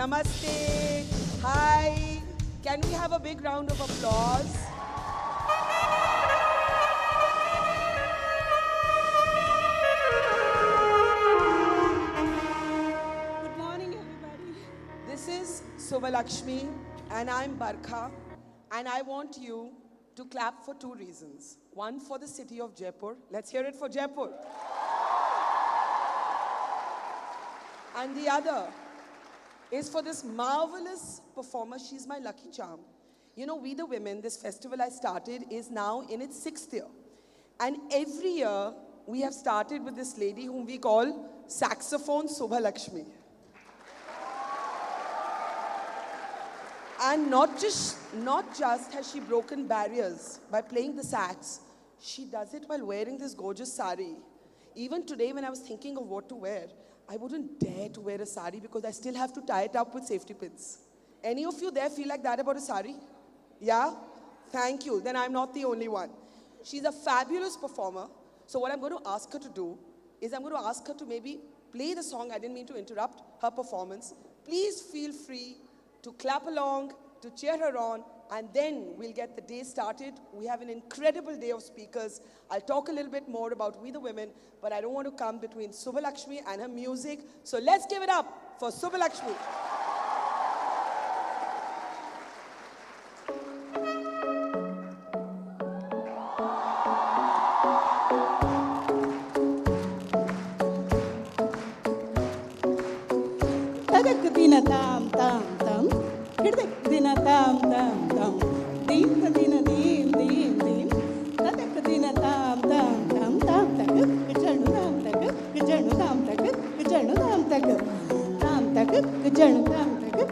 Namaste. Hi. Can we have a big round of applause? Good morning, everybody. This is Subbalaxmi and I'm Barkha, and I want you to clap for two reasons. One, for the city of Jaipur. Let's hear it for Jaipur. And the other is for this marvelous performer. She's my lucky charm. You know, We the Women, this festival I started, is now in its 6th year. And every year, we have started with this lady whom we call Saxophone Subbalaxmi. And not just has she broken barriers by playing the sax, she does it while wearing this gorgeous sari. Even today, when I was thinking of what to wear, I wouldn't dare to wear a sari because I still have to tie it up with safety pins. Any of you there feel like that about a sari? Yeah? Thank you. Then I'm not the only one. She's a fabulous performer. So what I'm going to ask her to do is I'm going to ask her to maybe play the song. I didn't mean to interrupt her performance. Please feel free to clap along, to cheer her on, and then we'll get the day started. We have an incredible day of speakers. I'll talk a little bit more about We the Women, but I don't want to come between Subbalaxmi and her music. So let's give it up for Subbalaxmi. Dina tam tam tam, dina tam tam tam, dina dina dim dim dim, dina tam tam tam tam tak, kajanu tam tak, kajanu tam tak, kajanu tam tak, kajanu tam tak.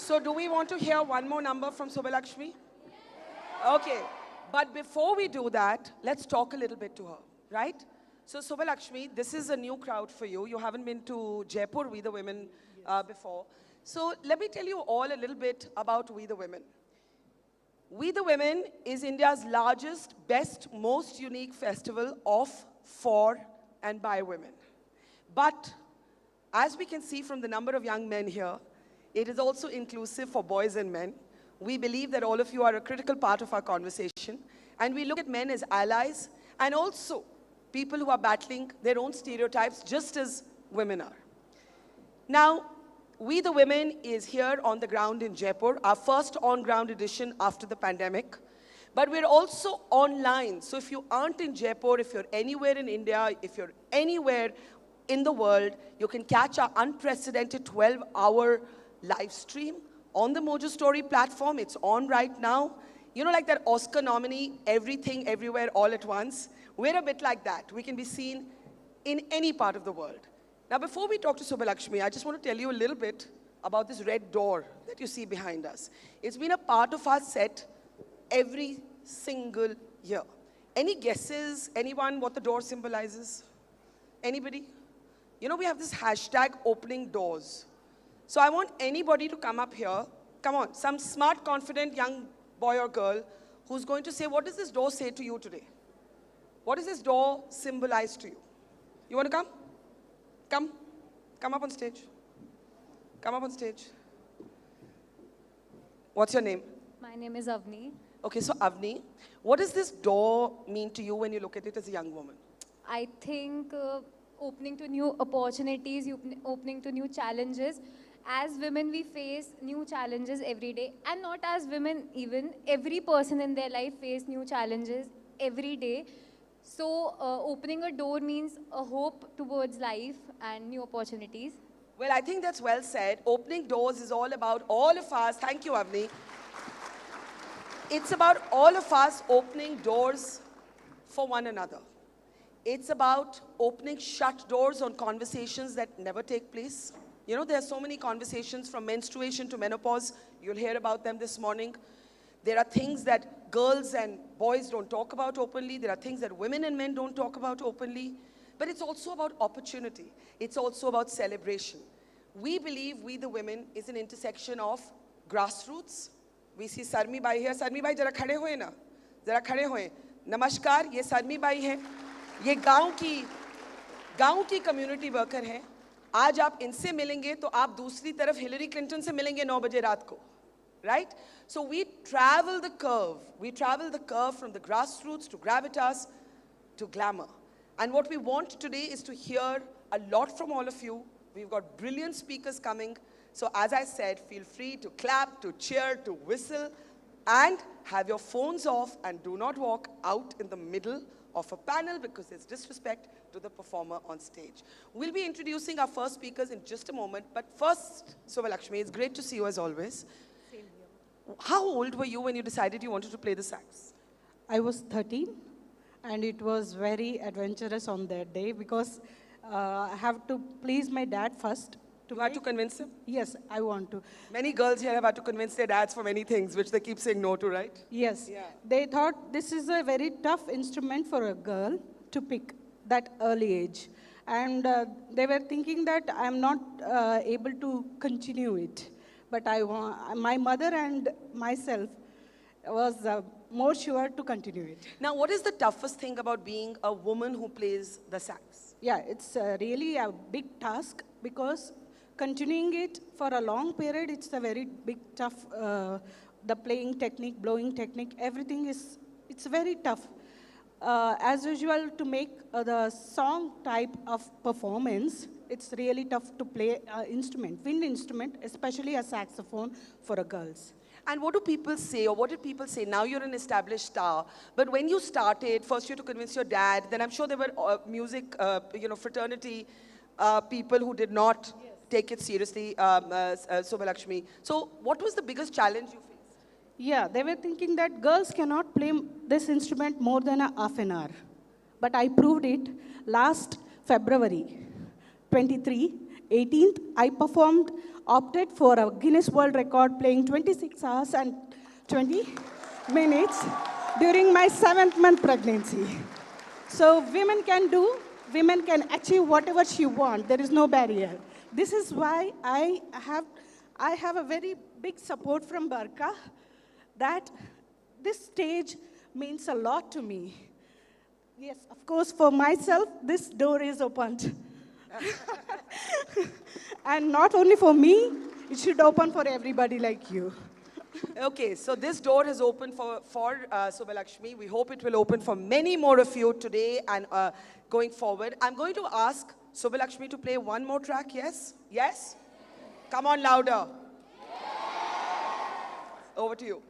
So do we want to hear one more number from Subbalaxmi? Okay. But before we do that, let's talk a little bit to her, right? So Subbalaxmi, this is a new crowd for you. You haven't been to Jaipur, We the Women, before. So let me tell you all a little bit about We the Women. We the Women is India's largest, best, most unique festival of, for, and by women. But as we can see from the number of young men here, it is also inclusive for boys and men. We believe that all of you are a critical part of our conversation, and we look at men as allies and also people who are battling their own stereotypes just as women are. Now, We the Women is here on the ground in Jaipur, our first on-ground edition after the pandemic. But we're also online, so if you aren't in Jaipur, if you're anywhere in India, if you're anywhere in the world, you can catch our unprecedented 12-hour live stream on the Mojo Story platform. It's on right now. You know, like that Oscar nominee, everything, everywhere, all at once? We're a bit like that. We can be seen in any part of the world. Now, before we talk to Subbalaxmi, I just want to tell you a little bit about this red door that you see behind us. It's been a part of our set every single year. Any guesses, anyone, what the door symbolizes? Anybody? You know, we have this hashtag opening doors. So I want anybody to come up here. Come on, some smart, confident young boy or girl who's going to say, what does this door say to you today? What does this door symbolize to you? You want to come? Come up on stage. Come up on stage. What's your name? My name is Avni. Okay, so Avni, what does this door mean to you when you look at it as a young woman? I think opening to new opportunities, opening to new challenges. As women, we face new challenges every day. And not as women even, every person in their life face new challenges every day. So opening a door means a hope towards life and new opportunities. Well, I think that's well said. Opening doors is all about all of us. Thank you, Avni. It's about all of us opening doors for one another. It's about opening shut doors on conversations that never take place. You know, there are so many conversations from menstruation to menopause. You'll hear about them this morning. There are things that girls and boys don't talk about openly. There are things that women and men don't talk about openly. But it's also about opportunity. It's also about celebration. We believe We the Women is an intersection of grassroots. We see Sarmi Bai here. Sarmi Bai, jara khade hoye na. Jara khade hoye. Namaskar, ye Sarmi Bai hai. ये गांव की community worker हैं. आज आप इनसे मिलेंगे तो आप दूसरी तरफ हिलरी क्लिंटन से मिलेंगे 9 बजे रात को, right? So we travel the curve. We travel the curve from the grassroots to gravitas to glamour. And what we want today is to hear a lot from all of you. We've got brilliant speakers coming. So as I said, feel free to clap, to cheer, to whistle, and have your phones off and do not walk out in the middle of a panel because there's disrespect to the performer on stage. We'll be introducing our first speakers in just a moment, but first, Subbalaxmi, it's great to see you as always. Same here. How old were you when you decided you wanted to play the sax? I was 13, and it was very adventurous on that day because I have to please my dad first. You had to convince him? Yes, I want to. Many girls here have had to convince their dads for many things, which they keep saying no to, right? Yes. Yeah. They thought this is a very tough instrument for a girl to pick that early age. And they were thinking that I'm not able to continue it. But my mother and myself was more sure to continue it. Now, what is the toughest thing about being a woman who plays the sax? Yeah, it's really a big task because continuing it for a long period, it's a very big, tough, the playing technique, blowing technique, everything it's very tough. As usual, to make the song type of performance, it's really tough to play instrument, wind instrument, especially a saxophone for a girls. And what do people say, or what did people say? Now you're an established star, but when you started, first you had to convince your dad, then I'm sure there were music, fraternity people who did not take it seriously, Subbalaxmi. So what was the biggest challenge you faced? Yeah, they were thinking that girls cannot play this instrument more than a half an hour. But I proved it last February 23 18th, I opted for a Guinness World Record playing 26 hours and 20 minutes during my 7th month pregnancy. So women can achieve whatever she wants. There is no barrier. This is why I have a very big support from Barkha, that this stage means a lot to me. Yes, of course, for myself, this door is opened. And not only for me, it should open for everybody like you. Okay, so this door has opened for Subbalaxmi. We hope it will open for many more of you today and going forward. I'm going to ask Subbalaxmi to play one more track, yes? Yes? Come on, louder. Over to you.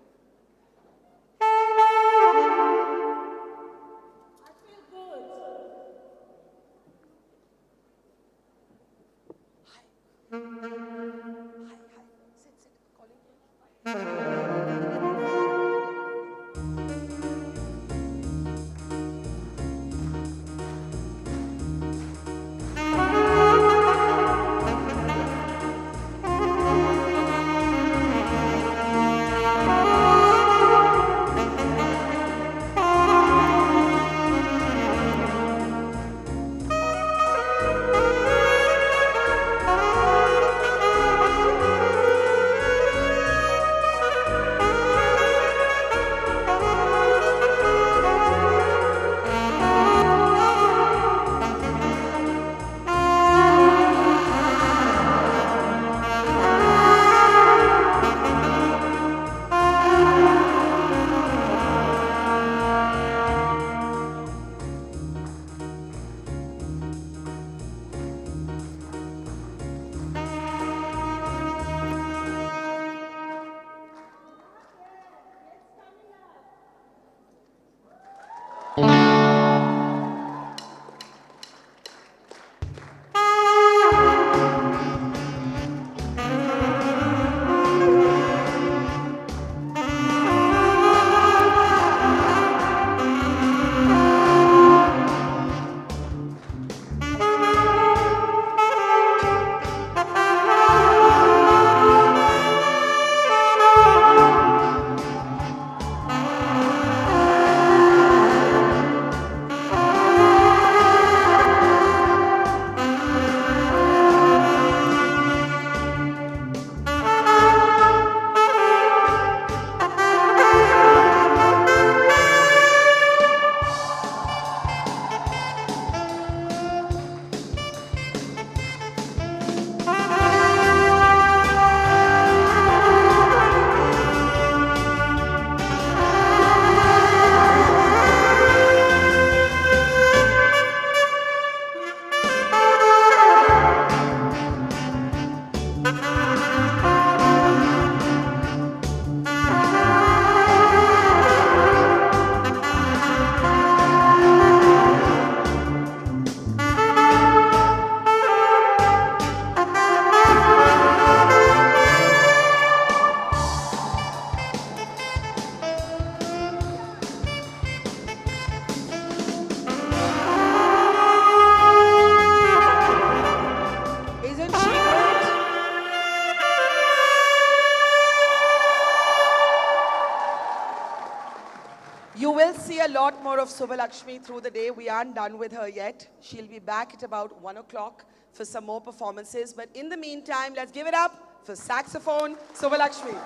A lot more of Subbalaxmi through the day. We aren't done with her yet. She'll be back at about 1 o'clock for some more performances. But in the meantime, let's give it up for Saxophone Subbalaxmi.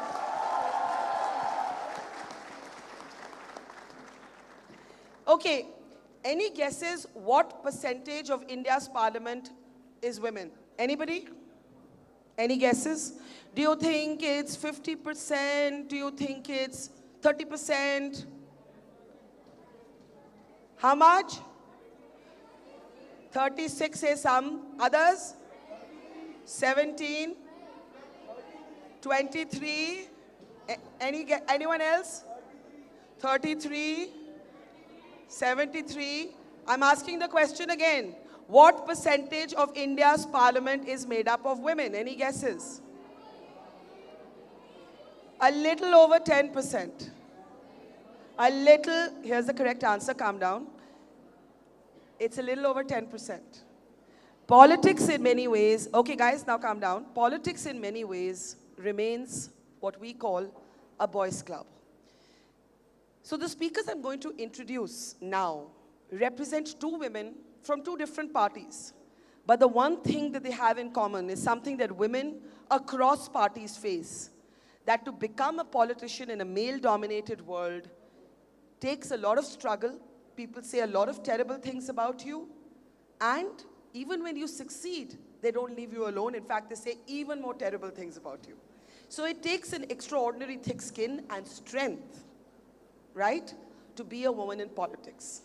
Okay, any guesses what percentage of India's parliament is women? Anybody? Any guesses? Do you think it's 50%? Do you think it's 30%? How much? 36 say some. Others? 17? 23? Anyone else? 33? 73? I'm asking the question again. What percentage of India's parliament is made up of women? Any guesses? A little over 10%. A little, here's the correct answer, calm down. It's a little over 10%. Politics in many ways, okay guys, now calm down. Politics in many ways remains what we call a boys' club. So the speakers I'm going to introduce now represent two women from two different parties. But the one thing that they have in common is something that women across parties face. That to become a politician in a male-dominated world takes a lot of struggle. People say a lot of terrible things about you. And even when you succeed, they don't leave you alone. In fact, they say even more terrible things about you. So it takes an extraordinary thick skin and strength, right, to be a woman in politics.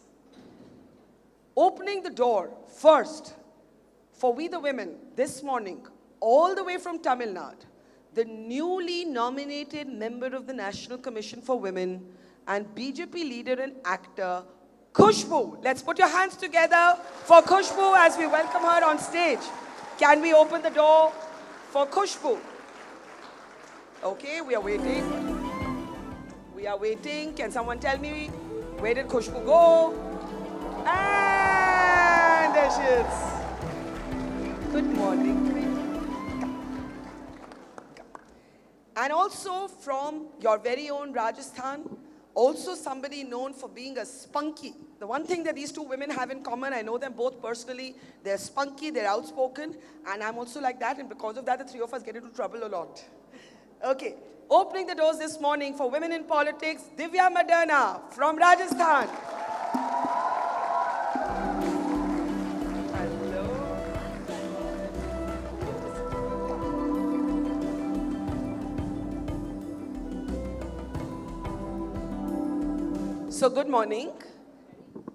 Opening the door first for we the women this morning, all the way from Tamil Nadu, the newly nominated member of the National Commission for Women and BJP leader and actor, Khushbu. Let's put your hands together for Khushbu as we welcome her on stage. Can we open the door for Khushbu? Okay, we are waiting. We are waiting. Can someone tell me where did Khushbu go? And there she is. Good morning. And also from your very own Rajasthan, also somebody known for being a spunky. The one thing that these two women have in common, I know them both personally, they're spunky, they're outspoken, and I'm also like that, and because of that, the three of us get into trouble a lot. Okay, opening the doors this morning for women in politics, Divya Maderna from Rajasthan. So good morning,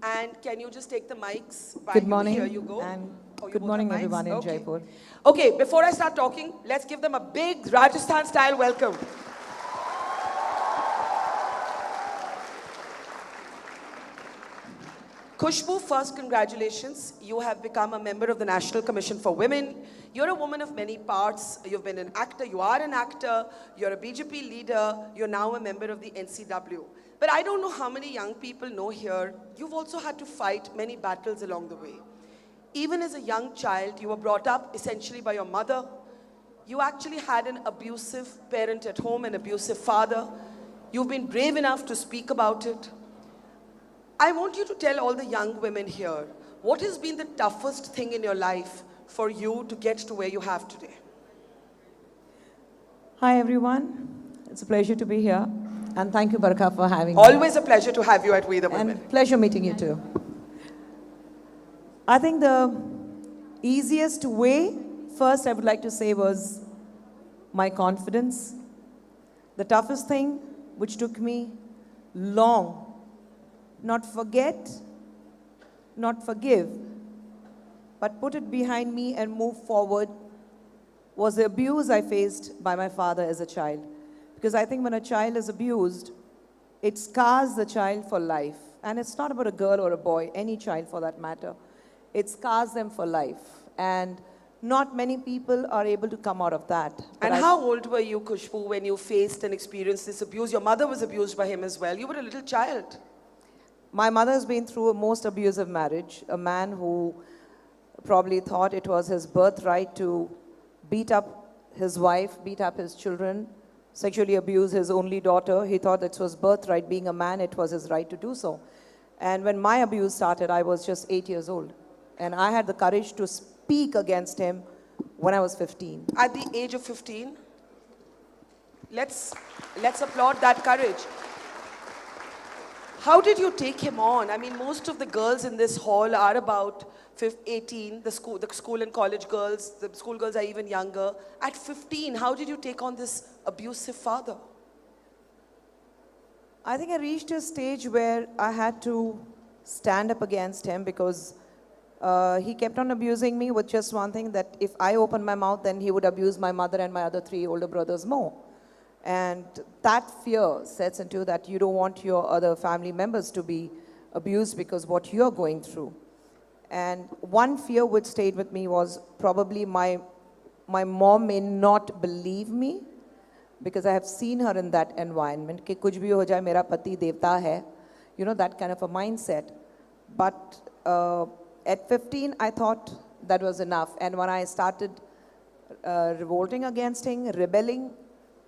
and can you just take the mics? Good morning. Here you go. And Oh, you good both morning, have mics? everyone in Okay. Jaipur. Okay, before I start talking, let's give them a big Rajasthan-style welcome. Khushbu, first, congratulations. You have become a member of the National Commission for Women. You're a woman of many parts. You've been an actor, you are an actor, you're a BJP leader, you're now a member of the NCW. But I don't know how many young people know here, you've also had to fight many battles along the way. Even as a young child, you were brought up essentially by your mother. You actually had an abusive parent at home, an abusive father. You've been brave enough to speak about it. I want you to tell all the young women here, what has been the toughest thing in your life for you to get to where you have today? Hi, everyone. It's a pleasure to be here. And thank you, Barkha, for having me. Always a pleasure to have you at We the Women. And pleasure meeting you too. I think the easiest way, first I would like to say, was my confidence. The toughest thing, which took me long, not forget, not forgive, but put it behind me and move forward, was the abuse I faced by my father as a child. Because I think when a child is abused, it scars the child for life. And it's not about a girl or a boy, any child for that matter. It scars them for life. And not many people are able to come out of that. And how old were you, Khushbu, when you faced and experienced this abuse? Your mother was abused by him as well. You were a little child. My mother has been through a most abusive marriage. A man who probably thought it was his birthright to beat up his wife, beat up his children, sexually abuse his only daughter. He thought it was birthright. Being a man, it was his right to do so. And when my abuse started, I was just 8 years old. And I had the courage to speak against him when I was 15. At the age of 15? Let's applaud that courage. How did you take him on? I mean, most of the girls in this hall are about 18, the school and college girls, the school girls are even younger. At 15, how did you take on this abusive father? I think I reached a stage where I had to stand up against him because he kept on abusing me with just one thing, that if I opened my mouth, then he would abuse my mother and my other 3 older brothers more. And that fear sets into that you don't want your other family members to be abused because what you're going through. And one fear which stayed with me was probably my mom may not believe me because I have seen her in that environment. Ki kuch bhi ho jaye, mera pati devta hai. You know, that kind of a mindset. But at 15, I thought that was enough. And when I started revolting against him, rebelling,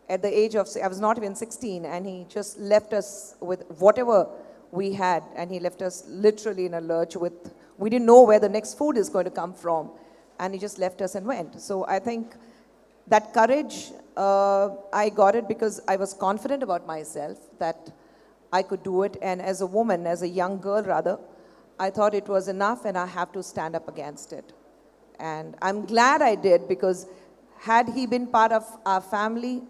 at the age of, I was not even 16, and he just left us with whatever we had, and he left us literally in a lurch with, we didn't know where the next food is going to come from, and he just left us and went. So I think that courage, I got it because I was confident about myself that I could do it, and as a woman, as a young girl rather, I thought it was enough and I have to stand up against it. And I'm glad I did, because had he been part of our family,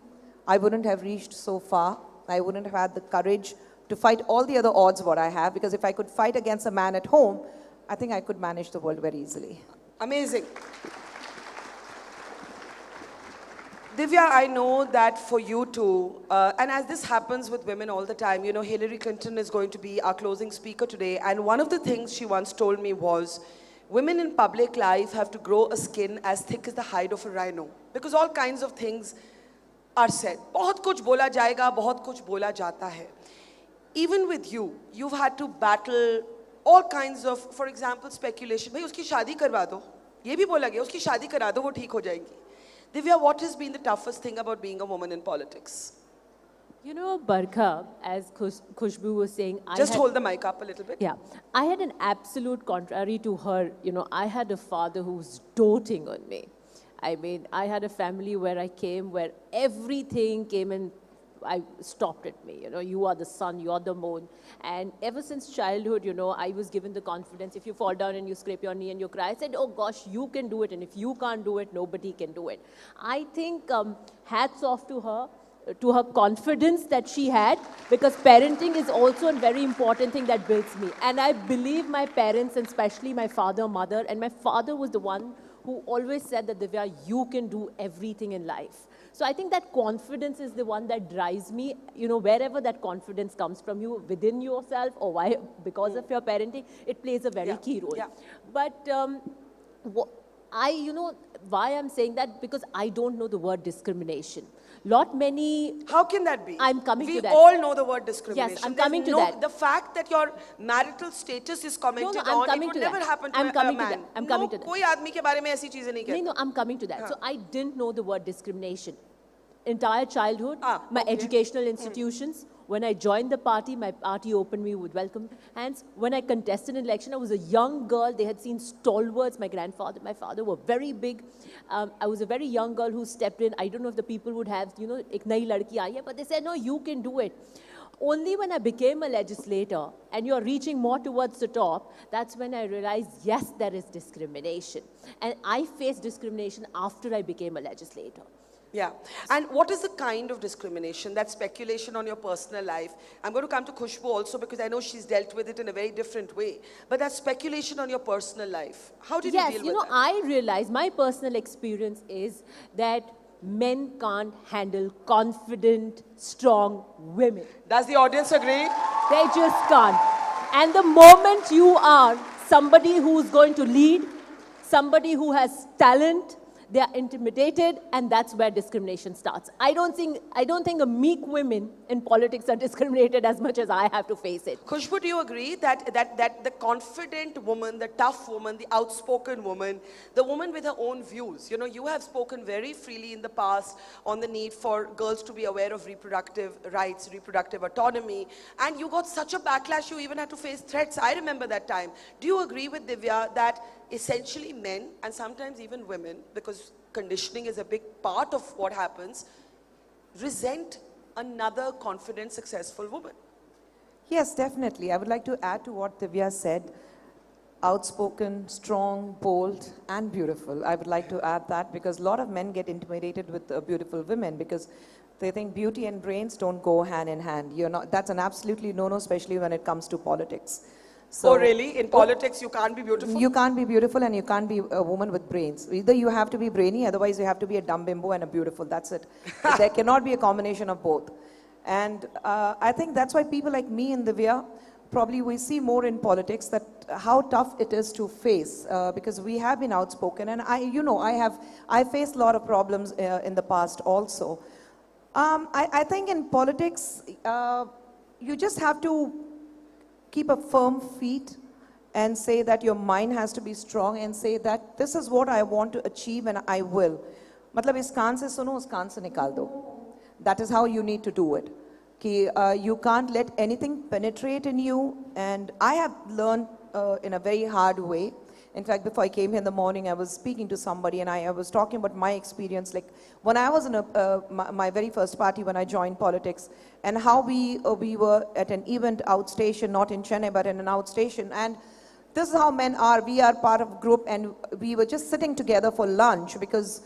I wouldn't have reached so far. I wouldn't have had the courage to fight all the other odds what I have, because if I could fight against a man at home, I think I could manage the world very easily. Amazing. Divya, I know that for you too, and as this happens with women all the time, you know, Hillary Clinton is going to be our closing speaker today, and one of the things she once told me was, women in public life have to grow a skin as thick as the hide of a rhino, because all kinds of things are said. बहुत कुछ बोला जाएगा, बहुत कुछ बोला जाता है. Even with you, you've had to battle all kinds of, for example, speculation. भाई उसकी शादी करवा दो. ये भी बोला गया, उसकी शादी करा दो, वो ठीक हो जाएगी. Divya, what has been the toughest thing about being a woman in politics? You know, Barkha, as Khushbu was saying, Just hold the mic up a little bit. Yeah, I had an absolute contrary to her. You know, I had a father who was doting on me. I mean, I had a family where I came, where everything came and I stopped at me. You know, you are the sun, you are the moon. And ever since childhood, you know, I was given the confidence. If you fall down and you scrape your knee and you cry, I said, oh gosh, you can do it. And if you can't do it, nobody can do it. I think hats off to her confidence that she had, because parenting is also a very important thing that builds me. And I believe my parents, and especially my father, mother, and my father was the one who always said that, Divya, you can do everything in life. So I think that confidence is the one that drives me, you know, wherever that confidence comes from you, within yourself, or why, because of your parenting, it plays a very key role. Yeah. But you know, why I'm saying that, because I don't know the word discrimination. How can that be? I'm coming to that. We all know the word discrimination. Yes, I'm coming to that. The fact that your marital status is commented on, it would never happen to a man. I'm coming to that. कोई आदमी के बारे में ऐसी चीजें नहीं कहता. No, I'm coming to that. So I didn't know the word discrimination. Entire childhood, my educational institutions. When I joined the party, my party opened me with welcome hands. When I contested an election, I was a young girl. They had seen stalwarts. My grandfather, my father were very big. I was a very young girl who stepped in. I don't know if the people would have, you know, ek nayi ladki aayi hai, but they said, no, you can do it. Only when I became a legislator and you're reaching more towards the top, that's when I realized, yes, there is discrimination. And I faced discrimination after I became a legislator. Yeah. And what is the kind of discrimination? That speculation on your personal life. I'm going to come to Khushbu also, because I know she's dealt with it in a very different way. But that speculation on your personal life, how did you deal with that? Yes, you know, I realized my personal experience is that men can't handle confident, strong women. Does the audience agree? They just can't. And the moment you are somebody who's going to lead, somebody who has talent, they are intimidated, and that's where discrimination starts. I don't think a meek women in politics are discriminated as much as I have to face it. Khushbu, do you agree that the confident woman, the tough woman, the outspoken woman, the woman with her own views, you know, you have spoken very freely in the past on the need for girls to be aware of reproductive rights, reproductive autonomy, and you got such a backlash, you even had to face threats. I remember that time. Do you agree with Divya that essentially men, and sometimes even women, because conditioning is a big part of what happens, resent another confident, successful woman? Yes, definitely. I would like to add to what Divya said. Outspoken, strong, bold, and beautiful. I would like to add that, because a lot of men get intimidated with beautiful women, because they think beauty and brains don't go hand in hand. That's an absolutely no-no, especially when it comes to politics. So, oh really? In politics you can't be beautiful? You can't be beautiful, and you can't be a woman with brains. Either you have to be brainy, otherwise you have to be a dumb bimbo and a beautiful. That's it. There cannot be a combination of both. And I think that's why people like me and Divya, probably we see more in politics that how tough it is to face, because we have been outspoken, and I faced a lot of problems in the past also. I think in politics, you just have to keep a firm feet and say that your mind has to be strong and say that this is what I want to achieve and I will. मतलब इस कान से सुनो, उस कान से निकाल दो. That is how you need to do it. You can't let anything penetrate in you. And I have learned in a very hard way. In fact, before I came here in the morning, I was speaking to somebody and I was talking about my experience. Like when I was in my very first party when I joined politics, and how we were at an event outstation, not in Chennai, but in an outstation. And this is how men are. We are part of a group and we were just sitting together for lunch because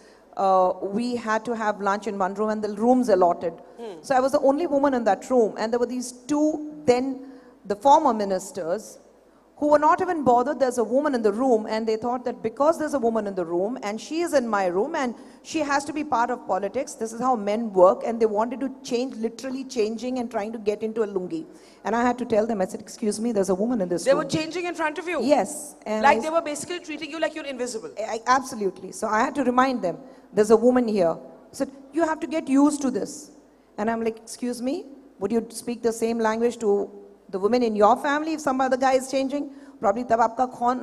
we had to have lunch in one room and the room's allotted. So I was the only woman in that room, and there were these two, then the former ministers, who were not even bothered there's a woman in the room, and they thought that because there's a woman in the room and she is in my room and she has to be part of politics, this is how men work, and they wanted to change, literally changing and trying to get into a lungi. And I had to tell them, I said, excuse me, there's a woman in this room. They were changing in front of you? Yes. And like they were basically treating you like you're invisible? Absolutely. So I had to remind them, there's a woman here. I said, you have to get used to this. And I'm like, excuse me, would you speak the same language to the women in your family if some other guy is changing? Probably tab aapka khoon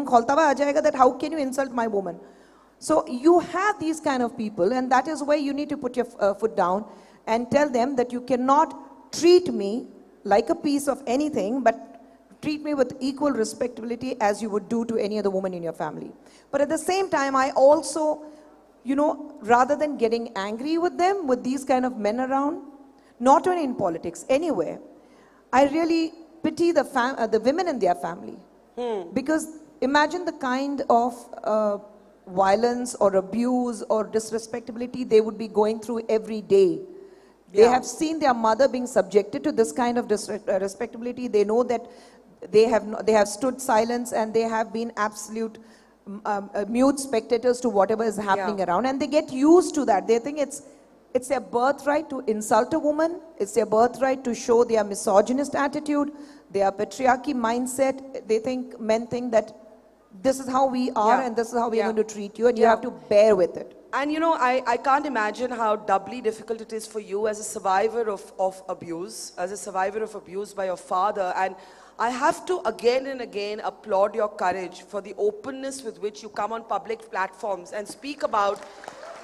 kholta hua aa jayega that how can you insult my woman? So you have these kind of people, and that is where you need to put your foot down and tell them that you cannot treat me like a piece of anything, but treat me with equal respectability as you would do to any other woman in your family. But at the same time, I also, you know, rather than getting angry with them, with these kind of men around, not only in politics, anywhere, I really pity the women in their family. Because imagine the kind of violence or abuse or disrespectability they would be going through every day. They have seen their mother being subjected to this kind of disrespectability. They know that they have stood silence and they have been absolute mute spectators to whatever is happening around, and they get used to that. They think it's their birthright to insult a woman. It's their birthright to show their misogynist attitude, their patriarchy mindset. Men think that this is how we are and this is how we are going to treat you, and you have to bear with it. And you know, I can't imagine how doubly difficult it is for you as a survivor of abuse, as a survivor of abuse by your father. And I have to again and again applaud your courage for the openness with which you come on public platforms and speak about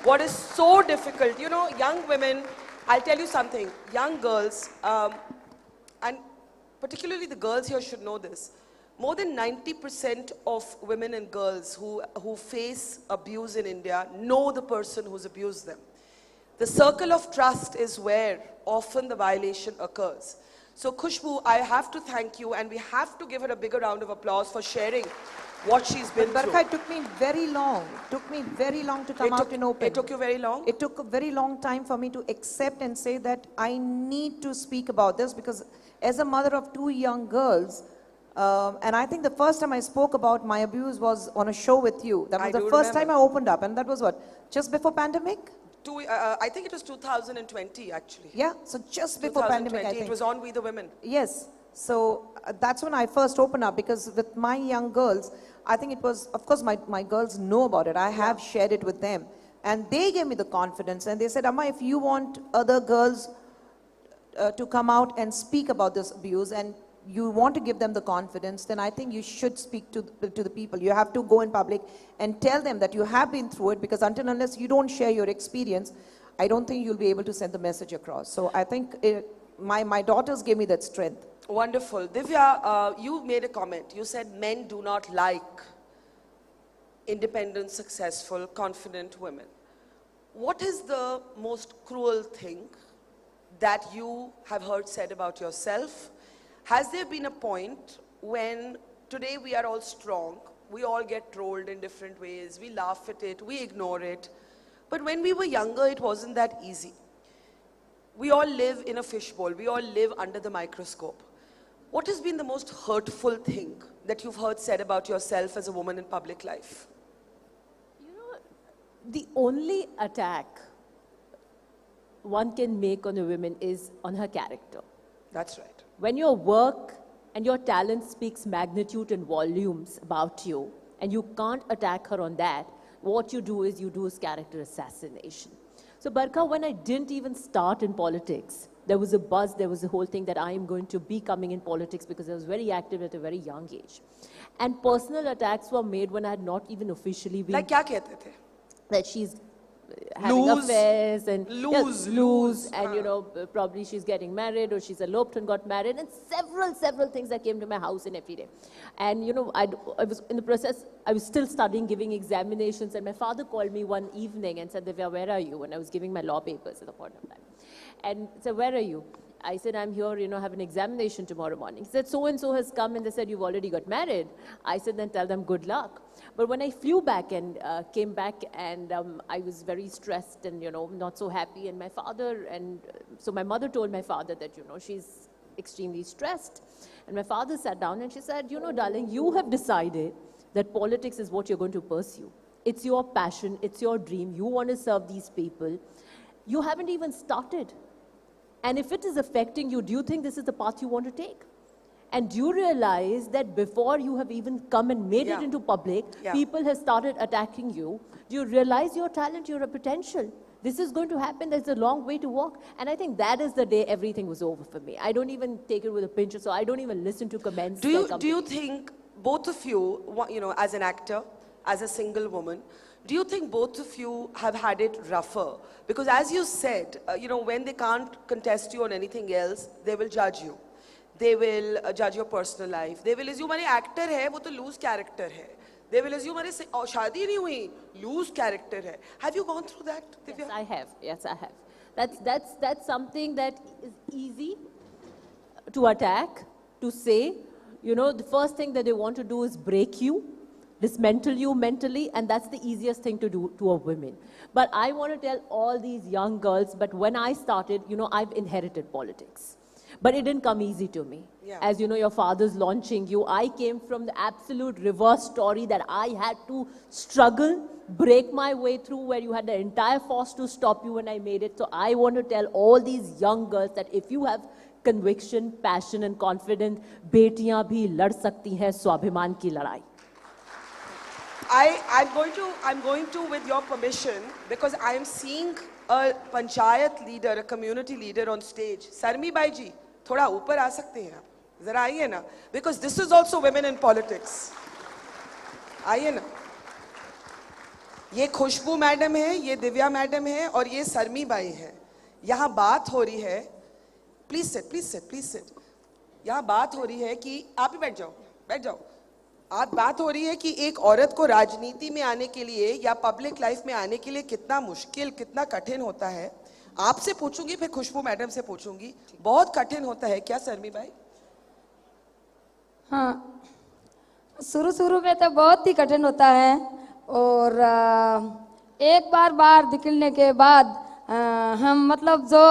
what is so difficult. You know, young women, I'll tell you something, young girls, and particularly the girls here should know this, more than 90% of women and girls who face abuse in India know the person who's abused them. The circle of trust is where often the violation occurs. So Khushbu, I have to thank you, and we have to give her a bigger round of applause for sharing what she's been through. Barkha, it took me very long. It took me very long to come out in open. It took you very long? It took a very long time for me to accept and say that I need to speak about this, because as a mother of two young girls, and I think the first time I spoke about my abuse was on a show with you. That was the first time I opened up, and that was what? Just before pandemic? I think it was 2020 actually. Yeah, so just before pandemic, I think. It was on We the Women. Yes, so that's when I first opened up, because with my young girls, I think it was, of course my girls know about it. I have shared it with them. And they gave me the confidence, and they said, Amma, if you want other girls to come out and speak about this abuse, and you want to give them the confidence, then I think you should speak to the people. You have to go in public and tell them that you have been through it, because unless you don't share your experience, I don't think you'll be able to send the message across. So I think my daughters gave me that strength. Wonderful. Divya, you made a comment. You said men do not like independent, successful, confident women. What is the most cruel thing that you have heard said about yourself? Has there been a point when today we are all strong, we all get trolled in different ways, we laugh at it, we ignore it, but when we were younger it wasn't that easy. We all live in a fishbowl, we all live under the microscope. What has been the most hurtful thing that you've heard said about yourself as a woman in public life? You know, the only attack one can make on a woman is on her character. That's right. When your work and your talent speaks magnitude and volumes about you, and you can't attack her on that, what you do is character assassination. So Barkha, when I didn't even start in politics, there was a buzz, there was a whole thing that I am going to be coming in politics because I was very active at a very young age. And personal attacks were made when I had not even officially been... Like क्या कहते थे? That she's having affairs and lose, and you know, probably she's getting married or she's eloped and got married, and several things that came to my house in every day. And you know, I was in the process, I was still studying, giving examinations, and my father called me one evening and said, Divya, where are you? And I was giving my law papers at the point of time. And said, where are you? I said, I'm here, you know, have an examination tomorrow morning. He said, so-and-so has come, and they said, you've already got married. I said, then tell them good luck. But when I flew back and came back, and I was very stressed and, you know, not so happy, and my father, and so my mother told my father that, you know, she's extremely stressed. And my father sat down and she said, you know, darling, you have decided that politics is what you're going to pursue. It's your passion, it's your dream, you want to serve these people. You haven't even started. And if it is affecting you, do you think this is the path you want to take? And do you realize that before you have even come and made it into public, people have started attacking you? Do you realize your talent, your potential? This is going to happen. There's a long way to walk. And I think that is the day everything was over for me. I don't even take it with a pinch of salt. So I don't even listen to comments. Do you think both of you, you know, as an actor, as a single woman, do you think both of you have had it rougher? Because as you said, you know, when they can't contest you on anything else, they will judge you. They will judge your personal life. They will assume अरे actor है, वो तो loose character है. They will assume अरे शादी नहीं हुई, loose character है. Have you gone through that, Divya? Yes, I have. Yes, I have. That's something that is easy to attack, to say. You know, the first thing that they want to do is break you, dismantle you mentally, and that's the easiest thing to do to a woman. But I want to tell all these young girls, but when I started, you know, I've inherited politics. But it didn't come easy to me. Yeah. As you know, your father's launching you. I came from the absolute reverse story that I had to struggle, break my way through, where you had the entire force to stop you when I made it. So I want to tell all these young girls that if you have conviction, passion and confidence, betiyan bhi lad sakti hain swabhiman ki ladai. I'm going to, with your permission, because I am seeing a panchayat leader, a community leader on stage. Sarmi Bai ji, thoda upar aa sakte hain aap. Zara aaiye na. Because this is also women in politics. Aaiye na. ये खुशबू madam है, ये Divya madam है और ये सरमी by है. यहाँ बात हो रही है, प्लीज सिट. यहाँ बात हो रही है कि आप ही बैठ जाओ. आप बात हो रही है कि एक औरत को राजनीति में आने के लिए या पब्लिक लाइफ में आने के लिए कितना मुश्किल, कितना कठिन होता है. आपसे पूछूंगी, फिर खुशबू मैडम से पूछूंगी. बहुत कठिन होता है क्या सरमी बाई? हाँ, शुरू में तो बहुत ही कठिन होता है. और एक बार बाहर निकलने के बाद हम मतलब जो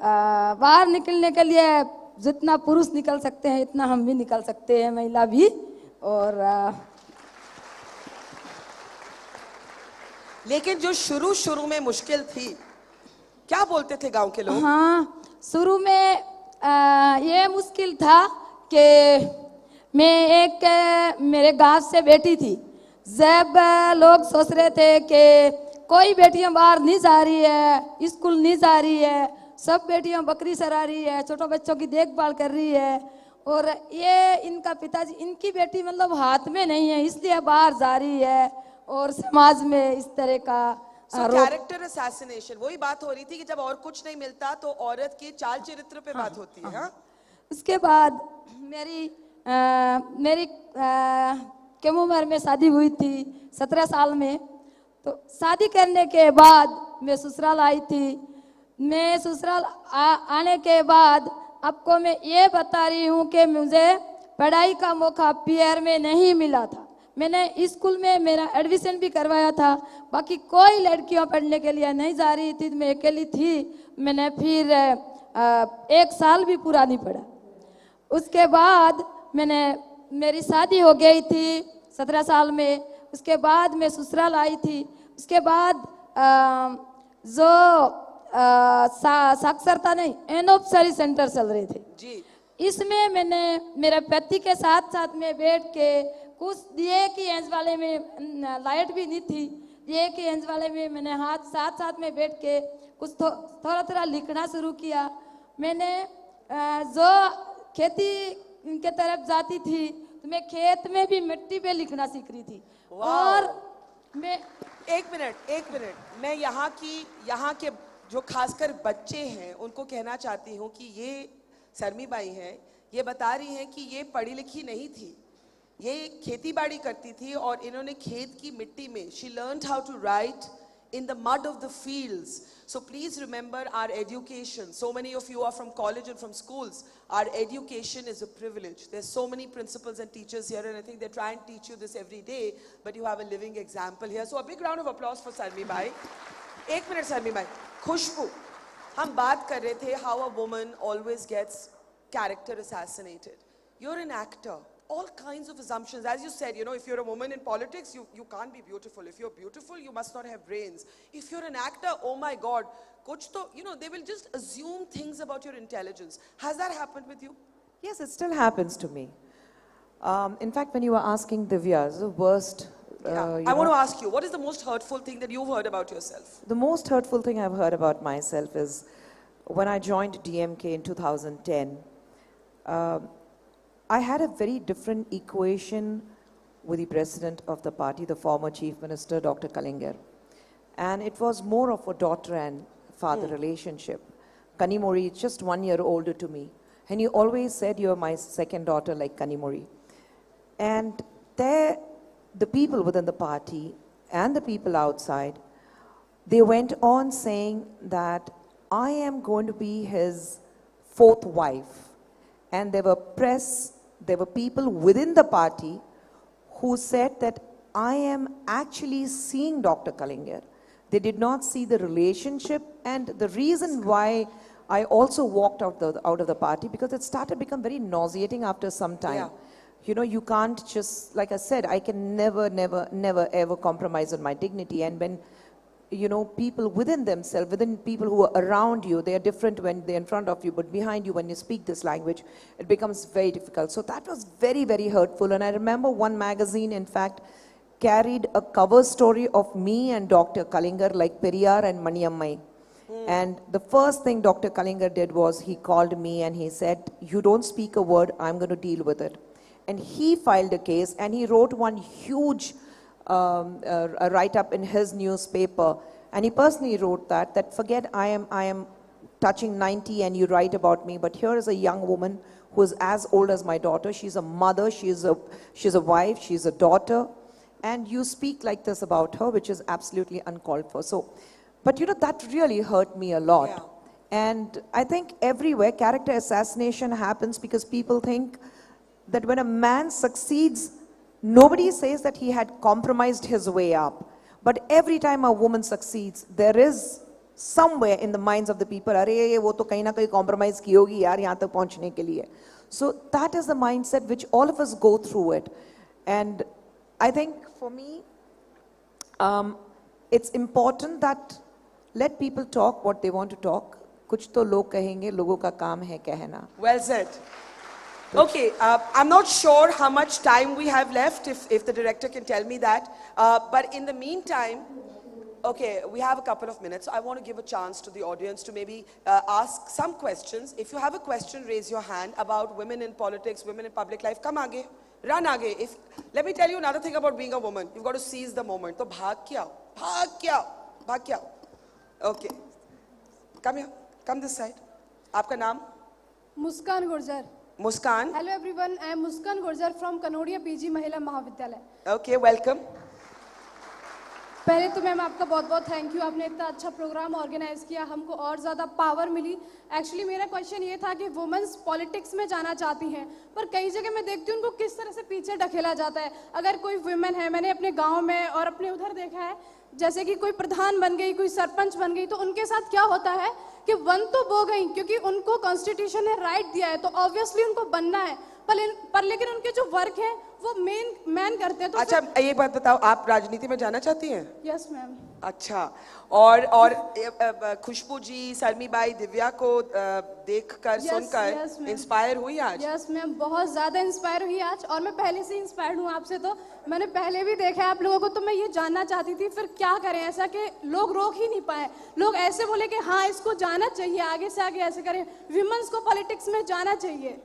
बाहर निकलने के लिए जितना पुरुष निकल सकते हैं इतना हम भी निकल सकते हैं, महिला भी. और लेकिन जो शुरू में मुश्किल थी, क्या बोलते थे गांव के लोग? हाँ, शुरू में ये मुश्किल था कि मैं मेरे गांव से बेटी थी. जब लोग सोच रहे थे कि कोई बेटियां बाहर नहीं जा रही है, स्कूल नहीं जा रही है, सब बेटियां बकरी चरा रही है, छोटे बच्चों की देखभाल कर रही है, और ये इनका पिताजी, इनकी बेटी मतलब हाथ में नहीं है इसलिए बाहर जा रही है, और समाज में इस तरह का कैरेक्टर असैसिनेशन. वही बात हो रही थी कि जब और कुछ नहीं मिलता तो औरत के चाल चरित्र पे बात होती है. हाँ? उसके बाद मेरी कम उम्र में शादी हुई थी, 17 साल में. तो शादी करने के बाद मैं ससुराल आई थी. मैं ससुराल आने के बाद आपको मैं ये बता रही हूँ कि मुझे पढ़ाई का मौका पीआर में नहीं मिला था. मैंने स्कूल में मेरा एडमिशन भी करवाया था, बाकी कोई लड़कियां पढ़ने के लिए नहीं जा रही थी. मैं अकेली थी. मैंने फिर 1 साल भी पूरा नहीं पढ़ा. उसके बाद मेरी शादी हो गई थी 17 साल में. उसके बाद मैं ससुराल आई थी. उसके बाद जो साक्षरता नहीं, एनोप्सरी सेंटर चल रहे थे जी. इसमें मैंने मेरे पति के साथ में बैठ के कुछ दिए कि एज वाले में लाइट भी नहीं थी, एक ही इंच वाले में मैंने हाथ साथ साथ में बैठ के कुछ थोड़ा थोड़ा लिखना शुरू किया। मैंने जो खेती के तरफ जाती थी तो मैं खेत में भी मिट्टी पे लिखना सीख रही थी। और मैं एक मिनट मैं यहाँ के जो खासकर बच्चे हैं उनको कहना चाहती हूँ कि ये शर्मी बाई हैं, ये बता रही हैं कि ये पढ़ी लिखी नहीं थी, ये खेती बाड़ी करती थी और इन्होंने खेत की मिट्टी में she learned how to write in the mud of the fields. So please remember our education. So many of you are from college and from schools. Our education is a privilege. There's so many principals and teachers here and I think they try and teach you this every day, but you have a living example here. So a big round of applause for Sarmi Bhai. एक minute शर्मी भाई, खुशबू, हम बात कर रहे थे how a woman always gets character assassinated. You're an actor. All kinds of assumptions. As you said, you know, if you're a woman in politics, you can't be beautiful. If you're beautiful, you must not have brains. If you're an actor, oh my God, kuch to, you know, they will just assume things about your intelligence. Has that happened with you? Yes, it still happens to me. In fact, when you were asking Divya, the worst... I want to ask you, what is the most hurtful thing that you've heard about yourself? The most hurtful thing I've heard about myself is when I joined DMK in 2010, I had a very different equation with the president of the party, the former chief minister, Dr. Kalingar. And it was more of a daughter and father relationship. Kanimori is just 1 year older to me. And he always said, you're my second daughter like Kanimori. And there, the people within the party and the people outside, they went on saying that I am going to be his fourth wife. And there were people within the party who said that I am actually seeing Dr. Kalingar. They did not see the relationship, and the reason why I also walked out of the party, because it started to become very nauseating after some time. Yeah. You know, you can't just, like I said, I can never ever compromise on my dignity. And when, you know, people within themselves, within people who are around you, they are different when they're in front of you, but behind you, when you speak this language, it becomes very difficult. So that was very, very hurtful. And I remember one magazine, in fact, carried a cover story of me and Dr. Kalingar like Periyar and Maniammai. And the first thing Dr. Kalingar did was he called me and he said, you don't speak a word, I'm going to deal with it. And he filed a case and he wrote one huge a write-up in his newspaper, and he personally wrote that forget I am touching 90 and you write about me, but here is a young woman who is as old as my daughter. She's a mother, she's a wife, she's a daughter, and you speak like this about her, which is absolutely uncalled for. So, but you know, that really hurt me a lot. Yeah. And I think everywhere character assassination happens because people think that when a man succeeds, nobody says that he had compromised his way up. But every time a woman succeeds, there is somewhere in the minds of the people, "Arey, wo to kahin na kahin compromise ki hogi yaar yahan tak pahunchne ke liye." So that is the mindset which all of us go through it. And I think for me, it's important that let people talk what they want to talk. Kuch to log kahenge, logo ka kaam hai kehna. Well said. Okay, I'm not sure how much time we have left, if the director can tell me that. But in the meantime, okay, we have a couple of minutes. So I want to give a chance to the audience to maybe ask some questions. If you have a question, raise your hand about women in politics, women in public life. Come aage, run aage. Let me tell you another thing about being a woman. You've got to seize the moment. So bhaag ke aao. Okay. Come here. Come this side. Aapka naam? Muskan Gurjar. Muskan. Hello everyone, I am Muskan Gurjar from Kanodia PG Mahila Mahavidyalaya. Okay, welcome. पहले तो ma'am आपका बहुत बहुत thank you, आपने इतना अच्छा programme organise किया, हमको और ज़्यादा पावर मिली. एक्चुअली मेरा क्वेश्चन ये था कि वुमेन्स पॉलिटिक्स में जाना चाहती हैं, पर कई जगह मैं देखती हूँ उनको किस तरह से पीछे ढकेला जाता है. अगर कोई वुमेन है, मैंने अपने गांव में और अपने उधर देखा है, जैसे कि कोई प्रधान बन गई, कोई सरपंच बन गई, तो उनके साथ क्या होता है कि वन तो वो गई क्योंकि उनको कॉन्स्टिट्यूशन ने राइट दिया है, तो ऑब्वियसली उनको बनना है, पर लेकिन उनके जो वर्क है वो मैन करते हैं। तो अच्छा ये बात बताओ, आप राजनीति में जाना चाहती हैं? Yes ma'am. अच्छा, और खुशबू जी, सरमी बाई, दिव्या को देखकर सुनकर इंस्पायर हुई आज? यस मैम, बहुत ज़्यादा इंस्पायर हुई आज, और मैं पहले से इंस्पायर्ड हूँ आपसे। तो मैंने पहले भी देखा है आप लोगों को, तो मैं ये जानना चाहती थी फिर क्या करें ऐसा कि लोग रोक ही नहीं पाए। लोग ऐसे बोले कि हाँ इसको जाना चाहिए, आगे से आगे ऐसे करें, विमेंस को पॉलिटिक्स में जाना चाहिए।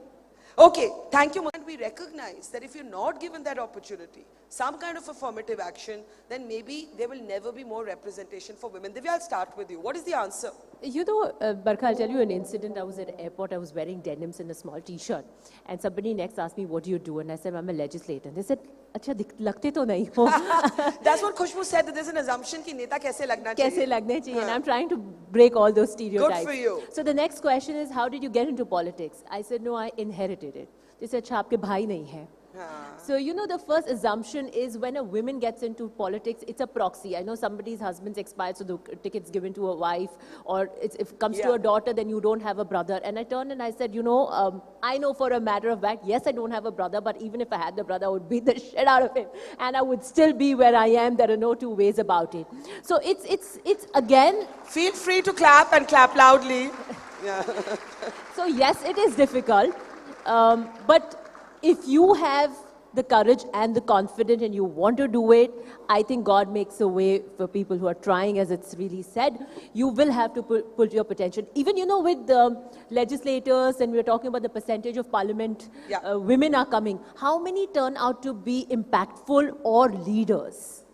Okay, thank you. And we recognize that if you're not given that opportunity, some kind of affirmative action, then maybe there will never be more representation for women. Divya, I'll start with you. What is the answer? You know, Barkha, I'll tell you an incident. I was at the airport, I was wearing denims and a small t-shirt. And somebody next asked me, what do you do? And I said, I'm a legislator. And they said, अच्छा लगते तो नहीं हो. That's what Khushbu said, that there's an assumption कि नेता कैसे लगना चाहिए. कैसे लगना चाहिए. And I'm trying to break all those stereotypes. Good for you. So the next question is, how did you get into politics? I said, no, I inherited it. They said, अच्छा आपके भाई नहीं है. So, you know, the first assumption is when a woman gets into politics, it's a proxy. I know somebody's husband's expired, so the ticket's given to a wife, or if it comes to a daughter, then you don't have a brother. And I turned and I said, you know, I know for a matter of fact, yes, I don't have a brother, but even if I had the brother, I would beat the shit out of him. And I would still be where I am. There are no two ways about it. So it's again... Feel free to clap and clap loudly. Yeah. So yes, it is difficult. But if you have the courage and the confidence and you want to do it, I think God makes a way for people who are trying, as it's really said. You will have to pull your potential. Even, you know, with the legislators, and we're talking about the percentage of parliament, women are coming. How many turn out to be impactful or leaders?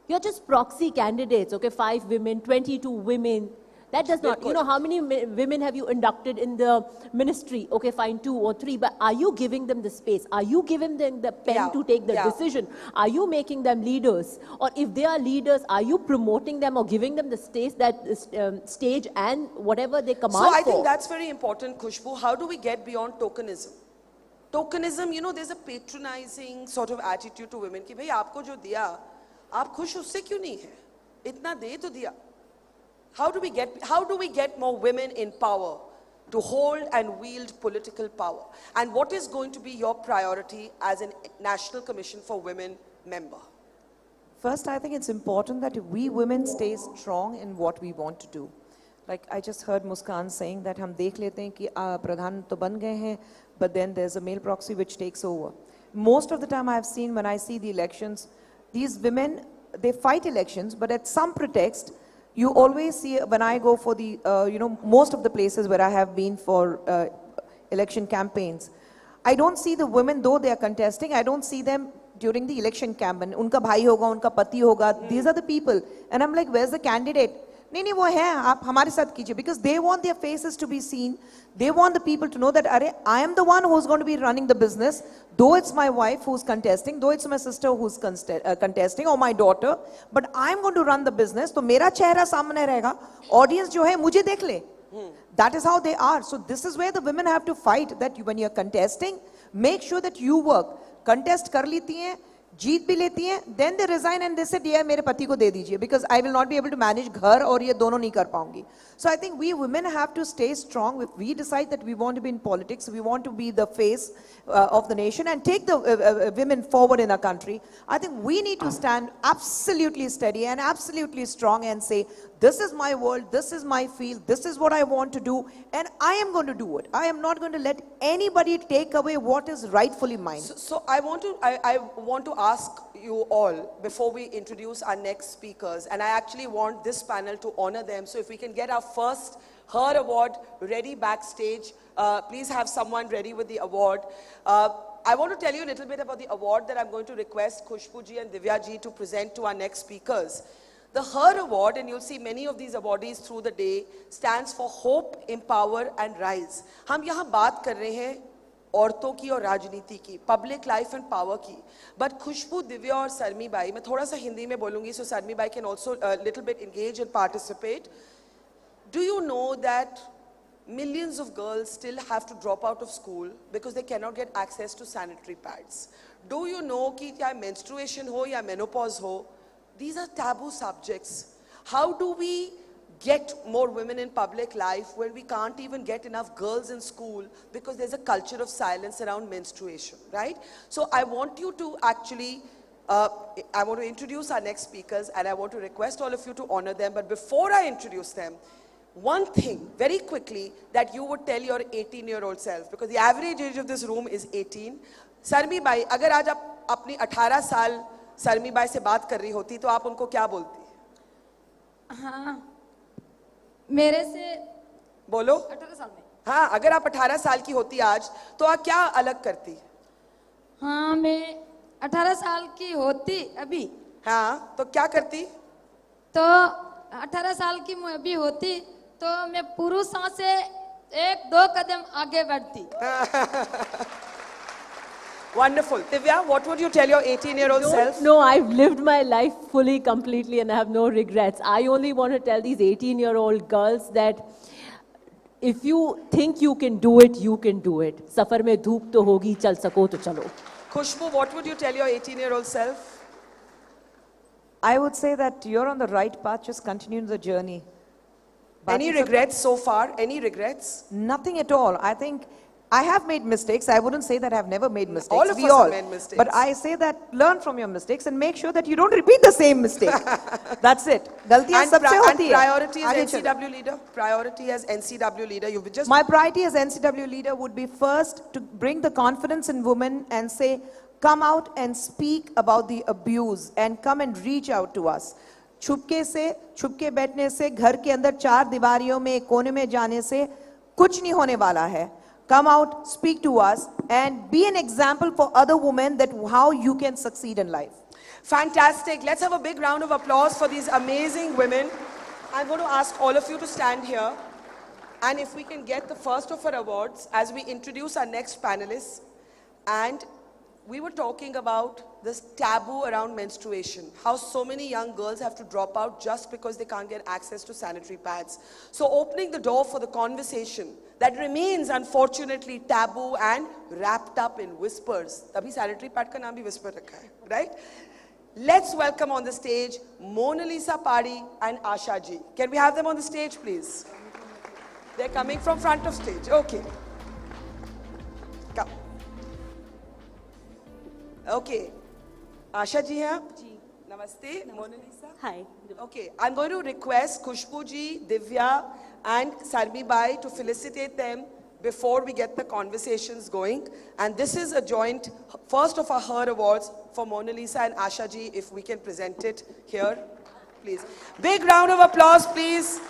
You're just proxy candidates, okay? 5 women, 22 women. That does not, you know, how many women have you inducted in the ministry? Okay, fine, 2 or 3, but are you giving them the space? Are you giving them the pen to take the decision? Are you making them leaders? Or if they are leaders, are you promoting them or giving them the stage and whatever they command for? So I think that's very important, Khushbu. How do we get beyond tokenism? Tokenism, you know, there's a patronizing sort of attitude to women कि भाई आपको जो दिया, आप खुश उससे क्यों नहीं है? इतना दे तो दिया. How do we get more women in power to hold and wield political power? And what is going to be your priority as a National Commission for Women member? First, I think it's important that we women stay strong in what we want to do. Like I just heard Muskan saying that हम देख लेते हैं कि प्रधान तो बन गए हैं, but then there's a male proxy which takes over. Most of the time I've seen when I see the elections, these women, they fight elections, but at some pretext, you always see, when I go for the, you know, most of the places where I have been for election campaigns, I don't see the women, though they are contesting, I don't see them during the election campaign. Unka bhai hoga, unka pati hoga, these are the people. And I'm like, where's the candidate? नहीं नहीं वो है आप हमारे साथ कीजिए because they want their faces to be seen. They want the people to know that अरे I am the one who's going to be running the business. Though it's my wife who's contesting, though it's my sister who's contesting or my daughter, but I'm going to run the business. तो मेरा चेहरा सामने रहेगा. Audience जो है मुझे देख ले. That is how they are. So this is where the women have to fight. That when you're contesting, make sure that you work. Contest कर लेती हैं. जीत भी लेती हैं, then they resign and they said, yeah, मेरे पति को दे दीजिए because I will not be able to manage घर और ये दोनों नहीं कर पाऊंगी. So I think we women have to stay strong. If we decide that we want to be in politics, we want to be the face of the nation and take the women forward in our country, I think we need to stand absolutely steady and absolutely strong and say, this is my world, this is my field, this is what I want to do, and I am going to do it. I am not going to let anybody take away what is rightfully mine. So I want to ask you all before we introduce our next speakers, and I actually want this panel to honor them. So if we can get our first Her Award ready backstage, please have someone ready with the award. I want to tell you a little bit about the award that I'm going to request Khushbu ji and Divya ji to present to our next speakers. The Her Award, and you'll see many of these awardees through the day, stands for Hope, Empower and Rise. हम यहाँ बात कर रहे हैं औरतों की और राजनीति की, public life and power की. But Khushbu, Divya और सरमी बाई, मैं थोड़ा सा हिंदी में बोलूँगी, so सरमी by can also a little bit engage and participate. Do you know that millions of girls still have to drop out of school because they cannot get access to sanitary pads? Do you know कि चाहे menstruation हो या menopause हो, these are taboo subjects. How do we get more women in public life when we can't even get enough girls in school because there's a culture of silence around menstruation, right? So I want you to actually, I want to introduce our next speakers and I want to request all of you to honor them. But before I introduce them, one thing very quickly that you would tell your 18-year-old self, because the average age of this room is 18. Sarmi Bai, अगर आज आप अपनी 18 साल सरमी by से बात कर रही होती तो आप उनको क्या बोलती? हाँ, मेरे से बोलो 18 साल में। हाँ, अगर आप 18 साल की होती आज तो आप क्या अलग करती? हाँ, मैं 18 साल की होती अभी। हाँ, तो क्या करती? तो 18 साल की मैं अभी होती तो मैं पुरुषों से 1-2 कदम आगे बढ़ती। Wonderful. Divya, what would you tell your 18-year-old self? No, I've lived my life fully, completely, and I have no regrets. I only want to tell these 18-year-old girls that if you think you can do it, you can do it. Safar mein dhoop to hogi, chal sako to chalo. Khushbu, what would you tell your 18-year-old self? I would say that you're on the right path, just continue the journey. Any regrets so far? Any regrets? Nothing at all. I think I have made mistakes. I wouldn't say that I've never made mistakes. All of we us all have made mistakes. But I say that learn from your mistakes and make sure that you don't repeat the same mistake. That's it. Galtiyan sabse hoti hai. Priority as NCW leader. Priority as NCW leader. You've just My priority as NCW leader would be first to bring the confidence in women and say, come out and speak about the abuse and come and reach out to us. छुपके बैठने से, घर के अंदर 4 दीवारियों में एक कोने में जाने से कुछ नहीं होने वाला है. Come out, speak to us, and be an example for other women that how you can succeed in life. Fantastic. Let's have a big round of applause for these amazing women. I'm going to ask all of you to stand here. And if we can get the first of our awards as we introduce our next panelists. And we were talking about this taboo around menstruation, how so many young girls have to drop out just because they can't get access to sanitary pads. So opening the door for the conversation that remains unfortunately taboo and wrapped up in whispers. Tabhi sanitary pad ka naam bhi whisper rakha hai, right? Let's welcome on the stage Monalisa, Padhee and Asha ji. Can we have them on the stage, please? They're coming from front of stage. Okay. Come. Okay. Asha ji hai? Ji. Namaste. Monalisa. Hi. Okay. I'm going to request Khushbu ji, Divya and Sarmi Bai to felicitate them before we get the conversations going. And this is a joint first of our Her Awards for Monalisa and Asha ji, if we can present it here, please. Big round of applause, please.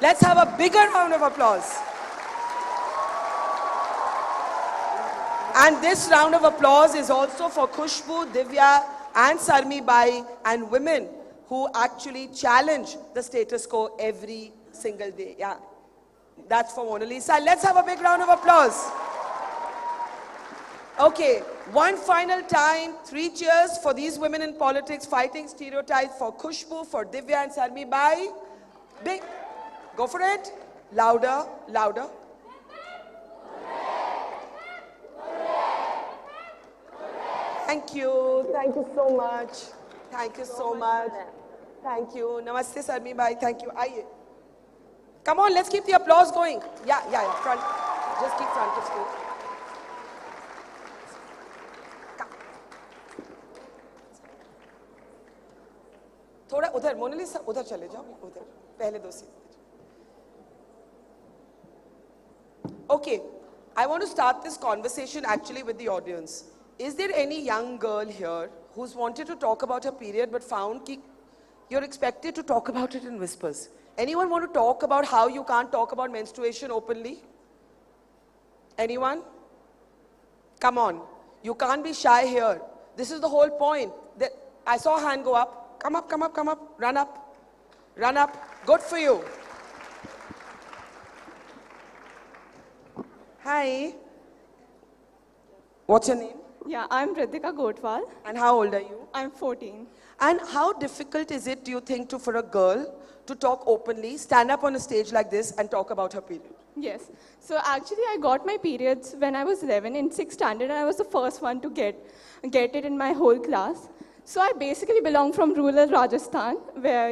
Let's have a bigger round of applause. And this round of applause is also for Khushbu, Divya and Sarmi Bai and women who actually challenge the status quo every single day. Yeah, that's for Monalisa. Let's have a big round of applause. Okay, one final time, 3 cheers for these women in politics fighting stereotypes, for Khushbu, for Divya and Sarmi Bai. Big, go for it. Louder, louder. Thank you so much. Thank you so much. Thank you. Namaste Sarmi Bai, thank you. Aye. Come on, let's keep the applause going. Yeah, front. Just keep front of stage. थोड़ा उधर Mona Lisa उधर चले जाओ उधर पहले 2 seat. Okay, I want to start this conversation actually with the audience. Is there any young girl here who's wanted to talk about her period but found that you're expected to talk about it in whispers? Anyone want to talk about how you can't talk about menstruation openly? Anyone? Come on. You can't be shy here. This is the whole point. I saw a hand go up. Come up, come up, come up. Run up. Run up. Good for you. Hi. What's your name? Yeah, I'm Ritika Gotwal. And how old are you? I'm 14. And how difficult is it, do you think, for a girl to talk openly, stand up on a stage like this and talk about her period? Yes. So actually, I got my periods when I was 11 in 6th standard, and I was the first one to get it in my whole class. So I basically belong from rural Rajasthan, where,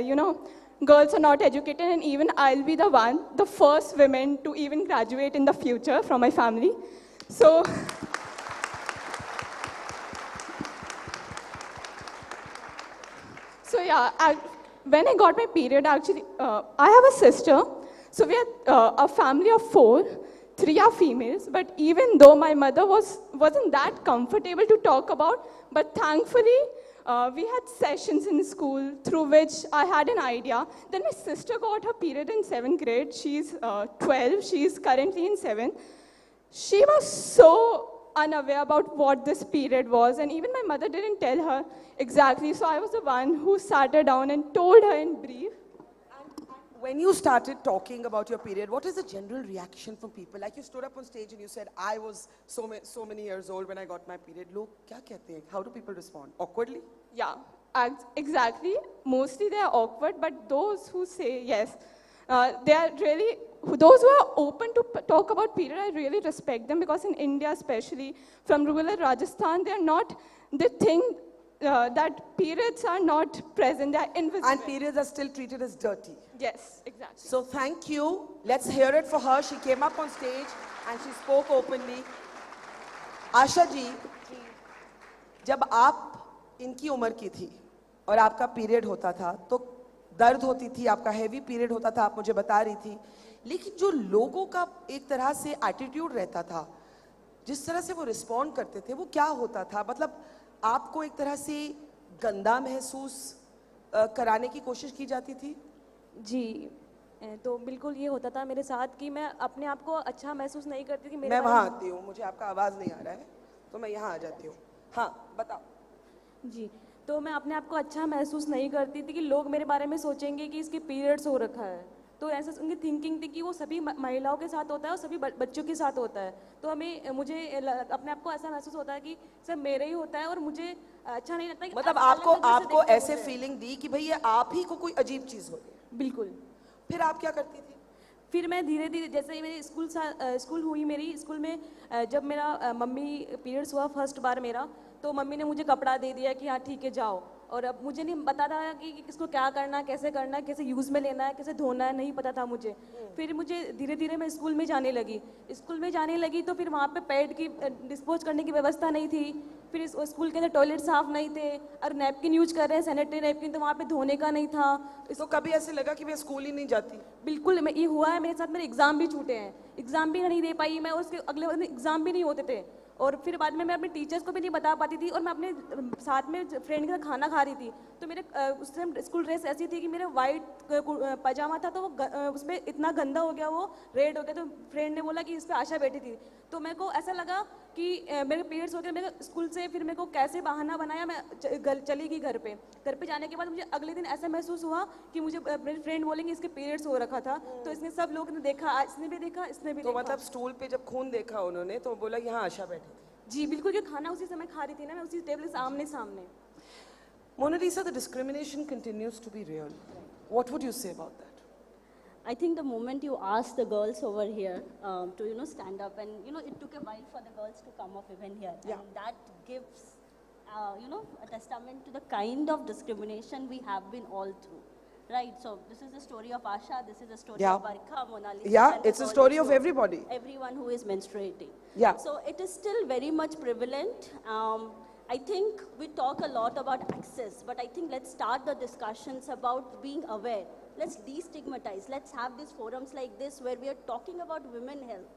girls are not educated, and even I'll be the first woman to even graduate in the future from my family. So, when I got my period, actually, I have a sister. So we are a family of 4, 3 are females. But even though my mother wasn't that comfortable to talk about, but thankfully, we had sessions in school through which I had an idea. Then my sister got her period in 7th grade. She's 12. She's currently in 7th. She was so unaware about what this period was, and even my mother didn't tell her exactly. So I was the one who sat her down and told her in brief. And when you started talking about your period, what is the general reaction from people? Like you stood up on stage and you said, I was so many years old when I got my period. Log kya kehte hain? How do people respond? Awkwardly? Yeah, exactly. Mostly they are awkward, but those who say yes, they are really, those who are open to talk about period, I really respect them, because in India especially, from rural Rajasthan, they think that periods are not present, they are invisible. And periods are still treated as dirty. Yes, exactly. So thank you. Let's hear it for her. She came up on stage and she spoke openly. Asha ji, जब आप इनकी उम्र की थी और आपका period होता था तो दर्द होती थी, आपका हैवी पीरियड होता था, आप मुझे बता रही थी, लेकिन जो लोगों का एक तरह से एटीट्यूड रहता था, जिस तरह से वो रिस्पॉन्ड करते थे, वो क्या होता था? मतलब आपको एक तरह से गंदा महसूस कराने की कोशिश की जाती थी? जी, तो बिल्कुल ये होता था मेरे साथ कि मैं अपने आप को अच्छा महसूस नहीं करती थी। मैं वहाँ आती हूँ, मुझे आपका आवाज़ नहीं आ रहा है, तो मैं यहाँ आ जाती हूँ। हाँ, बताओ। जी, तो मैं अपने आप को अच्छा महसूस नहीं करती थी कि लोग मेरे बारे में सोचेंगे कि इसके पीरियड्स हो रखा है। तो ऐसा उनकी थिंकिंग थी कि वो सभी महिलाओं के साथ होता है और सभी बच्चों के साथ होता है। तो मुझे अपने आप को ऐसा महसूस होता है कि सब मेरे ही होता है और मुझे अच्छा नहीं लगता। मतलब आपको ऐसे फीलिंग दी कि भाई ये आप ही को कोई अजीब चीज़ हो रही है? बिल्कुल। फिर आप क्या करती थी? फिर मैं धीरे धीरे, जैसे ही मेरी स्कूल हुई, मेरी स्कूल में जब मेरा मम्मी पीरियड्स हुआ फर्स्ट बार मेरा, तो मम्मी ने मुझे कपड़ा दे दिया कि हाँ ठीक है जाओ। और अब मुझे नहीं पता था कि किसको क्या करना है, कैसे यूज़ में लेना है, कैसे धोना है, नहीं पता था मुझे। फिर मुझे धीरे धीरे मैं स्कूल में जाने लगी तो फिर वहाँ पे पैड की डिस्पोज करने की व्यवस्था नहीं थी। फिर स्कूल के अंदर टॉयलेट साफ नहीं थे और नैपकिन यूज कर रहे हैं, सैनिटरी नैपकिन, तो वहाँ पे धोने का नहीं था। तो कभी ऐसे लगा कि मैं स्कूल ही नहीं जाती? बिल्कुल, ये हुआ है मेरे साथ। मेरे एग्ज़ाम भी छूटे हैं, एग्ज़ाम भी नहीं दे पाई मैं, उसके अगले दिन एग्ज़ाम भी नहीं होते थे। और फिर बाद में मैं अपने टीचर्स को भी नहीं बता पाती थी, और मैं अपने साथ में फ्रेंड के साथ खाना खा रही थी। तो मेरे उस टाइम स्कूल ड्रेस ऐसी थी कि मेरा वाइट पजामा था, तो वो उसमें इतना गंदा हो गया, वो रेड हो गया। तो फ्रेंड ने बोला कि इस पर आशा बैठी थी। तो मेरे को ऐसा लगा कि मेरे पीरियड्स हो गए मेरे स्कूल से। फिर मेरे को कैसे बहाना बनाया, मैं चली गई घर पे जाने के बाद मुझे अगले दिन ऐसा महसूस हुआ कि मुझे मेरे फ्रेंड बोलेंगे इसके पीरियड्स हो रखा था। तो इसने सब लोग ने देखा, इसने भी देखा, इसने भी देखा। मतलब स्टूल पे जब खून देखा उन्होंने तो बोला यहाँ आशा बैठी थी? जी बिल्कुल, क्योंकि खाना उसी समय खा रही थी ना मैं, उसी टेबल से आमने सामने। Monalisa, the discrimination continues to be real. What would you say about that? I think the moment you asked the girls over here to stand up, and it took a while for the girls to come up even here, yeah. And that gives a testament to the kind of discrimination we have been all through. Right, so this is the story of Asha, this is the story of Barkha, Monalisa. Yeah, it's a story of everybody. Everyone who is menstruating. Yeah. So it is still very much prevalent. I think we talk a lot about access, but I think let's start the discussions about being aware. Let's destigmatize. Let's have these forums like this where we are talking about women health,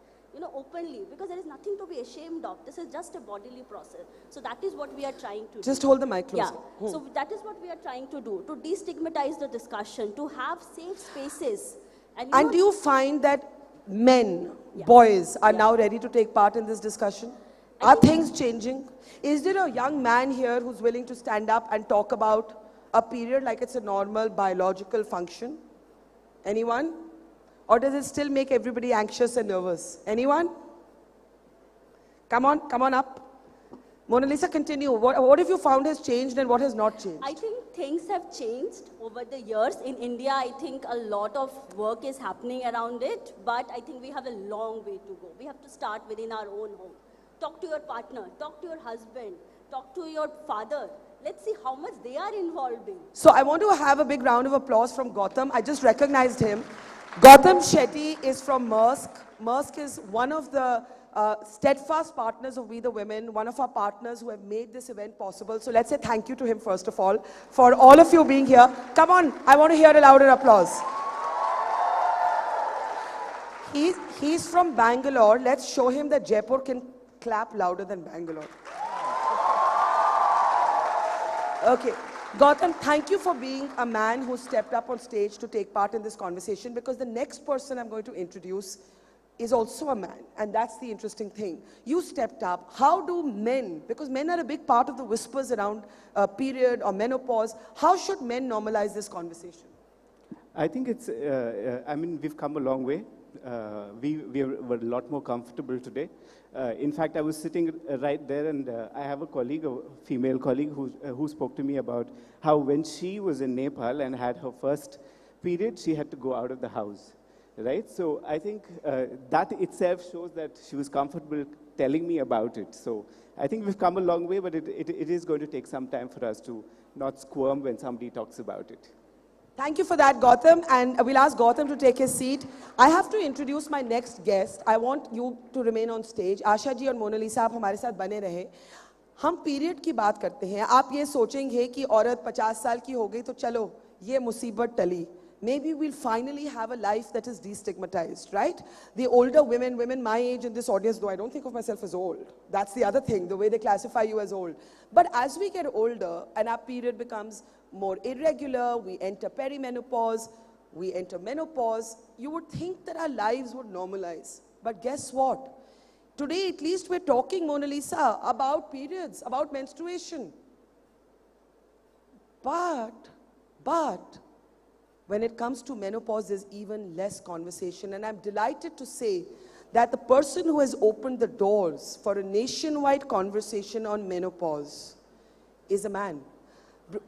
openly, because there is nothing to be ashamed of. This is just a bodily process. So that is what we are trying to do. Just hold the mic closer. Yeah. So that is what we are trying to do, to destigmatize the discussion, to have safe spaces. And do you find that men, boys, are now ready to take part in this discussion? Are things changing? Is there a young man here who's willing to stand up and talk about a period like it's a normal biological function? Anyone? Or does it still make everybody anxious and nervous? Anyone? Come on up. Monalisa, continue. What have you found has changed and what has not changed? I think things have changed over the years. In India, I think a lot of work is happening around it, but I think we have a long way to go. We have to start within our own home. Talk to your partner, talk to your husband, talk to your father. let's see how much they are involved in. So I want to have a big round of applause from Gautam. I just recognized him. Gautam Shetty is from Maersk. Maersk is one of the steadfast partners of We the Women, one of our partners who have made this event possible. So let's say thank you to him first of all, for all of you being here. Come on, I want to hear a louder applause. He's from Bangalore. Let's show him that Jaipur can clap louder than Bangalore. Okay. Gautam, thank you for being a man who stepped up on stage to take part in this conversation, because the next person I'm going to introduce is also a man, and that's the interesting thing. You stepped up. How do men, because men are a big part of the whispers around period or menopause, how should men normalize this conversation? I think it's, I mean, we've come a long way. We're a lot more comfortable today. In fact, I was sitting right there, and I have a colleague, a female colleague, who spoke to me about how when she was in Nepal and had her first period, she had to go out of the house, right? So I think that itself shows that she was comfortable telling me about it. So I think we've come a long way, but it is going to take some time for us to not squirm when somebody talks about it. Thank you for that, Gautam, and we'll ask Gautam to take his seat. I have to introduce my next guest. I want you to remain on stage. Asha ji और Mona Lisa आप हमारे साथ बने रहे. हम period की बात करते हैं. आप ये सोचेंगे कि औरत 50 साल की हो गई तो चलो ये मुसीबत टली. Maybe we'll finally have a life that is destigmatized, right? The older women my age in this audience, though I don't think of myself as old. That's the other thing, the way they classify you as old. But as we get older and our period becomes more irregular, we enter perimenopause, we enter menopause, you would think that our lives would normalize. But guess what? Today, at least we're talking, Monalisa, about periods, about menstruation. But, when it comes to menopause, there's even less conversation. And I'm delighted to say that the person who has opened the doors for a nationwide conversation on menopause is a man.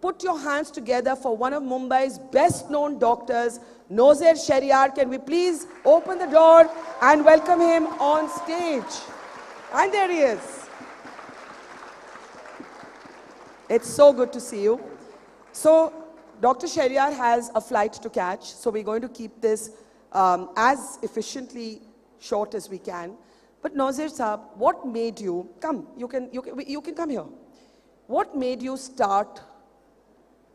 Put your hands together for one of Mumbai's best-known doctors, Nozer Sheriar. Can we please open the door and welcome him on stage? And there he is. It's so good to see you. So, Dr. Sheriar has a flight to catch, so we're going to keep this as efficiently short as we can. But Nozer Saab, what made you, come, you can come here. What made you start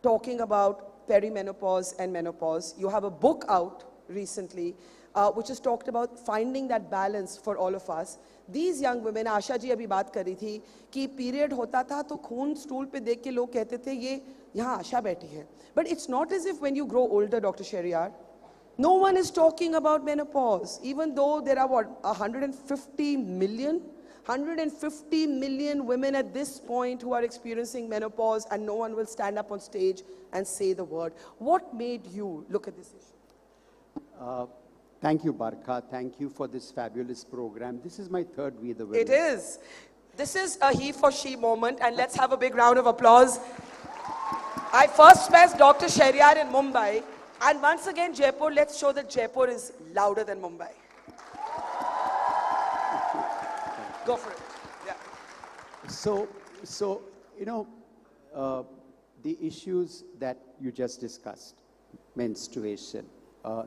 talking about perimenopause and menopause? You have a book out recently, which has talked about finding that balance for all of us. These young women, Asha ji abhi baat kar rahi thi, कि period hota tha to खून stool पे देख के लोग कहते थे ये यहाँ आशा बैठी है. But it's not as if when you grow older, Dr. Sheriar, no one is talking about menopause, even though there are what, 150 million women at this point who are experiencing menopause, and no one will stand up on stage and say the word. What made you look at this issue? Thank you, Barkha. Thank you for this fabulous program. This is my third We the Women. It is. This is a he for she moment, and let's have a big round of applause. I first met Dr. Sheriar in Mumbai, and once again Jaipur, let's show that Jaipur is louder than Mumbai. Go for it. Yeah. So you know, the issues that you just discussed, menstruation,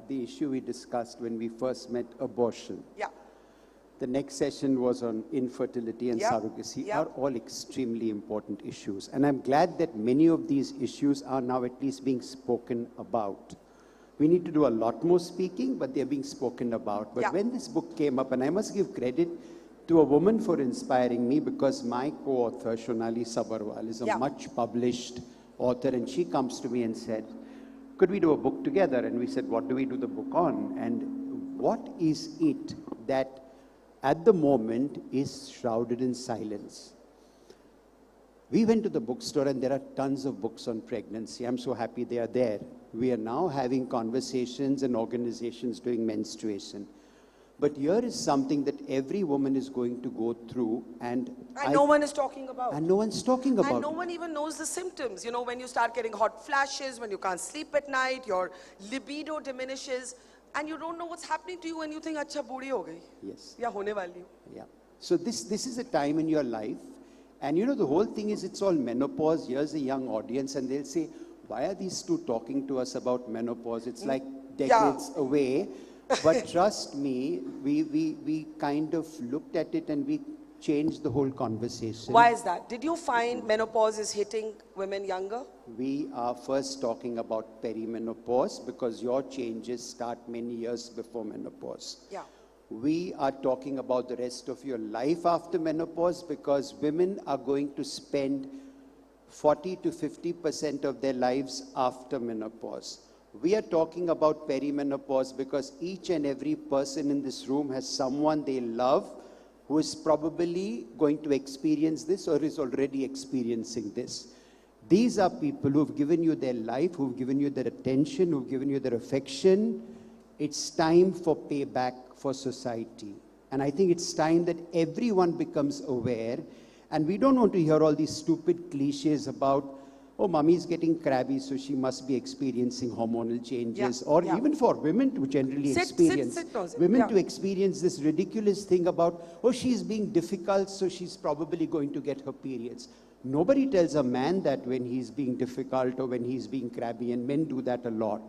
the issue we discussed when we first met, abortion. Yeah. The next session was on infertility and surrogacy, Yep. are all extremely important issues. And I'm glad that many of these issues are now at least being spoken about. We need to do a lot more speaking, but they're being spoken about. But when this book came up, and I must give credit to a woman for inspiring me, because my co-author, Shonali Sabarwal, is a much published author, and she comes to me and said, could we do a book together? And we said, what do we do the book on? And what is it that at the moment is shrouded in silence? We went to the bookstore and there are tons of books on pregnancy. I'm so happy they are there. We are now having conversations and organizations doing menstruation. But here is something that every woman is going to go through, and no one is talking about. And no one's talking about. And no one even knows the symptoms. You know, when you start getting hot flashes, when you can't sleep at night, your libido diminishes, and you don't know what's happening to you, and you think, "Acha, budi ho gayi." Yes. Ya hone wali hu. Yeah. So this is a time in your life, And you know, the whole thing is it's all menopause. Here's a young audience and they'll say, why are these two talking to us about menopause? It's like decades away. But trust me, we kind of looked at it and we changed the whole conversation. Why is that? Did you find menopause is hitting women younger? We are first talking about perimenopause because your changes start many years before menopause. Yeah. We are talking about the rest of your life after menopause because women are going to spend 40 to 50% of their lives after menopause. We are talking about perimenopause because each and every person in this room has someone they love who is probably going to experience this or is already experiencing this. These are people who've given you their life, who've given you their attention, who've given you their affection. It's time for payback for society. And I think it's time that everyone becomes aware. And we don't want to hear all these stupid cliches about, oh, mummy's getting crabby, so she must be experiencing hormonal changes. Even for women to generally experience. Women to experience this ridiculous thing about, oh, she's being difficult, so she's probably going to get her periods. Nobody tells a man that when he's being difficult or when he's being crabby, and men do that a lot.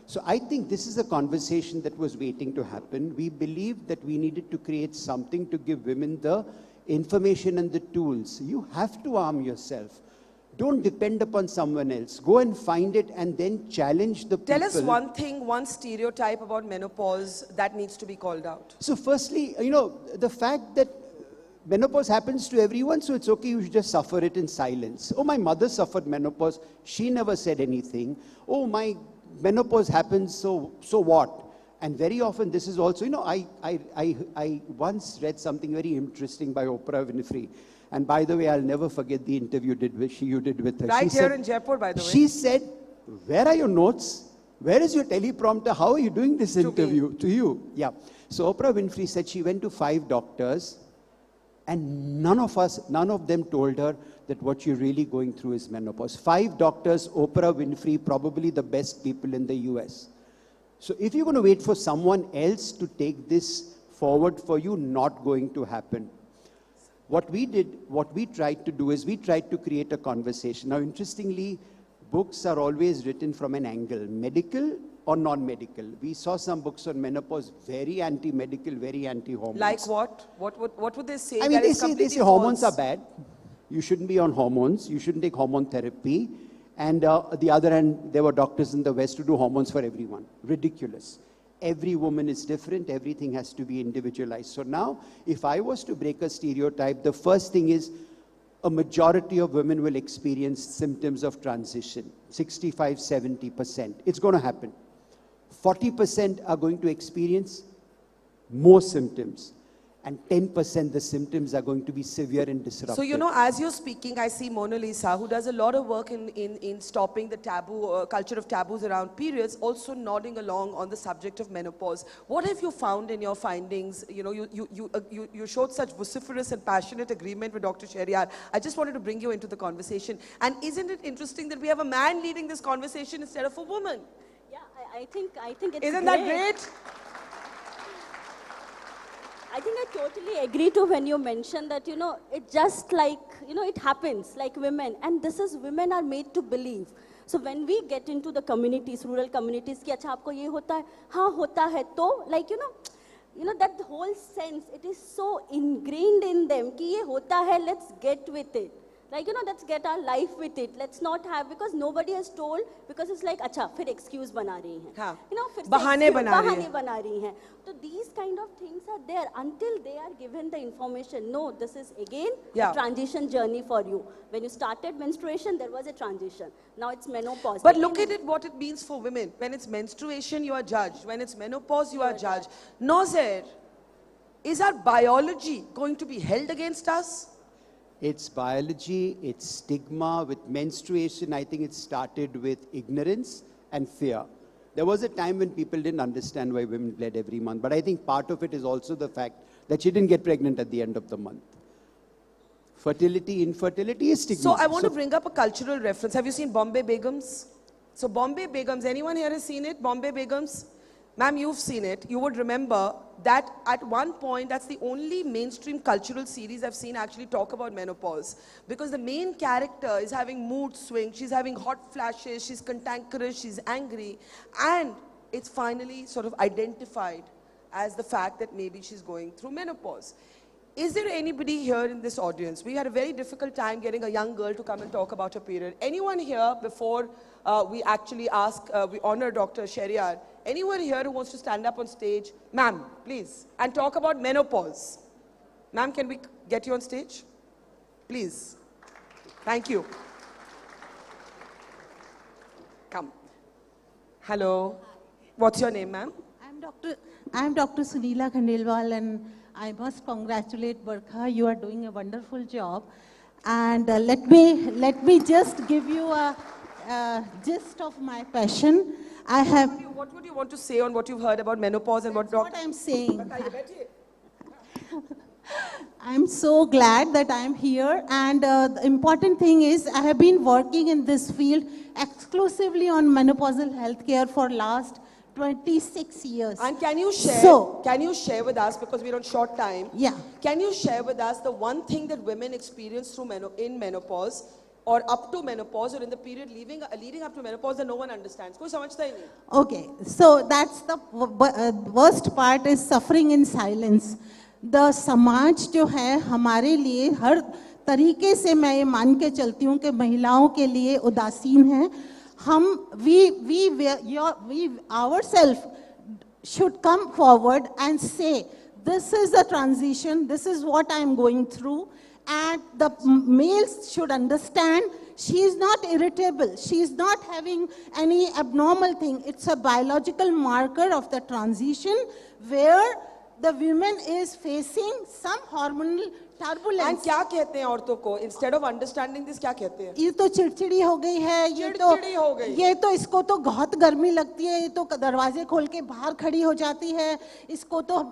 So I think this is a conversation that was waiting to happen. We believed that we needed to create something to give women the information and the tools. You have to arm yourself. Don't depend upon someone else. Go and find it and then challenge the people. Tell us one thing, one stereotype about menopause that needs to be called out. So firstly, you know, the fact that menopause happens to everyone, so it's okay, you should just suffer it in silence. Oh, my mother suffered menopause. She never said anything. Oh, my menopause happens, so what? And very often this is also, you know, I once read something very interesting by Oprah Winfrey. And by the way, I'll never forget the interview you did with her. Right here in Jaipur, by the way. She said, where are your notes? Where is your teleprompter? How are you doing this interview? To you. Yeah. So Oprah Winfrey said she went to 5 doctors and none of them told her that what you're really going through is menopause. 5 doctors, Oprah Winfrey, probably the best people in the US. So if you're going to wait for someone else to take this forward for you, not going to happen. What we tried to do is we tried to create a conversation. Now, interestingly, books are always written from an angle, medical or non-medical. We saw some books on menopause, very anti-medical, very anti-hormones. Like what? What would they say? I mean, they say hormones are bad. You shouldn't be on hormones. You shouldn't take hormone therapy. And the other hand, there were doctors in the West who do hormones for everyone. Ridiculous. Every woman is different. Everything has to be individualized. So now, if I was to break a stereotype, the first thing is a majority of women will experience symptoms of transition. 65, 70%. It's going to happen. 40% are going to experience more symptoms. And 10% the symptoms are going to be severe and disruptive. So, you know, as you're speaking, I see Monalisa, who does a lot of work in stopping the taboo, culture of taboos around periods, also nodding along on the subject of menopause. What have you found in your findings? You know, you showed such vociferous and passionate agreement with Dr. Sheriar. I just wanted to bring you into the conversation. And isn't it interesting that we have a man leading this conversation instead of a woman? Yeah, I think it's Isn't that great? I think I totally agree to when you mentioned that, you know, it just like, you know, it happens like women. And this is, women are made to believe. So when we get into the communities, rural communities, कि अच्छा आपको ये होता है, हाँ होता है तो, like, you know, that whole sense, it is so ingrained in them कि ये होता है, let's get with it. Like, you know, let's get our life with it. Let's not have, because nobody has told, because it's like, अच्छा, फिर excuse बना रही हैं. हाँ. You know, फिर बहाने बना रही हैं. So these kind of things are there until they are given the information. No, this is again a transition journey for you. When you started menstruation, there was a transition. Now it's menopause. But look at it, what it means for women. When it's menstruation, you are judged. When it's menopause, you are judged. Nozer, is our biology going to be held against us? It's biology, it's stigma. With menstruation, I think it started with ignorance and fear. There was a time when people didn't understand why women bled every month. But I think part of it is also the fact that she didn't get pregnant at the end of the month. Fertility, infertility is stigma. So I want to bring up a cultural reference. Have you seen Bombay Begums? So Bombay Begums, anyone here has seen it? Bombay Begums? Ma'am, you've seen it. You would remember that at one point, that's the only mainstream cultural series I've seen actually talk about menopause. Because the main character is having mood swings, she's having hot flashes, she's cantankerous, she's angry. And it's finally sort of identified as the fact that maybe she's going through menopause. Is there anybody here in this audience? We had a very difficult time getting a young girl to come and talk about her period. Anyone here, before we actually we honor Dr. Sheriar, anyone here who wants to stand up on stage? Ma'am, please, and talk about menopause. Ma'am, can we get you on stage? Please. Thank you. Come. Hello. What's your name, ma'am? I'm Dr. Sunila Khandelwal, and I must congratulate Barkha. You are doing a wonderful job. And let me just give you a gist of my passion. I have. What would you want to say on what you've heard about menopause and what I'm saying. I'm so glad that I'm here. And the important thing is I have been working in this field exclusively on menopausal healthcare for last 26 years. And can you share with us, because we're on short time, can you share with us the one thing that women experience through in menopause or up to menopause or in the period leading up to menopause that no one understands? Koi samajhta hi nahi. Okay, so that's the worst part is suffering in silence. The समाज जो है हमारे लिए हर तरीके से मैं ये मान के चलती हूँ कि महिलाओं के लिए उदासीन है. We ourselves should come forward and say, this is a transition, this is what I'm going through, and the males should understand she is not irritable, she is not having any abnormal thing. It's a biological marker of the transition where the woman is facing some hormonal turbulence. And क्या कहते हैं औरतों को? Instead of understanding this, क्या कहते हैं? ये तो चिड़चिड़ी हो गई है, ये तो इसको तो बहुत गर्मी लगती है, ये तो दरवाजे खोल के बाहर खड़ी हो जाती है, इसको तो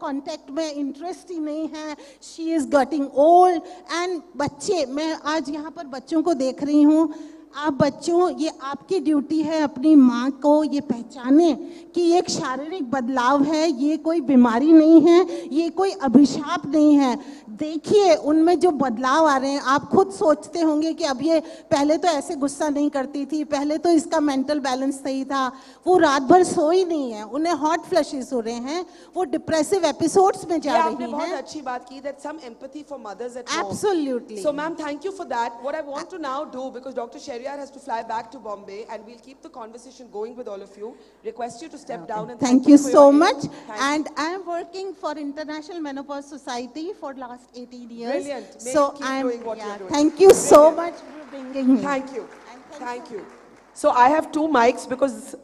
कांटेक्ट में इंटरेस्ट ही नहीं है, she is getting old. And बच्चे, मैं आज यहाँ पर बच्चों को देख रही हूँ. आप बच्चों, ये आपकी ड्यूटी है अपनी माँ को ये पहचाने कि ये एक शारीरिक बदलाव है, ये कोई बीमारी नहीं है, ये कोई अभिशाप नहीं है. देखिए उनमें जो बदलाव आ रहे हैं, आप खुद सोचते होंगे कि अब ये पहले तो ऐसे गुस्सा नहीं करती थी, पहले तो इसका मेंटल बैलेंस सही था, वो रात भर सोई नहीं है, उन्हें हॉट फ्लशेस हो रहे हैं, वो डिप्रेसिव एपिसोड्स में जा रही हैं. आपने बहुत अच्छी बात की, that some empathy for mothers at home. Absolutely. So ma'am, thank you for that. What I want to now do, because Dr. Sheriar has to fly back to Bombay and we'll keep the conversation going with all of you, request you to step down and thank you so much. And I am working for International Menopause Society for last 18 years. Brilliant. So keep doing what you're doing. Thank you so much for bringing me. Thank you. Thank you. So I have 2 mics because,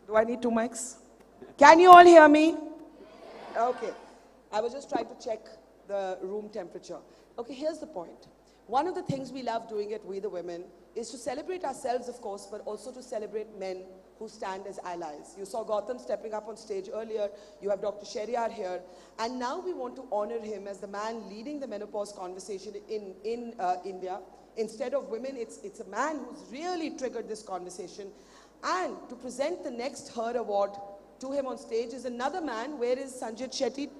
do I need 2 mics? Can you all hear me? Okay. I was just trying to check the room temperature. Okay, here's the point. One of the things we love doing at We the Women is to celebrate ourselves, of course, but also to celebrate men who stand as allies. You saw Gautam stepping up on stage earlier. You have Dr. Sheriar here. And now we want to honor him as the man leading the menopause conversation in India. Instead of women, it's a man who's really triggered this conversation. And to present the next Her Award to him on stage is another man. Where is Sanjit Shetty?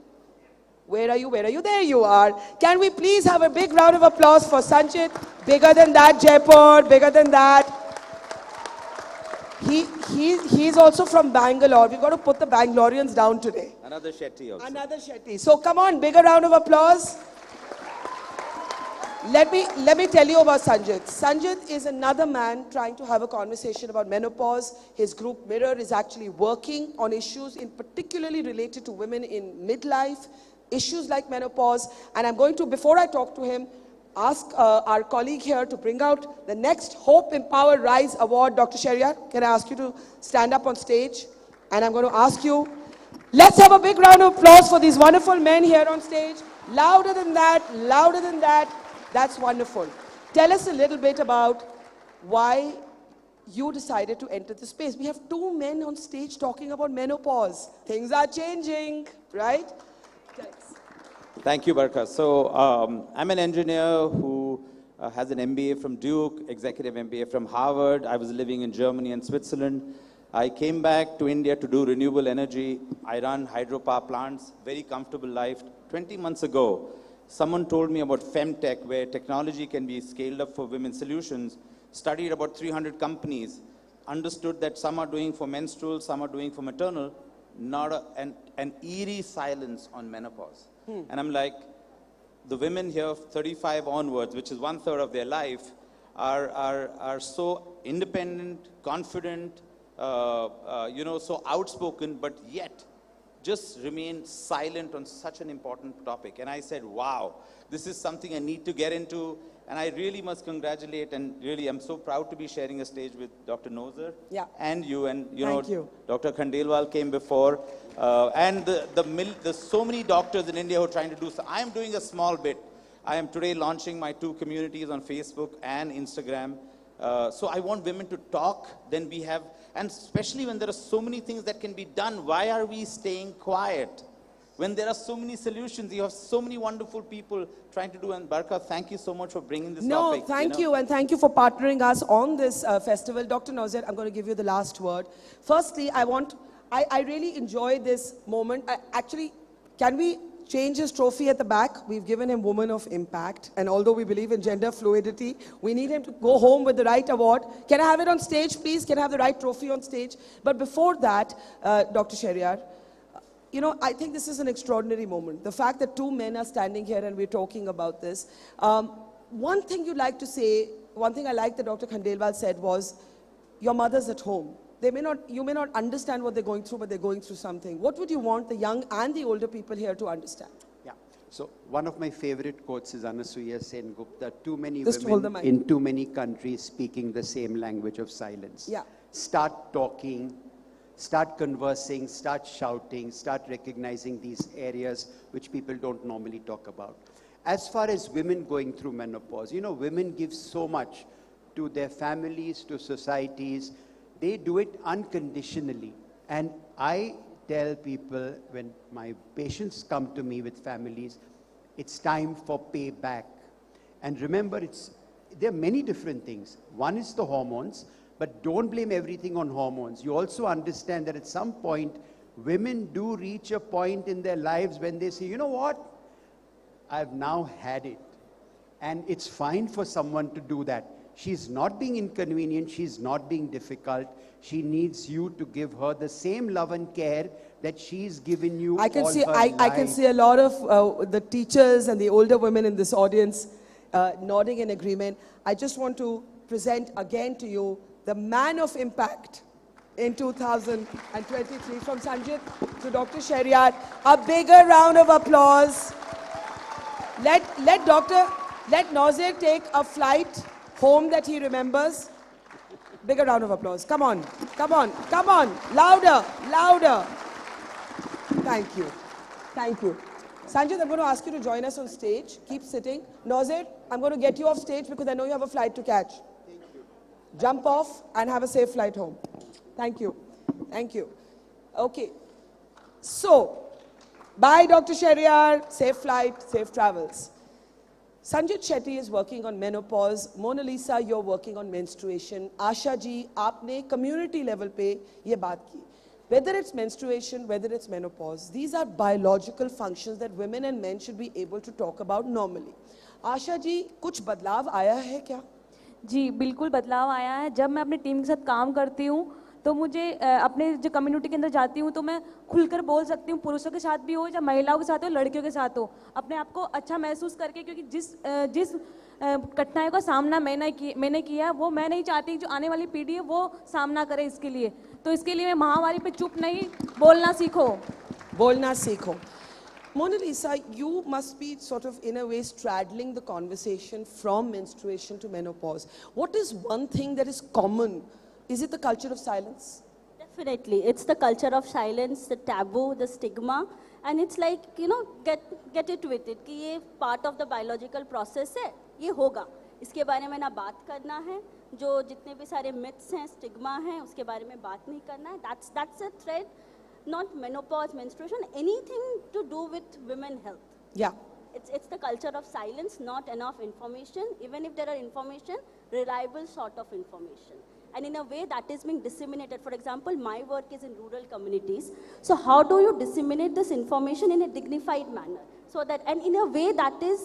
Where are you? Where are you? There you are. Can we please have a big round of applause for Sanjit? Bigger than that, Jaipur. Bigger than that. He's also from Bangalore. We've got to put the Bangaloreans down today. Another Shetty also. Another Shetty. So come on, bigger round of applause. Let me tell you about Sanjit. Sanjit is another man trying to have a conversation about menopause. His group Mirror is actually working on issues in particularly related to women in midlife, issues like menopause. And I'm going to, before I talk to him, ask our colleague here to bring out the next Hope Empower Rise Award. Dr. Sheriar, can I ask you to stand up on stage? And I'm going to ask you, let's have a big round of applause for these wonderful men here on stage. Louder than that, louder than that. That's wonderful. Tell us a little bit about why you decided to enter the space. We have 2 men on stage talking about menopause. Things are changing, right? Thanks. Thank you, Barkha. So I'm an engineer who has an MBA from Duke, executive MBA from Harvard. I was living in Germany and Switzerland. I came back to India to do renewable energy. I run hydropower plants, very comfortable life. 20 months ago, someone told me about femtech, where technology can be scaled up for women's solutions, studied about 300 companies, understood that some are doing for menstrual, some are doing for maternal, an eerie silence on menopause. And I'm like, the women here, 35 onwards, which is 1/3 of their life, are so independent, confident, so outspoken, but yet just remain silent on such an important topic. And I said, wow, this is something I need to get into. And I really must congratulate, and really I'm so proud to be sharing a stage with Dr. Nozer and you. And Thank you. Dr. Khandelwal came before. And there's so many doctors in India who are trying to do so. I'm doing a small bit. I am today launching my 2 communities on Facebook and Instagram. So I want women to talk, then we have, and especially when there are so many things that can be done, why are we staying quiet? When there are so many solutions, you have so many wonderful people trying to do. And Barkha, thank you so much for bringing this topic. No, thank you, and thank you for partnering us on this festival. Dr. Nozer, I'm going to give you the last word. Firstly, I really enjoy this moment. Actually, can we change his trophy at the back? We've given him Woman of Impact, and although we believe in gender fluidity, we need him to go home with the right award. Can I have it on stage, please? Can I have the right trophy on stage? But before that, Dr. Sheriar, I think this is an extraordinary moment. The fact that 2 men are standing here and we're talking about this. One thing you'd like to say, one thing I like that Dr. Khandelwal said was, your mother's at home. You may not understand what they're going through, but they're going through something. What would you want the young and the older people here to understand? Yeah. So one of my favorite quotes is Anasuya Sen-Gupta, too many women in too many countries speaking the same language of silence. Yeah. Start talking. Start conversing, start shouting, start recognizing these areas which people don't normally talk about. As far as women going through menopause, women give so much to their families, to societies. They do it unconditionally. And I tell people, when my patients come to me with families, it's time for payback. And remember, there are many different things. One is the hormones. But don't blame everything on hormones. You also understand that at some point, women do reach a point in their lives when they say, you know what? I've now had it. And it's fine for someone to do that. She's not being inconvenient. She's not being difficult. She needs you to give her the same love and care that she's given you I can all see, her life. I can see a lot of the teachers and the older women in this audience nodding in agreement. I just want to present again to you the man of impact in 2023, from Sanjit to Dr. Sheriar. A bigger round of applause. Let Nozer take a flight home that he remembers. Bigger round of applause. Come on, come on, come on. Louder, louder. Thank you. Thank you. Sanjit, I'm going to ask you to join us on stage. Keep sitting. Nozer, I'm going to get you off stage because I know you have a flight to catch. Jump off and have a safe flight home. Thank you. Thank you. Okay. So, bye, Dr. Sheriar. Safe flight, safe travels. Sanjit Shetty is working on menopause. Monalisa, you're working on menstruation. Asha ji, aapne community level pe ye baat ki. Whether it's menstruation, whether it's menopause, these are biological functions that women and men should be able to talk about normally. Asha ji, kuch badlav aaya hai kya? जी बिल्कुल बदलाव आया है. जब मैं अपनी team के साथ काम करती हूँ तो मुझे अपने जो कम्युनिटी के अंदर जाती हूँ तो मैं खुलकर बोल सकती हूँ, पुरुषों के साथ भी हो या महिलाओं के साथ हो, लड़कियों के साथ हो, अपने आप को अच्छा महसूस करके, क्योंकि जिस कठिनाइयों का सामना मैंने किया वो मैं नहीं चाहती जो आने वाली पीढ़ी है वो सामना करे. इसके लिए तो इसके लिए मैं महामारी पे चुप नहीं, बोलना सीखो. बोलना सीखो. Monalisa, you must be sort of, in a way, straddling the conversation from menstruation to menopause. What is one thing that is common? Is it the culture of silence? Definitely. It's the culture of silence, the taboo, the stigma. And it's like, get it with it. कि ये part of the biological process है, ये होगा. इसके बारे में ना बात करना है. जो जितने भी सारे myths हैं, stigma हैं, उसके बारे में बात नहीं करना है. That's a thread. Not menopause, menstruation, anything to do with women health. Yeah. It's the culture of silence, not enough information. Even if there are information, reliable sort of information. And in a way that is being disseminated. For example, my work is in rural communities. So how do you disseminate this information in a dignified manner? So that, and in a way that is,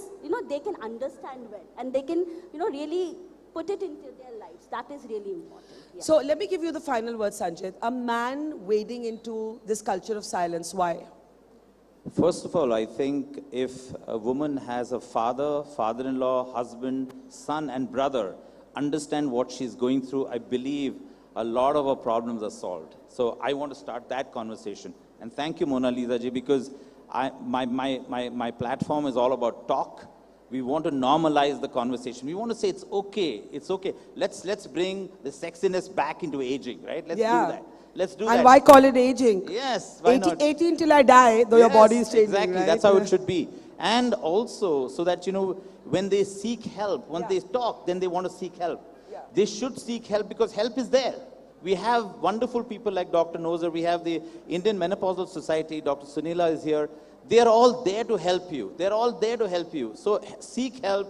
they can understand well and they can, really put it into their lives. That is really important. Yeah. So let me give you the final word, Sanjit. A man wading into this culture of silence, why? First of all, I think if a woman has a father, father-in-law, husband, son and brother, understand what she's going through, I believe a lot of her problems are solved. So I want to start that conversation. And thank you, Monalisa ji, because my platform is all about talk. We want to normalize the conversation. We want to say it's okay, it's okay. Let's bring the sexiness back into aging, right? Let's do that. Let's do that. And why call it aging? Yes, why not? 18 till I die, though your body is changing, exactly. right? That's how it should be. And also, so that, when they seek help, when they talk, then they want to seek help. They should seek help because help is there. We have wonderful people like Dr. Nozer. We have the Indian Menopausal Society. Dr. Sunila is here. They are all there to help you. They're all there to help you. So seek help.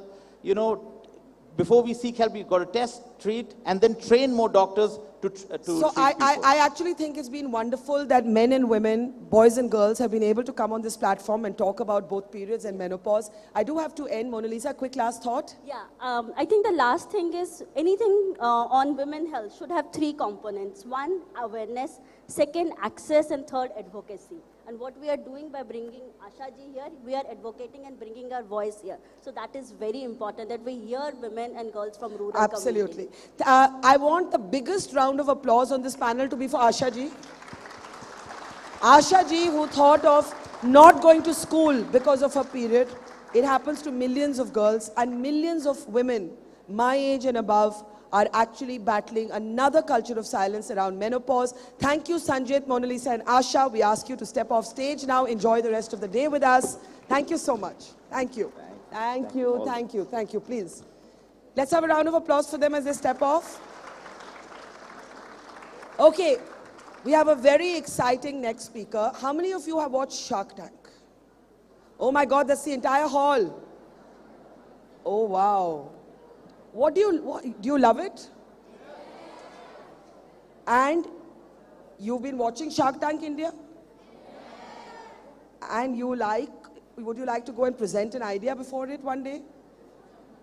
Before we seek help, we've got to test, treat, and then train more doctors to treat people. I actually think it's been wonderful that men and women, boys and girls, have been able to come on this platform and talk about both periods and menopause. I do have to end. Monalisa, quick last thought? Yeah, I think the last thing is anything on women health should have 3 components. 1, awareness. 2, access. And 3, advocacy. And what we are doing by bringing Asha ji here, we are advocating and bringing our voice here. So that is very important that we hear women and girls from rural Absolutely. I want the biggest round of applause on this panel to be for Asha ji. Asha ji, who thought of not going to school because of her period. It happens to millions of girls and millions of women my age and above are actually battling another culture of silence around menopause. Thank you, Sanjit, Monalisa, and Asha. We ask you to step off stage now. Enjoy the rest of the day with us. Thank you so much. Thank you. Thank you, thank you, thank you. Please. Let's have a round of applause for them as they step off. Okay, we have a very exciting next speaker. How many of you have watched Shark Tank? Oh my God, that's the entire hall. Oh, wow. Do you love it? And you've been watching Shark Tank India? And would you like to go and present an idea before it one day?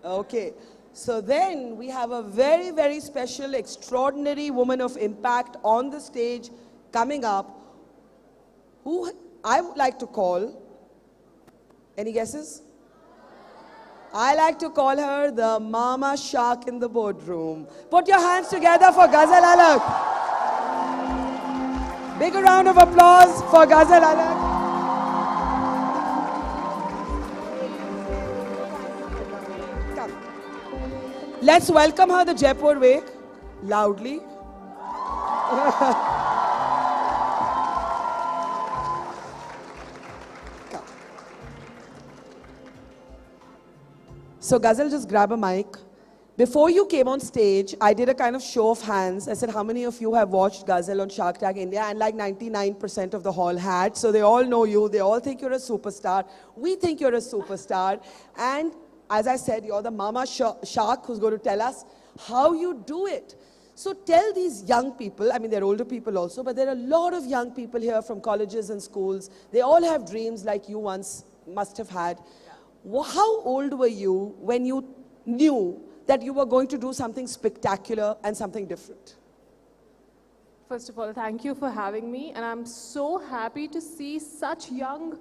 Okay. So then we have a very, very special, extraordinary woman of impact on the stage coming up, who I would like to call, any guesses? I like to call her the Mama Shark in the boardroom. Put your hands together for Ghazal Alagh. Big round of applause for Ghazal Alagh. Come. Let's welcome her the Jaipur way, loudly. So Ghazal, just grab a mic. Before you came on stage, I did a kind of show of hands. I said, how many of you have watched Ghazal on Shark Tank India? And like 99% of the hall had. So they all know you. They all think you're a superstar. We think you're a superstar. And as I said, you're the Mama Shark who's going to tell us how you do it. So tell these young people, I mean, they're older people also, but there are a lot of young people here from colleges and schools. They all have dreams like you once must have had. How old were you when you knew that you were going to do something spectacular and something different? First of all, thank you for having me. And I'm so happy to see such young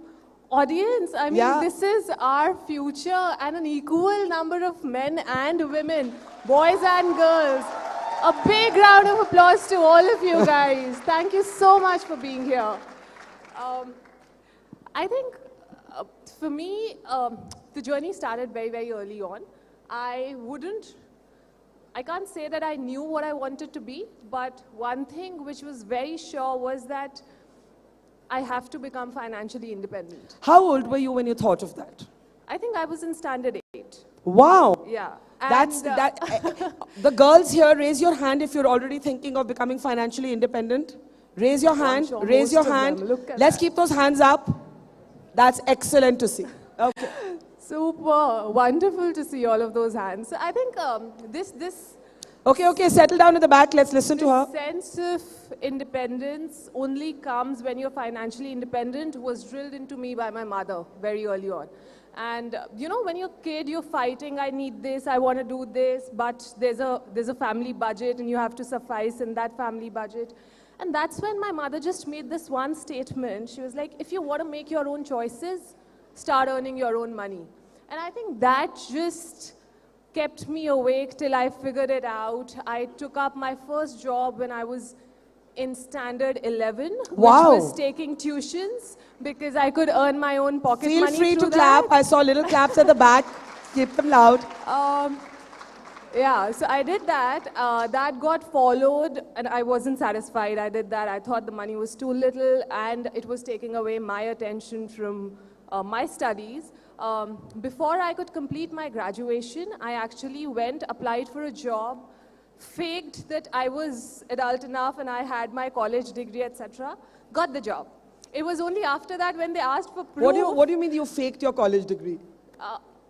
audience. I mean, this is our future and an equal number of men and women, boys and girls. A big round of applause to all of you guys. Thank you so much for being here. I think for me, the journey started very, very early on. I can't say that I knew what I wanted to be, but one thing which was very sure was that I have to become financially independent. How old were you when you thought of that? I think I was in standard 8. Wow. Yeah. That's the girls here, raise your hand if you're already thinking of becoming financially independent. Raise your hand, sure raise your most of hand. them. Look at Let's that. keep those hands up. That's excellent to see. Okay. Super. Wonderful to see all of those hands. I think this Okay, settle down in the back. Let's listen to her. Sense of independence only comes when you're financially independent was drilled into me by my mother very early on. And you know, when you're a kid, you're fighting, I need this, I want to do this, but there's a family budget and you have to suffice in that family budget. And that's when my mother just made this one statement. She was like, if you want to make your own choices, start earning your own money. And I think that just kept me awake till I figured it out. I took up my first job when I was in standard 11, which was taking tuitions because I could earn my own pocket money. Feel free to clap. I saw little claps at the back. Keep them loud. Yeah, so I did that. That got followed, and I wasn't satisfied. I did that. I thought the money was too little, and it was taking away my attention from my studies. Before I could complete my graduation, I actually went, applied for a job, faked that I was adult enough and I had my college degree, etc. Got the job. It was only after that when they asked for proof. What do you mean you faked your college degree?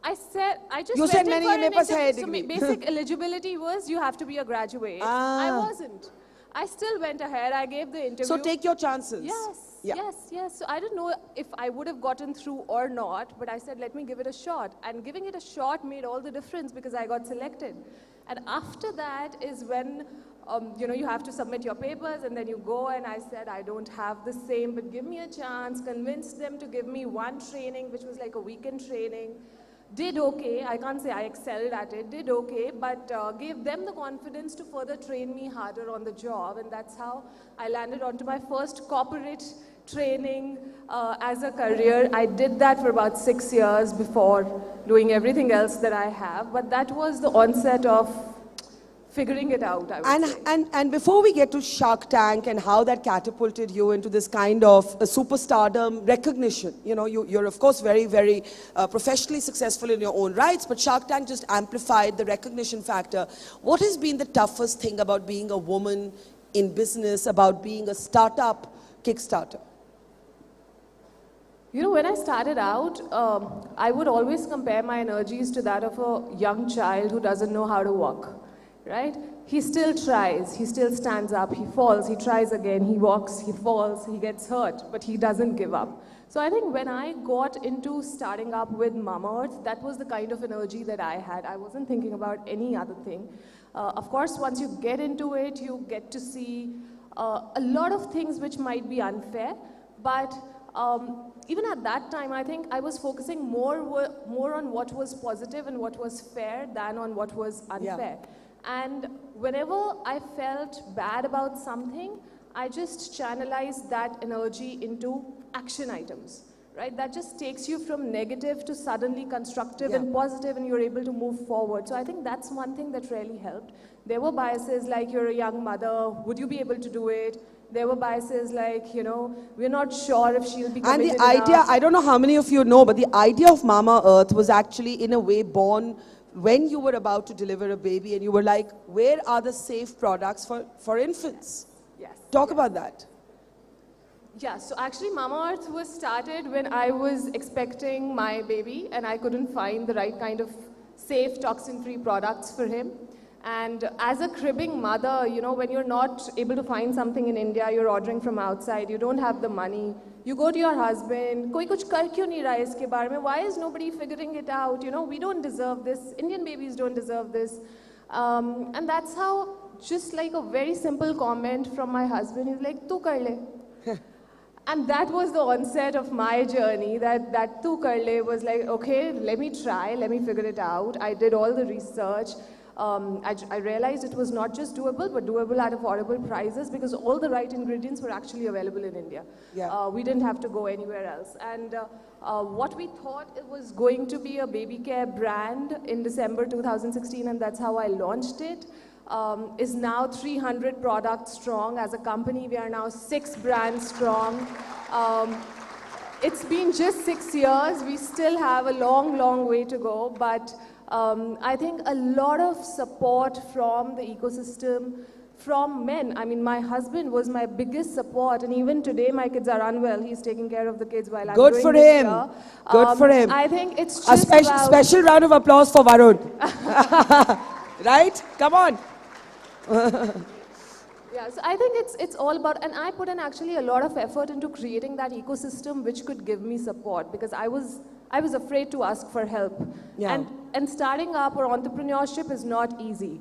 I just you went said in for an interview. degree. So basic eligibility was you have to be a graduate. I wasn't. I still went ahead. I gave the interview. So take your chances. Yes. So I don't know if I would have gotten through or not, but I said, let me give it a shot. And giving it a shot made all the difference because I got selected. And after that is when, you have to submit your papers and then you go, and I said, I don't have the same, but give me a chance. Convinced them to give me one training, which was like a weekend training. Did okay, I can't say I excelled at it, did okay, but gave them the confidence to further train me harder on the job, and that's how I landed onto my first corporate training as a career. I did that for about 6 years before doing everything else that I have, but that was the onset of figuring it out, I would say. And before we get to Shark Tank and how that catapulted you into this kind of superstardom recognition, you're of course very, very professionally successful in your own rights, but Shark Tank just amplified the recognition factor. What has been the toughest thing about being a woman in business, about being a startup Kickstarter? When I started out, I would always compare my energies to that of a young child who doesn't know how to walk. Right? He still tries, he still stands up, he falls, he tries again, he walks, he falls, he gets hurt, but he doesn't give up. So I think when I got into starting up with Mama Earth, that was the kind of energy that I had. I wasn't thinking about any other thing. Of course, once you get into it, you get to see a lot of things which might be unfair, but even at that time, I think I was focusing more on what was positive and what was fair than on what was unfair. Yeah. And whenever I felt bad about something, I just channelized that energy into action items, right? That just takes you from negative to suddenly constructive and positive, and you're able to move forward. So I think that's one thing that really helped. There were biases like, you're a young mother, would you be able to do it? There were biases like, we're not sure if she'll be committed And the idea, enough. I don't know how many of you know, but the idea of Mama Earth was actually in a way born when you were about to deliver a baby and you were like, where are the safe products for infants? Yes. Talk about that. Yeah, so actually Mama Earth was started when I was expecting my baby and I couldn't find the right kind of safe, toxin-free products for him. And as a cribbing mother, when you're not able to find something in India, you're ordering from outside, you don't have the money, you go to your husband, koi kuch kar kyun nahi raha iske baare mein? Why is nobody figuring it out? We don't deserve this, Indian babies don't deserve this. And that's how, just like a very simple comment from my husband, he's like, tu kar le. And that was the onset of my journey, that tu kar le was like, okay, let me try, let me figure it out. I did all the research. I realized it was not just doable, but doable at affordable prices because all the right ingredients were actually available in India. Yeah. We didn't have to go anywhere else. And what we thought it was going to be a baby care brand in December 2016, and that's how I launched it, is now 300 products strong. As a company, we are now 6 brands strong. It's been just 6 years. We still have a long, long way to go, but I think a lot of support from the ecosystem, from men. I mean, my husband was my biggest support, and even today my kids are unwell. He's taking care of the kids while I'm doing this. Good for him. Good for him. I think it's just a special round of applause for Varun. Right? Come on. Yeah, so I think it's all about, and I put in actually a lot of effort into creating that ecosystem which could give me support, because I was afraid to ask for help. Yeah. And starting up or entrepreneurship is not easy.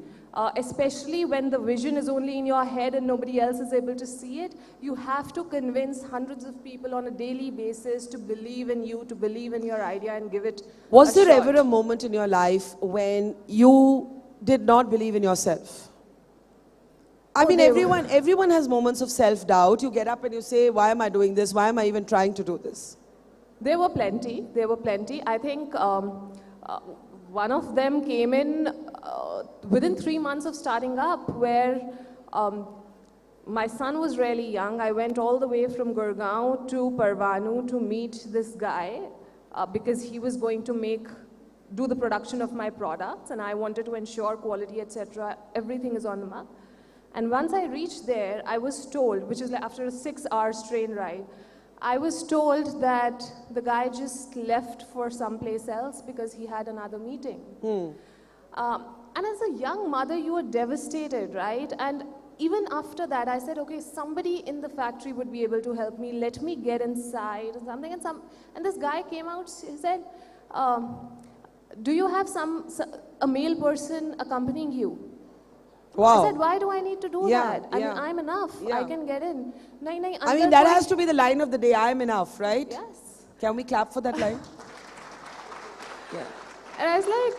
Especially when the vision is only in your head and nobody else is able to see it. You have to convince hundreds of people on a daily basis to believe in you, to believe in your idea and give it Was a there shot. ever a moment in your life when you did not believe in yourself? I mean, everyone has moments of self-doubt. You get up and you say, why am I doing this? Why am I even trying to do this? There were plenty. I think one of them came in within 3 months of starting up, where my son was really young. I went all the way from Gurgaon to Parvanu to meet this guy because he was going to do the production of my products, and I wanted to ensure quality, etc. Everything is on the map. And once I reached there, I was told, which is like after a 6-hour train ride, I was told that the guy just left for someplace else because he had another meeting. And as a young mother, you are devastated, right? And even after that, I said, okay, somebody in the factory would be able to help me. Let me get inside or something. And this guy came out, he said, do you have a male person accompanying you? Wow. I said, why do I need to do that? I mean, I'm enough. I can get in. I mean, that has to be the line of the day. I'm enough, right? Yes. Can we clap for that line? Yeah. And I was like,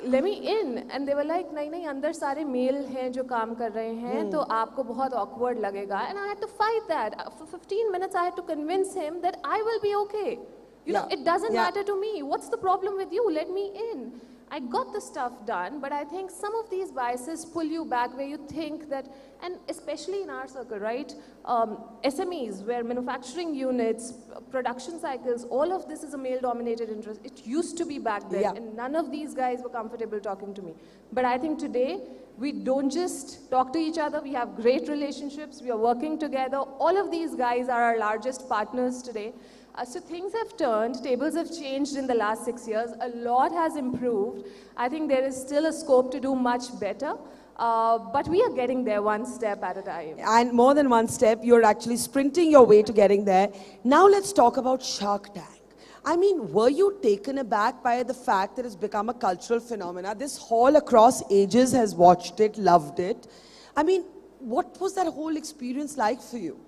let me in. And they were like, nahi, andar sare male hain jo kaam kar rahe hain, to aapko bahut awkward lagega. And I had to fight that. For 15 minutes, I had to convince him that I will be okay. You know, it doesn't matter to me. What's the problem with you? Let me in. I got the stuff done, but I think some of these biases pull you back where you think that, and especially in our circle, right? SMEs, where manufacturing units, production cycles, all of this is a male-dominated interest. It used to be back then, and none of these guys were comfortable talking to me. But I think today, we don't just talk to each other, we have great relationships, we are working together. All of these guys are our largest partners today. So things have turned, tables have changed in the last 6 years. A lot has improved. I think there is still a scope to do much better, but we are getting there one step at a time. And more than one step, you're actually sprinting your way to getting there. Now let's talk about Shark Tank. I mean, were you taken aback by the fact that it's become a cultural phenomena? This hall across ages has watched it, loved it. I mean, what was that whole experience like for you?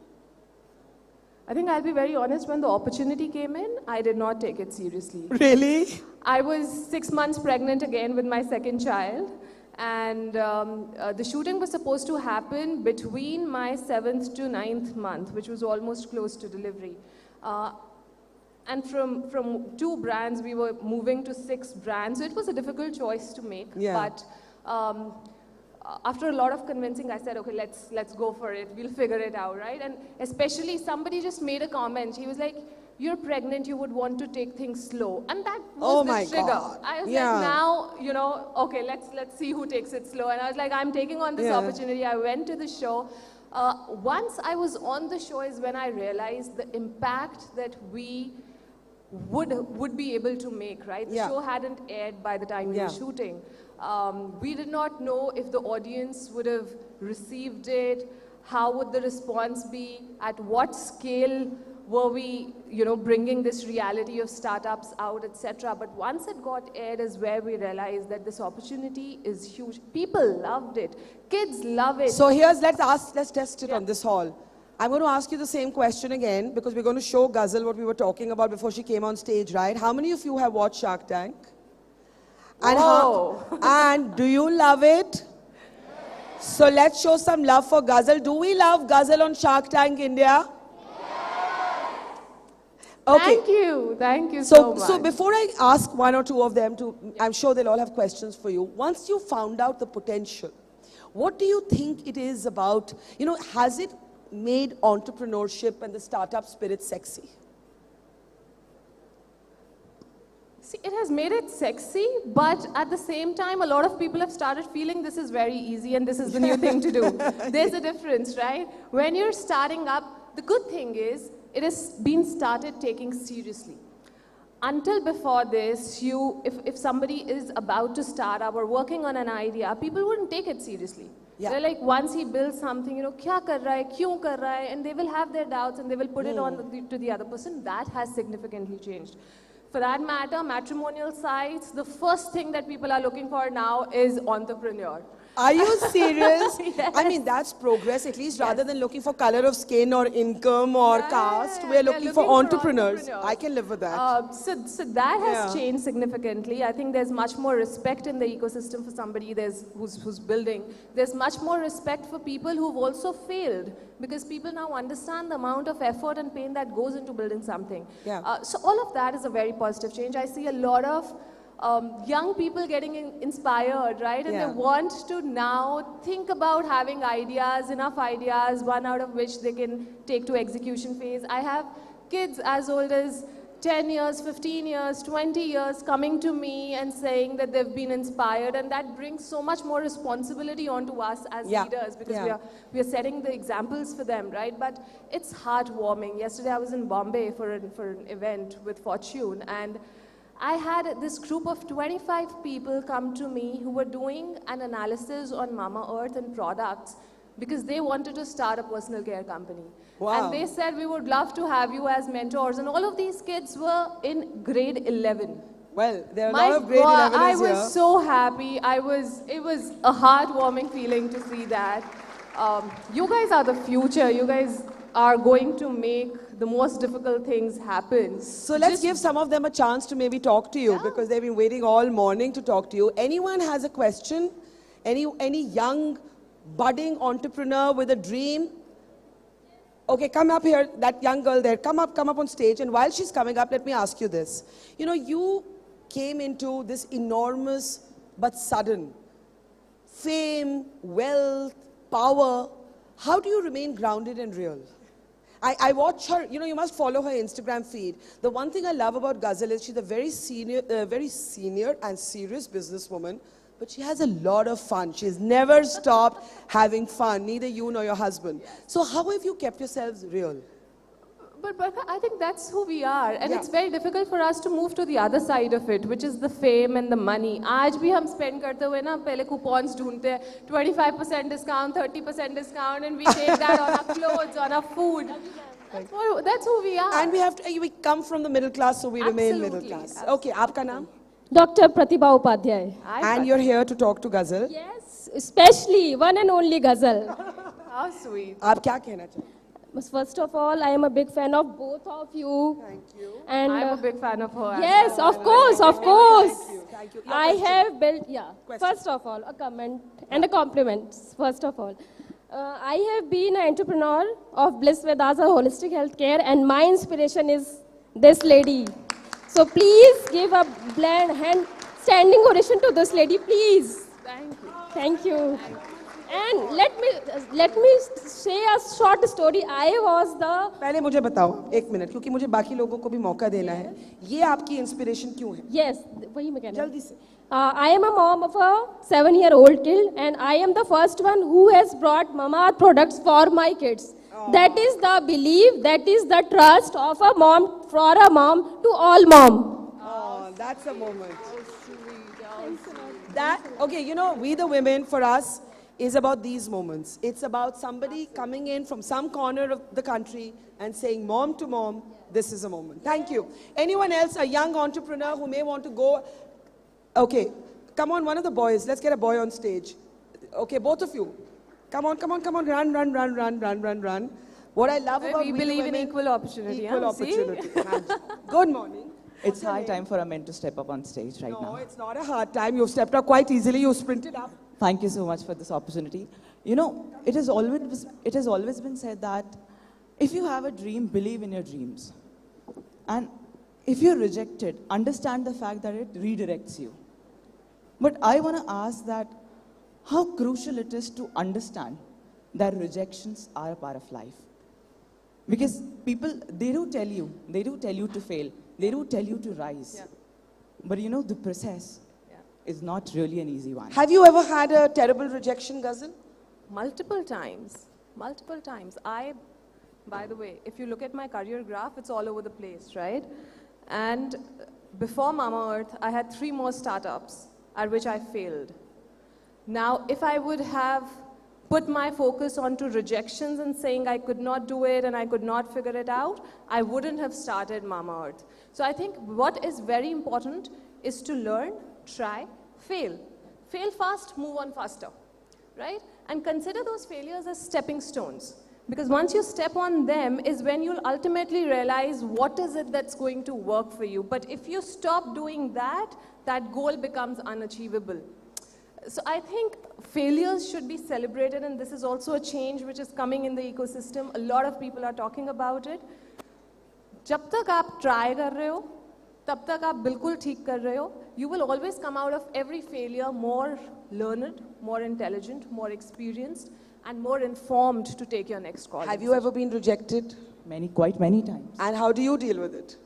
I think I'll be very honest, when the opportunity came in, I did not take it seriously. Really? I was 6 months pregnant again with my second child, and the shooting was supposed to happen between my 7th to 9th month, which was almost close to delivery. And from 2 brands, we were moving to 6 brands, so it was a difficult choice to make. But after a lot of convincing, I said, okay, let's go for it. We'll figure it out, right? And especially somebody just made a comment. He was like, you're pregnant, you would want to take things slow. And that was the trigger. God. I was like, now, okay, let's see who takes it slow. And I was like, I'm taking on this opportunity. I went to the show. Once I was on the show is when I realized the impact that we would be able to make, right? The show hadn't aired by the time we were shooting. We did not know if the audience would have received it, how would the response be, at what scale were we, bringing this reality of startups out, etc. But once it got aired is where we realized that this opportunity is huge. People loved it. Kids love it. So let's test it on this hall. I'm going to ask you the same question again because we're going to show Ghazal what we were talking about before she came on stage, right? How many of you have watched Shark Tank? And, and do you love it? So let's show some love for Ghazal. Do we love Ghazal on Shark Tank India? Okay. Thank you so much. So before I ask one or two of them I'm sure they'll all have questions for you. Once you found out the potential, what do you think it is about, has it made entrepreneurship and the startup spirit sexy? See, it has made it sexy, but at the same time, a lot of people have started feeling this is very easy and this is the new thing to do. There's a difference, right? When you're starting up, the good thing is, it has been started taking seriously. until before this, if somebody is about to start up or working on an idea, people wouldn't take it seriously. Yeah. They're like, once he builds something, kya kar raha hai, kyun kar raha hai, and they will have their doubts and they will put it on to the other person. That has significantly changed. For that matter, matrimonial sites, the first thing that people are looking for now is entrepreneur. Are you serious? Yes. I mean, that's progress, at least, rather than looking for color of skin or income or caste. We're looking for entrepreneurs. I can live with that. So that has changed significantly. I think there's much more respect in the ecosystem for somebody who's building. There's much more respect for people who've also failed, because people now understand the amount of effort and pain that goes into building something. So all of that is a very positive change. I see a lot of young people getting inspired, right? And they want to now think about having ideas, enough ideas, one out of which they can take to execution phase. I have kids as old as 10 years, 15 years, 20 years coming to me and saying that they've been inspired, and that brings so much more responsibility onto us as leaders, because we are setting the examples for them, right? But it's heartwarming. Yesterday I was in Bombay for an event with Fortune, and I had this group of 25 people come to me who were doing an analysis on Mama Earth and products because they wanted to start a personal care company. Wow. And they said, we would love to have you as mentors. And all of these kids were in grade 11. Well, there are a lot of grade 11s I here. was so happy. It was a heartwarming feeling to see that. You guys are the future. You guys are going to make the most difficult things happen. So let's give some of them a chance to maybe talk to you, because they've been waiting all morning to talk to you. Anyone has a question? Any young, budding entrepreneur with a dream? Okay, come up here, that young girl there. Come up on stage. And while she's coming up, let me ask you this. You came into this enormous but sudden fame, wealth, power. How do you remain grounded and real? I watch her, you must follow her Instagram feed. The one thing I love about Ghazal is she's a very senior and serious businesswoman, but she has a lot of fun. She's never stopped having fun, neither you nor your husband. So how have you kept yourselves real? But Barkha, I think that's who we are, and it's very difficult for us to move to the other side of it, which is the fame and the money. आज भी हम spend करते हुए ना पहले coupons ढूंढते हैं, 25% discount, 30% discount, and we take that on our clothes, on our food. That's who we are. And we come from the middle class, so we remain middle class. Okay, आपका नाम? Dr. Pratibha Upadhyay. And you're here to talk to Ghazal? Yes, especially one and only Ghazal. How sweet. आप क्या कहना चाहते हैं? First of all, I am a big fan of both of you. Thank you. And I'm a big fan of her. Yes, of course. Thank you. I have built, first of all, a comment and a compliment, first of all. I have been an entrepreneur of Bliss Vedasa Holistic Healthcare, and my inspiration is this lady. So please give a bland hand standing ovation to this lady, please. Thank you. Thank you. And let me say a short story. I was the... पहले मुझे बताओ, एक minute, क्योंकि मुझे बाकी लोगों को भी मौका देना है. ये आपकी इंस्पिरेशन क्यों है? Yes, वही मैं कहना. जल्दी से. I am a mom of a 7-year-old kid, and I am the first one who has brought Mama products for my kids. That is the belief, that is the trust of a mom, for a mom to all mom. Oh, that's a moment. Okay, we the women, for us, is about these moments. It's about somebody coming in from some corner of the country and saying, mom to mom, this is a moment. Thank you. Anyone else, a young entrepreneur who may want to go? Okay, come on, one of the boys. Let's get a boy on stage. Okay, both of you. Come on, run. What I love about we believe in equal opportunity. Equal opportunity. Good morning. It's high time for a men to step up on stage right now. No, it's not a hard time. You've stepped up quite easily. You sprinted up. Thank you so much for this opportunity. It has always been said that if you have a dream, believe in your dreams. And if you're rejected, understand the fact that it redirects you. But I want to ask that how crucial it is to understand that rejections are a part of life. Because people, they do tell you to fail. They do tell you to rise. Yeah. But the process is not really an easy one. Have you ever had a terrible rejection, Ghazal? Multiple times. By the way, if you look at my career graph, it's all over the place, right? And before Mama Earth, I had 3 more startups at which I failed. Now, if I would have put my focus onto rejections and saying I could not do it and I could not figure it out, I wouldn't have started Mama Earth. So I think what is very important is to learn, try, fail. Fail fast, move on faster, right? And consider those failures as stepping stones. Because once you step on them is when you'll ultimately realize what is it that's going to work for you. But if you stop doing that, that goal becomes unachievable. So I think failures should be celebrated, and this is also a change which is coming in the ecosystem. A lot of people are talking about it. जब तक आप try कर रहे हो, तब तक आप बिल्कुल ठीक कर रहे हो. You will always come out of every failure more learned, more intelligent, more experienced, and more informed to take your next call. Have you ever been rejected? Quite many times. And how do you deal with it?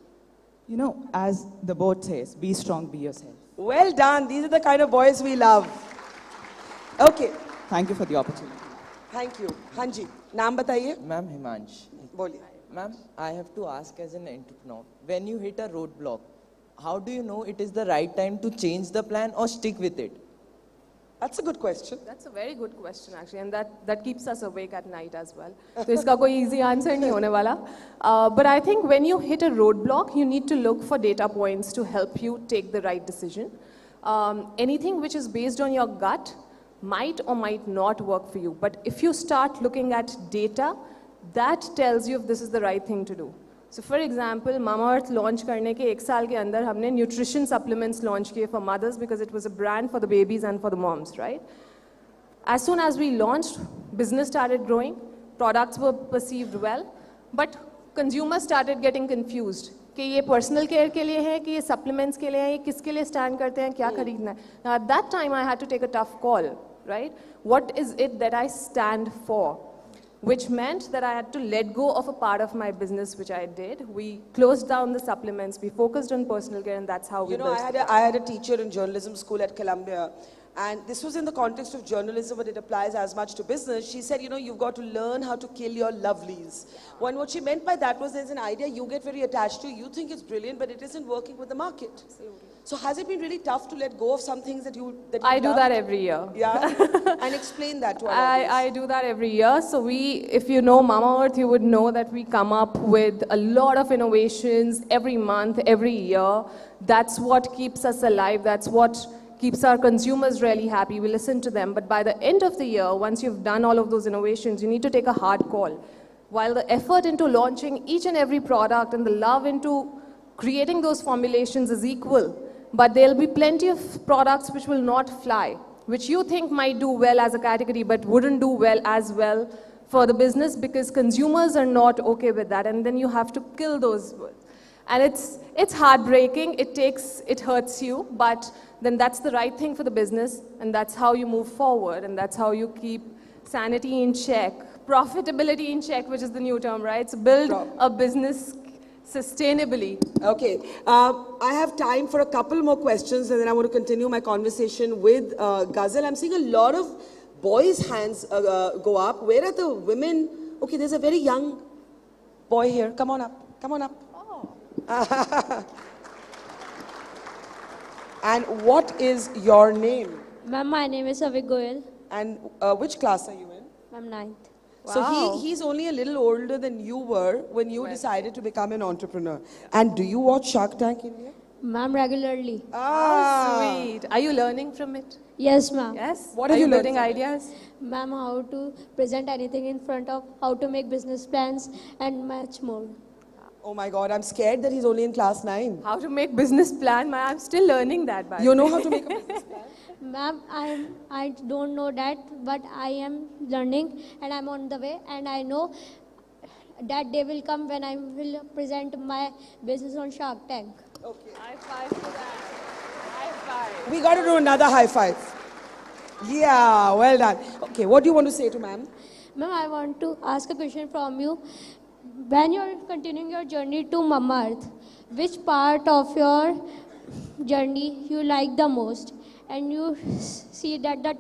You know, as the board says, be strong, be yourself. Well done. These are the kind of boys we love. Okay. Thank you for the opportunity. Thank you. Hanji, नाम बताइए. Ma'am Himansh. बोलिए. Ma'am, I have to ask as an entrepreneur, when you hit a roadblock, how do you know it is the right time to change the plan or stick with it? That's a good question. That's a very good question actually, and that keeps us awake at night as well. So इसका कोई easy answer नहीं होने वाला. But I think when you hit a roadblock, you need to look for data points to help you take the right decision. Anything which is based on your gut might or might not work for you. But if you start looking at data, that tells you if this is the right thing to do. So for example, Mama Earth launch करने के 1 साल के अंदर हमने nutrition supplements launch किए for mothers because it was a brand for the babies and for the moms, right? As soon as we launched, business started growing, products were perceived well, but consumers started getting confused कि ये personal care के लिए है कि ये supplements के लिए है, ये किसके लिए stand करते हैं, क्या खरीदना है. Now at that time I had to take a tough call, right? What is it that I stand for? Which meant that I had to let go of a part of my business, which I did. We closed down the supplements, we focused on personal care, and that's how we built it. I had a teacher in journalism school at Columbia, and this was in the context of journalism, but it applies as much to business. She said, you've got to learn how to kill your lovelies. When what she meant by that was there's an idea you get very attached to, you think it's brilliant, but it isn't working with the market. So has it been really tough to let go of some things that you I do that every year. Yeah? And explain that to our I do that every year. So if you know Mama Earth, you would know that we come up with a lot of innovations every month, every year. That's what keeps us alive. That's what keeps our consumers really happy. We listen to them. But by the end of the year, once you've done all of those innovations, you need to take a hard call. While the effort into launching each and every product and the love into creating those formulations is equal, but there'll be plenty of products which will not fly, which you think might do well as a category, but wouldn't do well as well for the business because consumers are not okay with that. And then you have to kill those. And it's heartbreaking, it hurts you, but then that's the right thing for the business, and that's how you move forward, and that's how you keep sanity in check, profitability in check, which is the new term, right? So build a business sustainably. Okay, I have time for a couple more questions, and then I want to continue my conversation with Ghazal. I'm seeing a lot of boys' hands go up. Where are the women? Okay, there's a very young boy here. Come on up. Come on up. And what is your name? Ma'am, my name is Avik Goyal. And which class are you in? I'm 9th. So he's only a little older than you were when you decided to become an entrepreneur. And do you watch Shark Tank India? Ma'am, regularly. Oh, sweet. Are you learning from it? Yes, ma'am. Yes? What are you getting ideas? Ma'am, how to present anything in front of, how to make business plans, and much more. Oh my God, I'm scared that he's only in class 9. How to make business plan? I'm still learning that. You know how to make a business plan? Ma'am, I don't know that, but I am learning and I'm on the way, and I know that day will come when I will present my business on Shark Tank. Okay. High five for that. High five. We got to do another high five. Yeah, well done. Okay, what do you want to say to ma'am? Ma'am, I want to ask a question from you. When you're continuing your journey to Mama Earth, which part of your journey you like the most and you see that the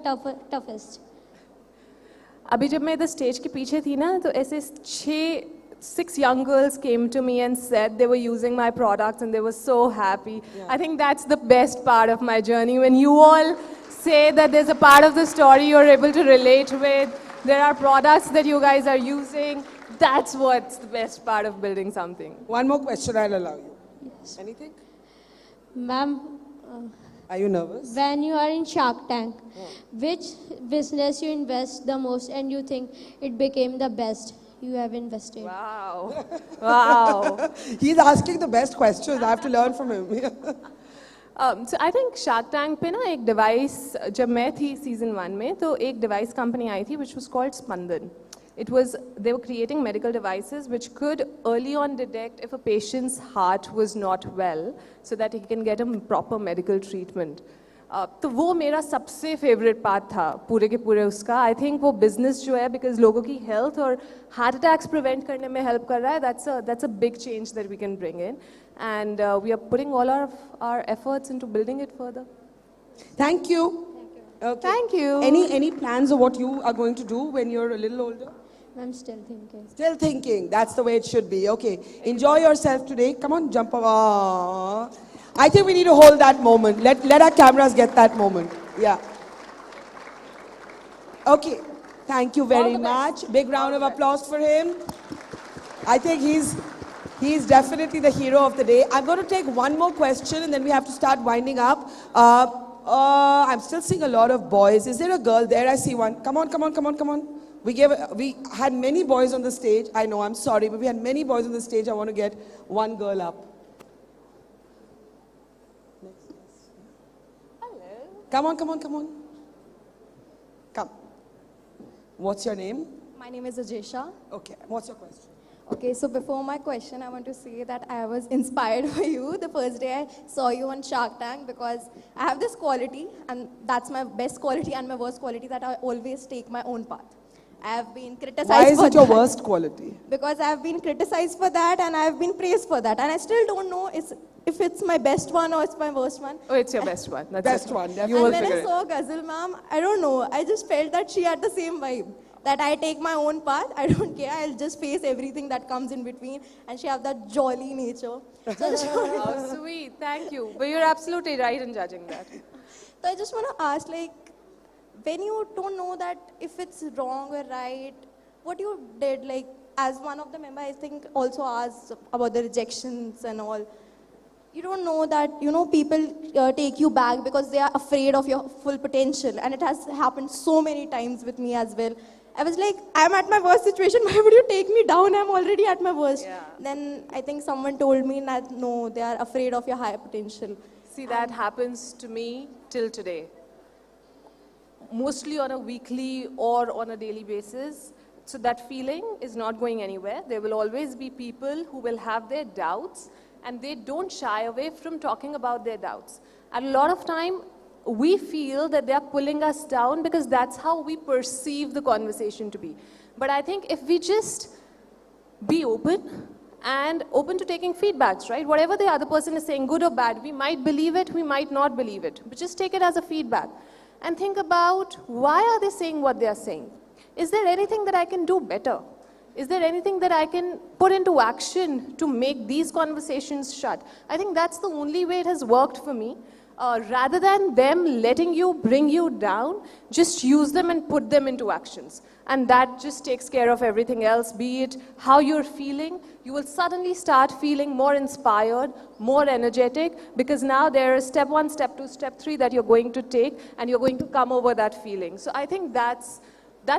toughest? अभी जब मैं इधर stage के पीछे थी ना, तो ऐसे 6 6 young girls came to me and said they were using my products and they were so happy. Yeah. I think that's the best part of my journey, when you all say that there's a part of the story you're able to relate with, there are products that you guys are using. That's what's the best part of building something. One more question, I'll allow you. Yes. Anything? Ma'am, are you nervous? when you are in Shark Tank, which business you invest the most and you think it became the best you have invested? Wow. Wow. He's asking the best questions. I have to learn from him. So I think Shark Tank पे ना एक device, जब मैं थी season 1 में, तो एक device company आई थी which was called Spandan. They were creating medical devices which could early on detect if a patient's heart was not well so that he can get a proper medical treatment. तो वो मेरा सबसे favorite part था पूरे के पूरे उसका. I think वो business जो है, because लोगों की health और heart attacks prevent करने में help कर रहा है, that's a big change that we can bring in. And we are putting all our efforts into building it further. Thank you. Okay. Thank you. Any plans of what you are going to do when you're a little older? I'm still thinking. Still thinking. That's the way it should be. Okay. Enjoy yourself today. Come on, jump over. Aww. I think we need to hold that moment. Let our cameras get that moment. Yeah. Okay. Thank you very much. Big round of applause for him. I think he's definitely the hero of the day. I'm going to take one more question and then we have to start winding up. I'm still seeing a lot of boys. Is there a girl there? I see one. Come on. We had many boys on the stage. I know, I'm sorry, but we had many boys on the stage. I want to get one girl up. Hello. Come on. Come. What's your name? My name is Ajesha. Okay. What's your question? Okay, so before my question, I want to say that I was inspired by you the first day I saw you on Shark Tank, because I have this quality, and that's my best quality and my worst quality, that I always take my own path. I have been criticized for that. Why is it your worst quality? Because I have been criticized for that and I have been praised for that. And I still don't know if it's my best one or it's my worst one. Oh, it's your best one. That's best one, definitely. And when I saw Ghazal ma'am, I don't know, I just felt that she had the same vibe. That I take my own path, I don't care, I'll just face everything that comes in between. And she have that jolly nature. Oh, sweet, thank you. But you're absolutely right in judging that. So I just want to ask, when you don't know that if it's wrong or right, what you did, as one of the members, I think, also asked about the rejections and all. You don't know that, people take you back because they are afraid of your full potential. And it has happened so many times with me as well. I was like, I'm at my worst situation. Why would you take me down? I'm already at my worst. Yeah. Then I think someone told me that, no, they are afraid of your higher potential. See, that happens to me till today. Mostly on a weekly or on a daily basis. So that feeling is not going anywhere. There will always be people who will have their doubts, and they don't shy away from talking about their doubts. And a lot of time, we feel that they are pulling us down because that's how we perceive the conversation to be. But I think if we just be open and open to taking feedbacks, right? Whatever the other person is saying, good or bad, we might believe it, we might not believe it, but just take it as a feedback. And think about, why are they saying what they are saying? Is there anything that I can do better? Is there anything that I can put into action to make these conversations shut? I think that's the only way it has worked for me. Rather than them letting you bring you down, just use them and put them into actions. And that just takes care of everything else, be it how you're feeling. You will suddenly start feeling more inspired, more energetic, because now there is step 1, step 2, step 3 that you're going to take, and you're going to come over that feeling. So I think that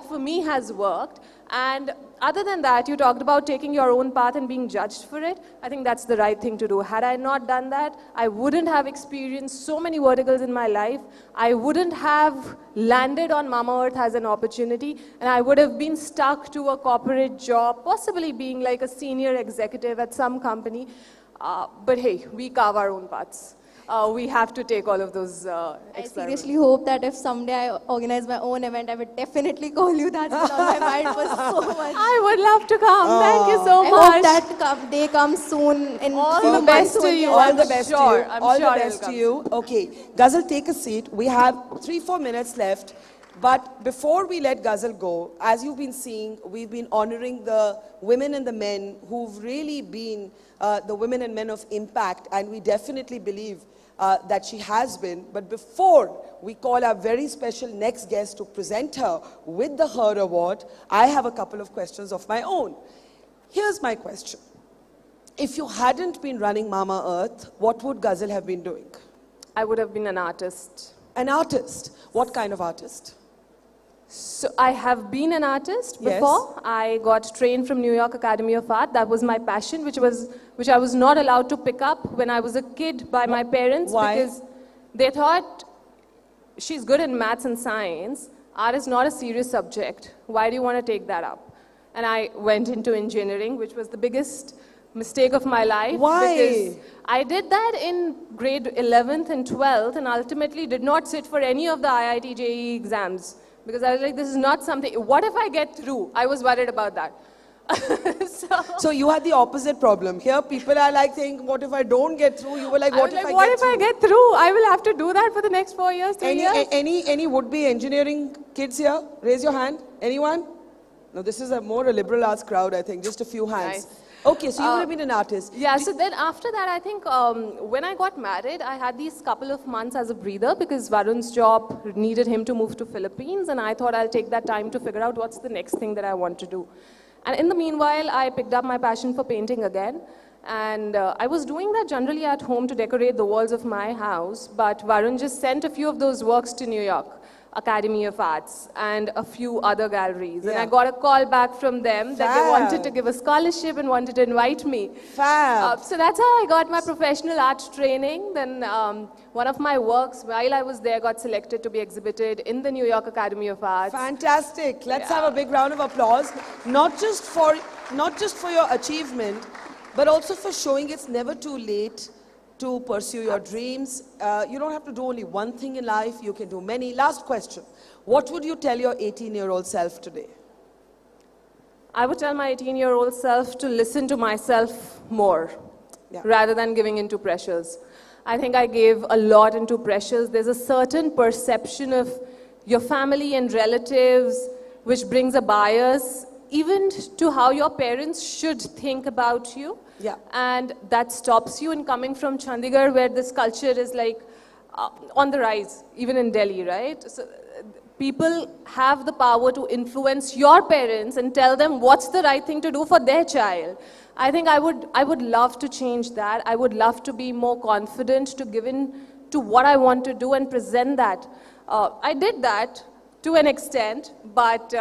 for me has worked. And other than that, you talked about taking your own path and being judged for it. I think that's the right thing to do. Had I not done that, I wouldn't have experienced so many verticals in my life. I wouldn't have landed on Mama Earth as an opportunity, and I would have been stuck to a corporate job, possibly being like a senior executive at some company. But hey, we carve our own paths. We have to take all of those experiments. I seriously hope that if someday I organize my own event, I would definitely call you. That's on my mind for so much. I would love to come. Thank you so I much. hope that day comes soon. All the best to you. All the best to you. I'm All sure the best to you. Okay, Ghazal, take a seat. We have 3-4 minutes left. But before we let Ghazal go, as you've been seeing, we've been honoring the women and the men who've really been the women and men of impact, and we definitely believe that she has been. But before we call our very special next guest to present her with the Her Award, I have a couple of questions of my own. Here's my question. If you hadn't been running Mama Earth, what would Ghazal have been doing? I would have been an artist. An artist? What kind of artist? So I have been an artist before. Yes. I got trained from New York Academy of Art. That was my passion, which I was not allowed to pick up when I was a kid by my parents. Why? Because they thought, she's good in maths and science. Art is not a serious subject. Why do you want to take that up? And I went into engineering, which was the biggest mistake of my life. Why? Because I did that in grade 11th and 12th and ultimately did not sit for any of the IIT JEE exams. Because I was like, this is not something, what if I get through? I was worried about that. So you had the opposite problem. Here people are like saying, what if I don't get through? You were like, what if I get through? I will have to do that for the next 4 years, 3 years. Any would-be engineering kids here? Raise your hand. Anyone? No, this is a more liberal arts crowd, I think. Just a few hands. Nice. Okay, so you would have been an artist. Yeah, so then after that, I think when I got married, I had these couple of months as a breather because Varun's job needed him to move to Philippines, and I thought I'll take that time to figure out what's the next thing that I want to do. And in the meanwhile, I picked up my passion for painting again. And I was doing that generally at home to decorate the walls of my house, but Varun just sent a few of those works to New York Academy of Arts and a few other galleries. Yeah. And I got a call back from them that they wanted to give a scholarship and wanted to invite me. So that's how I got my professional art training. Then one of my works while I was there got selected to be exhibited in the New York Academy of Arts. Fantastic. Let's have a big round of applause. Not just for your achievement, but also for showing it's never too late to pursue your dreams. You don't have to do only one thing in life, you can do many. Last question. What would you tell your 18-year-old self today? I would tell my 18-year-old self to listen to myself more, rather than giving into pressures. I think I gave a lot into pressures. There's a certain perception of your family and relatives which brings a bias, even to how your parents should think about you. Yeah. And that stops you in coming from Chandigarh, where this culture is like on the rise, even in Delhi, right? So people have the power to influence your parents and tell them what's the right thing to do for their child. I think I would love to change that. I would love to be more confident to give in to what I want to do and present that. I did that to an extent, but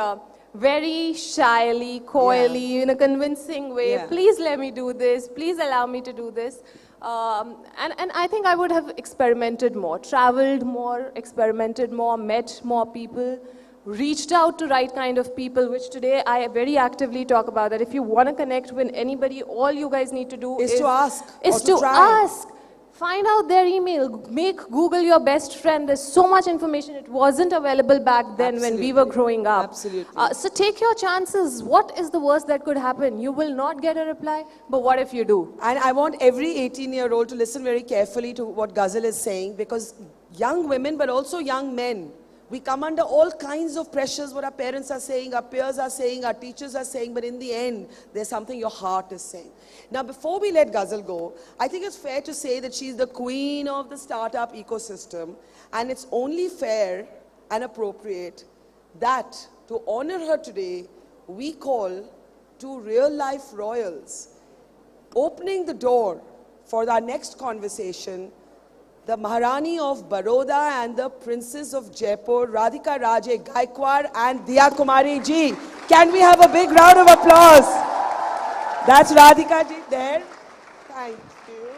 very shyly, coyly, in a convincing way. Yeah. Please let me do this. Please allow me to do this. And I think I would have experimented more, traveled more, experimented more, met more people, reached out to right kind of people, which today I very actively talk about that. If you want to connect with anybody, all you guys need to do is to ask. Is to ask. Find out their email. Make Google your best friend. There's so much information. It wasn't available back then when we were growing up. Absolutely. So take your chances. What is the worst that could happen? You will not get a reply, but what if you do? And I want every 18-year-old to listen very carefully to what Ghazal is saying, because young women, but also young men, we come under all kinds of pressures, what our parents are saying, our peers are saying, our teachers are saying, but in the end, there's something your heart is saying. Now, before we let Ghazal go, I think it's fair to say that she's the queen of the startup ecosystem, and it's only fair and appropriate that to honor her today, we call two real-life royals, opening the door for our next conversation, the Maharani of Baroda and the Princess of Jaipur, Radhika Raje Gaikwad and Diya Kumari ji. Can we have a big round of applause? That's Radhika ji there. Thank you.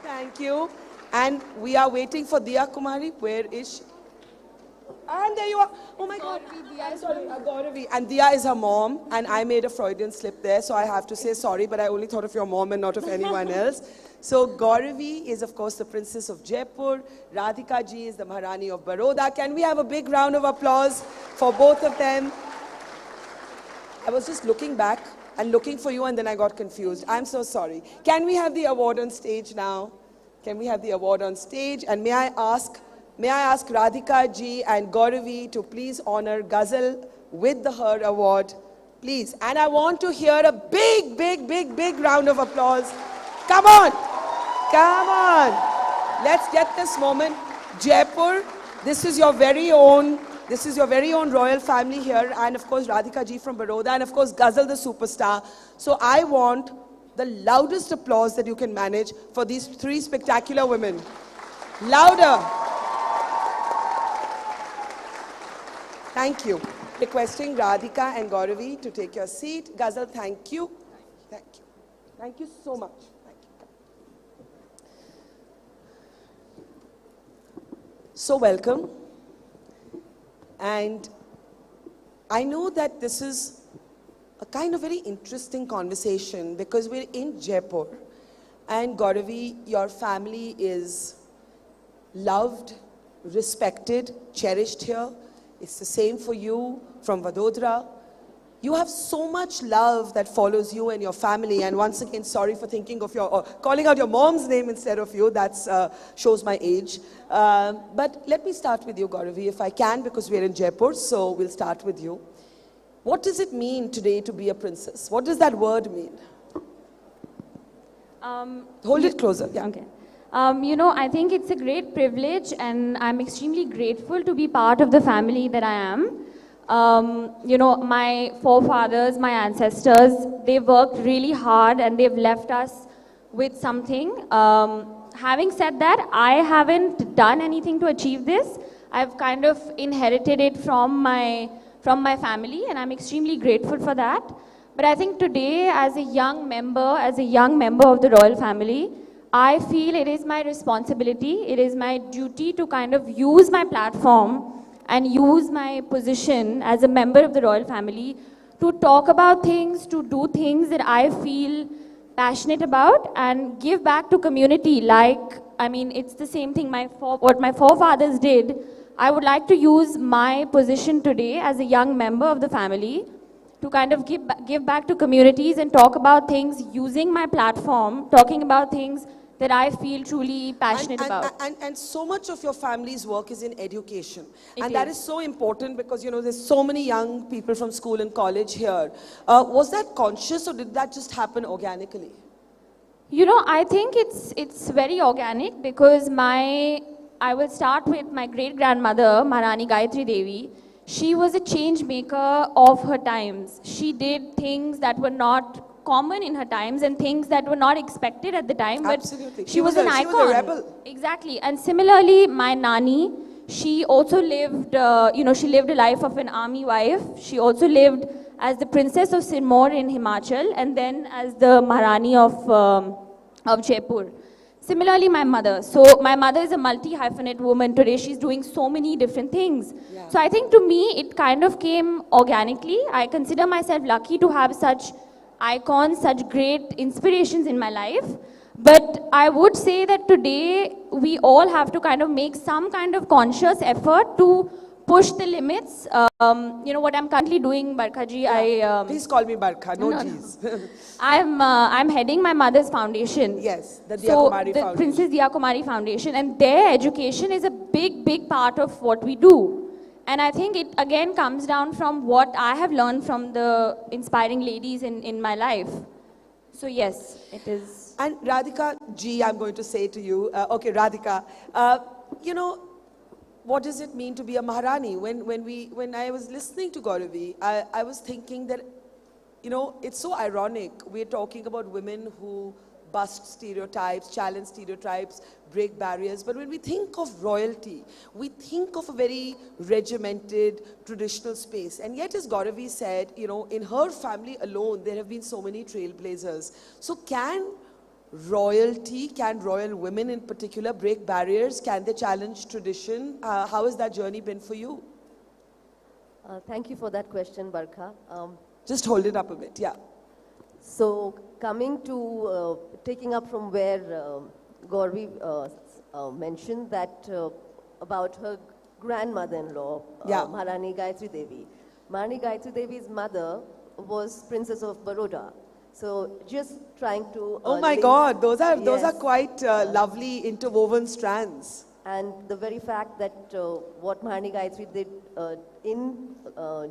Thank you. And we are waiting for Diya Kumari. Where is she? And there you are. Oh my God. I'm sorry, Gauravi. And Diya is her mom, and I made a Freudian slip there, so I have to say sorry, but I only thought of your mom and not of anyone else. So Gauravi is, of course, the Princess of Jaipur. Radhika ji is the Maharani of Baroda. Can we have a big round of applause for both of them? I was just looking back and looking for you, and then I got confused. I'm so sorry. Can we have the award on stage now? Can we have the award on stage? And may I ask May I ask Radhika ji and Gauravi to please honor Ghazal with the Her Award, please. And I want to hear a big, big, big, big round of applause. Come on. Come on. Let's get this moment. Jaipur, this is your very own royal family here. And of course, Radhika ji from Baroda. And of course, Ghazal the superstar. So I want the loudest applause that you can manage for these three spectacular women. Louder. Thank you. Requesting Radhika and Gauravi to take your seat. Ghazal, thank you. Thank you. Thank you so much. Thank you. So welcome. And I know that this is a kind of very interesting conversation because we're in Jaipur. And Gauravi, your family is loved, respected, cherished here. It's the same for you from Vadodara. You have so much love that follows you and your family. And once again, sorry for thinking of calling out your mom's name instead of you. That shows my age. But let me start with you, Gauravi, if I can, because we're in Jaipur. So we'll start with you. What does it mean today to be a princess? What does that word mean? Hold it closer. Yeah. Okay. I think it's a great privilege and I'm extremely grateful to be part of the family that I am. My forefathers, my ancestors, they worked really hard and they've left us with something. Having said that, I haven't done anything to achieve this. I've kind of inherited it from my family and I'm extremely grateful for that. But I think today, as a young member of the royal family, I feel it is my responsibility, it is my duty to kind of use my platform and use my position as a member of the royal family to talk about things, to do things that I feel passionate about and give back to community. It's the same thing what my forefathers did. I would like to use my position today as a young member of the family to kind of give back to communities and talk about things using my platform, talking about things that I feel truly passionate about. And so much of your family's work is in education. And that is so important because, there's so many young people from school and college here. Was that conscious or did that just happen organically? I think it's very organic because I will start with my great-grandmother, Maharani Gayatri Devi. She was a change maker of her times. She did things that were not common in her times and things that were not expected at the time. But absolutely. She was an icon. She was a rebel. Exactly. And similarly, my Nani, she also lived, she lived a life of an army wife. She also lived as the Princess of Sirmaur in Himachal and then as the Maharani of Jaipur. Similarly, my mother. So my mother is a multi-hyphenate woman. Today, she's doing so many different things. Yeah. So I think to me, it kind of came organically. I consider myself lucky to have such icons, such great inspirations in my life. But I would say that today, we all have to kind of make some kind of conscious effort to push the limits. What I'm currently doing, Barkha ji, please call me Barkha, no G's. I'm heading my mother's foundation. Yes, the Diya Kumari Foundation. Princess Diya Kumari Foundation. And their education is a big, big part of what we do. And I think it again comes down from what I have learned from the inspiring ladies in my life. So yes, it is. And Radhika ji, I'm going to say to you, okay, Radhika, what does it mean to be a Maharani? When I was listening to Gauravi, I was thinking that, it's so ironic. We're talking about women who bust stereotypes, challenge stereotypes, break barriers. But when we think of royalty, we think of a very regimented, traditional space. And yet, as Gauravi said, in her family alone, there have been so many trailblazers. So can royal women in particular break barriers? Can they challenge tradition? How has that journey been for you? Thank you for that question, Barkha. Just hold it up a bit, yeah. So coming to taking up from where Gauravi mentioned that about her grandmother-in-law, Maharani Gayatri Devi. Maharani Gayatri Devi's mother was Princess of Baroda. So just trying to... oh my God, those are quite lovely interwoven strands. And the very fact that what Maharani Gayatri did in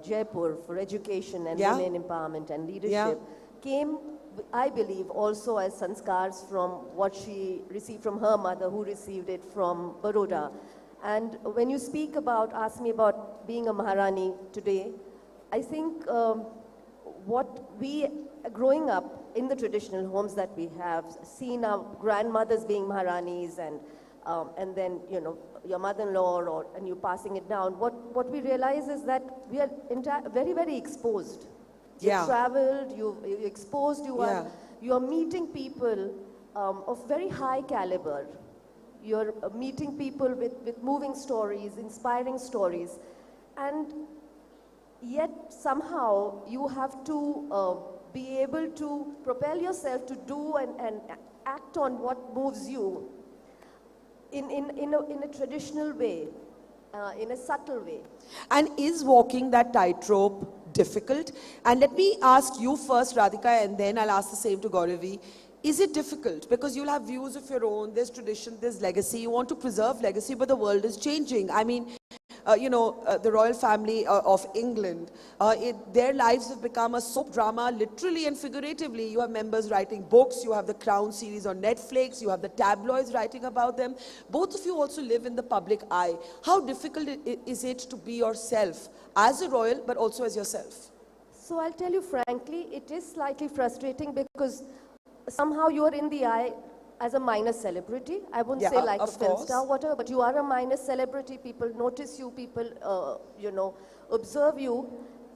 Jaipur for education and women empowerment and leadership came, I believe, also as sanskars from what she received from her mother, who received it from Baroda. And when you speak about, ask me about being a Maharani today, I think what we, growing up in the traditional homes that we have, seen our grandmothers being Maharanis and then, you know, your mother-in-law and you passing it down, what we realize is that we are very, very exposed. You've traveled, you're exposed, you are meeting people of very high caliber. You're meeting people with moving stories, inspiring stories. And yet somehow you have to be able to propel yourself to do and act on what moves you in a traditional way, in a subtle way. And is walking that tightrope difficult? And let me ask you first, Radhika, and then I'll ask the same to Gauravi. Is it difficult? Because you'll have views of your own, there's tradition, there's legacy, you want to preserve legacy, but the world is changing. I mean, the royal family of England, their lives have become a soap drama, literally and figuratively. You have members writing books, you have the Crown series on Netflix, you have the tabloids writing about them. Both of you also live in the public eye. How difficult is it to be yourself as a royal, but also as yourself? So I'll tell you frankly, it is slightly frustrating because somehow you're in the eye as a minor celebrity. I wouldn't say like a film star, whatever, but you are a minor celebrity. People notice you, people, observe you,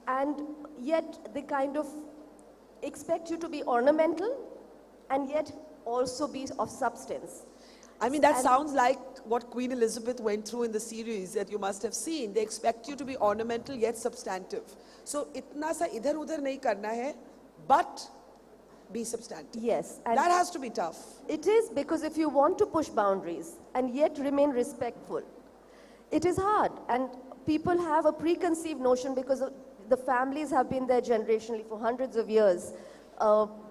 and yet they kind of expect you to be ornamental and yet also be of substance. I mean, that sounds like what Queen Elizabeth went through in the series that you must have seen. They expect you to be ornamental yet substantive. So, itna sa idhar udhar nahi karna hai, but be substantive. Yes. And that has to be tough. It is, because if you want to push boundaries and yet remain respectful, it is hard. And people have a preconceived notion because the families have been there generationally for hundreds of years,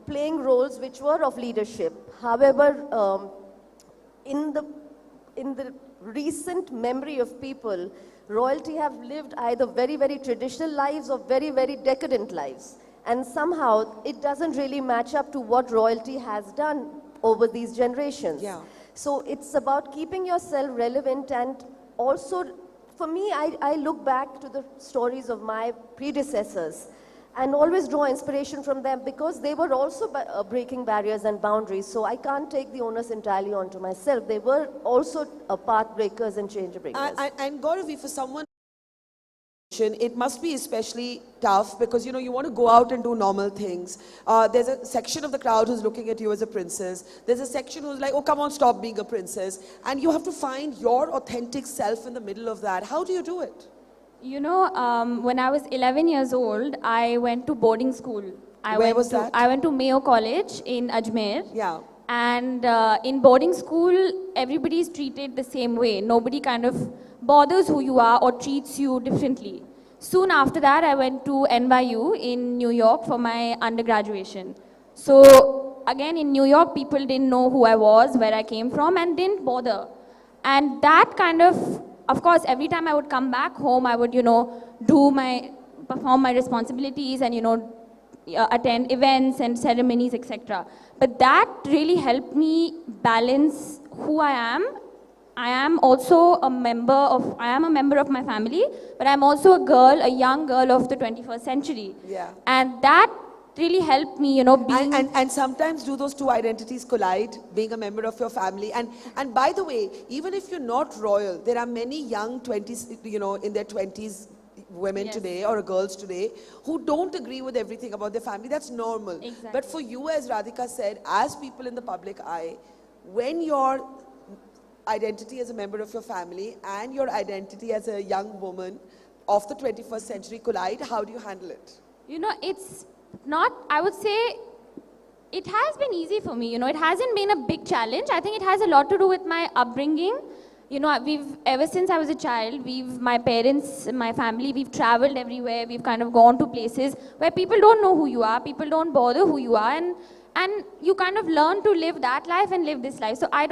playing roles which were of leadership. However, in the recent memory of people, royalty have lived either very, very traditional lives or very, very decadent lives. And somehow it doesn't really match up to what royalty has done over these generations. So it's about keeping yourself relevant, and also, for me, I look back to the stories of my predecessors and always draw inspiration from them because they were also breaking barriers and boundaries. So I can't take the onus entirely onto myself. They were also path breakers and change breakers. And Gauravi, for someone, it must be especially tough because, you want to go out and do normal things. There's a section of the crowd who's looking at you as a princess. There's a section who's like, oh, come on, stop being a princess. And you have to find your authentic self in the middle of that. How do you do it? When I was 11 years old, I went to boarding school. Where was that? I went to Mayo College in Ajmer. Yeah. And in boarding school, everybody is treated the same way. Nobody kind of bothers who you are or treats you differently. Soon after that, I went to NYU in New York for my undergraduation. So again, in New York, people didn't know who I was, where I came from, and didn't bother. And that kind of course, every time I would come back home, I would, perform my responsibilities and, attend events and ceremonies, etc. But that really helped me balance who I am. I am a member of my family, but I'm also a young girl of the 21st century. Yeah. And that really helped me, being... And sometimes do those two identities collide, being a member of your family? And by the way, even if you're not royal, there are many young 20s, in their 20s, women today or girls today who don't agree with everything about their family. That's normal. Exactly. But for you, as Radhika said, as people in the public eye, when your identity as a member of your family and your identity as a young woman of the 21st century collide, how do you handle it? It's not, I would say, it has been easy for me. It hasn't been a big challenge. I think it has a lot to do with my upbringing. Ever since I was a child, my parents, my family, we've traveled everywhere. We've kind of gone to places where people don't know who you are, people don't bother who you are, and you kind of learn to live that life and live this life. So I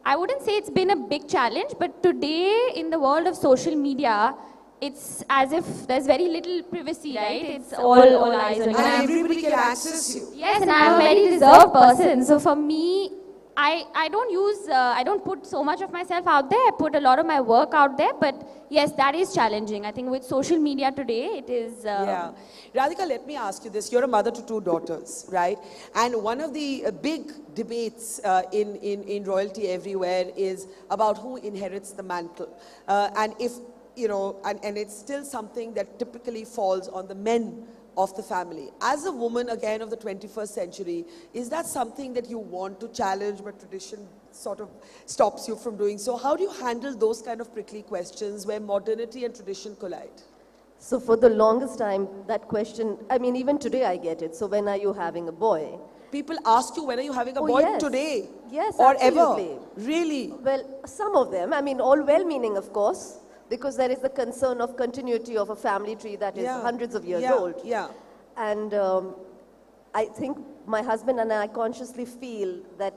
I wouldn't say it's been a big challenge, but today in the world of social media, it's as if there's very little privacy, right? It's all eyes on you. And everybody can access you. Yes, and I'm a very reserved person. So for me, I don't put so much of myself out there. I put a lot of my work out there. But yes, that is challenging. I think with social media today, it is. Yeah. Radhika, let me ask you this. You're a mother to 2 daughters, right? And one of the big debates in royalty everywhere is about who inherits the mantle. And if, you know, and it's still something that typically falls on the men of the family. As a woman, again, of the 21st century, is that something that you want to challenge, but tradition sort of stops you from doing so? How do you handle those kind of prickly questions where modernity and tradition collide? So for the longest time, that question, I mean, even today I get it. So when are you having a boy? People ask you, when are you having a boy? Yes. Today? Yes, or absolutely. Ever? Really? Well, some of them, I mean, all well-meaning, of course, because there is the concern of continuity of a family tree that is hundreds of years old. Yeah. And I think my husband and I consciously feel that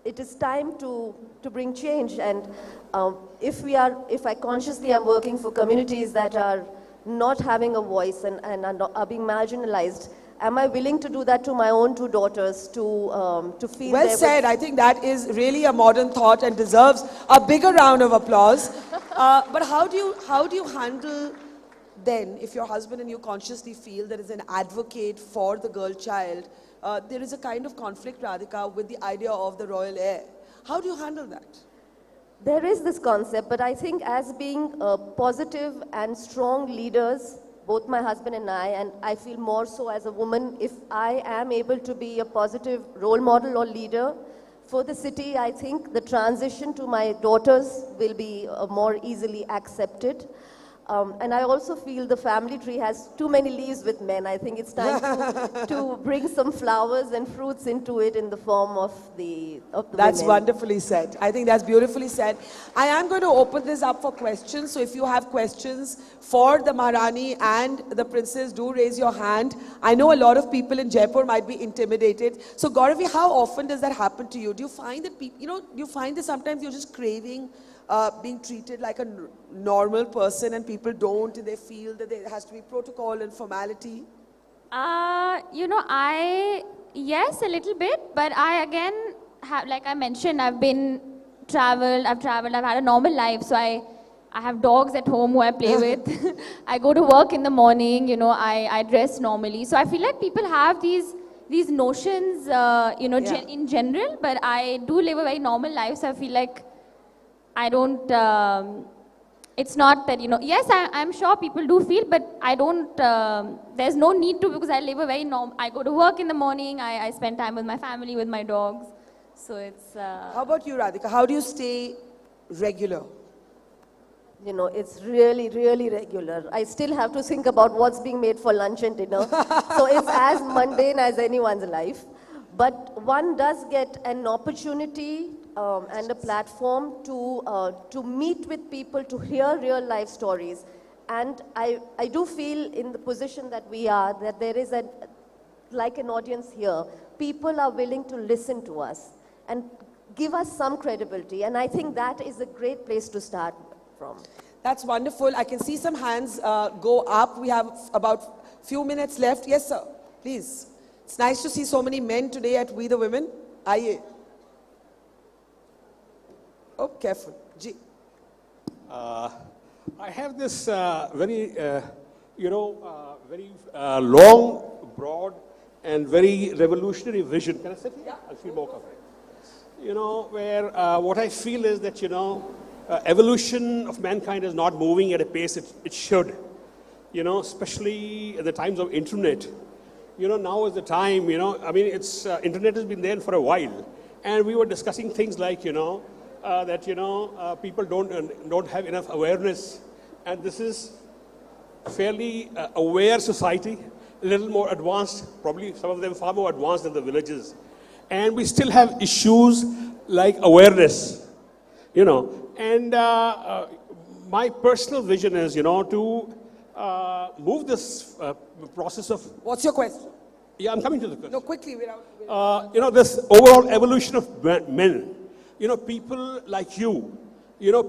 it is time to bring change. And if I consciously am working for communities that are not having a voice and are being marginalized, am I willing to do that to my own 2 daughters to feel? Well said. I think that is really a modern thought and deserves a bigger round of applause. But how do you handle then, if your husband and you consciously feel there is an advocate for the girl child, there is a kind of conflict, Radhika, with the idea of the royal heir. How do you handle that? There is this concept, but I think as being positive and strong leaders, both my husband and I feel more so as a woman, if I am able to be a positive role model or leader for the city, I think the transition to my daughters will be more easily accepted. And I also feel the family tree has too many leaves with men. I think it's time to bring some flowers and fruits into it in the form of the That's women. wonderfully said. I think that's beautifully said. I am going to open this up for questions. So if you have questions for the Maharani and the princess, do raise your hand. I know a lot of people in Jaipur might be intimidated. So Gauravi, how often does that happen to you? Do you find that people, do you find that sometimes you're just craving being treated like a normal person and people don't, and they feel that there has to be protocol and formality? Yes, a little bit, but I again have, like I mentioned, I've traveled, I've had a normal life, so I have dogs at home who I play with. I go to work in the morning, I dress normally. So I feel like people have these notions, in general, but I do live a very normal life, so I feel like I don't, it's not that, yes, I'm sure people do feel, but I don't, there's no need to, because I live a very normal, I go to work in the morning, I spend time with my family, with my dogs, so it's... How about you, Radhika? How do you stay regular? It's really, really regular. I still have to think about what's being made for lunch and dinner. So it's as mundane as anyone's life. But one does get an opportunity and a platform to meet with people, to hear real life stories. And I do feel in the position that we are, that there is like an audience here. People are willing to listen to us and give us some credibility. And I think that is a great place to start from. That's wonderful. I can see some hands go up. We have about a few minutes left. Yes, sir. Please. It's nice to see so many men today at We the Women. Aye. Oh, careful. Ji. I have this very long, broad, and very revolutionary vision. Can I sit here? I'll feel more comfortable. Where what I feel is that, evolution of mankind is not moving at a pace it should. Especially at the times of internet. Now is the time, it's, internet has been there for a while. And we were discussing things like, that, people don't have enough awareness. And this is fairly aware society, a little more advanced, probably some of them far more advanced than the villages. And we still have issues like awareness, And my personal vision is, to move this process of... What's your question? Yeah, I'm coming to the question. No, quickly. This overall evolution of men. people like you,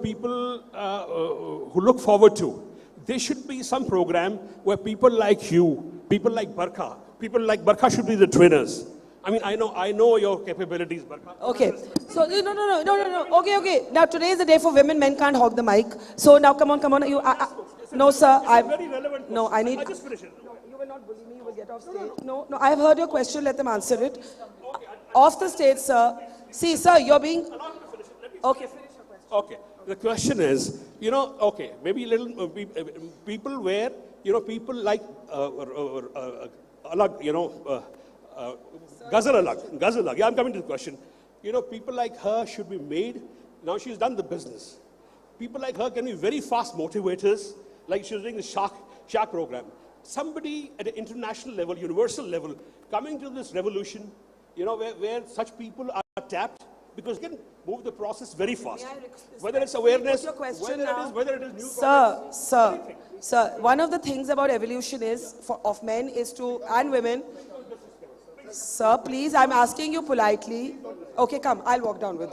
people who look forward to. There should be some program where people like you, people like Barkha should be the trainers. I mean, I know your capabilities, Barkha. Okay. So, no. Okay. Now, today is the day for women. Men can't hog the mic. So, now, come on. No, sir. Very relevant. No, I need... I just finish it. No, you will not bully me. You will get off stage. No, I have heard your question. Let them answer it. Off the stage, sir. See, sir, you're being... Okay, finish your question. Okay. The question is, maybe little people where, people like Alagh, Ghazal Alagh. Yeah, I'm coming to the question. People like her should be made. Now she's done the business. People like her can be very fast motivators, like she was doing the Shark program. Somebody at an international level, universal level, coming to this revolution, where such people are tapped, because you can move the process very fast. Whether it's awareness, whether it is new products, Sir, one of the things about evolution is, of men, is to, and women. Sir, please, I'm asking you politely. Okay, come, I'll walk down with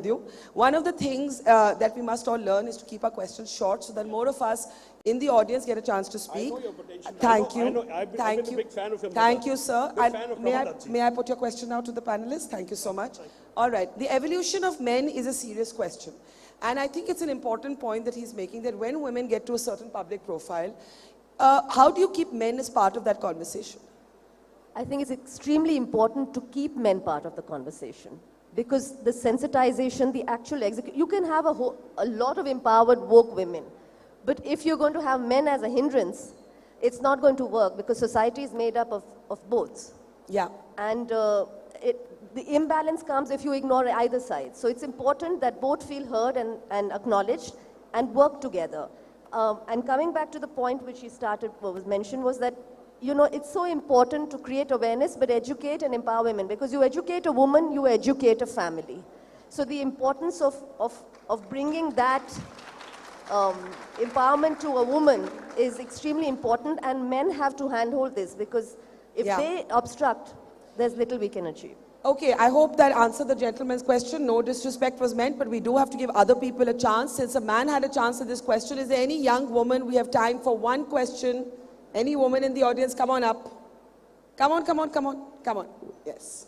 you. One of the things that we must all learn is to keep our questions short so that more of us in the audience get a chance to speak. Thank you. Thank you, sir. And may I put your question now to the panelists? Thank you so much. All right. The evolution of men is a serious question. And I think it's an important point that he's making, that when women get to a certain public profile, how do you keep men as part of that conversation? I think it's extremely important to keep men part of the conversation, because the sensitization, the actual execution, you can have a lot of empowered, woke women, but if you're going to have men as a hindrance, it's not going to work, because society is made up of both. Yeah. And the imbalance comes if you ignore either side. So it's important that both feel heard and acknowledged and work together. And coming back to the point which was mentioned was that, it's so important to create awareness, but educate and empower women, because you educate a woman, you educate a family. So the importance of bringing that empowerment to a woman is extremely important, and men have to handhold this, because if they obstruct, there's little we can achieve. Okay, I hope that answered the gentleman's question. No disrespect was meant, but we do have to give other people a chance. Since a man had a chance at this question, is there any young woman? We have time for one question. Any woman in the audience, come on up. Come on. Yes.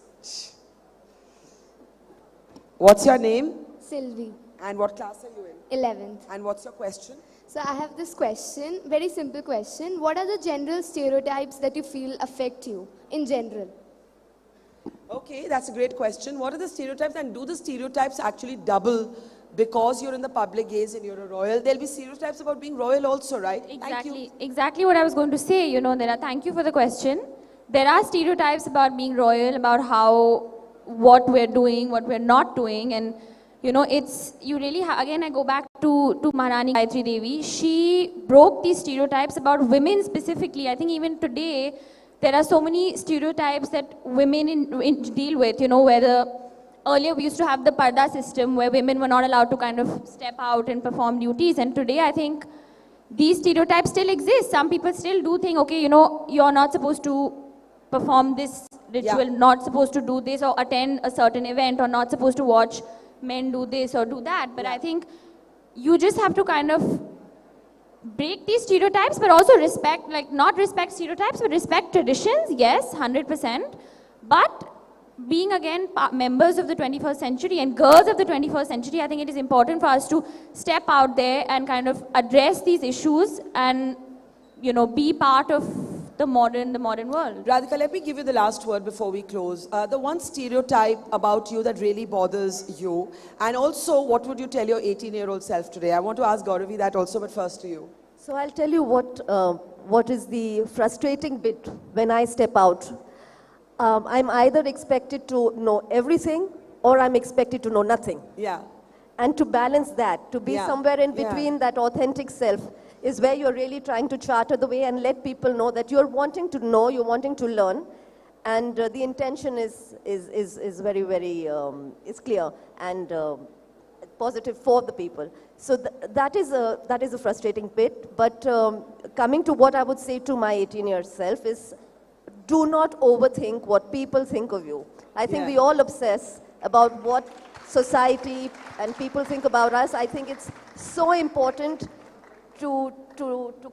What's your name? Sylvie. And what class are you in? 11th. And what's your question? So I have this question, very simple question. What are the general stereotypes that you feel affect you in general? Okay, that's a great question. What are the stereotypes, and do the stereotypes actually double because you're in the public gaze and you're a royal? There'll be stereotypes about being royal also, right? Exactly what I was going to say, thank you for the question. There are stereotypes about being royal, about what we're doing, what we're not doing, and again I go back to Maharani Khatri Devi. She broke these stereotypes about women specifically. I think even today, there are so many stereotypes that women deal with, earlier we used to have the Parda system where women were not allowed to kind of step out and perform duties, and today I think these stereotypes still exist. Some people still do think, okay, you're not supposed to perform this ritual, not supposed to do this or attend a certain event, or not supposed to watch men do this or do that. But I think you just have to kind of break these stereotypes, but also respect, not respect stereotypes, but respect traditions, yes, 100%. But being again members of the 21st century and girls of the 21st century, I think it is important for us to step out there and kind of address these issues and, be part of the modern world. Radhika, let me give you the last word before we close. The one stereotype about you that really bothers you, and also what would you tell your 18-year-old self today? I want to ask Gauravi that also, but first to you. So I'll tell you what is the frustrating bit when I step out. I'm either expected to know everything, or I'm expected to know nothing. Yeah. And to balance that, to be somewhere in between, that authentic self, is where you're really trying to charter the way and let people know that you're wanting to know, you're wanting to learn, and the intention is very, very is clear and positive for the people. So that is a frustrating bit. But coming to what I would say to my 18-year self is, do not overthink what people think of you. I think we all obsess about what society and people think about us, I think it's so important to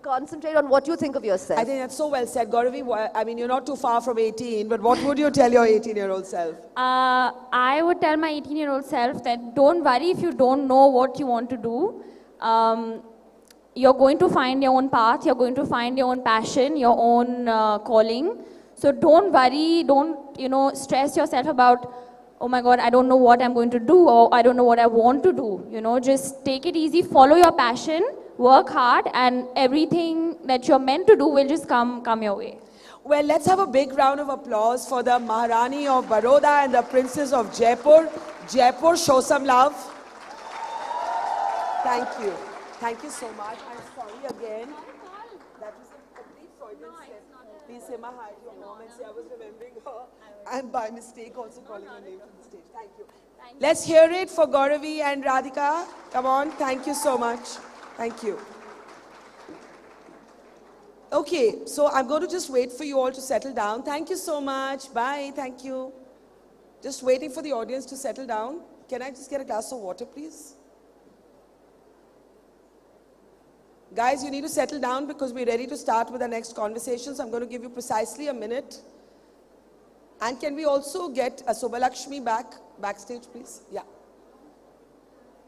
concentrate on what you think of yourself. I think that's so well said. Gauravi, I mean, you're not too far from 18, but what would you tell your 18-year-old self? I would tell my 18-year-old self that don't worry if you don't know what you want to do. You're going to find your own path, you're going to find your own passion, your own calling. So don't worry, don't, stress yourself about, oh my God, I don't know what I'm going to do, or I don't know what I want to do. Just take it easy, follow your passion, work hard, and everything that you're meant to do will just come your way. Well, let's have a big round of applause for the Maharani of Baroda and the Princess of Jaipur. Jaipur, show some love. Thank you. Thank you so much. I'm sorry again. That was a complete Freudian slip. Please say my hi to your mom and say I was remembering her. And by mistake also calling her name from the stage. Thank you. Let's hear it for Gauravi and Radhika. Come on. Thank you so much. Thank you. Okay, so I'm going to just wait for you all to settle down. Thank you so much. Bye. Thank you. Just waiting for the audience to settle down. Can I just get a glass of water, please? Guys, you need to settle down because we're ready to start with our next conversation. So I'm going to give you precisely a minute. And can we also get a Subbalaxmi backstage, please? Yeah.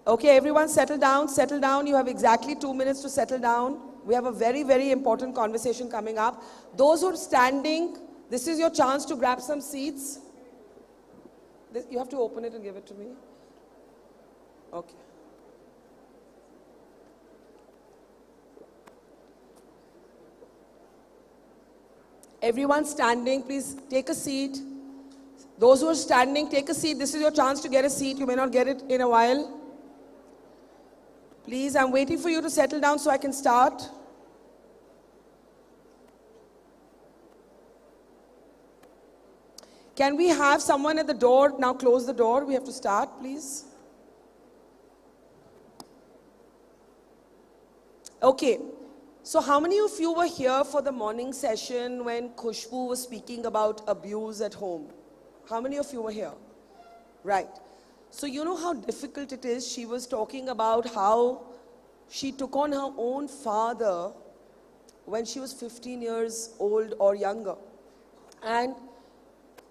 Okay, everyone settle down, settle down. You have exactly 2 minutes to settle down. We have a very, very important conversation coming up. Those who are standing, this is your chance to grab some seats. You have to open it and give it to me. Okay. Everyone standing, please take a seat. Those who are standing, take a seat. This is your chance to get a seat. You may not get it in a while. Please, I'm waiting for you to settle down so I can start. Can we have someone at the door now close the door? We have to start, please. Okay. So how many of you were here for the morning session when Khushbu was speaking about abuse at home? How many of you were here? Right. So you know how difficult it is. She was talking about how she took on her own father when she was 15 years old or younger. And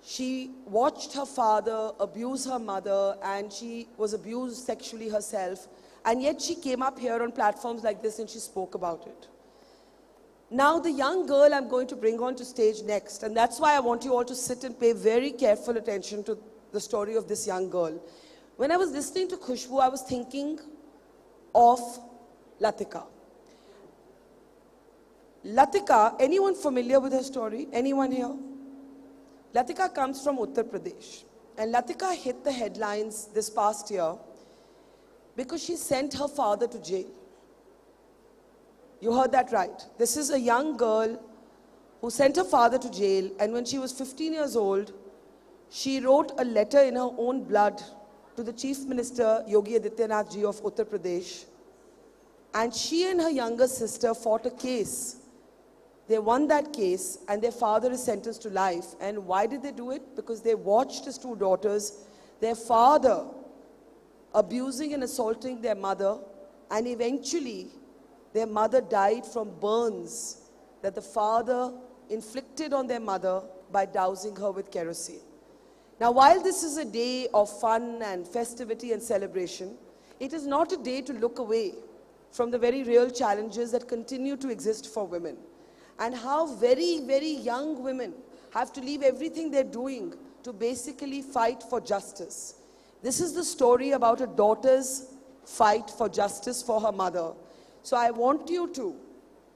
she watched her father abuse her mother, and she was abused sexually herself. And yet she came up here on platforms like this and she spoke about it. Now the young girl I'm going to bring on to stage next, and that's why I want you all to sit and pay very careful attention to the story of this young girl. When I was listening to Khushbu, I was thinking of Latika. Latika, anyone familiar with her story? Anyone here? Latika comes from Uttar Pradesh. And Latika hit the headlines this past year because she sent her father to jail. You heard that right. This is a young girl who sent her father to jail, and when she was 15 years old, she wrote a letter in her own blood to the Chief Minister Yogi Adityanath ji of Uttar Pradesh. And she and her younger sister fought a case. They won that case, and their father is sentenced to life. And why did they do it? Because they watched his two daughters, their father abusing and assaulting their mother, and eventually their mother died from burns that the father inflicted on their mother by dousing her with kerosene. Now, while this is a day of fun and festivity and celebration, it is not a day to look away from the very real challenges that continue to exist for women, and how very, very young women have to leave everything they're doing to basically fight for justice. This is the story about a daughter's fight for justice for her mother. So I want you to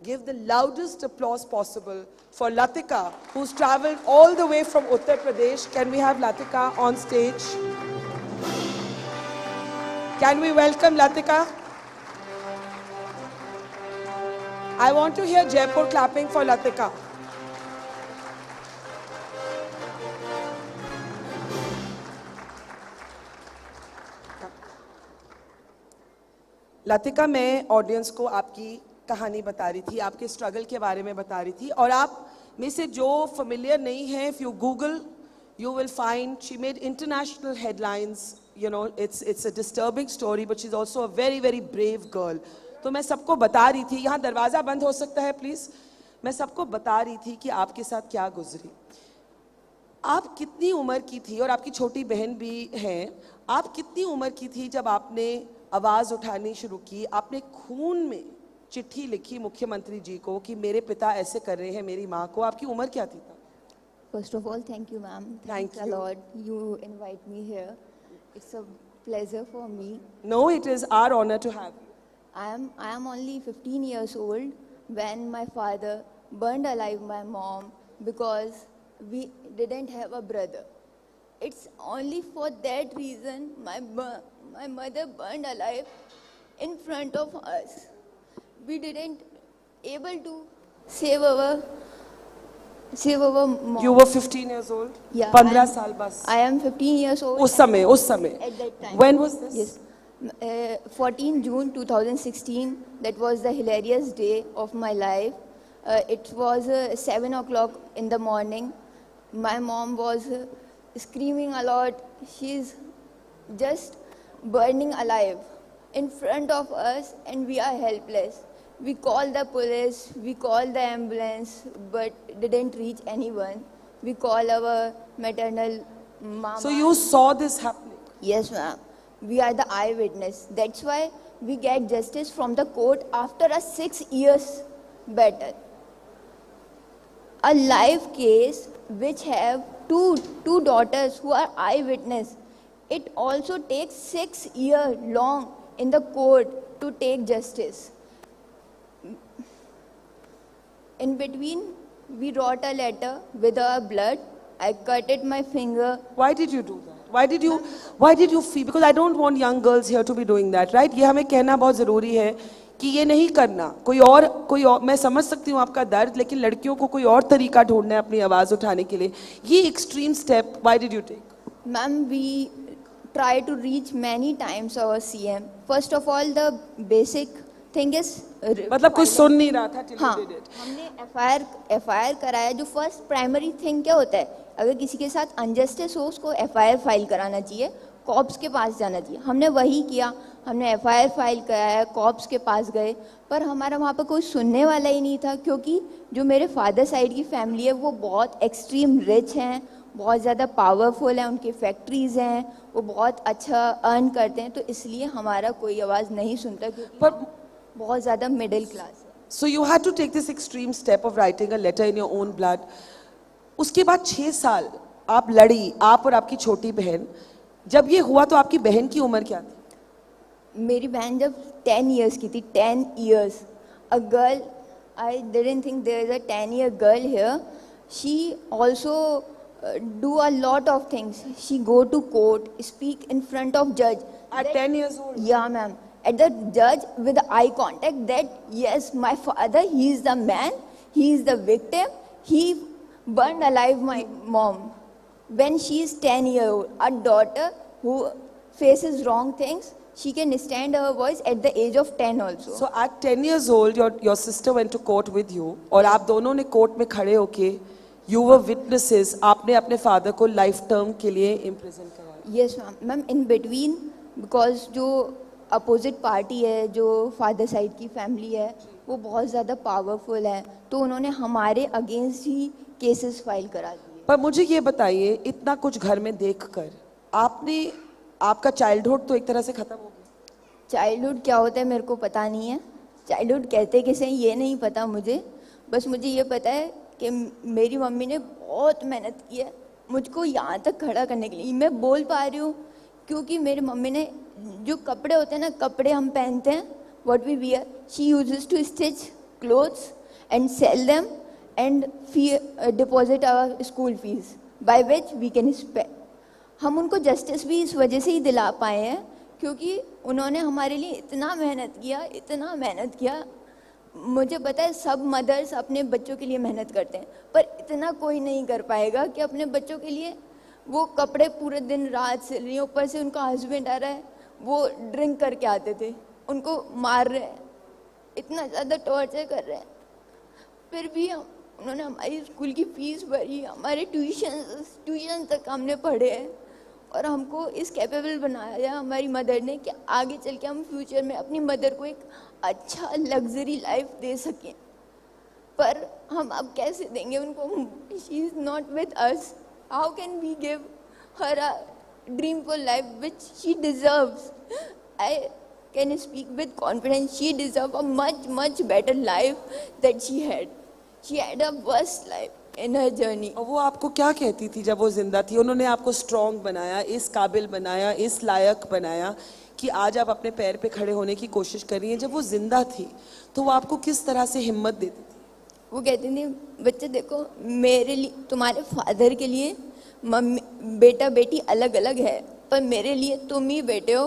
give the loudest applause possible for Latika, who's traveled all the way from Uttar Pradesh. Can we have Latika on stage? Can we welcome Latika? I want to hear Jaipur clapping for Latika. Latika, मैं audience को आपकी कहानी बता रही थी, आपके struggle के बारे में बता रही थी, और आप में से जो familiar नहीं है, if you Google, you will find she made international headlines you know, it's a disturbing story, but she's also a very, very brave girl. तो मैं सबको बता रही थी, यहाँ दरवाज़ा बंद हो सकता है प्लीज़? मैं सबको बता रही थी कि आपके साथ क्या गुजरी. आप कितनी उम्र की थी, और आपकी छोटी बहन भी हैं, आप कितनी उम्र की थी जब आपने आवाज़ उठानी शुरू की? आपने खून में चिट्ठी लिखी मुख्यमंत्री जी को कि मेरे पिता ऐसे कर रहे हैं मेरी माँ को. आपकी उम्र क्या थी? First of all, thank you, ma'am. Thanks a lot. You invite me here. It's a pleasure for me. No, it is our honor to have you. I am only 15 years old when my father burned alive my mom because we didn't have a brother. It's only for that reason my mother burned alive in front of us. We didn't able to save our mom. You were 15 years old? Yeah. 15 साल बस. I am 15 years old. उस समय. At that time. When was this? Yes. 14 June 2016. That was the hilarious day of my life. It was 7 o'clock in the morning. My mom was screaming a lot. She's just burning alive in front of us, and we are helpless. We called the police, we called the ambulance, but didn't reach anyone. We called our maternal mama. So you saw this happening? Yes, ma'am. We are the eyewitness. That's why we get justice from the court after a 6 years battle. A live case which have two daughters who are eyewitness. It also takes 6 years long in the court to take justice. In between, we wrote a letter with our blood. I cut my finger. Why did you do that? Why did you feel? Because I don't want young girls here to be doing that, right? ये हमें कहना बहुत ज़रूरी है कि ये नहीं करना. कोई और मैं समझ सकती हूँ आपका दर्द, लेकिन लड़कियों को कोई और तरीका ढूंढना है अपनी आवाज़ उठाने के लिए. ये extreme step, why did you take? Ma'am, we tried to reach many times our CM. First of all, the basic thing is मतलब कोई सुन नहीं रहा था till हाँ, you did it. हमने FIR कराया. जो फर्स्ट प्राइमरी थिंग क्या होता है, अगर किसी के साथ अनजस्टिस हो उसको FIR फाइल कराना चाहिए, कॉप्स के पास जाना चाहिए. हमने वही किया. हमने FIR फाइल कराया, कॉप्स के पास गए, पर हमारा वहाँ पर कोई सुनने वाला ही नहीं था, क्योंकि जो मेरे फादर साइड की फैमिली है वो बहुत एक्सट्रीम रिच हैं, बहुत ज़्यादा पावरफुल हैं, उनकी फैक्ट्रीज़ हैं, वो बहुत अच्छा अर्न करते हैं, तो इसलिए हमारा कोई आवाज़ नहीं सुनता, क्योंकि बहुत ज़्यादा मिडिल क्लास है. So you had to take this extreme step of writing a letter in your own blood. उसके बाद 6 साल आप लड़ी, आप और आपकी छोटी बहन. जब ये हुआ तो आपकी बहन की उम्र क्या थी? मेरी बहन जब 10 years की थी. 10 years. A girl, I didn't think there is a 10-year girl here. She also do a lot of things. She go to court, speak in front of judge. At 10 years old? Yeah, ma'am. At the judge with eye contact that yes, my father, he is the man, he is the victim, he burned alive my mom. When she is 10 years old, a daughter who faces wrong things, she can stand her voice at the age of 10 also. So at 10 years old, your sister went to court with you, और आप दोनों ने court में खड़े होके, you were witnesses, आपने अपने father को life term के लिए imprison कराया. Yes, ma'am. Ma'am, in between, because जो अपोजिट पार्टी है, जो फादर साइड की फैमिली है, वो बहुत ज़्यादा पावरफुल है, तो उन्होंने हमारे अगेंस्ट ही केसेस फाइल करा दिए. पर मुझे ये बताइए, इतना कुछ घर में देखकर आपका चाइल्डहुड तो एक तरह से खत्म हो गया. चाइल्डहुड क्या होता है मेरे को पता नहीं है. चाइल्डहुड कहते किसे ये नहीं पता मुझे. बस मुझे ये पता है कि मेरी मम्मी ने बहुत मेहनत की है मुझको यहाँ तक खड़ा करने के लिए. मैं बोल पा रही हूँ क्योंकि मेरी मम्मी ने जो कपड़े होते हैं ना, कपड़े हम पहनते हैं, what we wear, she uses to stitch clothes and sell them and deposit our school fees by which we can spend. हम उनको जस्टिस भी इस वजह से ही दिला पाए हैं क्योंकि उन्होंने हमारे लिए इतना मेहनत किया. मुझे पता है सब मदर्स अपने बच्चों के लिए मेहनत करते हैं, पर इतना कोई नहीं कर पाएगा कि अपने बच्चों के लिए वो कपड़े पूरे दिन रात सिल रही हैं. ऊपर से उनका हस्बैंड आ रहा है, वो ड्रिंक करके आते थे, उनको मार रहे हैं, इतना ज़्यादा टॉर्चर कर रहे हैं, फिर भी उन्होंने हमारी स्कूल की फीस भरी, हमारे ट्यूशन तक हमने पढ़े हैं, और हमको इस कैपेबल बनाया हमारी मदर ने कि आगे चल के हम फ्यूचर में अपनी मदर को एक अच्छा लग्जरी लाइफ दे सकें। पर हम अब कैसे देंगे उनको? She is not with us, how can we give her a dream for life which she deserves? I can speak with confidence, she deserve a much better life that she had a worst life in her journey. और वो आपको क्या कहती थी जब वो जिंदा थी? उन्होंने आपको स्ट्रॉन्ग बनाया, इस काबिल बनाया, इस लायक बनाया कि आज आप अपने पैर पे खड़े होने की कोशिश कर रही हैं। जब वो जिंदा थी तो वो आपको किस तरह से हिम्मत देती थी? वो कहती थी, बच्चे देखो, मेरे लिए, तुम्हारे फादर के लिए मम्मी बेटा बेटी अलग अलग है, पर मेरे लिए तुम ही बेटे हो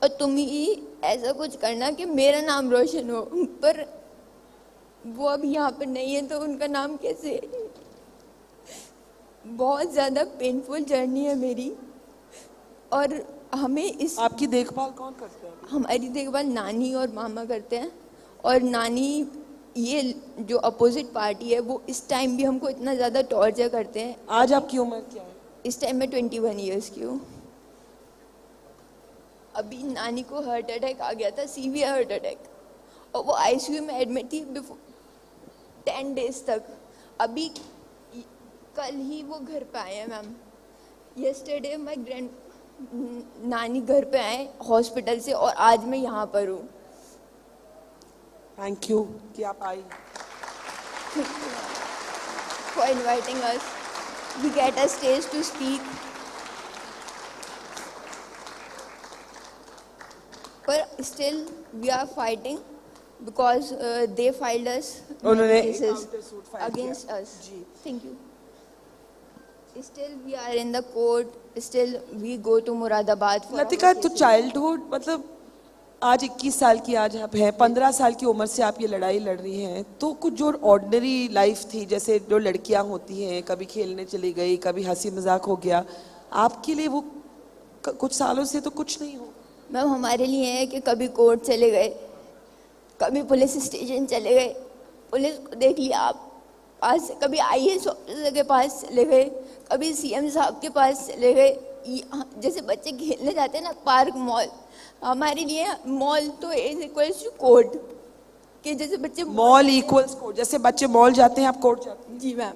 और तुम ही ऐसा कुछ करना कि मेरा नाम रोशन हो। पर वो अब यहाँ पर नहीं है तो उनका नाम कैसे? बहुत ज़्यादा पेनफुल जर्नी है मेरी। और हमें इस आपकी देखभाल कौन करते हैं? हमारी देखभाल नानी और मामा करते हैं। और नानी, ये जो अपोजिट पार्टी है, वो इस टाइम भी हमको इतना ज़्यादा टॉर्चर करते हैं। आज आपकी उम्र क्या है? इस टाइम मैं 21 ईयर्स की हूँ। अभी नानी को हार्ट अटैक आ गया था, सीवियर हार्ट अटैक, और वो आईसीयू में एडमिट थी 10 डेज तक। अभी कल ही वो घर पे आए हैं मैम। यस्टरडे माय नानी घर पे आए हॉस्पिटल से और आज मैं यहाँ पर हूँ। थैंक यू कि आप आई। For inviting us, we get a stage to speak. But still we are fighting because they filed us many cases against us. Thank you. Still we are in the court. Still we go to Moradabad for Latika, तो childhood, मतलब आज 21 साल की आज आप हैं, 15 साल की उम्र से आप ये लड़ाई लड़ रही हैं, तो कुछ जो ऑर्डिनरी लाइफ थी, जैसे जो लड़कियां होती हैं, कभी खेलने चली गई, कभी हंसी मजाक हो गया, आपके लिए वो कुछ सालों से तो कुछ नहीं हो? मैम, हमारे लिए है कि कभी कोर्ट चले गए, कभी पुलिस स्टेशन चले गए, पुलिस को देख लिया आप पास, कभी आईएएस ऑफिसर के पास चले गए, कभी सीएम साहब के पास चले गए। जैसे बच्चे खेलने जाते हैं ना पार्क, मॉल, हमारे लिए मॉल तो इज इक्वल्स टू कोर्ट, कि जैसे बच्चे मॉल इक्वल्स कोर्ट, जैसे बच्चे मॉल जाते हैं आप कोर्ट जाते हैं? जी मैम।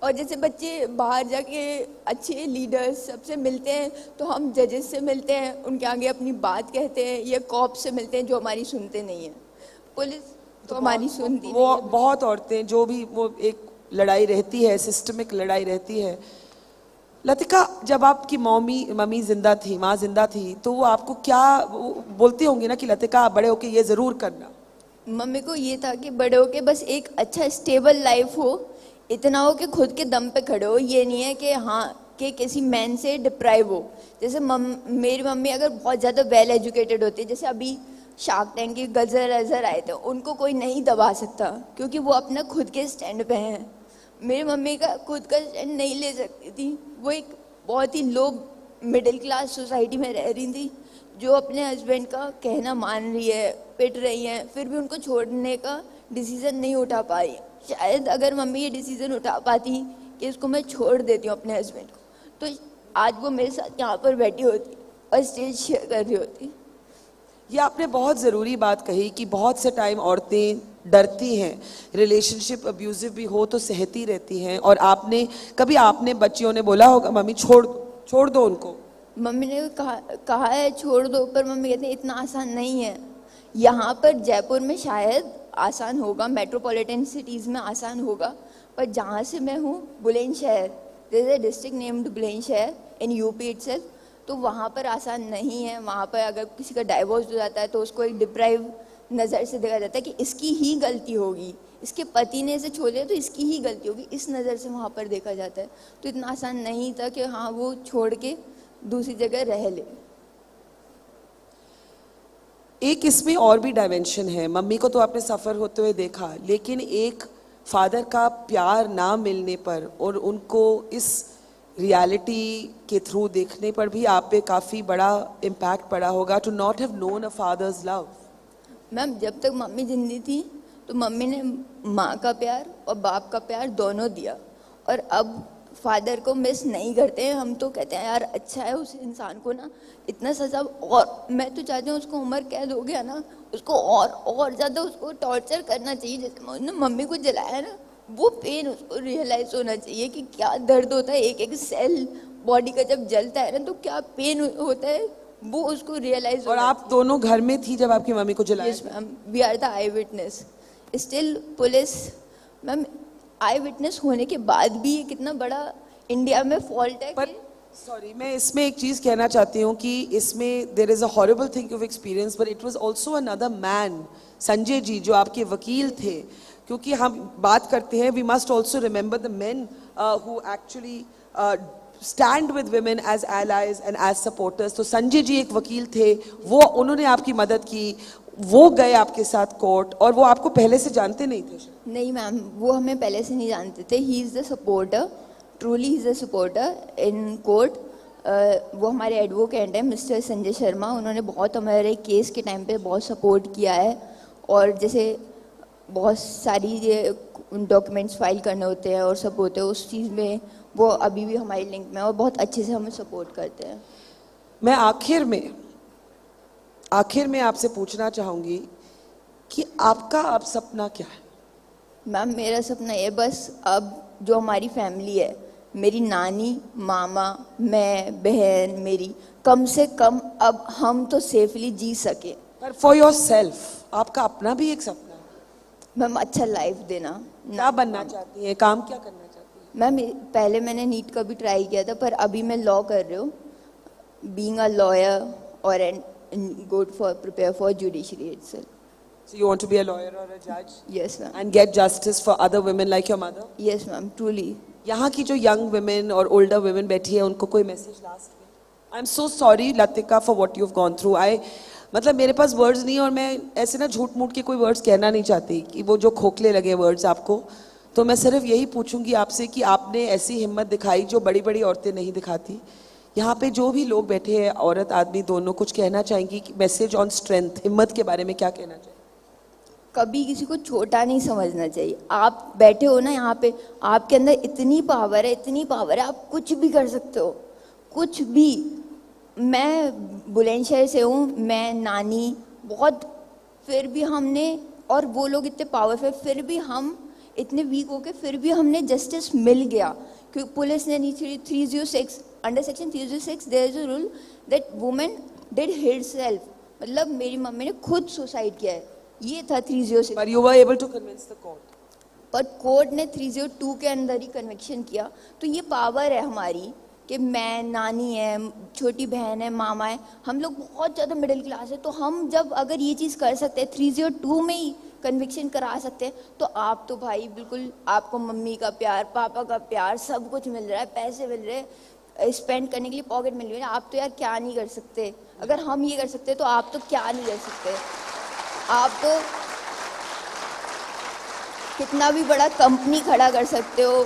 और जैसे बच्चे बाहर जाके अच्छे लीडर्स सबसे मिलते हैं तो हम जजेस से मिलते हैं, उनके आगे अपनी बात कहते हैं, या कॉप से मिलते हैं जो हमारी सुनते नहीं है। पुलिस तो हमारी सुनती नहीं है। बहुत औरतें जो भी वो एक लड़ाई रहती है, सिस्टमिक लड़ाई रहती है। लतिका, जब आपकी मम्मी जिंदा थी, माँ जिंदा थी, तो वो आपको क्या बोलती होंगी ना कि लतिका आप बड़े होके ये जरूर करना? मम्मी को ये था कि बड़े होके बस एक अच्छा स्टेबल लाइफ हो, इतना हो कि खुद के दम पे खड़े हो, ये नहीं है कि हाँ कि किसी मैन से डिप्राइव हो। जैसे मेरी मम्मी अगर बहुत ज़्यादा वेल एजुकेटेड होती, जैसे अभी शार्क टैंक के गजल आए थे, उनको कोई नहीं दबा सकता क्योंकि वो अपना खुद के स्टैंड पे हैं। मेरी मम्मी का खुद का स्टैंड नहीं ले सकती थी, वो एक बहुत ही लो मिडिल क्लास सोसाइटी में रह रही थी, जो अपने हस्बैंड का कहना मान रही है, पिट रही हैं, फिर भी उनको छोड़ने का डिसीज़न नहीं उठा पाई। शायद अगर मम्मी ये डिसीज़न उठा पाती कि इसको मैं छोड़ देती हूँ अपने हस्बैंड को, तो आज वो मेरे साथ यहाँ पर बैठी होती और स्टेज शेयर कर रही होती। ये आपने बहुत ज़रूरी बात कही कि बहुत से टाइम औरतें डरती हैं, रिलेशनशिप अब्यूजिव भी हो तो सहती रहती हैं, और आपने बच्चियों ने बोला होगा मम्मी छोड़ दो उनको? मम्मी ने कहा है छोड़ दो, पर मम्मी कहते हैं इतना आसान नहीं है। यहाँ पर जयपुर में शायद आसान होगा, मेट्रोपॉलिटन सिटीज़ में आसान होगा, पर जहाँ से मैं हूँ Bulandshahr, there is a district named Bulandshahr in UP itself, तो वहाँ पर आसान नहीं है। वहाँ पर अगर किसी का डाइवोर्स हो जाता है तो उसको एक डिप्राइव नज़र से देखा जाता है कि इसकी ही गलती होगी, इसके पति ने इसे छोड़ दिया तो इसकी ही गलती होगी, इस नज़र से वहाँ पर देखा जाता है। तो इतना आसान नहीं था कि हाँ वो छोड़ के दूसरी जगह रह ले। एक इसमें और भी डायमेंशन है। मम्मी को तो आपने सफ़र होते हुए देखा, लेकिन एक फादर का प्यार ना मिलने पर और उनको इस रियलिटी के थ्रू देखने पर भी आप पे काफ़ी बड़ा इम्पैक्ट पड़ा होगा, to not have known a father's love. Ma'am, जब तक मम्मी जिंदी थी तो मम्मी ने माँ का प्यार और बाप का प्यार दोनों दिया, और अब फादर को मिस नहीं करते हैं, हम तो कहते हैं यार अच्छा है उस इंसान को ना इतना सजा, और मैं तो चाहती हूँ उसको उम्र कैद हो गया ना, उसको और ज़्यादा उसको टॉर्चर करना चाहिए। जैसे उसने मम्मी को जलाया ना, वो पेन उसको रियलाइज होना चाहिए कि क्या दर्द होता है, एक एक सेल बॉडी का जब जलता है ना तो क्या पेन होता है, वो उसको रियलाइज। और आप दोनों घर में थी जब आपकी मम्मी को जलाया? Yes ma'am, we are the eyewitness. Still police ma'am, eyewitness होने के बाद भी ये कितना बड़ा इंडिया में फॉल्ट है। पर सॉरी, मैं इसमें एक चीज कहना चाहती हूँ कि इसमें there is a horrible thing you experience, but it was also another man, Sanjay ji, जो आपके वकील थे। क्योंकि हम बात करते हैं, we must also remember the men who actually stand with women as allies and as supporters. तो संजय जी एक वकील थे, वो उन्होंने आपकी मदद की, वो गए आपके साथ कोर्ट, और वो आपको पहले से जानते नहीं थे? नहीं मैम, वो हमें पहले से नहीं जानते थे। He is the supporter, truly he is the supporter in court. वो हमारे एडवोकेट हैं मिस्टर संजय शर्मा, उन्होंने बहुत हमारे केस के टाइम पे बहुत सपोर्ट किया है। और जैसे बहुत सारी डॉक्यूमेंट्स फाइल करने होते हैं और सब होते हैं, उस चीज़ में वो अभी भी हमारी लिंक में और बहुत अच्छे से हमें सपोर्ट करते हैं। मैं आखिर में आपसे पूछना चाहूँगी कि आपका अब सपना क्या है? मैम मेरा सपना ये बस अब जो हमारी फैमिली है, मेरी नानी, मामा, मैं, बहन मेरी, कम से कम अब हम तो सेफली जी सके। पर फॉर योर सेल्फ, आपका अपना भी एक सपना है? मैम अच्छा लाइफ देना। क्या बनना चाहती है, काम क्या करना चाहती है? मैम पहले मैंने नीट का भी ट्राई किया था, पर अभी मैं लॉ कर रही हूँ, बीइंग अ लॉयर और and go for prepare for judiciary itself. So you want to be a lawyer or a judge? Yes ma'am. And get justice for other women like your mother? Yes ma'am, truly. यहाँ की जो young women और older women बैठी है, उनको कोई message last में? I'm so sorry Latika for what you've gone through. मतलब मेरे पास words नहीं, और मैं ऐसे ना झूठ मूठ के कोई words कहना नहीं चाहती कि वो जो खोखले लगे words आपको। तो मैं सिर्फ यही पूछूंगी आपसे कि आपने ऐसी हिम्मत दिखाई जो बड़ी बड़ी औरतें नहीं दिखाती। यहाँ पे जो भी लोग बैठे हैं, औरत आदमी दोनों, कुछ कहना चाहेंगी कि मैसेज ऑन स्ट्रेंथ, हिम्मत के बारे में क्या कहना चाहिए? कभी किसी को छोटा नहीं समझना चाहिए। आप बैठे हो ना यहाँ पे, आपके अंदर इतनी पावर है, इतनी पावर है, आप कुछ भी कर सकते हो, कुछ भी। मैं बुलंदशहर से हूँ, मैं नानी बहुत, फिर भी हमने, और वो लोग इतने पावरफुल, फिर भी हम इतने वीक हो के फिर भी हमने जस्टिस मिल गया, क्योंकि पुलिस ने 306 under section 306 there is a rule that women did himself, मतलब मेरी मम्मी ने खुद सुसाइड किया है, ये था 306। But you were able to convince the court. पर कोर्ट ने 302 के अंदर ही कन्विक्शन किया। तो ये पावर है हमारी कि मैं, नानी है, छोटी बहन है, मामा है, हम लोग बहुत ज़्यादा मिडिल क्लास है, तो हम जब अगर ये चीज़ कर सकते हैं, 302 में ही कन्विक्शन करा सकते हैं, तो आप तो भाई बिल्कुल, आपको मम्मी का प्यार, पापा का प्यार, सब कुछ मिल रहा है, पैसे मिल रहे हैं, स्पेंड करने के लिए पॉकेट मिल रही है, आप तो यार क्या नहीं कर सकते? अगर हम ये कर सकते तो आप तो क्या नहीं कर सकते? आप तो कितना भी बड़ा कंपनी खड़ा कर सकते हो,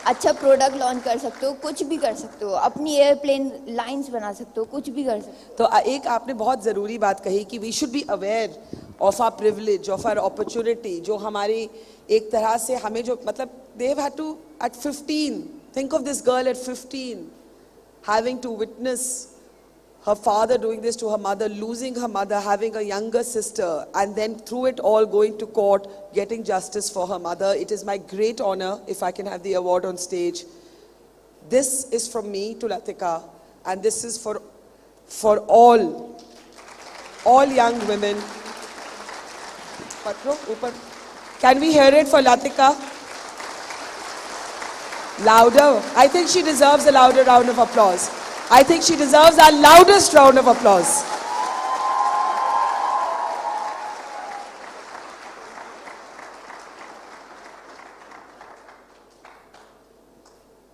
अच्छा प्रोडक्ट लॉन्च कर सकते हो, कुछ भी कर सकते हो, अपनी एयरप्लेन लाइंस बना सकते हो, कुछ भी कर सकते हो। तो एक आपने बहुत ज़रूरी बात कही कि we should be aware of our privilege, of our opportunity, जो हमारी एक तरह से हमें जो, मतलब they have had to at 15, think of this girl at 15 having to witness her father doing this to her mother, losing her mother, having a younger sister, and then through it all going to court, getting justice for her mother. It is my great honor if I can have the award on stage. This is from me to Latika, and this is for all young women. Patro, upar. Can we hear it for Latika? Louder. I think she deserves a louder round of applause. I think she deserves our loudest round of applause.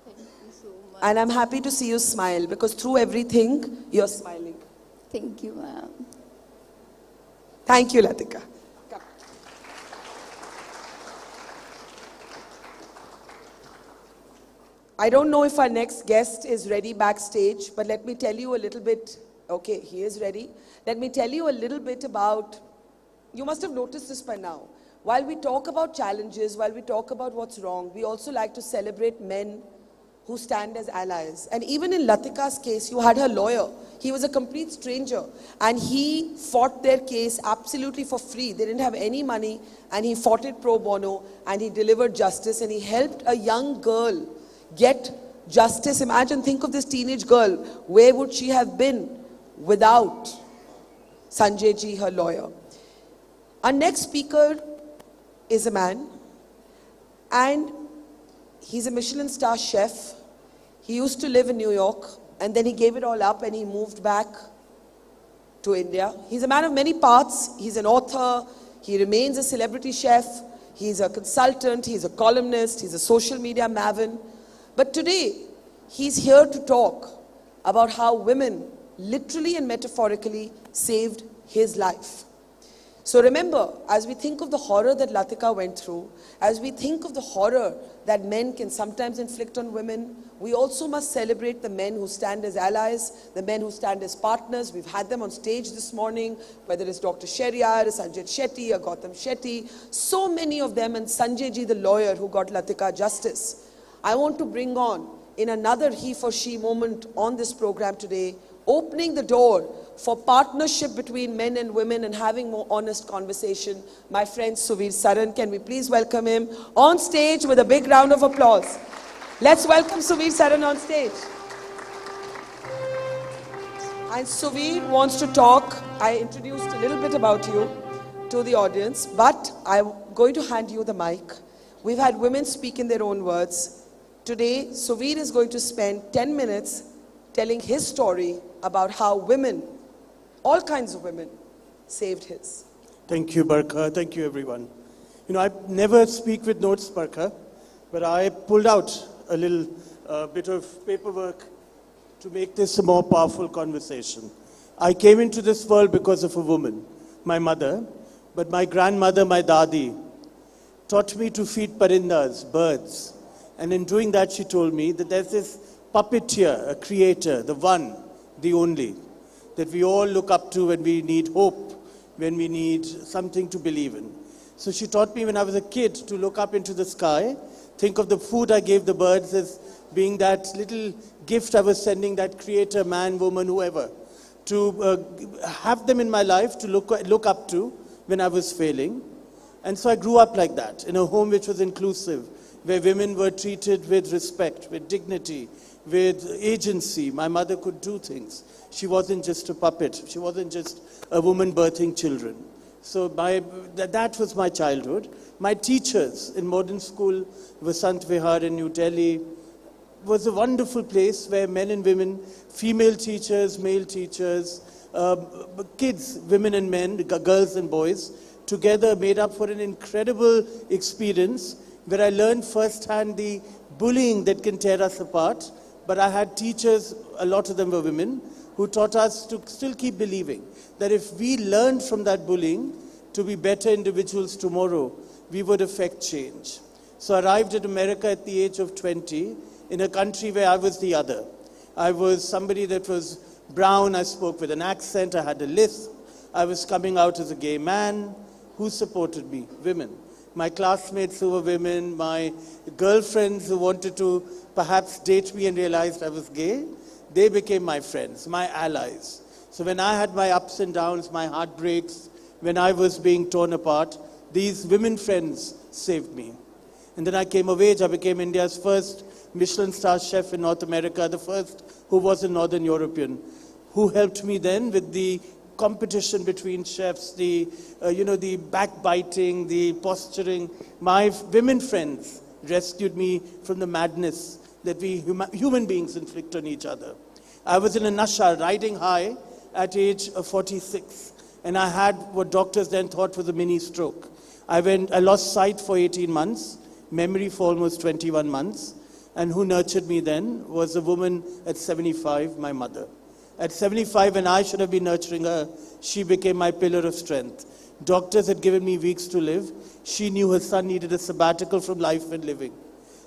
Thank you so much. And I'm happy to see you smile, because through everything, you're smiling. Thank you, ma'am. Thank you, Latika. I don't know if our next guest is ready backstage, but let me tell you a little bit. Okay, he is ready. Let me tell you a little bit about, you must have noticed this by now. While we talk about challenges, while we talk about what's wrong, we also like to celebrate men who stand as allies. And even in Latika's case, you had her lawyer. He was a complete stranger, and he fought their case absolutely for free. They didn't have any money, and he fought it pro bono, and he delivered justice, and he helped a young girl get justice. Imagine, think of this teenage girl. Where would she have been without Sanjay ji, her lawyer? Our next speaker is a man, and he's a Michelin star chef. He used to live in New York, and then he gave it all up and he moved back to India. He's a man of many parts. He's an author. He remains a celebrity chef. He's a consultant. He's a columnist. He's a social media maven. But today, he's here to talk about how women, literally and metaphorically, saved his life. So remember, as we think of the horror that Latika went through, as we think of the horror that men can sometimes inflict on women, we also must celebrate the men who stand as allies, the men who stand as partners. We've had them on stage this morning, whether it's Dr. Sheriar, Sanjay Shetty, or Gautam Shetty, so many of them, and Sanjay ji, the lawyer who got Latika justice. I want to bring on, in another he for she moment on this program today, opening the door for partnership between men and women and having more honest conversation, my friend Suvir Saran. Can we please welcome him on stage with a big round of applause? Let's welcome Suvir Saran on stage. And Suvir wants to talk. I introduced a little bit about you to the audience, but I'm going to hand you the mic. We've had women speak in their own words. Today, Suvir is going to spend 10 minutes telling his story about how women, all kinds of women, saved his. Thank you, Barkha. Thank you, everyone. You know, I never speak with notes, Barkha, but I pulled out a little bit of paperwork to make this a more powerful conversation. I came into this world because of a woman, my mother, but my grandmother, my dadi, taught me to feed parindas, birds. And in doing that, she told me that there's this puppeteer, a creator, the one, the only, that we all look up to when we need hope, when we need something to believe in. So she taught me when I was a kid to look up into the sky, think of the food I gave the birds as being that little gift I was sending that creator, man, woman, whoever, to have them in my life to look up to when I was failing. And so I grew up like that, in a home which was inclusive, where women were treated with respect, with dignity, with agency. My mother could do things. She wasn't just a puppet. She wasn't just a woman birthing children. So that was my childhood. My teachers in modern school, Vasant Vihar in New Delhi, was a wonderful place where men and women, female teachers, male teachers, kids, women and men, girls and boys, together made up for an incredible experience where I learned firsthand the bullying that can tear us apart. But I had teachers, a lot of them were women, who taught us to still keep believing that if we learned from that bullying to be better individuals tomorrow, we would affect change. So I arrived in America at the age of 20 in a country where I was the other. I was somebody that was brown, I spoke with an accent, I had a lisp, I was coming out as a gay man. Who supported me? Women. My classmates who were women, my girlfriends who wanted to perhaps date me and realized I was gay, they became my friends, my allies. So when I had my ups and downs, my heartbreaks, when I was being torn apart, these women friends saved me. And then I came of age, I became India's first Michelin star chef in North America, the first who was a Northern European, who helped me then with the competition between chefs, the backbiting, the posturing. My women friends rescued me from the madness that we human beings inflict on each other. I was in a nasha, riding high at age 46, and I had what doctors then thought was a mini stroke. I lost sight for 18 months, memory for almost 21 months, and who nurtured me then was a woman at 75, my mother. At 75, when I should have been nurturing her, she became my pillar of strength. Doctors had given me weeks to live. She knew her son needed a sabbatical from life and living.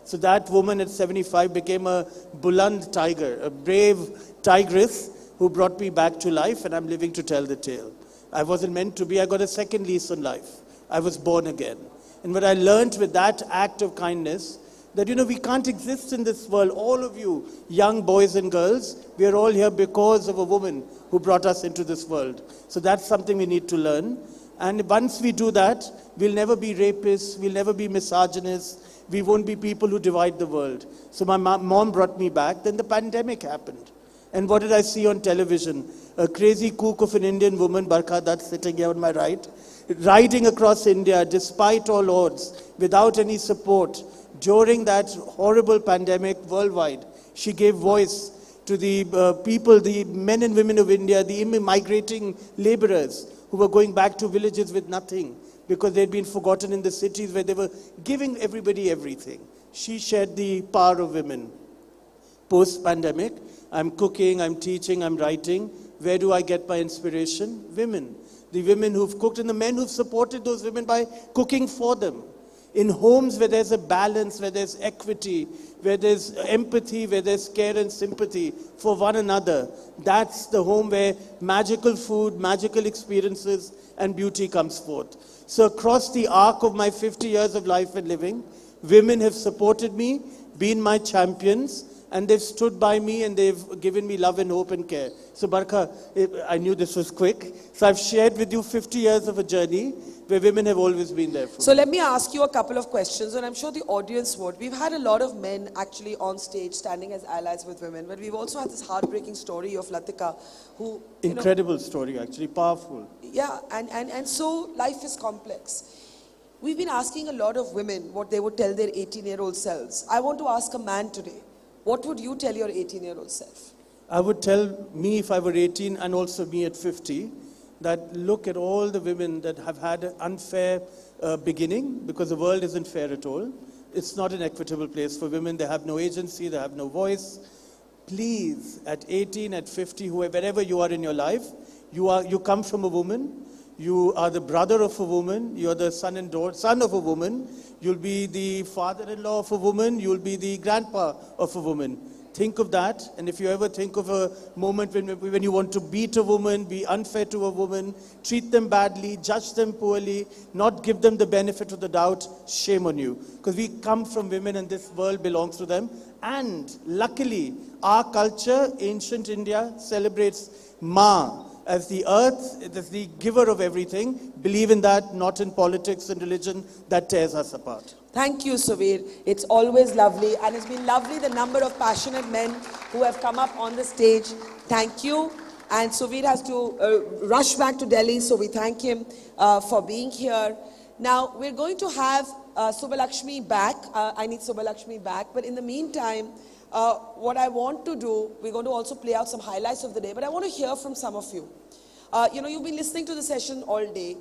So that woman at 75 became a buland tiger, a brave tigress who brought me back to life, and I'm living to tell the tale. I wasn't meant to be. I got a second lease on life. I was born again. And what I learned with that act of kindness that, we can't exist in this world. All of you, young boys and girls, we are all here because of a woman who brought us into this world. So that's something we need to learn. And once we do that, we'll never be rapists, we'll never be misogynists, we won't be people who divide the world. So my mom brought me back, then the pandemic happened. And what did I see on television? A crazy kook of an Indian woman, Barkha Dutt, sitting here on my right, riding across India despite all odds, without any support. During that horrible pandemic worldwide, she gave voice to the people, the men and women of India, the migrating laborers who were going back to villages with nothing because they'd been forgotten in the cities where they were giving everybody everything. She shared the power of women. Post-pandemic, I'm cooking, I'm teaching, I'm writing. Where do I get my inspiration? Women. The women who've cooked and the men who've supported those women by cooking for them. In homes where there's a balance, where there's equity, where there's empathy, where there's care and sympathy for one another, that's the home where magical food, magical experiences, and beauty comes forth. So across the arc of my 50 years of life and living, women have supported me, been my champions, and they've stood by me and they've given me love and hope and care. So Barkha, I knew this was quick. So I've shared with you 50 years of a journey where women have always been there for So me. let me ask you a couple of questions, and I'm sure the audience would. We've had a lot of men actually on stage standing as allies with women, but we've also had this heartbreaking story of Latika, who... Incredible story, actually, powerful. Yeah, and so life is complex. We've been asking a lot of women what they would tell their 18-year-old selves. I want to ask a man today, what would you tell your 18-year-old self? I would tell me if I were 18 and also me at 50, that look at all the women that have had an unfair beginning, because the world isn't fair at all. It's not an equitable place for women. They have no agency, they have no voice. Please, at 18, at 50, wherever you are in your life, you come from a woman, you are the brother of a woman, you are the son of a woman, you'll be the father-in-law of a woman, you'll be the grandpa of a woman. Think of that, and if you ever think of a moment when you want to beat a woman, be unfair to a woman, treat them badly, judge them poorly, not give them the benefit of the doubt, shame on you. Because we come from women and this world belongs to them. And luckily, our culture, ancient India, celebrates Ma as the earth, as the giver of everything. Believe in that, not in politics and religion that tears us apart. Thank you, Suvir. It's always lovely, and it's been lovely the number of passionate men who have come up on the stage. Thank you. And Suvir has to rush back to Delhi, so we thank him for being here. Now, we're going to have Subbalaxmi back. I need Subbalaxmi back. But in the meantime, what I want to do, we're going to also play out some highlights of the day, but I want to hear from some of you. You've been listening to the session all day.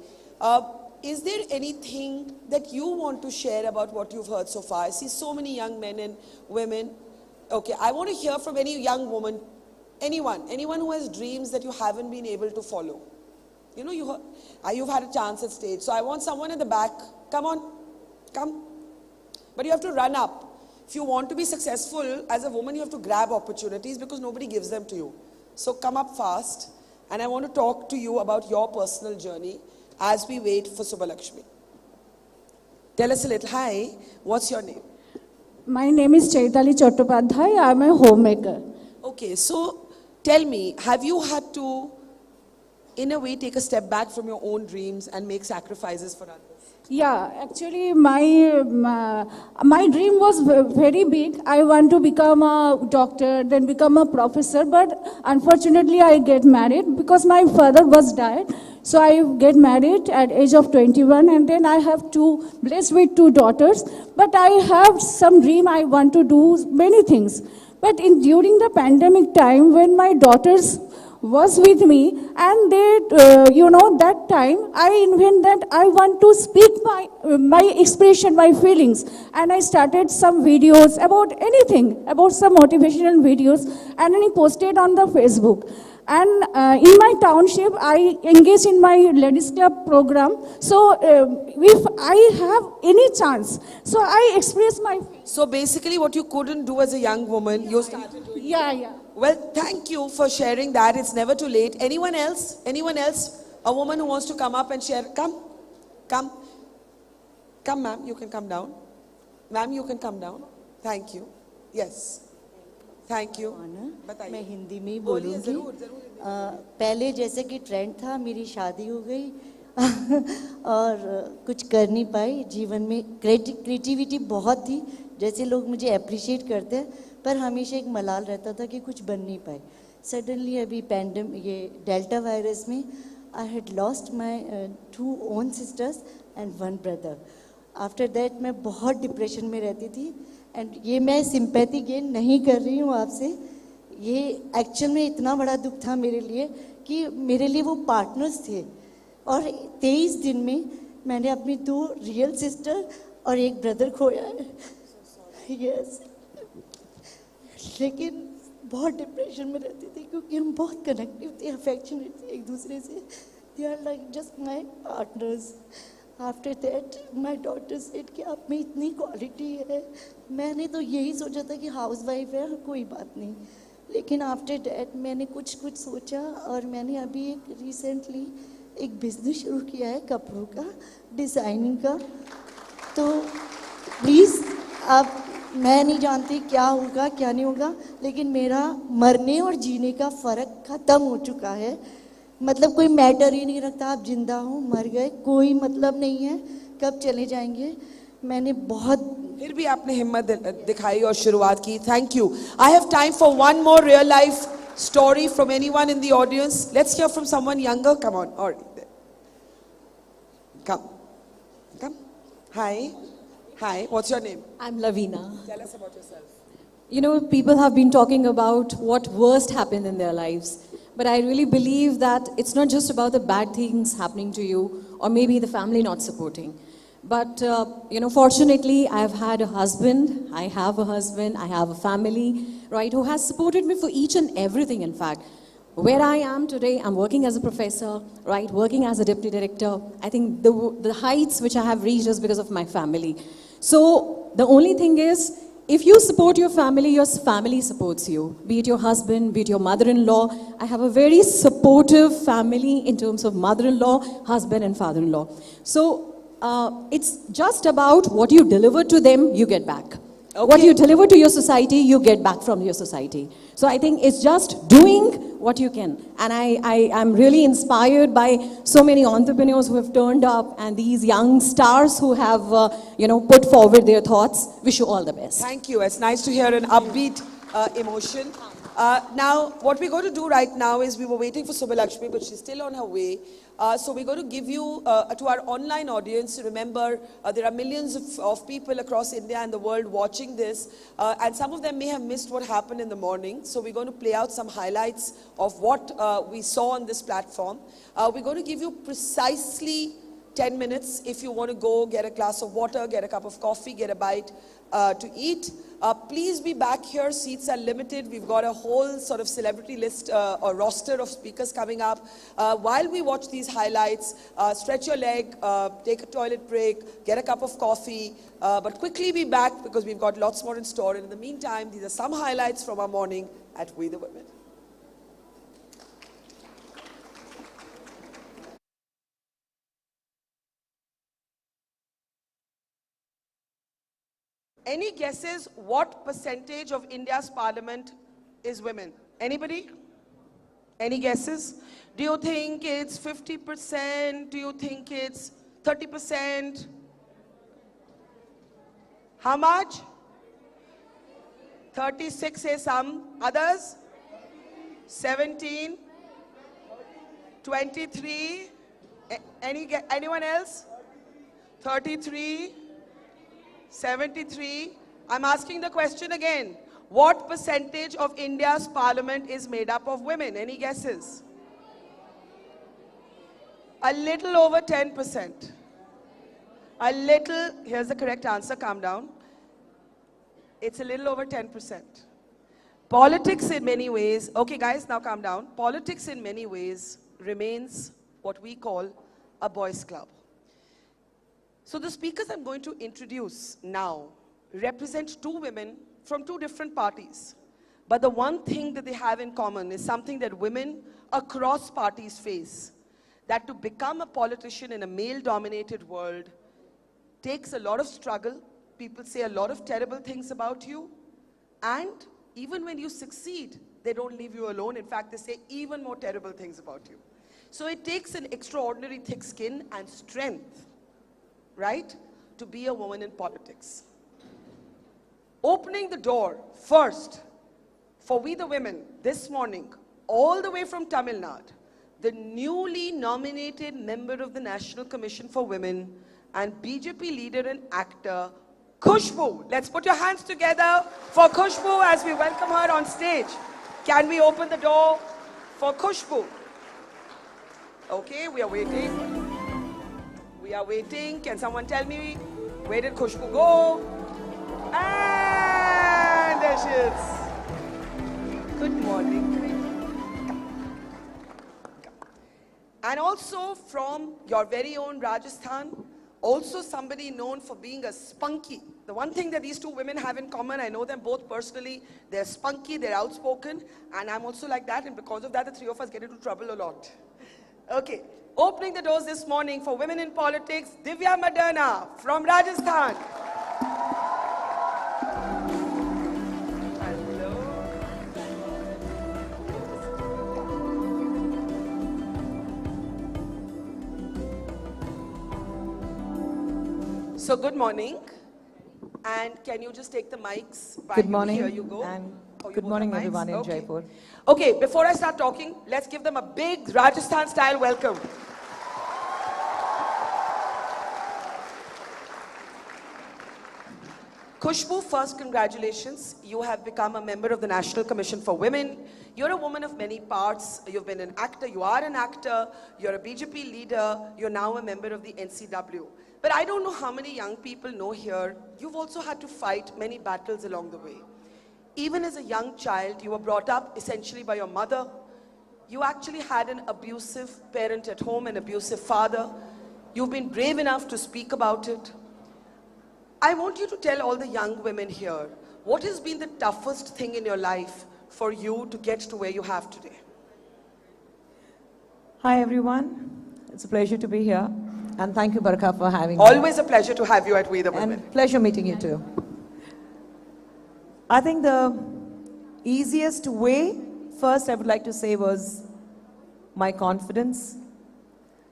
Is there anything that you want to share about what you've heard so far? I see so many young men and women. Okay, I want to hear from any young woman, anyone who has dreams that you haven't been able to follow. You've had a chance at stage. So I want someone at the back. Come on, come. But you have to run up. If you want to be successful as a woman, you have to grab opportunities because nobody gives them to you. So come up fast. And I want to talk to you about your personal journey as we wait for Subbalaxmi. Tell us a little. Hi, what's your name? My name is Chaitali Chattopadhyay. I'm a homemaker. Okay, so tell me, have you had to, in a way, take a step back from your own dreams and make sacrifices for others? Yeah, actually my dream was very big. I want to become a doctor, then become a professor, but unfortunately I get married because my father was died. So I get married at age of 21 and then I have blessed with 2 daughters. But I have some dream, I want to do many things. But during the pandemic time when my daughters was with me and they, that time I invented that I want to speak my expression, my feelings. And I started some videos about anything, about some motivational videos and then I posted on the Facebook. And in my township, I engage in my ladies club program. So if I have any chance, so I express my... So basically what you couldn't do as a young woman, you started doing. Yeah. Well, thank you for sharing that. It's never too late. Anyone else? Anyone else? A woman who wants to come up and share? Come, ma'am, you can come down. Ma'am, you can come down. Thank you. Yes. Thank you. मैं हिंदी में ही बोलूँगी। पहले जैसे कि trend था, मेरी शादी हो गई और कुछ कर नहीं पाई जीवन में। क्रिएटिविटी बहुत थी, जैसे लोग मुझे अप्रिशिएट करते हैं, पर हमेशा एक मलाल रहता था कि कुछ बन नहीं पाए। सडनली अभी ये डेल्टा वायरस में I had lost my 2 own sisters and 1 brother. After that मैं बहुत डिप्रेशन में रहती थी एंड ये मैं सिंपैथी गेन नहीं कर रही हूँ आपसे। ये एक्चुअल में इतना बड़ा दुख था मेरे लिए कि मेरे लिए वो पार्टनर्स थे और 23 दिन में मैंने अपनी 2 रियल सिस्टर और 1 ब्रदर खोया है। यस, लेकिन बहुत डिप्रेशन में रहती थी क्योंकि हम बहुत कनेक्टिव थे, अफेक्शनेट थे एक दूसरे से। They are like just my partners. After that my daughter said कि आप में इतनी क्वालिटी है। मैंने तो यही सोचा था कि हाउस वाइफ है, कोई बात नहीं, लेकिन आफ्टर दैट मैंने कुछ सोचा और मैंने अभी एक रिसेंटली एक बिजनेस शुरू किया है कपड़ों का, डिज़ाइनिंग का। तो प्लीज़ आप, मैं नहीं जानती क्या होगा क्या नहीं होगा, लेकिन मेरा मरने और जीने का फ़र्क ख़त्म हो चुका है। मतलब कोई मैटर ही नहीं रखता, आप जिंदा हो मर गए, कोई मतलब नहीं है, कब चले जाएंगे। मैंने बहुत, फिर भी आपने हिम्मत दिखाई और शुरुआत की। Thank you. I have time for one more real life story from anyone in the audience. Let's hear from someone younger. Come on. All right. Come. Hi. What's your name? I'm Lavina. Tell us about yourself. You know, people have been talking about what worst happened in their lives. But I really believe that it's not just about the bad things happening to you or maybe the family not supporting. But, you know, fortunately, I've had a husband, I have a family, right, who has supported me for each and everything, in fact. Where I am today, I'm working as a professor, right, working as a deputy director. I think the heights which I have reached is because of my family. So the only thing is, if you support your family supports you. Be it your husband, be it your mother-in-law. I have a very supportive family in terms of mother-in-law, husband and father-in-law. So it's just about what you deliver to them, you get back. Okay. What you deliver to your society, you get back from your society. So I think it's just doing what you can. And I'm really inspired by so many entrepreneurs who have turned up and these young stars who have, put forward their thoughts. Wish you all the best. Thank you. It's nice to hear an upbeat emotion. Now, what we're going to do right now is we were waiting for Subbalaxmi, but she's still on her way. So we're going to give you, to our online audience, remember there are millions of people across India and the world watching this, and some of them may have missed what happened in the morning. So we're going to play out some highlights of what we saw on this platform. We're going to give you precisely 10 minutes if you want to go get a glass of water, get a cup of coffee, get a bite to eat. Please be back here. Seats are limited. We've got a whole sort of celebrity list or roster of speakers coming up. While we watch these highlights, stretch your leg, take a toilet break, get a cup of coffee, but quickly be back because we've got lots more in store. And in the meantime, these are some highlights from our morning at We the Women. Any guesses what percentage of India's parliament is women? Anybody? Any guesses? Do you think it's 50%? Do you think it's 30%? How much? 36 say some. Others? 17? 23? Anyone else? 33? 73. I'm asking the question again. What percentage of India's parliament is made up of women? Any guesses? A little over 10%. A little, here's the correct answer, calm down. It's a little over 10%. Politics in many ways, okay guys, now calm down. Politics in many ways remains what we call a boys' club. So the speakers I'm going to introduce now represent two women from two different parties. But the one thing that they have in common is something that women across parties face. That to become a politician in a male-dominated world takes a lot of struggle, people say a lot of terrible things about you. And even when you succeed, they don't leave you alone. In fact, they say even more terrible things about you. So it takes an extraordinary thick skin and strength, right, to be a woman in politics. Opening the door first for we the women this morning, all the way from Tamil Nadu, the newly nominated member of the National Commission for Women and BJP leader and actor, Khushbu. Let's put your hands together for Khushbu as we welcome her on stage. Can we open the door for Khushbu? Okay, we are waiting. We are waiting. Can someone tell me, where did Khushbu go? And there she is. Good morning. And also from your very own Rajasthan, also somebody known for being a spunky. The one thing that these two women have in common, I know them both personally, they're spunky, they're outspoken, and I'm also like that, and because of that, the three of us get into trouble a lot. Okay, opening the doors this morning for women in politics, Divya Maderna from Rajasthan. So good morning, and can you just take the mics? Good morning. Here you go. And good morning, everyone in Jaipur. Okay, before I start talking, let's give them a big Rajasthan-style welcome. Khushbu, first congratulations. You have become a member of the National Commission for Women. You're a woman of many parts. You've been an actor, you are an actor, you're a BJP leader, you're now a member of the NCW. But I don't know how many young people know here, you've also had to fight many battles along the way. Even as a young child, you were brought up essentially by your mother. You actually had an abusive parent at home, an abusive father. You've been brave enough to speak about it. I want you to tell all the young women here, what has been the toughest thing in your life for you to get to where you have today? Hi, everyone. It's a pleasure to be here. And thank you, Barkha, for having me. Always a pleasure to have you at We the Women. And pleasure meeting you too. I think the easiest way, first I would like to say, was my confidence.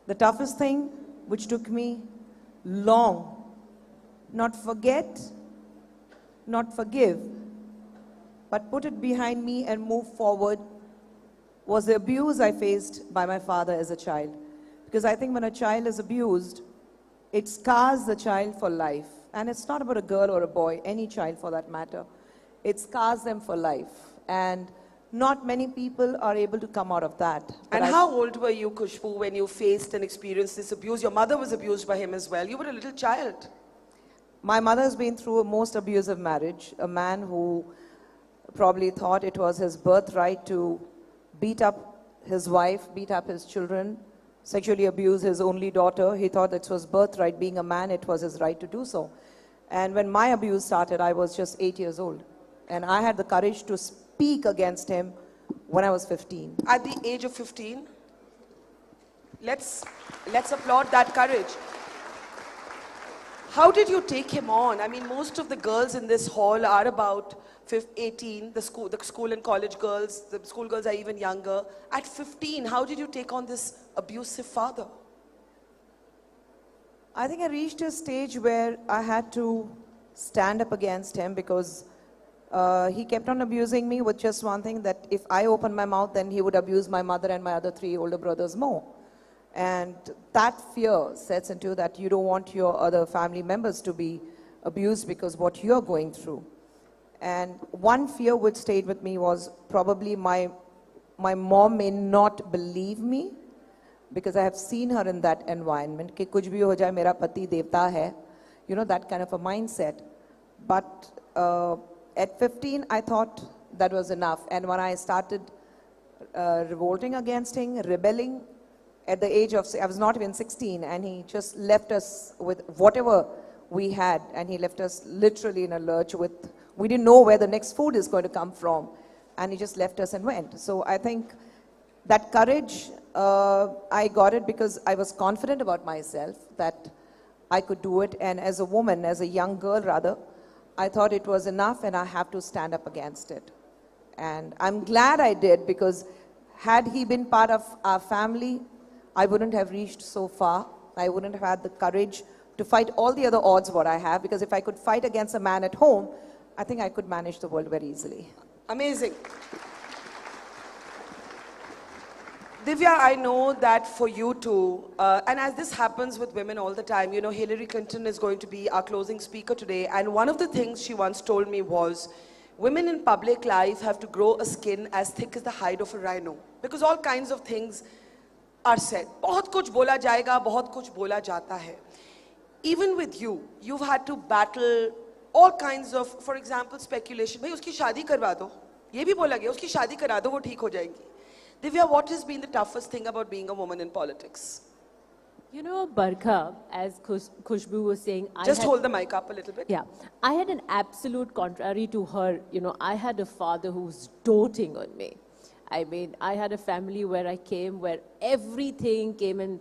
The toughest thing, which took me long, not forget, not forgive, but put it behind me and move forward, was the abuse I faced by my father as a child. Because I think when a child is abused, it scars the child for life. And it's not about a girl or a boy, any child for that matter. It scars them for life. And not many people are able to come out of that. And how old were you, Khushbu, when you faced and experienced this abuse? Your mother was abused by him as well. You were a little child. My mother has been through a most abusive marriage. A man who probably thought it was his birthright to beat up his wife, beat up his children, sexually abuse his only daughter. He thought it was birthright. Being a man, it was his right to do so. And when my abuse started, I was just 8 years old. And I had the courage to speak against him when I was 15. At the age of 15? Let's applaud that courage. How did you take him on? I mean, most of the girls in this hall are about 18, the school and college girls, the school girls are even younger. At 15, how did you take on this abusive father? I think I reached a stage where I had to stand up against him because he kept on abusing me with just one thing, that if I opened my mouth, then he would abuse my mother and my other 3 older brothers more. And that fear sets into that you don't want your other family members to be abused because what you're going through. And one fear which stayed with me was probably my mom may not believe me because I have seen her in that environment. Ki kuch bhi ho jaye, mera pati devta hai. You know, that kind of a mindset. But at 15, I thought that was enough. And when I started revolting against him, rebelling, at the age of, I was not even 16, and he just left us with whatever we had, and he left us literally in a lurch with, we didn't know where the next food is going to come from, and he just left us and went. So I think that courage, I got it because I was confident about myself, that I could do it. And as a woman, as a young girl rather, I thought it was enough and I have to stand up against it. And I'm glad I did, because had he been part of our family, I wouldn't have reached so far. I wouldn't have had the courage to fight all the other odds what I have, because if I could fight against a man at home, I think I could manage the world very easily. Amazing. Divya, I know that for you too, and as this happens with women all the time, you know, Hillary Clinton is going to be our closing speaker today, and one of the things she once told me was, women in public life have to grow a skin as thick as the hide of a rhino, because all kinds of things are said. बहुत कुछ बोला जाएगा, बहुत कुछ बोला जाता है. Even with you, you've had to battle all kinds of, for example, speculation. भाई उसकी शादी करवा दो. ये भी बोला गया, उसकी शादी करा दो, वो ठीक हो जाएगी. Divya, what has been the toughest thing about being a woman in politics? You know, Barkha, as Khushbu was saying, Just hold the mic up a little bit. Yeah, I had an absolute contrary to her. You know, I had a father who was doting on me. I mean, I had a family where I came, where everything came and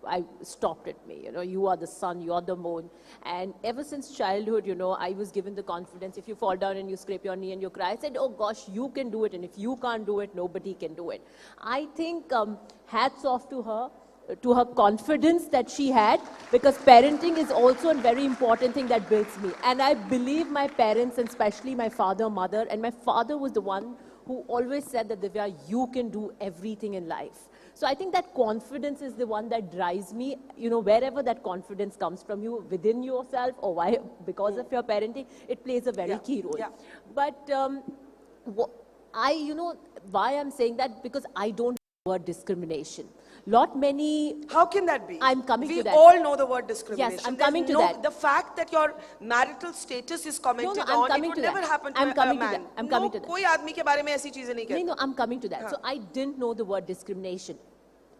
I stopped at me. You know, you are the sun, you are the moon. And ever since childhood, you know, I was given the confidence. If you fall down and you scrape your knee and you cry, I said, oh gosh, you can do it. And if you can't do it, nobody can do it. I think hats off to her confidence that she had, because parenting is also a very important thing that builds me. And I believe my parents, and especially my father, mother, and my father was the one who always said that, Divya, you can do everything in life. So I think that confidence is the one that drives me, you know, wherever that confidence comes from you, within yourself, or why, because of your parenting, it plays a very key role. Yeah. But you know, why I'm saying that, because I don't know the word discrimination. How can that be? I'm coming to that. We all know the word discrimination. Yes, I'm coming to that. The fact that your marital status is commented on, it would never happen to a man. I'm coming to that. कोई आदमी के बारे में ऐसी चीजें नहीं कहता. No, I'm coming to that. So I didn't know the word discrimination.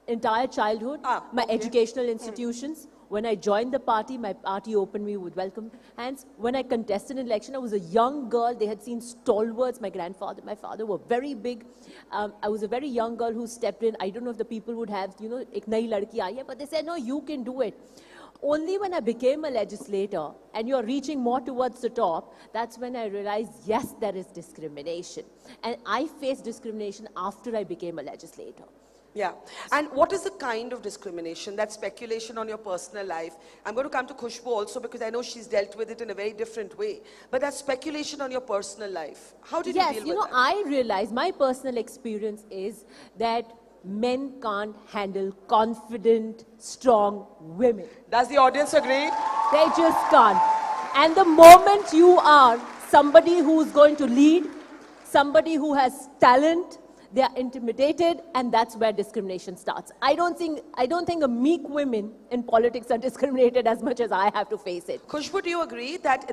Entire childhood, my educational institutions. When I joined the party, my party opened me with welcome hands. When I contested an election, I was a young girl. They had seen stalwarts. My grandfather, my father were very big. I was a very young girl who stepped in. I don't know if the people would have, you know, ek nayi ladki aayi hai, but they said, no, you can do it. Only when I became a legislator and you're reaching more towards the top, that's when I realized, yes, there is discrimination. And I faced discrimination after I became a legislator. Yeah. And what is the kind of discrimination? That speculation on your personal life. I'm going to come to Khushbu also, because I know she's dealt with it in a very different way. But that speculation on your personal life, how did you deal with that? Yes, you know, I realized my personal experience is that men can't handle confident, strong women. Does the audience agree? They just can't. And the moment you are somebody who's going to lead, somebody who has talent, they are intimidated, and that's where discrimination starts. I don't think a meek women in politics are discriminated as much as I have to face it. Khushbu, do you agree that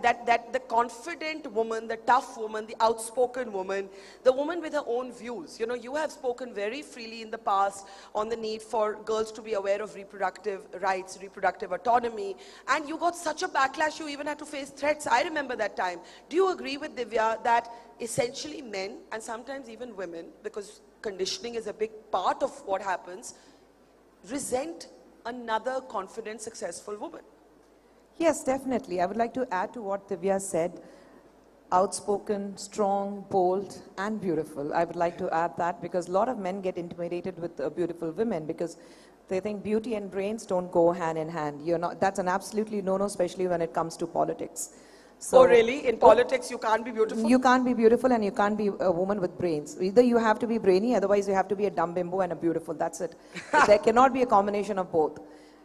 the confident woman, the tough woman, the outspoken woman, the woman with her own views, you know, you have spoken very freely in the past on the need for girls to be aware of reproductive rights, reproductive autonomy, and you got such a backlash, you even had to face threats. I remember that time. Do you agree with Divya that essentially men, and sometimes even women, because conditioning is a big part of what happens, resent another confident, successful woman? Yes, definitely. I would like to add to what Divya said. Outspoken, strong, bold, and beautiful. I would like to add that, because a lot of men get intimidated with beautiful women, because they think beauty and brains don't go hand in hand. That's an absolutely no-no, especially when it comes to politics. So, oh really? In politics you can't be beautiful? You can't be beautiful and you can't be a woman with brains. Either you have to be brainy, otherwise you have to be a dumb bimbo and a beautiful. That's it. There cannot be a combination of both.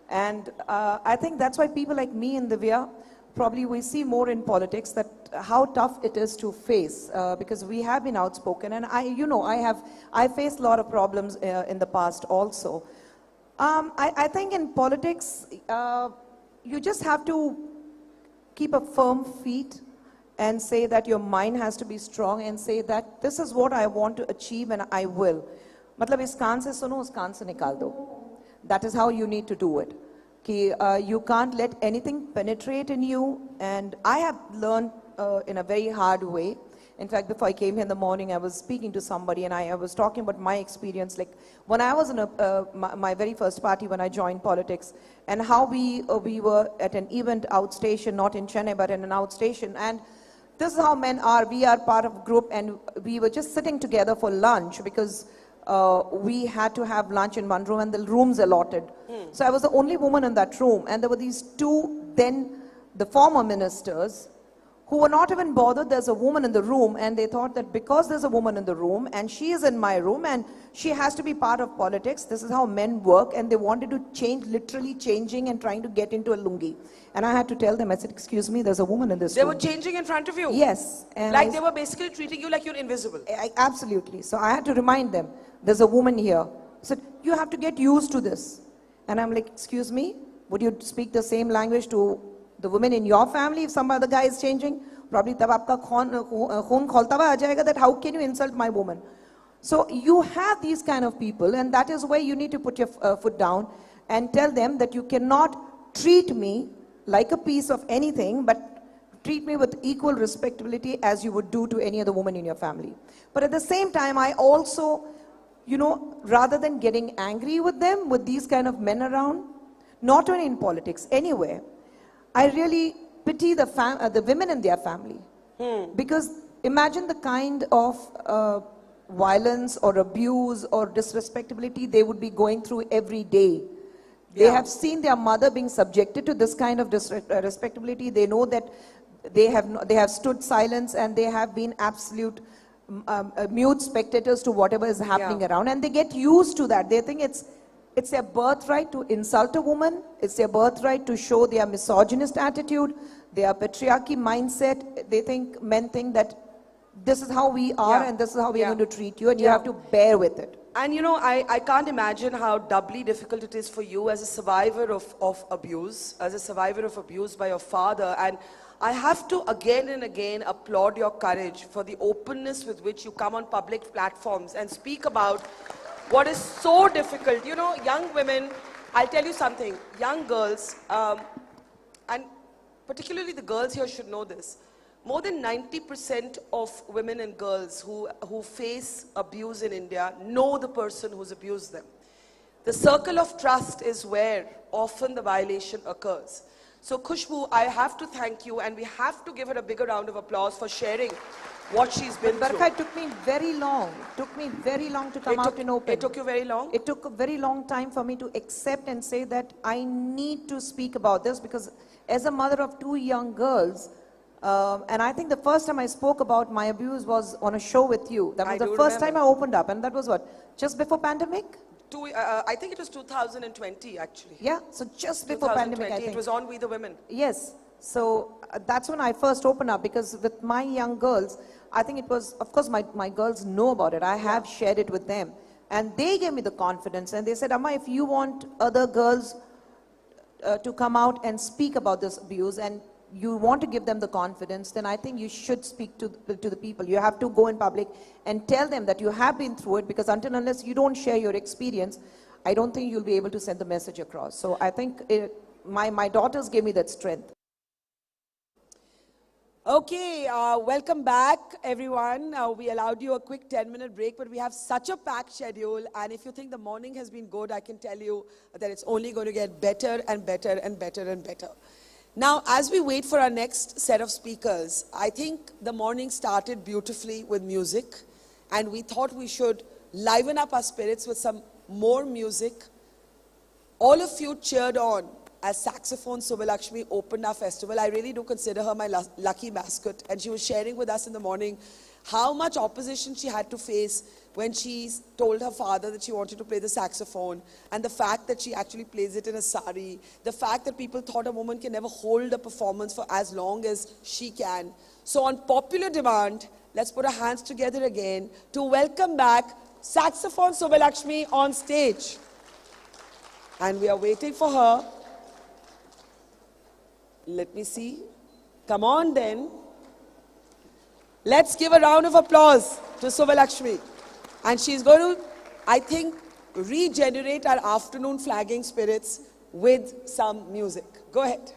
And I think that's why people like me and Divya, probably we see more in politics that how tough it is to face, because we have been outspoken, and I faced a lot of problems in the past also. I think in politics, you just have to keep a firm feet and say that your mind has to be strong and say that this is what I want to achieve and I will. Matlab is kaan se suno, us kaan se nikal do. That is how you need to do it. You can't let anything penetrate in you, and I have learned in a very hard way. In fact, before I came here in the morning, I was speaking to somebody and I was talking about my experience. Like when I was in my very first party when I joined politics, and how we were at an event outstation, not in Chennai, but in an outstation. And this is how men are. We are part of a group and we were just sitting together for lunch because we had to have lunch in one room and the room's allotted. So I was the only woman in that room, and there were these two, then the former ministers, who were not even bothered there's a woman in the room, and they thought that because there's a woman in the room and she is in my room and she has to be part of politics, this is how men work, and they wanted to change, literally changing and trying to get into a lungi. And I had to tell them, I said, excuse me, there's a woman in this They room. were changing in front of you? Yes. And Like they were basically treating you like you're invisible? Absolutely. So I had to remind them, there's a woman here. I said, you have to get used to this. And I'm like, excuse me, would you speak the same language to the women in your family if some other guy is changing? Probably tab aapka khoon kholta hua aa jayega that how can you insult my woman? So you have these kind of people, and that is where you need to put your foot down and tell them that you cannot treat me like a piece of anything, but treat me with equal respectability as you would do to any other woman in your family. But at the same time, I also, you know, rather than getting angry with them, with these kind of men around, not only in politics, anywhere, I really pity the women in their family. Because imagine the kind of violence or abuse or disrespectability they would be going through every day. They have seen their mother being subjected to this kind of disrespectability. They know that they have stood silence and they have been absolute mute spectators to whatever is happening around, and they get used to that. They think it's their birthright to insult a woman. It's their birthright to show their misogynist attitude, their patriarchy mindset. They think, men think that this is how we are and this is how we are going to treat you, and you have to bear with it. And you know, I can't imagine how doubly difficult it is for you as a survivor of abuse, as a survivor of abuse by your father. And I have to again and again applaud your courage for the openness with which you come on public platforms and speak about what is so difficult. You know, young women, I'll tell you something, young girls, and particularly the girls here should know this, more than 90% of women and girls who face abuse in India know the person who's abused them. The circle of trust is where often the violation occurs. So Khushbu, I have to thank you, and we have to give her a bigger round of applause for sharing what she's been through. Barkha, it took me very long. It took me very long to come out in open. It took you very long? It took a very long time for me to accept and say that I need to speak about this, because as a mother of two young girls, and I think the first time I spoke about my abuse was on a show with you. That was the first time I opened up, and that was what? Just before pandemic? I think it was 2020 actually. Yeah, so just before pandemic, I think. It was on We the Women. Yes, so that's when I first opened up, because with my young girls, I think it was, of course my girls know about it. I have shared it with them. And they gave me the confidence, and they said, Amma, if you want other girls to come out and speak about this abuse, and you want to give them the confidence, then I think you should speak to the people. You have to go in public and tell them that you have been through it, because unless you don't share your experience, I don't think you'll be able to send the message across. So I think my daughters gave me that strength. Okay, welcome back everyone. We allowed you a quick 10-minute break, but we have such a packed schedule, and if you think the morning has been good, I can tell you that it's only going to get better and better and better and better. Now, as we wait for our next set of speakers, I think the morning started beautifully with music, and we thought we should liven up our spirits with some more music. All of you cheered on as Saxophone Subbalaxmi opened our festival. I really do consider her my lucky mascot, and she was sharing with us in the morning how much opposition she had to face when she told her father that she wanted to play the saxophone, and the fact that she actually plays it in a sari, the fact that people thought a woman can never hold a performance for as long as she can. So on popular demand, let's put our hands together again to welcome back Saxophone Subbalaxmi on stage. And we are waiting for her. Let me see. Come on then. Let's give a round of applause to Subbalaxmi. And she's going to, I think, regenerate our afternoon flagging spirits with some music. Go ahead.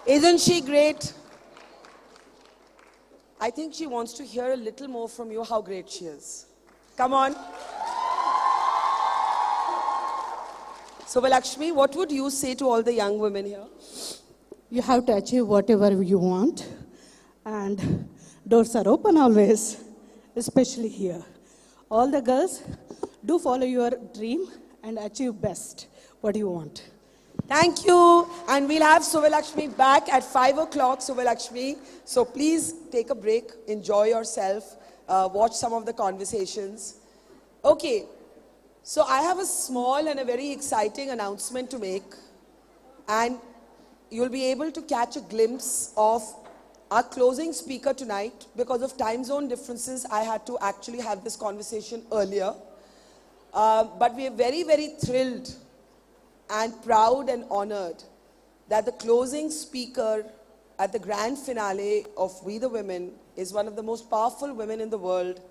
Isn't she great? I think she wants to hear a little more from you how great she is. Come on. Subbalaxmi, what would you say to all the young women here? You have to achieve whatever you want, and doors are open always, especially here. All the girls, do follow your dream and achieve best what you want. Thank you. And we'll have Subbalaxmi back at 5 o'clock, Subbalaxmi. So please take a break, enjoy yourself, watch some of the conversations. Okay, so I have a small and a very exciting announcement to make. And you'll be able to catch a glimpse of our closing speaker tonight. Because of time zone differences, I had to actually have this conversation earlier. But we are very, very thrilled and proud and honored that the closing speaker at the grand finale of We the Women is one of the most powerful women in the world,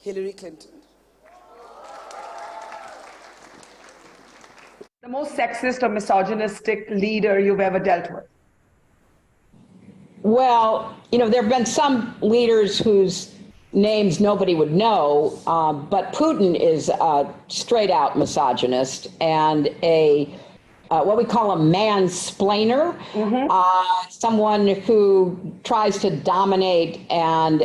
Hillary Clinton. The most sexist or misogynistic leader you've ever dealt with? Well, you know, there have been some leaders whose names nobody would know, but Putin is a straight out misogynist and a what we call a mansplainer, someone who tries to dominate and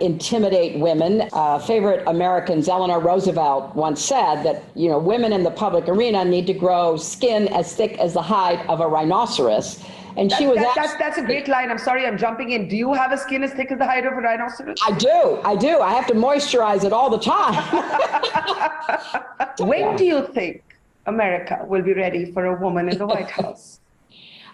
intimidate women. Favorite Americans, Eleanor Roosevelt once said that, you know, women in the public arena need to grow skin as thick as the hide of a rhinoceros. And that's a great line. I'm sorry, I'm jumping in. Do you have a skin as thick as the hide of a rhinoceros? I do. I have to moisturize it all the time. When do you think America will be ready for a woman in the White House?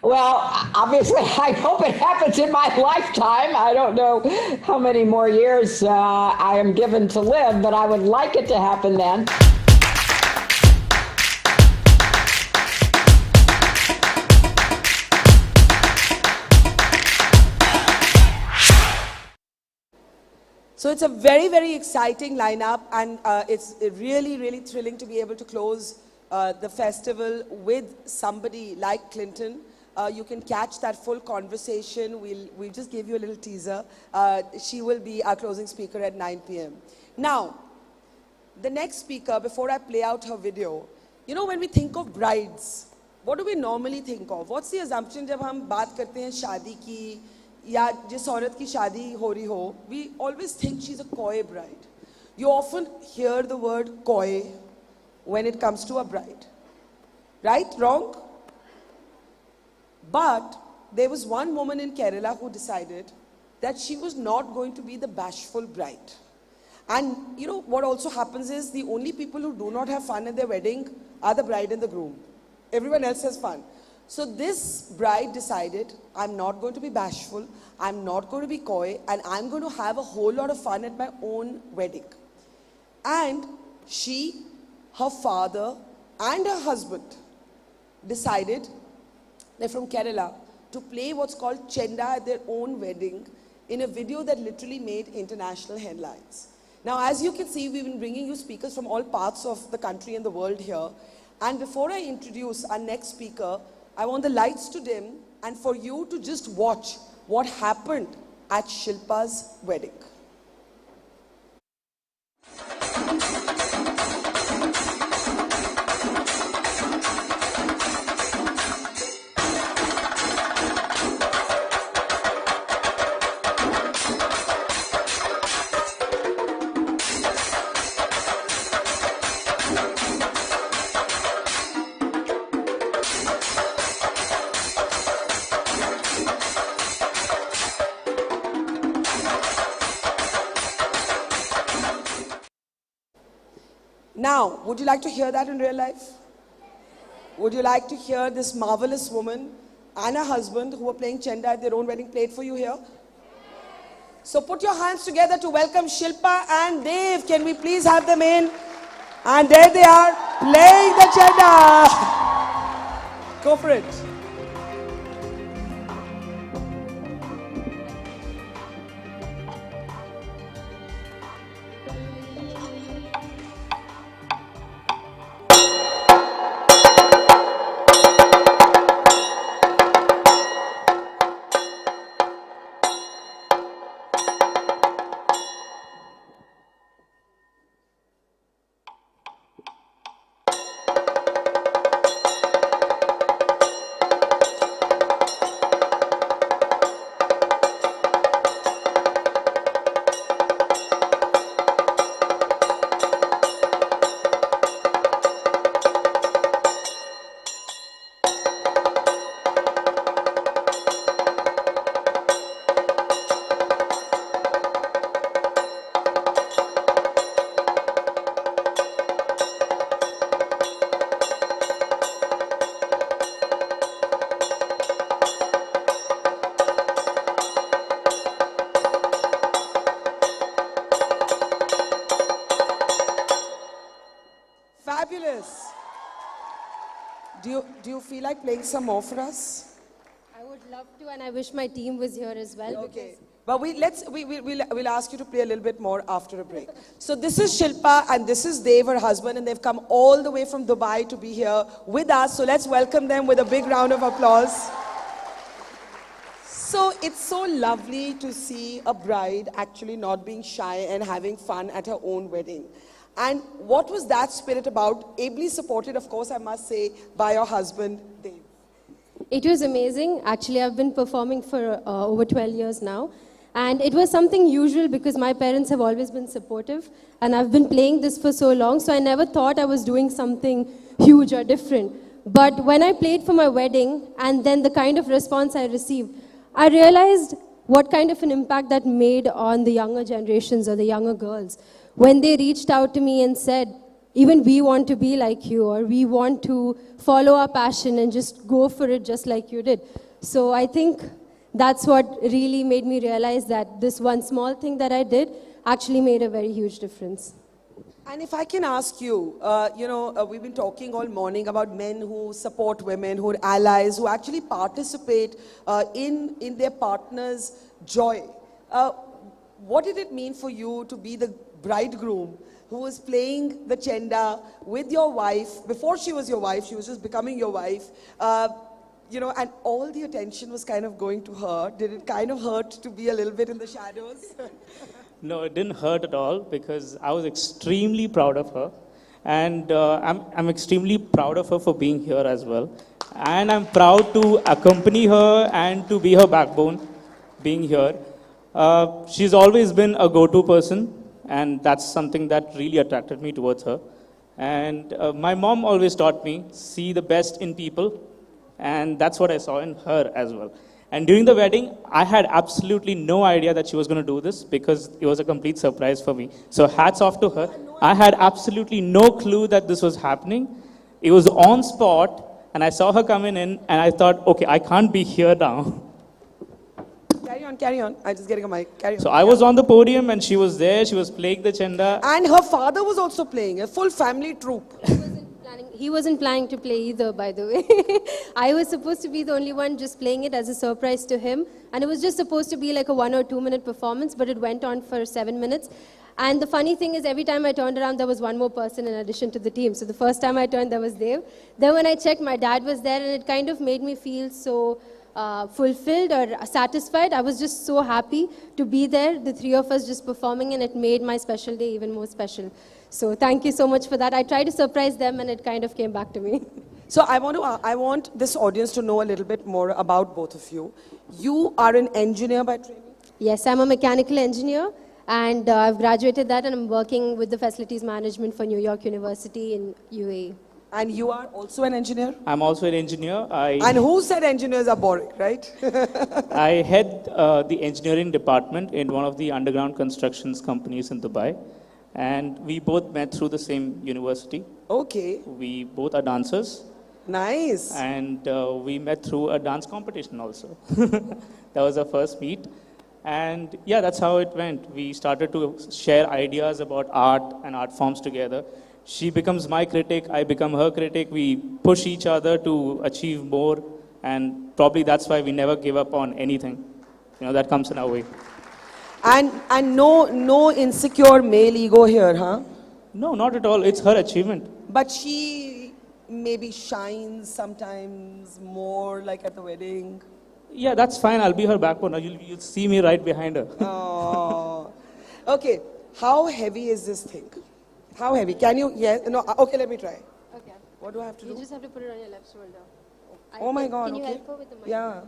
Well, obviously, I hope it happens in my lifetime. I don't know how many more years I am given to live, but I would like it to happen then. So it's a very, very exciting lineup, and it's really, really thrilling to be able to close the festival with somebody like Clinton. You can catch that full conversation. We'll just give you a little teaser. She will be our closing speaker at 9 p.m. Now, the next speaker, before I play out her video, you know, when we think of brides, what do we normally think of? What's the assumption जब हम बात करते हैं शादी की या जिस औरत की शादी हो रही हो, we always think she's a coy bride. You often hear the word coy when it comes to a bride. Right? Wrong? But there was one woman in Kerala who decided that she was not going to be the bashful bride. And you know what also happens is the only people who do not have fun at their wedding are the bride and the groom. Everyone else has fun. So this bride decided, I'm not going to be bashful, I'm not going to be coy, and I'm going to have a whole lot of fun at my own wedding. And she, her father, and her husband decided, they're from Kerala, to play what's called Chenda at their own wedding in a video that literally made international headlines. Now, as you can see, we've been bringing you speakers from all parts of the country and the world here. And before I introduce our next speaker, I want the lights to dim and for you to just watch what happened at Shilpa's wedding. Now, would you like to hear that in real life? Would you like to hear this marvelous woman and her husband who are playing Chenda at their own wedding played for you here? So put your hands together to welcome Shilpa and Dave. Can we please have them in? And there they are playing the Chenda. Go for it. Fabulous. Do you feel like playing some more for us? I would love to, and I wish my team was here as well. Okay. But we'll ask you to play a little bit more after a break. So this is Shilpa and this is Dev, her husband, and they've come all the way from Dubai to be here with us. So let's welcome them with a big round of applause. So it's so lovely to see a bride actually not being shy and having fun at her own wedding. And what was that spirit about? Ably supported, of course, I must say, by your husband, Dev. It was amazing. Actually, I've been performing for over 12 years now. And it was something usual because my parents have always been supportive. And I've been playing this for so long, so I never thought I was doing something huge or different. But when I played for my wedding and then the kind of response I received, I realized what kind of an impact that made on the younger generations or the younger girls. When they reached out to me and said, even we want to be like you, or we want to follow our passion and just go for it just like you did. So I think that's what really made me realize that this one small thing that I did actually made a very huge difference. And if I can ask you, we've been talking all morning about men who support women, who are allies, who actually participate in their partner's joy. What did it mean for you to be the bridegroom who was playing the chenda with your wife? Before she was your wife, she was just becoming your wife. And all the attention was kind of going to her. Did it kind of hurt to be a little bit in the shadows? No, it didn't hurt at all because I was extremely proud of her. And I'm extremely proud of her for being here as well. And I'm proud to accompany her and to be her backbone being here. She's always been a go-to person, and that's something that really attracted me towards her. And my mom always taught me, see the best in people, and that's what I saw in her as well. And during the wedding, I had absolutely no idea that she was going to do this because it was a complete surprise for me. So hats off to her. I had absolutely no clue that this was happening. It was on spot, and I saw her coming in, and I thought, okay, I can't be here now. Carry on. I'm just getting a mic. Carry on. So I was on the podium, and she was there. She was playing the chenda. And her father was also playing, a full family troupe. He wasn't planning to play either, by the way. I was supposed to be the only one just playing it as a surprise to him. And it was just supposed to be like a 1 or 2 minute performance, but it went on for 7 minutes. And the funny thing is, every time I turned around, there was one more person in addition to the team. So the first time I turned, there was Dev. Then when I checked, my dad was there, and it kind of made me feel so fulfilled or satisfied. I was just so happy to be there, the three of us just performing, and it made my special day even more special. So thank you so much for that. I tried to surprise them, and it kind of came back to me. So I want this audience to know a little bit more about both of you. You are an engineer by training? Yes, I'm a mechanical engineer, and I've graduated that, and I'm working with the facilities management for New York University in UAE. And you are also an engineer? I'm also an engineer. And who said engineers are boring, right? I head the engineering department in one of the underground constructions companies in Dubai. And we both met through the same university. Okay. We both are dancers. Nice. And we met through a dance competition also. That was our first meet. And yeah, that's how it went. We started to share ideas about art and art forms together. She becomes my critic, I become her critic. We push each other to achieve more. And probably that's why we never give up on anything. That comes in our way. And no insecure male ego here, huh? No, not at all. It's her achievement. But she maybe shines sometimes more, like at the wedding. Yeah, that's fine. I'll be her backbone. You'll see me right behind her. Oh. Okay. How heavy is this thing? How heavy? Can you? Yes. No. Okay. Let me try. Okay. What do I have to do? You just have to put it on your left shoulder. Oh my God. Can you okay. help her with the mic? Yeah.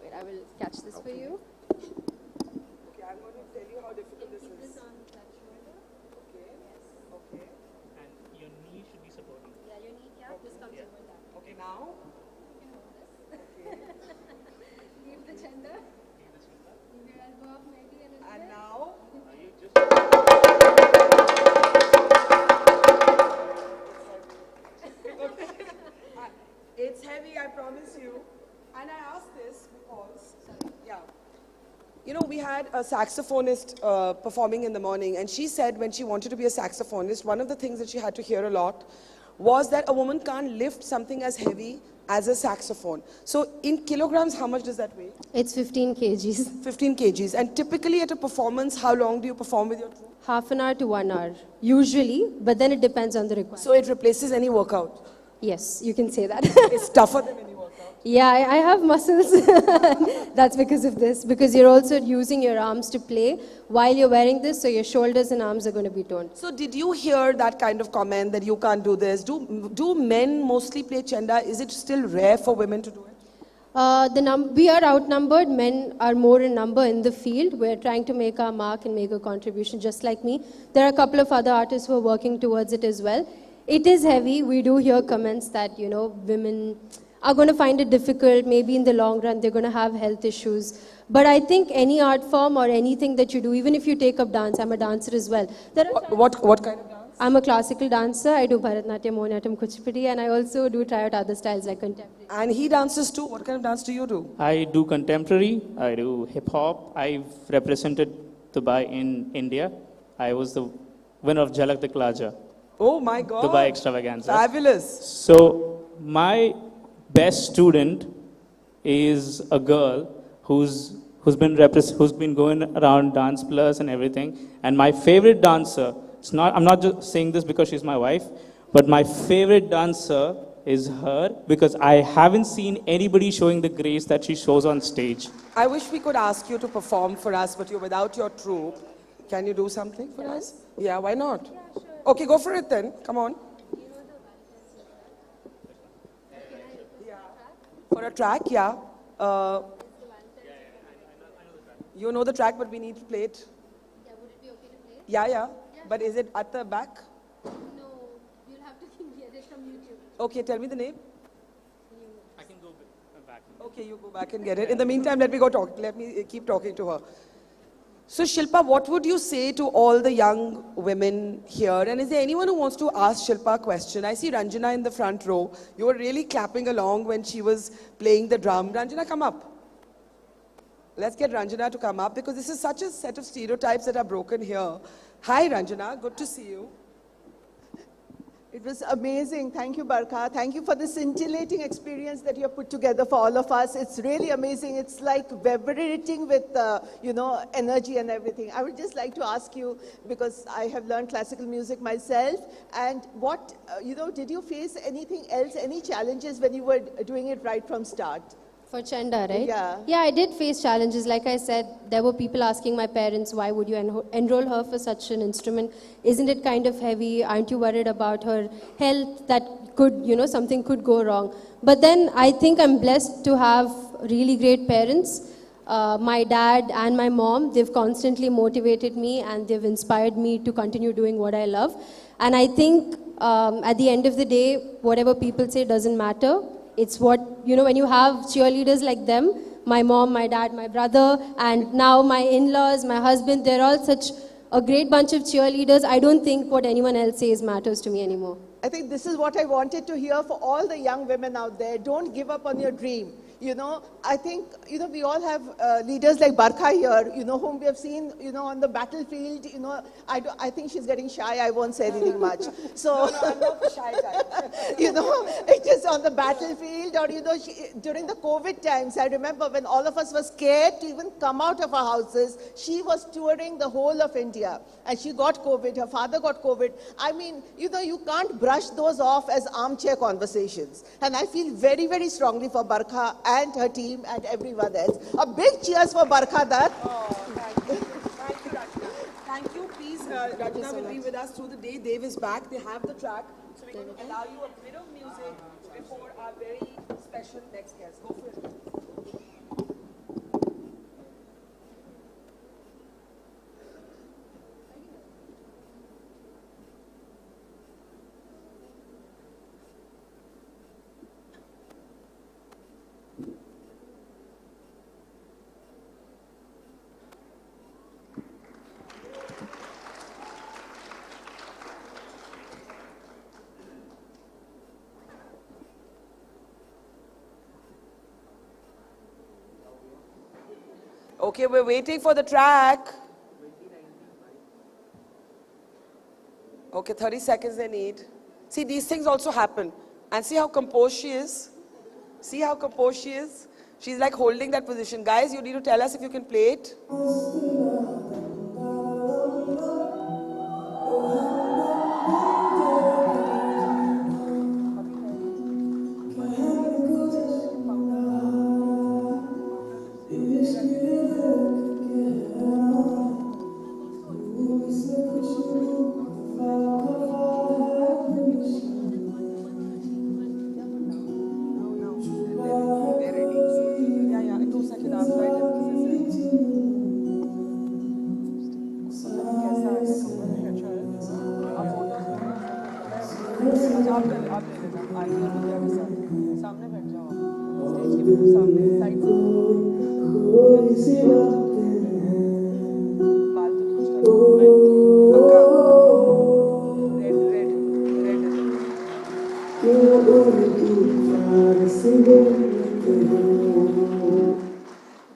Wait, I will catch this for you. Okay, I'm going to tell you how difficult this is. On that shoulder. Okay. Yes. Okay. And your knee should be supporting. Yeah, your knee cap just comes over that. Okay. Now. You can hold this. Okay. Leave the chenda. Leave your elbow up maybe a little bit. And now. It's heavy, I promise you. And I asked this because, we had a saxophonist performing in the morning, and she said when she wanted to be a saxophonist, one of the things that she had to hear a lot was that a woman can't lift something as heavy as a saxophone. So in kilograms, how much does that weigh? It's 15 kgs. 15 kgs. And typically at a performance, how long do you perform with your troupe? Half an hour to 1 hour, usually, but then it depends on the requirement. So it replaces any workout? Yes, you can say that. It's tougher than any workout. Yeah, I have muscles. That's because of this, because you're also using your arms to play while you're wearing this, so your shoulders and arms are going to be toned. So did you hear that kind of comment that you can't do this? Do men mostly play chenda? Is it still rare for women to do it? We are outnumbered. Men are more in number in the field. We're trying to make our mark and make a contribution just like me. There are a couple of other artists who are working towards it as well. It is heavy. We do hear comments that, you know, women are going to find it difficult. Maybe in the long run, they're going to have health issues. But I think any art form or anything that you do, even if you take up dance, I'm a dancer as well. What kind of dance? I'm a classical dancer. I do Bharatnatyam, Mohiniyattam, Kuchipudi, and I also do try out other styles like contemporary. And he dances too. What kind of dance do you do? I do contemporary. I do hip hop. I've represented Dubai in India. I was the winner of Jhalak Dikhla. Oh my God. Dubai Extravaganza. Fabulous. So my best student is a girl who's been going around Dance Plus and everything. And my favorite dancer, I'm not just saying this because she's my wife, but my favorite dancer is her because I haven't seen anybody showing the grace that she shows on stage. I wish we could ask you to perform for us, but you're without your troupe. Can you do something for us? Yeah, why not? Yeah, sure. Okay, go for it then. Come on. For a track, yeah. You know the track, but we need to play it. Yeah, would it be okay to play it? Yeah. But is it at the back? No, you'll have to get it from YouTube. Okay, tell me the name. I can go back. Okay, you go back and get it. In the meantime, let me keep talking to her. So Shilpa, what would you say to all the young women here? And is there anyone who wants to ask Shilpa a question? I see Ranjana in the front row. You were really clapping along when she was playing the drum. Ranjana, come up. Let's get Ranjana to come up because this is such a set of stereotypes that are broken here. Hi Ranjana, good to see you. It was amazing. Thank you, Barkha. Thank you for the scintillating experience that you have put together for all of us. It's really amazing. It's like vibrating with, energy and everything. I would just like to ask you, because I have learned classical music myself, and what, did you face anything else, any challenges when you were doing it right from start? For Chenda, right? Yeah. Yeah, I did face challenges. Like I said, there were people asking my parents, why would you enroll her for such an instrument? Isn't it kind of heavy? Aren't you worried about her health that could, something could go wrong? But then I think I'm blessed to have really great parents. My dad and my mom, they've constantly motivated me and they've inspired me to continue doing what I love. And I think at the end of the day, whatever people say doesn't matter. It's what, when you have cheerleaders like them, my mom, my dad, my brother, and now my in-laws, my husband, they're all such a great bunch of cheerleaders. I don't think what anyone else says matters to me anymore. I think this is what I wanted to hear for all the young women out there. Don't give up on your dream. I think, we all have leaders like Barkha here, whom we have seen, on the battlefield, I think she's getting shy. I won't say anything much. So, no, I'm not the shy type. it is on the battlefield or, during the COVID times, I remember when all of us were scared to even come out of our houses, she was touring the whole of India and she got COVID, her father got COVID. I mean, you can't brush those off as armchair conversations. And I feel very, very strongly for Barkha and her team and everyone else. A big cheers for Barkha Dutt. Oh, thank you. Thank you, Rajna. Thank you. Please, Rajna will be with us through the day. Dave is back. They have the track. So we're going to allow you a bit of music before our very special next guest. Go for it. Okay, we're waiting for the track. Okay, 30 seconds they need. See, these things also happen. And see how composed she is? See how composed she is? She's like holding that position. Guys, you need to tell us if you can play it.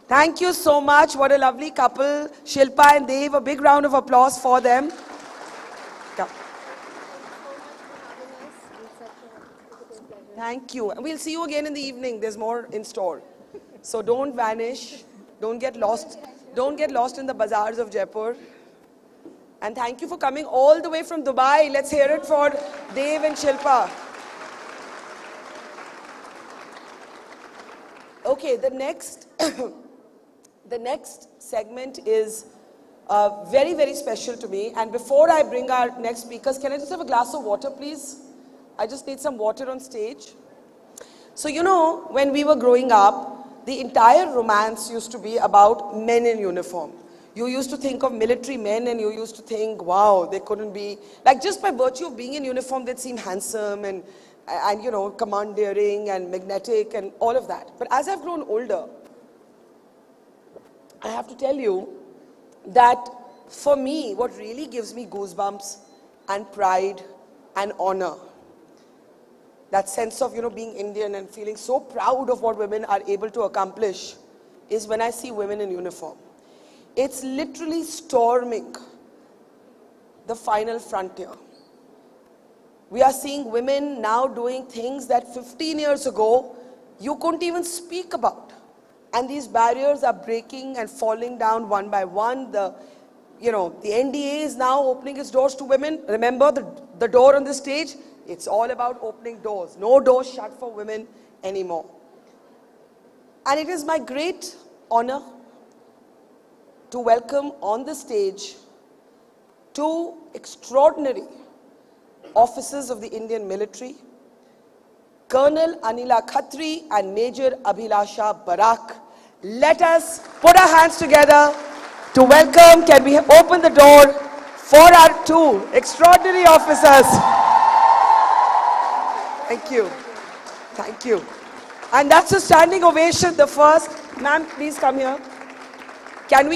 Thank you so much. What a lovely couple, Shilpa and Dev. A big round of applause for them. Yeah. Thank you. And we'll see you again in the evening. There's more in store. So don't vanish. Don't get lost. Don't get lost in the bazaars of Jaipur. And thank you for coming all the way from Dubai. Let's hear it for Dev and Shilpa. Okay, the next segment is very, very special to me. And before I bring our next speakers, can I just have a glass of water, please? I just need some water on stage. So, you know, when we were growing up, the entire romance used to be about men in uniform. You used to think of military men and you used to think, wow, they couldn't be, like just by virtue of being in uniform, they'd seem handsome and you know, commandeering and magnetic and all of that. But as I've grown older, I have to tell you that for me, what really gives me goosebumps and pride and honor, that sense of, you know, being Indian and feeling so proud of what women are able to accomplish, is when I see women in uniform. It's literally storming the final frontier. We are seeing women now doing things that 15 years ago you couldn't even speak about. And these barriers are breaking and falling down one by one. The NDA is now opening its doors to women. Remember the door on the stage? It's all about opening doors. No doors shut for women anymore. And it is my great honor to welcome on the stage two extraordinary officers of the Indian military, Colonel Anila Khatri and Major Abhilasha Barak. Let us put our hands together to welcome. Can we open the door for our two extraordinary officers? Thank you. Thank you. And that's a standing ovation. The first, ma'am, please come here. Can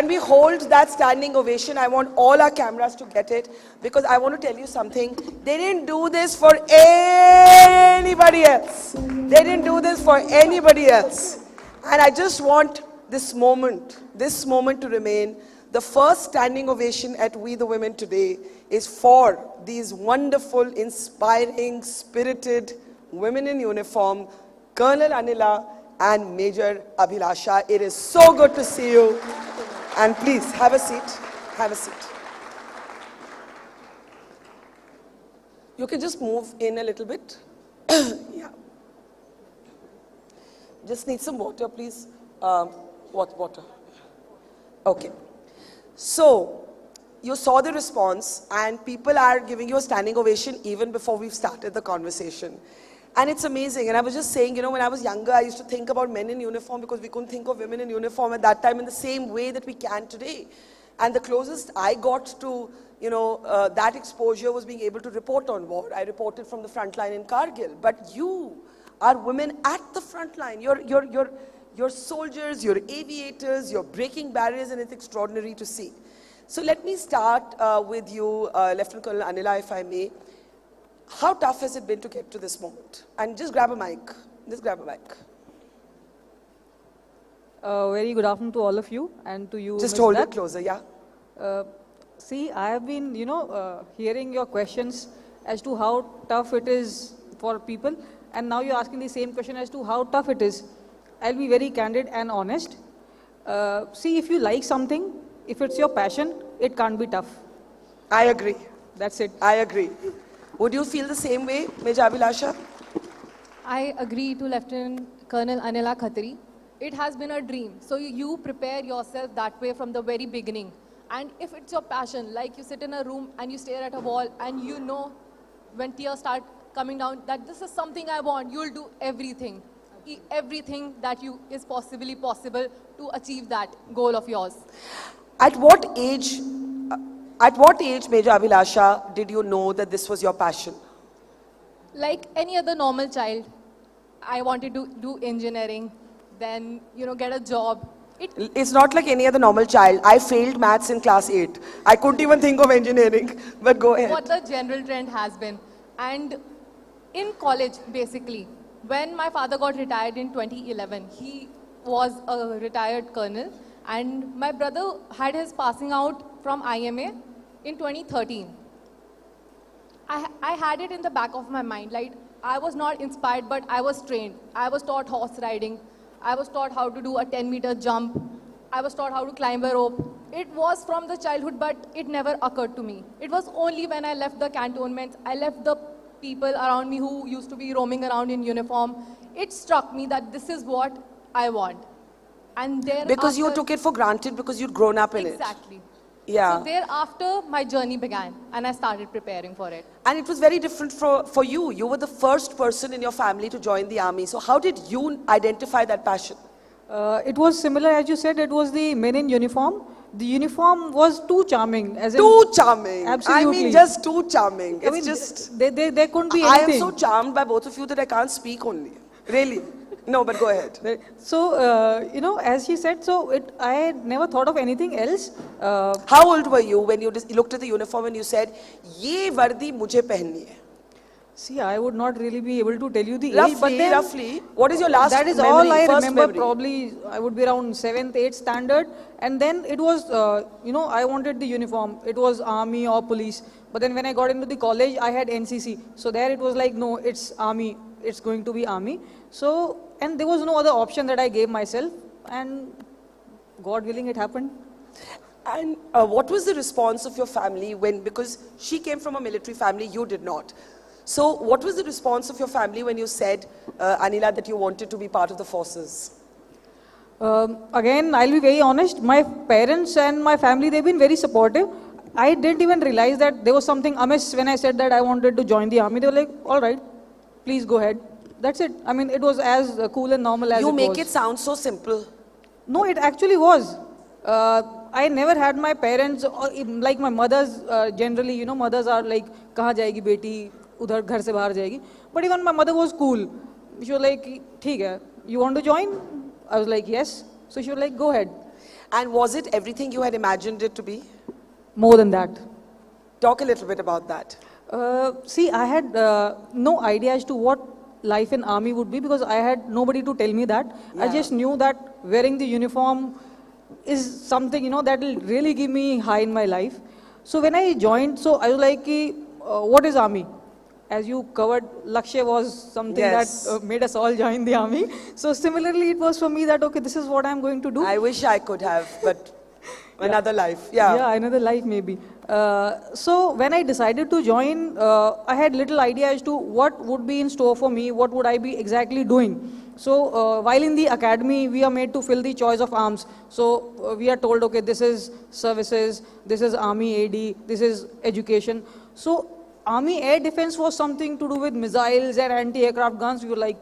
we hold that standing ovation? I want all our cameras to get it, because I want to tell you something. They didn't do this for anybody else. They didn't do this for anybody else. And I just want this moment to remain. The first standing ovation at We the Women today is for these wonderful, inspiring, spirited women in uniform, Colonel Anila and Major Abhilasha. It is so good to see you. And please, have a seat. Have a seat. You can just move in a little bit. Yeah. Just need some water, please. Water. Okay. So, you saw the response, and people are giving you a standing ovation even before we've started the conversation. And it's amazing. And I was just saying, you know, when I was younger, I used to think about men in uniform because we couldn't think of women in uniform at that time in the same way that we can today. And the closest I got to, you know, that exposure was being able to report on war. I reported from the front line in Kargil. But you are women at the front line. You're soldiers, you're aviators, you're breaking barriers, and it's extraordinary to see. So let me start with you, Lieutenant Colonel Anila, if I may. How tough has it been to get to this moment? And just grab a mic. Just grab a mic. Very good afternoon to all of you and to you. Just Ms. hold Dutt. it closer, yeah. See, I have been, hearing your questions as to how tough it is for people. And now you're asking the same question as to how tough it is. I'll be very candid and honest. See, if you like something, if it's your passion, it can't be tough. I agree. That's it. I agree. Would you feel the same way, Major Abhilasha? I agree to Lieutenant Colonel Anila Khatri. It has been a dream. So you prepare yourself that way from the very beginning. And if it's your passion, like you sit in a room and you stare at a wall and you know when tears start coming down that this is something I want, you'll do everything. Everything that is possibly possible to achieve that goal of yours. At what age, Major Abhilasha, did you know that this was your passion? Like any other normal child, I wanted to do engineering, then, get a job. It's not like any other normal child. I failed maths in class 8. I couldn't even think of engineering, but go ahead. What the general trend has been. And in college, basically, when my father got retired in 2011, he was a retired colonel, and my brother had his passing out from IMA in 2013. I had it in the back of my mind, like I was not inspired, but I was trained. I was taught horse riding. I was taught how to do a 10-meter jump. I was taught how to climb a rope. It was from the childhood, but it never occurred to me. It was only when I left the cantonments, I left the people around me who used to be roaming around in uniform. It struck me that this is what I want. And because you took it for granted because you'd grown up in it. Exactly. Yeah. So thereafter, my journey began and I started preparing for it. And it was very different for you. You were the first person in your family to join the army. So how did you identify that passion? It was similar, as you said, it was the men in uniform. The uniform was too charming. Too charming. Absolutely. I mean, just too charming. I mean, there couldn't be anything. I am so charmed by both of you that I can't speak only. Really. No, but go ahead. So, as she said, I had never thought of anything else. How old were you when you looked at the uniform and you said, "Ye vardi mujhe pehnni hai"? See, I would not really be able to tell you the roughly, age, but then, roughly, what is your last memory? That is all I first remember. memory? Probably I would be around 7th, 8th standard, and then it was, I wanted the uniform. It was army or police. But then when I got into the college, I had NCC. So there it was like, no, it's army. It's going to be army. So, and there was no other option that I gave myself, and God willing, it happened. And what was the response of your family because she came from a military family, you did not. So what was the response of your family when you said, Anila, that you wanted to be part of the forces? Again, I'll be very honest, my parents and my family, they've been very supportive. I didn't even realize that there was something amiss when I said that I wanted to join the army. They were like, all right, please go ahead. That's it. I mean, it was as cool and normal as it was. You make it sound so simple. No, it actually was. I never had my parents, like my mothers, generally, mothers are like, kahan jayegi beti, udhar ghar se bahar jayegi. But even my mother was cool. She was like, theek hai, you want to join? I was like, yes. So she was like, go ahead. And was it everything you had imagined it to be? More than that. Talk a little bit about that. See, I had no idea as to what life in army would be because I had nobody to tell me that. Yeah. I just knew that wearing the uniform is something, that will really give me high in my life. So when I joined, so I was like, what is army? As you covered, Lakshya was something that made us all join the army. So similarly, it was for me that, okay, this is what I'm going to do. I wish I could have, but another life. Yeah, another life maybe. So when I decided to join, I had little idea as to what would be in store for me, what would I be exactly doing. So while in the academy, we are made to fill the choice of arms. So we are told, okay, this is services, this is army AD, this is education. So army air defense was something to do with missiles and anti-aircraft guns. We were like,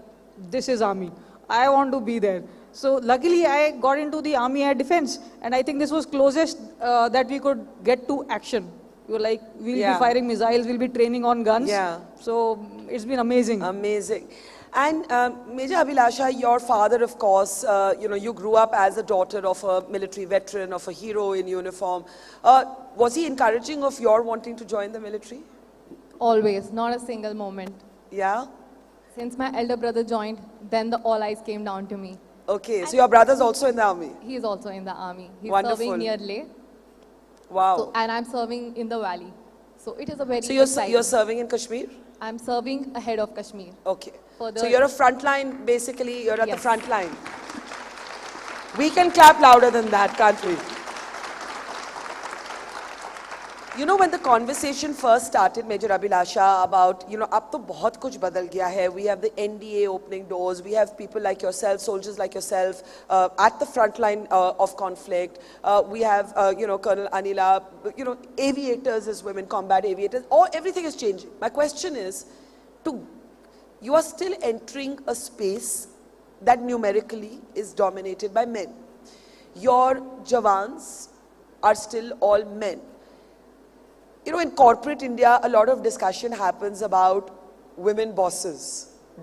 this is army. I want to be there. So luckily I got into the army air defense, and I think this was closest that we could get to action. We were like, we'll be firing missiles, we'll be training on guns. Yeah. So it's been amazing. Amazing. And Major Abhilasha, your father, of course, you grew up as a daughter of a military veteran, of a hero in uniform. Was he encouraging of your wanting to join the military? Always, not a single moment. Yeah? Since my elder brother joined, then all eyes came down to me. Okay, so your brother's also in the army? He is also in the army. He's Wonderful. serving near Leh. Wow. So, and I'm serving in the valley. So it is a very So you're exciting. serving in Kashmir? I'm serving ahead of Kashmir. Okay. For the- So you're a front line, basically, you're at the Yes. front line. We can clap louder than that, can't we? You know, when the conversation first started, Major Abhilasha, about, you know, ab to bahut kuch badal gaya hai. We have the NDA opening doors. We have people like yourself, soldiers like yourself, at the front line of conflict. We have, you know, Colonel Anila, you know, aviators as women, combat aviators. Everything is changing. My question is, you are still entering a space that numerically is dominated by men. Your Jawans are still all men. You know, in corporate India, a lot of discussion happens about women bosses.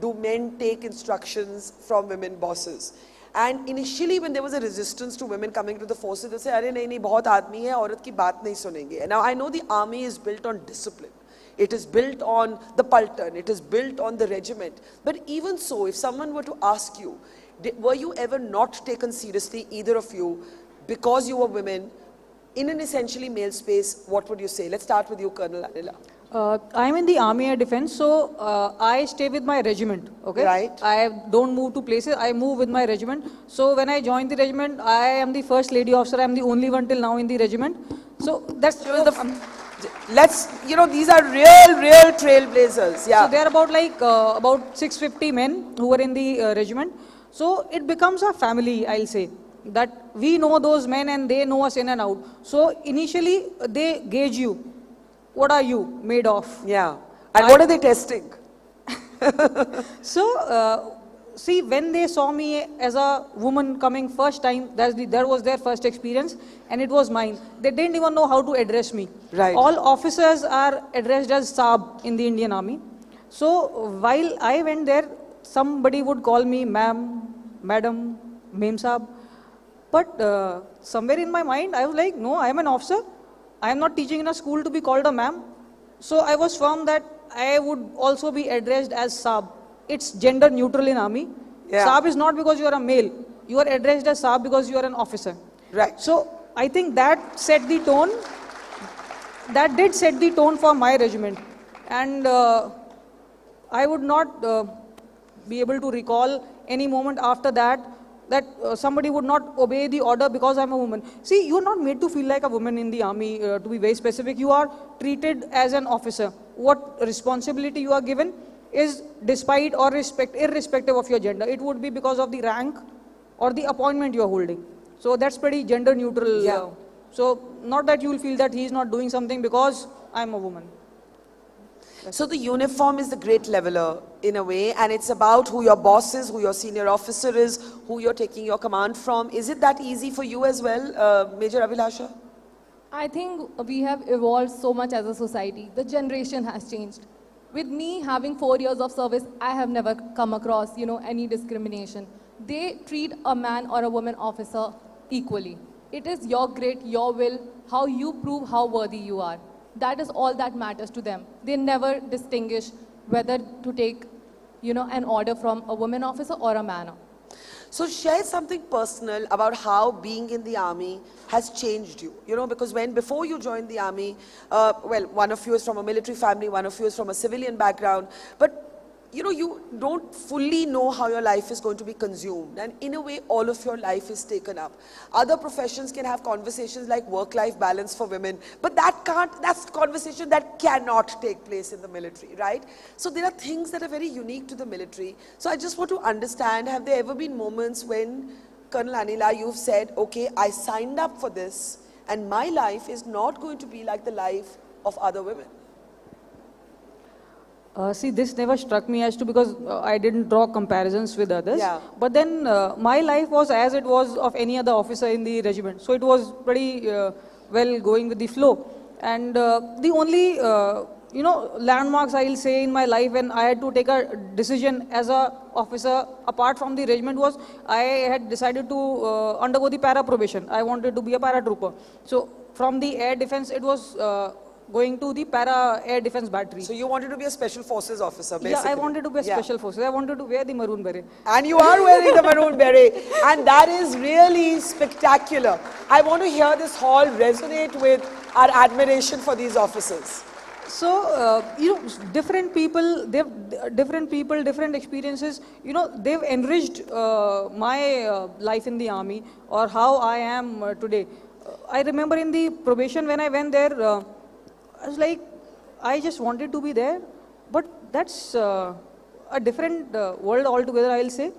Do men take instructions from women bosses? And initially, when there was a resistance to women coming to the forces, they say, "Arey nahi nahi, bahut aadmi hai, aurat ki baat nahi sunenge." And now I know the army is built on discipline. It is built on the paltan. It is built on the regiment. But even so, if someone were to ask you, were you ever not taken seriously, either of you, because you were women, in an essentially male space, what would you say? Let's start with you, Colonel Anila. I'm in the Army Air Defense, so I stay with my regiment, okay? Right. I don't move to places, I move with my regiment. So when I joined the regiment, I am the first lady officer, I'm the only one till now in the regiment. So that's... Let's, you know, these are real trailblazers, yeah. So there are about 650 men who are in the regiment. So it becomes a family, I'll say. That we know those men and they know us in and out. So initially they gauge you. What are you made of? Yeah. And what are they testing? So, see, when they saw me as a woman coming first time, that was their first experience and it was mine. They didn't even know how to address me. Right. All officers are addressed as Saab in the Indian Army. So while I went there, somebody would call me ma'am, madam, ma'am Saab. But somewhere in my mind, I was like, no, I am an officer. I am not teaching in a school to be called a ma'am. So I was firm that I would also be addressed as Saab. It's gender neutral in army. Yeah. Saab is not because you are a male. You are addressed as Saab because you are an officer. Right. So I think that set the tone. That did set the tone for my regiment. And I would not be able to recall any moment after that somebody would not obey the order because I'm a woman. See, you're not made to feel like a woman in the army, to be very specific. You are treated as an officer. What responsibility you are given is despite or irrespective of your gender. It would be because of the rank or the appointment you are holding. So that's pretty gender neutral. Yeah. So not that you will feel that he is not doing something because I'm a woman. So the uniform is the great leveler in a way, and it's about who your boss is, who your senior officer is, who you're taking your command from. Is it that easy for you as well, Major Abhilasha? I think we have evolved so much as a society. The generation has changed. With me having 4 years of service, I have never come across, any discrimination. They treat a man or a woman officer equally. It is your grit, your will, how you prove how worthy you are. That is all that matters to them. They never distinguish whether to take, an order from a woman officer or a man. So share something personal about how being in the army has changed you. Because before you joined the army, one of you is from a military family, one of you is from a civilian background, but you don't fully know how your life is going to be consumed, and in a way all of your life is taken up. Other professions can have conversations like work-life balance for women, but that's a conversation that cannot take place in the military, right? So there are things that are very unique to the military. So I just want to understand, have there ever been moments when, Colonel Anila, you've said, okay, I signed up for this and my life is not going to be like the life of other women? See, this never struck me as to, because I didn't draw comparisons with others. Yeah. But then my life was as it was of any other officer in the regiment. So it was pretty well going with the flow. And the only, landmarks I'll say in my life when I had to take a decision as a officer apart from the regiment was I had decided to undergo the para probation. I wanted to be a paratrooper. So from the air defense, it was going to the para air defense battery. So you wanted to be a special forces officer, basically? Yeah, I wanted to be a special forces. I wanted to wear the maroon beret. And you are wearing the maroon beret. And that is really spectacular. I want to hear this hall resonate with our admiration for these officers. So, different people, different experiences, they've enriched my life in the army or how I am today. I remember in the probation when I went there, I was like, I just wanted to be there, but that's a different world altogether, I'll say.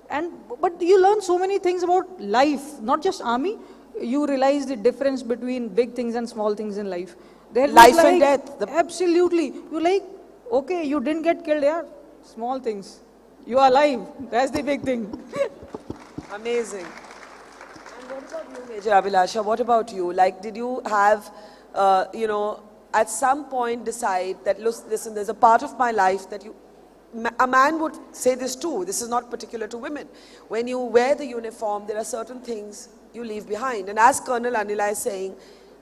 But you learn so many things about life, not just army. You realize the difference between big things and small things in life. Life and death. Absolutely. You're like, okay, you didn't get killed, yeah. Small things. You are alive. That's the big thing. Amazing. And what about you, Major Abhilasha? What about you? Like, did you have, at some point decide that, listen, there's a part of my life that a man would say this too. This is not particular to women. When you wear the uniform, there are certain things you leave behind. And as Colonel Anila is saying,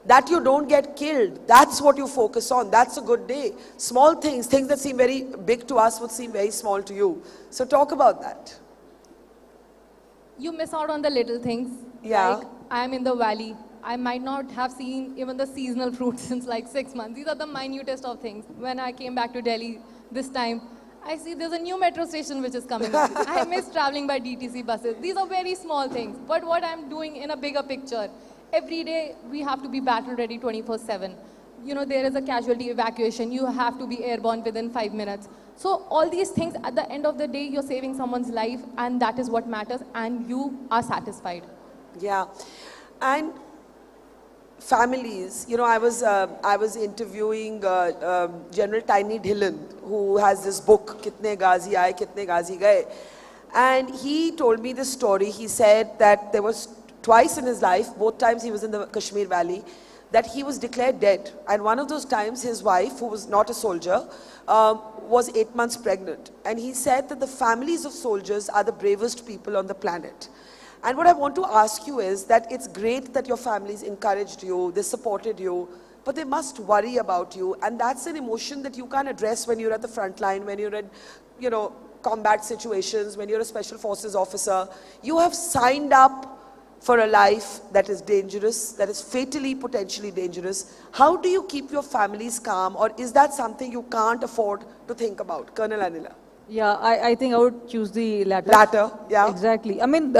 that you don't get killed, that's what you focus on. That's a good day. Small things that seem very big to us would seem very small to you. So talk about that. You miss out on the little things. Yeah. Like, I'm in the valley. I might not have seen even the seasonal fruits since like 6 months. These are the minutest of things. When I came back to Delhi this time, I see there's a new metro station which is coming up. I miss traveling by DTC buses. These are very small things. But what I'm doing in a bigger picture, every day we have to be battle ready 24/7. There is a casualty evacuation. You have to be airborne within 5 minutes. So all these things, at the end of the day, you're saving someone's life, and that is what matters, and you are satisfied. Yeah. And families, I was interviewing General Tiny Dhillon, who has this book, Kitne Ghazi Aaye, Kitne Ghazi Gaye. And he told me this story. He said that there was twice in his life, both times he was in the Kashmir Valley, that he was declared dead. And one of those times, his wife, who was not a soldier, was 8 months pregnant. And he said that the families of soldiers are the bravest people on the planet. And what I want to ask you is that it's great that your families encouraged you, they supported you, but they must worry about you. And that's an emotion that you can't address when you're at the front line, when you're in, combat situations, when you're a special forces officer. You have signed up for a life that is dangerous, that is fatally, potentially dangerous. How do you keep your families calm, or is that something you can't afford to think about? Colonel Anila. Yeah, I think I would choose the latter. Latter, yeah. Exactly. I mean,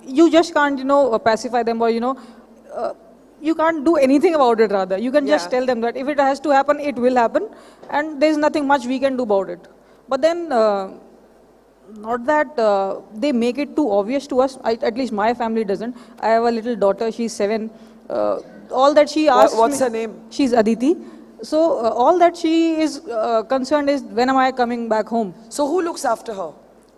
you just can't, pacify them, or, you can't do anything about it, rather. You can just tell them that if it has to happen, it will happen, and there's nothing much we can do about it. But then, not that they make it too obvious to us. At least my family doesn't. I have a little daughter, she's 7. All that she asks What's her name? She's Aditi. So all that she is concerned is, when am I coming back home? So who looks after her?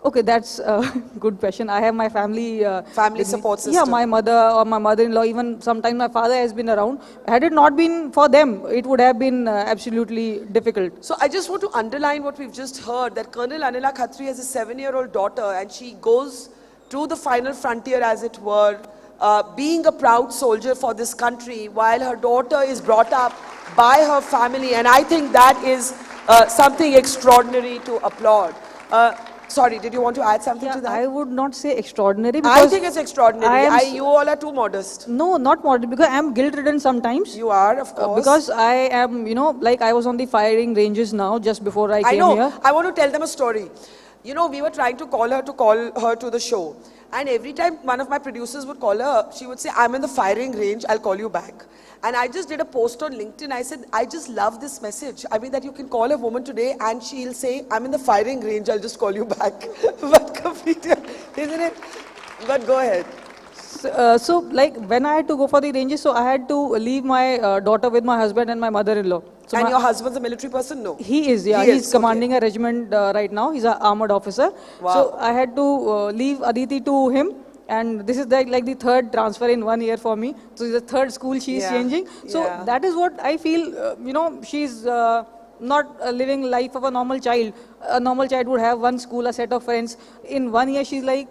Okay, that's a good question. I have my family. Family support system. Yeah, my mother or my mother-in-law, even sometimes my father has been around. Had it not been for them, it would have been absolutely difficult. So I just want to underline what we've just heard, that Colonel Anila Khatri has a 7-year-old daughter, and she goes to the final frontier, as it were, being a proud soldier for this country, while her daughter is brought up by her family. And I think that is something extraordinary to applaud. Sorry, did you want to add something to that? I would not say extraordinary. Because I think it's extraordinary. You all are too modest. No, not modest, because I am guilt-ridden sometimes. You are, of course. Because I am, like I was on the firing ranges now, just before I came here. I want to tell them a story. We were trying to call her to the show. And every time one of my producers would call her, she would say, I'm in the firing range, I'll call you back. And I just did a post on LinkedIn. I said, I just love this message. I mean, that you can call a woman today and she'll say, I'm in the firing range, I'll just call you back. But completely, isn't it? But go ahead. So, like, when I had to go for the ranges, so I had to leave my daughter with my husband and my mother-in-law. So and your husband's a military person? No. He is, yeah. He's commanding a regiment right now. He's an armored officer. Wow. So I had to leave Aditi to him. And this is like the third transfer in 1 year for me. So it's the third school she's changing. So that is what I feel, she's not living life of a normal child. A normal child would have one school, a set of friends. In 1 year, she's like,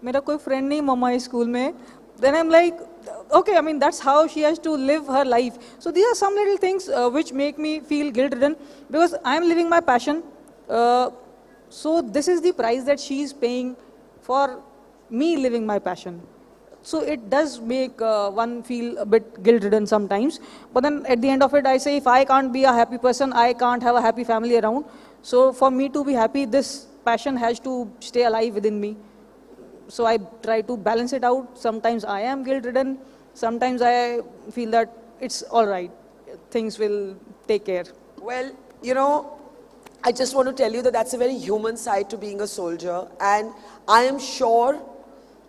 mera koi friend nahi mama is school mein. Then I'm like, okay, I mean, that's how she has to live her life. So these are some little things which make me feel guilt-ridden, because I'm living my passion. So this is the price that she's paying for me living my passion. So it does make one feel a bit guilt-ridden sometimes. But then at the end of it, I say, if I can't be a happy person, I can't have a happy family around. So for me to be happy, this passion has to stay alive within me. So I try to balance it out. Sometimes I am guilt-ridden. Sometimes I feel that it's all right. Things will take care. Well, you know, I just want to tell you that that's a very human side to being a soldier. And I am sure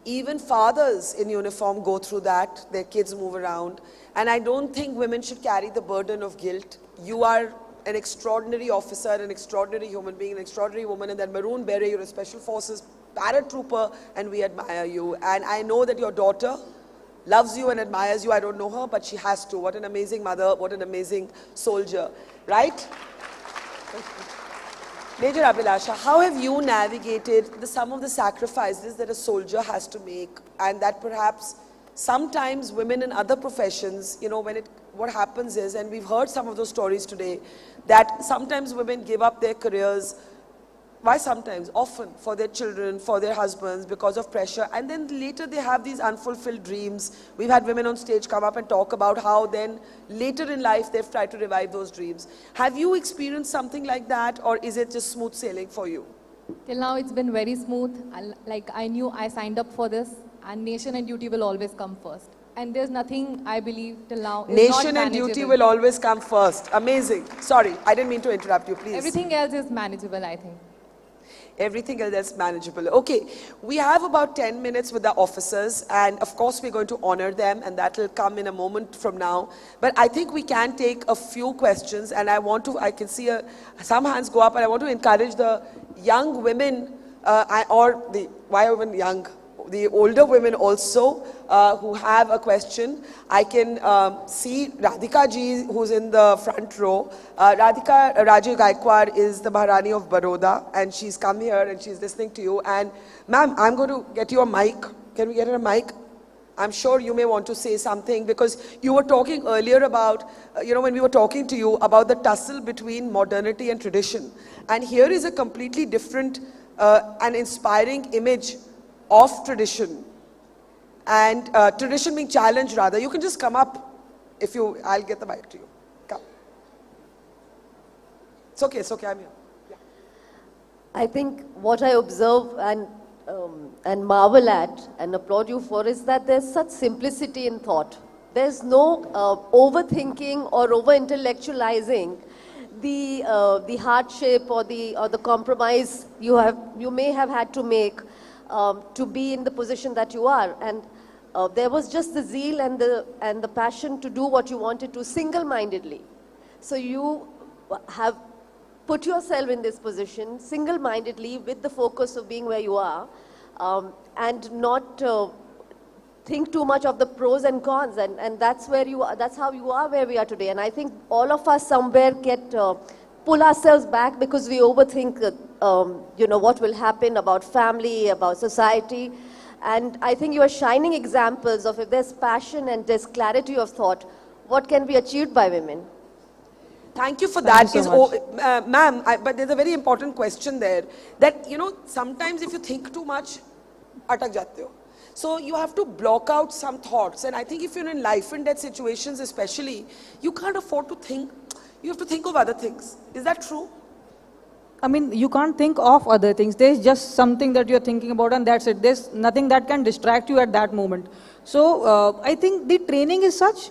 even fathers in uniform go through that. Their kids move around. And I don't think women should carry the burden of guilt. You are an extraordinary officer, an extraordinary human being, an extraordinary woman, and that Maroon Beret, you're a special forces paratrooper, and we admire you. And I know that your daughter loves you and admires you. I don't know her, but she has to. What an amazing mother, what an amazing soldier, right? Major Abhilasha, how have you navigated some of the sacrifices that a soldier has to make, and that perhaps sometimes women in other professions, you know, what happens is, and we've heard some of those stories today, that sometimes women give up their careers. Why sometimes? Often for their children, for their husbands, because of pressure. And then later they have these unfulfilled dreams. We've had women on stage come up and talk about how then later in life they've tried to revive those dreams. Have you experienced something like that, or is it just smooth sailing for you? Till now it's been very smooth. Like I knew I signed up for this, and nation and duty will always come first. And there's nothing I believe till now is not Nation and duty manageable. will always come first. Amazing. Sorry, I didn't mean to interrupt you, please. Everything else is manageable, I think. Everything else is manageable. Okay, we have about 10 minutes with the officers, and of course we're going to honor them, and that will come in a moment from now. But I think we can take a few questions, and I can see some hands go up, and I want to encourage the young women, why even young? The older women also who have a question. I can see Radhika ji, who's in the front row. Radhika Rajiv Gaikwad is the Maharani of Baroda, and she's come here and she's listening to you. And ma'am, I'm going to get you a mic. Can we get her a mic? I'm sure you may want to say something, because you were talking earlier about, when we were talking to you about the tussle between modernity and tradition. And here is a completely different and inspiring image of tradition, and tradition being challenged rather. You can just come up I'll get the mic to you. Come. It's okay, I'm here. Yeah. I think what I observe and marvel at and applaud you for is that there's such simplicity in thought. There's no overthinking or over-intellectualizing the hardship or the compromise you may have had to make to be in the position that you are, and there was just the zeal and the passion to do what you wanted to single-mindedly. So you have put yourself in this position single-mindedly with the focus of being where you are, and not think too much of the pros and cons, and that's where you are. That's how you are where we are today. And I think all of us somewhere pull ourselves back because we overthink, what will happen about family, about society. And I think you are shining examples of if there's passion and there's clarity of thought, what can be achieved by women. Thank you for that. Ma'am, but there's a very important question there. That, sometimes if you think too much, atak jate ho. So you have to block out some thoughts. And I think if you're in life and death situations especially, you can't afford to think. You have to think of other things. Is that true? I mean, you can't think of other things. There's just something that you're thinking about, and that's it. There's nothing that can distract you at that moment. So I think the training is such,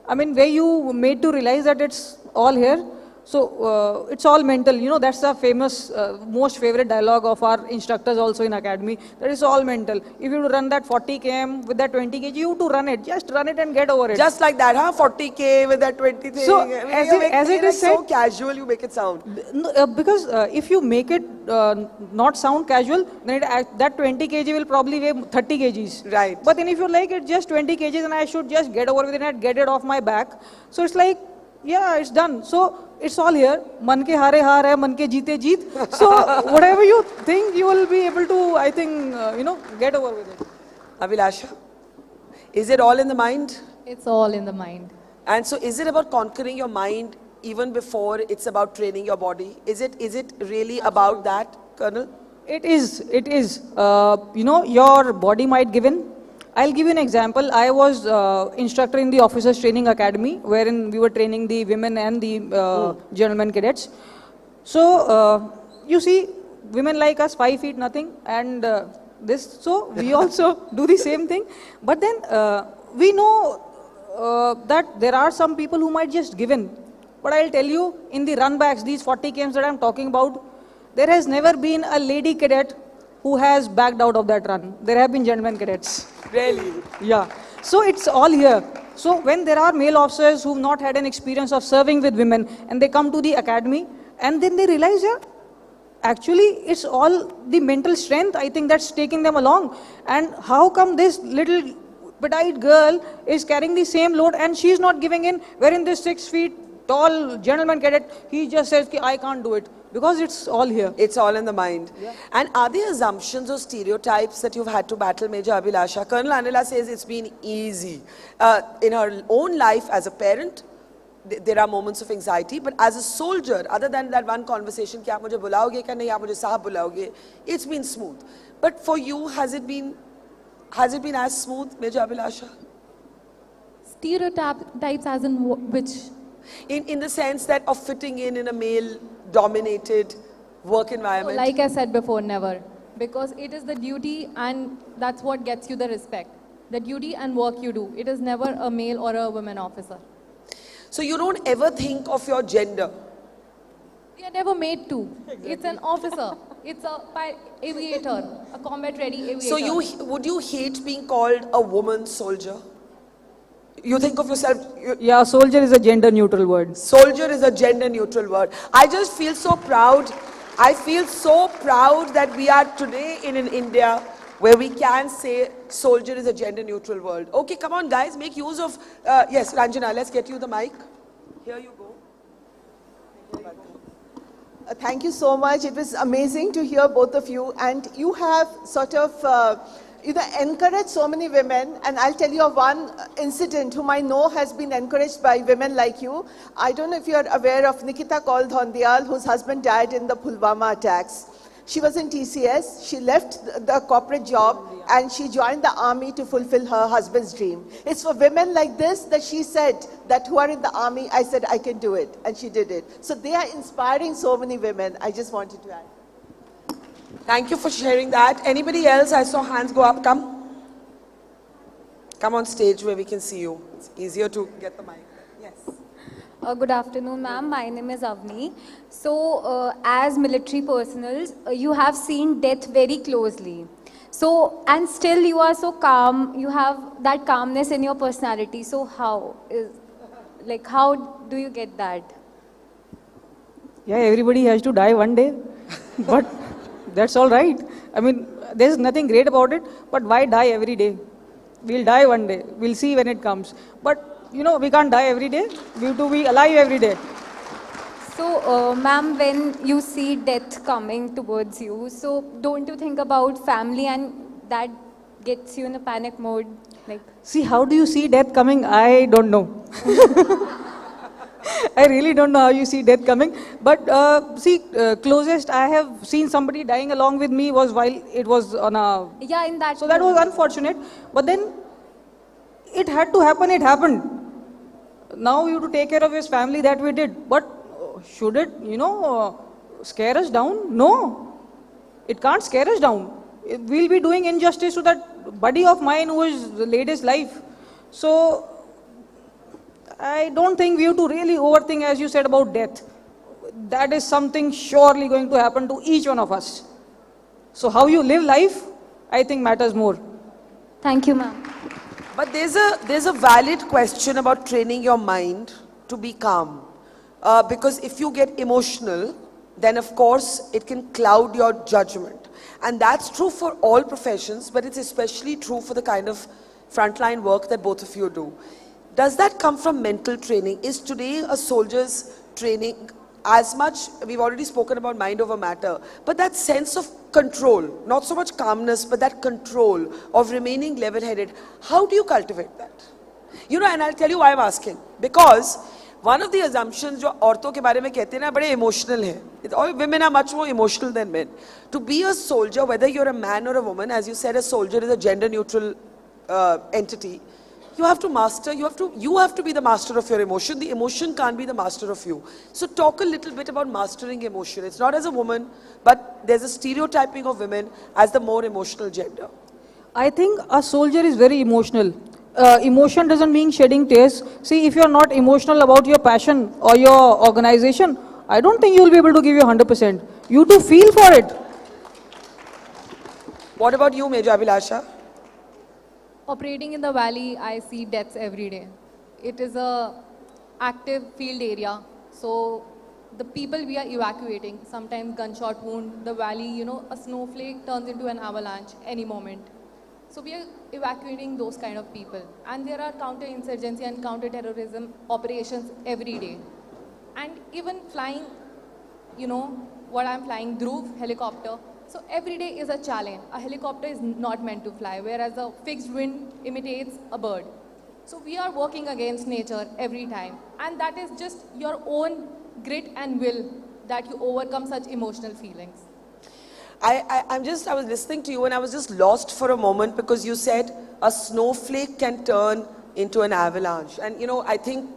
where you made to realize that it's all here. So it's all mental. That's the famous, most favorite dialogue of our instructors also in academy. That is all mental. If you run that 40 km with that 20 kg, you have to run it. Just run it and get over it. Just like that, huh? 40k with that 20 thing. So as it is said, so casual, you make it sound. Because if you make it not sound casual, then that 20 kg will probably weigh 30 kgs. Right. But then if you like it just 20 kgs, and I should just get over with it and get it off my back. So it's like, yeah, it's done. So it's all here. Man ke haare haar hai, man ke jeete jeet. So whatever you think, you will be able to, I think, get over with it. Abhilasha, is it all in the mind? It's all in the mind. And so is it about conquering your mind even before it's about training your body? Is it really about that, Colonel? It is. Your body might give in. I'll give you an example. I was instructor in the Officers Training Academy, wherein we were training the women and the gentlemen cadets. So, you see, women like us, 5 feet nothing, and this, so we also do the same thing. But then, we know that there are some people who might just give in. But I'll tell you, in the run backs, these 40 camps that I'm talking about, there has never been a lady cadet who has backed out of that run. There have been gentlemen cadets. Really? Yeah. So it's all here. So when there are male officers who've not had an experience of serving with women and they come to the academy and then they realize, yeah, actually it's all the mental strength, I think, that's taking them along. And how come this little petite girl is carrying the same load and she's not giving in, wherein this 6 feet tall gentleman cadet, he just says, I can't do it. Because it's all here. It's all in the mind. Yeah. And are there assumptions or stereotypes that you've had to battle, Major Abhilasha? Colonel Anila says it's been easy. In her own life as a parent, there are moments of anxiety, but as a soldier, other than that one conversation, ki aap mujhe bulaoge ka nahi, aap mujhe sahab bulaoge, it's been smooth. But for you, has it been as smooth, Major Abhilasha? Stereotypes as in which? In the sense that of fitting in a male-dominated work environment. Like I said before, never. Because it is the duty and that's what gets you the respect. The duty and work you do. It is never a male or a woman officer. So you don't ever think of your gender? We are never made to. Exactly. It's an officer. It's a aviator, a combat-ready aviator. So would you hate being called a woman soldier? You think of yourself... Yeah, soldier is a gender-neutral word. Soldier is a gender-neutral word. I just feel so proud. I feel so proud that we are today in India where we can say soldier is a gender-neutral word. Okay, come on guys, make use of... yes, Ranjana, let's get you the mic. Here you go. Thank you so much. It was amazing to hear both of you. And you have sort of... encouraged so many women, and I'll tell you of one incident whom I know has been encouraged by women like you. I don't know if you're aware of Nikita Kaul Dhondiyal, whose husband died in the Pulwama attacks. She was in TCS, she left the corporate job, and she joined the army to fulfill her husband's dream. It's for women like this that she said, that who are in the army, I said, I can do it, and she did it. So they are inspiring so many women. I just wanted to add. Thank you for sharing that. Anybody else? I saw hands go up. Come. Come on stage where we can see you. It's easier to get the mic. Yes. Good afternoon, ma'am. My name is Avni. So, as military personnel, you have seen death very closely. So, and still you are so calm. You have that calmness in your personality. So, how do you get that? Yeah, everybody has to die one day. But... that's all right. I mean, there's nothing great about it, but why die every day? We'll die one day. We'll see when it comes. But, we can't die every day. We have to be alive every day. So, ma'am, when you see death coming towards you, so don't you think about family and that gets you in a panic mode? See, how do you see death coming? I don't know. I really don't know how you see death coming. But closest I have seen somebody dying along with me was while it was on a... Yeah, in that... So that was unfortunate. But then it had to happen, it happened. Now you have to take care of his family, that we did. But should it, scare us down? No. It can't scare us down. We'll be doing injustice to that buddy of mine who has laid his life. So... I don't think we have to really overthink, as you said, about death. That is something surely going to happen to each one of us. So how you live life, I think matters more. Thank you, ma'am. But there's a valid question about training your mind to be calm. Because if you get emotional, then of course it can cloud your judgment. And that's true for all professions, but it's especially true for the kind of frontline work that both of you do. Does that come from mental training? Is today a soldier's training as much, we've already spoken about mind over matter, but that sense of control, not so much calmness, but that control of remaining level-headed, how do you cultivate that? And I'll tell you why I'm asking. Because one of the assumptions जो औरतों के बारे में कहते हैं ना बड़े emotional है. Women are much more emotional than men. To be a soldier, whether you're a man or a woman, as you said, a soldier is a gender-neutral entity, you have to master, you have to be the master of your emotion. The emotion can't be the master of you. So talk a little bit about mastering emotion. It's not as a woman, but there's a stereotyping of women as the more emotional gender. I think a soldier is very emotional. Emotion doesn't mean shedding tears. See, if you're not emotional about your passion or your organization, I don't think you'll be able to give you 100%. You do feel for it. What about you, Major Abhilasha? Operating in the valley, I see deaths every day. It is a active field area. So the people we are evacuating, sometimes gunshot wound, the valley, a snowflake turns into an avalanche any moment. So we are evacuating those kind of people. And there are counter-insurgency and counter-terrorism operations every day. And even flying, what I'm flying, Dhruv helicopter. So every day is a challenge. A helicopter is not meant to fly, whereas a fixed wing imitates a bird. So we are working against nature every time. And that is just your own grit and will that you overcome such emotional feelings. I was listening to you and I was just lost for a moment because you said a snowflake can turn into an avalanche. And I think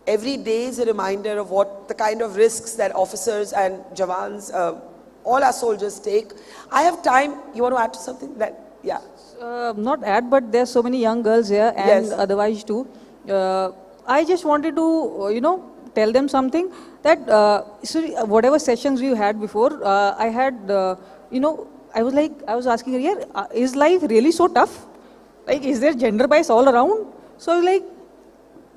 every day is a reminder of what the kind of risks that officers and jawans, all our soldiers take. I have time. You want to add to something? Yeah. Not add, but there's so many young girls here and otherwise too. I just wanted to, tell them something that whatever sessions we had before, I had, I was asking her, is life really so tough? Like, is there gender bias all around? So I was like,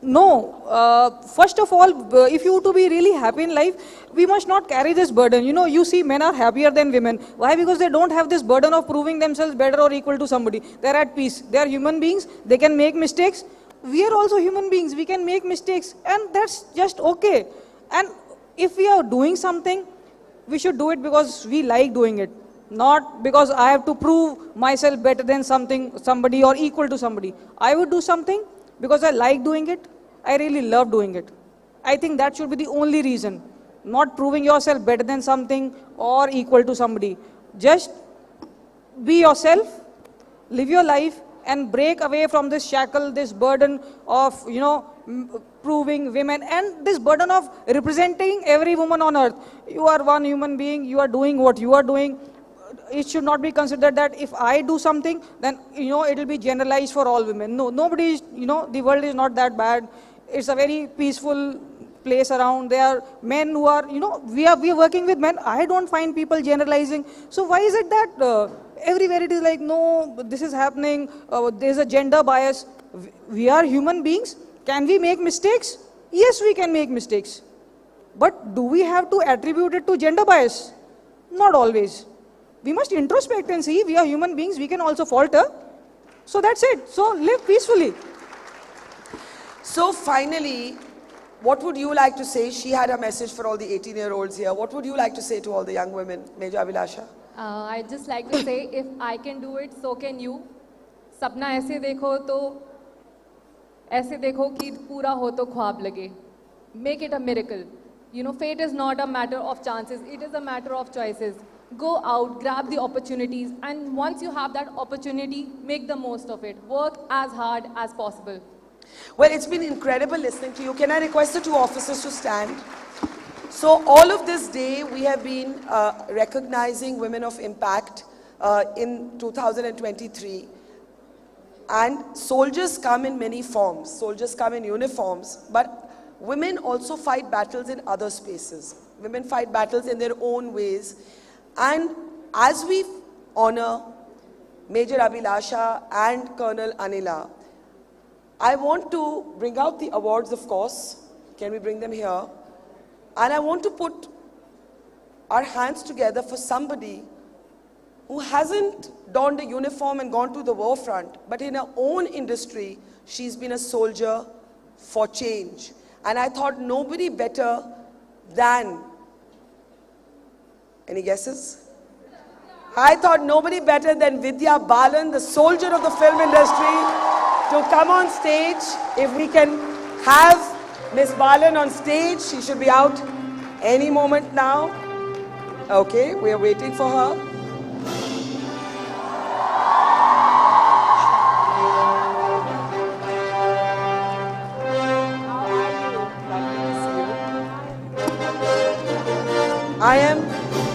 no. First of all, if you want to be really happy in life, we must not carry this burden. You see men are happier than women. Why? Because they don't have this burden of proving themselves better or equal to somebody. They're at peace. They are human beings. They can make mistakes. We are also human beings. We can make mistakes. And that's just okay. And if we are doing something, we should do it because we like doing it. Not because I have to prove myself better than somebody or equal to somebody. I would do something because I like doing it. I really love doing it. I think that should be the only reason. Not proving yourself better than something or equal to somebody. Just be yourself, live your life, and break away from this shackle, this burden of, proving women, and this burden of representing every woman on earth. You are one human being, you are doing what you are doing. It should not be considered that if I do something, then, it will be generalized for all women. No, nobody is, the world is not that bad. It's a very peaceful place around. There are men who are, we are working with men. I don't find people generalizing. So why is it that everywhere it is like, no, this is happening, there's a gender bias. We are human beings. Can we make mistakes? Yes, we can make mistakes. But do we have to attribute it to gender bias? Not always. We must introspect and see we are human beings, we can also falter. So that's it. So live peacefully. So finally, what would you like to say? She had a message for all the 18-year-olds here. What would you like to say to all the young women, Major Abhilasha? I'd just like to say, if I can do it, so can you. Sapna ऐसे देखो तो ऐसे देखो कि पूरा हो तो ख्वाब लगे. Make it a miracle. Fate is not a matter of chances. It is a matter of choices. Go out, grab the opportunities, and once you have that opportunity, make the most of it. Work as hard as possible. Well, it's been incredible listening to you. Can I request the two officers to stand? So all of this day, we have been recognizing women of impact in 2023. And soldiers come in many forms. Soldiers come in uniforms, but women also fight battles in other spaces. Women fight battles in their own ways. And as we honor Major Abhilasha and Colonel Anila, I want to bring out the awards, of course. Can we bring them here? And I want to put our hands together for somebody who hasn't donned a uniform and gone to the war front, but in her own industry, she's been a soldier for change. And I thought nobody better than, any guesses? I thought nobody better than Vidya Balan, the soldier of the film industry, to come on stage. If we can have Miss Balan on stage, she should be out any moment now. Okay, we are waiting for her.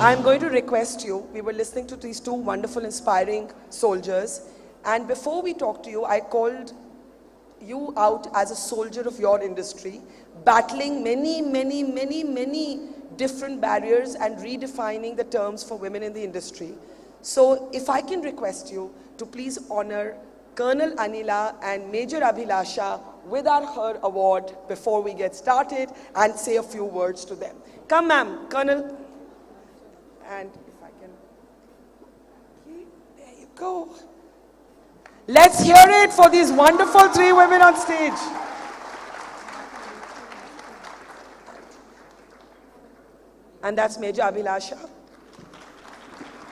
I'm going to request you, we were listening to these two wonderful, inspiring soldiers, and before we talk to you, I called you out as a soldier of your industry, battling many different barriers and redefining the terms for women in the industry. So if I can request you to please honor Colonel Anila and Major Abhilasha with her award before we get started and say a few words to them. Come, ma'am, Colonel. And if I can, okay, there you go. Let's hear it for these wonderful three women on stage. And that's Major Abhilasha.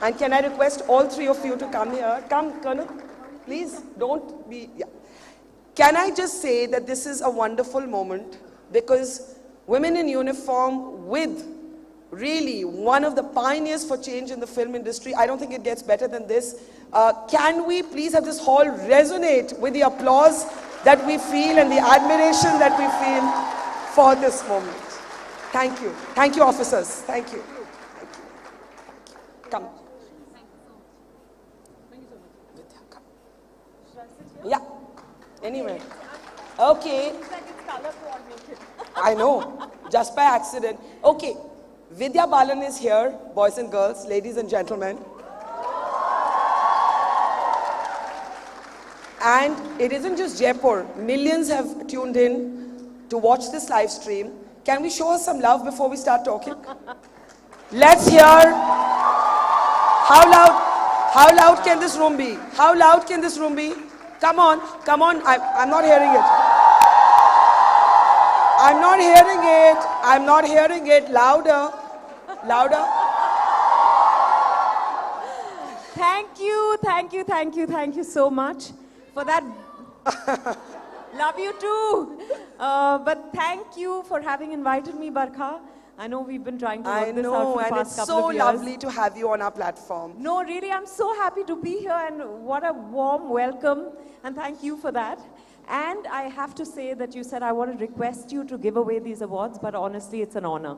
And can I request all three of you to come here? Come, Colonel. Please, don't be, yeah. Can I just say that this is a wonderful moment because women in uniform with really one of the pioneers for change in the film industry, I don't think it gets better than this. Can we please have this hall resonate with the applause that we feel and the admiration that we feel for this moment? Thank you. Thank you, officers. Thank you. Thank you. Come. Yeah. Anyway. Okay. I know. Just by accident. Okay. Vidya Balan is here, boys and girls, ladies and gentlemen. And it isn't just Jaipur. Millions have tuned in to watch this live stream. Can we show her some love before we start talking? Let's hear. How loud can this room be? How loud can this room be? Come on, come on. I'm not hearing it. I'm not hearing it. I'm not hearing it. Louder. Louder. Thank you so much for that. Love you too. But thank you for having invited me, Barkha. I know we've been trying to work this out for the past couple of years. And it's so lovely to have you on our platform. No, really, I'm so happy to be here and what a warm welcome. And thank you for that. And I have to say that you said I want to request you to give away these awards, but honestly, it's an honor.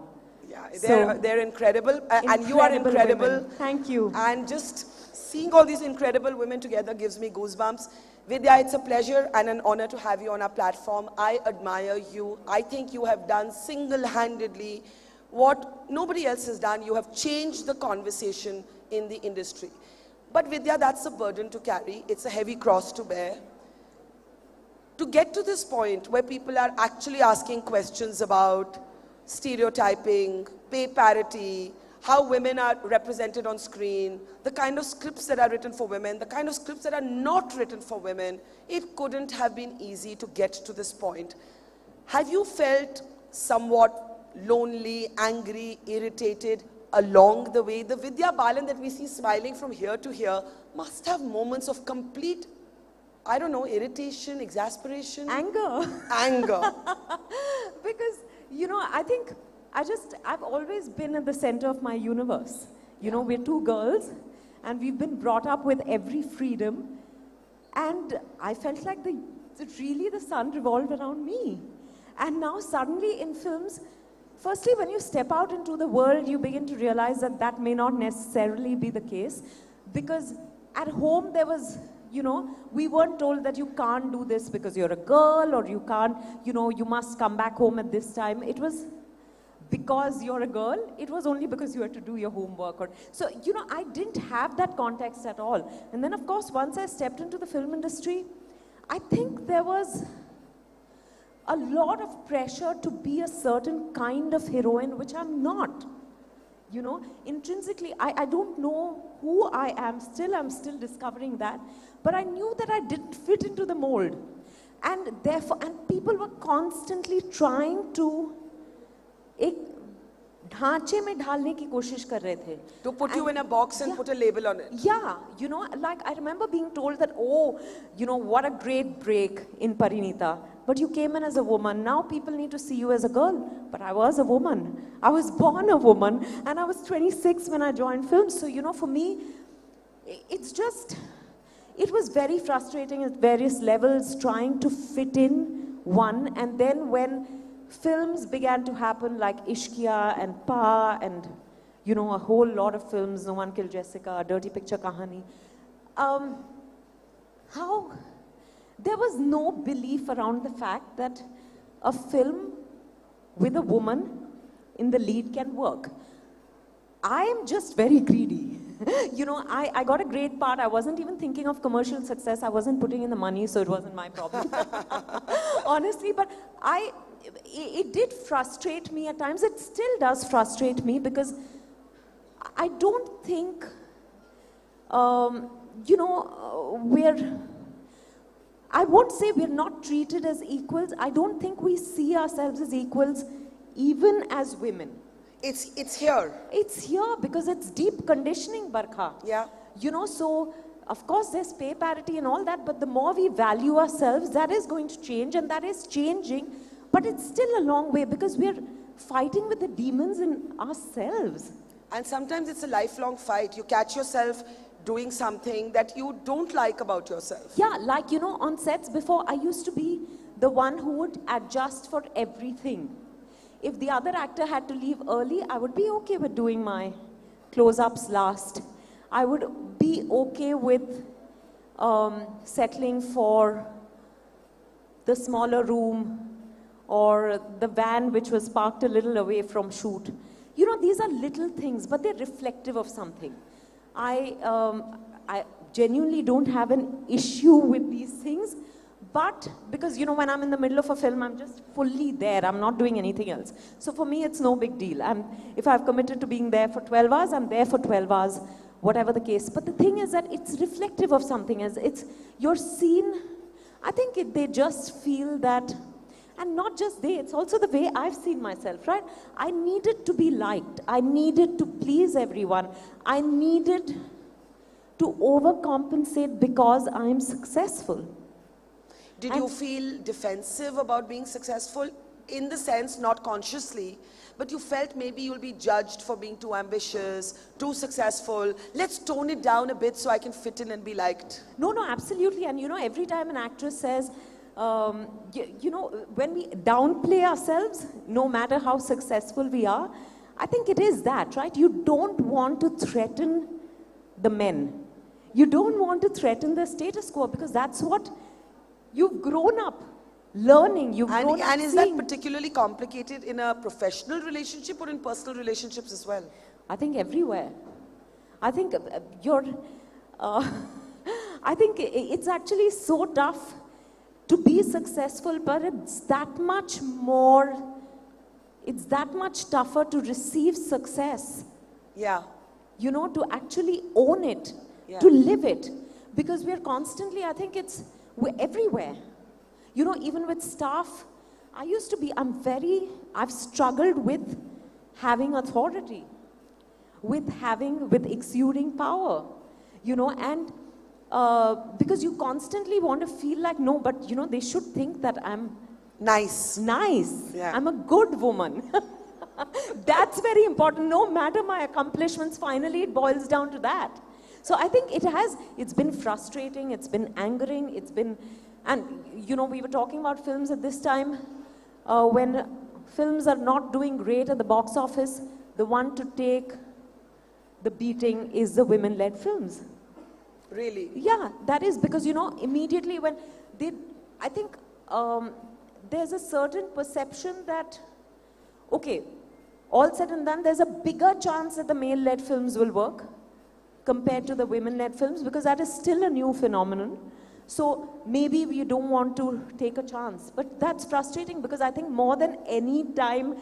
Yeah, they're incredible. And you are incredible. Women. Thank you. And just seeing all these incredible women together gives me goosebumps. Vidya, it's a pleasure and an honor to have you on our platform. I admire you. I think you have done single-handedly what nobody else has done. You have changed the conversation in the industry. But Vidya, that's a burden to carry. It's a heavy cross to bear. To get to this point where people are actually asking questions about stereotyping, pay parity, how women are represented on screen, the kind of scripts that are written for women, the kind of scripts that are not written for women, it couldn't have been easy to get to this point. Have you felt somewhat lonely, angry, irritated along the way? The Vidya Balan that we see smiling from here to here must have moments of complete, I don't know, irritation, exasperation? Anger. Anger. Because, you know, I think I've always been at the center of my universe. You know, we're two girls and we've been brought up with every freedom. And I felt like really the sun revolved around me. And now suddenly in films, firstly, when you step out into the world, you begin to realize that that may not necessarily be the case. Because at home there was, you know, we weren't told that you can't do this because you're a girl or you can't, you know, you must come back home at this time. It was because you're a girl, it was only because you had to do your homework. So, you know, I didn't have that context at all. And then, of course, once I stepped into the film industry, I think there was a lot of pressure to be a certain kind of heroine, which I'm not. You know, intrinsically, I don't know who I am still. I'm still discovering that. But I knew that I didn't fit into the mold. And therefore, and people were constantly trying to एक ढांचे में ढालने की कोशिश कर रहे थे. To put you in a box and put a label on it. Yeah, you know, like I remember being told that, oh, you know, what a great break in Parinita. But you came in as a woman. Now people need to see you as a girl. But I was a woman. I was born a woman. And I was 26 when I joined films. So, you know, for me, it's just, it was very frustrating at various levels trying to fit in one. And then when films began to happen like Ishqiya and Pa and you know, a whole lot of films, No One Killed Jessica, A Dirty Picture Kahani. How there was no belief around the fact that a film with a woman in the lead can work. I am just very greedy. You know, I got a great part. I wasn't even thinking of commercial success. I wasn't putting in the money, so it wasn't my problem. Honestly, but it did frustrate me at times. It still does frustrate me because I don't think, you know, I won't say we're not treated as equals. I don't think we see ourselves as equals even as women. It's here. It's here because it's deep conditioning, Barkha. Yeah. You know, so of course there's pay parity and all that, but the more we value ourselves, that is going to change, and that is changing. But it's still a long way because we're fighting with the demons in ourselves. And sometimes it's a lifelong fight. You catch yourself doing something that you don't like about yourself. Yeah, like, you know, on sets before, I used to be the one who would adjust for everything. If the other actor had to leave early, I would be okay with doing my close-ups last. I would be okay with settling for the smaller room or the van which was parked a little away from shoot. You know, these are little things, but they're reflective of something. I genuinely don't have an issue with these things, but because, you know, when I'm in the middle of a film, I'm just fully there. I'm not doing anything else. So for me, it's no big deal. If I've committed to being there for 12 hours, I'm there for 12 hours, whatever the case. But the thing is that it's reflective of something. It's your scene. I think they just feel that, and not just they, it's also the way I've seen myself, right? I needed to be liked. I needed to please everyone. I needed to overcompensate because I'm successful. Did you feel defensive about being successful? In the sense, not consciously, but you felt maybe you'll be judged for being too ambitious, too successful. Let's tone it down a bit so I can fit in and be liked. No, absolutely. And you know, every time an actress says, you know, when we downplay ourselves, no matter how successful we are, I think it is that, right? You don't want to threaten the men. You don't want to threaten the status quo because that's what you've grown up learning. And is that particularly complicated in a professional relationship or in personal relationships as well? I think everywhere. I think I think it's actually so tough to be successful, but it's that much tougher to receive success. Yeah. You know, to actually own it, to live it. Because we're constantly, I think we're everywhere. You know, even with staff, I've struggled with having authority, with exuding power, you know, and because you constantly want to feel like, no, but you know, they should think that I'm nice. Yeah. I'm a good woman. That's very important. No matter my accomplishments, finally it boils down to that. So I think it's been frustrating, it's been angering, and you know, we were talking about films at this time, when films are not doing great at the box office, the one to take the beating is the women-led films. Really? Yeah, that is because, you know, immediately when I think there's a certain perception that, okay, all said and done, there's a bigger chance that the male-led films will work compared to the women-led films because that is still a new phenomenon. So maybe we don't want to take a chance. But that's frustrating because I think more than any time,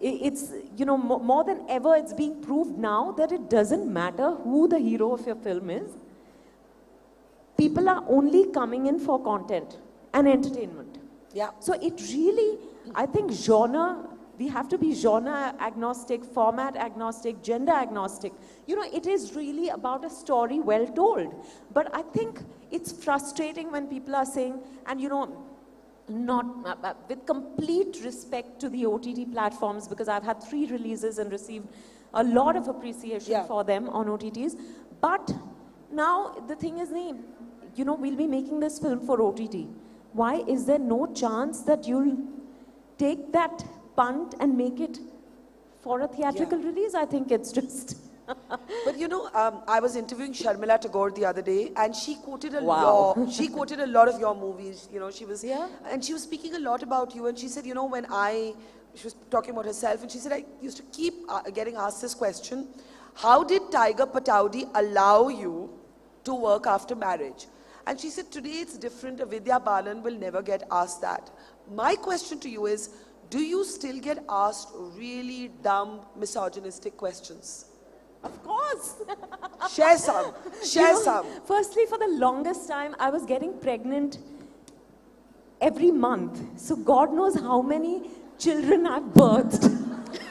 it's, you know, more than ever, it's being proved now that it doesn't matter who the hero of your film is. People are only coming in for content and entertainment. Yeah. So it really, I think we have to be genre agnostic, format agnostic, gender agnostic. You know, it is really about a story well told. But I think it's frustrating when people are saying, and you know, not with complete respect to the OTT platforms, because I've had 3 releases and received a lot of appreciation for them on OTTs. But now the thing is, you know, we'll be making this film for OTT. Why is there no chance that you'll take that punt and make it for a theatrical release, I think it's just... But you know, I was interviewing Sharmila Tagore the other day, and she quoted a Wow. lot. She quoted a lot of your movies. You know, she was, and she was speaking a lot about you. And she said, you know, she was talking about herself, and she said, I used to keep getting asked this question: how did Tiger Pataudi allow you to work after marriage? And she said, today it's different. A Vidya Balan will never get asked that. My question to you is, do you still get asked really dumb, misogynistic questions? Of course. Share some. Share some. Firstly, for the longest time, I was getting pregnant every month. So God knows how many children I've birthed.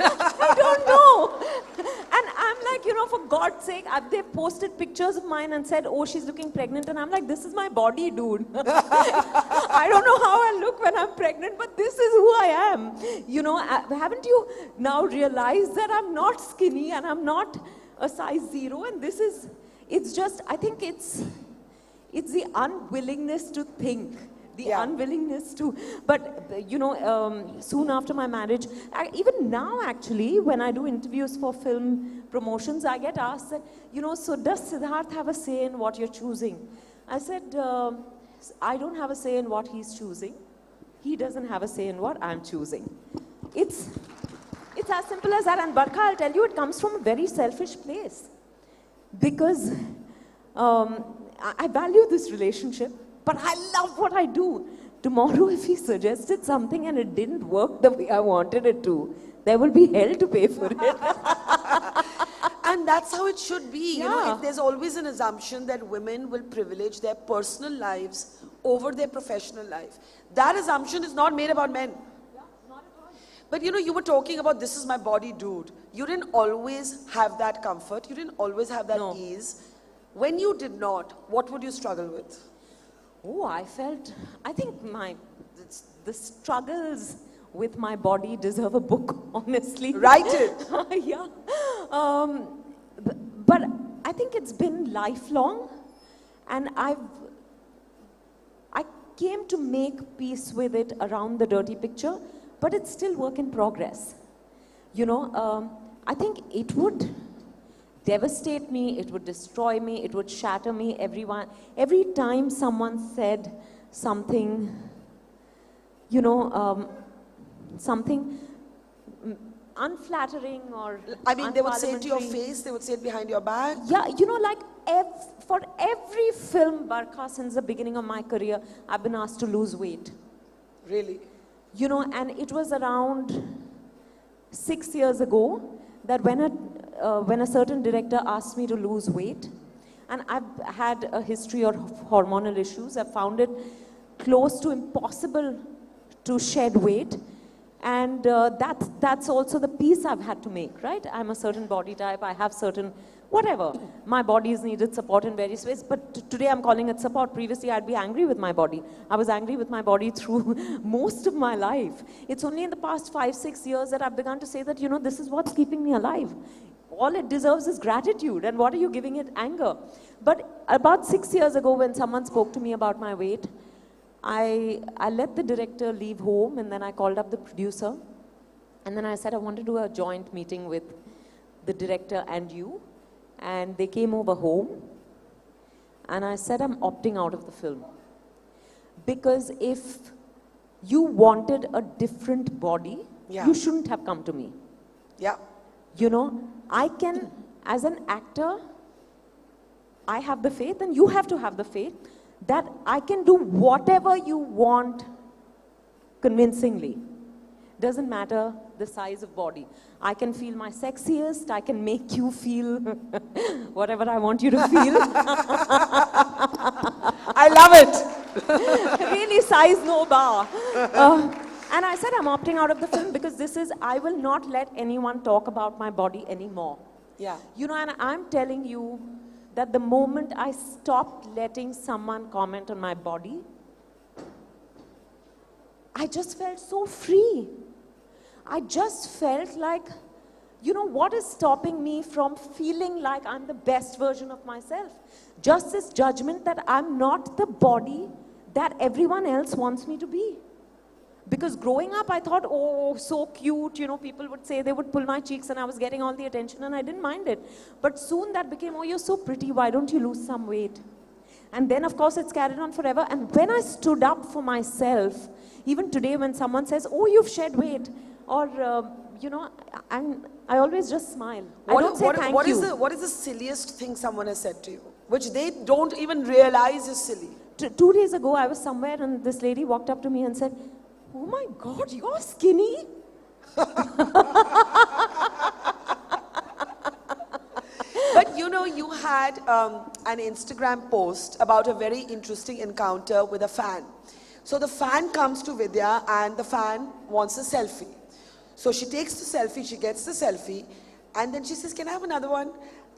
I don't know. And I'm like, you know, for God's sake, they posted pictures of mine and said, oh, she's looking pregnant. And I'm like, this is my body, dude. I don't know how I look when I'm pregnant, but this is who I am. You know, haven't you now realized that I'm not skinny and I'm not a size 0? And this is, it's just, I think it's the unwillingness to think. The unwillingness to, but you know, soon after my marriage, even now actually, when I do interviews for film promotions, I get asked that, you know, so does Siddharth have a say in what you're choosing? I said, I don't have a say in what he's choosing. He doesn't have a say in what I'm choosing. It's as simple as that. And Barkha, I'll tell you, it comes from a very selfish place. Because I value this relationship. But I love what I do. Tomorrow, if he suggested something and it didn't work the way I wanted it to, there will be hell to pay for it. And that's how it should be. You know, if there's always an assumption that women will privilege their personal lives over their professional life. That assumption is not made about men. But you know, you were talking about this is my body, dude. You didn't always have that comfort. You didn't always have that ease. When you did not, what would you struggle with? Oh, I think the struggles with my body deserve a book, honestly. Write it. Yeah. But I think it's been lifelong, and I came to make peace with it around the dirty picture, but it's still work in progress. You know, I think it would devastate me, it would destroy me, it would shatter me. Every time someone said something, you know, something unflattering or I mean, they would say it to your face, they would say it behind your back. Yeah, you know, like for every film, Barkha, since the beginning of my career, I've been asked to lose weight. Really? You know, and it was around 6 years ago that when a certain director asked me to lose weight, and I've had a history of hormonal issues, I found it close to impossible to shed weight, and that's also the peace I've had to make, right? I'm a certain body type, I have certain, whatever. My body's needed support in various ways, but today I'm calling it support. Previously I'd be angry with my body. I was angry with my body through most of my life. It's only in the past 5-6 years that I've begun to say that, you know, this is what's keeping me alive. All it deserves is gratitude, and what are you giving it? Anger. But about 6 years ago, when someone spoke to me about my weight, I let the director leave home, and then I called up the producer, and then I said I want to do a joint meeting with the director and you, and they came over home, and I said I'm opting out of the film. Because if you wanted a different body, you shouldn't have come to me. Yeah. You know, I can, as an actor, I have the faith, and you have to have the faith, that I can do whatever you want convincingly. Doesn't matter the size of body. I can feel my sexiest, I can make you feel whatever I want you to feel. I love it. Really, size no bar. And I said I'm opting out of the film because I will not let anyone talk about my body anymore. Yeah. You know, and I'm telling you that the moment I stopped letting someone comment on my body, I just felt so free. I just felt like, you know, what is stopping me from feeling like I'm the best version of myself? Just this judgment that I'm not the body that everyone else wants me to be. Because growing up, I thought, oh, so cute, you know, people would say, they would pull my cheeks and I was getting all the attention and I didn't mind it. But soon that became, oh, you're so pretty, why don't you lose some weight? And then, of course, it's carried on forever. And when I stood up for myself, even today when someone says, oh, you've shed weight, or, you know, I always just smile. I don't say thank you. What is the silliest thing someone has said to you, which they don't even realize is silly? 2 days ago, I was somewhere and this lady walked up to me and said, oh my God, you're skinny. But you know, you had an Instagram post about a very interesting encounter with a fan. So the fan comes to Vidya and the fan wants a selfie. So she takes the selfie, she gets the selfie, and then she says, can I have another one?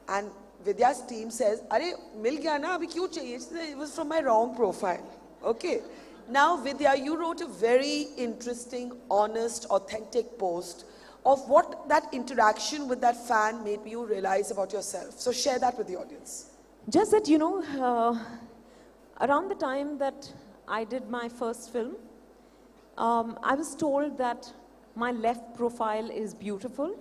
And Vidya's team says, Arey, mil gaya na, abhi kyun chahiye? She said, it was from my wrong profile. Okay. Now, Vidya, you wrote a very interesting, honest, authentic post of what that interaction with that fan made you realize about yourself. So share that with the audience. Just that, you know, around the time that I did my first film, I was told that my left profile is beautiful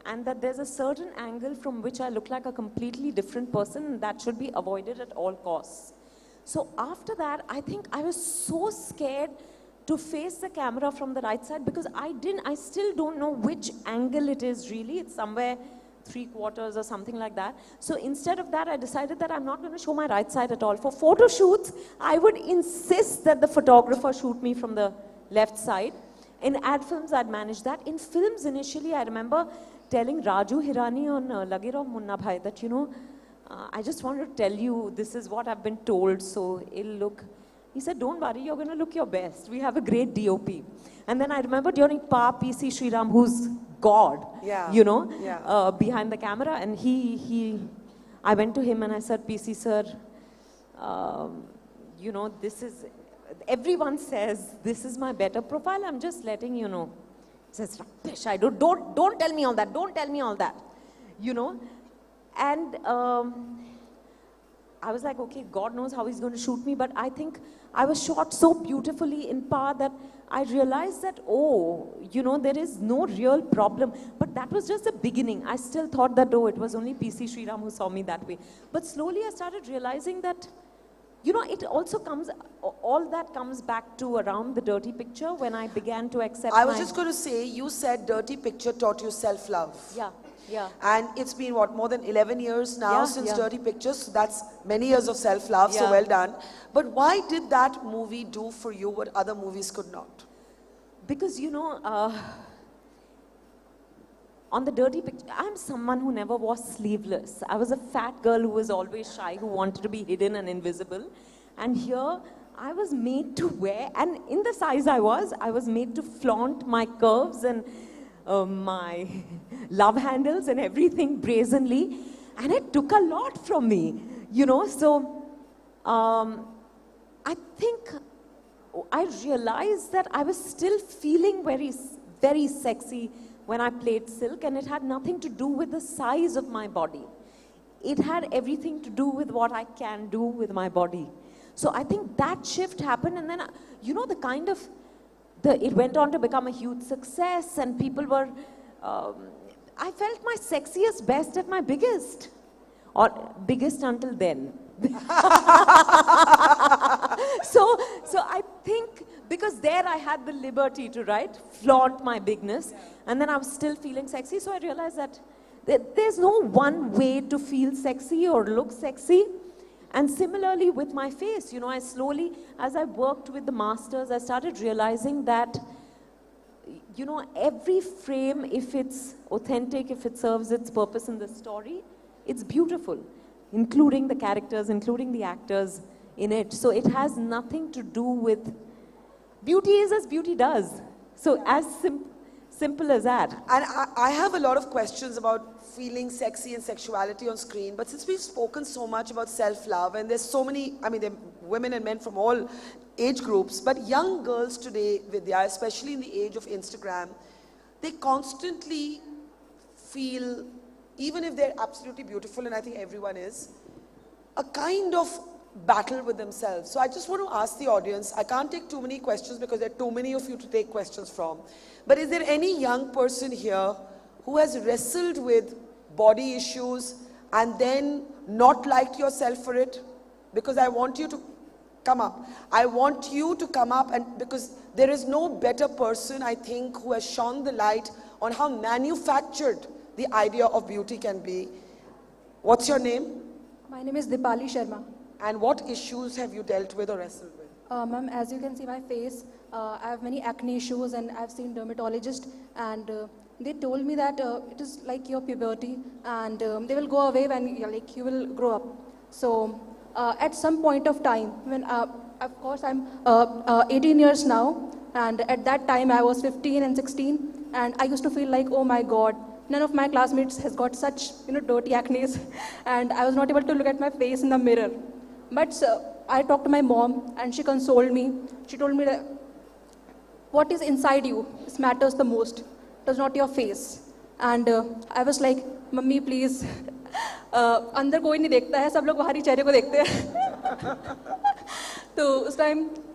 and that there's a certain angle from which I look like a completely different person and that should be avoided at all costs. So after that, I think I was so scared to face the camera from the right side because I still don't know which angle it is really. It's somewhere 3/4 or something like that. So instead of that, I decided that I'm not going to show my right side at all. For photo shoots, I would insist that the photographer shoot me from the left side. In ad films, I'd manage that. In films, initially, I remember telling Raju Hirani on Lage Raho Munna Bhai that, you know, I just want to tell you, this is what I've been told, so it'll look. He said, don't worry, you're going to look your best. We have a great DOP. And then I remember during PC Sriram, who's God, you know, behind the camera. And I went to him and I said, PC sir, you know, this is, everyone says this is my better profile. I'm just letting you know. He says, Rakesh, don't tell me all that. Don't tell me all that. You know. And I was like, okay, God knows how he's going to shoot me, but I think I was shot so beautifully in power that I realized that, oh, you know, there is no real problem. But that was just the beginning. I still thought that, oh, it was only PC Sriram who saw me that way. But slowly I started realizing that, you know, it also comes, all that comes back to around the dirty picture when I began to accept I was just going to say, you said dirty picture taught you self-love. Yeah. Yeah. And it's been, what, more than 11 years now since Dirty Pictures. So that's many years of self-love, so well done. But why did that movie do for you what other movies could not? Because, you know, on the Dirty Picture, I'm someone who never was sleeveless. I was a fat girl who was always shy, who wanted to be hidden and invisible. And here, I was made to wear, and in the size I was made to flaunt my curves and my love handles and everything brazenly, and it took a lot from me, you know. So I think I realized that I was still feeling very, very sexy when I played Silk, and it had nothing to do with the size of my body. It had everything to do with what I can do with my body. So I think that shift happened, and then, you know, the kind of it went on to become a huge success, and people were, I felt my sexiest best at my biggest, or biggest until then. So I think, because there I had the liberty to, flaunt my bigness, and then I was still feeling sexy, so I realized that there's no one way to feel sexy or look sexy. And similarly with my face, you know, I slowly, as I worked with the masters, I started realizing that, you know, every frame, if it's authentic, if it serves its purpose in the story, it's beautiful, including the characters, including the actors in it. So it has nothing to do with, beauty is as beauty does. So as simple as that. And I have a lot of questions about feeling sexy and sexuality on screen, but since we've spoken so much about self-love, and there's so many, I mean, there are women and men from all age groups, but young girls today, Vidya, especially in the age of Instagram, they constantly feel, even if they're absolutely beautiful, and I think everyone is, a kind of battle with themselves. So I just want to ask the audience, I can't take too many questions because there are too many of you to take questions from. But is there any young person here who has wrestled with body issues and then not liked yourself for it? Because I want you to come up. I want you to come up, and because there is no better person, I think, who has shone the light on how manufactured the idea of beauty can be. What's your name? My name is Dipali Sharma. And what issues have you dealt with or wrestled with? Ma'am, as you can see my face, I have many acne issues, and I've seen dermatologists, and they told me that it is like your puberty, and they will go away when you will grow up. So at some point of time, when of course I'm 18 years now, and at that time I was 15 and 16, and I used to feel like, oh my God, none of my classmates has got such dirty acne, and I was not able to look at my face in the mirror. But I talked to my mom, and she consoled me. She told me that what is inside you matters the most. It is not your face. And I was like, Mummy, please. अंदर कोई नहीं देखता है, सब लोग बाहरी चेहरे को देखते हैं.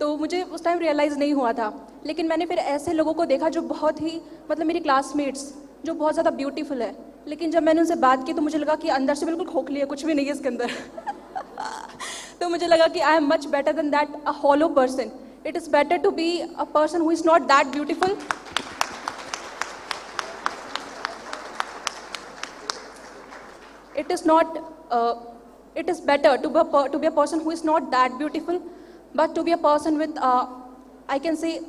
तो मुझे उस टाइम रियलाइज़ नहीं हुआ था. लेकिन मैंने फिर ऐसे लोगों को देखा जो बहुत ही मतलब मेरी क्लासमेट्स जो बहुत ज़्यादा ब्यूटीफुल है. लेकिन जब मैंने उनसे बात की तो मुझे लगा कि अंदर से बिल्कुल खोखली है, कुछ भी नहीं है इसके अंदर. तो मुझे लगा कि I am much better than that, a hollow person. It is better to be a person who is not that beautiful. It is not. It is better to be a person who is not that beautiful, but to be a person with, I can say,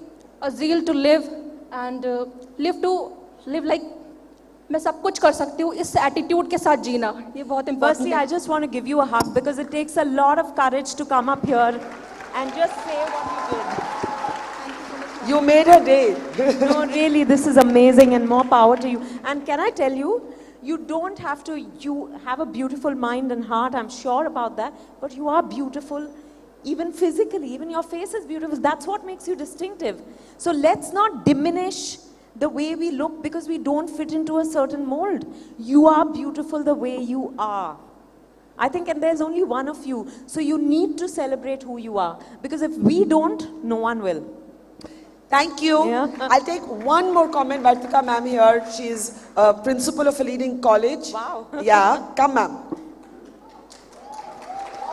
a zeal to live and live like. मैं सब कुछ कर सकती हूँ इस attitude के साथ जीना ये बहुत इम्पोर्टेंट है. Firstly, I just want to give you a hug because it takes a lot of courage to come up here and just say what you did. You made her day. No, really, this is amazing and more power to you. And can I tell you, you don't have to, you have a beautiful mind and heart, I'm sure about that, but you are beautiful even physically, even your face is beautiful. That's what makes you distinctive. So let's not diminish the way we look because we don't fit into a certain mold. You are beautiful the way you are. I think, and there's only one of you. So you need to celebrate who you are. Because if we don't, no one will. Thank you. Yeah. I'll take one more comment. Latika ma'am here. She's a principal of a leading college. Wow. Yeah, come ma'am.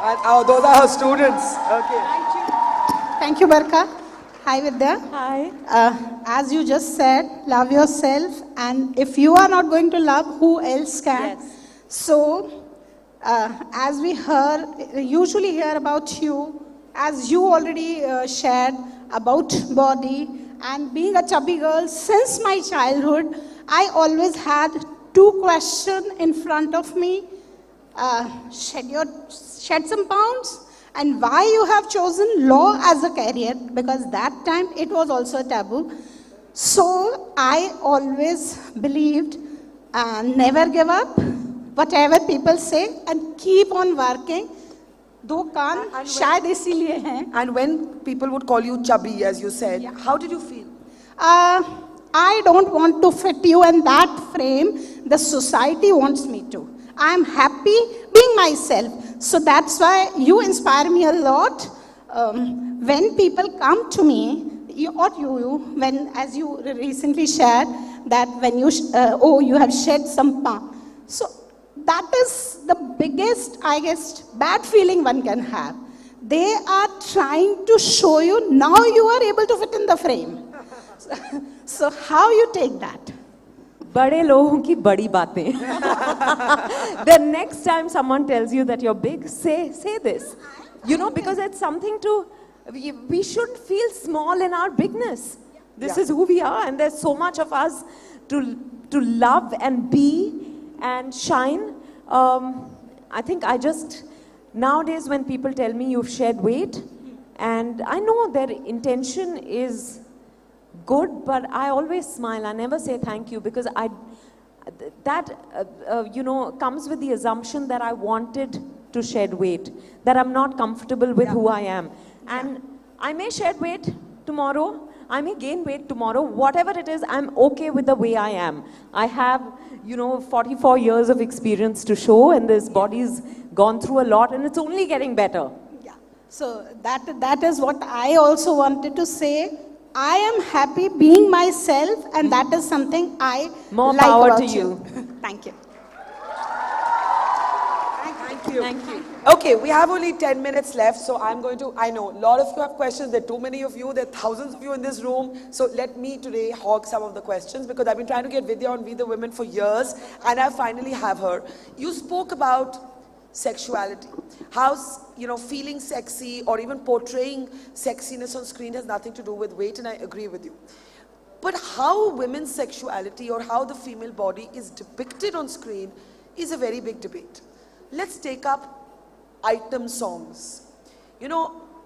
And, those are her students. Okay. Thank you, Barkha. Hi, Vidya. Hi. As you just said, love yourself, and if you are not going to love, who else can? Yes. So, as we usually hear about you, as you already shared about body and being a chubby girl, since my childhood, I always had two questions in front of me. Shed some pounds? And why you have chosen law as a career, because that time it was also taboo. So I always believed, never give up, whatever people say, and keep on working. Do कान शायद इसीलिए हैं. And when people would call you chubby, as you said, how did you feel? I don't want to fit you in that frame. The society wants me to. I am happy being myself. So that's why you inspire me a lot. When people come to me, when, as you recently shared, that when you, you have shed some palm. So that is the biggest, I guess, bad feeling one can have. They are trying to show you, now you are able to fit in the frame. So how you take that? बड़े लोगों की बड़ी बातें. The next time someone tells you that you're big, say this. You know, because it's something to, we shouldn't feel small in our bigness. This is who we are, and there's so much of us to love and be and shine. I think nowadays when people tell me you've shed weight, and I know their intention is good, but I always smile. I never say thank you because that comes with the assumption that I wanted to shed weight, that I'm not comfortable with who I am. And I may shed weight tomorrow, I may gain weight tomorrow, whatever it is, I'm okay with the way I am. I have, 44 years of experience to show, and this body's gone through a lot, and it's only getting better. Yeah. So that is what I also wanted to say. I am happy being myself, and that is something I More like power about to you. Thank you. Thank you. Thank you. Okay, we have only 10 minutes left, so I'm going to, I know, a lot of you have questions, there are too many of you, there are thousands of you in this room, so let me today hog some of the questions, because I've been trying to get Vidya on We the Women for years, and I finally have her. You spoke about sexuality, how, feeling sexy or even portraying sexiness on screen has nothing to do with weight, and I agree with you. But how women's sexuality or how the female body is depicted on screen is a very big debate. Let's take up item songs.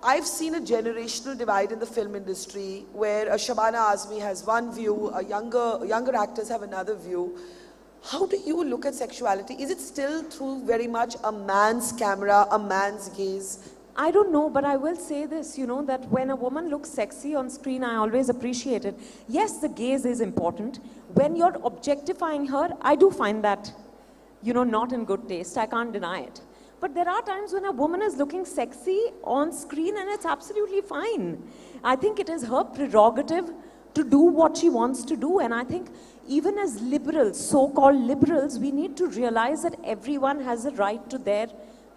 I've seen a generational divide in the film industry where a Shabana Azmi has one view, younger actors have another view. How do you look at sexuality? Is it still through very much a man's camera, a man's gaze? I don't know, but I will say this, that when a woman looks sexy on screen, I always appreciate it. Yes, the gaze is important. When you're objectifying her, I do find that, not in good taste. I can't deny it. But there are times when a woman is looking sexy on screen and it's absolutely fine. I think it is her prerogative to do what she wants to do. And I think even as liberals, so-called liberals, we need to realize that everyone has a right to their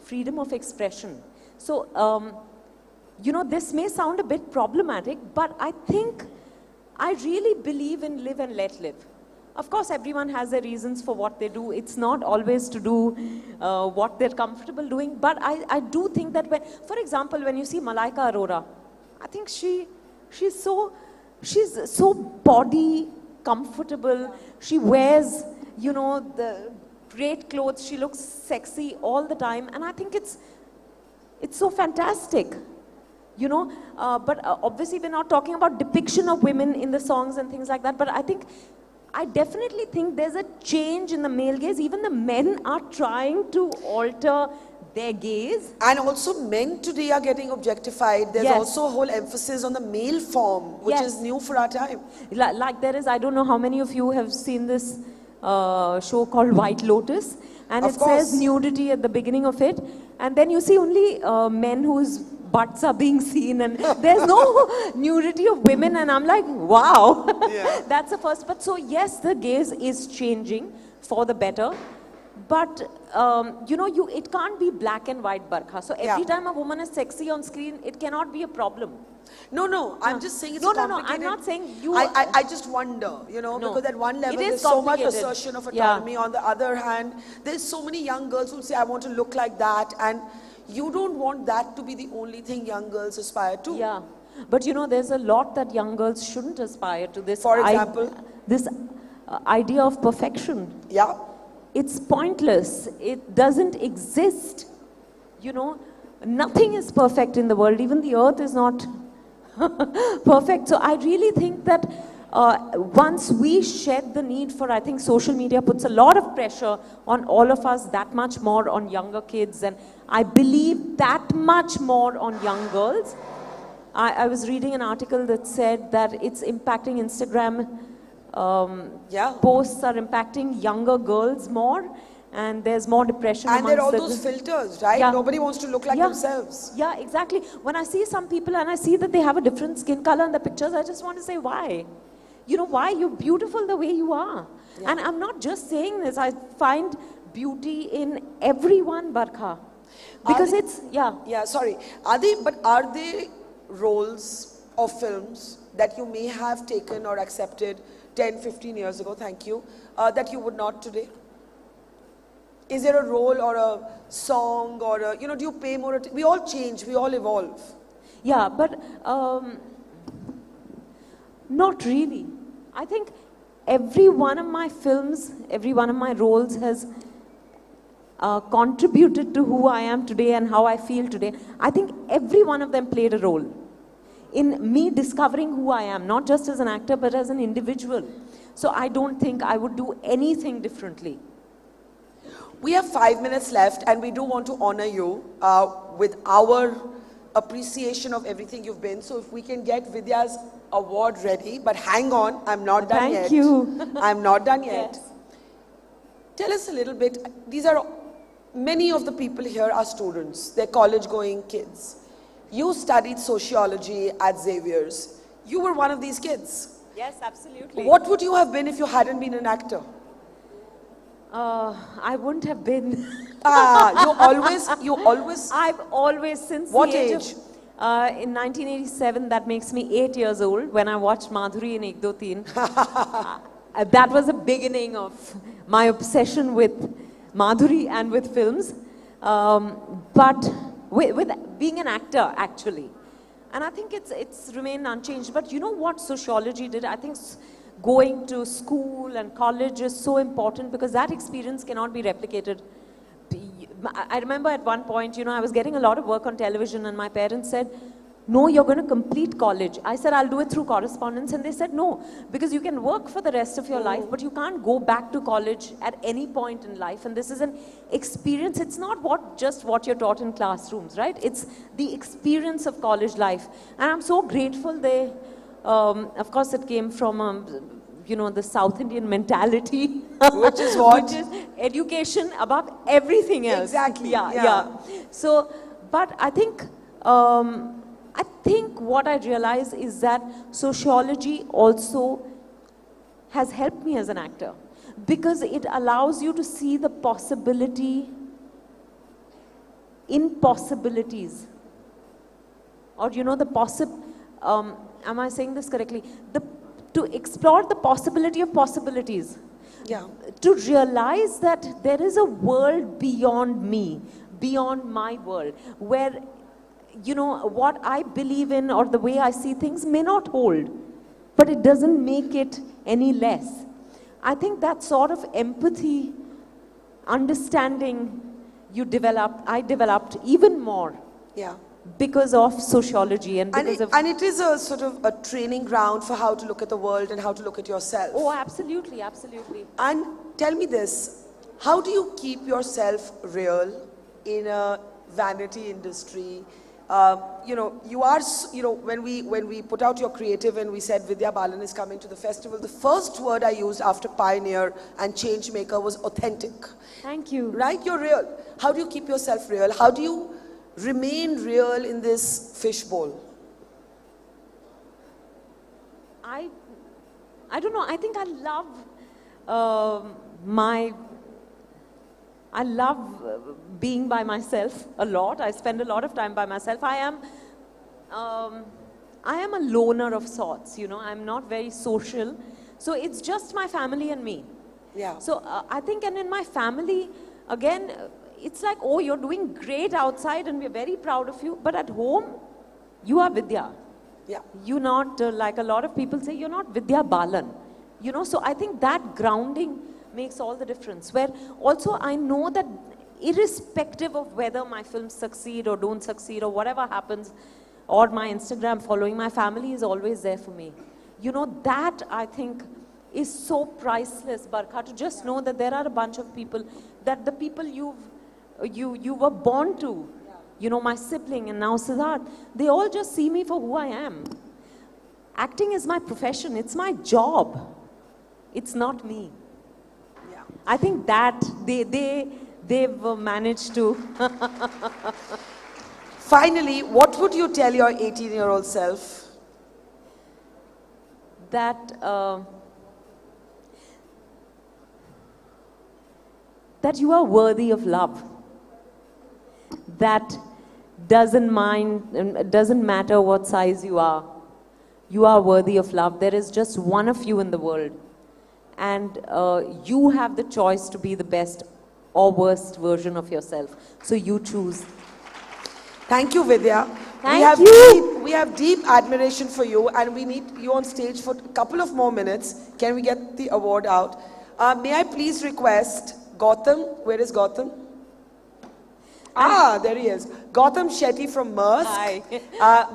freedom of expression. So, this may sound a bit problematic, but I think I really believe in live and let live. Of course, everyone has their reasons for what they do. It's not always to do what they're comfortable doing. But I do think that for example, when you see Malaika Arora, I think she's so body comfortable. She wears, the great clothes. She looks sexy all the time. And I think it's so fantastic. But obviously we're not talking about depiction of women in the songs and things like that. But I definitely think there's a change in the male gaze. Even the men are trying to alter their gaze. And also men today are getting objectified. There's also a whole emphasis on the male form, which is new for our time. Like there is, I don't know how many of you have seen this show called White Lotus. And it says nudity at the beginning of it. And then you see only men whose butts are being seen, and there's no nudity of women, and I'm like, wow. That's the first. But so yes, the gaze is changing for the better, but it can't be black and white, Barkha. So every time a woman is sexy on screen, it cannot be a problem. No, I'm just saying it's no, complicated. I'm not saying you. I just wonder, because at one level there's so much assertion of autonomy. On the other hand, there's so many young girls who say, I want to look like that, and you don't want that to be the only thing young girls aspire to. Yeah, but there's a lot that young girls shouldn't aspire to. This, for example, this idea of perfection. Yeah, it's pointless. It doesn't exist. Nothing is perfect in the world. Even the earth is not perfect. So I really think that once we shed the need for, I think social media puts a lot of pressure on all of us, that much more on younger kids, and I believe that much more on young girls. I was reading an article that said that it's impacting Instagram. Posts are impacting younger girls more, and there's more depression. And there are all those filters, right? Yeah. Nobody wants to look like themselves. Yeah, exactly. When I see some people and I see that they have a different skin color in the pictures, I just want to say, why? Why? You're beautiful the way you are. Yeah. And I'm not just saying this. I find beauty in everyone, Barkha. Because sorry. But are there roles of films that you may have taken or accepted 10, 15 years ago, thank you, that you would not today? Is there a role or a song or a, do you pay more attention? We all change, we all evolve. Yeah, but not really. I think every one of my films, every one of my roles has contributed to who I am today and how I feel today. I think every one of them played a role in me discovering who I am, not just as an actor, but as an individual. So I don't think I would do anything differently. We have 5 minutes left, and we do want to honor you with our appreciation of everything you've been. So if we can get Vidya's award ready, but hang on, I'm not done yet. Thank you. I'm not done yet. Tell us a little bit. Many of the people here are students. They're college-going kids. You studied sociology at Xavier's. You were one of these kids. Yes, absolutely. What would you have been if you hadn't been an actor? I wouldn't have been. You always. I've always, since What the age? age? In 1987, that makes me 8 years old, when I watched Madhuri in Ek Do Teen. That was the beginning of my obsession with Madhuri and with films. But with being an actor, actually. And I think it's remained unchanged. But you know what sociology did? I think going to school and college is so important because that experience cannot be replicated. I remember at one point, I was getting a lot of work on television and my parents said, no, you're going to complete college. I said, I'll do it through correspondence. And they said, no, because you can work for the rest of your life, but you can't go back to college at any point in life. And this is an experience. It's not just what you're taught in classrooms, right? It's the experience of college life. And I'm so grateful they, of course, it came from, the South Indian mentality. Which is what? Which is education above everything else. Exactly. Yeah. So, but I think what I realize is that sociology also has helped me as an actor because it allows you to see the possibility in possibilities. Or am I saying this correctly? To explore the possibility of possibilities. Yeah. To realize that there is a world beyond me, beyond my world, where, what I believe in or the way I see things may not hold, but it doesn't make it any less. I think that sort of empathy, understanding I developed even more. Yeah. Because of sociology and because and it is a sort of a training ground for how to look at the world and how to look at yourself. Oh, absolutely, absolutely. And tell me this, how do you keep yourself real in a vanity industry? You are, when we put out your creative and we said Vidya Balan is coming to the festival, the first word I used after pioneer and change maker was authentic. Thank you. Right? You're real. How do you keep yourself real? How do you remain real in this fishbowl? I don't know. I think I love being by myself a lot. I spend a lot of time by myself. I am a loner of sorts, I'm not very social. So it's just my family and me. Yeah. So I think, and in my family, again, it's like, oh, you're doing great outside and we're very proud of you. But at home, you are Vidya. Yeah. You're not, like a lot of people say, you're not Vidya Balan. So I think that grounding makes all the difference. Where also I know that irrespective of whether my films succeed or don't succeed or whatever happens, or my Instagram following, my family is always there for me. That I think is so priceless, Barkha, to just know that there are a bunch of people, that the people you were born to, my sibling and now Siddharth, they all just see me for who I am. Acting is my profession, it's my job. It's not me. Yeah. I think that they've managed to. Finally, what would you tell your 18-year-old self? That you are worthy of love. That doesn't matter what size you are worthy of love. There is just one of you in the world. And you have the choice to be the best or worst version of yourself. So you choose. Thank you, Vidya. Thank you. We have deep admiration for you, and we need you on stage for a couple of more minutes. Can we get the award out? May I please request Gautam? Where is Gautam? There he is. Gautam Shetty from Maersk. Hi.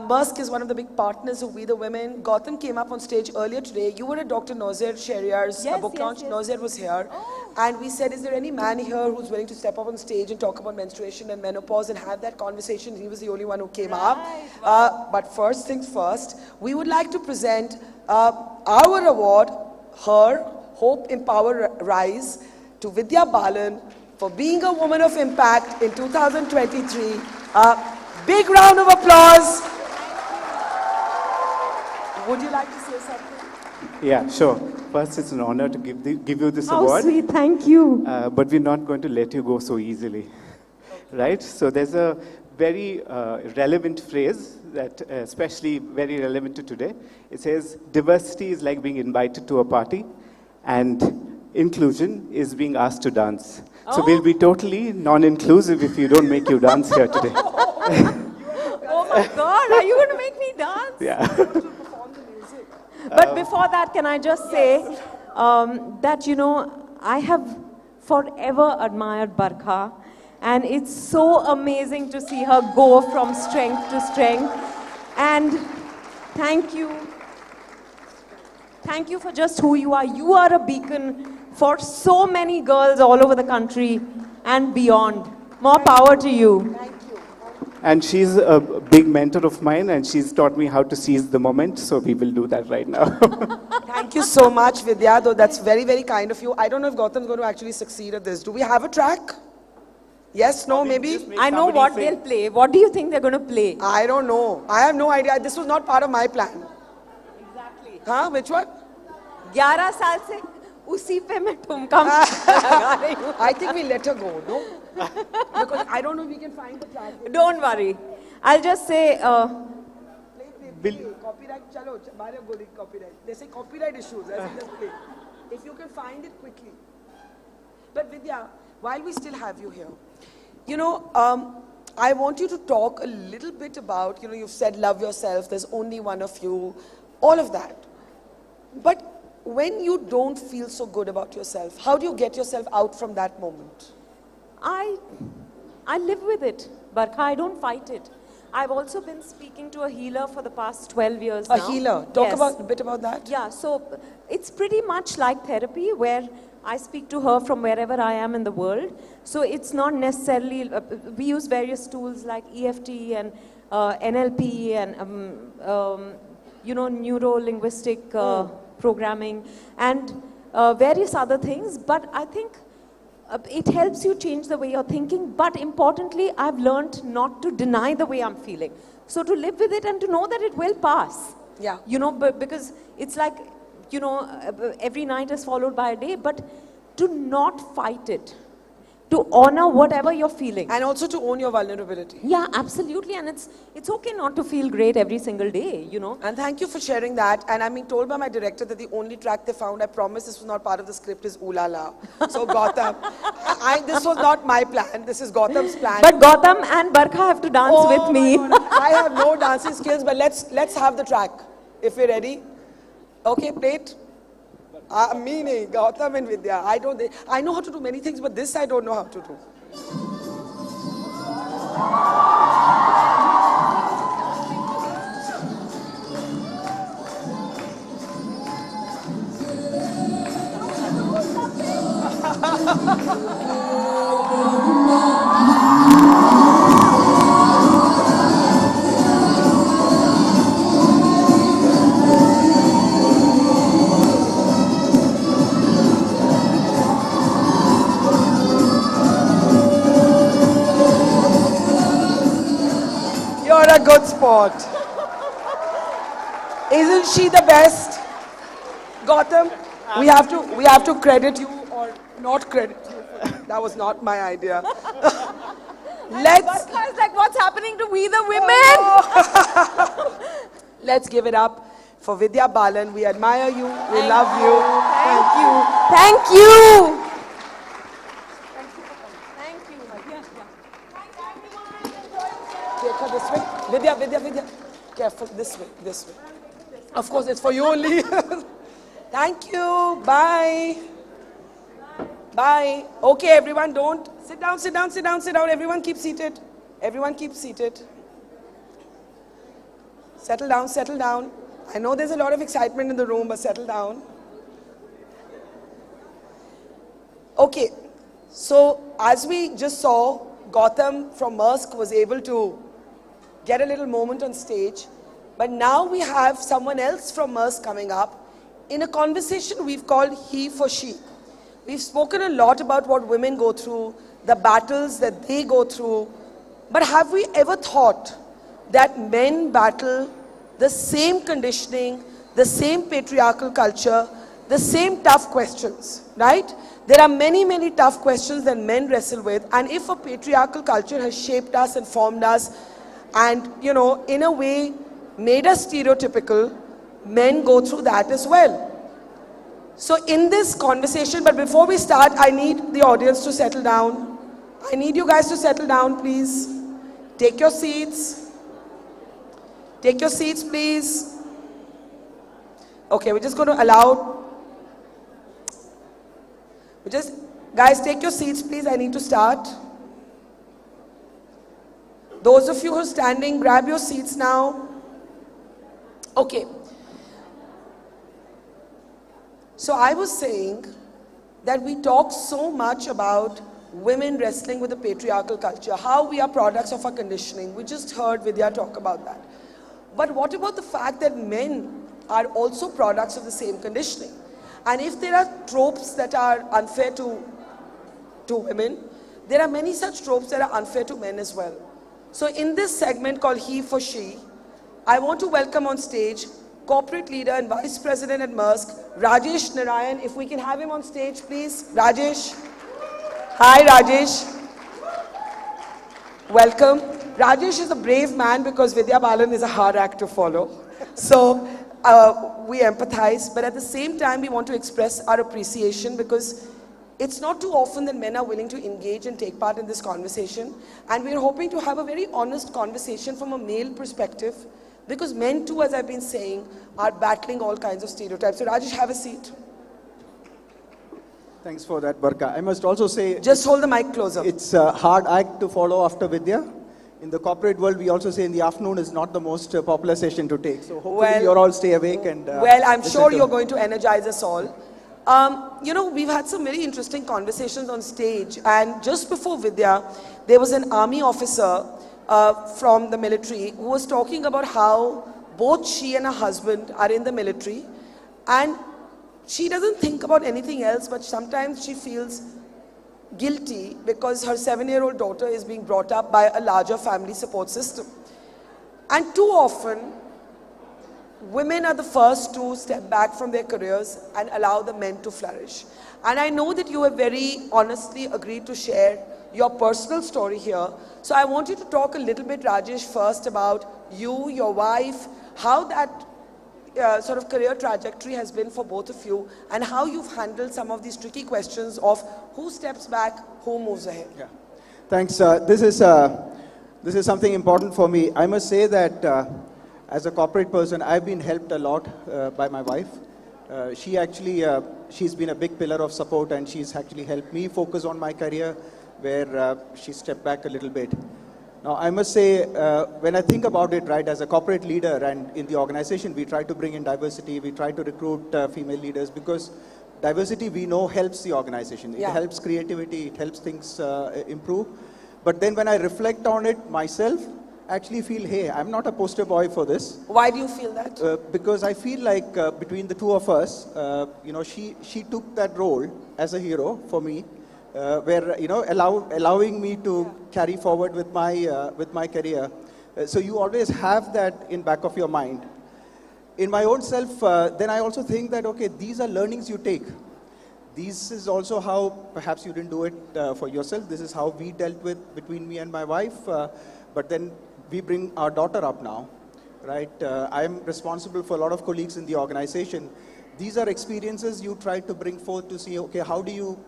Maersk is one of the big partners of We the Women. Gautam came up on stage earlier today. You were at Dr. Nozer Sheriar's book launch. Yes. Nozer was here. And we said, is there any man here who's willing to step up on stage and talk about menstruation and menopause and have that conversation? He was the only one who came up. But first things first, we would like to present our award, Hope Empower Rise, to Vidya Balan for being a woman of impact in 2023. Big round of applause. Would you like to say something? Yeah, sure. First, it's an honor to give you this How award. sweet, thank you. But we're not going to let you go so easily, right? So there's a very relevant phrase that especially very relevant to today. It says, diversity is like being invited to a party and inclusion is being asked to dance. So we'll be totally non-inclusive if you don't make you dance here today. Oh my God, are you going to make me dance? Yeah. But before that, can I just say that, you know, I have forever admired Barkha, and it's so amazing to see her go from strength to strength. And thank you. Thank you for just who you are. You are a beacon for so many girls all over the country and beyond. More power to you. And she's a big mentor of mine, and she's taught me how to seize the moment, so we will do that right now. Thank you so much, Vidya, though that's very, very kind of you. I don't know if Gautam's going to actually succeed at this. Do we have a track? Yes, no, maybe? I know what they'll play. What do you think they're going to play? I don't know. I have no idea. This was not part of my plan. Exactly. Huh? Which one? 11 साल से उसी पे मैं ठुमका लगा रही हूँ. I think we let her go, no? Because I don't know if we can find the track. Don't worry. I'll just say... Copyright, chalo, copyright. They say copyright issues. I say just play. If you can find it quickly. But Vidya, while we still have you here, you know, I want you to talk a little bit about, you know, you've said love yourself, there's only one of you, all of that. But when you don't feel so good about yourself, how do you get yourself out from that moment? I live with it, Barkha. I don't fight it. I've also been speaking to a healer for the past 12 years now. A healer? Talk a bit about that. Yeah, so it's pretty much like therapy where I speak to her from wherever I am in the world. So it's not necessarily, we use various tools like EFT and NLP and, you know, neuro-linguistic programming and various other things. But I think it helps you change the way you're thinking. But importantly, I've learned not to deny the way I'm feeling. So to live with it and to know that it will pass. Yeah. You know, because it's like, you know, every night is followed by a day, but to not fight it, to honor whatever you're feeling. And also to own your vulnerability. Yeah, absolutely. And it's okay not to feel great every single day, you know. And thank you for sharing that. And I'm being told by my director that the only track they found, I promise this was not part of the script, is Ooh La La. So Gautam, this was not my plan. This is Gautam's plan. But Gautam and Barkha have to dance with me. I have no dancing skills, but let's have the track. If you're ready. Okay, play it. Me, nahi, Gautam and Vidya. I know how to do many things, but this I don't know how to do. You're a good sport. Isn't she the best? Gautam, we have to credit you or not credit you. That was not my idea. Barkha is like, what's happening to we the women? Let's give it up for Vidya Balan. We admire you. We love you. Thank you. Thank you. Take her this way. Vidya. Careful, this way. Of course, it's for you only. Thank you. Bye. Bye. Okay, everyone, don't. Sit down. Everyone keep seated. Settle down. I know there's a lot of excitement in the room, but settle down. Okay, so as we just saw, Gautam from Maersk was able to get a little moment on stage. But now we have someone else from Maersk coming up in a conversation we've called He for She. We've spoken a lot about what women go through, the battles that they go through, But have we ever thought that men battle the same conditioning, the same patriarchal culture, the same tough questions, right? There are many, many tough questions that men wrestle with, and if a patriarchal culture has shaped us and formed us and, you know, in a way made us stereotypical, men go through that as well. So in this conversation, but before we start, I need the audience to settle down. I need you guys to settle down, please. Take your seats. Take your seats, please. Okay, we're just going to allow... Guys, take your seats, please. I need to start. Those of you who are standing, grab your seats now. Okay. So I was saying that we talk so much about women wrestling with the patriarchal culture, how we are products of our conditioning. We just heard Vidya talk about that. But what about the fact that men are also products of the same conditioning? And if there are tropes that are unfair to women, there are many such tropes that are unfair to men as well. So in this segment called He for She, I want to welcome on stage Corporate Leader and Vice President at Maersk, Rajesh Narayan. If we can have him on stage, please. Rajesh. Hi, Rajesh. Welcome. Rajesh is a brave man because Vidya Balan is a hard act to follow. So we empathize, but at the same time, we want to express our appreciation because it's not too often that men are willing to engage and take part in this conversation. And we're hoping to have a very honest conversation from a male perspective because men too, as I've been saying, are battling all kinds of stereotypes. So Rajesh, have a seat. Thanks for that, Barkha. I must also say... Just hold the mic closer. It's a hard act to follow after Vidya. In the corporate world, we also say in the afternoon is not the most popular session to take. So hopefully you all stay awake and... well, I'm sure you're going to energize us all. You know, we've had some very interesting conversations on stage. And just before Vidya, there was an army officer from the military who was talking about how both she and her husband are in the military. And she doesn't think about anything else, but sometimes she feels guilty because her 7-year-old daughter is being brought up by a larger family support system. And too often, women are the first to step back from their careers and allow the men to flourish. And I know that you have very honestly agreed to share your personal story here. So I want you to talk a little bit, Rajesh, first about you, your wife, how that sort of career trajectory has been for both of you and how you've handled some of these tricky questions of who steps back, who moves ahead. Yeah. Thanks. This is something important for me. I must say that as a corporate person, I've been helped a lot by my wife. She's been a big pillar of support and she's actually helped me focus on my career where she stepped back a little bit. Now, I must say, when I think about it, right, as a corporate leader and in the organization, we try to bring in diversity, we try to recruit female leaders because diversity, we know, helps the organization. It helps creativity, it helps things improve. But then when I reflect on it myself, I actually feel, hey, I'm not a poster boy for this. Why do you feel that? Because I feel like between the two of us, you know, she took that role as a hero for me. Where, you know, allowing me to carry forward with my career. So you always have that in back of your mind. In my own self, then I also think that, okay, these are learnings you take. This is also how perhaps you didn't do it for yourself. This is how we dealt with between me and my wife. But then we bring our daughter up now, right? I am responsible for a lot of colleagues in the organization. These are experiences you try to bring forth to see, okay, how do you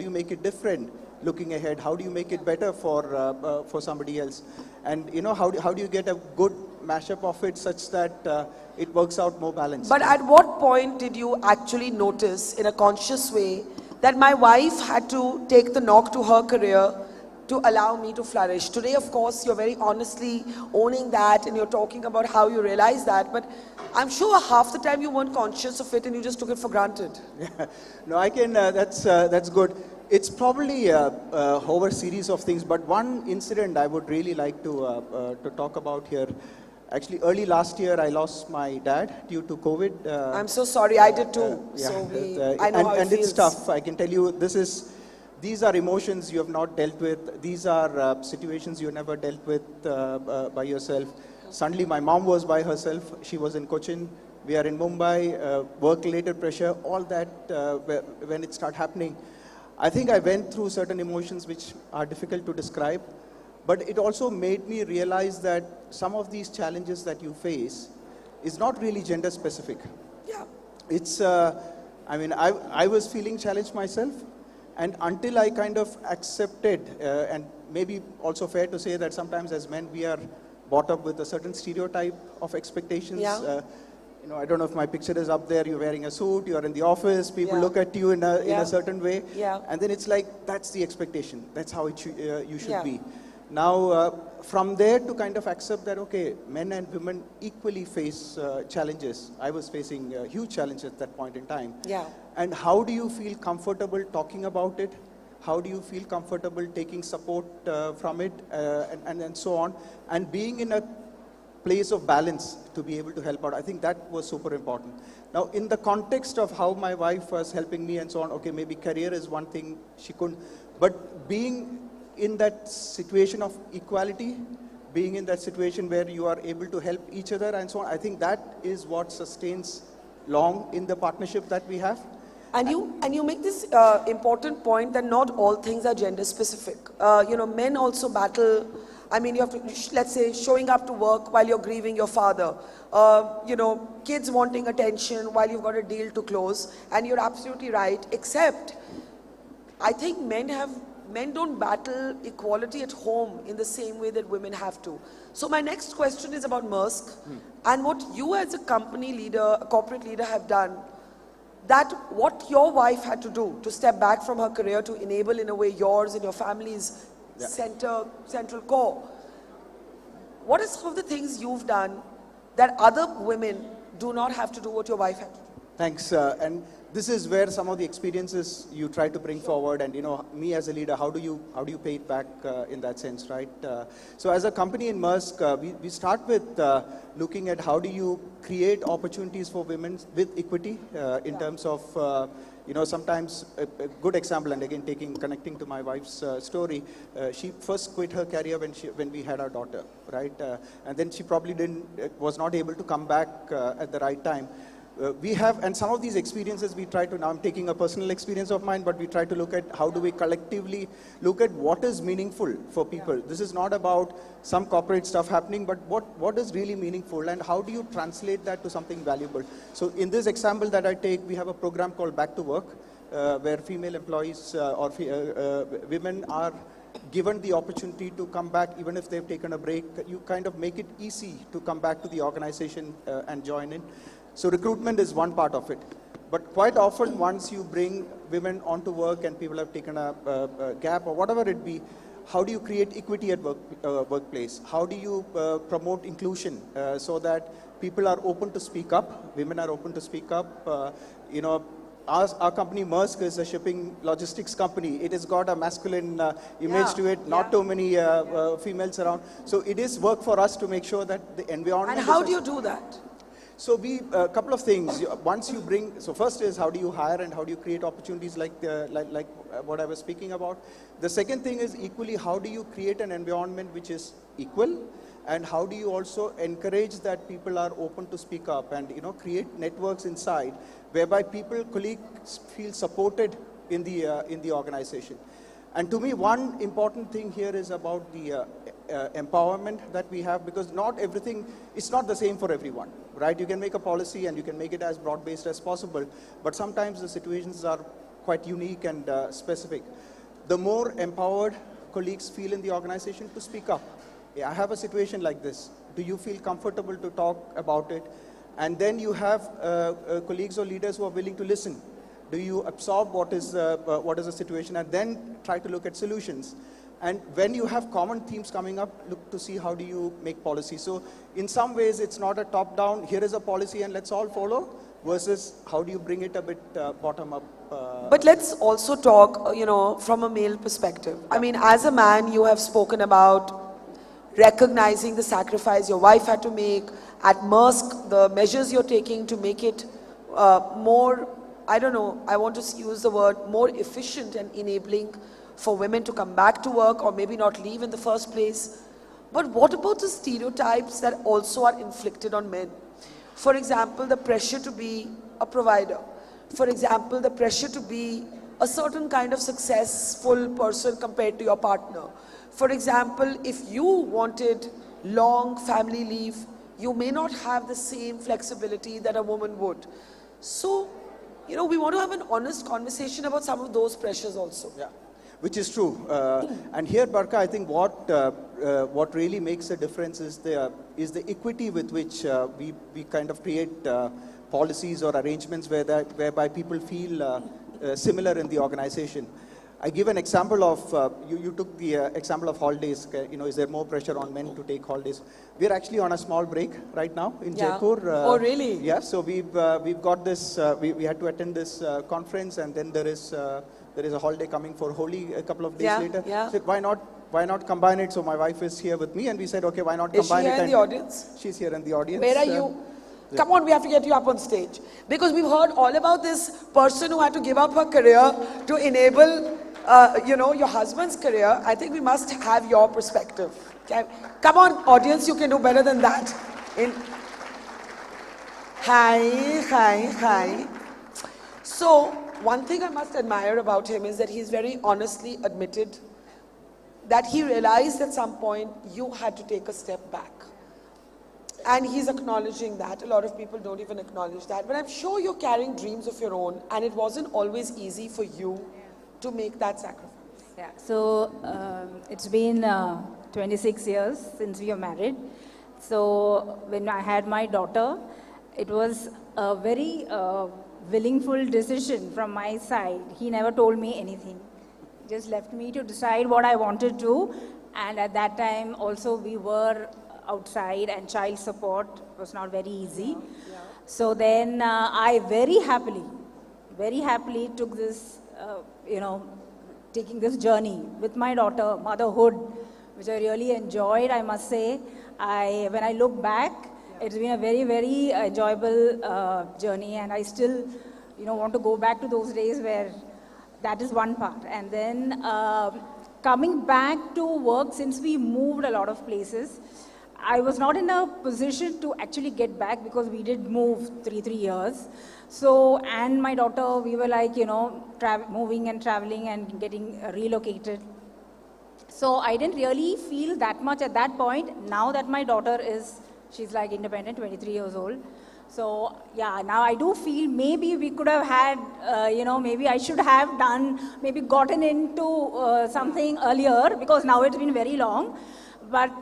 make it different looking ahead? How do you make it better for somebody else? And, you know, how do you get a good mashup of it such that it works out more balanced? But at what point did you actually notice in a conscious way that my wife had to take the knock to her career to allow me to flourish? Today, of course, you're very honestly owning that and you're talking about how you realize that, but I'm sure half the time you weren't conscious of it and you just took it for granted. Yeah. No, I can, that's good. It's probably over a series of things, but one incident I would really like to talk about here. Actually, early last year, I lost my dad due to COVID. I'm so sorry, I did too. Yeah, so I know how it and feels. It's tough. I can tell you, this these are emotions you have not dealt with. These are situations you never dealt with by yourself. Suddenly my mom was by herself. She was in Cochin. We are in Mumbai, work-related pressure, all that when it started happening. I think I went through certain emotions which are difficult to describe, but it also made me realize that some of these challenges that you face is not really gender specific. Yeah. It's, I mean, I was feeling challenged myself, and until I kind of accepted, and maybe also fair to say that sometimes as men we are brought up with a certain stereotype of expectations. Yeah. You know, I don't know if my picture is up there, you're wearing a suit, you're in the office, people look at you in a certain way, and then it's like, that's the expectation, that's how it you should be. Now, from there to kind of accept that, okay, men and women equally face challenges. I was facing huge challenges at that point in time. Yeah. And how do you feel comfortable talking about it? How do you feel comfortable taking support from it, and so on, and being in a place of balance to be able to help out? I think that was super important. Now, in the context of how my wife was helping me and so on, okay, maybe career is one thing she couldn't, but being in that situation of equality, being in that situation where you are able to help each other and so on, I think that is what sustains long in the partnership that we have. And you make this important point that not all things are gender specific. You know, men also battle. I mean, you have to, let's say, showing up to work while you're grieving your father. You know, kids wanting attention while you've got a deal to close. And you're absolutely right, except I think men don't battle equality at home in the same way that women have to. So my next question is about Maersk and what you as a company leader, a corporate leader have done, that what your wife had to do to step back from her career to enable in a way yours and your family's central core. What are some of the things you've done that other women do not have to do what your wife had to do? Thanks. And this is where some of the experiences you try to bring forward, and you know, me as a leader, how do you pay it back in that sense, right? So as a company in Maersk, we start with looking at how do you create opportunities for women with equity in terms of you know, sometimes a good example, and again connecting to my wife's story, she first quit her career when we had our daughter, right? And then she probably was not able to come back at the right time. We have, and some of these experiences we try to, now I'm taking a personal experience of mine, but we try to look at how do we collectively look at what is meaningful for people. Yeah. This is not about some corporate stuff happening, but what is really meaningful and how do you translate that to something valuable. So in this example that I take, we have a program called Back to Work, where female employees or women are given the opportunity to come back even if they've taken a break. You kind of make it easy to come back to the organization and join in. So recruitment is one part of it. But quite often once you bring women onto work and people have taken a gap or whatever it be, how do you create equity at workplace? How do you promote inclusion so that people are open to speak up, women are open to speak up? You know, our company Maersk is a shipping logistics company. It has got a masculine image to it, not too many females around. So it is work for us to make sure that the environment... And how do you do that? So a couple of things. Once you bring, so first is how do you hire and how do you create opportunities like what I was speaking about. The second thing is equally how do you create an environment which is equal, and how do you also encourage that people are open to speak up and create networks inside whereby colleagues feel supported in the organization. And to me, one important thing here is about the empowerment that we have, because not everything, it's not the same for everyone, right? You can make a policy and you can make it as broad-based as possible, but sometimes the situations are quite unique and specific. The more empowered colleagues feel in the organization to speak up. I have a situation like this. Do you feel comfortable to talk about it? And then you have colleagues or leaders who are willing to listen. Do you absorb what is the situation and then try to look at solutions? And when you have common themes coming up, look to see how do you make policy. So in some ways, it's not a top-down, here is a policy and let's all follow, versus how do you bring it a bit bottom-up. But let's also talk, from a male perspective. I mean, as a man, you have spoken about recognizing the sacrifice your wife had to make. At Maersk, the measures you're taking to make it more I don't know, I want to use the word more efficient and enabling for women to come back to work or maybe not leave in the first place. But what about the stereotypes that also are inflicted on men? For example, the pressure to be a provider. For example, the pressure to be a certain kind of successful person compared to your partner. For example, if you wanted long family leave, you may not have the same flexibility that a woman would. So, you know, we want to have an honest conversation about some of those pressures also. Yeah, which is true. And here, Barkha, I think what really makes a difference is the equity with which we kind of create policies or arrangements whereby people feel similar in the organization. I give an example of, you took the example of holidays. You know, is there more pressure on men to take holidays? We're actually on a small break right now in Jaipur. Oh, really? Yeah, so we've got this, we had to attend this conference, and then there is a holiday coming for Holi a couple of days later. Yeah. So why not combine it? So my wife is here with me, and we said, okay, why not combine it? Is she here in the audience? She's here in the audience. Where are you? Come on, we have to get you up on stage. Because we've heard all about this person who had to give up her career to enable, you know, your husband's career. I think we must have your perspective. Okay? Come on, audience, you can do better than that. Hi. So, one thing I must admire about him is that he's very honestly admitted that he realized at some point you had to take a step back. And he's acknowledging that. A lot of people don't even acknowledge that. But I'm sure you're carrying dreams of your own, and it wasn't always easy for you to make that sacrifice. Yeah, so it's been 26 years since we are married. So when I had my daughter, it was a very willingful decision from my side. He never told me anything. Just left me to decide what I wanted to. And at that time also we were outside, and child support was not very easy. So then I very happily took this, taking this journey with my daughter, motherhood, which I really enjoyed, I must say. When I look back, it's been a very, very enjoyable journey, and I still, want to go back to those days where that is one part. And then coming back to work, since we moved a lot of places, I was not in a position to actually get back because we did move three years. So, and my daughter, we were like, moving and traveling and getting relocated. So I didn't really feel that much at that point. Now that my daughter she's like independent, 23 years old. So yeah, now I do feel maybe we could have had, maybe I should have gotten into something earlier, because now it's been very long. But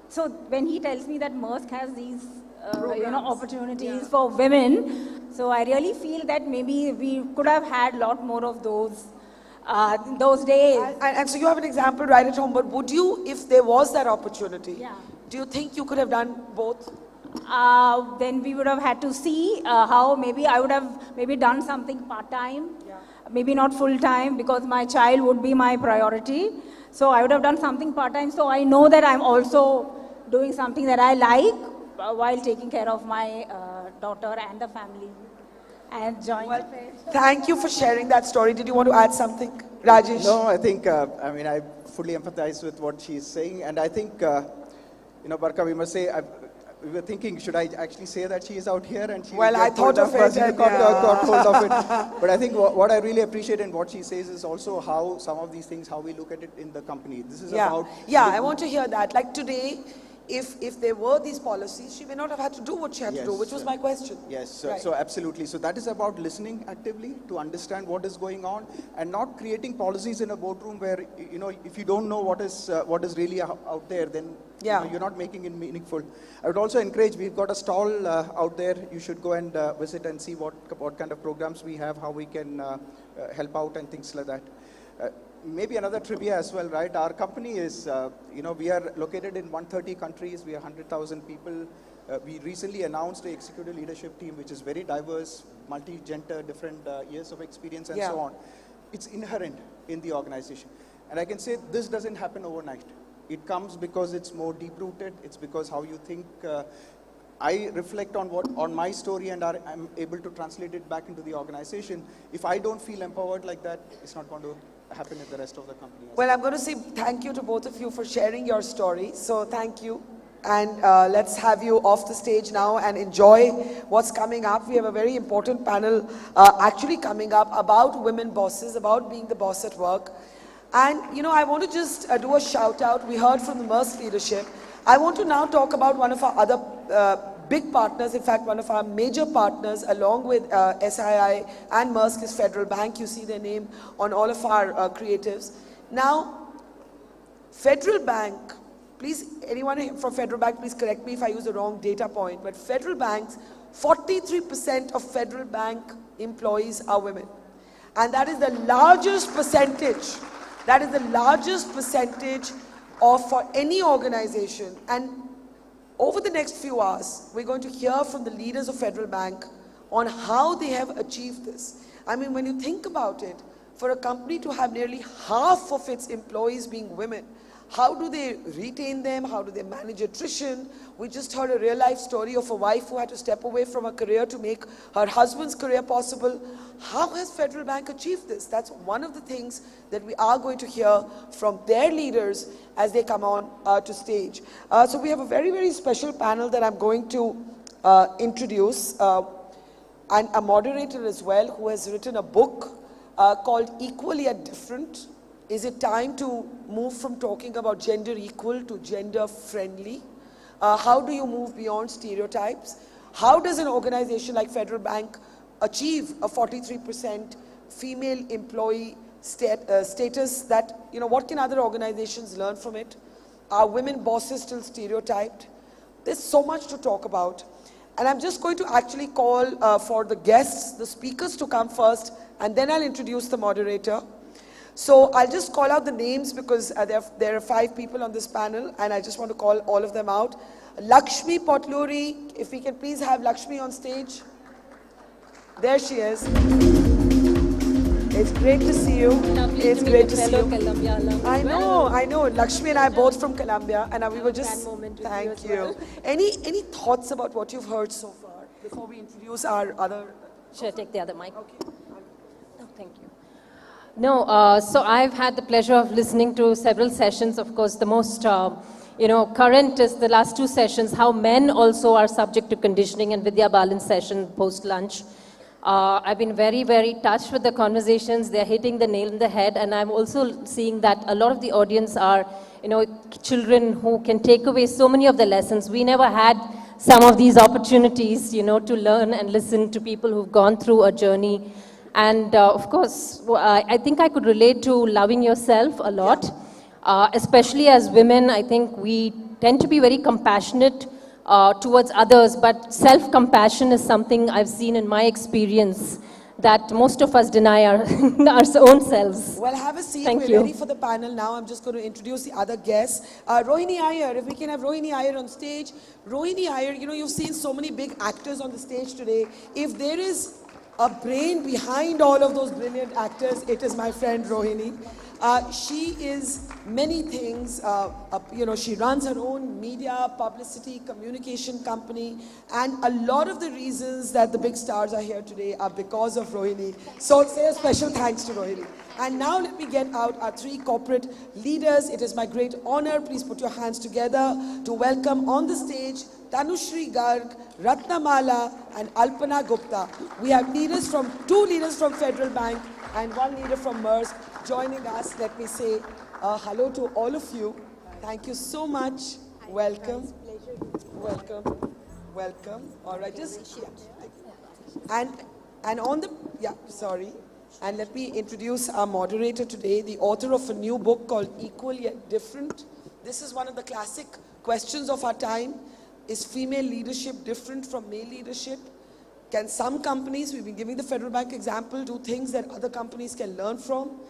so when he tells me that Maersk has these, opportunities for women, so I really feel that maybe we could have had a lot more of those days. And so you have an example right at home, but would you, if there was that opportunity, do you think you could have done both? Then we would have had to see how maybe I would have done something part-time, maybe not full-time, because my child would be my priority. So I would have done something part-time, so I know that I'm also doing something that I like while taking care of my daughter and the family. And Thank you for sharing that story. Did you want to add something, Rajesh? No, I think, I fully empathize with what she's saying. And I think, Barkha, we must say, we were thinking, should I actually say that she is out here? And she I thought of it. Got hold of it. But I think what I really appreciate in what she says is also how some of these things, how we look at it in the company. This is about... Yeah, I want to hear that. Like today, if there were these policies, she may not have had to do what she had to do, which was my question. Yes, so absolutely. So that is about listening actively to understand what is going on, and not creating policies in a boardroom where, if you don't know what is really out there, then you're not making it meaningful. I would also encourage, we've got a stall out there. You should go and visit and see what kind of programs we have, how we can help out and things like that. Maybe another trivia as well, right? Our company is, we are located in 130 countries. We are 100,000 people. We recently announced the executive leadership team, which is very diverse, multi-gender, different years of experience and so on. It's inherent in the organization. And I can say this doesn't happen overnight. It comes because it's more deep-rooted. It's because how you think. I reflect on my story and I'm able to translate it back into the organization. If I don't feel empowered like that, it's not going to happen in the rest of the company. Well, I'm going to say thank you to both of you for sharing your story. So thank you. And let's have you off the stage now and enjoy what's coming up. We have a very important panel actually coming up about women bosses, about being the boss at work. And, you know, I want to just do a shout out. We heard from the Maersk leadership. I want to now talk about one of our other big partners, in fact, one of our major partners along with SII and Maersk is Federal Bank. You see their name on all of our creatives. Now, Federal Bank, please, anyone from Federal Bank, please correct me if I use the wrong data point, but Federal Banks, 43% of Federal Bank employees are women. And that is the largest percentage, for any organization. And over the next few hours, we're going to hear from the leaders of Federal Bank on how they have achieved this. I mean, when you think about it, for a company to have nearly half of its employees being women, how do they retain them? How do they manage attrition? We just heard a real life story of a wife who had to step away from her career to make her husband's career possible. How has Federal Bank achieved this? That's one of the things that we are going to hear from their leaders as they come on to stage. So we have a very, very special panel that I'm going to introduce, and a moderator as well who has written a book called Equal Yet Different. Is it time to move from talking about gender equal to gender friendly? How do you move beyond stereotypes? How does an organization like Federal Bank achieve a 43% female employee status that, you know, what can other organizations learn from it? Are women bosses still stereotyped? There's so much to talk about. And I'm just going to actually call for the guests, the speakers to come first, and then I'll introduce the moderator. So I'll just call out the names because there are 5 people on this panel and I just want to call all of them out. Lakshmi Potluri, if we can please have Lakshmi on stage. There she is. It's great to see you. Lovely It's to meet great a to see fellow you. Columbia alum. I know. Lakshmi and I are both from Columbia, and we were just. Thank you. Any thoughts about what you've heard so far before we introduce our other? Should I take the other mic? Okay. Oh, thank you. No, so I've had the pleasure of listening to several sessions. Of course, the most current is the last 2 sessions, how men also are subject to conditioning, and Vidya Balan's session post-lunch. I've been very, very touched with the conversations. They're hitting the nail in the head, and I'm also seeing that a lot of the audience are, children who can take away so many of the lessons. We never had some of these opportunities, to learn and listen to people who've gone through a journey. And of course, I think I could relate to loving yourself a lot, especially as women. I think we tend to be very compassionate towards others, but self-compassion is something I've seen in my experience that most of us deny our own selves. Well, have a seat. Thank We're you. ready for the panel now. I'm just going to introduce the other guests. Rohini Iyer, if we can have Rohini Iyer on stage. Rohini Iyer, you've seen so many big actors on the stage today. If there is a brain behind all of those brilliant actors, it is my friend Rohini. She is many things. She runs her own media, publicity, communication company, and a lot of the reasons that the big stars are here today are because of Rohini. So say a special thanks to Rohini. And now let me get out our 3 corporate leaders. It is my great honor, please put your hands together, to welcome on the stage Tanushri Garg, Ratnamala, and Alpana Gupta. We have 2 leaders from Federal Bank and 1 leader from Maersk joining us. Let me say hello to all of you. Thank you so much. Welcome. Welcome. Welcome. All right, And let me introduce our moderator today, the author of a new book called Equal Yet Different. This is one of the classic questions of our time. Is female leadership different from male leadership? Can some companies, we've been giving the Federal Bank example, do things that other companies can learn from?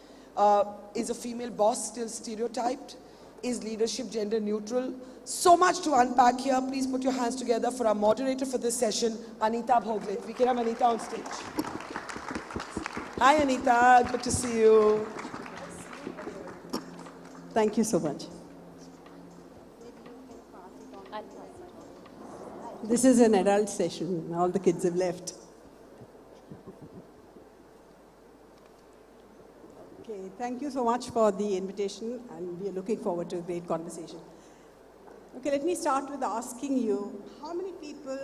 Is a female boss still stereotyped? Is leadership gender neutral? So much to unpack here. Please put your hands together for our moderator for this session, Anita Bhogle. If we can have Anita on stage. Hi Anita, good to see you. Thank you so much. This is an adult session. All the kids have left. Okay, thank you so much for the invitation, and we are looking forward to a great conversation. Okay, let me start with asking you, how many people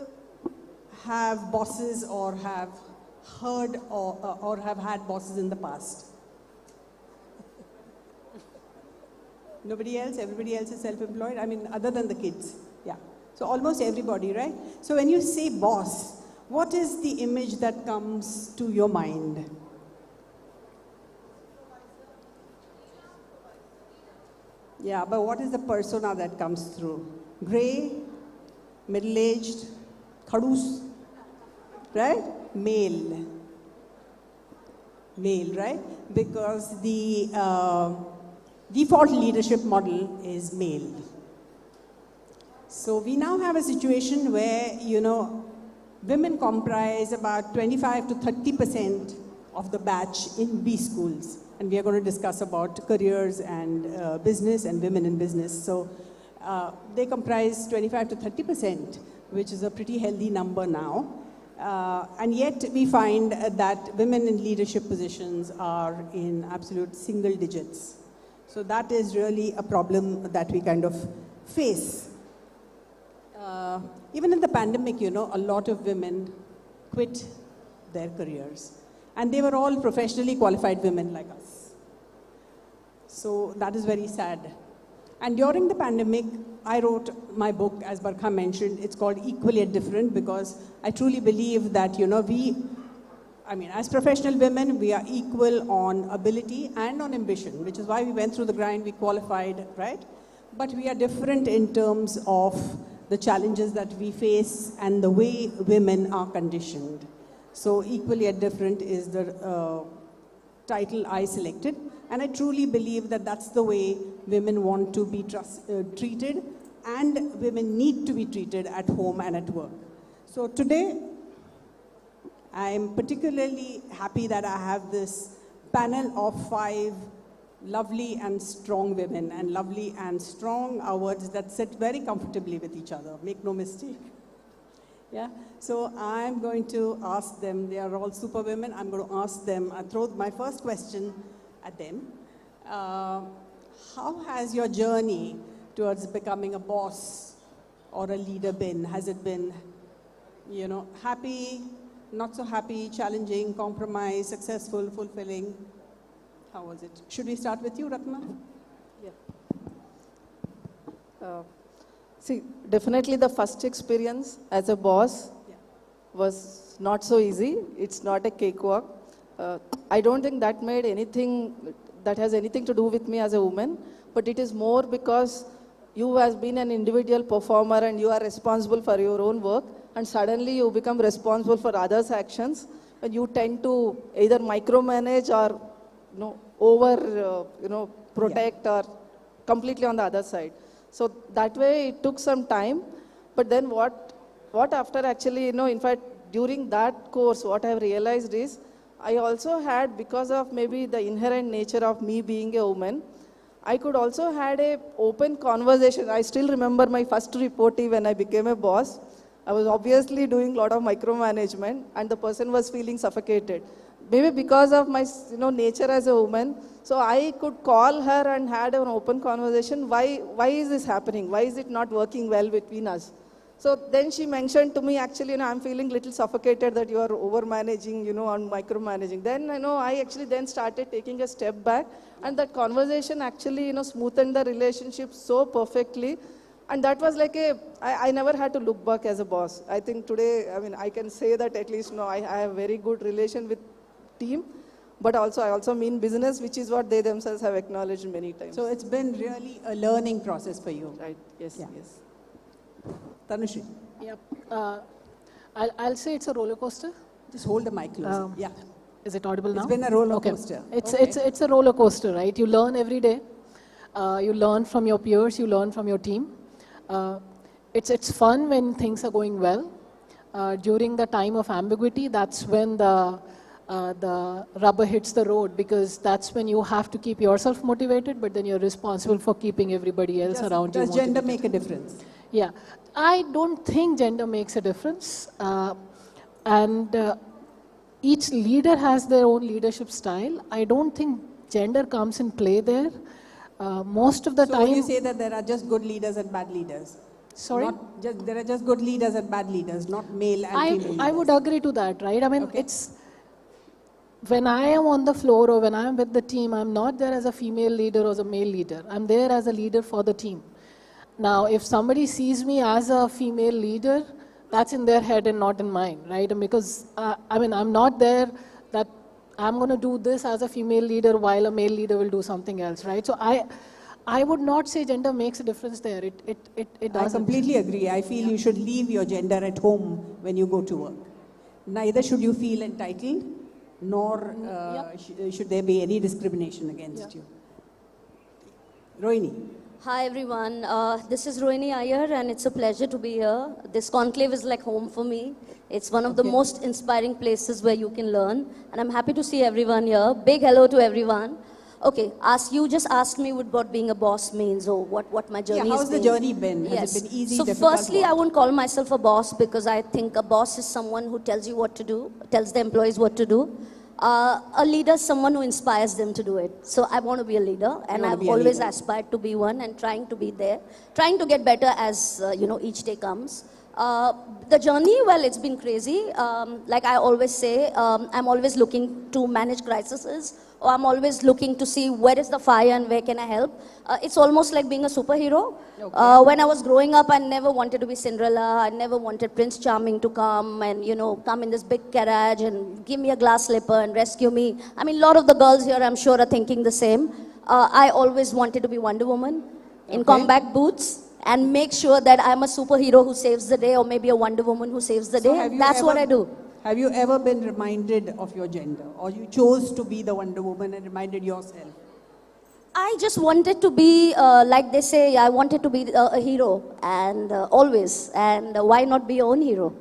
have bosses or have heard or have had bosses in the past? Nobody else? Everybody else is self-employed? I mean, other than the kids. Yeah. So almost everybody, right? So when you say boss, what is the image that comes to your mind? Yeah, but what is the persona that comes through? Grey, middle-aged, khadus, right? Male. Male, right? Because the default leadership model is male. So we now have a situation where, women comprise about 25 to 30% of the batch in B schools. And we are going to discuss about careers and business and women in business. So they comprise 25 to 30%, which is a pretty healthy number now. And yet we find that women in leadership positions are in absolute single digits. So that is really a problem that we kind of face. Even in the pandemic, a lot of women quit their careers. And they were all professionally qualified women like us. So that is very sad. And during the pandemic, I wrote my book, as Barkha mentioned. It's called Equally Yet Different, because I truly believe that, as professional women, we are equal on ability and on ambition, which is why we went through the grind, we qualified, right? But we are different in terms of the challenges that we face and the way women are conditioned. So Equally Yet Different is the title I selected. And I truly believe that that's the way women want to be treated, and women need to be treated at home and at work. So today, I'm particularly happy that I have this panel of 5 lovely and strong women. And lovely and strong are words that sit very comfortably with each other. Make no mistake. Yeah. So I'm going to ask them, they are all super women. I'm going to ask them, I throw my first question at them. How has your journey towards becoming a boss or a leader been? Has it been, happy, not so happy, challenging, compromise, successful, fulfilling? How was it? Should we start with you, Ratna? Yeah. See, definitely the first experience as a boss was not so easy. It's not a cakewalk. I don't think that made anything, that has anything to do with me as a woman, but it is more because you have been an individual performer and you are responsible for your own work, and suddenly you become responsible for others' actions, and you tend to either micromanage or protect or completely on the other side. So that way it took some time, but then what after actually, in fact, during that course, what I have realized is, I also had, because of maybe the inherent nature of me being a woman, I could also had a open conversation. I still remember my first reportee when I became a boss. I was obviously doing a lot of micromanagement, and the person was feeling suffocated. Maybe because of my nature as a woman, so I could call her and had an open conversation. Why is this happening? Why is it not working well between us? So then she mentioned to me, actually, I'm feeling a little suffocated that you are over-managing, on micromanaging. Then, I actually then started taking a step back, and that conversation actually, smoothened the relationship so perfectly. And that was like I never had to look back as a boss. I think today, I can say that at least, I have very good relation with team, but also I also mean business, which is what they themselves have acknowledged many times. So it's been really a learning process for you. Right, yes, Yeah. yes. Tanushree. Yep. I'll say it's a roller coaster. Just hold the mic close. Yeah. Is it audible now? It's been a roller Okay. coaster. It's a roller coaster, right? You learn every day. You learn from your peers. You learn from your team. It's fun when things are going well. During the time of ambiguity, that's when the rubber hits the road, because that's when you have to keep yourself motivated, but then you're responsible for keeping everybody else around you Does gender motivated. make a difference? Yeah, I don't think gender makes a difference. And each leader has their own leadership style. I don't think gender comes in play there. Most of the So time... you say that there are just good leaders and bad leaders? Sorry? Not just, there are just good leaders and bad leaders, not male and female leaders. I would agree to that, right? I mean, it's... When I am on the floor or when I am with the team, I'm not there as a female leader or as a male leader. I'm there as a leader for the team. Now, if somebody sees me as a female leader, that's in their head and not in mine, right? And because, I mean, I'm not there that I'm going to do this as a female leader while a male leader will do something else, right? So I would not say gender makes a difference there. It doesn't. I completely agree. I feel you should leave your gender at home when you go to work. Neither should you feel entitled, nor should there be any discrimination against you. Rohini. Hi everyone, this is Rohini Iyer and it's a pleasure to be here. This conclave is like home for me. It's one of the most inspiring places where you can learn and I'm happy to see everyone here. Big hello to everyone. Okay, you just asked me what being a boss means or what my journey is. How's the journey been? Has it been easy, So difficult? firstly, I won't call myself a boss because I think a boss is someone who tells you what to do, tells the employees what to do. A leader is someone who inspires them to do it. So I want to be a leader and I've always aspired to be one and trying to be there, trying to get better as each day comes. The journey, well, it's been crazy. Like I always say, I'm always looking to manage crises, or I'm always looking to see where is the fire and where can I help. It's almost like being a superhero. When I was growing up, I never wanted to be Cinderella. I never wanted Prince Charming to come and, come in this big carriage and give me a glass slipper and rescue me. I mean, a lot of the girls here, I'm sure, are thinking the same. I always wanted to be Wonder Woman in combat boots and make sure that I'm a superhero who saves the day or maybe a Wonder Woman who saves the day. That's what I do. Have you ever been reminded of your gender, or you chose to be the Wonder Woman and reminded yourself? I just wanted to be, like they say, I wanted to be a hero, and always. And why not be your own hero?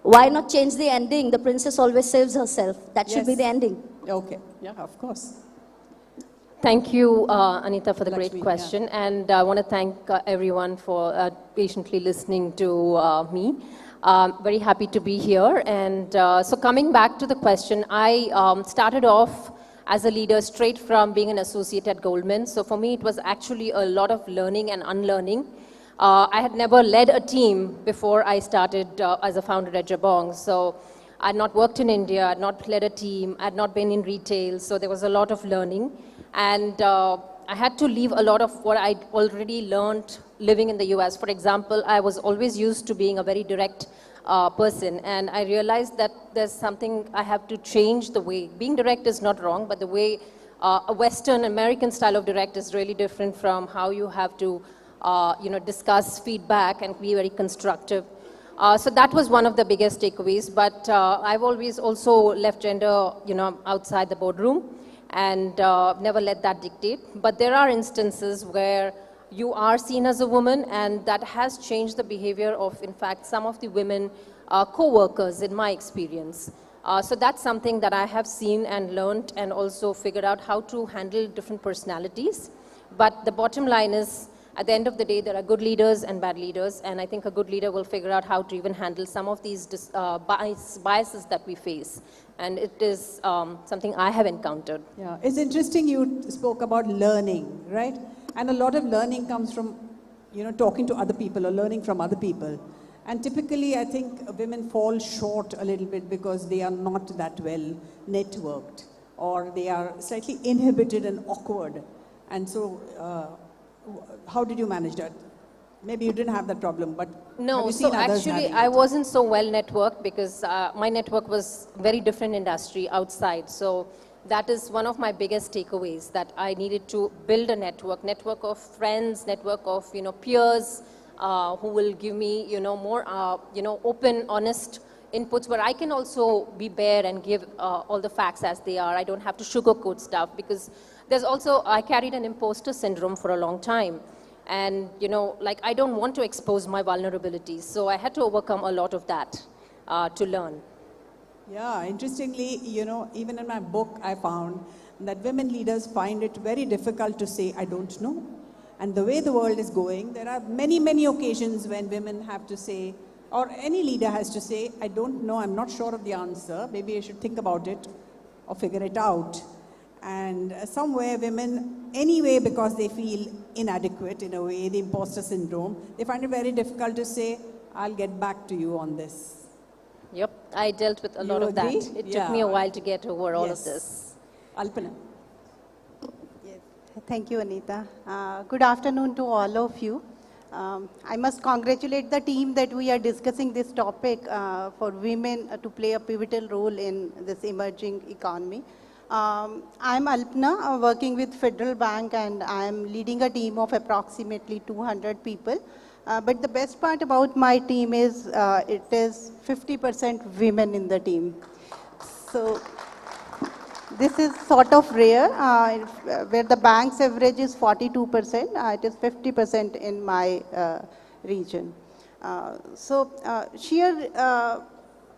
Why not change the ending? The princess always saves herself. That should be the ending. Okay, yeah, of course. Thank you, Anita, for the great question. And I want to thank everyone for patiently listening to me. Very happy to be here. And so coming back to the question, I started off as a leader straight from being an associate at Goldman. So for me, it was actually a lot of learning and unlearning. I had never led a team before I started as a founder at Jabong. So I had not worked in India, I had not led a team, I had not been in retail. So there was a lot of learning. And I had to leave a lot of what I'd already learned living in the US. For example, I was always used to being a very direct person, and I realized that there's something I have to change the way. Being direct is not wrong, but the way a Western American style of direct is really different from how you have to discuss feedback and be very constructive. So that was one of the biggest takeaways, but I've always also left gender, outside the boardroom and never let that dictate. But there are instances where you are seen as a woman, and that has changed the behavior of, in fact, some of the women co-workers in my experience. So that's something that I have seen and learned and also figured out how to handle different personalities. But the bottom line is, at the end of the day, there are good leaders and bad leaders, and I think a good leader will figure out how to even handle some of these biases that we face. And it is something I have encountered. Yeah, it's interesting you spoke about learning, right? And a lot of learning comes from, talking to other people or learning from other people. And typically, I think women fall short a little bit because they are not that well networked, or they are slightly inhibited and awkward. And so, how did you manage that? Maybe you didn't have that problem, but no, have you seen so others actually having I it? wasn't so well networked because my network was very different industry outside. So that is one of my biggest takeaways, that I needed to build a network of friends, network of peers who will give me more open, honest inputs where I can also be bare and give all the facts as they are. I don't have to sugarcoat stuff, because there's also, I carried an imposter syndrome for a long time. And, I don't want to expose my vulnerabilities. So I had to overcome a lot of that to learn. Yeah, interestingly, even in my book, I found that women leaders find it very difficult to say, I don't know. And the way the world is going, there are many, many occasions when women have to say, or any leader has to say, I don't know, I'm not sure of the answer, maybe I should think about it or figure it out. And somewhere women, anyway, because they feel inadequate in a way, the imposter syndrome, they find it very difficult to say, I'll get back to you on this. Yep, I dealt with a lot of that. It took me a while to get over all of this. Alpana. Thank you, Anita. Good afternoon to all of you. I must congratulate the team that we are discussing this topic for women to play a pivotal role in this emerging economy. I'm Alpana, working with Federal Bank, and I'm leading a team of approximately 200 people. But the best part about my team is it is 50% women in the team. So this is sort of rare, where the bank's average is 42%, it is 50% in my region. Sheer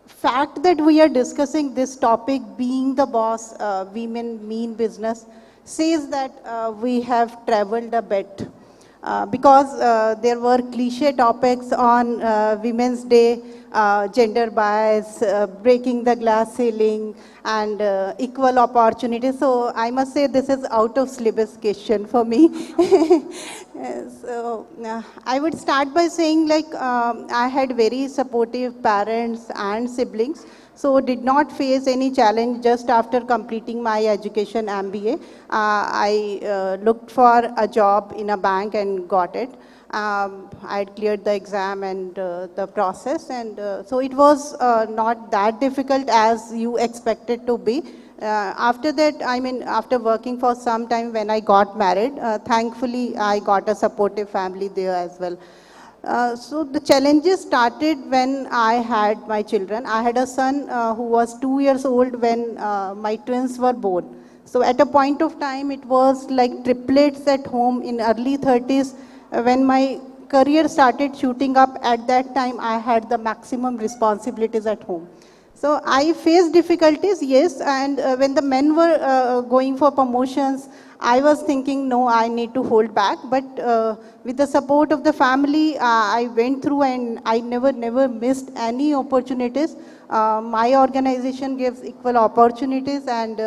fact that we are discussing this topic, being the boss, women mean business, says that we have traveled a bit. Because there were cliche topics on Women's Day, gender bias, breaking the glass ceiling, and equal opportunity. So I must say this is out of syllabus question for me. I would start by saying, like, I had very supportive parents and siblings, so did not face any challenge just after completing my education MBA. I looked for a job in a bank and got it. I had cleared the exam and the process, and so it was not that difficult as you expected to be. After that, I mean, after working for some time when I got married, thankfully I got a supportive family there as well. So the challenges started when I had my children. I had a son who was 2 years old when my twins were born. So at a point of time, it was like triplets at home in early 30s. When my career started shooting up, at that time, I had the maximum responsibilities at home. So I faced difficulties, yes, and when the men were going for promotions, I was thinking, no, I need to hold back. But with the support of the family, I went through, and I never missed any opportunities. My organization gives equal opportunities, and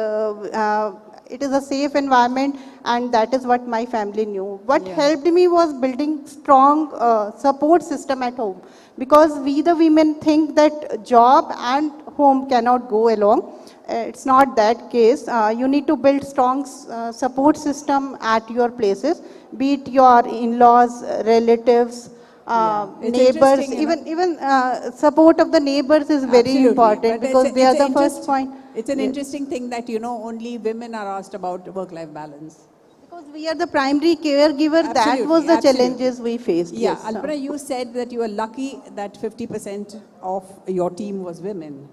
it is a safe environment, and that is what my family knew. What helped me was building strong support system at home, because we the women think that job and home cannot go along. It's not that case. You need to build strong support system at your places, be it your in-laws, relatives, neighbors, even support of the neighbors is very important, because they are the first point. It's an interesting thing that, you know, only women are asked about work-life balance. Because we are the primary caregiver, that was the challenges we faced. Yeah, yes. Alpana, you said that you were lucky that 50% of your team was women.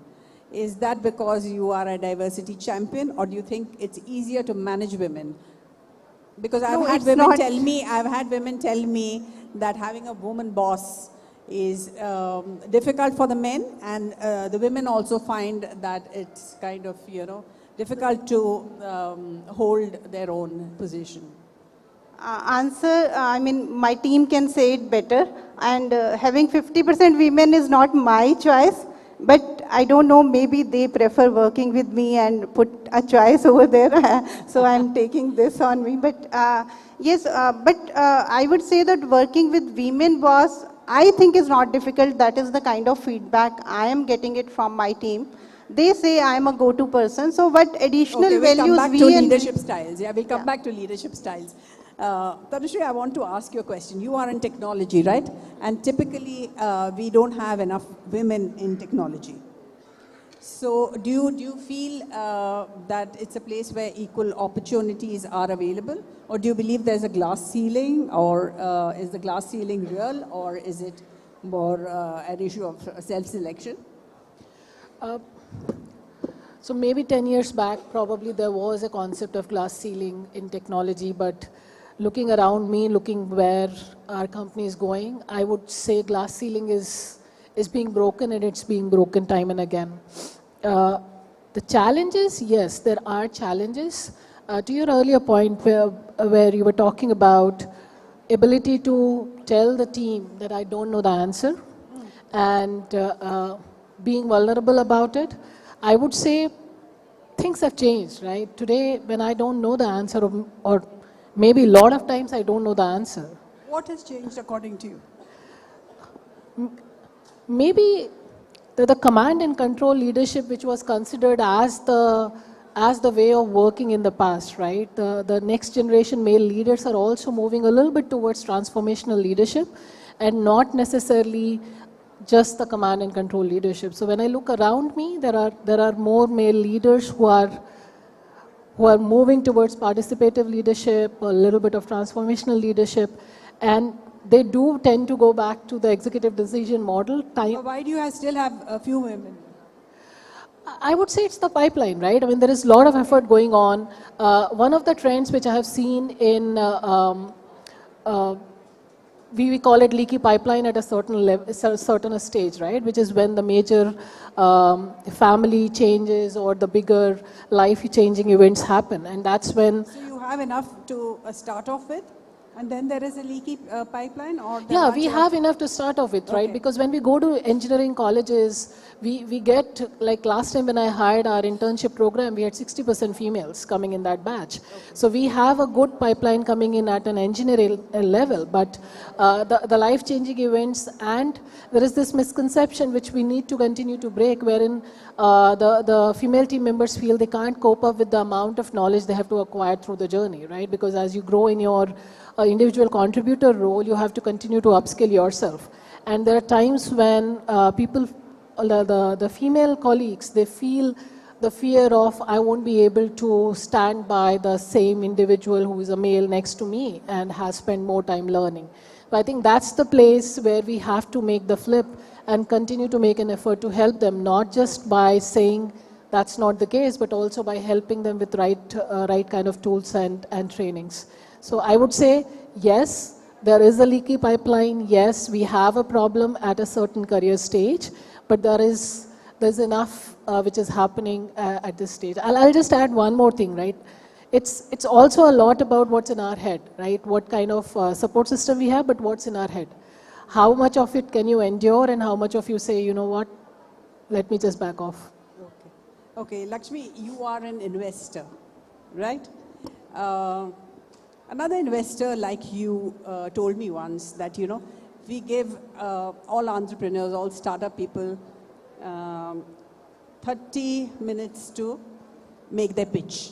Is that because you are a diversity champion, or do you think it's easier to manage women? Because I've had women tell me that having a woman boss is difficult for the men, and the women also find that it's kind of, you know, difficult to hold their own position. Answer, I mean, my team can say it better, and having 50% women is not my choice, but I don't know, maybe they prefer working with me and put a choice over there, so I'm taking this on me. But yes, I would say that working with women boss, I think is not difficult. That is the kind of feedback I am getting it from my team. They say I am a go-to person. So what additional values we'll come back to leadership styles. Yeah, we'll come back to leadership styles. Tanushree, I want to ask you a question. You are in technology, right? And typically, we don't have enough women in technology. So do you feel that it's a place where equal opportunities are available? Or do you believe there's a glass ceiling? Or is the glass ceiling real? Or is it more an issue of self-selection? So maybe 10 years back, probably there was a concept of glass ceiling in technology, but looking around me, looking where our company is going, I would say glass ceiling is being broken, and it's being broken time and again. The challenges, yes, there are challenges. To your earlier point where you were talking about ability to tell the team that I don't know the answer and being vulnerable about it, I would say things have changed, right? Today, when I don't know the answer, or maybe a lot of times I don't know the answer. What has changed according to you? Maybe the command and control leadership, which was considered as the way of working in the past, right? The next generation male leaders are also moving a little bit towards transformational leadership and not necessarily just the command and control leadership. So when I look around me, there are more male leaders who are moving towards participative leadership, a little bit of transformational leadership, and they do tend to go back to the executive decision model. Why do you still have a few women? I would say it's the pipeline, right? I mean, there is a lot of effort going on. One of the trends which I have seen in, we call it leaky pipeline at a certain level, certain stage, right? Which is when the major family changes or the bigger life-changing events happen. And that's when... So you have enough to start off with? And then there is a leaky pipeline? Or yeah, we have enough to start off with, right? Because when we go to engineering colleges, we get, like last time when I hired our internship program, we had 60% females coming in that batch. So we have a good pipeline coming in at an engineering level, but the life-changing events, and there is this misconception which we need to continue to break, wherein the female team members feel they can't cope up with the amount of knowledge they have to acquire through the journey, right? Because as you grow in your individual contributor role, you have to continue to upskill yourself. And there are times when people, the female colleagues, they feel the fear of, I won't be able to stand by the same individual who is a male next to me and has spent more time learning. So I think that's the place where we have to make the flip and continue to make an effort to help them, not just by saying that's not the case, but also by helping them with right kind of tools and trainings. So I would say, yes, there is a leaky pipeline. Yes, we have a problem at a certain career stage, but there's enough which is happening at this stage. I'll just add one more thing, right? It's also a lot about what's in our head, right? What kind of support system we have, but what's in our head. How much of it can you endure, and how much of you say, you know what, let me just back off. Okay, Lakshmi, you are an investor, right? Another investor like you told me once that, you know, we give all entrepreneurs, all startup people 30 minutes to make their pitch.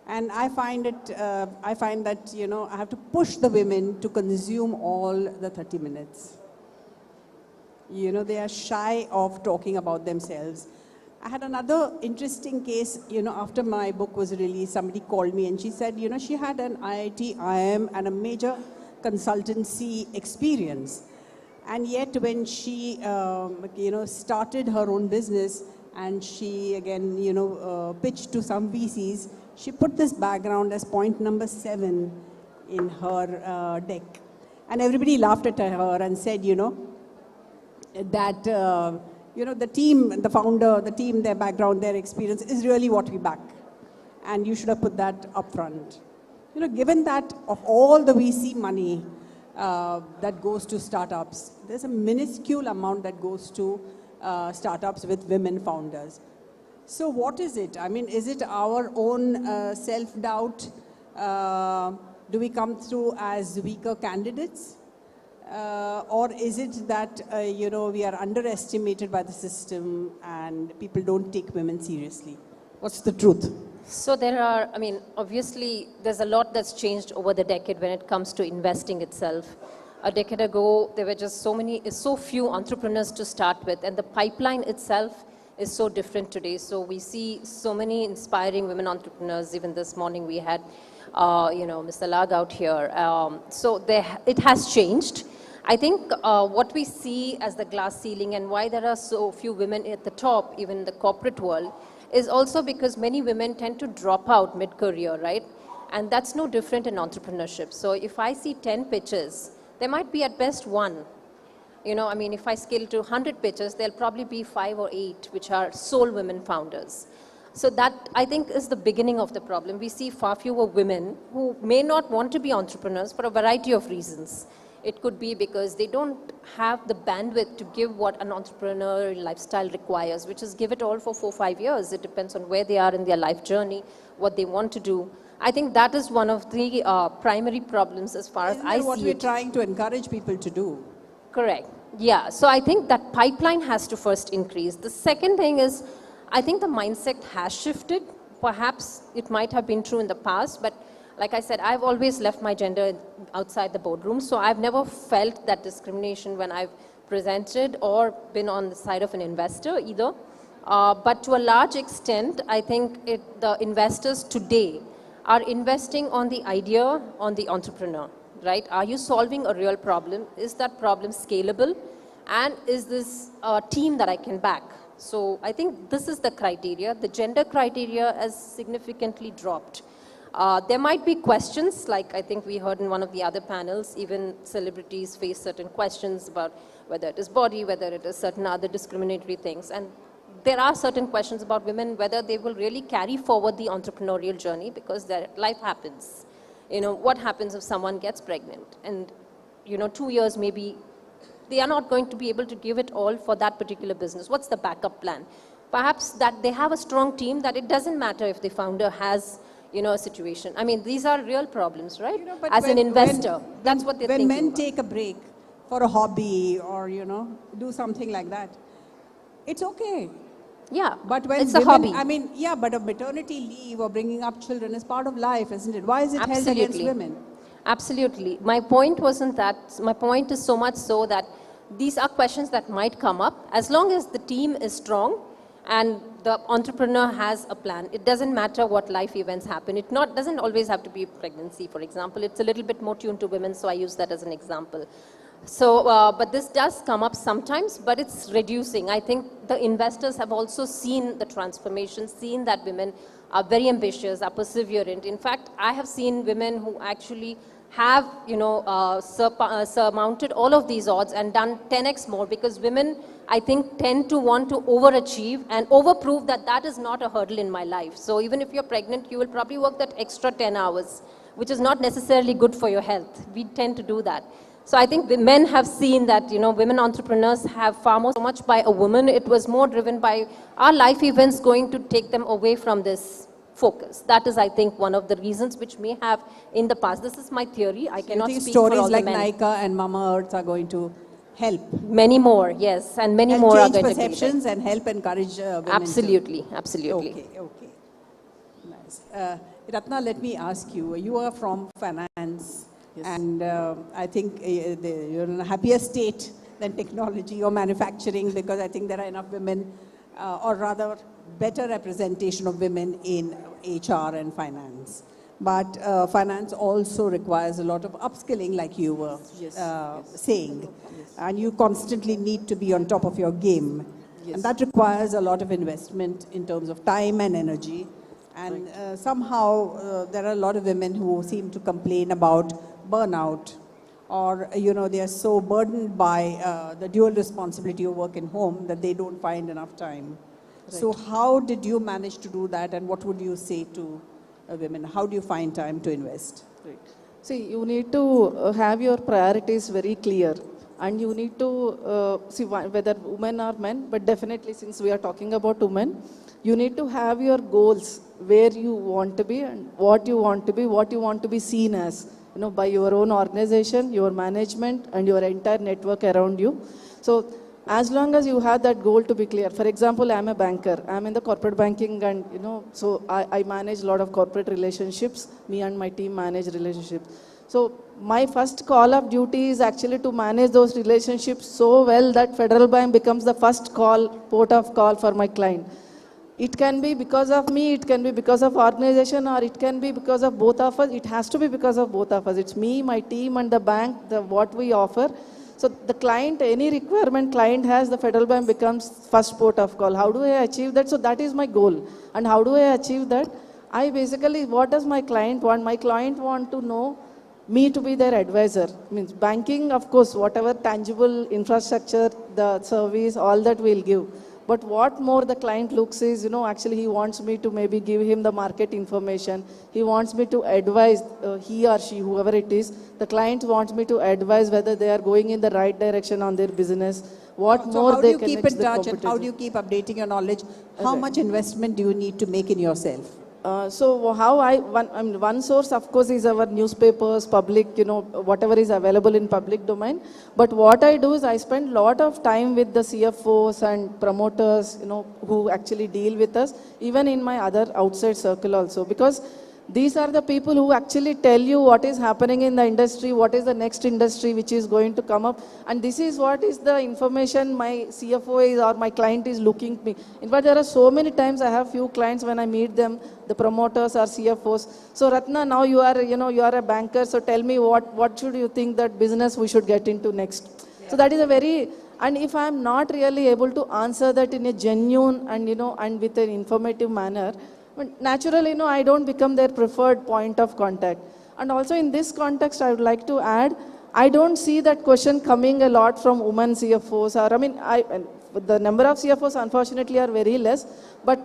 And I find that, you know, I have to push the women to consume all the 30 minutes. You know, they are shy of talking about themselves. I had another interesting case, you know, after my book was released, somebody called me and she said, you know, she had an IIT, IIM and a major consultancy experience. And yet when she, you know, started her own business and she again, you know, pitched to some VCs, she put this background as point number 7 in her deck. And everybody laughed at her and said, you know, that, you know, the team, the founder, the team, their background, their experience is really what we back. And you should have put that up front. You know, given that of all the VC money that goes to startups, there's a minuscule amount that goes to startups with women founders. So what is it? I mean, is it our own self-doubt? Do we come through as weaker candidates? Or is it that, you know, we are underestimated by the system and people don't take women seriously? What's the truth? So there are, I mean, obviously there's a lot that's changed over the decade when it comes to investing itself. A decade ago, there were just so few entrepreneurs to start with, and the pipeline itself is so different today. So we see so many inspiring women entrepreneurs. Even this morning we had, you know, Mr. Alagh out here. So it has changed. I think what we see as the glass ceiling and why there are so few women at the top, even in the corporate world, is also because many women tend to drop out mid-career, right? And that's no different in entrepreneurship. So if I see 10 pitches, there might be at best 1. You know, I mean, if I scale to 100 pitches, there'll probably be 5 or 8 which are sole women founders. So that, I think, is the beginning of the problem. We see far fewer women who may not want to be entrepreneurs for a variety of reasons. It could be because they don't have the bandwidth to give what an entrepreneurial lifestyle requires, which is give it all for 4 or 5 years. It depends on where they are in their life journey, what they want to do. I think that is one of the primary problems as far as I see it. What we're trying to encourage people to do. Correct. Yeah. So I think that pipeline has to first increase. The second thing is, I think the mindset has shifted. Perhaps it might have been true in the past, but like I said, I've always left my gender outside the boardroom, so I've never felt that discrimination when I've presented or been on the side of an investor either. But to a large extent, I think the investors today are investing on the idea, on the entrepreneur, right? Are you solving a real problem? Is that problem scalable? And is this a team that I can back? So I think this is the criteria. The gender criteria has significantly dropped. There might be questions, like I think we heard in one of the other panels, even celebrities face certain questions about whether it is body, whether it is certain other discriminatory things. And there are certain questions about women, whether they will really carry forward the entrepreneurial journey, because their life happens. You know, what happens if someone gets pregnant? And, 2 years maybe, they are not going to be able to give it all for that particular business. What's the backup plan? Perhaps that they have a strong team, that it doesn't matter if the founder has a situation. I mean, these are real problems, right? As an investor, that's what they're thinking. When men take a break for a hobby or, do something like that, it's okay. Yeah, but when it's women, a hobby. I mean, yeah, but a maternity leave or bringing up children is part of life, isn't it? Why is it held against women? Absolutely. My point wasn't that. My point is so much so that these are questions that might come up. As long as the team is strong and the entrepreneur has a plan, it doesn't matter what life events happen. It doesn't always have to be pregnancy, for example. It's a little bit more tuned to women, so I use that as an example. So, but this does come up sometimes, but it's reducing. I think the investors have also seen the transformation, seen that women are very ambitious, are perseverant. In fact, I have seen women who actually have, surmounted all of these odds and done 10x more, because women, I think, tend to want to overachieve and overprove that that is not a hurdle in my life. So even if you're pregnant, you will probably work that extra 10 hours, which is not necessarily good for your health. We tend to do that. So I think the men have seen that, women entrepreneurs have far more, so much by a woman. It was more driven by our life events going to take them away from this focus. That is, I think, one of the reasons which may have in the past. This is my theory. I cannot speak for all the men. Stories like Nika and Mama Earth are going to help. Many more, yes, and many more are going to be. Change perceptions and help encourage women. Absolutely, absolutely. Okay. Nice. Ratna, let me ask you. You are from finance. Yes. And I think you're in a happier state than technology or manufacturing, because I think there are enough women, or rather better representation of women in HR and finance. But finance also requires a lot of upskilling, like you were saying. Yes. And you constantly need to be on top of your game. Yes. And that requires a lot of investment in terms of time and energy. And somehow there are a lot of women who seem to complain about burnout, or they are so burdened by the dual responsibility of work and home that they don't find enough time. Right. So how did you manage to do that, and what would you say to women? How do you find time to invest? Right. See, you need to have your priorities very clear, and you need to see whether women or men, but definitely since we are talking about women, you need to have your goals, where you want to be and what you want to be, what you want to be seen as, by your own organization, your management, and your entire network around you. So as long as you have that goal to be clear. For example, I'm a banker. I'm in the corporate banking, and so I manage a lot of corporate relationships. Me and my team manage relationships. So my first call of duty is actually to manage those relationships so well that Federal Bank becomes the first port of call for my client. It can be because of me, it can be because of organization, or it can be because of both of us. It has to be because of both of us. It's me, my team, and the bank, what we offer. So the client, any requirement client has, the Federal Bank becomes first port of call. How do I achieve that? So that is my goal. And how do I achieve that? I basically, what does my client want? My client want to know me to be their advisor. Means banking, of course, whatever tangible infrastructure, the service, all that we'll give. But what more the client looks is, actually he wants me to maybe give him the market information. He wants me to advise he or she, whoever it is. The client wants me to advise whether they are going in the right direction on their business. What So more how do they you can keep edge in the touch and how competition. do you keep updating your knowledge? How Okay. much investment do you need to make in yourself? So how one source of course is our newspapers, public, whatever is available in public domain. But what I do is I spend lot of time with the CFOs and promoters, who actually deal with us, even in my other outside circle also, because these are the people who actually tell you what is happening in the industry, what is the next industry which is going to come up, and this is what is the information my CFO is or my client is looking me. In fact, there are so many times I have few clients when I meet them, the promoters or CFOs. So Ratna, now you are a banker, so tell me what should you think that business we should get into next. Yeah. So that is a very, and if I am not really able to answer that in a genuine and and with an informative manner, but naturally, I don't become their preferred point of contact. And also in this context, I would like to add, I don't see that question coming a lot from women CFOs. The number of CFOs unfortunately are very less, but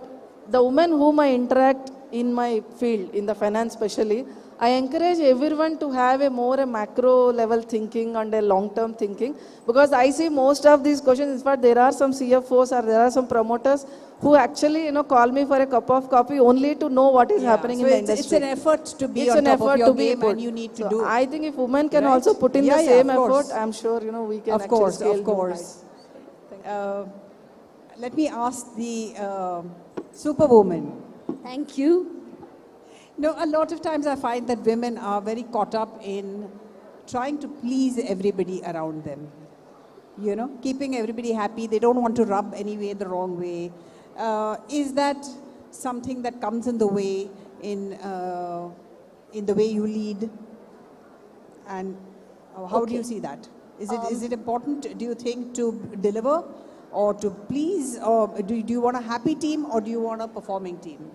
the women whom I interact in my field, in the finance especially, I encourage everyone to have a macro level thinking and a long-term thinking, because I see most of these questions. In fact, there are some CFOs or there are some promoters who actually call me for a cup of coffee only to know what is happening in the industry. It's an effort to be on top of your game, and you need to do. I think if women can Right? also put in the Yeah, same of effort, course. I'm sure we can Of actually course, scale of course. Let me ask the superwoman. Thank you. A lot of times I find that women are very caught up in trying to please everybody around them. Keeping everybody happy. They don't want to rub anyway the wrong way. Is that something that comes in the way in the way you lead? And how do you see that? Is it important, do you think, to deliver or to please? Or do you want a happy team or do you want a performing team?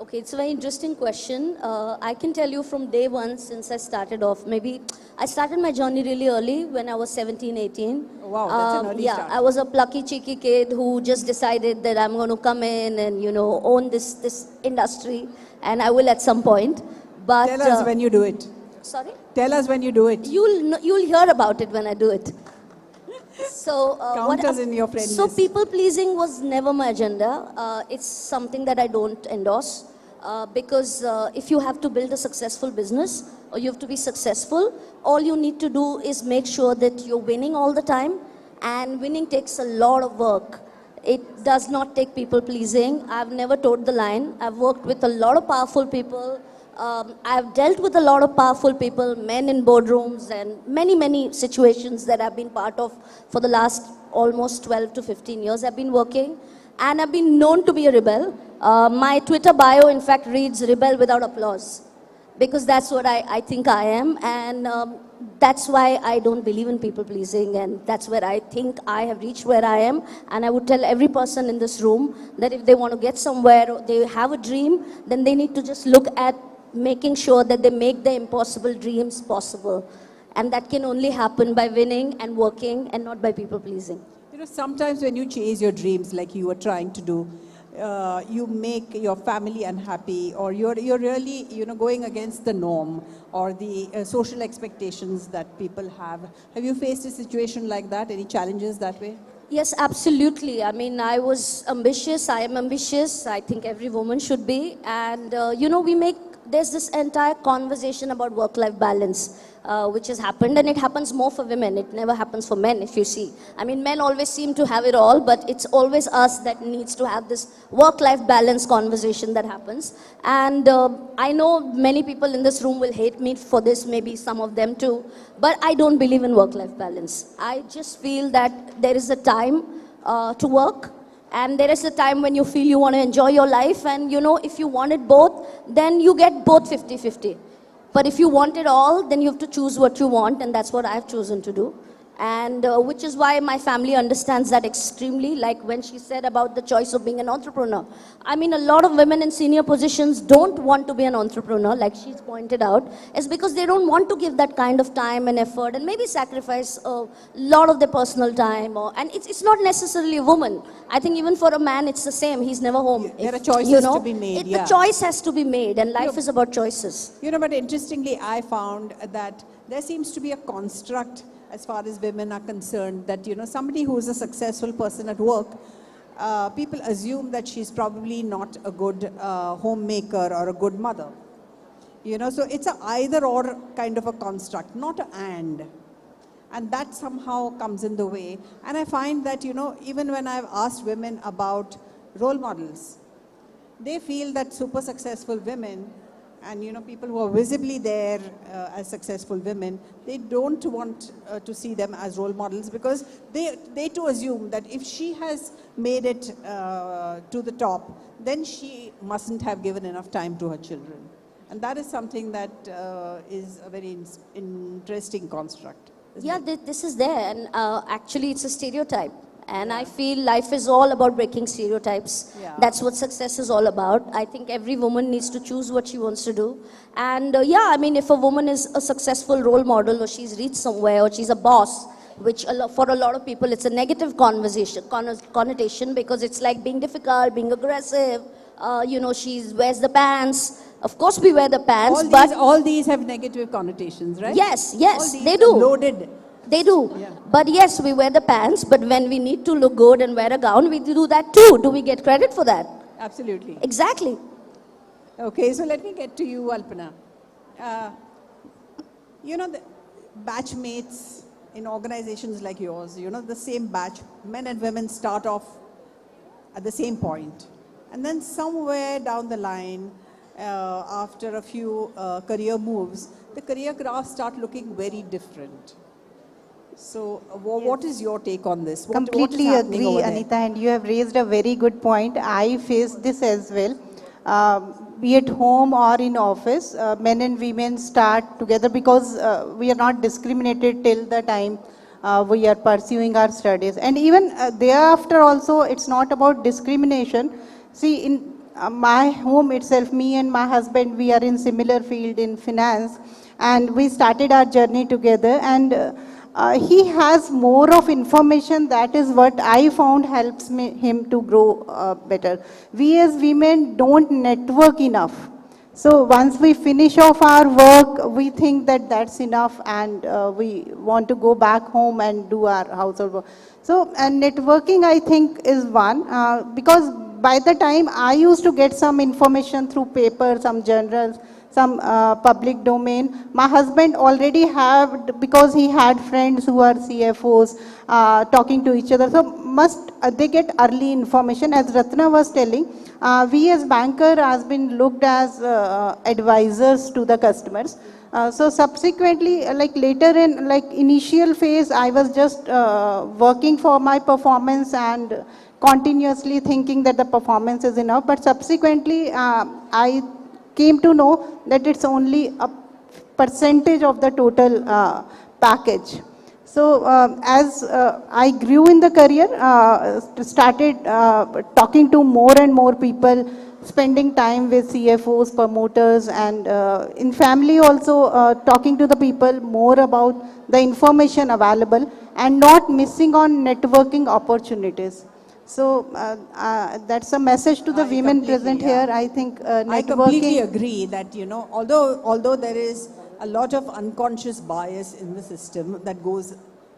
Okay, it's a very interesting question. I can tell you from day one since I started off, maybe I started my journey really early when I was 17, 18. Oh, wow, that's an early start. I was a plucky, cheeky kid who just decided that I'm going to come in and, own this industry, and I will at some point. But tell us when you do it. Sorry? Tell us when you do it. You'll hear about it when I do it. So, Count us in your friend so list. people pleasing was never my agenda. It's something that I don't endorse. Because if you have to build a successful business or you have to be successful, all you need to do is make sure that you're winning all the time, and winning takes a lot of work. It does not take people pleasing. I've never towed the line. I've worked with a lot of powerful people. I've dealt with a lot of powerful people, men in boardrooms, and many situations that I've been part of for the last almost 12 to 15 years I've been working. And I've been known to be a rebel. My Twitter bio, in fact, reads "rebel without applause," because that's what I think I am. And that's why I don't believe in people pleasing. And that's where I think I have reached where I am. And I would tell every person in this room that if they want to get somewhere, or they have a dream, then they need to just look at making sure that they make the impossible dreams possible. And that can only happen by winning and working, and not by people pleasing. Sometimes when you chase your dreams like you were trying to do, you make your family unhappy, or you're really going against the norm or the social expectations that people have. Have you faced a situation like that? Any challenges that way? Yes, absolutely. I mean, I was ambitious. I am ambitious. I think every woman should be. And there's this entire conversation about work-life balance, which has happened, and it happens more for women. It never happens for men, if you see. I mean, men always seem to have it all, but it's always us that needs to have this work-life balance conversation that happens. And I know many people in this room will hate me for this, maybe some of them too, but I don't believe in work-life balance. I just feel that there is a time to work, and there is a time when you feel you want to enjoy your life, and if you want it both, then you get both 50-50. But if you want it all, then you have to choose what you want, and that's what I've chosen to do. And which is why my family understands that extremely. Like when she said about the choice of being an entrepreneur. I mean, a lot of women in senior positions don't want to be an entrepreneur, like she's pointed out. It's because they don't want to give that kind of time and effort and maybe sacrifice a lot of their personal time. And it's not necessarily a woman. I think even for a man, it's the same. He's never home. There are choices to be made, The choice has to be made, and life is about choices. But interestingly, I found that there seems to be a construct as far as women are concerned, that, somebody who is a successful person at work, people assume that she's probably not a good homemaker or a good mother. So it's a either or kind of a construct, not an and. And that somehow comes in the way. And I find that, even when I've asked women about role models, they feel that super successful women and people who are visibly there as successful women, they don't want to see them as role models, because they too assume that if she has made it to the top, then she mustn't have given enough time to her children. And that is something that is a very interesting construct. Yeah, this is there, and actually it's a stereotype. And I feel life is all about breaking stereotypes. Yeah. That's what success is all about. I think every woman needs to choose what she wants to do. And if a woman is a successful role model, or she's reached somewhere, or she's a boss, which for a lot of people it's a negative connotation, because it's like being difficult, being aggressive, she wears the pants. Of course we wear the pants, all these have negative connotations, right? Yes, they do. Loaded. They do. Yeah. But yes, we wear the pants, but when we need to look good and wear a gown, we do that too. Do we get credit for that? Absolutely. Exactly. Okay, so let me get to you, Alpana. The batchmates in organizations like yours, the same batch, men and women start off at the same point. And then somewhere down the line, after a few career moves, the career graphs start looking very different. So what is your take on this? Completely agree, Anita, and you have raised a very good point. I face this as well. Be it home or in office, men and women start together because we are not discriminated till the time we are pursuing our studies. And even thereafter also, it's not about discrimination. See, in my home itself, me and my husband, we are in similar field in finance, and we started our journey together, and he has more of information. That is what I found helps him to grow better. We as women don't network enough. So once we finish off our work, we think that that's enough, and we want to go back home and do our household work. So networking, I think, is one, because by the time I used to get some information through paper, some journals, some public domain, my husband already had, because he had friends who are CFOs talking to each other. So they get early information. As Ratna was telling, we as banker has been looked as advisors to the customers. So subsequently, like later in initial phase, I was just working for my performance and continuously thinking that the performance is enough. But subsequently, I came to know that it's only a percentage of the total package. So as I grew in the career, started talking to more and more people, spending time with CFOs, promoters, and in family also talking to the people more about the information available and not missing on networking opportunities. So that's a message to the women present here. I think networking. I completely agree that, although there is a lot of unconscious bias in the system that goes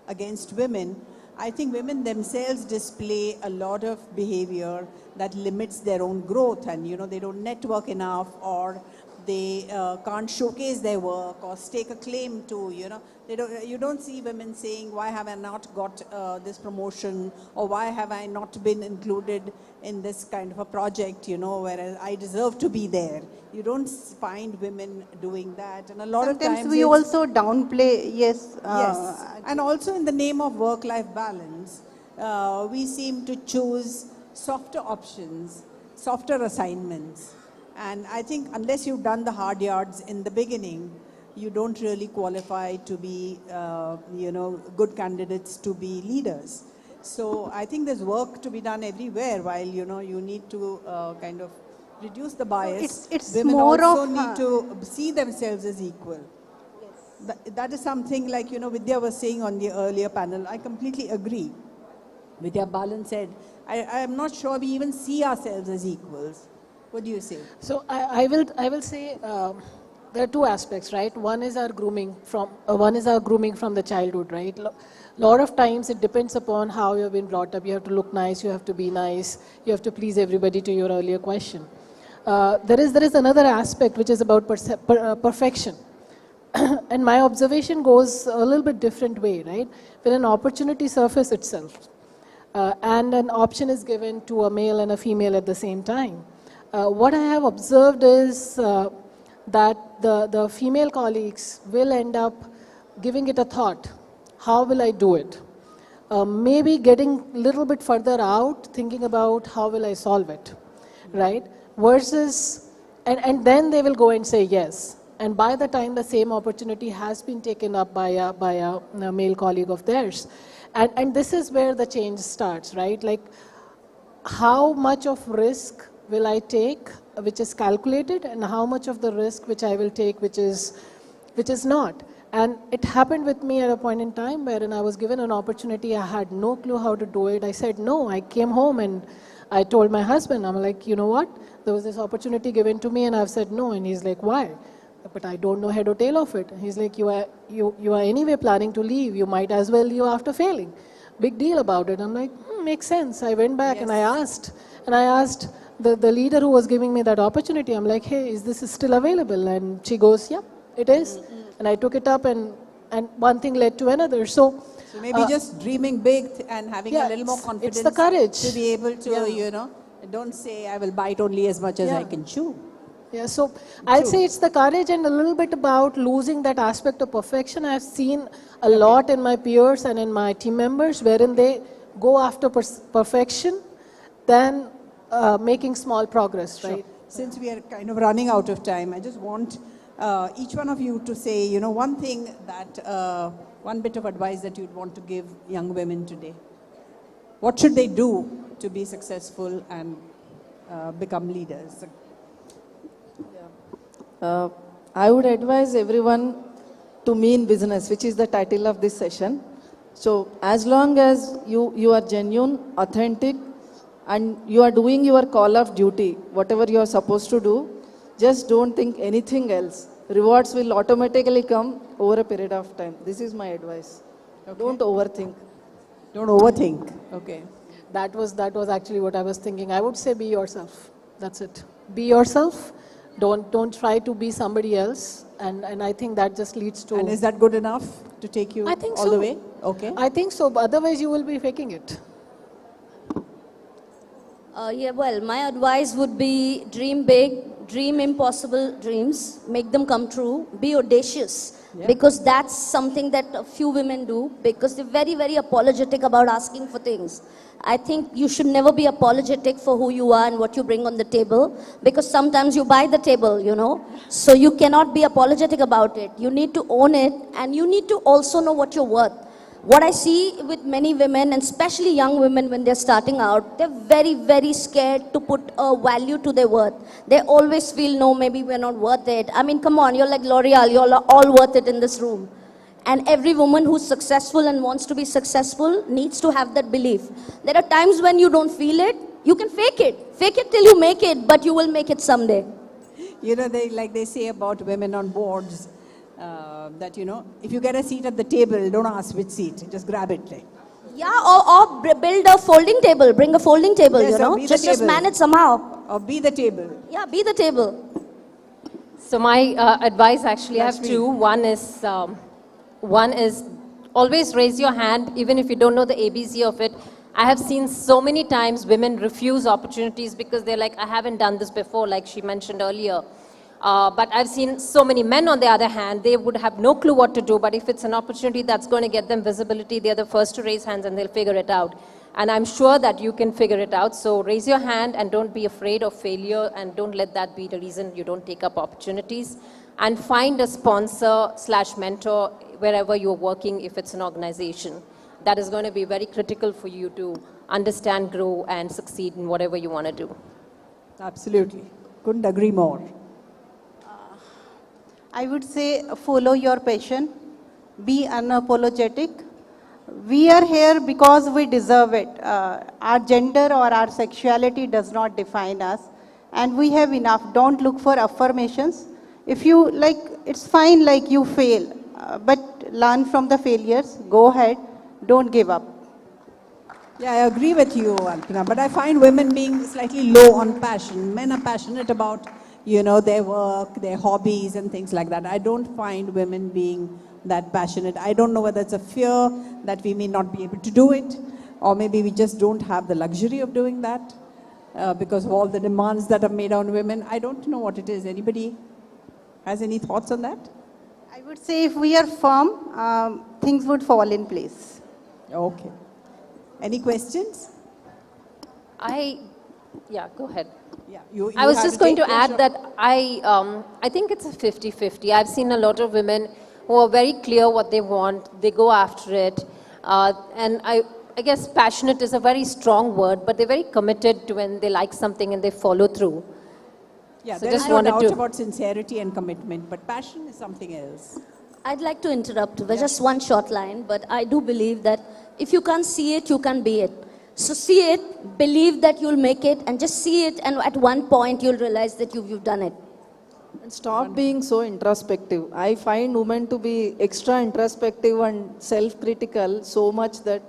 against women, I think women themselves display a lot of behavior that limits their own growth, and they don't network enough, or they can't showcase their work or stake a claim to, you don't see women saying, why have I not got this promotion, or why have I not been included in this kind of a project, whereas I deserve to be there. You don't find women doing that, and a lot of times we also downplay, yes. Yes, and also in the name of work-life balance, we seem to choose softer options, softer assignments. And I think unless you've done the hard yards in the beginning, you don't really qualify to be, good candidates to be leaders. So I think there's work to be done everywhere. While you need to kind of reduce the bias. It's Women more also of need to see themselves as equal. That is something like, Vidya was saying on the earlier panel. I completely agree. Vidya Balan said, I am not sure we even see ourselves as equals. What do you say? So I will say there are two aspects, right? One is our grooming from the childhood, right? Lot of times it depends upon how you've been brought up. You have to look nice, you have to be nice, you have to please everybody, to your earlier question. There is another aspect which is about perfection. And my observation goes a little bit different way, right? When an opportunity surfaces itself and an option is given to a male and a female at the same time, what I have observed is that the female colleagues will end up giving it a thought. How will I do it? Maybe getting a little bit further out, thinking about how will I solve it, right? Versus, and then they will go and say yes. And by the time the same opportunity has been taken up by a male colleague of theirs. And this is where the change starts, right? Like, how much of risk will I take, which is calculated, and how much of the risk which I will take, which is not. And it happened with me at a point in time wherein I was given an opportunity. I had no clue how to do it. I said no. I came home and I told my husband, I'm like, you know what? There was this opportunity given to me and I've said no. And he's like, why? But I don't know head or tail of it. He's like, you are anyway planning to leave. You might as well leave after failing. Big deal about it. I'm like, makes sense. I went back and I asked the leader who was giving me that opportunity. I'm like, hey, is this still available? And she goes, yeah, it is. And I took it up and one thing led to another. So maybe just dreaming big and having a little more confidence. It's the courage. To be able to, don't say I will bite only as much as I can chew. Yeah, so I'll say it's the courage and a little bit about losing that aspect of perfection. I've seen a lot in my peers and in my team members wherein they go after perfection than making small progress, right? Since we are kind of running out of time, I just want each one of you to say, one thing that, one bit of advice that you'd want to give young women today. What should they do to be successful and become leaders? I would advise everyone to mean business, which is the title of this session. So as long as you are genuine, authentic, and you are doing your call of duty, whatever you are supposed to do, just don't think anything else. Rewards will automatically come over a period of time. This is my advice. Okay. Don't overthink. Don't overthink. Okay. That was actually what I was thinking. I would say be yourself. That's it. Be yourself. Don't try to be somebody else. And I think that just leads to... And is that good enough to take you all the way? Okay. I think so. But otherwise you will be faking it. Well, my advice would be dream big, dream impossible dreams, make them come true, be audacious. Yeah. Because that's something that a few women do, because they're very, very apologetic about asking for things. I think you should never be apologetic for who you are and what you bring on the table, because sometimes you buy the table, So you cannot be apologetic about it. You need to own it, and you need to also know what you're worth. What I see with many women, and especially young women when they're starting out, they're very, very scared to put a value to their worth. They always feel, no, maybe we're not worth it. I mean, come on, you're like L'Oreal, you're all worth it in this room. And every woman who's successful and wants to be successful needs to have that belief. There are times when you don't feel it, you can fake it. Fake it till you make it, but you will make it someday. They say about women on boards, that, if you get a seat at the table, don't ask which seat, just grab it. Yeah, or build a folding table, bring a folding table, yes, just manage somehow. Or be the table. Yeah, be the table. So my advice actually, I have two. One is always raise your hand, even if you don't know the ABC of it. I have seen so many times women refuse opportunities because they're like, I haven't done this before, like she mentioned earlier. But I've seen so many men, on the other hand, they would have no clue what to do, but if it's an opportunity that's going to get them visibility, they're the first to raise hands and they'll figure it out. And I'm sure that you can figure it out. So raise your hand and don't be afraid of failure, and don't let that be the reason you don't take up opportunities. and find a sponsor / mentor wherever you're working, if it's an organization. That is going to be very critical for you to understand, grow, and succeed in whatever you want to do. Absolutely. Couldn't agree more. I would say follow your passion, be unapologetic. We are here because we deserve it. Our gender or our sexuality does not define us, and we have enough. Don't look for affirmations. If you like, it's fine like you fail, but learn from the failures, go ahead, don't give up. Yeah, I agree with you, Alpina, but I find women being slightly low on passion. Men are passionate about, their work, their hobbies and things like that. I don't find women being that passionate. I don't know whether it's a fear that we may not be able to do it, or maybe we just don't have the luxury of doing that because of all the demands that are made on women. I don't know what it is. Anybody has any thoughts on that? I would say if we are firm, things would fall in place. Okay. Any questions? Yeah, go ahead. Yeah, I was just going to add that I think it's a 50-50. I've seen a lot of women who are very clear what they want, they go after it, and I guess passionate is a very strong word, but they're very committed to when they like something and they follow through. Yeah, so there's no doubt about sincerity and commitment, but passion is something else. I'd like to interrupt with just one short line, but I do believe that if you can't see it, you can be it. So see it, believe that you'll make it, and just see it, and at one point you'll realize that you've done it. And stop being so introspective. I find women to be extra introspective and self-critical so much that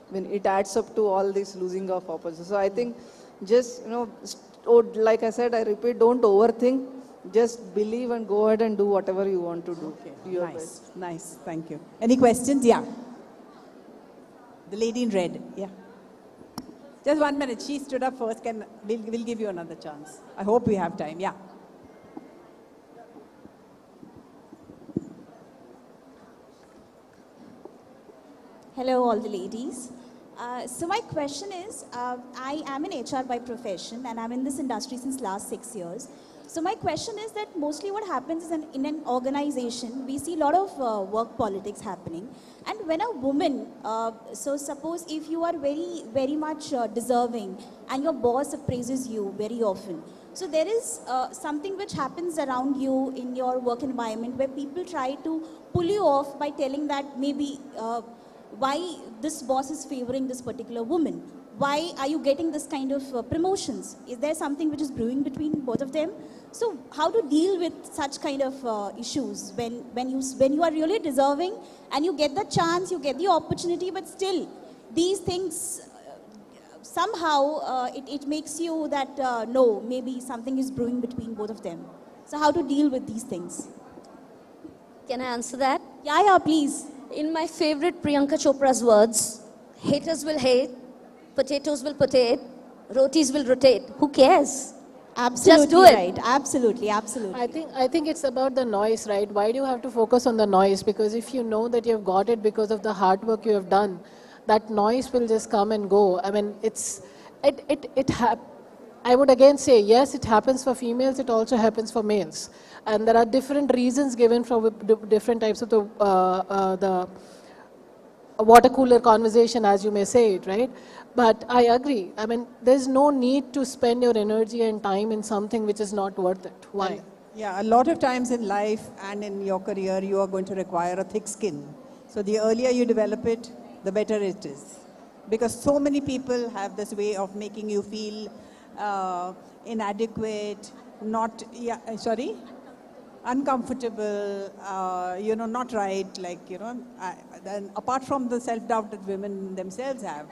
when it adds up to all this losing of opportunity. So I think just, like I said, I repeat, don't overthink. Just believe and go ahead and do whatever you want to do. Okay. Nice, nice. Thank you. Any questions? Yeah. The lady in red. Yeah. Just 1 minute. She stood up first. We'll give you another chance. I hope we have time. Yeah. Hello, all the ladies. So my question is, I am in HR by profession, and I'm in this industry since last 6 years. So my question is that mostly what happens is in an organization, we see a lot of work politics happening. And when a woman, so suppose if you are very, very much deserving and your boss appraises you very often. So there is something which happens around you in your work environment where people try to pull you off by telling that maybe why this boss is favoring this particular woman. Why are you getting this kind of promotions? Is there something which is brewing between both of them? So how to deal with such kind of issues when you are really deserving and you get the chance, you get the opportunity, but still these things somehow it makes you that no, maybe something is brewing between both of them. So how to deal with these things? Can I answer that? Yeah, please. In my favorite Priyanka Chopra's words, haters will hate, potatoes will potate, rotis will rotate. Who cares? Absolutely Just do it. right. Absolutely, absolutely. I think it's about the noise, right? Why do you have to focus on the noise? Because if you know that you've got it because of the hard work you have done, that noise will just come and go. I mean, I would again say, yes, it happens for females, it also happens for males. And there are different reasons given for different types of the water cooler conversation, as you may say it, right? But I agree. I mean, there's no need to spend your energy and time in something which is not worth it. Why? Yeah, a lot of times in life and in your career, you are going to require a thick skin. So the earlier you develop it, the better it is. Because so many people have this way of making you feel inadequate, uncomfortable, not right, then apart from the self-doubt that women themselves have.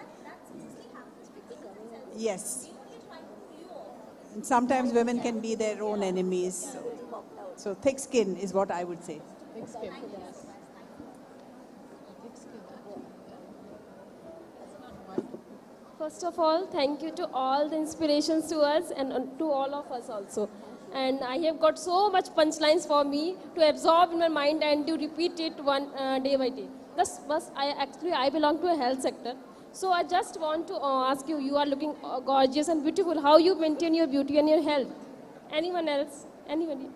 Yes. And sometimes women can be their own enemies. So thick skin is what I would say. Thick skin, yes. First of all, thank you to all the inspirations to us and to all of us also. And I have got so much punchlines for me to absorb in my mind and to repeat it day by day. Thus, I belong to a health sector. So I just want to ask you, you are looking gorgeous and beautiful. How you maintain your beauty and your health? Anyone else? Anybody?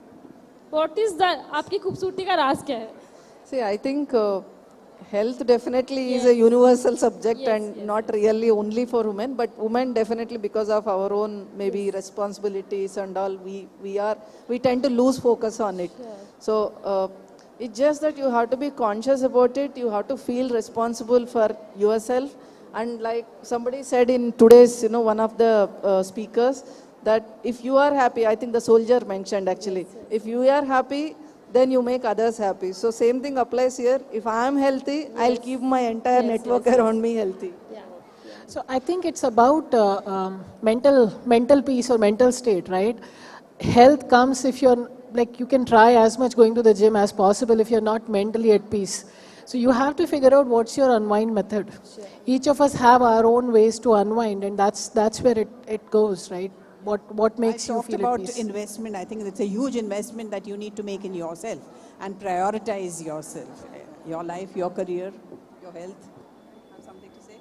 What is the आपकी खूबसूरती का राज क्या है? See, I think health definitely is a universal subject and not really only for women, but women definitely because of our own maybe responsibilities and all, we tend to lose focus on it. So it's just that you have to be conscious about it. You have to feel responsible for yourself. And like somebody said in today's, one of the speakers, that if you are happy, I think the soldier mentioned actually, if you are happy, then you make others happy. So same thing applies here. If I am healthy, I'll keep my entire network around me healthy. So I think it's about mental peace or mental state, right? Health comes if you're, like, you can try as much going to the gym as possible if you're not mentally at peace. So you have to figure out what's your unwind method. Sure. Each of us have our own ways to unwind, and that's where it goes, right? What makes you feel at peace? I talked about investment. I think it's a huge investment that you need to make in yourself and prioritize yourself, your life, your career, your health. Have something to say?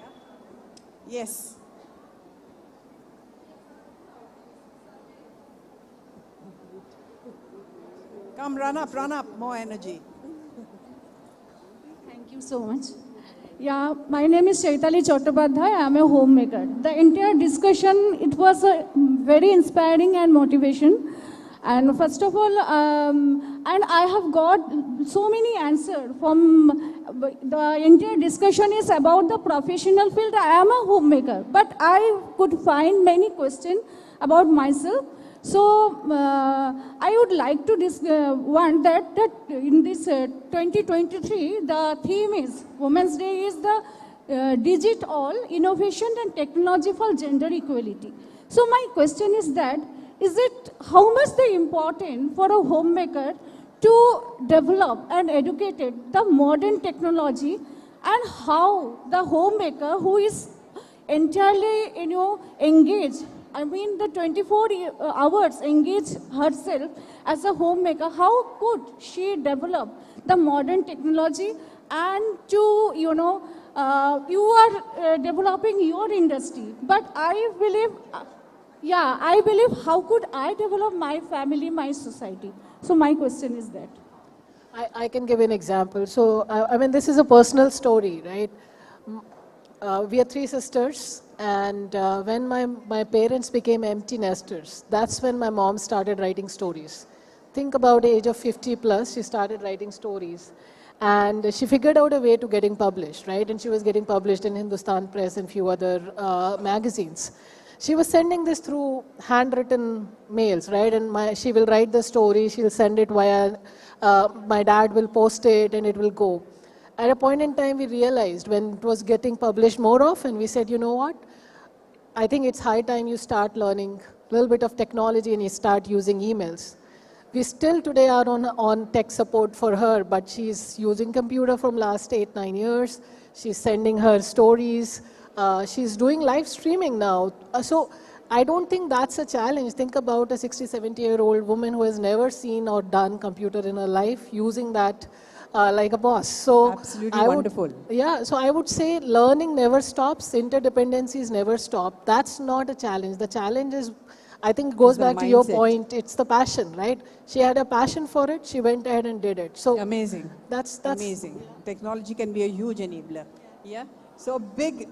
Yeah? Yes. Come, run up, more energy. Thank you so much. Yeah, my name is Chaitali Chattopadhyay. I am a homemaker. The entire discussion, it was very inspiring and motivation. And first of all, and I have got so many answers from the entire discussion is about the professional field. I am a homemaker, but I could find many questions about myself. So I would like to want that in this 2023, the theme is Women's Day is the digital innovation and technology for gender equality. So my question is that, is it how much the important for a homemaker to develop and educate the modern technology, and how the homemaker who is entirely engaged, I mean the 24 hours engage herself as a homemaker, how could she develop the modern technology and to, you are developing your industry. But I believe, I believe how could I develop my family, my society? So my question is that. I can give an example. So, I mean, this is a personal story, right? We are 3 sisters, and when my parents became empty nesters, that's when my mom started writing stories. Think about the age of 50 plus, she started writing stories. And she figured out a way to getting published, right? And she was getting published in Hindustan Press and few other magazines. She was sending this through handwritten mails, right? And she will write the story, she'll send it via, my dad will post it, and it will go. At a point in time, we realized when it was getting published more often, we said, you know what? I think it's high time you start learning a little bit of technology and you start using emails. We still today are on tech support for her, but she's using computer from last 8-9 years. She's sending her stories. She's doing live streaming now. So I don't think that's a challenge. Think about a 60-70-year-old woman who has never seen or done computer in her life using that like a boss. So absolutely wonderful. Yeah, so I would say learning never stops, interdependencies never stop. That's not a challenge. The challenge is, I think it goes back to your point, it's the passion, right? She had a passion for it, she went ahead and did it. So amazing. That's amazing. Technology can be a huge enabler. Yeah. So big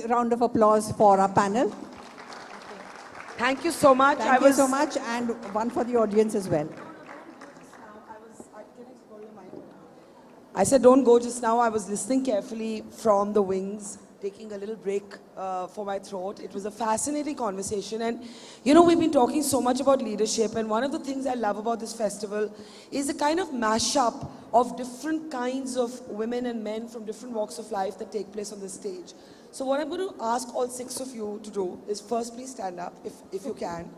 round of applause for our panel. Thank you so much. Thank you so much, and one for the audience as well. I said don't go just now. I was listening carefully from the wings, taking a little break for my throat. It was a fascinating conversation, and we've been talking so much about leadership, and one of the things I love about this festival is a kind of mashup of different kinds of women and men from different walks of life that take place on this stage. So what I'm going to ask all 6 of you to do is first please stand up if you can,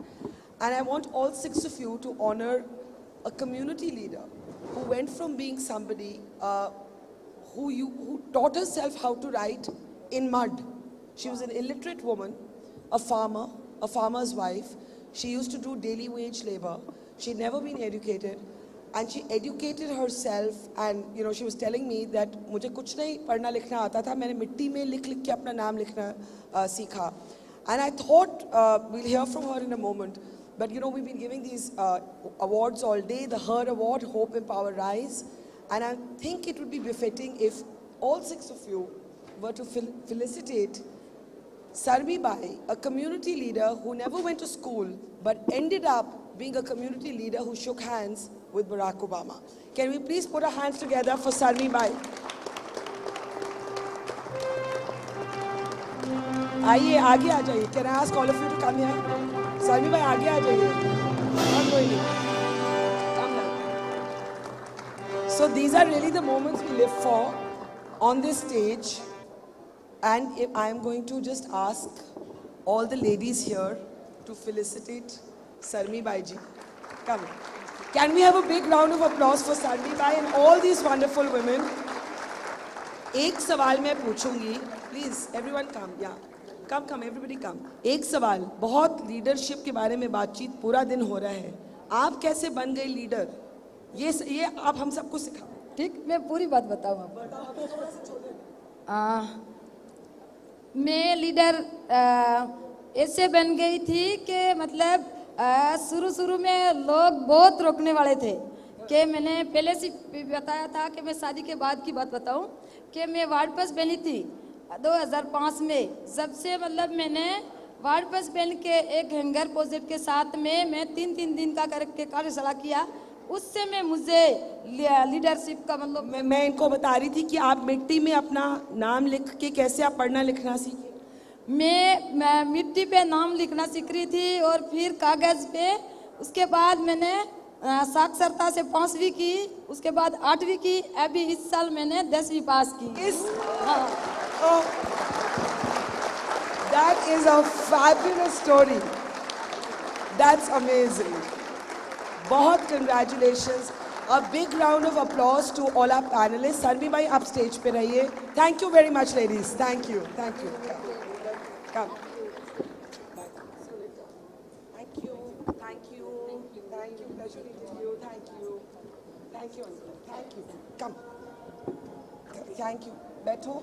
and I want all 6 of you to honor a community leader who went from being somebody who taught herself how to write in mud. She was an illiterate woman, a farmer, a farmer's wife. She used to do daily wage labor. She'd never been educated, and she educated herself. And she was telling me that मुझे कुछ नहीं पढ़ना लिखना आता था, मैंने मिट्टी में लिख के अपना नाम लिखना सीखा. And I thought we'll hear from her in a moment. But you know, we've been giving these awards all day, the HER Award, Hope, Empower, Rise. And I think it would be befitting if all 6 of you were to felicitate Sarmi Bai, a community leader who never went to school, but ended up being a community leader who shook hands with Barack Obama. Can we please put our hands together for Sarmi Bai? आइए आगे आ जाइए. Can I ask all of you to come here? Sarmi Bai, आगे आ जाइए. Not going in. Come here. So these are really the moments we live for on this stage. And if I am going to just ask all the ladies here to felicitate Sarmi Bai ji. Come. Can we have a big round of applause for Sarmi Bai and all these wonderful women? एक सवाल मैं पूछूंगी. Please, everyone come. Yeah. Come, everybody come. एक सवाल. बहुत leadership के बारे में बातचीत पूरा दिन हो रहा है. आप कैसे बन गए leader? ये आप हम सबको सिखाओ. ठीक, मैं पूरी बात बताऊँ आपको. मैं लीडर ऐसे बन गई थी कि मतलब शुरू में लोग बहुत रोकने वाले थे कि मैंने पहले से बताया था कि मैं शादी के बाद की बात बताऊं कि मैं वार्ड पास बनी थी 2005 में. सबसे मतलब मैंने वार्ड पास बन के एक हैंगर प्रोजेक्ट के साथ में मैं 3 दिन का करके कार्यशाला किया. उससे मैं मुझे लीडरशिप का मतलब मैं इनको बता रही थी कि आप मिट्टी में अपना नाम लिख के कैसे आप पढ़ना लिखना सीखे. मैं मिट्टी पे नाम लिखना सीख रही थी और फिर कागज पे. उसके बाद मैंने साक्षरता से 5वीं की, उसके बाद 8वीं की. अभी इस साल मैंने 10वीं पास की. That is a fabulous story. That's amazing. बहुत congratulations. A big round of applause to all our panelists. Sarmi Bai, आप stage पे रहिए. Thank you very much, ladies. Thank you. Thank you. Come. Thank you. Thank you. Thank you. Pleasure meeting you. Thank you. Thank you. Thank you. Come. Thank you. बैठो.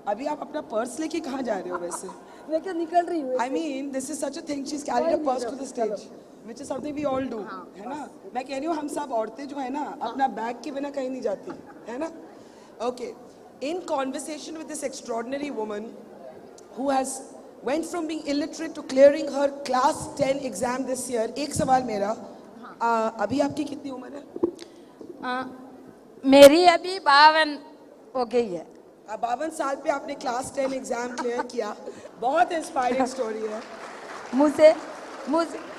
अभी आप अपना purse लेके कहाँ जा रहे हो वैसे? मैं क्या निकल रही हूँ? I mean, this is such a thing. She's carried a purse to the stage, which is something we all do, है ना? मैं कह रही हूँ हम सब औरतें जो है ना अपना बैग के बिना कहीं नहीं जाती, है ना? Okay. In conversation with this extraordinary woman who has went from being illiterate to clearing her class 10 exam this year, एक सवाल मेरा, अभी आपकी कितनी उम्र है? मेरी अभी 52 हो गई है. 52 साल पे आपने क्लास 10 एग्जाम क्लियर किया. बहुत इंस्पायरिंग स्टोरी है.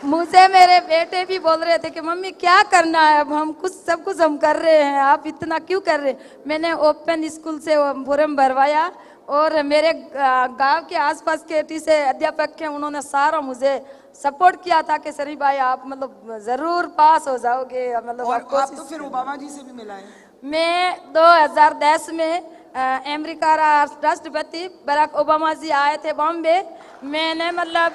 मुझे मेरे बेटे भी बोल रहे थे कि मम्मी क्या करना है, अब हम सब कुछ हम कर रहे हैं, आप इतना क्यों कर रहे हैं. मैंने ओपन स्कूल से फॉर्म भरवाया और मेरे गांव के आसपास के टीचर अध्यापक के उन्होंने सारा मुझे सपोर्ट किया था कि सरी भाई आप मतलब जरूर पास हो जाओगे. मतलब आप तो फिर ओबामा जी से भी मिला है. मैं 2010 में अमेरिका राष्ट्रपति बराक ओबामा जी आए थे बॉम्बे. मैंने मतलब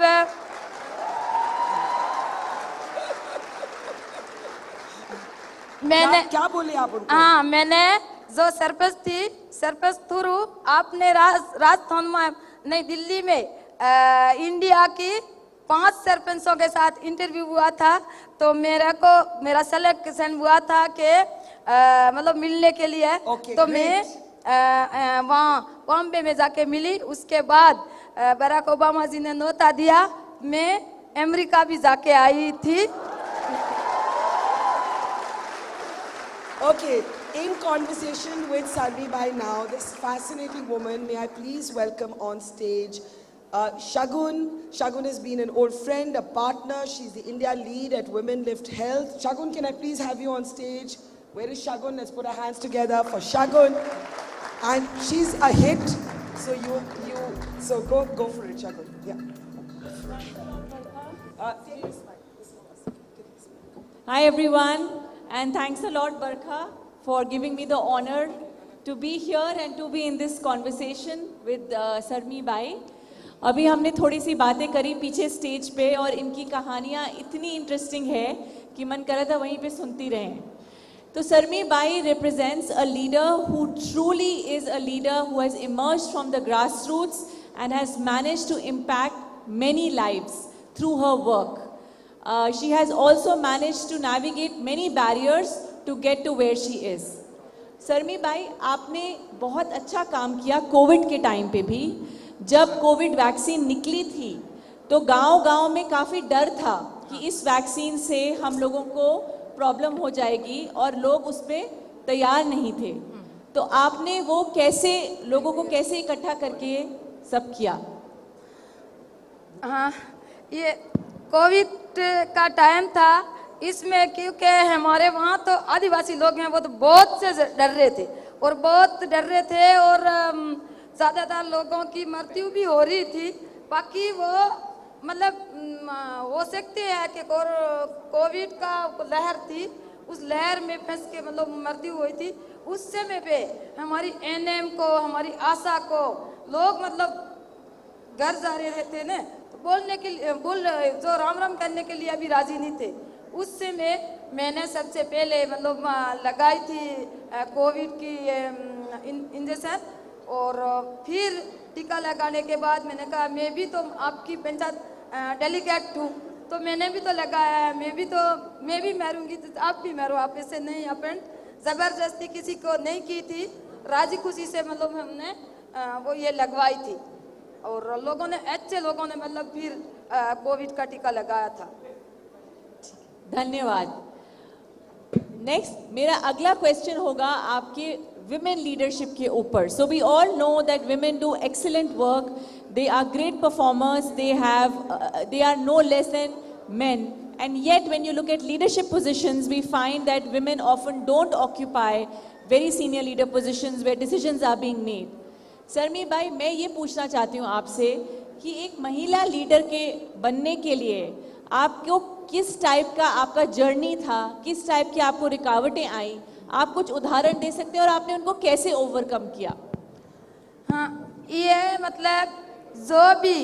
क्या बोले आप उनको? हाँ, मैंने जो सरपंच थ्रू आपने राजस्थान में नहीं दिल्ली में इंडिया की 5 सरपंचों के साथ इंटरव्यू हुआ था. तो मेरा सिलेक्शन हुआ था कि मतलब मिलने के लिए. तो मैं वहाँ बॉम्बे में जाके मिली. उसके बाद बराक ओबामा जी ने न्योता दिया. मैं अमेरिका भी जाके आई थी. Okay, in conversation with Sarmi Bai now, this fascinating woman, may I please welcome on stage Shagun. Shagun has been an old friend, a partner. She's the India lead at Women Lift Health. Shagun, can I please have you on stage? Where is Shagun? Let's put our hands together for Shagun. And she's a hit. So go for it, Shagun. Yeah. Hi everyone, and thanks a lot Barkha for giving me the honor to be here and to be in this conversation with Sarmi Bai. अभी हमने थोड़ी सी बातें करी पीछे stage पे और इनकी कहानियाँ इतनी इंटरेस्टिंग है कि मन कर रहा था वहीं पे सुनती रहें. तो Sarmi Bai represents a leader who truly is a leader who has emerged from the grassroots and has managed to impact many lives through her work. She has also managed to navigate many barriers to get to where she is. सरमी भाई, आपने बहुत अच्छा काम किया Covid के time पे भी. जब कोविड वैक्सीन निकली थी तो गांव-गांव में काफ़ी डर था कि इस वैक्सीन से हम लोगों को प्रॉब्लम हो जाएगी और लोग उस पर तैयार नहीं थे. तो आपने वो कैसे लोगों को कैसे इकट्ठा करके सब किया? हाँ, ये कोविड का टाइम था, इसमें क्योंकि हमारे वहाँ तो आदिवासी लोग हैं, वो तो बहुत से डर रहे थे और बहुत डर रहे थे और ज़्यादातर लोगों की मृत्यु भी हो रही थी. बाकी वो मतलब हो सकती है कि कोविड का लहर थी, उस लहर में फंस के मतलब मृत्यु हुई थी. उस समय पे हमारी एनएम को, हमारी आशा को लोग मतलब घर जा रहे थे ना, तो बोलने के लिए जो राम राम करने के लिए अभी राजी नहीं थे. उस समय मैंने सबसे पहले मतलब लगाई थी कोविड की इंजेक्शन और फिर टीका लगाने के बाद मैंने कहा मैं भी तो आपकी पंचायत डेलीगेट हूँ, तो मैंने भी तो लगाया है, मैं भी मरूंगी तो आप भी मरो. आप ऐसे नहीं, अपन ज़बरदस्ती किसी को नहीं की थी, राजी खुशी से मतलब हमने वो ये लगवाई थी और लोगों ने, अच्छे लोगों ने मतलब फिर कोविड का टीका लगाया था. धन्यवाद. नेक्स्ट मेरा अगला क्वेश्चन होगा आपके विमेन लीडरशिप के ऊपर. So we all know that women do excellent work, they are great performers, they are no less than men, and yet when you look at leadership positions we find that women often don't occupy very senior leader positions where decisions are being made. सरमी भाई, मैं ये पूछना चाहती हूँ आपसे कि एक महिला लीडर के बनने के लिए आपको किस टाइप का आपका जर्नी था, किस टाइप की आपको रुकावटें आई, आप कुछ उदाहरण दे सकते हैं और आपने उनको कैसे ओवरकम किया? हाँ, ये मतलब जो भी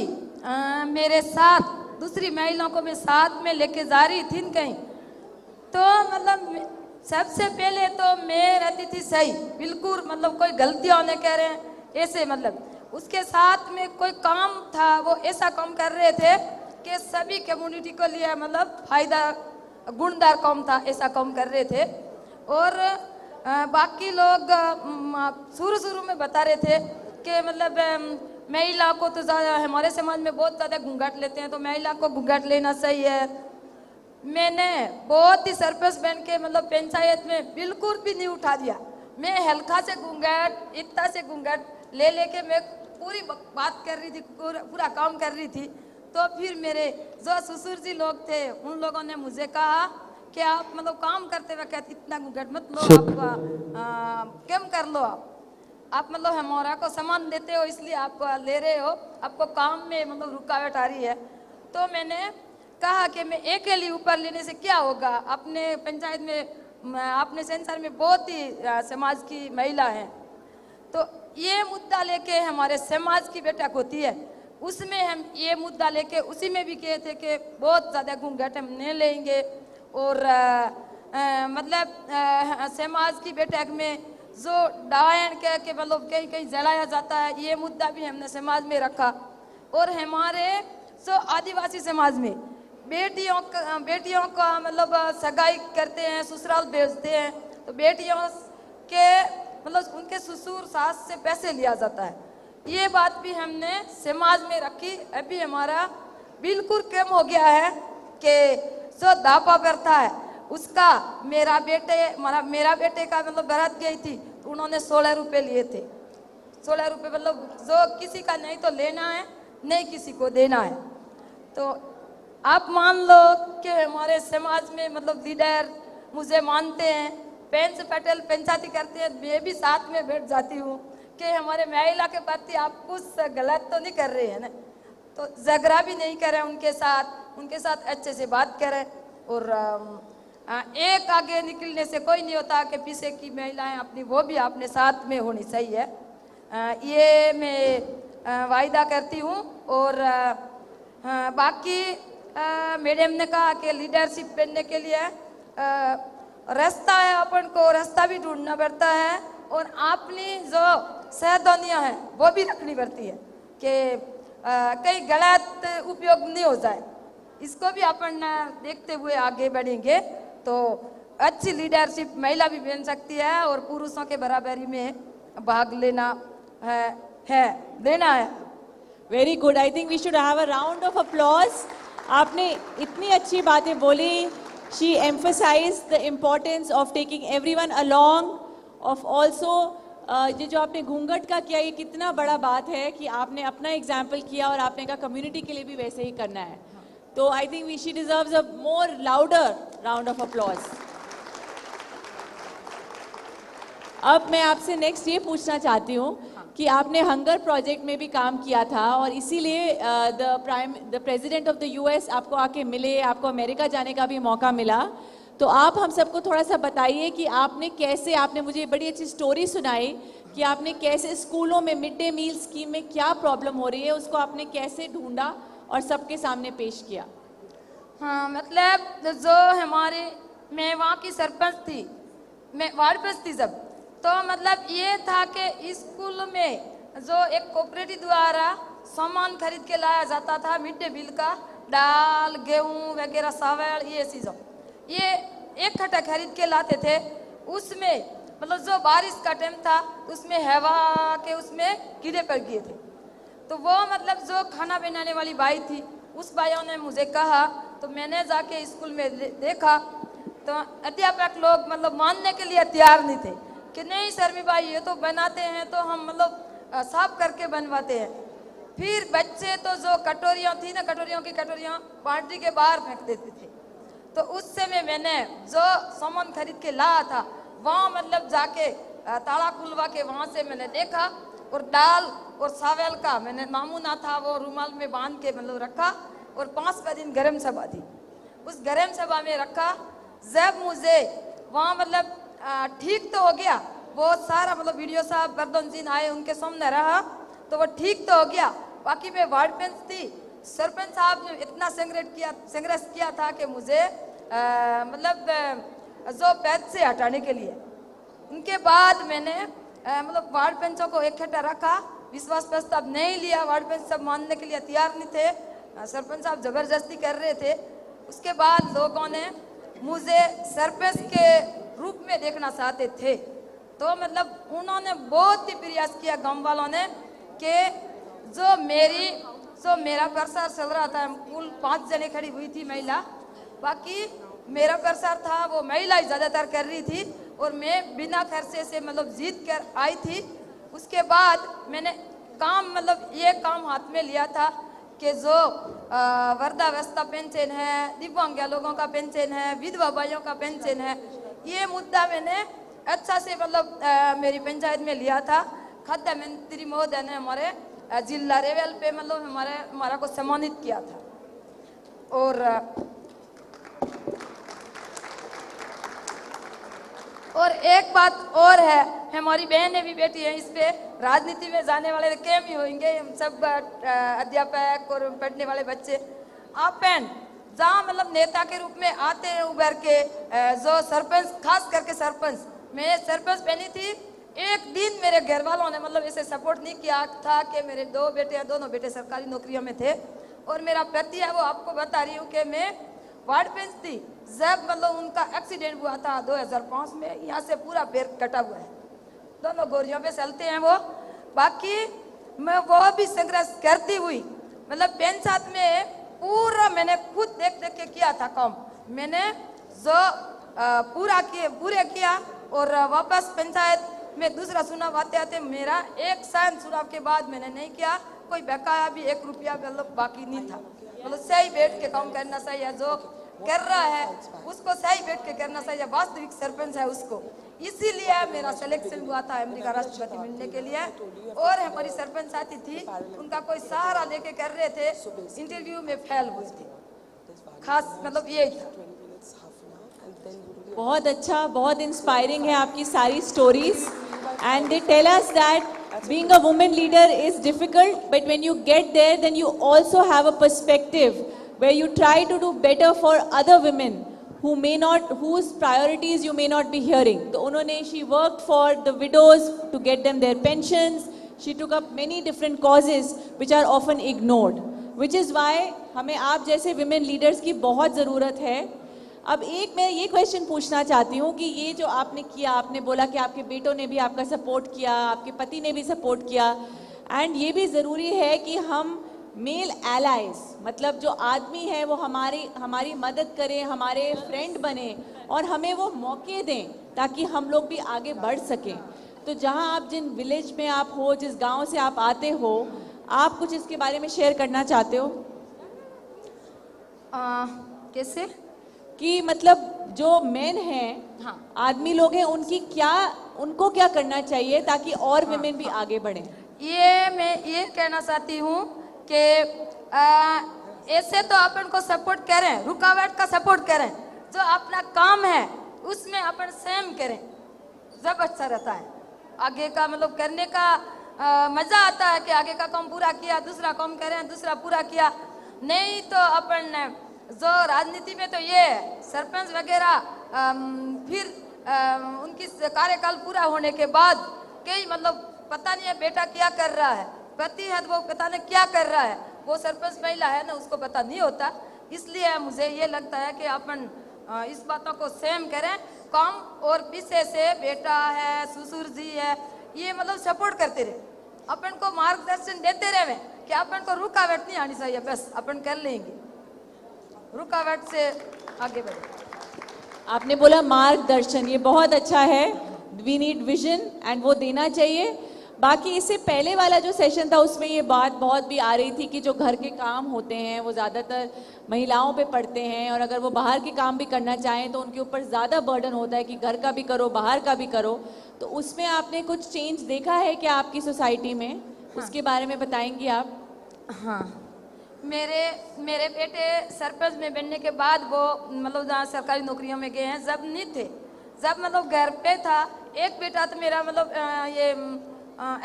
मेरे साथ दूसरी महिलाओं को मैं साथ में लेके जा रही थी कहीं, तो मतलब सबसे पहले तो मैं रहती थी सही, बिल्कुल मतलब कोई गलतियाँ होने कह रहे हैं ऐसे, मतलब उसके साथ में कोई काम था वो ऐसा काम कर रहे थे कि सभी कम्युनिटी को लिए मतलब फायदा गुणदार काम था, ऐसा काम कर रहे थे. और बाकी लोग शुरू में बता रहे थे कि मतलब महिला को तो ज़्यादा हमारे समाज में बहुत ज़्यादा घूंघट लेते हैं, तो महिला को घूंघट लेना सही है. मैंने बहुत ही सरपंच बन के मतलब पंचायत में बिल्कुल भी नहीं उठा दिया. मैं हल्का से घूंघट, इतना से घूंघट ले लेके मैं पूरी बात कर रही थी, पूरा काम कर रही थी. तो फिर मेरे जो ससुर जी लोग थे उन लोगों ने मुझे कहा कि आप मतलब काम करते वक्त इतना घूंघट मत लो, आप कम कर लो, आप मतलब हमारा को सामान देते हो इसलिए आप ले रहे हो, आपको काम में मतलब रुकावट आ रही है. तो मैंने कहा कि मैं अकेली ऊपर लेने से क्या होगा, अपने पंचायत में अपने संसार में बहुत ही समाज की महिला हैं, तो ये मुद्दा लेके हमारे समाज की बैठक होती है, उसमें हम ये मुद्दा लेके उसी में भी कहे थे कि बहुत ज़्यादा घूंघट हम नहीं लेंगे. और मतलब समाज की बैठक में जो डायन कह के मतलब कहीं कहीं जलाया जाता है, ये मुद्दा भी हमने समाज में रखा. और हमारे जो आदिवासी समाज में बेटियों का मतलब सगाई करते हैं, ससुराल भेजते हैं, तो बेटियों के मतलब उनके ससुर सास से पैसे लिया जाता है. ये बात भी हमने समाज में रखी. अभी हमारा बिल्कुल कम हो गया है कि जो दापा प्रथा है उसका मेरा बेटे का मतलब बारात गई थी तो उन्होंने 16 रुपये लिए थे. 16 रुपये मतलब जो किसी का नहीं तो लेना है, नहीं किसी को देना है. तो आप मान लो कि हमारे समाज में मतलब लीडर मुझे मानते हैं, पेंच पटेल पंचायती करते हैं, मैं भी साथ में बैठ जाती हूँ कि हमारे महिला के प्रति आप कुछ गलत तो नहीं कर रहे हैं ना, तो झगड़ा भी नहीं करें उनके साथ अच्छे से बात करें. और एक आगे निकलने से कोई नहीं होता कि पीछे की महिलाएं अपनी वो भी अपने साथ में होनी चाहिए. ये मैं वायदा करती हूँ. और बाकी मैडम ने कहा कि लीडरशिप बनने के लिए रास्ता है, अपन को रास्ता भी ढूंढना पड़ता है और अपनी जो सावधानियाँ हैं वो भी रखनी पड़ती है कि कहीं गलत उपयोग नहीं हो जाए, इसको भी अपन देखते हुए आगे बढ़ेंगे तो अच्छी लीडरशिप महिला भी बन सकती है और पुरुषों के बराबरी में भाग लेना है देना है। Very good, I think we should have a round of applause. आपने इतनी अच्छी बातें बोली। She emphasised the importance of taking everyone along, of also ये जो आपने घूंघट का किया, ये कितना बड़ा बात है कि आपने अपना एग्जाम्पल किया और आपने कहा कम्युनिटी के लिए भी वैसे ही करना है। तो I think we she deserves a more louder round of applause. अब मैं आपसे नेक्स्ट ये पूछना चाहती हूँ कि आपने हंगर प्रोजेक्ट में भी काम किया था और इसीलिए the president of the US आपको आके मिले, आपको अमेरिका जाने का भी मौका मिला। तो आप हम सबको थोड़ा सा बताइए कि आपने कैसे, आपने मुझे बड़ी अच्छी स्टोरी सुनाई कि आपने कैसे स्कूलों में मिड डे मील स्कीम में क्या प्रॉब्लम हो रही है, उसको आपने कैसे ढूंढा और सबके सामने पेश किया। हाँ, मतलब जो हमारे, मैं वहाँ की सरपंच थी, मैं वार्ड पंच थी सब, तो मतलब ये था कि स्कूल में जो एक कोऑपरेटिव द्वारा सामान खरीद के लाया जाता था मिड डे मील का, दाल गेहूँ वगैरह चावल ये चीज़ों, ये एक खट्टा खरीद के लाते थे। उसमें मतलब जो बारिश का टाइम था उसमें हवा के उसमें कीड़े पड़ गए थे। तो वो मतलब जो खाना बनाने वाली बाई थी उस बाइयों ने मुझे कहा, तो मैंने जाके स्कूल में देखा तो अध्यापक लोग मतलब मानने के लिए तैयार नहीं थे कि नहीं शर्मी भाई ये तो बनाते हैं तो हम मतलब साफ करके बनवाते हैं। फिर बच्चे तो जो कटोरियाँ थी ना, कटोरियों की कटोरियाँ बाल्टी के बाहर फेंक देते थे। तो उस समय मैंने जो सामान खरीद के लाया था वहाँ मतलब जाके ताला खुलवा के वहाँ से मैंने देखा और दाल और चावल का मैंने नमूना था वो रुमाल में बांध के मतलब रखा और 5 दिन गर्म सभा थी, उस गर्म सभा में रखा। जब मुझे वहाँ मतलब ठीक तो हो गया, बहुत सारा मतलब वीडियो साहब गर्दन जी आए उनके सामने रहा तो वो ठीक तो हो गया। बाकी मैं वार्ड पंच थी, सरपंच साहब ने इतना संघर्ष किया था कि मुझे मतलब जो पद से हटाने के लिए। उनके बाद मैंने मतलब वार्ड पंचों को इकट्ठा रखा, विश्वास प्रस्ताव नहीं लिया, वार्ड पंच सब मानने के लिए तैयार नहीं थे, सरपंच साहब जबरदस्ती कर रहे थे। उसके बाद लोगों ने मुझे सरपंच के रूप में देखना चाहते थे, तो मतलब उन्होंने बहुत ही प्रयास किया गांव वालों ने कि जो मेरा प्रचार चल रहा था, कुल 5 जने खड़ी हुई थी महिला, बाकी मेरा प्रचार था वो महिला ही ज़्यादातर कर रही थी और मैं बिना खर्चे से मतलब जीत कर आई थी। उसके बाद मैंने काम मतलब ये काम हाथ में लिया था कि जो वृद्धावस्था पेंशन है, दिव्यांग लोगों का पेंशन है, विधवा भाइयों का पेंशन है, ये मुद्दा मैंने अच्छा से मतलब मेरी पंचायत में लिया था। खाद्य मंत्री महोदय ने हमारे जिला लेवल पे मतलब हमारा को सम्मानित किया था। और एक बात और है, हमारी बहनें भी बैठी हैं इस पे, राजनीति में जाने वाले कैम ही होंगे हम सब अध्यापक और पढ़ने वाले बच्चे। आप जहाँ मतलब नेता के रूप में आते हैं उभर के, जो सरपंच, खास करके सरपंच, मैं सरपंच बनी थी, एक दिन मेरे घर वालों ने मतलब ऐसे सपोर्ट नहीं किया था कि मेरे 2 बेटे हैं, दोनों बेटे सरकारी नौकरियों में थे और मेरा पति है वो आपको बता रही हूँ कि मैं वार्ड पंच थी जब मतलब उनका एक्सीडेंट हुआ था 2005 में, यहाँ से पूरा पैर कटा हुआ है, दोनों गोरियों पे चलते हैं वो। बाकी मैं वो भी संघर्ष करती हुई मतलब पंचायत में पूरा मैंने खुद देख के किया था काम, मैंने जो पूरे किया और वापस पंचायत में दूसरा चुनाव आते आते मेरा एक साल चुनाव के बाद मैंने नहीं किया, कोई बकाया भी 1 रुपया मतलब बाकी नहीं था। मतलब सही बैठ के काम करना चाहिए, जो कर रहा है उसको सही बैठ के करना चाहिए, वास्तविक सरपंच है उसको। इसीलिए मेरा सिलेक्शन हुआ था अमेरिका राष्ट्रपति मिलने के लिए। और हमारी सरपंच साथी थी, उनका कोई सहारा लेके कर रहे थे, इंटरव्यू में फेल हुए थे, खास मतलब यही था। बहुत अच्छा, बहुत इंस्पायरिंग है आपकी सारी stories and they tell us that being a woman leader is difficult, but when you get there then you also have a perspective where you try to do better for other women who may not, whose priorities you may not be hearing. So unhone, she worked for the widows to get them their pensions. She took up many different causes which are often ignored. which is why हमें आप जैसे women leaders की बहुत ज़रूरत है. अब एक मैं ये क्वेश्चन पूछना चाहती हूँ कि ये जो आपने किया, आपने बोला कि आपके बेटों ने भी आपका सपोर्ट किया, आपके पति ने भी सपोर्ट किया, एंड ये भी ज़रूरी है कि हम मेल एलाइज, मतलब जो आदमी है वो हमारी मदद करें, हमारे फ्रेंड बने और हमें वो मौके दें ताकि हम लोग भी आगे बढ़ सकें. तो जहाँ आप जिन विलेज में आप हो, जिस गांव से आप आते हो, आप कुछ इसके बारे में शेयर करना चाहते हो? कैसे कि मतलब जो मेन हैं, हाँ, आदमी लोग हैं, उनको क्या करना चाहिए ताकि और विमेन भी आगे बढ़ें? ये मैं ये कहना चाहती हूँ कि ऐसे तो अपन को सपोर्ट करें, रुकावट का सपोर्ट करें, जो अपना काम है उसमें अपन सेम करें, जब अच्छा रहता है. आगे का मतलब करने का मजा आता है कि आगे का काम पूरा किया, दूसरा काम करें, दूसरा पूरा किया. नहीं तो अपन जो राजनीति में तो ये है, सरपंच वगैरह फिर उनकी कार्यकाल पूरा होने के बाद कई मतलब पता नहीं है बेटा क्या कर रहा है, पति है तो वो पता नहीं क्या कर रहा है, वो सरपंच महिला है ना, उसको पता नहीं होता. इसलिए मुझे ये लगता है कि अपन इस बातों को सेम करें, काम और पीछे से बेटा है, ससुर जी है, ये मतलब सपोर्ट करते रहे, अपन को मार्गदर्शन देते रहे कि अपन को रुकावट नहीं आनी चाहिए, बस अपन कर लेंगे, रुकावट से आगे बढ़े. आपने बोला मार्गदर्शन, ये बहुत अच्छा है. वी नीड विजन एंड वो देना चाहिए. बाकी इससे पहले वाला जो सेशन था उसमें ये बात बहुत भी आ रही थी कि जो घर के काम होते हैं वो ज़्यादातर महिलाओं पे पड़ते हैं, और अगर वो बाहर के काम भी करना चाहें तो उनके ऊपर ज़्यादा बर्डन होता है कि घर का भी करो, बाहर का भी करो. तो उसमें आपने कुछ चेंज देखा है क्या आपकी सोसाइटी में? हाँ. उसके बारे में बताएंगी आप? हाँ, मेरे बेटे सरपंच में बनने के बाद वो मतलब जहाँ सरकारी नौकरियों में गए हैं, जब नहीं थे, जब मतलब घर पे था, एक बेटा तो मेरा मतलब ये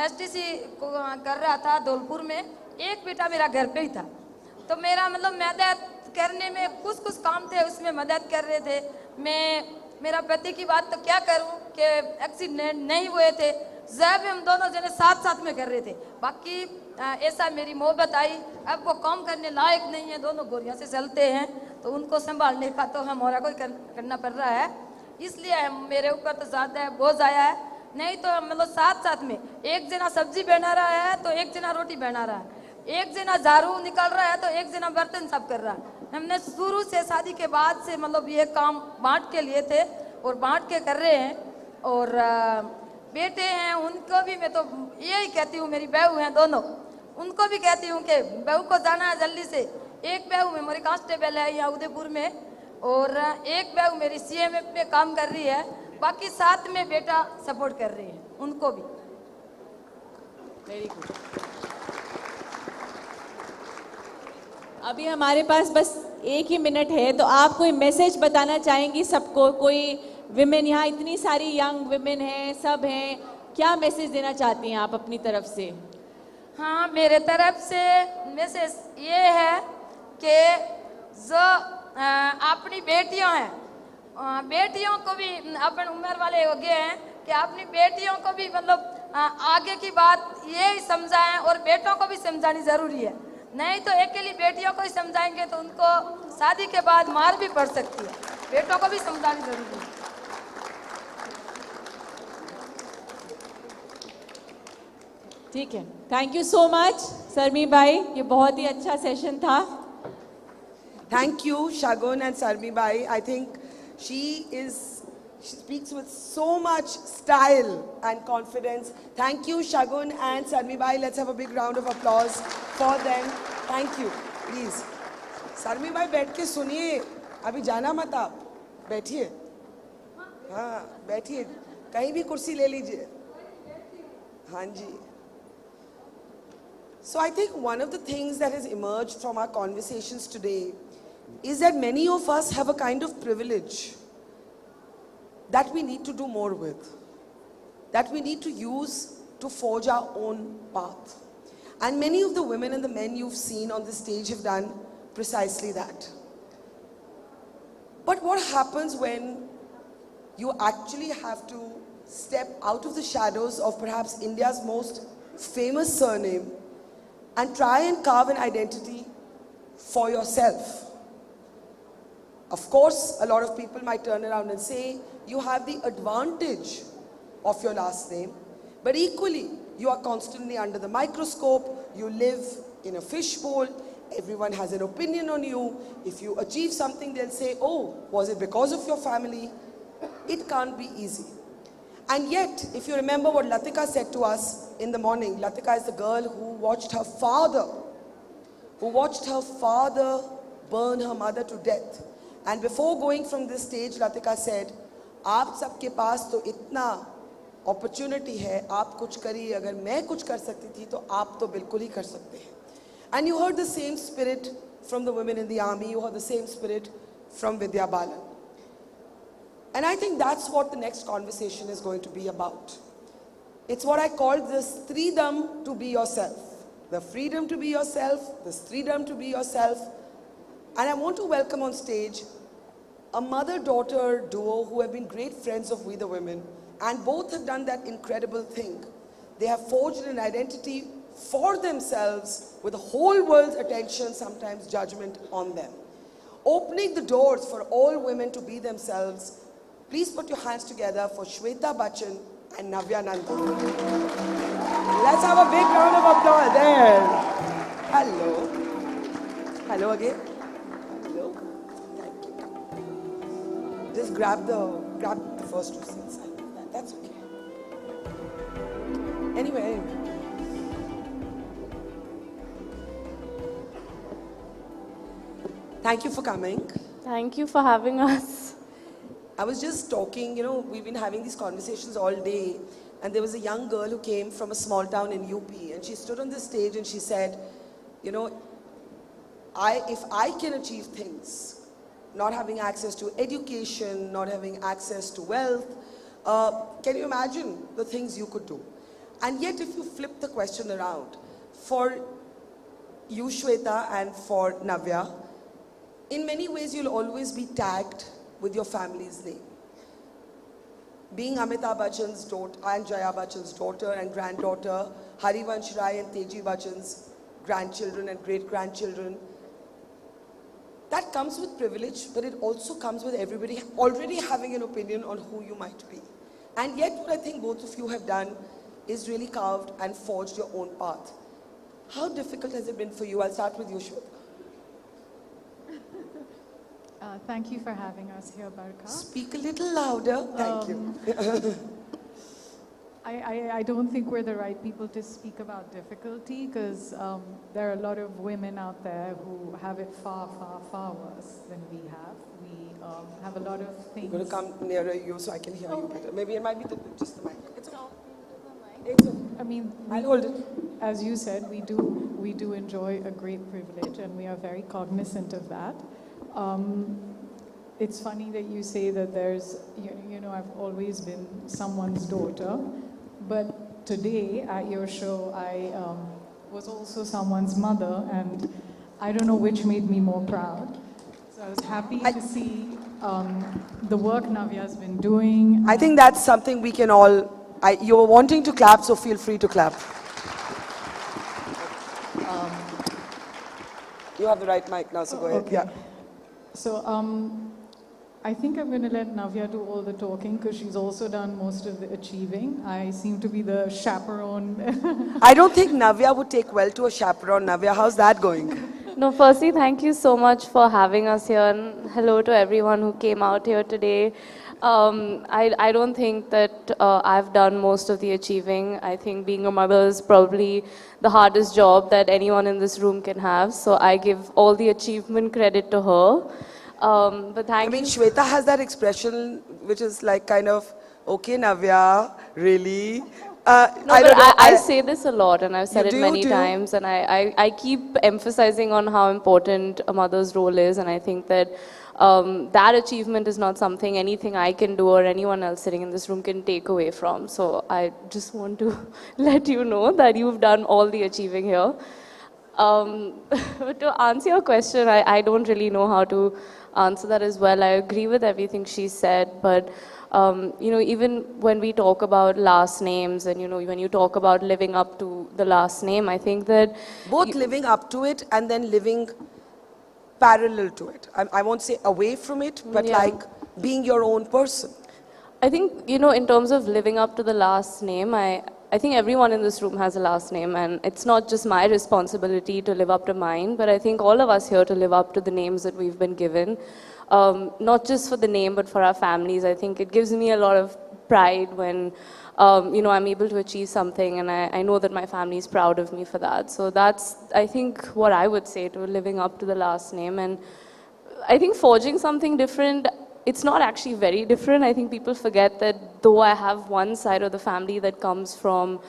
एसटीसी कर रहा था धौलपुर में, एक बेटा मेरा घर पे ही था. तो मेरा मतलब मदद करने में कुछ काम थे, उसमें मदद कर रहे थे. मेरा पति की बात तो क्या करूं कि एक्सीडेंट नहीं हुए थे, जब हम दोनों जने साथ में कर रहे थे. बाकी ऐसा मेरी मोहब्बत आई, अब वो काम करने लायक नहीं है, दोनों गोरियां से चलते हैं, तो उनको संभालने का तो हमारा कोई करना पड़ रहा है. इसलिए मेरे ऊपर तो ज़्यादा बोझ आया है. नहीं तो मतलब साथ में एक जना सब्जी बना रहा है तो एक जना रोटी बना रहा है, एक जना झाड़ू निकाल रहा है तो एक जना बर्तन साफ कर रहा है. हमने शुरू से शादी के बाद से मतलब ये काम बांट के लिए थे और बांट के कर रहे हैं. और बेटे हैं उनको भी मैं तो यही कहती हूँ, मेरी बहू हैं दोनों, उनको भी कहती हूँ कि बहू को जाना है जल्दी से. एक बहू मेरी कांस्टेबल है यहाँ उदयपुर में, और एक बहू मेरी CMF में काम कर रही है. बाकी साथ में बेटा सपोर्ट कर रहे हैं, उनको भी. Very good. अभी हमारे पास बस 1 ही मिनट है, तो आप कोई मैसेज बताना चाहेंगी सबको? कोई विमेन, यहाँ इतनी सारी यंग विमेन हैं, सब हैं, क्या मैसेज देना चाहती हैं आप अपनी तरफ से? हाँ, मेरे तरफ से मैसेज ये है कि जो अपनी बेटियां हैं, बेटियों को भी, अपन उम्र वाले हो गए हैं कि अपनी बेटियों को भी मतलब आगे की बात ये समझाएं और बेटों को भी समझानी ज़रूरी है. नहीं तो अकेली बेटियों को ही समझाएंगे तो उनको शादी के बाद मार भी पड़ सकती है. बेटों को भी समझानी ज़रूरी है. ठीक है, थैंक यू सो मच सरमी भाई, ये बहुत ही अच्छा सेशन था. Thank you, Shagun and Sarmi Bai. I think she speaks with so much style and confidence. Thank you, Shagun and Sarmi Bai. Let's have a big round of applause for them. Thank you. Please. Sarmi Bai, बैठ के सुनिए. अभी जाना मत आप. बैठिए. हाँ, बैठिए. कहीं भी कुर्सी ले लीजिए. हाँ जी. So I think one of the things that has emerged from our conversations today is that many of us have a kind of privilege that we need to do more with, that we need to use to forge our own path. And many of the women and the men you've seen on the stage have done precisely that. But what happens when you actually have to step out of the shadows of perhaps India's most famous surname and try and carve an identity for yourself. Of course, a lot of people might turn around and say, you have the advantage of your last name, but equally, you are constantly under the microscope, you live in a fishbowl, everyone has an opinion on you. If you achieve something, they'll say, oh, was it because of your family? It can't be easy. And yet, if you remember what Latika said to us in the morning, Latika is the girl who watched her father burn her mother to death. And before going from this stage, Latika said, "Aap sabke paas to itna opportunity hai, aap kuch kariye, agar main kuch kar sakti thi, to aap to bilkul hi kar sakte hain." And you heard the same spirit from the women in the army, you heard the same spirit from Vidya Balan. And I think that's what the next conversation is going to be about. It's what I call this freedom to be yourself. The freedom to be yourself, the freedom to be yourself. And I want to welcome on stage a mother-daughter duo who have been great friends of We the Women, and both have done that incredible thing. They have forged an identity for themselves with the whole world's attention, sometimes judgment on them. Opening the doors for all women to be themselves. Please put your hands together for Shweta Bachchan and Navya Nanda. Let's have a big round of applause there. Hello. Hello again. Hello. Thank you. Just grab the first two seats. That's okay. Anyway. Thank you for coming. Thank you for having us. I was just talking, we've been having these conversations all day, and there was a young girl who came from a small town in UP, and she stood on the stage and she said, if I can achieve things, not having access to education, not having access to wealth, can you imagine the things you could do? And yet if you flip the question around, for you, Shweta, and for Navya, in many ways you'll always be tagged with your family's name. Being Amitabh Bachchan's daughter and Jaya Bachchan's daughter and granddaughter, Harivansh Rai and Teji Bachchan's grandchildren and great-grandchildren, that comes with privilege, but it also comes with everybody already having an opinion on who you might be. And yet what I think both of you have done is really carved and forged your own path. How difficult has it been for you? I'll start with you, Shweta. Thank you for having us here, Barkha. Speak a little louder. Thank you. I don't think we're the right people to speak about difficulty, because there are a lot of women out there who have it far, far, far worse than we have. We have a lot of things. I'm going to come nearer you so I can hear you better. Maybe it might be just the mic. It's okay. It's okay. I mean, I'll hold it. As you said, we do enjoy a great privilege, and we are very cognizant of that. It's funny that you say that there's, I've always been someone's daughter, but today at your show, I was also someone's mother, and I don't know which made me more proud. So I was happy to see the work Navya's been doing. I think that's something we can all, you were wanting to clap, so feel free to clap. You have the right mic now, so go ahead. Okay. Yeah. So I think I'm going to let Navya do all the talking, because she's also done most of the achieving. I seem to be the chaperone. I don't think Navya would take well to a chaperone. Navya, how's that going? No, firstly, thank you so much for having us here, and hello to everyone who came out here today. I don't think that I've done most of the achieving. I think being a mother is probably the hardest job that anyone in this room can have. So I give all the achievement credit to her. But thank you. Shweta has that expression which is like kind of, okay, Navya, really? I say this a lot, and I've said it many times, and I keep emphasizing on how important a mother's role is, and I think that that achievement is not something anything I can do or anyone else sitting in this room can take away from. So I just want to let you know that you've done all the achieving here. To answer your question, I don't really know how to answer that as well. I agree with everything she said, but even when we talk about last names and, when you talk about living up to the last name, I think that... Both living up to it and then living parallel to it? I won't say away from it, but like being your own person. I think, you know, in terms of living up to the last name, I think everyone in this room has a last name, and it's not just my responsibility to live up to mine, but I think all of us here to live up to the names that we've been given. Not just for the name, but for our families. I think it gives me a lot of pride when, you know, I'm able to achieve something, and I know that my family is proud of me for that. So that's, I think, what I would say to living up to the last name. And I think forging something different, it's not actually very different. I think people forget that though I have one side of the family that comes from,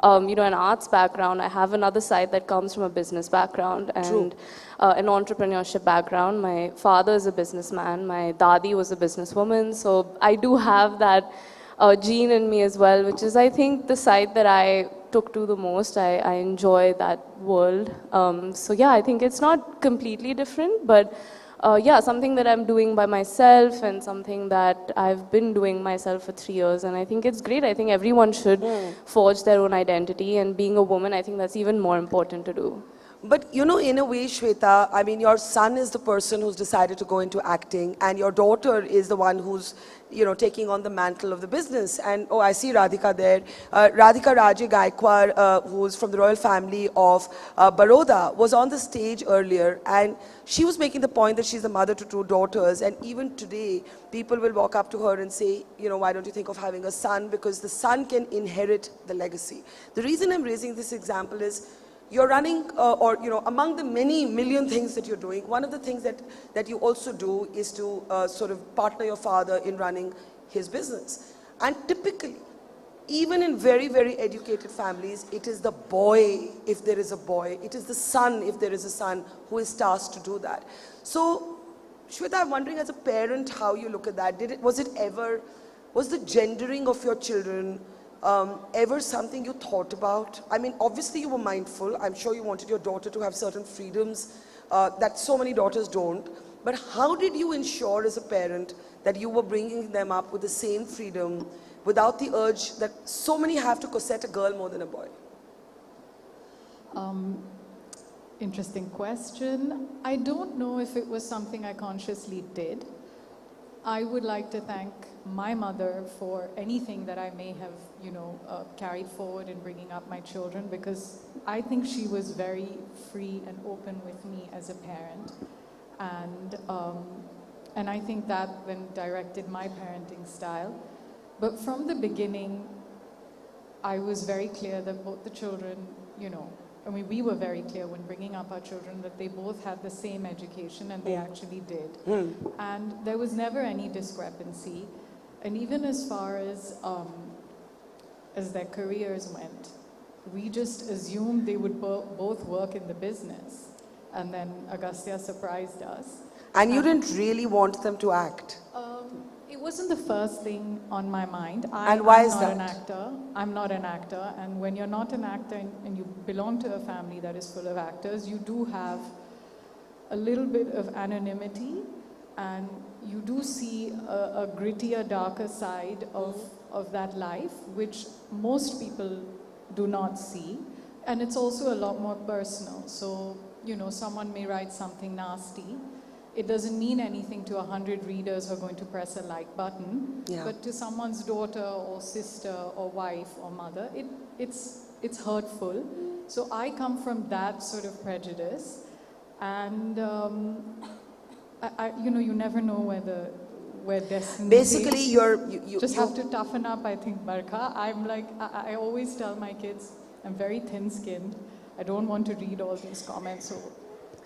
you know, an arts background, I have another side that comes from a business background and an entrepreneurship background. My father is a businessman. My dadi was a businesswoman. So I do have that gene in me as well, which is, I think, the side that I took to the most. I enjoy that world. So yeah, I think it's not completely different, but yeah, something that I'm doing by myself and something that I've been doing myself for 3 years. And I think it's great. I think everyone should forge their own identity. And being a woman, I think that's even more important to do. But you know, in a way, Shweta, I mean, your son is the person who's decided to go into acting, and your daughter is the one who's, you know, taking on the mantle of the business. And oh, I see Radhika there. Radhika Raje Gaikwad, who's from the royal family of Baroda, was on the stage earlier, and she was making the point that she's the mother to 2 daughters. And even today, people will walk up to her and say, you know, why don't you think of having a son? Because the son can inherit the legacy. The reason I'm raising this example is, you're running, or you know, among the many million things that you're doing, one of the things that you also do is to sort of partner your father in running his business. And typically, even in very, very educated families, it is the boy, if there is a boy, it is the son, if there is a son, who is tasked to do that. So, Shweta, I'm wondering as a parent how you look at that. Was the gendering of your children ever something you thought about? I mean, obviously you were mindful. I'm sure you wanted your daughter to have certain freedoms that so many daughters don't. But how did you ensure as a parent that you were bringing them up with the same freedom without the urge that so many have to corset a girl more than a boy? Interesting question. I don't know if it was something I consciously did. I would like to thank my mother for anything that I may have, you know, carried forward in bringing up my children, because I think she was very free and open with me as a parent. And I think that then directed my parenting style. But from the beginning, I was very clear that both the children, you know, I mean, we were very clear when bringing up our children that they both had the same education, and they actually did. And there was never any discrepancy. And even as far as their careers went, we just assumed they would both work in the business. And then Agastya surprised us. And you didn't really want them to act? It wasn't the first thing on my mind. And why is that? I'm not an actor. I'm not an actor. And when you're not an actor and you belong to a family that is full of actors, you do have a little bit of anonymity, and you do see a grittier, darker side of that life, which most people do not see. And it's also a lot more personal. So, you know, someone may write something nasty. It doesn't mean anything to 100 readers who are going to press a like button, but to someone's daughter or sister or wife or mother, it's hurtful. So I come from that sort of prejudice, and you know, you never know where destiny basically takes. You just have to toughen up, I think, Barkha. I'm like, I always tell my kids, I'm very thin-skinned. I don't want to read all these comments. So,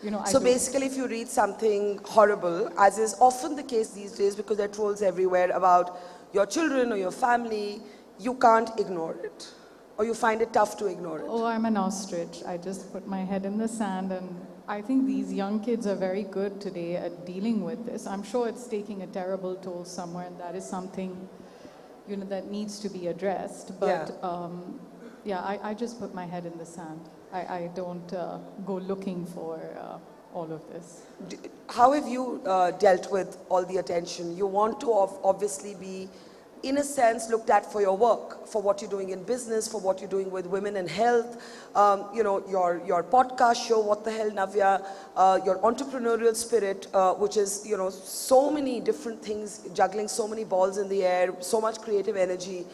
you know, so basically, if you read something horrible, as is often the case these days because there are trolls everywhere about your children or your family, you can't ignore it. Or you find it tough to ignore it. Oh, I'm an ostrich. I just put my head in the sand, and I think these young kids are very good today at dealing with this. I'm sure it's taking a terrible toll somewhere, and that is something, you know, that needs to be addressed. But I just put my head in the sand. I don't go looking for all of this. How have you dealt with all the attention? You want to obviously be in a sense, looked at for your work, for what you're doing in business, for what you're doing with women and health, your podcast show, What the Hell, Navya, your entrepreneurial spirit, which is, so many different things, juggling so many balls in the air, so much creative energy.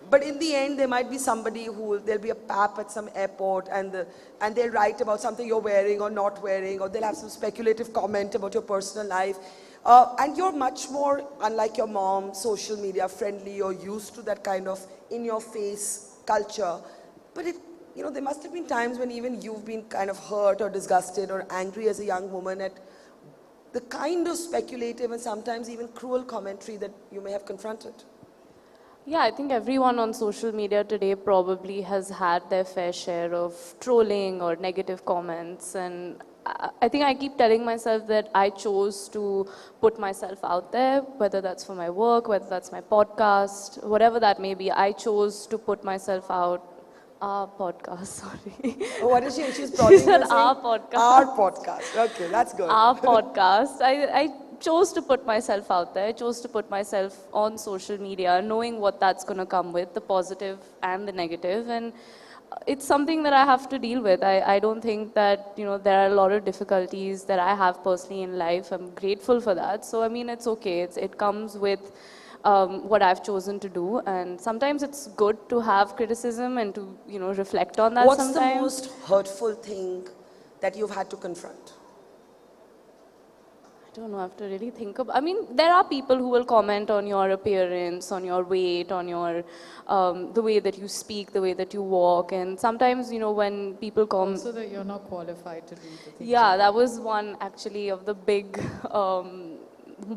But in the end, there might be somebody there'll be a pap at some airport and they'll write about something you're wearing or not wearing, or they'll have some speculative comment about your personal life. And you're much more, unlike your mom, social media friendly or used to that kind of in-your-face culture. But there must have been times when even you've been kind of hurt or disgusted or angry as a young woman at the kind of speculative and sometimes even cruel commentary that you may have confronted. Yeah, I think everyone on social media today probably has had their fair share of trolling or negative comments, and I think I keep telling myself that I chose to put myself out there, whether that's for my work, whether that's my podcast, whatever that may be. I chose to put myself out. Our podcast, sorry. What is she? She's probably said our podcast. Our podcast. Okay, that's good. Our podcast. I chose to put myself out there. I chose to put myself on social media, knowing what that's going to come with, the positive and the negative. And it's something that I have to deal with. I don't think that, there are a lot of difficulties that I have personally in life. I'm grateful for that. So, I mean, it's okay. It comes with what I've chosen to do. And sometimes it's good to have criticism and to, reflect on that sometimes. What's the most hurtful thing that you've had to confront? I don't know, I have to really think about. I mean, there are people who will comment on your appearance, on your weight, on your the way that you speak, the way that you walk, and sometimes, when people come. Also that you're not qualified to do the things. Yeah, that was one actually of the big,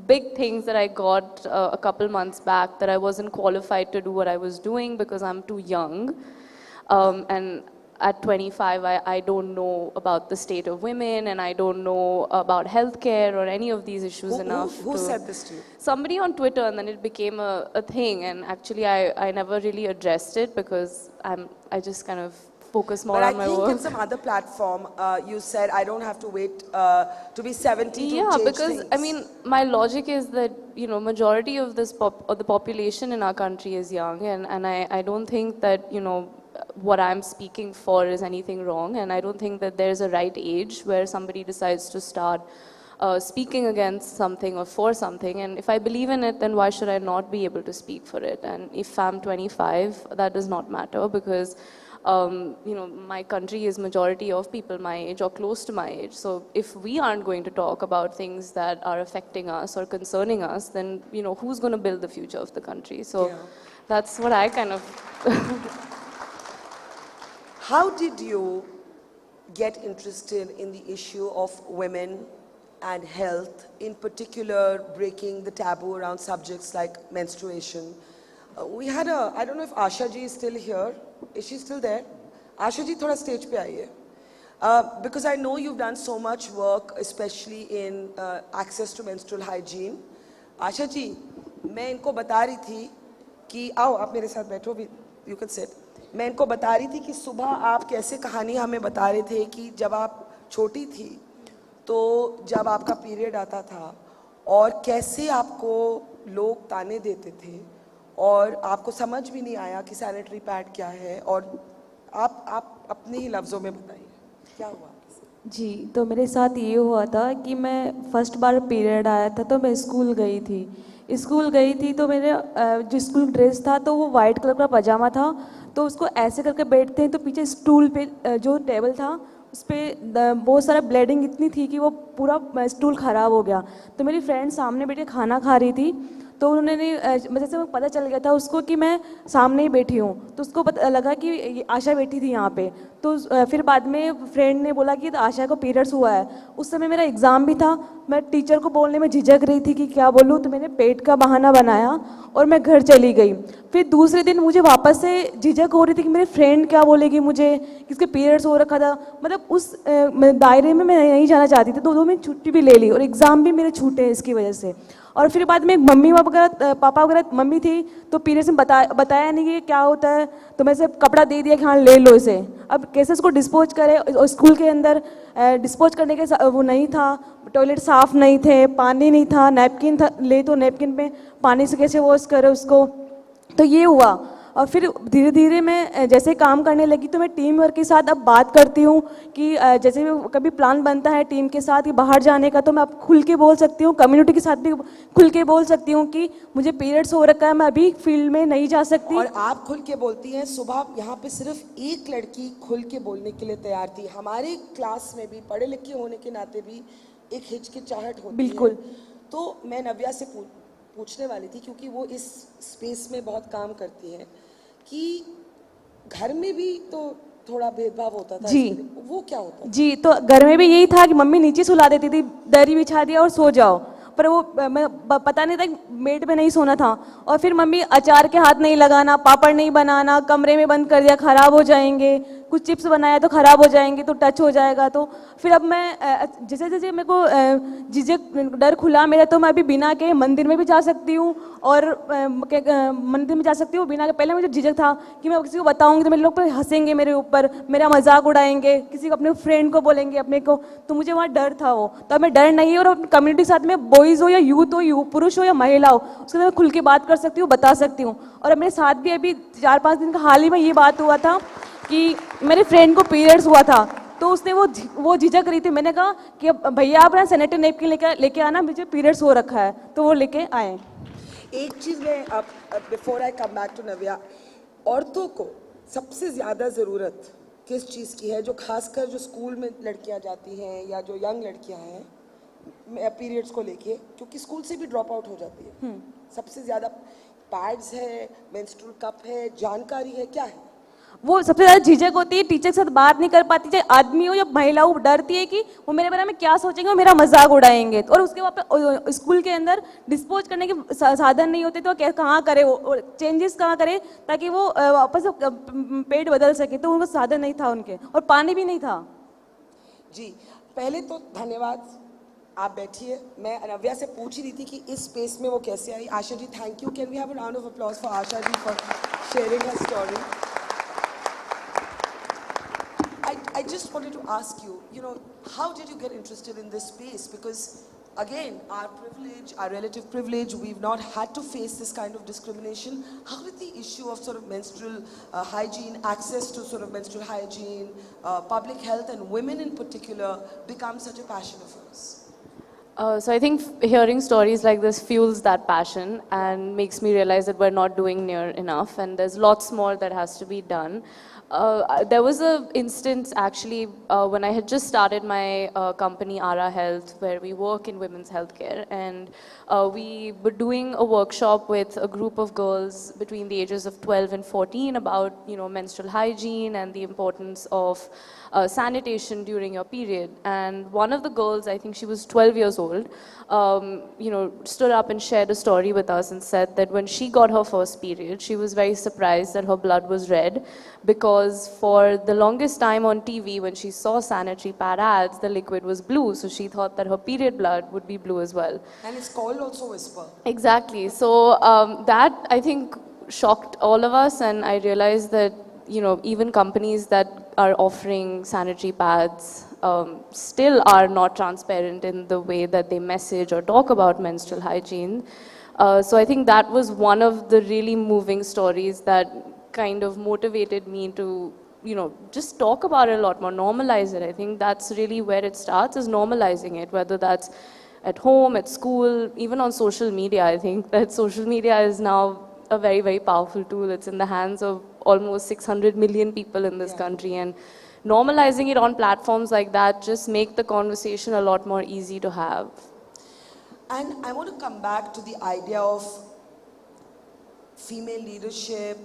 big things that I got a couple months back, that I wasn't qualified to do what I was doing because I'm too young, and at 25, I don't know about the state of women, and I don't know about healthcare or any of these issues enough. Who said this to you? Somebody on Twitter, and then it became a thing. And actually, I never really addressed it because I just kind of focus more on my work. But I think in some other platform, you said, I don't have to wait to be 70 to change things. Yeah, because, I mean, my logic is that, majority of the population in our country is young, and I don't think that, what I'm speaking for is anything wrong, and I don't think that there's a right age where somebody decides to start speaking against something or for something. And if I believe in it, then why should I not be able to speak for it? And if I'm 25, that does not matter, because my country is majority of people my age or close to my age. So if we aren't going to talk about things that are affecting us or concerning us, then who's going to build the future of the country? So that's what I kind of. How did you get interested in the issue of women and health, in particular breaking the taboo around subjects like menstruation? We had I don't know if Asha ji is still here. Is she still there? Asha ji, thoda stage pe aiye. Because I know you've done so much work, especially in access to menstrual hygiene. Asha ji, मैं इनको बता रही थी कि आओ आप मेरे साथ बैठो भी, you can sit. मैं इनको बता रही थी कि सुबह आप कैसे कहानी हमें बता रहे थे कि जब आप छोटी थी तो जब आपका पीरियड आता था और कैसे आपको लोग ताने देते थे और आपको समझ भी नहीं आया कि सैनिटरी पैड क्या है, और आप अपने ही लफ्ज़ों में बताइए क्या हुआ? जी, तो मेरे साथ ये हुआ था कि मैं फर्स्ट बार पीरियड आया था तो मैं स्कूल गई थी तो मेरे जो स्कूल ड्रेस था तो वो वाइट कलर का पजामा था, तो उसको ऐसे करके बैठते हैं तो पीछे स्टूल पे जो टेबल था उस पर बहुत सारा ब्लीडिंग इतनी थी कि वो पूरा स्टूल ख़राब हो गया। तो मेरी फ्रेंड सामने बैठ के खाना खा रही थी, तो उन्होंने जैसे पता चल गया था उसको कि मैं सामने ही बैठी हूँ, तो उसको पता लगा कि आशा बैठी थी यहाँ पे। तो फिर बाद में फ्रेंड ने बोला कि आशा को पीरियड्स हुआ है। उस समय मेरा एग्ज़ाम भी था, मैं टीचर को बोलने में झिझक रही थी कि क्या बोलूँ, तो मैंने पेट का बहाना बनाया और मैं घर चली गई। फिर दूसरे दिन मुझे वापस से झिझक हो रही थी कि मेरी फ्रेंड क्या बोलेगी मुझे, किसके पीरियड्स हो रखा था, मतलब उस दायरे में मैं नहीं जाना चाहती थी, तो 2 दिन छुट्टी भी ले ली और एग्ज़ाम भी मेरे छूटे इसकी वजह से। और फिर बाद में मम्मी पापा पापा वगैरह मम्मी थी तो पीरियड्स में बताया नहीं कि क्या होता है, तो मैं सिर्फ कपड़ा दे दिया कि हाँ ले लो इसे। अब कैसे इसको डिस्पोज करें, और स्कूल के अंदर डिस्पोज करने के वो नहीं था, टॉयलेट साफ़ नहीं थे, पानी नहीं था, नैपकिन था ले तो नैपकिन में पानी से कैसे वॉश करें उसको, तो ये हुआ। और फिर धीरे धीरे मैं जैसे काम करने लगी तो मैं टीम वर्क के साथ अब बात करती हूँ कि जैसे कभी प्लान बनता है टीम के साथ कि बाहर जाने का, तो मैं अब खुल के बोल सकती हूँ, कम्युनिटी के साथ भी खुल के बोल सकती हूँ कि मुझे पीरियड्स हो रखा है, मैं अभी फील्ड में नहीं जा सकती। और आप खुल के बोलती हैं। सुबह यहाँ पे सिर्फ एक लड़की खुल के बोलने के लिए तैयार थी। हमारे क्लास में भी पढ़े लिखे होने के नाते भी एक हिचकिचाहट होती बिल्कुल। है। तो मैं नव्या से पूछने वाली थी, क्योंकि वो इस स्पेस में बहुत काम करती हैं, कि घर में भी तो थोड़ा भेदभाव होता था जी, वो क्या होता था? जी, तो घर में भी यही था कि मम्मी नीचे सुला देती थी, दरी बिछा दिया और सो जाओ, पर वो मैं पता नहीं था मेड में नहीं सोना था। और फिर मम्मी अचार के हाथ नहीं लगाना, पापड़ नहीं बनाना, कमरे में बंद कर दिया खराब हो जाएंगे, कुछ चिप्स बनाया तो खराब हो जाएंगे, तो टच हो जाएगा। तो फिर अब मैं जैसे जैसे मेरे को झिझक डर खुला मेरा, तो मैं अभी बिना के मंदिर में भी जा सकती हूँ और मंदिर में जा सकती हूँ बिना के। पहले मुझे झिझक था कि मैं किसी को बताऊंगी तो मेरे लोग हंसेंगे मेरे ऊपर, मेरा मजाक उड़ाएंगे, किसी को अपने फ्रेंड को बोलेंगे अपने को, तो मुझे वहाँ डर था वो। तो अब मैं डर नहीं है, और कम्युनिटी के साथ में बॉयज़ हो या यूथ हो, पुरुष हो या महिला हो, उसके साथ मैं खुल के बात कर सकती हूँ, बता सकती हूँ। और अब मेरे साथ भी अभी 4-5 दिन का हाल ही में ये बात हुआ था कि मेरे फ्रेंड को पीरियड्स हुआ था, तो उसने वो झिझक रही थी। मैंने कहा कि भैया आप ना सैनिटरी नैपकिन लेके आना, मुझे पीरियड्स हो रखा है, तो वो लेके आए। एक चीज़ में before I come back to Navya, औरतों को सबसे ज़्यादा ज़रूरत किस चीज़ की है, जो खासकर जो स्कूल में लड़कियां जाती हैं या जो यंग लड़कियां हैं पीरियड्स को लेके, क्योंकि स्कूल से भी ड्रॉप आउट हो जाती है, सबसे ज़्यादा पैड्स है, मेंस्ट्रुअल कप है, जानकारी है, क्या है? वो सबसे ज़्यादा झिझक होती है, टीचर के साथ बात नहीं कर पाती, चाहे आदमी हो या महिला हो, डरती है कि वो मेरे बारे में क्या सोचेंगे, वो मेरा मजाक उड़ाएंगे। और उसके बाद स्कूल के अंदर डिस्पोज करने के साधन नहीं होते, तो कहाँ करे वो चेंजेस, कहाँ करे ताकि वो वापस पेट बदल सके, तो उनको साधन नहीं था उनके, और पानी भी नहीं था। जी, पहले तो धन्यवाद, आप बैठिए। मैं नव्या से पूछ ही रही थी कि इस स्पेस में वो कैसे आई। Asha ji, thank you. Can we have a round of applause for Asha ji for sharing her story. I just wanted to ask you, how did you get interested in this space? Because again, our privilege, our relative privilege, we've not had to face this kind of discrimination. How did the issue of sort of menstrual hygiene, access to sort of menstrual hygiene, public health and women in particular become such a passion of yours? So I think hearing stories like this fuels that passion and makes me realize that we're not doing near enough, and there's lots more that has to be done. There was an instance actually when I had just started my company Ara Health, where we work in women's healthcare, and we were doing a workshop with a group of girls between the ages of 12 and 14 about menstrual hygiene and the importance of sanitation during your period. And one of the girls, I think she was 12 years old, stood up and shared a story with us and said that when she got her first period, she was very surprised that her blood was red, because for the longest time on TV, when she saw sanitary pad ads, the liquid was blue, so she thought that her period blood would be blue as well. And it's called also Whisper. Exactly. So that, I think, shocked all of us, and I realized that even companies that are offering sanitary pads still are not transparent in the way that they message or talk about menstrual hygiene. So I think that was one of the really moving stories that kind of motivated me to just talk about it a lot more, normalize it. I think that's really where it starts, is normalizing it, whether that's at home, at school, even on social media. I think that social media is now a very, very powerful tool. It's in the hands of almost 600 million people in this country, and normalizing it on platforms like that just make the conversation a lot more easy to have. And I want to come back to the idea of female leadership,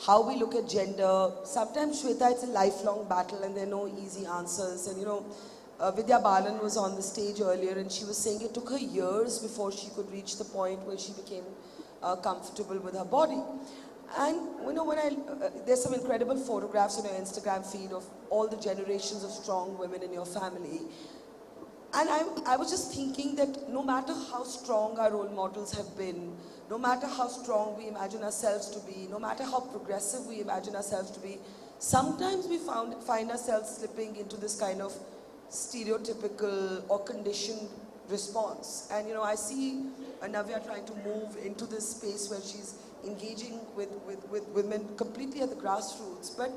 how we look at gender. Sometimes, Shweta, it's a lifelong battle and there are no easy answers. And Vidya Balan was on the stage earlier and she was saying it took her years before she could reach the point where she became comfortable with her body. And there's some incredible photographs on your Instagram feed of all the generations of strong women in your family. And I was just thinking that no matter how strong our role models have been, no matter how strong we imagine ourselves to be, no matter how progressive we imagine ourselves to be, sometimes we find ourselves slipping into this kind of stereotypical or conditioned response. And I see Navya trying to move into this space where she's engaging with women completely at the grassroots. But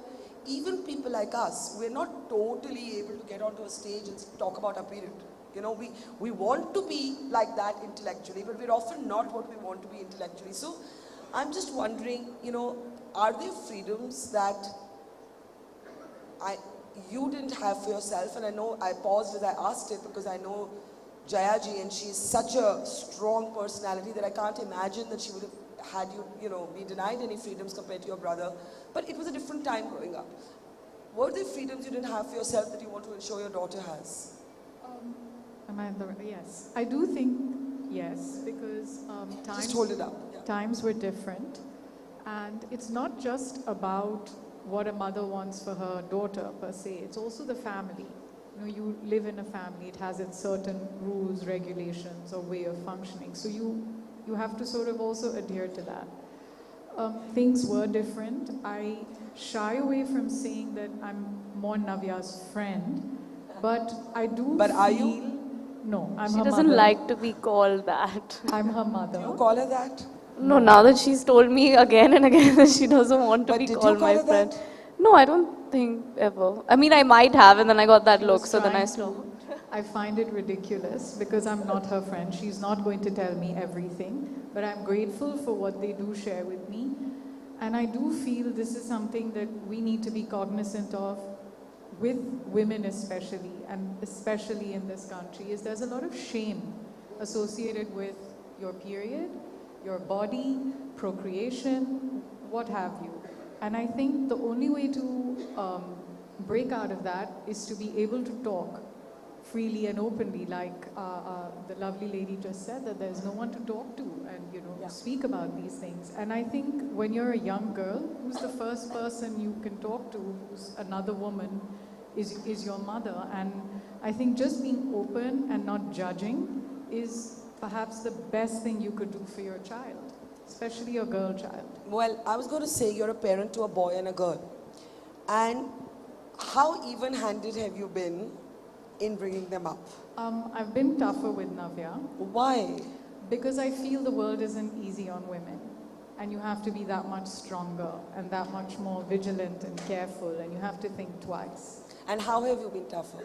even people like us, we're not totally able to get onto a stage and talk about our period. We want to be like that intellectually, but we're often not what we want to be intellectually. So I'm just wondering, are there freedoms that you didn't have for yourself? And I know I paused as I asked it because I know Jayaji, and she's such a strong personality that I can't imagine that she would have had you, be denied any freedoms compared to your brother. But it was a different time growing up. Were there freedoms you didn't have for yourself that you want to ensure your daughter has? Yes, I do think yes, because times, just hold it up. Yeah. Times were different, and it's not just about what a mother wants for her daughter per se. It's also the family. You live in a family. It has its certain rules, regulations, or way of functioning. So you have to sort of also adhere to that. Things were different. I shy away from saying that I'm more Navya's friend, but I do. But are you? No, I'm she her doesn't mother. like to be called that. I'm her mother. Do you call her that? No, now that she's told me again and again that she doesn't want to be called my friend. No, I don't think ever. I mean, I might have, and then I got that look, so then I stopped. I find it ridiculous because I'm not her friend. She's not going to tell me everything, but I'm grateful for what they do share with me. And I do feel this is something that we need to be cognizant of with women especially, and especially in this country, is there's a lot of shame associated with your period, your body, procreation, what have you. And I think the only way to break out of that is to be able to talk freely and openly, like the lovely lady just said, that there's no one to talk to and speak about these things. And I think when you're a young girl, who's the first person you can talk to, who's another woman, is your mother. And I think just being open and not judging is perhaps the best thing you could do for your child, especially your girl child. Well, I was going to say you're a parent to a boy and a girl. And how even-handed have you been in bringing them up? I've been tougher with Navya. Why? Because I feel the world isn't easy on women. And you have to be that much stronger and that much more vigilant and careful, and you have to think twice. And how have you been tougher?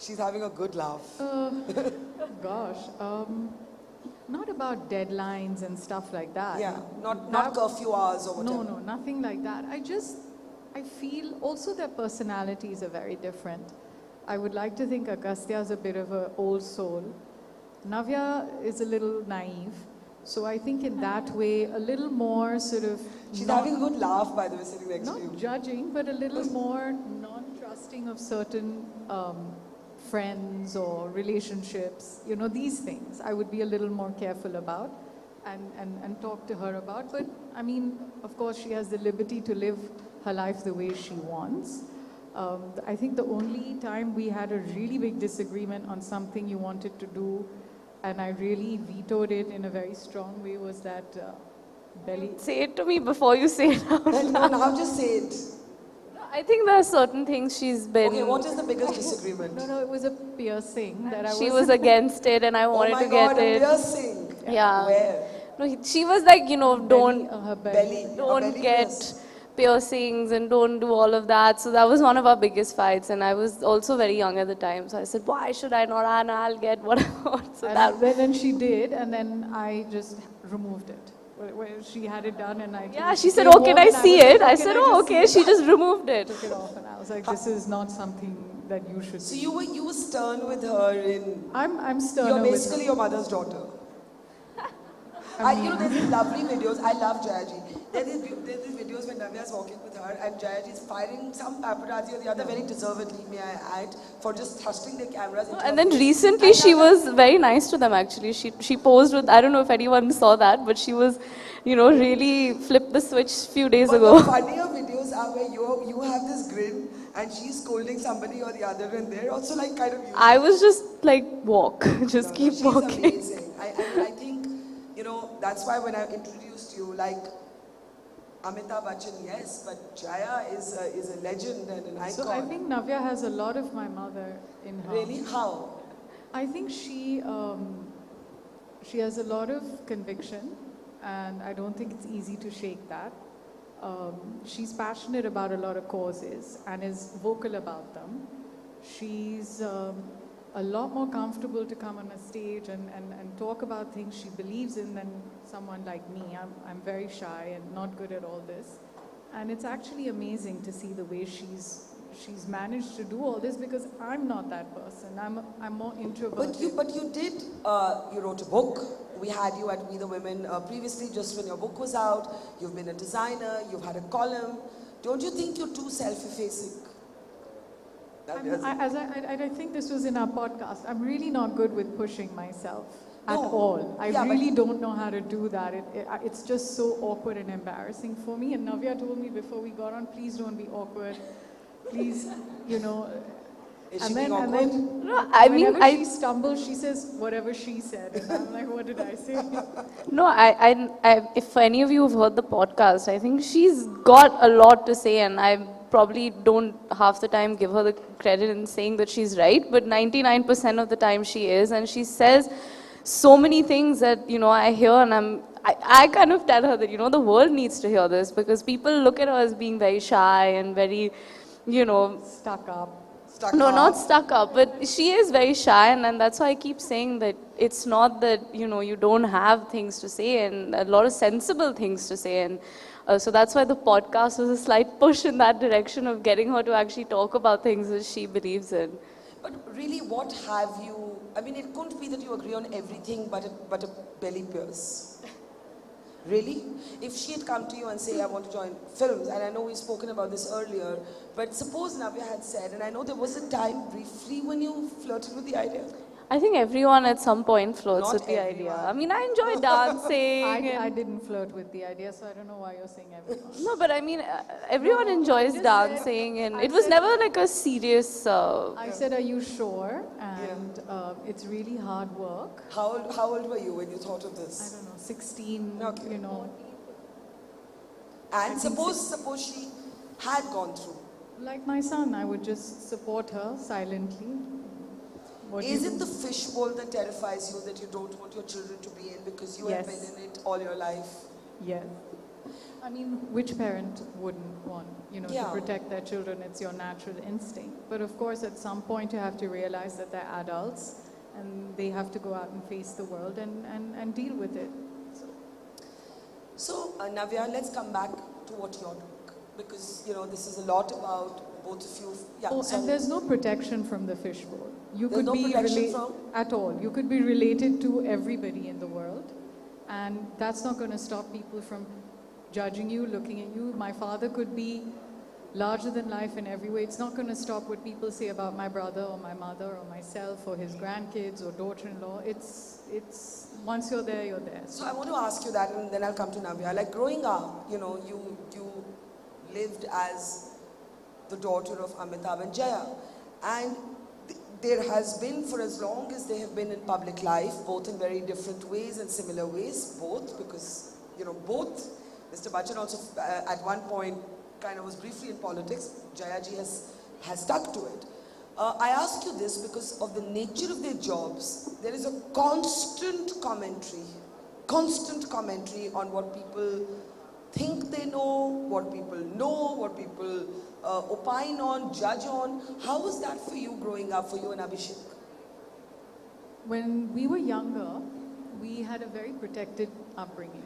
She's having a good laugh. Not about deadlines and stuff like that. Yeah, not curfew hours or whatever. No, nothing like that. I feel also their personalities are very different. I would like to think Agastya is a bit of an old soul. Navya is a little naive. So I think in that way, a little more sort of... She's having a good laugh, by the way, sitting next to you. Not judging, but a little more non-trusting of certain friends or relationships. These things I would be a little more careful about and talk to her about. But I mean, of course, she has the liberty to live her life the way she wants. I think the only time we had a really big disagreement on something you wanted to do, and I really vetoed it in a very strong way, was that belly. Say it to me before you say it out loud. No, now just say it. I think there are certain things she's been... Okay, what is the biggest disagreement? No, it was a piercing that She was against it and I wanted to get it. Oh my God, a piercing? Yeah. Where? No, she was like, don't get pierce. piercings and don't do all of that. So that was one of our biggest fights, and I was also very young at the time. So I said, why should I not? And I'll get what I want. So then she did, and then I just removed it. Where she had it done, and I she said, oh, can I see it? I said, oh, okay. She just removed it. Took it off, and I was like, this is not something that you should. So you were stern with her in. I'm stern. You're basically your mother's daughter. There's these lovely videos. I love Jayaji. There's these videos when Navya's walking with her and Jayaji's firing some paparazzi or the other very deservedly, may I add, for just thrusting their cameras into And her then face. recently she was very nice to them actually. She posed with, I don't know if anyone saw that, but she was, really flipped the switch few days ago. The funnier videos are where you have this grin and she's scolding somebody or the other, and they're also like kind of. I was just like, walk, just keep She's walking. amazing. I think, that's why when I introduced you, like, Amitabh Bachchan, yes, but Jaya is a legend and an icon. So I think Navya has a lot of my mother in her. Really? How? I think she has a lot of conviction, and I don't think it's easy to shake that. She's passionate about a lot of causes and is vocal about them. She's a lot more comfortable to come on a stage and talk about things she believes in than someone like me. I'm very shy and not good at all this. And it's actually amazing to see the way she's managed to do all this, because I'm not that person. I'm more introverted. But you did, you wrote a book. We had you at We the Women previously, just when your book was out. You've been a designer, you've had a column. Don't you think you're too self-effacing? I think this was in our podcast. I'm really not good with pushing myself at all. I Yeah, really don't know how to do that. It's just so awkward and embarrassing for me. And Navya told me before we got on, please don't be awkward. Please, Is and she then, being and awkward? then No, I mean, whenever she stumbles, she says whatever she said. And I'm like, what did I say? No, if any of you have heard the podcast, I think she's got a lot to say, and I probably don't half the time give her the credit in saying that she's right, but 99% of the time she is, and she says so many things that, I hear, and I kind of tell her that, the world needs to hear this, because people look at her as being very shy and very, stuck up. Not stuck up, but she is very shy, and that's why I keep saying that it's not that, you don't have things to say, and a lot of sensible things to say, and so that's why the podcast was a slight push in that direction of getting her to actually talk about things that she believes in. But really, what have you, I mean, it couldn't be that you agree on everything but a belly pierce. Really? If she had come to you and say, I want to join films, and I know we've spoken about this earlier, but suppose Navya had said, and I know there was a time briefly when you flirted with the idea. I think everyone at some point flirts with the idea. I mean, I enjoy dancing. I didn't flirt with the idea, so I don't know why you're saying everyone. No, but I mean, everyone enjoys dancing, and it was never like a serious... I said, are you sure? And it's really hard work. How old were you when you thought of this? I don't know, 16, And suppose she had gone through. Like my son, I would just support her silently. Is it the fishbowl that terrifies you, that you don't want your children to be in because you have been in it all your life? Yes. I mean, which parent wouldn't want, to protect their children? It's your natural instinct. But of course, at some point, you have to realize that they're adults and they have to go out and face the world and deal with it. So, Navya, let's come back to what you're doing, because, this is a lot about both of you. Yeah, and there's no protection from the fishbowl. You There's could no be protection from? at all. You could be related to everybody in the world, and that's not going to stop people from judging you, looking at you. My father could be larger than life in every way. It's not going to stop what people say about my brother or my mother or myself or his grandkids or daughter-in-law. It's once you're there, you're there. So I want to ask you that, and then I'll come to Navya. Like growing up, you lived as the daughter of Amitabh and Jaya, and there has been, for as long as they have been in public life, both in very different ways and similar ways, both, because, both. Mr. Bachchan also, at one point, kind of was briefly in politics. Jayaji has stuck to it. I ask you this because of the nature of their jobs. There is a constant commentary on what people think they know, what people opine on, judge on. How was that for you growing up, for you and Abhishek? When we were younger, we had a very protected upbringing.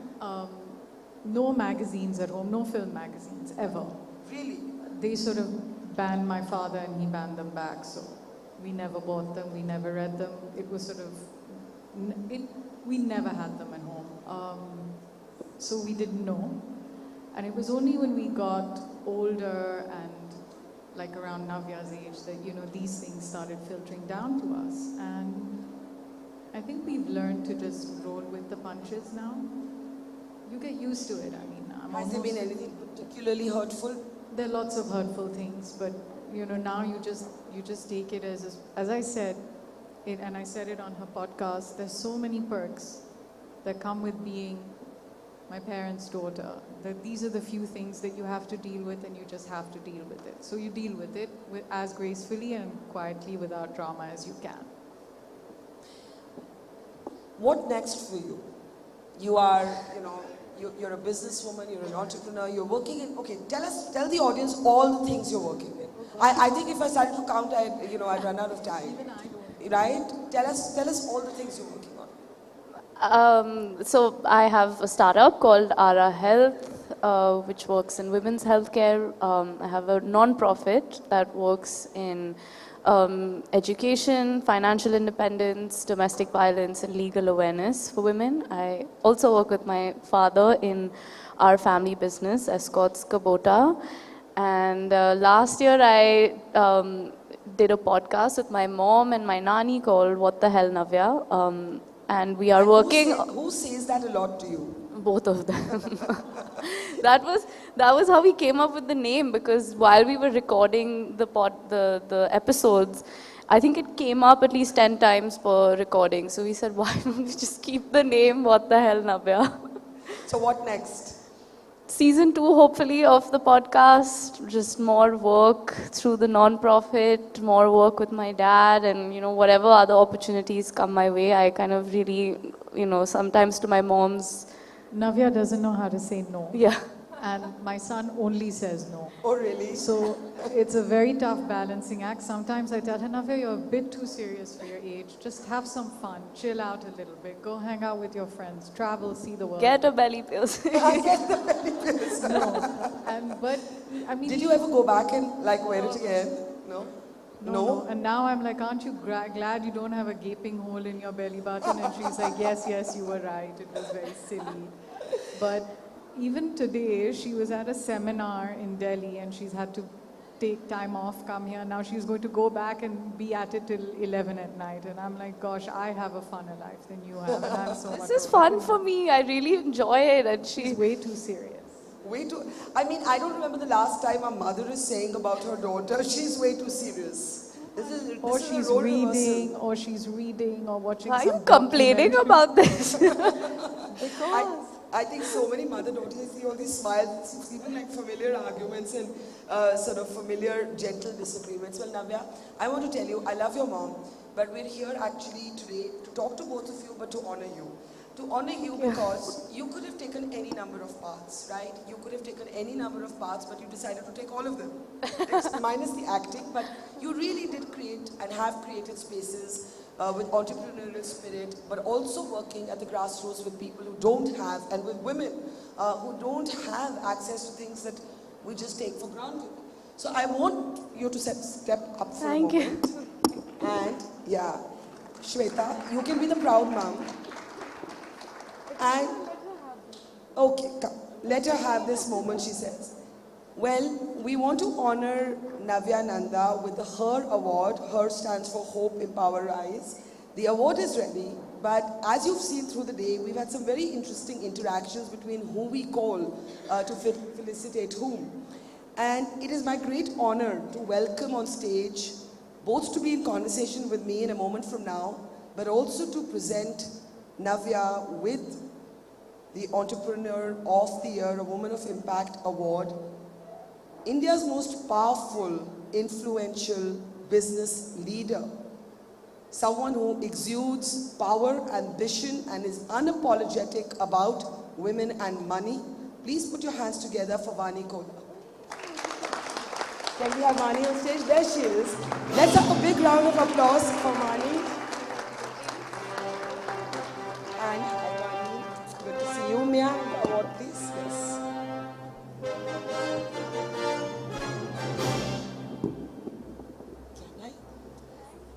No magazines at home, no film magazines, ever. Really? They sort of banned my father and he banned them back, so we never bought them, we never read them. It was sort of, we never had them at home. So we didn't know. And it was only when we got older and like around Navya's age that, these things started filtering down to us. And I think we've learned to just roll with the punches now. You get used to it. I mean, has there been anything particularly hurtful? There are lots of hurtful things, but now you just take it as I said, and I said it on her podcast, there's so many perks that come with being my parents' daughter. That these are the few things that you have to deal with, and you just have to deal with it. So you deal with it as gracefully and quietly without drama as you can. What next for you? You are, you're a businesswoman, you're an entrepreneur, you're working in, okay, tell the audience all the things you're working in. I think if I started to count, I'd run out of time. Even I don't. Right? Tell us all the things you're working on. So I have a startup called Ara Health, which works in women's healthcare. I have a non-profit that works in education, financial independence, domestic violence, and legal awareness for women. I also work with my father in our family business, Escorts Kubota. And last year I did a podcast with my mom and my nani called What the Hell Navya. And we are working. Who says that a lot to you? Both of them. That was how we came up with the name, because while we were recording the episodes, I think it came up at least 10 times per recording. So we said, why don't we just keep the name What the Hell Navya? So what next? Season 2, hopefully, of the podcast. Just more work through the non-profit, more work with my dad, and whatever other opportunities come my way. I kind of really, sometimes to my mom's. Navya doesn't know how to say no. Yeah. And my son only says no. Oh, really? So it's a very tough balancing act. Sometimes I tell her, Navya, you're a bit too serious for your age. Just have some fun. Chill out a little bit. Go hang out with your friends. Travel, see the world. Get a belly piercing. Get the belly piercing. No. But, I mean... Did you ever go back and wear it again? No? No. And now I'm like, aren't you glad you don't have a gaping hole in your belly button? And she's like, yes, you were right. It was very silly. But even today, she was at a seminar in Delhi and she's had to take time off, come here. Now she's going to go back and be at it till 11 at night. And I'm like, gosh, I have a funner life than you have. And I'm so This is fun for me. I really enjoy it. And she's way too serious. I mean, I don't remember the last time a mother is saying about her daughter, she's way too serious. Or she's reading, or watching Why some are you complaining about this? Because I think so many mother-daughters, I see all these smiles, it's even like familiar arguments and sort of familiar, gentle disagreements. Well, Navya, I want to tell you, I love your mom, but we're here actually today to talk to both of you, but to honor you. To honor you because you could have taken any number of paths, right? You could have taken any number of paths, but you decided to take all of them. Minus the acting, but you really did create and have created spaces with entrepreneurial spirit, but also working at the grassroots with people who don't have, and with women who don't have access to things that we just take for granted. So I want you to step up for a moment. Thank you. And yeah, Shweta, you can be the proud mom. And, okay, come. Let her have this moment, she says. Well, we want to honor Navya Nanda with the HER award. HER stands for Hope, Empower, Rise. The award is ready, but as you've seen through the day, we've had some very interesting interactions between who we call to felicitate whom. And it is my great honor to welcome on stage, both to be in conversation with me in a moment from now, but also to present Navya with the Entrepreneur of the Year, a Woman of Impact Award, India's most powerful, influential business leader, someone who exudes power, ambition, and is unapologetic about women and money. Please put your hands together for Vani Kola. Can we have Vani on stage? There she is. Let's have a big round of applause for Vani. And Vani, good to see you. May I have the award, please? Yes.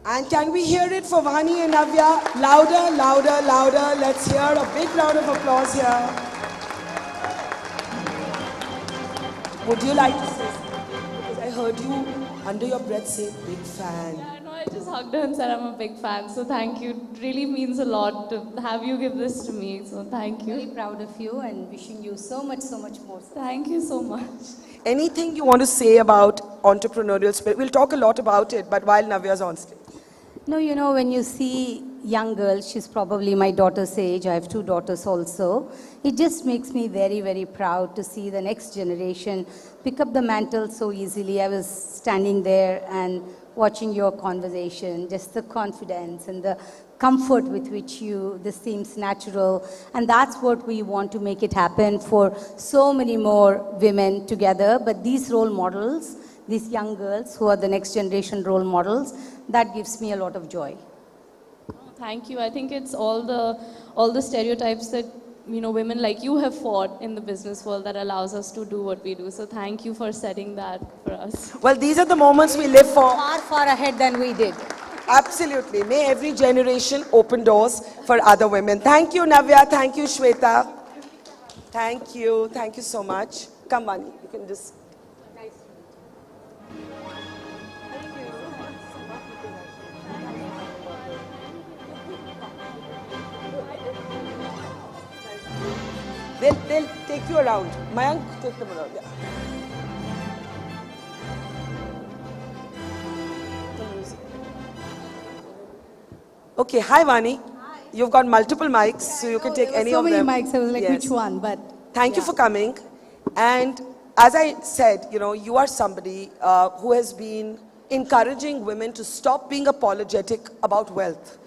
And can we hear it for Vani and Navya? Louder, louder, louder. Let's hear a big round of applause here. Would you like to say something? Because I heard you under your breath say big fan. Yeah, no, I just hugged her and said I'm a big fan. So thank you. It really means a lot to have you give this to me. So thank you. Very proud of you and wishing you so much more. Thank you so much. Anything you want to say about entrepreneurial spirit? We'll talk a lot about it, but while Navya's on stage. No, you know, when you see young girls, she's probably my daughter's age, I have 2 daughters also, it just makes me very, very proud to see the next generation pick up the mantle so easily. I was standing there and watching your conversation, just the confidence and the comfort with which this seems natural. And that's what we want to make it happen for so many more women together. But these role models, these young girls who are the next generation role models, that gives me a lot of joy. Thank you. I think it's all the stereotypes that women like you have fought in the business world that allows us to do what we do. So thank you for setting that for us. Well, these are the moments we live for. Far ahead than we did. Absolutely. May every generation open doors for other women. Thank you, Navya. Thank you, Shweta. Thank you. Thank you so much. Come on, you can just... They'll take you around. Mayank, take them around. Yeah. Okay, hi Vani. Hi. You've got multiple mics, so you can take any of them. So many mics, I was like, which one? But thank you for coming. And as I said, you are somebody who has been encouraging women to stop being apologetic about wealth.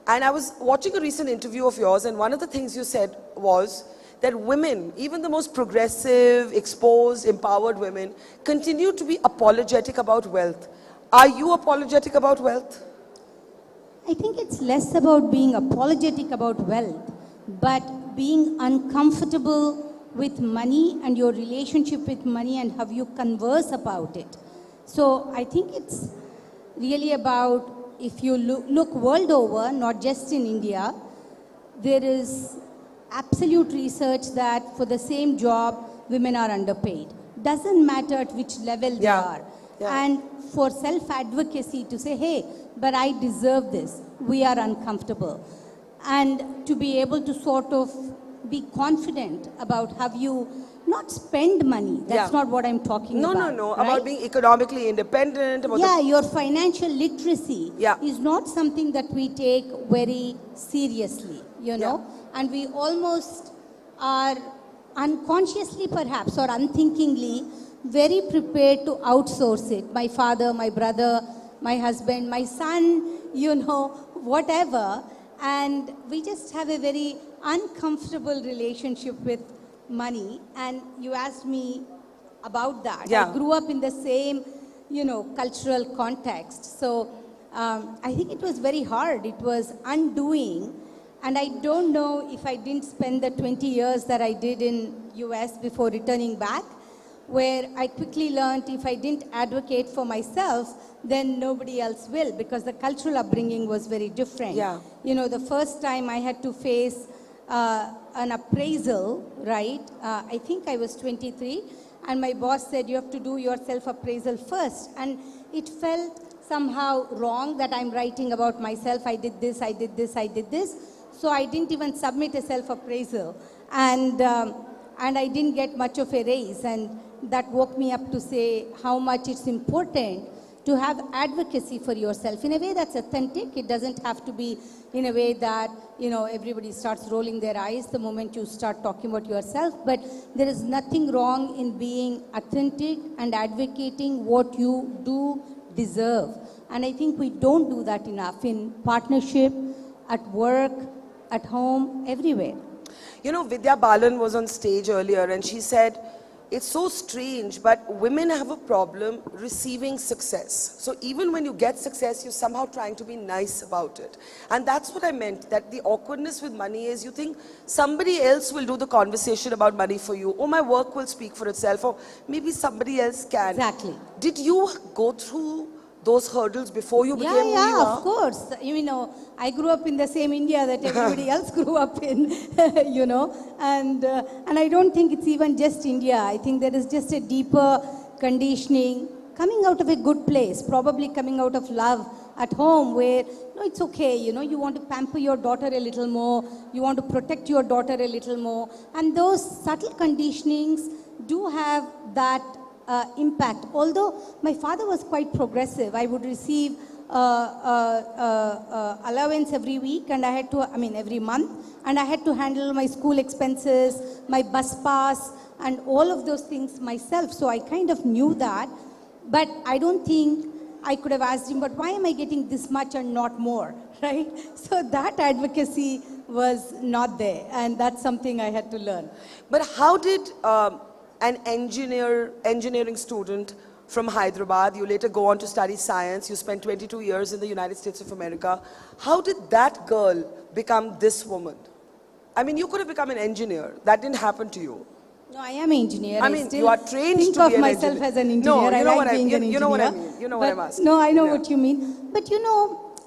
And I was watching a recent interview of yours, and one of the things you said was that women, even the most progressive, exposed, empowered women, continue to be apologetic about wealth. Are you apologetic about wealth? I think it's less about being apologetic about wealth, but being uncomfortable with money and your relationship with money and how you converse about it. So I think it's really about, if you look world over, not just in India, there is absolute research that for the same job, women are underpaid. Doesn't matter at which level they are. Yeah. And for self-advocacy to say, hey, but I deserve this, we are uncomfortable. And to be able to sort of be confident about how you not spend money. That's not what I'm talking about. No. Right? About being economically independent. About your financial literacy is not something that we take very seriously, you know. And we almost are unconsciously perhaps or unthinkingly very prepared to outsource it. My father, my brother, my husband, my son, whatever. And we just have a very uncomfortable relationship with money. And you asked me about that. Yeah. I grew up in the same, cultural context. So I think it was very hard. It was undoing. And I don't know if I didn't spend the 20 years that I did in US before returning back, where I quickly learned if I didn't advocate for myself, then nobody else will, because the cultural upbringing was very different. Yeah. The first time I had to face an appraisal, right? I think I was 23, and my boss said, you have to do your self-appraisal first. And it felt somehow wrong that I'm writing about myself. I did this, I did this, I did this. So I didn't even submit a self-appraisal. And I didn't get much of a raise. And that woke me up to say how much it's important to have advocacy for yourself in a way that's authentic. It doesn't have to be in a way that, everybody starts rolling their eyes the moment you start talking about yourself. But there is nothing wrong in being authentic and advocating what you do deserve. And I think we don't do that enough in partnership, at work, at home, everywhere. Vidya Balan was on stage earlier and she said, it's so strange, but women have a problem receiving success. So even when you get success, you're somehow trying to be nice about it. And that's what I meant, that the awkwardness with money is you think somebody else will do the conversation about money for you, or my work will speak for itself, or maybe somebody else can. Exactly. Did you go through those hurdles before you became who you are? Of course. I grew up in the same India that everybody else grew up in, and I don't think it's even just India. I think there is just a deeper conditioning coming out of a good place, probably coming out of love. at home where, it's okay, you want to pamper your daughter a little more, you want to protect your daughter a little more. And those subtle conditionings do have that impact. Although my father was quite progressive, I would receive allowance every week and I had to, every month, and I had to handle my school expenses, my bus pass, and all of those things myself. So I kind of knew that, but I don't think I could have asked him, but why am I getting this much and not more, right? So that advocacy was not there, and that's something I had to learn. But how did an engineering student from Hyderabad, you later go on to study science, you spent 22 years in the United States of America, how did that girl become this woman? I mean, you could have become an engineer. That didn't happen to you. No, I am an engineer. I mean, you are trained to be an engineer. Think of myself as an engineer. No, you know what I mean. You know what I mean. You know what I'm asking. No, I know what you mean. But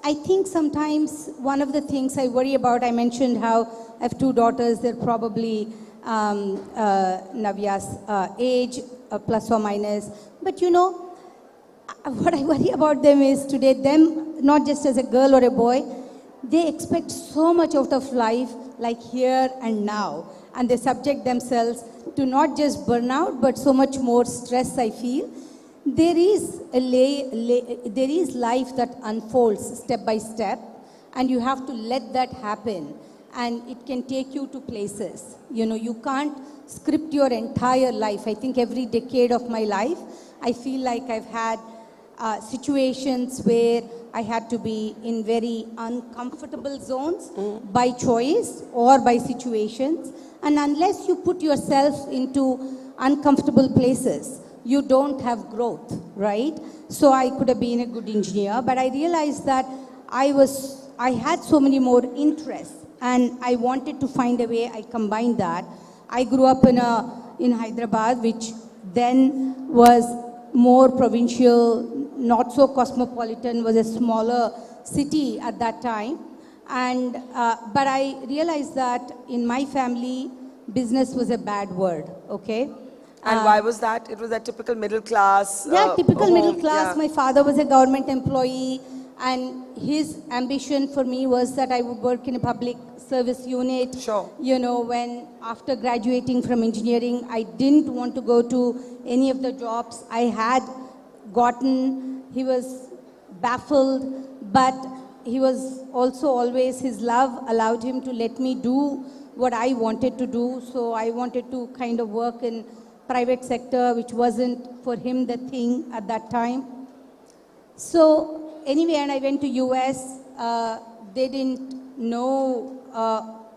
I think sometimes one of the things I worry about, I mentioned how I have two daughters. They're probably Navya's age, plus or minus. But what I worry about them is today, them, not just as a girl or a boy, they expect so much out of life, like here and now. And they subject themselves to not just burnout, but so much more stress, I feel. There is there is life that unfolds step by step, and you have to let that happen. And it can take you to places. You can't script your entire life. I think every decade of my life, I feel like I've had situations where I had to be in very uncomfortable zones by choice or by situations. And unless you put yourself into uncomfortable places, you don't have growth, right? So I could have been a good engineer, but I realized that I had so many more interests, and I wanted to find a way I combined that. I grew up in Hyderabad, which then was more provincial, not so cosmopolitan, was a smaller city at that time. And but I realized that in my family, business was a bad word, okay? And why was that? It was a typical middle class. Yeah, typical middle home. class. Yeah. My father was a government employee, and his ambition for me was that I would work in a public service unit. Sure. When after graduating from engineering, I didn't want to go to any of the jobs I had gotten. He was baffled, but he was also always, his love allowed him to let me do what I wanted to do. So I wanted to kind of work in private sector, which wasn't for him the thing at that time. So anyway, and I went to US. They didn't know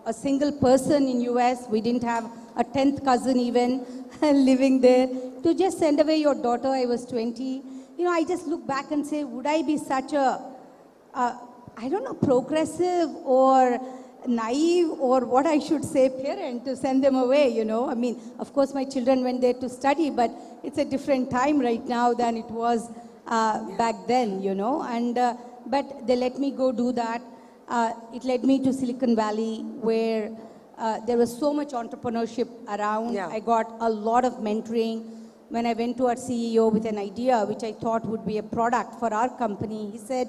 a single person in US. We didn't have a 10th cousin even living there. To just send away your daughter, I was 20. I just look back and say, would I be such a, I don't know, progressive or naive or what I should say parent to send them away, I mean, of course my children went there to study, but it's a different time right now than it was back then, and but they let me go do that. It led me to Silicon Valley, where there was so much entrepreneurship around. Yeah. I got a lot of mentoring. When I went to our CEO with an idea, which I thought would be a product for our company, he said,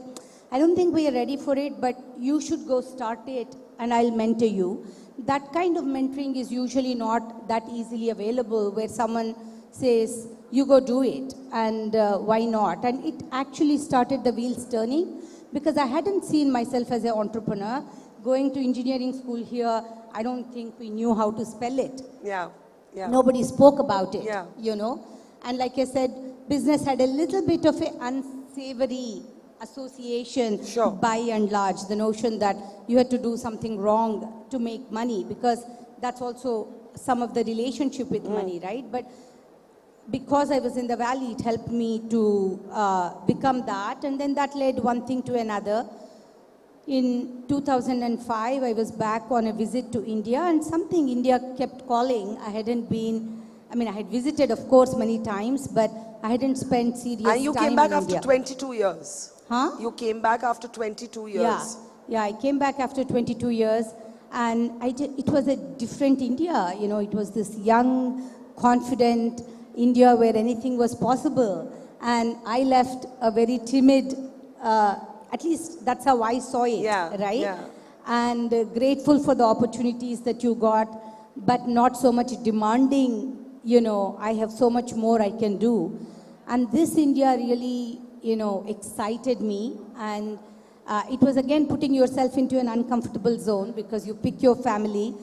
I don't think we are ready for it, but you should go start it and I'll mentor you. That kind of mentoring is usually not that easily available, where someone says, you go do it, and why not? And it actually started the wheels turning, because I hadn't seen myself as an entrepreneur. Going to engineering school here, I don't think we knew how to spell it. Yeah. Yeah. Nobody spoke about it, Yeah. And like I said, business had a little bit of an unsavory association by and large. The notion that you had to do something wrong to make money, because that's also some of the relationship with money, right? But because I was in the valley, it helped me to become that. And then that led one thing to another. In 2005, I was back on a visit to India, and something India kept calling. I hadn't been, I had visited, of course, many times, but I hadn't spent serious time in India. And you came back after 22 years. Huh? You came back after 22 years. Yeah, I came back after 22 years, and it was a different India. It was this young, confident India where anything was possible. And I left a very timid at least that's how I saw it, right? Yeah. And grateful for the opportunities that you got, but not so much demanding, you know, I have so much more I can do. And this India really, you know, excited me. And it was again putting yourself into an uncomfortable zone because you pick your family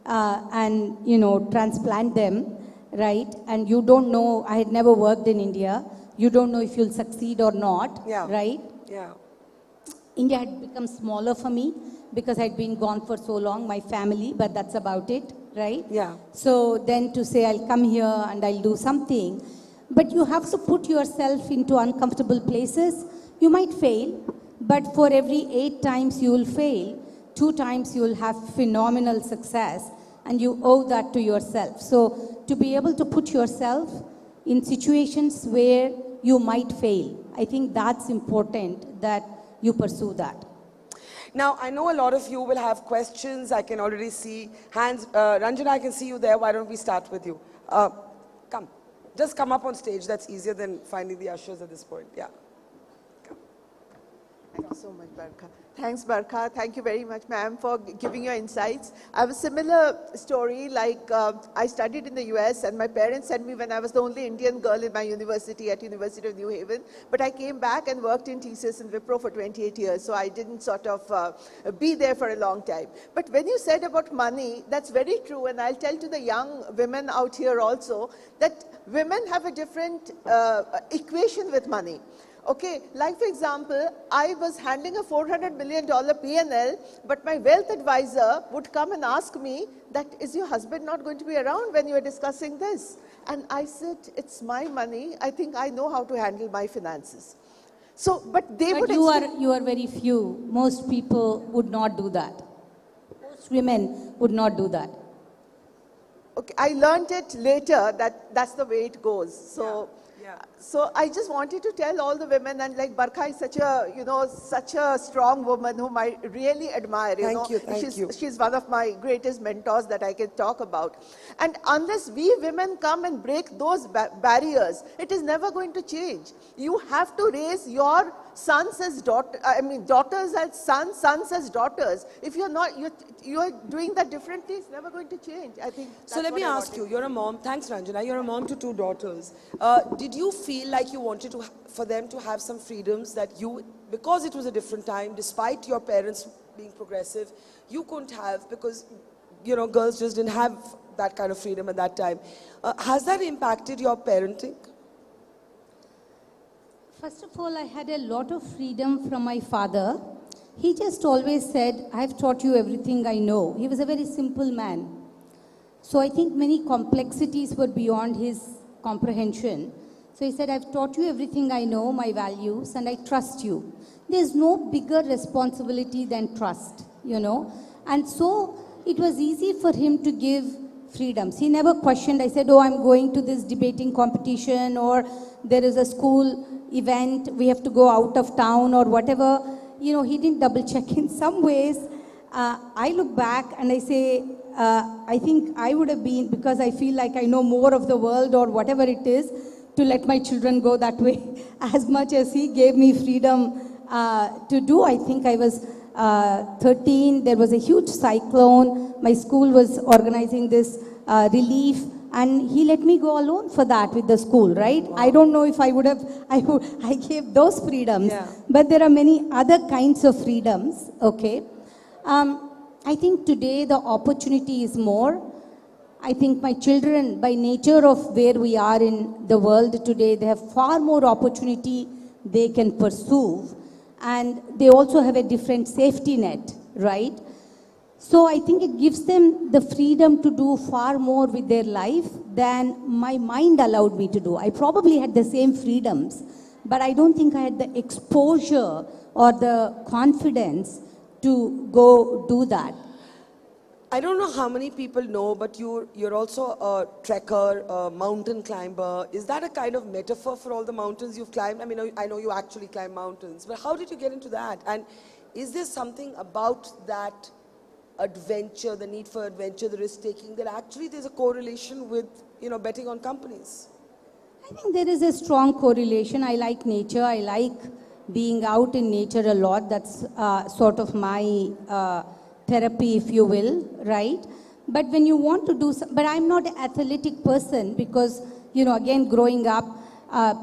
and, you know, transplant them, right? And you don't know, I had never worked in India. You don't know if you'll succeed or not, right? Yeah. India had become smaller for me because I'd been gone for so long, my family, but that's about it, right? Yeah. So then to say I'll come here and I'll do something, but you have to put yourself into uncomfortable places. You might fail, but for every 8 times you will fail, 2 times you will have phenomenal success, and you owe that to yourself. So to be able to put yourself in situations where you might fail, I think that's important that you pursue that. Now, I know a lot of you will have questions. I can already see hands. Ranjana, I can see you there. Why don't we start with you? Come. Just come up on stage. That's easier than finding the ushers at this point. Yeah. Thank you so much, Barkha. Thanks, Barkha. Thank you very much, ma'am, for giving your insights. I have a similar story. Like, I studied in the US, and my parents sent me when I was the only Indian girl in my university at University of New Haven. But I came back and worked in TCS and Wipro for 28 years, so I didn't sort of be there for a long time. But when you said about money, that's very true, and I'll tell to the young women out here also that women have a different equation with money. Okay, like for example, I was handling a $400 million P&L, but my wealth advisor would come and ask me that, is your husband not going to be around when you are discussing this? And I said, it's my money. I think I know how to handle my finances. So, but they would... you are very few. Most people would not do that. Most women would not do that. Okay, I learned it later that that's the way it goes. So. Yeah. So I just wanted to tell all the women, and like Barkha is such a, you know, such a strong woman whom I really admire. Thank you. She's one of my greatest mentors that I can talk about. And unless we women come and break those barriers, it is never going to change. You have to raise your sons as daughters as sons, sons as daughters. If you're not, you're doing that differently, it's never going to change. I think. So let me ask you, you're a mom, thanks Ranjana, you're a mom to 2 daughters. Did you feel like you wanted for them to have some freedoms that you, because it was a different time, despite your parents being progressive, you couldn't have because, you know, girls just didn't have that kind of freedom at that time. Has that impacted your parenting? First of all, I had a lot of freedom from my father. He just always said, I've taught you everything I know. He was a very simple man. So I think many complexities were beyond his comprehension. So he said, I've taught you everything I know, my values, and I trust you. There's no bigger responsibility than trust, you know. And so it was easy for him to give freedoms. He never questioned. I said, oh, I'm going to this debating competition, or there is a school event, we have to go out of town or whatever. You know, he didn't double check. In some ways, I look back and I say, I think I would have been, because I feel like I know more of the world or whatever it is, to let my children go that way. As much as he gave me freedom to do, I think I was 13, there was a huge cyclone. My school was organizing this relief, and he let me go alone for that with the school, right? Wow. I don't know if I would have, I gave those freedoms, but there are many other kinds of freedoms, okay? I think today the opportunity is more. I think my children, by nature of where we are in the world today, they have far more opportunity they can pursue, and they also have a different safety net, right? So I think it gives them the freedom to do far more with their life than my mind allowed me to do. I probably had the same freedoms, but I don't think I had the exposure or the confidence to go do that. I don't know how many people know, but you're also a trekker, a mountain climber. Is that a kind of metaphor for all the mountains you've climbed? I mean, I know you actually climb mountains, but how did you get into that? And is there something about that adventure, the need for adventure, the risk-taking, that actually there's a correlation with, you know, betting on companies? I think there is a strong correlation. I like nature. I like being out in nature a lot. That's sort of my therapy, if you will, right? But when you want to do but I'm not an athletic person because, you know, again, growing up,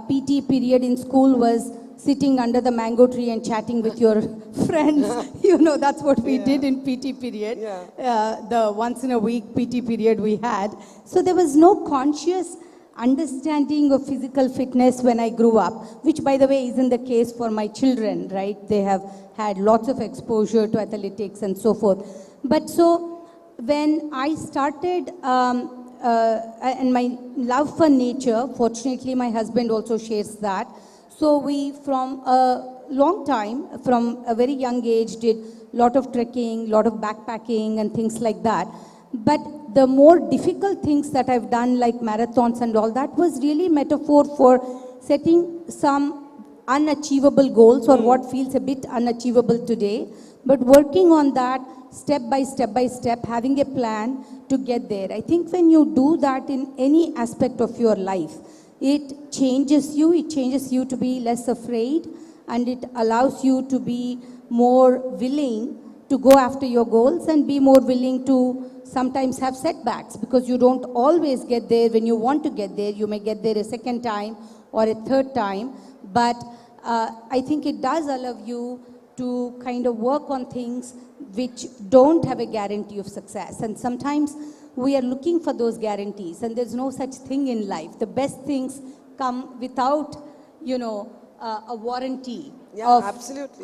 PT period in school was sitting under the mango tree and chatting with your friends. You know, that's what we did in PT period. The once in a week PT period we had. So there was no conscious understanding of physical fitness when I grew up, which by the way isn't the case for my children, right? They have had lots of exposure to athletics and so forth. But so when I started, and my love for nature, fortunately my husband also shares that. So we, from a long time, from a very young age, did a lot of trekking, lot of backpacking and things like that. But the more difficult things that I've done, like marathons and all that, was really metaphor for setting some unachievable goals or what feels a bit unachievable today, but working on that step by step, having a plan to get there. I think when you do that in any aspect of your life, it changes you to be less afraid, and it allows you to be more willing to go after your goals and be more willing to sometimes have setbacks, because you don't always get there when you want to get there. You may get there a second time or a third time, but I think it does allow you to kind of work on things which don't have a guarantee of success. And sometimes we are looking for those guarantees, and there's no such thing in life. The best things come without, you know, a warranty of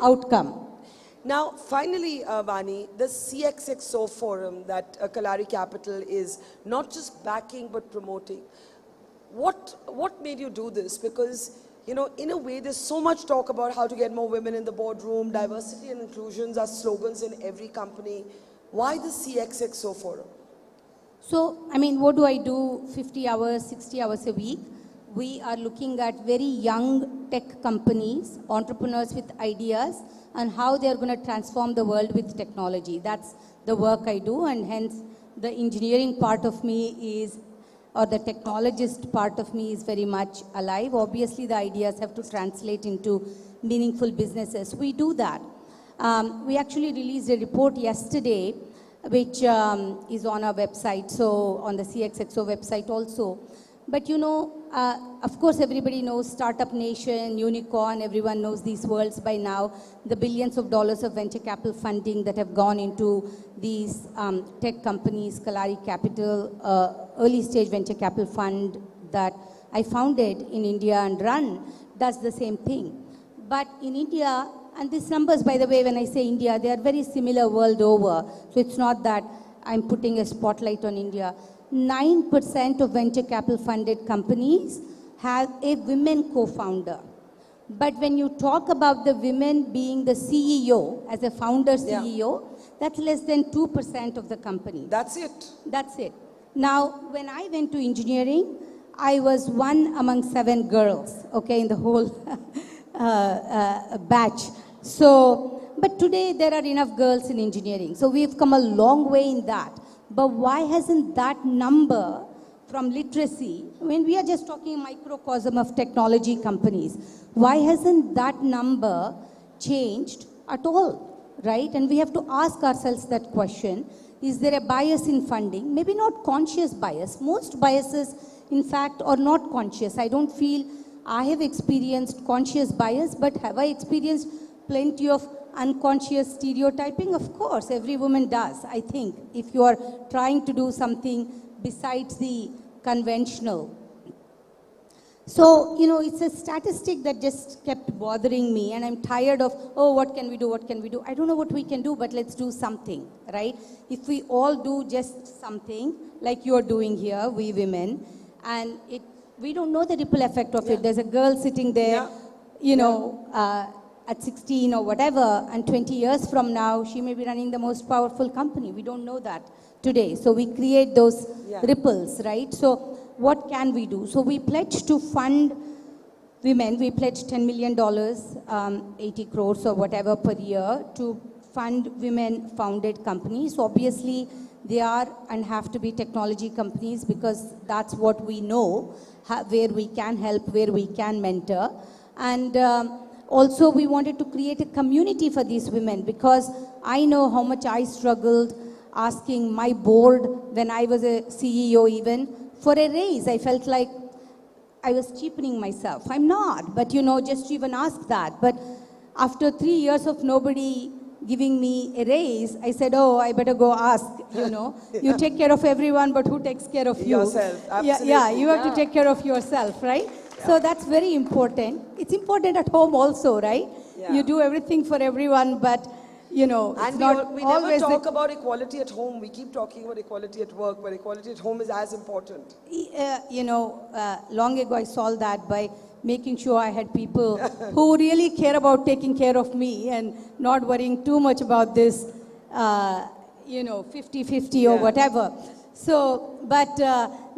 outcome. Now, finally, Vani, the CXXO forum that Kalari Capital is not just backing but promoting. What made you do this? Because, you know, in a way, there's so much talk about how to get more women in the boardroom. Diversity and inclusions are slogans in every company. Why the CXXO forum? So, I mean, what do I do 50 hours, 60 hours a week? We are looking at very young tech companies, entrepreneurs with ideas, and how they're going to transform the world with technology. That's the work I do, and hence the engineering part of me is, or the technologist part of me is very much alive. Obviously, the ideas have to translate into meaningful businesses. We do that. We actually released a report yesterday, which is on our website, so on the CXXO website also. But you know, of course, everybody knows Startup Nation, Unicorn, everyone knows these words by now. The billions of dollars of venture capital funding that have gone into these tech companies. Kalari Capital, early stage venture capital fund that I founded in India and run, does the same thing. But in India, and these numbers, by the way, when I say India, they are very similar world over. So it's not that I'm putting a spotlight on India. 9% of venture capital funded companies have a women co-founder. But when you talk about the women being the CEO, as a founder CEO, that's less than 2% of the company. That's it. That's it. Now, when I went to engineering, I was one among 7 girls, okay, in the whole batch. So, but today there are enough girls in engineering. So we've come a long way in that. But why hasn't that number from literacy, when we are just talking microcosm of technology companies, why hasn't that number changed at all, right? And we have to ask ourselves that question. Is there a bias in funding? Maybe not conscious bias. Most biases, in fact, are not conscious. I don't feel I have experienced conscious bias, but have I experienced plenty of unconscious stereotyping? Of course, every woman does, I think, if you are trying to do something besides the conventional. So, you know, it's a statistic that just kept bothering me, and I'm tired of, oh, what can we do, what can we do? I don't know what we can do, but let's do something, right? If we all do just something, like you're doing here, we women, and we don't know the ripple effect of it. There's a girl sitting there, you know, at 16 or whatever, and 20 years from now, she may be running the most powerful company. We don't know that today. So we create those ripples, right? So what can we do? So we pledged to fund women. We pledged $10 million, 80 crores or whatever per year to fund women-founded companies. So obviously, they are and have to be technology companies, because that's what we know, where we can help, where we can mentor. And also we wanted to create a community for these women, because I know how much I struggled asking my board when I was a CEO even for a raise. I felt like I was cheapening myself. I'm not, but just to even ask that. But after 3 years of nobody giving me a raise, I said, oh, I better go ask, You take care of everyone, but who takes care of you? Yourself, absolutely. Yeah, you have to take care of yourself, right? Yeah. So that's very important. It's important at home also, right? Yeah. You do everything for everyone, but it's and we never talk about equality at home. We keep talking about equality at work, but equality at home is as important. Long ago I solved that by making sure I had people who really care about taking care of me and not worrying too much about this, 50-50 or whatever. So, but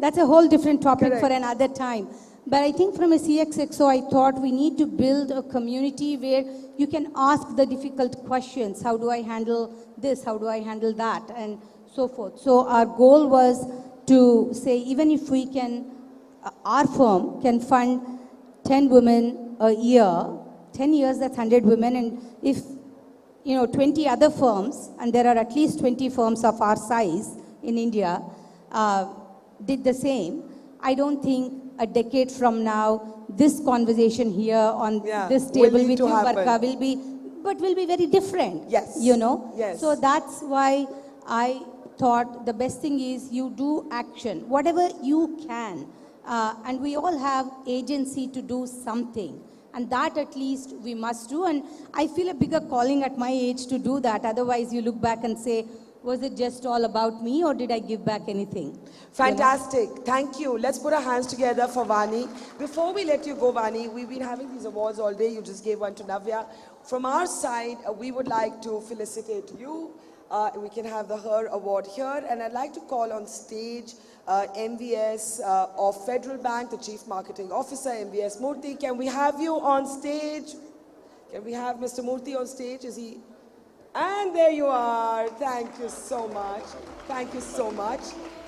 that's a whole different topic for another time. But I think from a CXXO, I thought we need to build a community where you can ask the difficult questions. How do I handle this? How do I handle that? And so forth. So our goal was to say, even if we can, our firm can fund 10 women a year, 10 years, that's 100 women. And if, 20 other firms, and there are at least 20 firms of our size in India, did the same, I don't think a decade from now, this conversation here on this table with you, Barkha, will be very different. Yes. Yes. So that's why I thought the best thing is you do action, whatever you can. And we all have agency to do something. And that at least we must do. And I feel a bigger calling at my age to do that. Otherwise, you look back and say, was it just all about me, or did I give back anything? Fantastic. Thank you. Let's put our hands together for Vani. Before we let you go, Vani, we've been having these awards all day. You just gave one to Navya. From our side, we would like to felicitate you. We can have the Her Award here. And I'd like to call on stage MVS of Federal Bank, the Chief Marketing Officer, MVS Murthy. Can we have you on stage? Can we have Mr. Murthy on stage? Is he... And there you are. Thank you so much. Thank you so much.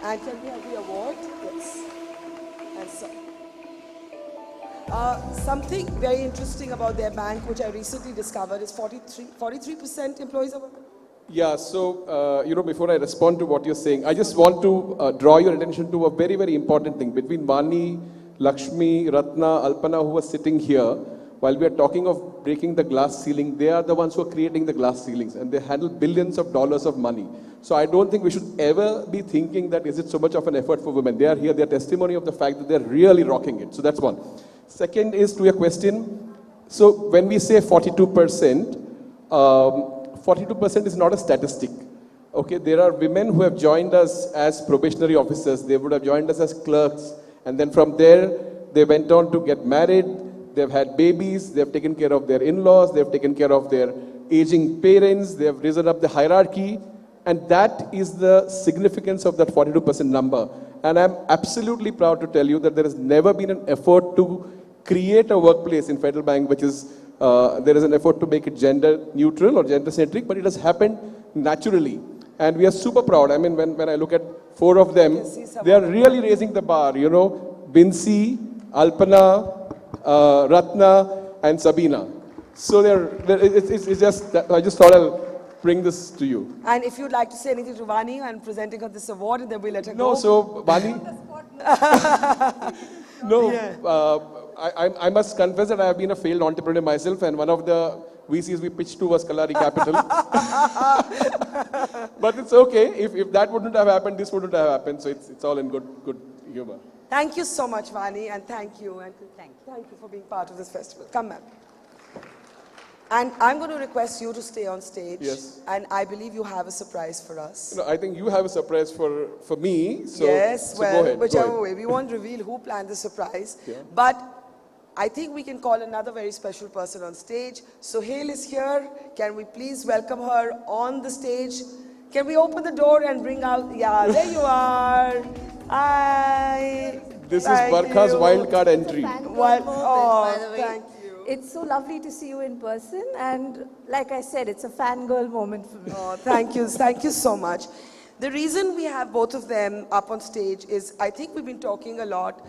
And can we have the award? Yes. And so, something very interesting about their bank, which I recently discovered, is 43% employees are women. Yeah, so, before I respond to what you're saying, I just want to draw your attention to a very, very important thing. Between Vani, Lakshmi, Ratna, Alpana, who are sitting here, while we are talking of breaking the glass ceiling, they are the ones who are creating the glass ceilings, and they handle billions of dollars of money. So I don't think we should ever be thinking that is it so much of an effort for women. They are here, they are testimony of the fact that they're really rocking it. So that's one. Second is to your question. So when we say 42%, 42% is not a statistic. Okay, there are women who have joined us as probationary officers. They would have joined us as clerks. And then from there, they went on to get married. They've had babies, they've taken care of their in-laws, they've taken care of their aging parents, they've risen up the hierarchy, and that is the significance of that 42% number. And I'm absolutely proud to tell you that there has never been an effort to create a workplace in Federal Bank which is, there is an effort to make it gender neutral or gender centric, but it has happened naturally. And we are super proud. I mean, when I look at 4 of them, they are really raising the bar, Binsi, Alpana, Ratna and Sabina. So it's just, I just thought I'll bring this to you. And if you'd like to say anything to Vani and presenting her this award, then we'll let her go. No, so Vani, I must confess that I have been a failed entrepreneur myself, and one of the VCs we pitched to was Kalari Capital. But it's okay. If that wouldn't have happened, this wouldn't have happened. So it's all in good humor. Thank you so much, Vani, and thank you. And thank you for being part of this festival. Come, ma'am. And I'm going to request you to stay on stage. Yes. And I believe you have a surprise for us. No, I think you have a surprise for me. So, yes, so well, go ahead, whichever way. We won't reveal who planned the surprise. Yeah. But I think we can call another very special person on stage. Suhail is here. Can we please welcome her on the stage? Can we open the door and bring out... Yeah, there you are. Hi. This is Barkha's wildcard entry. Thank you. It's so lovely to see you in person, and like I said, it's a fangirl moment for me. Oh, thank you. Thank you so much. The reason we have both of them up on stage is I think we've been talking a lot.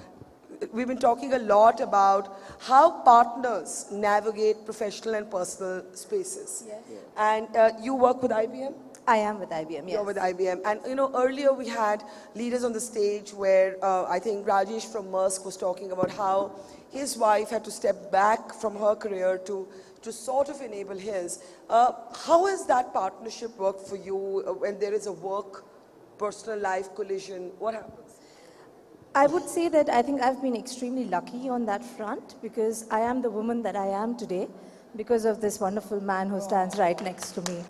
we've been talking a lot about how partners navigate professional and personal spaces. Yes. And you work with IBM? I am with IBM, yes. You're with IBM. And earlier we had leaders on the stage where I think Rajesh from Maersk was talking about how his wife had to step back from her career to sort of enable his. How has that partnership worked for you when there is a work, personal life collision? What happens? I would say that I think I've been extremely lucky on that front because I am the woman that I am today because of this wonderful man who stands right next to me.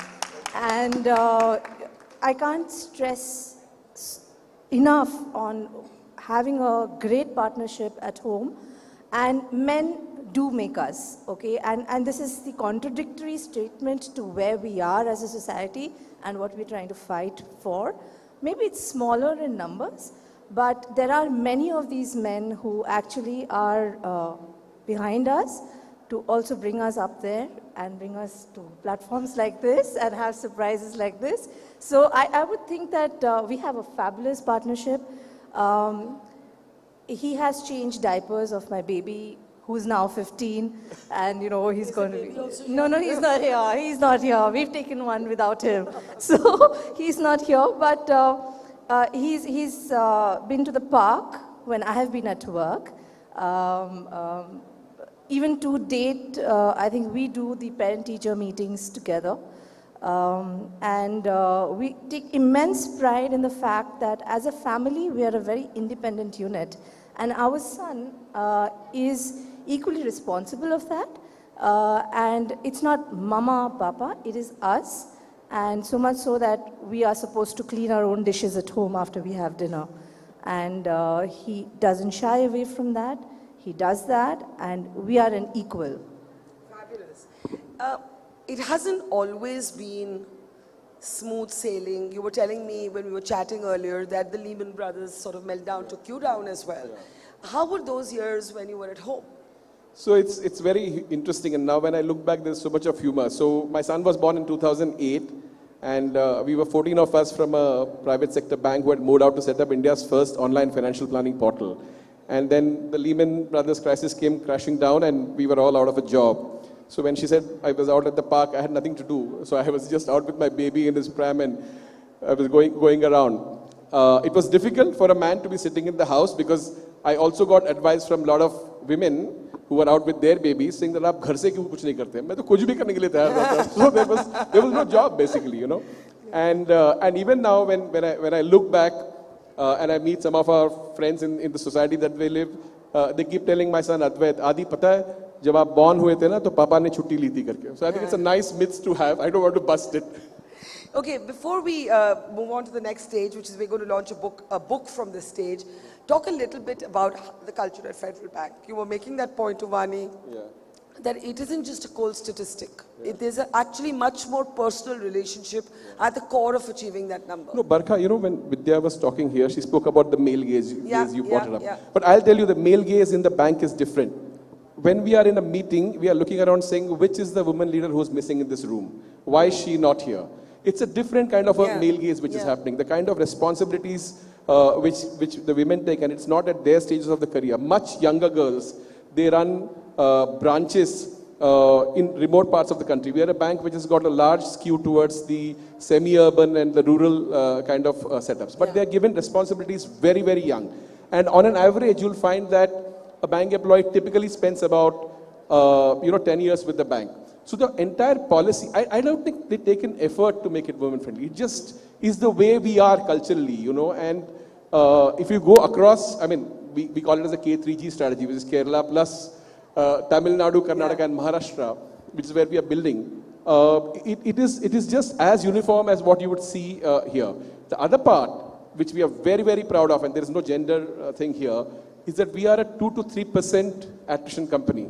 And I can't stress enough on having a great partnership at home, and men do make us, okay? And this is the contradictory statement to where we are as a society and what we're trying to fight for. Maybe it's smaller in numbers, but there are many of these men who actually are behind us to also bring us up there and bring us to platforms like this and have surprises like this. So I would think that we have a fabulous partnership. He has changed diapers of my baby, who's now 15, and he's going to be... No, he's not here. He's not here. We've taken one without him. So he's not here, but he's been to the park when I have been at work. Even to date, I think we do the parent-teacher meetings together. And we take immense pride in the fact that as a family, we are a very independent unit. And our son is equally responsible of that. And it's not mama, papa, it is us. And so much so that we are supposed to clean our own dishes at home after we have dinner. And he doesn't shy away from that. He does that, and we are an equal. Fabulous. It hasn't always been smooth sailing. You were telling me when we were chatting earlier that the Lehman Brothers sort of meltdown took you down as well. Yeah. How were those years when you were at home? So it's very interesting, and now when I look back, there's so much of humor. So my son was born in 2008, and we were 14 of us from a private sector bank who had moved out to set up India's first online financial planning portal. And then the Lehman Brothers crisis came crashing down, and we were all out of a job. So when she said I was out at the park, I had nothing to do. So I was just out with my baby in his pram, and I was going around. It was difficult for a man to be sitting in the house because I also got advice from a lot of women who were out with their babies saying that आप घर से क्यों कुछ नहीं करते? मैं तो कुछ भी करने के लिए तैयार था. So there was no job basically, And even now when I look back. And I meet some of our friends in the society that we live. They keep telling my son Advait, Adi, pata hai, jab aap born हुए थे ना, तो पापा ने छुट्टी ली थी करके. So I think it's a nice myth to have. I don't want to bust it. Okay, before we move on to the next stage, which is we're going to launch a book from this stage, talk a little bit about the culture at Federal Bank. You were making that point to Vani. Yeah. That it isn't just a cold statistic. Yeah. There's actually much more personal relationship at the core of achieving that number. No, Barkha, when Vidya was talking here, she spoke about the male gaze. You brought it up. Yeah. But I'll tell you, the male gaze in the bank is different. When we are in a meeting, we are looking around saying, which is the woman leader who's missing in this room? Why is she not here? It's a different kind of a male gaze which is happening. The kind of responsibilities which the women take, and it's not at their stages of the career. Much younger girls, they run branches in remote parts of the country. We are a bank which has got a large skew towards the semi-urban and the rural kind of setups. But they are given responsibilities very, very young. And on an average, you'll find that a bank employee typically spends about 10 years with the bank. So the entire policy, I don't think they take an effort to make it women-friendly. It just is the way we are culturally, And if you go across, we call it as a K3G strategy, which is Kerala plus Tamil Nadu, Karnataka, and Maharashtra, which is where we are building. It is just as uniform as what you would see here. The other part, which we are very, very proud of, and there is no gender thing here, is that we are a 2 to 3% attrition company.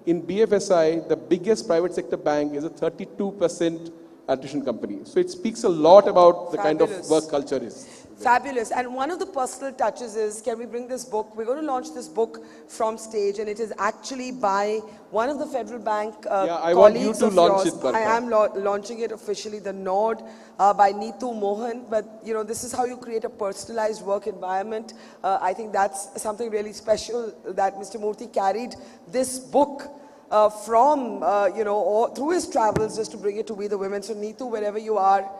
In BFSI, the biggest private sector bank is a 32% attrition company. So it speaks a lot about the kind of work culture is. Fabulous. And one of the personal touches is, can we bring this book? We're going to launch this book from stage, and it is actually by one of the Federal Bank I want you colleagues to of launch yours. it, Barkha. I am launching it officially, The Nod by Neetu Mohan. But, you know, this is how you create a personalized work environment. I think that's something really special that Mr. Murthy carried this book from, you know, through his travels just to bring it to We the Women. So Neetu, wherever you are,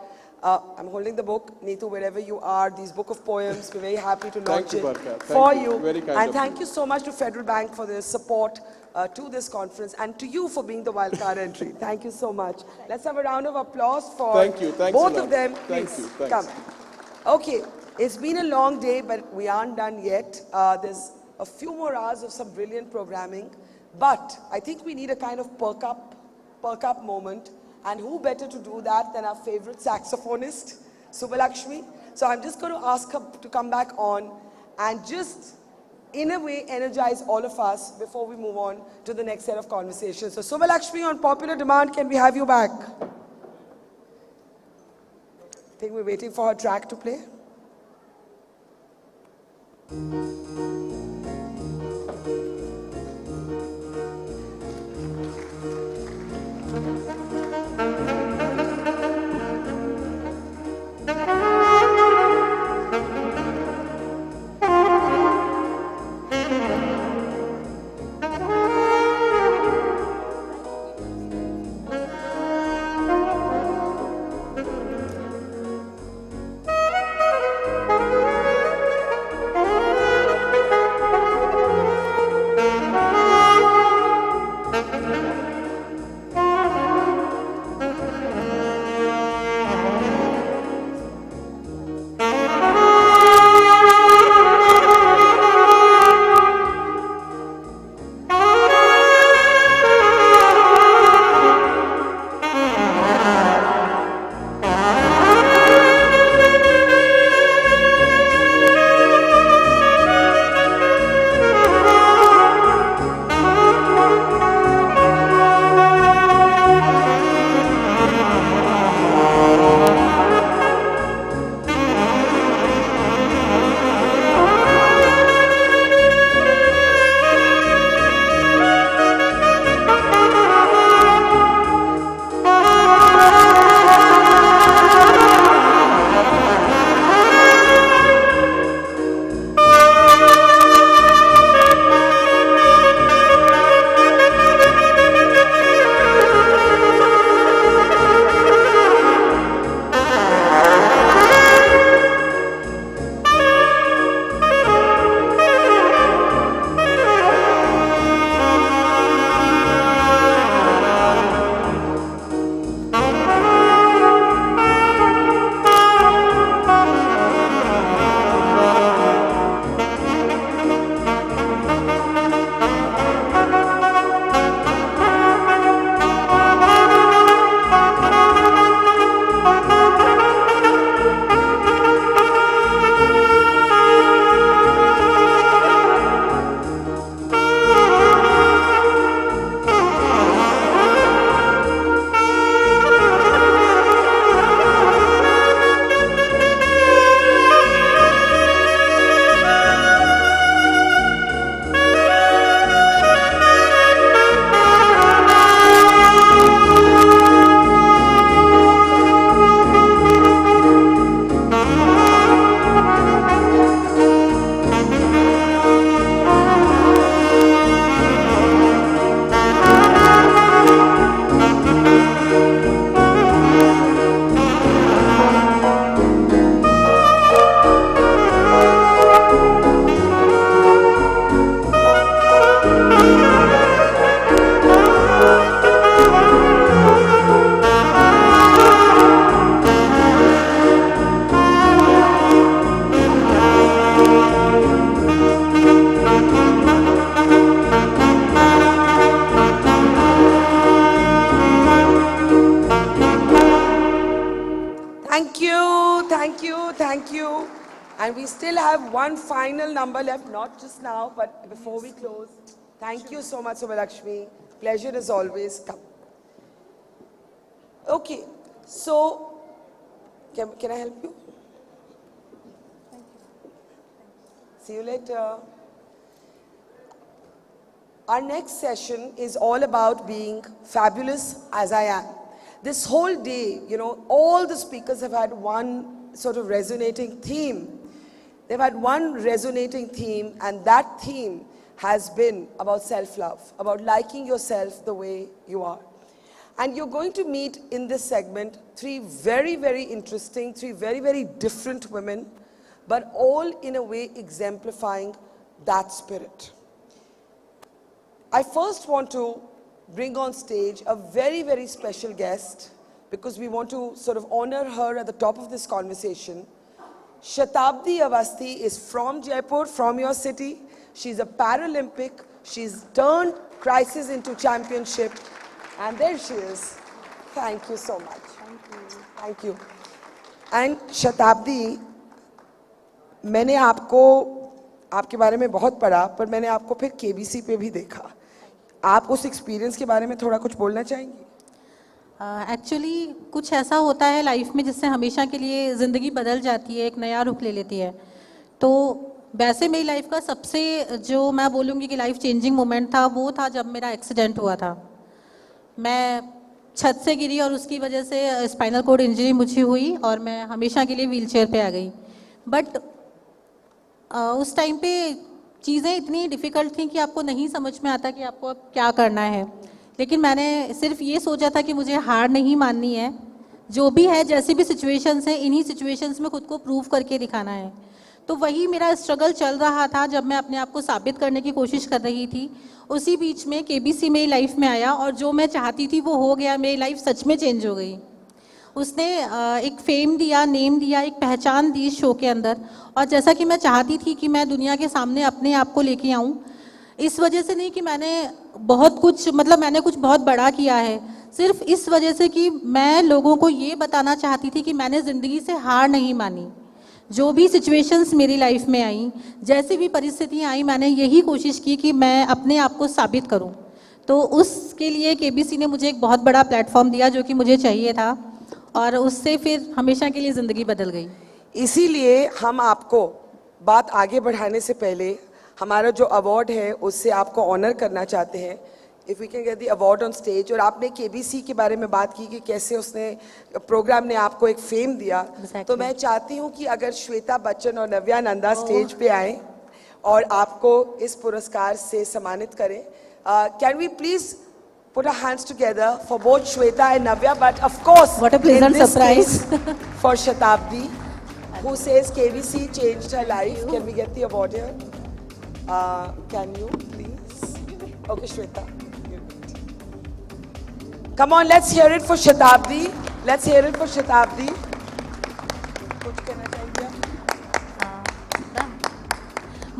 I'm holding the book. Neetu, wherever you are, these book of poems, we're very happy to launch it for you. Very kind And of thank you so much to Federal Bank for their support to this conference, and to you for being the wildcard entry. Thank you so much. Let's have a round of applause for both of them. Thank Please, you. Thanks. come. Okay, it's been a long day, but we aren't done yet. There's a few more hours of some brilliant programming, but I think we need a kind of perk up moment. And who better to do that than our favorite saxophonist, Subbalaxmi? So I'm just going to ask her to come back on and just, in a way, energize all of us before we move on to the next set of conversations. So Subbalaxmi, on popular demand, can we have you back? I think we're waiting for her track to play. Thank you. And we still have one final number left, not just now, but before we close. Thank you so much, Subbalaxmi. Pleasure as always. Come. Okay, so can I help you? See you later. Our next session is all about being fabulous as I am. This whole day, you know, all the speakers have had one sort of resonating theme. They've had one resonating theme, and that theme has been about self-love, about liking yourself the way you are. And you're going to meet in this segment three very, very interesting, three very, very different women, but all in a way exemplifying that spirit. I first want to bring on stage a very, very special guest, because we want to sort of honor her at the top of this conversation. Shatabdi Awasthi is from Jaipur, from your city. She's a Paralympic. She's turned crisis into championship. And there she is. Thank you so much. Thank you. Thank you. And Shatabdi, मैंने आपको आपके बारे में बहुत पढ़ा, पर मैंने आपको फिर KBC पे भी देखा. आप उस एक्सपीरियंस के बारे में थोड़ा कुछ बोलना चाहेंगी? एक्चुअली कुछ ऐसा होता है लाइफ में जिससे हमेशा के लिए ज़िंदगी बदल जाती है, एक नया रुख ले लेती है. तो वैसे मेरी लाइफ का सबसे जो मैं बोलूँगी कि लाइफ चेंजिंग मोमेंट था, वो था जब मेरा एक्सीडेंट हुआ था. मैं छत से गिरी और उसकी वजह से स्पाइनल कॉर्ड इंजरी मुझे हुई और मैं हमेशा के लिए व्हीलचेयर पे आ गई. बट उस टाइम पे चीज़ें इतनी डिफ़िकल्ट थी कि आपको नहीं समझ में आता कि आपको अब क्या करना है. लेकिन मैंने सिर्फ ये सोचा था कि मुझे हार नहीं माननी है. जो भी है, जैसी भी सिचुएशंस हैं, इन्हीं सिचुएशंस में खुद को प्रूव करके दिखाना है. तो वही मेरा स्ट्रगल चल रहा था जब मैं अपने आप को साबित करने की कोशिश कर रही थी. उसी बीच में KBC मेरी लाइफ में आया और जो मैं चाहती थी वो हो गया. मेरी लाइफ सच में चेंज हो गई. उसने एक फेम दिया, नेम दिया, एक पहचान दी इस शो के अंदर. और जैसा कि मैं चाहती थी कि मैं दुनिया के सामने अपने आप को लेके आऊँ, इस वजह से नहीं कि मैंने बहुत कुछ, मतलब मैंने कुछ बहुत बड़ा किया है, सिर्फ इस वजह से कि मैं लोगों को ये बताना चाहती थी कि मैंने ज़िंदगी से हार नहीं मानी. जो भी सिचुएशंस मेरी लाइफ में आई, जैसी भी परिस्थितियाँ आई, मैंने यही कोशिश की कि मैं अपने आप को साबित करूं. तो उसके लिए KBC ने मुझे एक बहुत बड़ा प्लेटफॉर्म दिया जो कि मुझे चाहिए था, और उससे फिर हमेशा के लिए ज़िंदगी बदल गई. इसीलिए हम आपको बात आगे बढ़ाने से पहले हमारा जो अवार्ड है उससे आपको ऑनर करना चाहते हैं. If we can get the award on stage. और आपने KBC के बारे में बात की कि कैसे उसने प्रोग्राम ने आपको एक फेम दिया. तो मैं चाहती हूँ कि अगर श्वेता बच्चन और नव्या नंदा स्टेज पे आए और आपको इस पुरस्कार से सम्मानित करें. Can we please put our hands together for both Shweta and Navya, but of course, what a pleasant surprise for Shatabdi, who says KBC changed her life. Can we get the award here? Can you please? Okay, Shweta. Come on, let's hear it for Shatabdi. Let's hear it for Shatabdi. कुछ कहना चाहेंगे?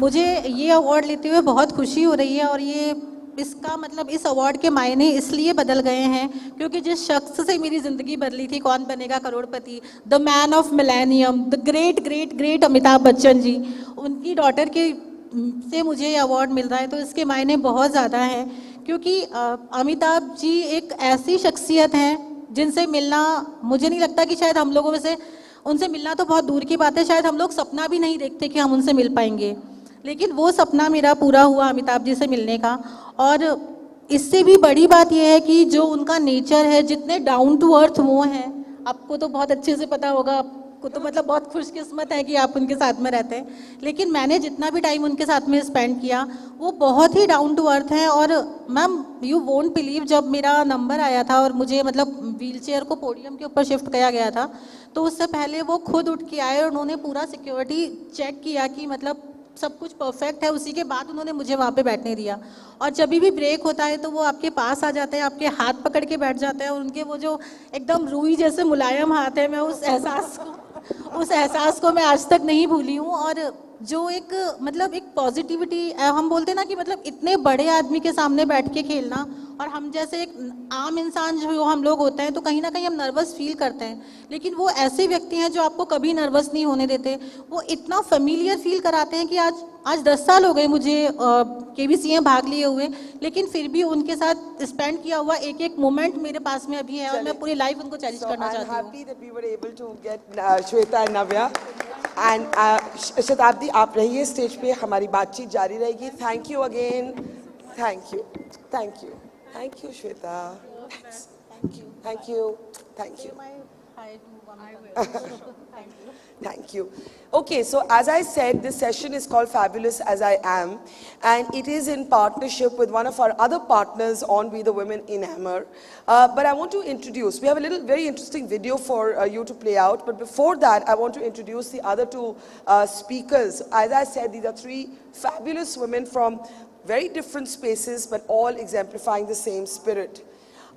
मुझे ये award लेते हुए बहुत खुशी हो रही है, और ये इसका मतलब इस अवार्ड के मायने इसलिए बदल गए हैं क्योंकि जिस शख्स से मेरी ज़िंदगी बदली थी, Kaun Banega Crorepati, the man of millennium, the great great great Amitabh Bachchan ji, उनकी डॉटर के से मुझे ये अवार्ड मिल रहा है. तो इसके मायने बहुत ज़्यादा हैं, क्योंकि अमिताभ जी एक ऐसी शख्सियत हैं जिनसे मिलना, मुझे नहीं लगता कि शायद हम लोगों में से उनसे मिलना तो बहुत दूर की बात है, शायद हम लोग सपना भी नहीं देखते कि हम उनसे मिल पाएंगे. लेकिन वो सपना मेरा पूरा हुआ अमिताभ जी से मिलने का. और इससे भी बड़ी बात यह है कि जो उनका नेचर है, जितने डाउन टू अर्थ वो हैं, आपको तो बहुत अच्छे से पता होगा, आपको तो मतलब बहुत खुशकिस्मत है कि आप उनके साथ में रहते हैं. लेकिन मैंने जितना भी टाइम उनके साथ में स्पेंड किया, वो बहुत ही डाउन टू अर्थ हैं. और मैम, यू वोंट बिलीव, जब मेरा नंबर आया था और मुझे मतलब व्हीलचेयर को पोडियम के ऊपर शिफ्ट किया गया था, तो उससे पहले वो खुद उठ के आए और उन्होंने पूरा सिक्योरिटी चेक किया कि मतलब सब कुछ परफेक्ट है. उसी के बाद उन्होंने मुझे वहाँ पे बैठने दिया. और जब भी ब्रेक होता है तो वो आपके पास आ जाते हैं, आपके हाथ पकड़ के बैठ जाते हैं, और उनके वो जो एकदम रूई जैसे मुलायम हाथ है, मैं उस एहसास को मैं आज तक नहीं भूली हूँ. और जो एक मतलब एक पॉजिटिविटी हम बोलते हैं ना कि मतलब इतने बड़े आदमी के सामने बैठ के खेलना, और हम जैसे एक आम इंसान जो हम लोग होते हैं तो कहीं ना कहीं हम नर्वस फील करते हैं, लेकिन वो ऐसे व्यक्ति हैं जो आपको कभी नर्वस नहीं होने देते। वो इतना फेमिलियर फील कराते हैं कि आज 10 साल हो गए मुझे KBC में भाग लिए हुए, लेकिन फिर भी उनके साथ स्पेंड किया हुआ एक एक मोमेंट मेरे पास में अभी है और मैं पूरी लाइफ उनको चैलेंज करना चाहती हूँ। happy that we were able to get Shweta and Navya. And शताब्दी आप रहिए स्टेज पे, हमारी बातचीत जारी रहेगी. Thank you again. Thank you. Thank you. Thank you, Shweta. Thanks. Thank you. Thank you. Thank you. Thank you. Okay, so as I said, this session is called Fabulous As I Am, and it is in partnership with one of our other partners on We the Women in Hammer. But I want to introduce, we have a little very interesting video for you to play out, but before that, I want to introduce the other two speakers. As I said, these are three fabulous women from very different spaces, but all exemplifying the same spirit.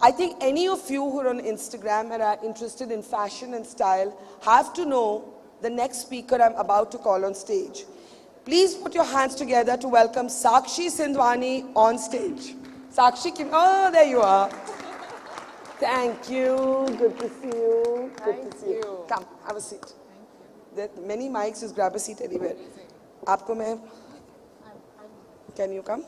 I think any of you who are on Instagram and are interested in fashion and style have to know the next speaker I'm about to call on stage. Please put your hands together to welcome Sakshi Sindwani on stage. Sakshi, oh, there you are. Thank you. Good to see you. Good to see you. Come, have a seat. There are many mics, just grab a seat anywhere. Aapko main... Can you come?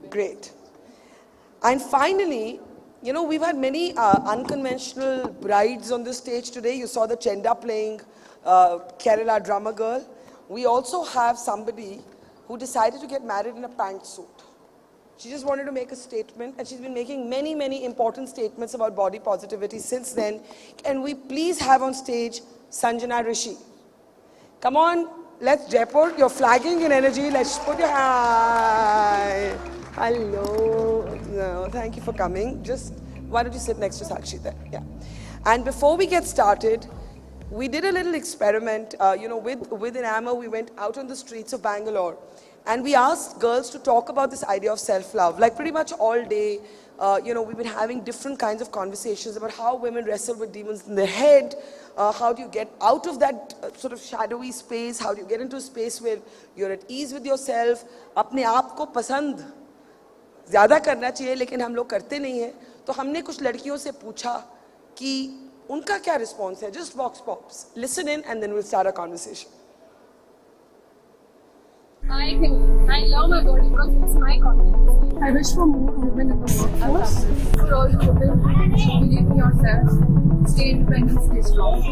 Great. And finally, you know, we've had many unconventional brides on this stage today. You saw the Chenda playing Kerala drummer girl. We also have somebody who decided to get married in a pantsuit. She just wanted to make a statement, and she's been making many, many important statements about body positivity since then. Can we please have on stage Sanjana Rishi? Come on, let's Jaipur. You're flagging in energy. Let's put your hand. Hello. No, thank you for coming. Just, why don't you sit next to Sakshi there? Yeah. And before we get started, we did a little experiment. You know, with Enamor, we went out on the streets of Bangalore. And we asked girls to talk about this idea of self-love. Like pretty much all day, you know, we've been having different kinds of conversations about how women wrestle with demons in their head. How do you get out of that sort of shadowy space? How do you get into a space where you're at ease with yourself? Apne aap ko pasand ज़्यादा करना चाहिए, लेकिन हम लोग करते नहीं हैं. तो हमने कुछ लड़कियों से पूछा कि उनका क्या रिस्पॉन्स है. Just vox pops. Listen in and then we'll start a conversation. I think I love my body because it's my confidence. I wish for more women in the workforce. For all the women, believe in yourself, stay independent, stay strong.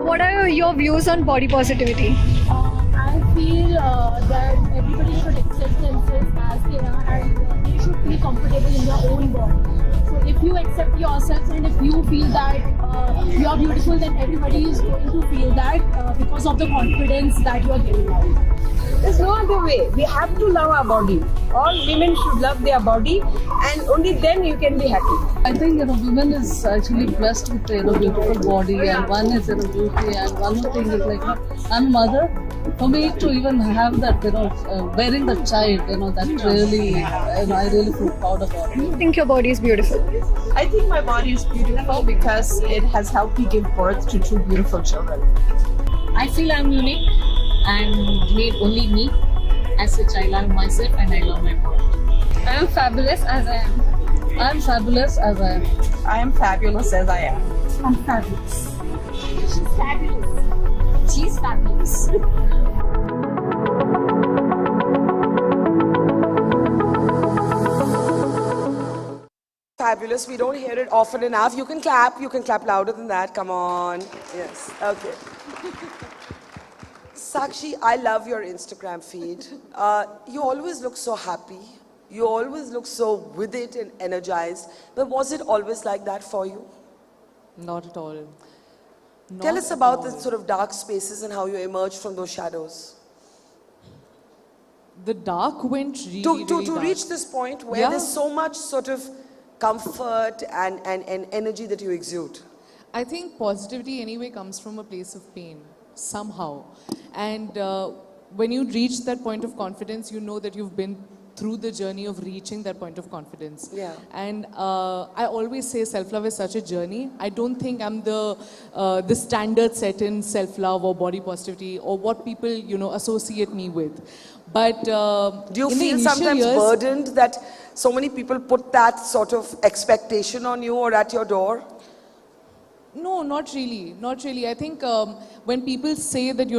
What are your views on body positivity? I feel that everybody should accept themselves as they are, and they should feel comfortable in their own body. So if you accept yourself and if you feel that you are beautiful, then everybody is going to feel that because of the confidence that you are giving out. There's no other way. We have to love our body. All women should love their body, and only then you can be happy. I think, you know, women is actually blessed with, you know, beautiful body, and one is, you know, beauty, and one more thing is like, I'm a mother. For me to even have that, you know, bearing the child, you know, that really, you know, I really feel proud about it. Do you think your body is beautiful? I think my body is beautiful because it has helped me give birth to two beautiful children. I feel I'm unique. I'm made only me. As such, I love myself and I love my body. I am fabulous as I am. I am fabulous as I am. I am fabulous as I am. I'm fabulous. She's fabulous. She's fabulous. Fabulous. We don't hear it often enough. You can clap. You can clap louder than that. Come on. Yes. Okay. Sakshi, I love your Instagram feed. You always look so happy. You always look so with it and energized. But was it always like that for you? Not at all. Tell us about the sort of dark spaces and how you emerged from those shadows. The dark went really, to dark. reach this point where there's so much sort of comfort and energy that you exude. I think positivity anyway comes from a place of pain, somehow. And when you reach that point of confidence, you know that you've been through the journey of reaching that point of confidence. Yeah. And I always say self-love is such a journey. I don't think I'm the standard set in self-love or body positivity or what people, you know, associate me with. But do you feel sometimes burdened that so many people put that sort of expectation on you or at your door? No, not really. Not really. I think when people say that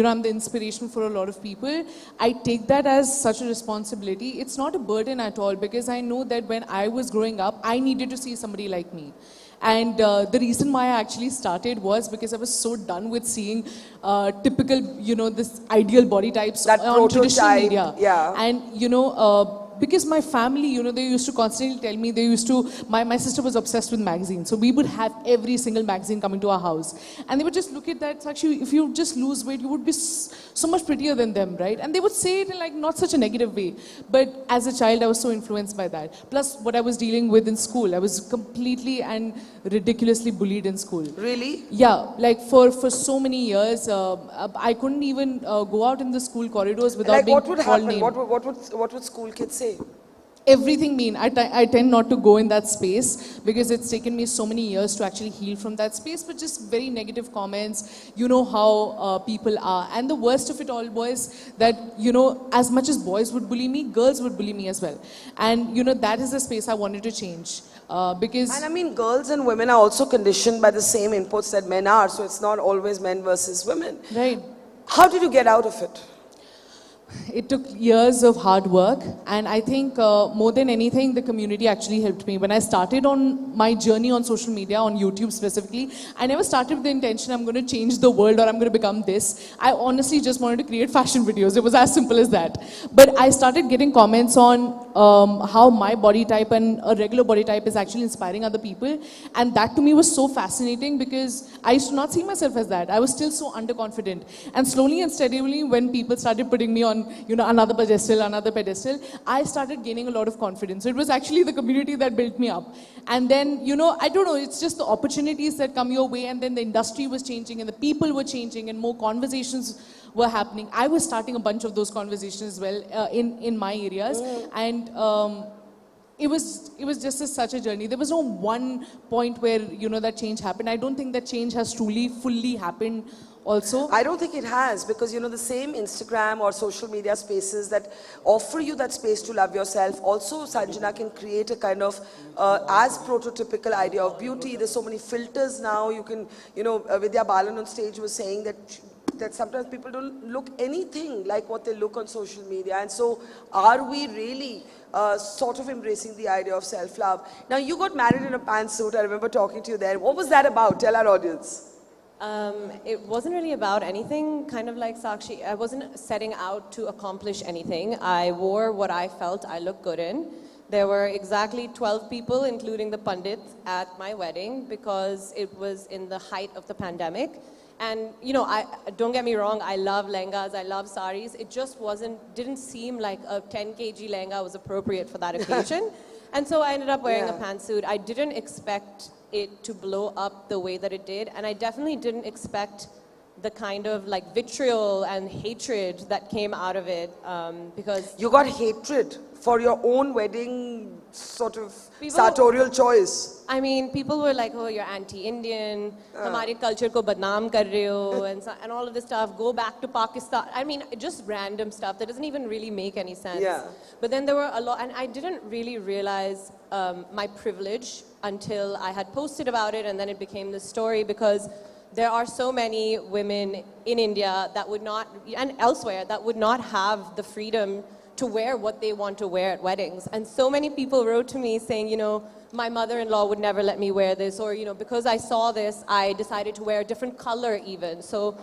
I'm the inspiration for a lot of people, I take that as such a responsibility. It's not a burden at all because I know that when I was growing up, I needed to see somebody like me. And the reason why I actually started was because I was so done with seeing typical, you know, this ideal body types that on traditional media. Yeah. And, you know, because my family, you know, they used to constantly tell me, my sister was obsessed with magazines. So we would have every single magazine coming to our house. And they would just look at that, actually, if you just lose weight, you would be so much prettier than them, right? And they would say it in like not such a negative way. But as a child, I was so influenced by that. Plus what I was dealing with in school, I was completely and ridiculously bullied in school. Really? Yeah, like for so many years, I couldn't even go out in the school corridors without being called names. What would school kids say? Everything mean. I tend not to go in that space because it's taken me so many years to actually heal from that space, but just very negative comments, you know how people are. And the worst of it all was that, you know, as much as boys would bully me, girls would bully me as well. And, you know, that is the space I wanted to change. Because... And I mean, girls and women are also conditioned by the same inputs that men are, so it's not always men versus women. Right. How did you get out of it? It took years of hard work, and I think more than anything, the community actually helped me. When I started on my journey on social media, on YouTube specifically, I never started with the intention I'm going to change the world or I'm going to become this. I honestly just wanted to create fashion videos. It was as simple as that. But I started getting comments on how my body type and a regular body type is actually inspiring other people. And that to me was so fascinating because I used to not see myself as that. I was still so underconfident. And slowly and steadily, when people started putting me on, you know, another pedestal, I started gaining a lot of confidence. So it was actually the community that built me up. And then, you know, I don't know, it's just the opportunities that come your way, and then the industry was changing and the people were changing and more conversations were happening. I was starting a bunch of those conversations as well in my areas. And it was just such a journey. There was no one point where, you know, that change happened. I don't think that change has truly, fully happened also. I don't think it has, because, you know, the same Instagram or social media spaces that offer you that space to love yourself, also Sanjana can create a kind of as prototypical idea of beauty. There's so many filters now. You can, you know, Vidya Balan on stage was saying that sometimes people don't look anything like what they look on social media. And so are we really sort of embracing the idea of self-love? Now, you got married in a pantsuit. I remember talking to you there. What was that about? Tell our audience. It wasn't really about anything, kind of like Sakshi. I wasn't setting out to accomplish anything. I wore what I felt I looked good in. There were exactly 12 people, including the Pandit, at my wedding because it was in the height of the pandemic. And, you know, don't get me wrong, I love lehengas, I love saris. It just didn't seem like a 10 kg lehenga was appropriate for that occasion. And so I ended up wearing a pantsuit. I didn't expect it to blow up the way that it did, and I definitely didn't expect the kind of like vitriol and hatred that came out of it because... You got hatred for your own wedding sort of sartorial choice. I mean, people were like, oh, you're anti-Indian, hamare culture ko badnaam kar rahe ho, and all of this stuff, go back to Pakistan. I mean, just random stuff that doesn't even really make any sense. Yeah. But then there were a lot, and I didn't really realize my privilege until I had posted about it, and then it became this story because there are so many women in India that would not, and elsewhere, that would not have the freedom to wear what they want to wear at weddings. And so many people wrote to me saying, you know, my mother-in-law would never let me wear this, or, you know, because I saw this, I decided to wear a different color even. So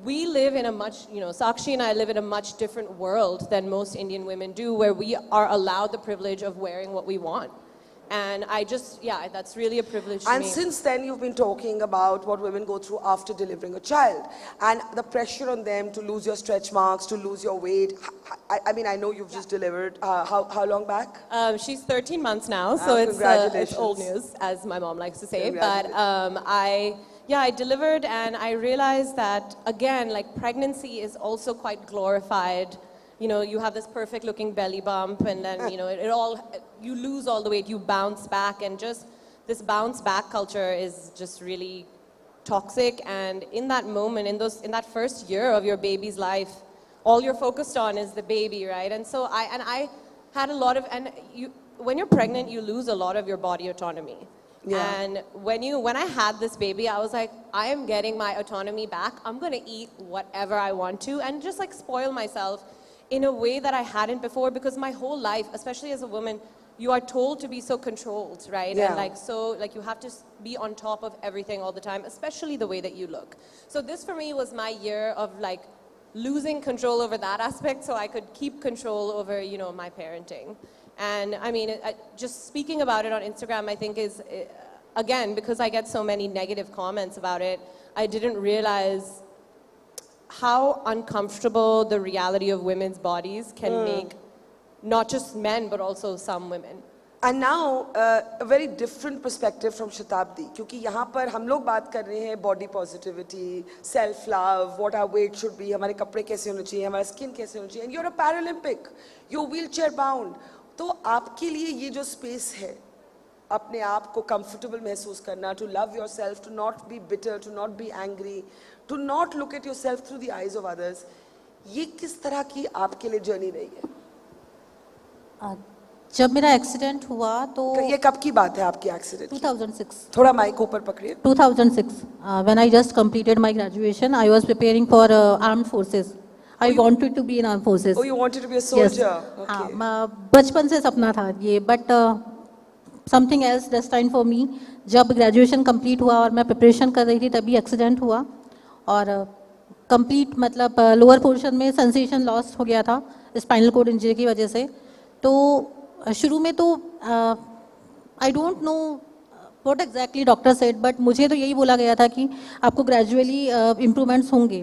we live in a much, you know, Sakshi and I live in a much different world than most Indian women do, where we are allowed the privilege of wearing what we want. And I just, yeah, that's really a privilege to me. And since then, you've been talking about what women go through after delivering a child and the pressure on them to lose your stretch marks, to lose your weight. I mean, I know you've just delivered. How long back? She's 13 months now, so it's old news, as my mom likes to say. But I delivered, and I realized that, again, like pregnancy is also quite glorified. you know, you have this perfect looking belly bump and then, you know, you lose all the weight, you bounce back, and just this bounce back culture is just really toxic. And in that moment, in that first year of your baby's life, all you're focused on is the baby, right? And so I had a lot of, when you're pregnant, you lose a lot of your body autonomy. Yeah. And when I had this baby, I was like, I am getting my autonomy back. I'm going to eat whatever I want to and just like spoil myself in a way that I hadn't before, because my whole life, especially as a woman, you are told to be so controlled, right? Yeah. And you have to be on top of everything all the time, especially the way that you look. So this for me was my year of like losing control over that aspect so I could keep control over, you know, my parenting. And I mean, just speaking about it on Instagram, I think is, again, because I get so many negative comments about it, I didn't realize how uncomfortable the reality of women's bodies can make not just men, but also some women. And now, a very different perspective from Shatabdi, क्योंकि यहाँ पर हम लोग बात कर रहे हैं body positivity, self-love, what our weight should be, हमारे कपड़े कैसे होने चाहिए, हमारा skin कैसे होना चाहिए, and you're a Paralympic, you're wheelchair bound. तो आपके लिए ये जो space है, अपने आप को comfortable महसूस करना, to love yourself, to not be bitter, to not be angry, to not look at yourself through the eyes of others, ये किस तरह की आपके लिए journey रही है? जब मेरा एक्सीडेंट हुआ तो ये कब की बात है आपकी एक्सीडेंट? 2006. थोड़ा माइक ऊपर पकड़िए. 2006. When I just completed my graduation, I was preparing for armed forces. I wanted to be in armed forces. Oh, you wanted to be a soldier? Yes. Okay. बचपन से सपना था ये, but something else destined for me. जब graduation complete हुआ और मैं preparation कर रही थी तभी एक्सीडेंट हुआ और complete मतलब lower portion में sensation loss हो गया था spinal cord injury की वजह से. तो शुरू में तो I don't know what exactly doctor said, but मुझे तो यही बोला गया था कि आपको ग्रेजुअली इम्प्रूवमेंट्स होंगे.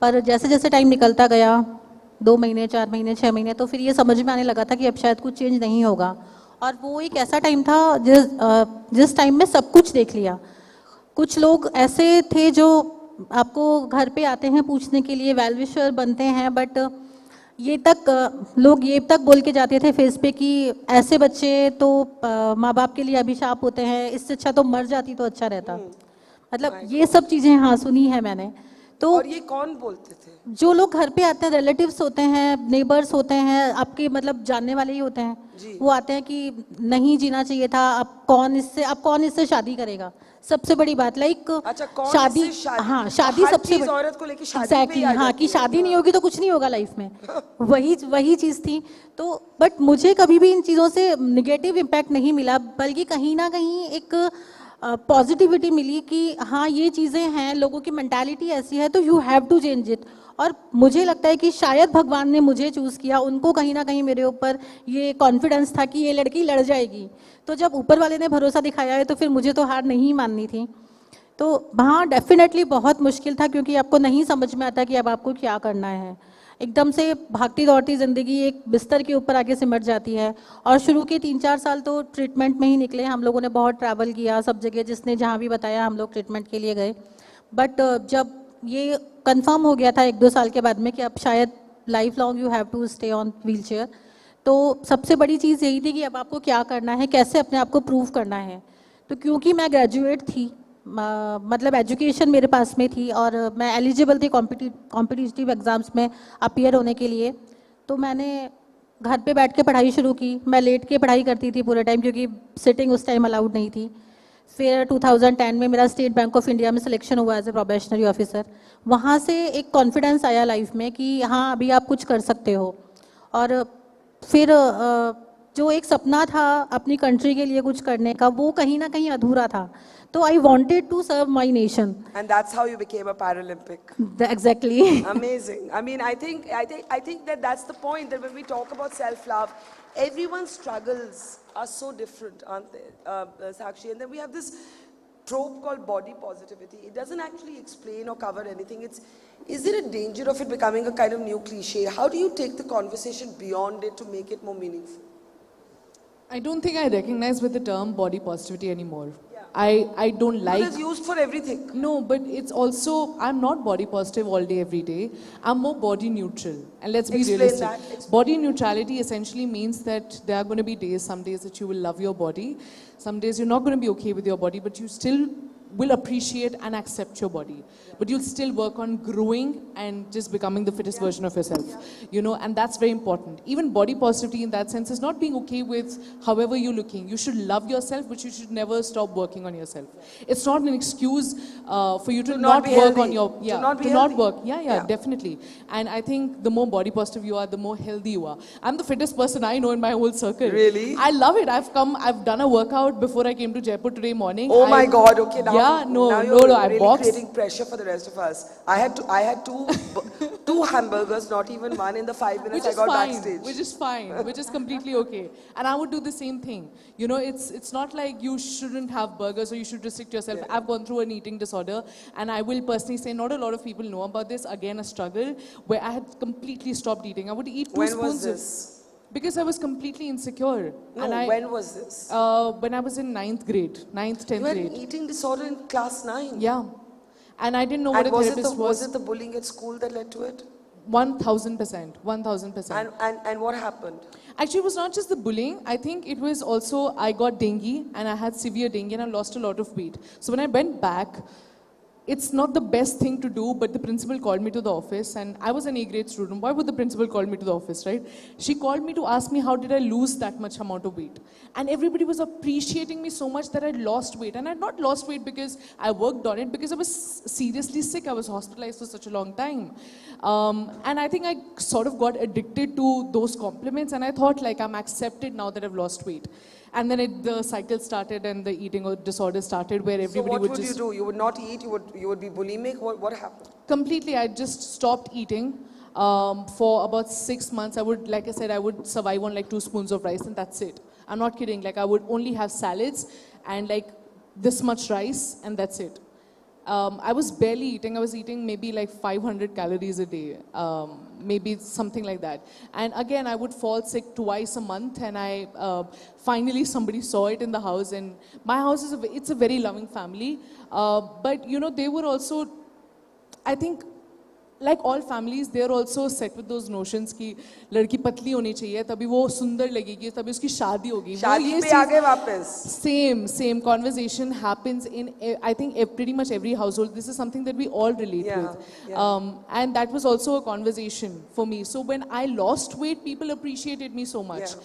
पर जैसे जैसे टाइम निकलता गया, 2 महीने 4 महीने 6 महीने, तो फिर ये समझ में आने लगा था कि अब शायद कुछ चेंज नहीं होगा. और वो एक ऐसा टाइम था जिस टाइम में सब कुछ देख लिया. कुछ लोग ऐसे थे जो आपको घर पे आते हैं पूछने के लिए, वेल विशर बनते हैं, बट लोग ये तक बोल के जाते थे फेस पे कि ऐसे बच्चे तो माँ बाप के लिए अभिशाप होते हैं, इससे अच्छा तो मर जाती तो अच्छा रहता. मतलब ये सब चीज़ें हाँ सुनी है मैंने. तो और ये कौन बोलते थे? जो लोग घर पे आते हैं, रिलेटिव्स होते हैं, नेबर्स होते हैं, आपके मतलब जानने वाले ही होते हैं. वो आते हैं कि नहीं जीना चाहिए था, अब कौन इससे शादी करेगा. सबसे बड़ी बात लाइक शादी, हाँ शादी सबसे औरत को लेके शादी एग्जैक्टली, हाँ कि शादी नहीं होगी तो कुछ नहीं होगा लाइफ में. वही चीज़ थी. तो बट मुझे कभी भी इन चीज़ों से निगेटिव इम्पैक्ट नहीं मिला, बल्कि कहीं ना कहीं एक पॉजिटिविटी मिली कि हाँ ये चीज़ें हैं, लोगों की मेंटालिटी ऐसी है तो you have to change it. और मुझे लगता है कि शायद भगवान ने मुझे चूज़ किया, उनको कहीं ना कहीं मेरे ऊपर ये कॉन्फिडेंस था कि ये लड़की लड़ जाएगी. तो जब ऊपर वाले ने भरोसा दिखाया है तो फिर मुझे तो हार नहीं माननी थी. तो हाँ डेफिनेटली बहुत मुश्किल था, क्योंकि आपको नहीं समझ में आता कि अब आपको क्या करना है. एकदम से भागती दौड़ती ज़िंदगी एक बिस्तर के ऊपर आके सिमट जाती है. और शुरू के 3-4 साल तो ट्रीटमेंट में ही निकले. हम लोगों ने बहुत ट्रैवल किया सब जगह, जिसने जहाँ भी बताया हम लोग ट्रीटमेंट के लिए गए. बट जब ये कंफर्म हो गया था 1-2 साल के बाद में कि अब शायद lifelong you have to stay on wheelchair, तो सबसे बड़ी चीज़ यही थी कि अब आपको क्या करना है, कैसे अपने आप को प्रूव करना है. तो क्योंकि मैं ग्रेजुएट थी, मतलब एजुकेशन मेरे पास में थी और मैं एलिजिबल थी कॉम्पिटिटिव एग्ज़ाम्स में अपीयर होने के लिए, तो मैंने घर पे बैठ के पढ़ाई शुरू की. मैं लेट के पढ़ाई करती थी पूरे टाइम, क्योंकि सिटिंग उस टाइम अलाउड नहीं थी. फिर 2010 में मेरा स्टेट बैंक ऑफ इंडिया में सिलेक्शन हुआ एज ए प्रोबेशनरी ऑफिसर. वहाँ से एक कॉन्फिडेंस आया लाइफ में कि हाँ अभी आप कुछ कर सकते हो. और फिर जो एक सपना था अपनी कंट्री के लिए कुछ करने का, वो कहीं ना कहीं अधूरा था. तो I wanted to serve my nation. And that's how you became a Paralympic. Exactly. Amazing. I mean, I think that's the point, that when we talk about self-love, everyone's struggles are so different, aren't they, Sakshi? And then we have this trope called body positivity. It doesn't actually explain or cover anything. Is there a danger of it becoming a kind of new cliche? How do you take the conversation beyond it to make it more meaningful? I don't think I recognize with the term body positivity anymore. Yeah. I don't like... But it's used for everything. No, but it's also, I'm not body positive all day, every day. I'm more body neutral. And let's be realistic. That. Body neutrality essentially means that there are going to be days, some days that you will love your body. Some days you're not going to be okay with your body, but you still will appreciate and accept your body. But you'll still work on growing and just becoming the fittest version of yourself. You know, and that's very important. Even body positivity in that sense is not being okay with however you're looking. You should love yourself, but you should never stop working on yourself. It's not an excuse for you to not work on your... Yeah, to not work. Yeah, definitely. And I think the more body positive you are, the more healthy you are. I'm the fittest person I know in my whole circle. Really? I love it. I've done a workout before I came to Jaipur today morning. Oh my God, okay. Now, no, now you're I really boxed. creating pressure for the rest of us. I had two hamburgers, not even one, in the 5 minutes I got backstage. Which is fine, which is completely okay. And I would do the same thing. You know, it's not like you shouldn't have burgers or you should restrict yourself. Yeah. I've gone through an eating disorder, and I will personally say not a lot of people know about this. Again, a struggle where I had completely stopped eating. I would eat 2 spoons. When was this? Because I was completely insecure. No, and when was this? When I was in 9th grade, 9th, 10th grade. You had an eating disorder in class 9? Yeah. And I didn't know what a therapist was. Was it the bullying at school that led to it? 1000%. 1000%. And what happened? Actually, it was not just the bullying. I think it was also, I got dengue and I had severe dengue and I lost a lot of weight. So when I went back, it's not the best thing to do, but the principal called me to the office and I was an A-grade student. Why would the principal call me to the office, right? She called me to ask me how did I lose that much amount of weight. And everybody was appreciating me so much that I'd lost weight. And I'd not lost weight because I worked on it, because I was seriously sick. I was hospitalized for such a long time. And I think I sort of got addicted to those compliments and I thought like I'm accepted now that I've lost weight. And then the cycle started and the eating disorder started where everybody would just... So what would you do? You would not eat? You would be bulimic? What happened? Completely. I just stopped eating. For about 6 months, I would, like I said, I would survive on like 2 spoons of rice and that's it. I'm not kidding. Like I would only have salads and like this much rice and that's it. I was barely eating. I was eating maybe like 500 calories a day, maybe something like that. And again, I would fall sick twice a month and finally somebody saw it in the house. And my house it's a very loving family. But you know, they were also, I think, like all families, they are also set with those notions कि लड़की पतली होनी चाहिए, तभी वो सुंदर लगेगी, तभी उसकी शादी होगी. शादी पे आ गए वापस. Same conversation happens in, I think, pretty much every household. This is something that we all relate with. Yeah. And that was also a conversation for me. So when I lost weight, people appreciated me so much. Yeah.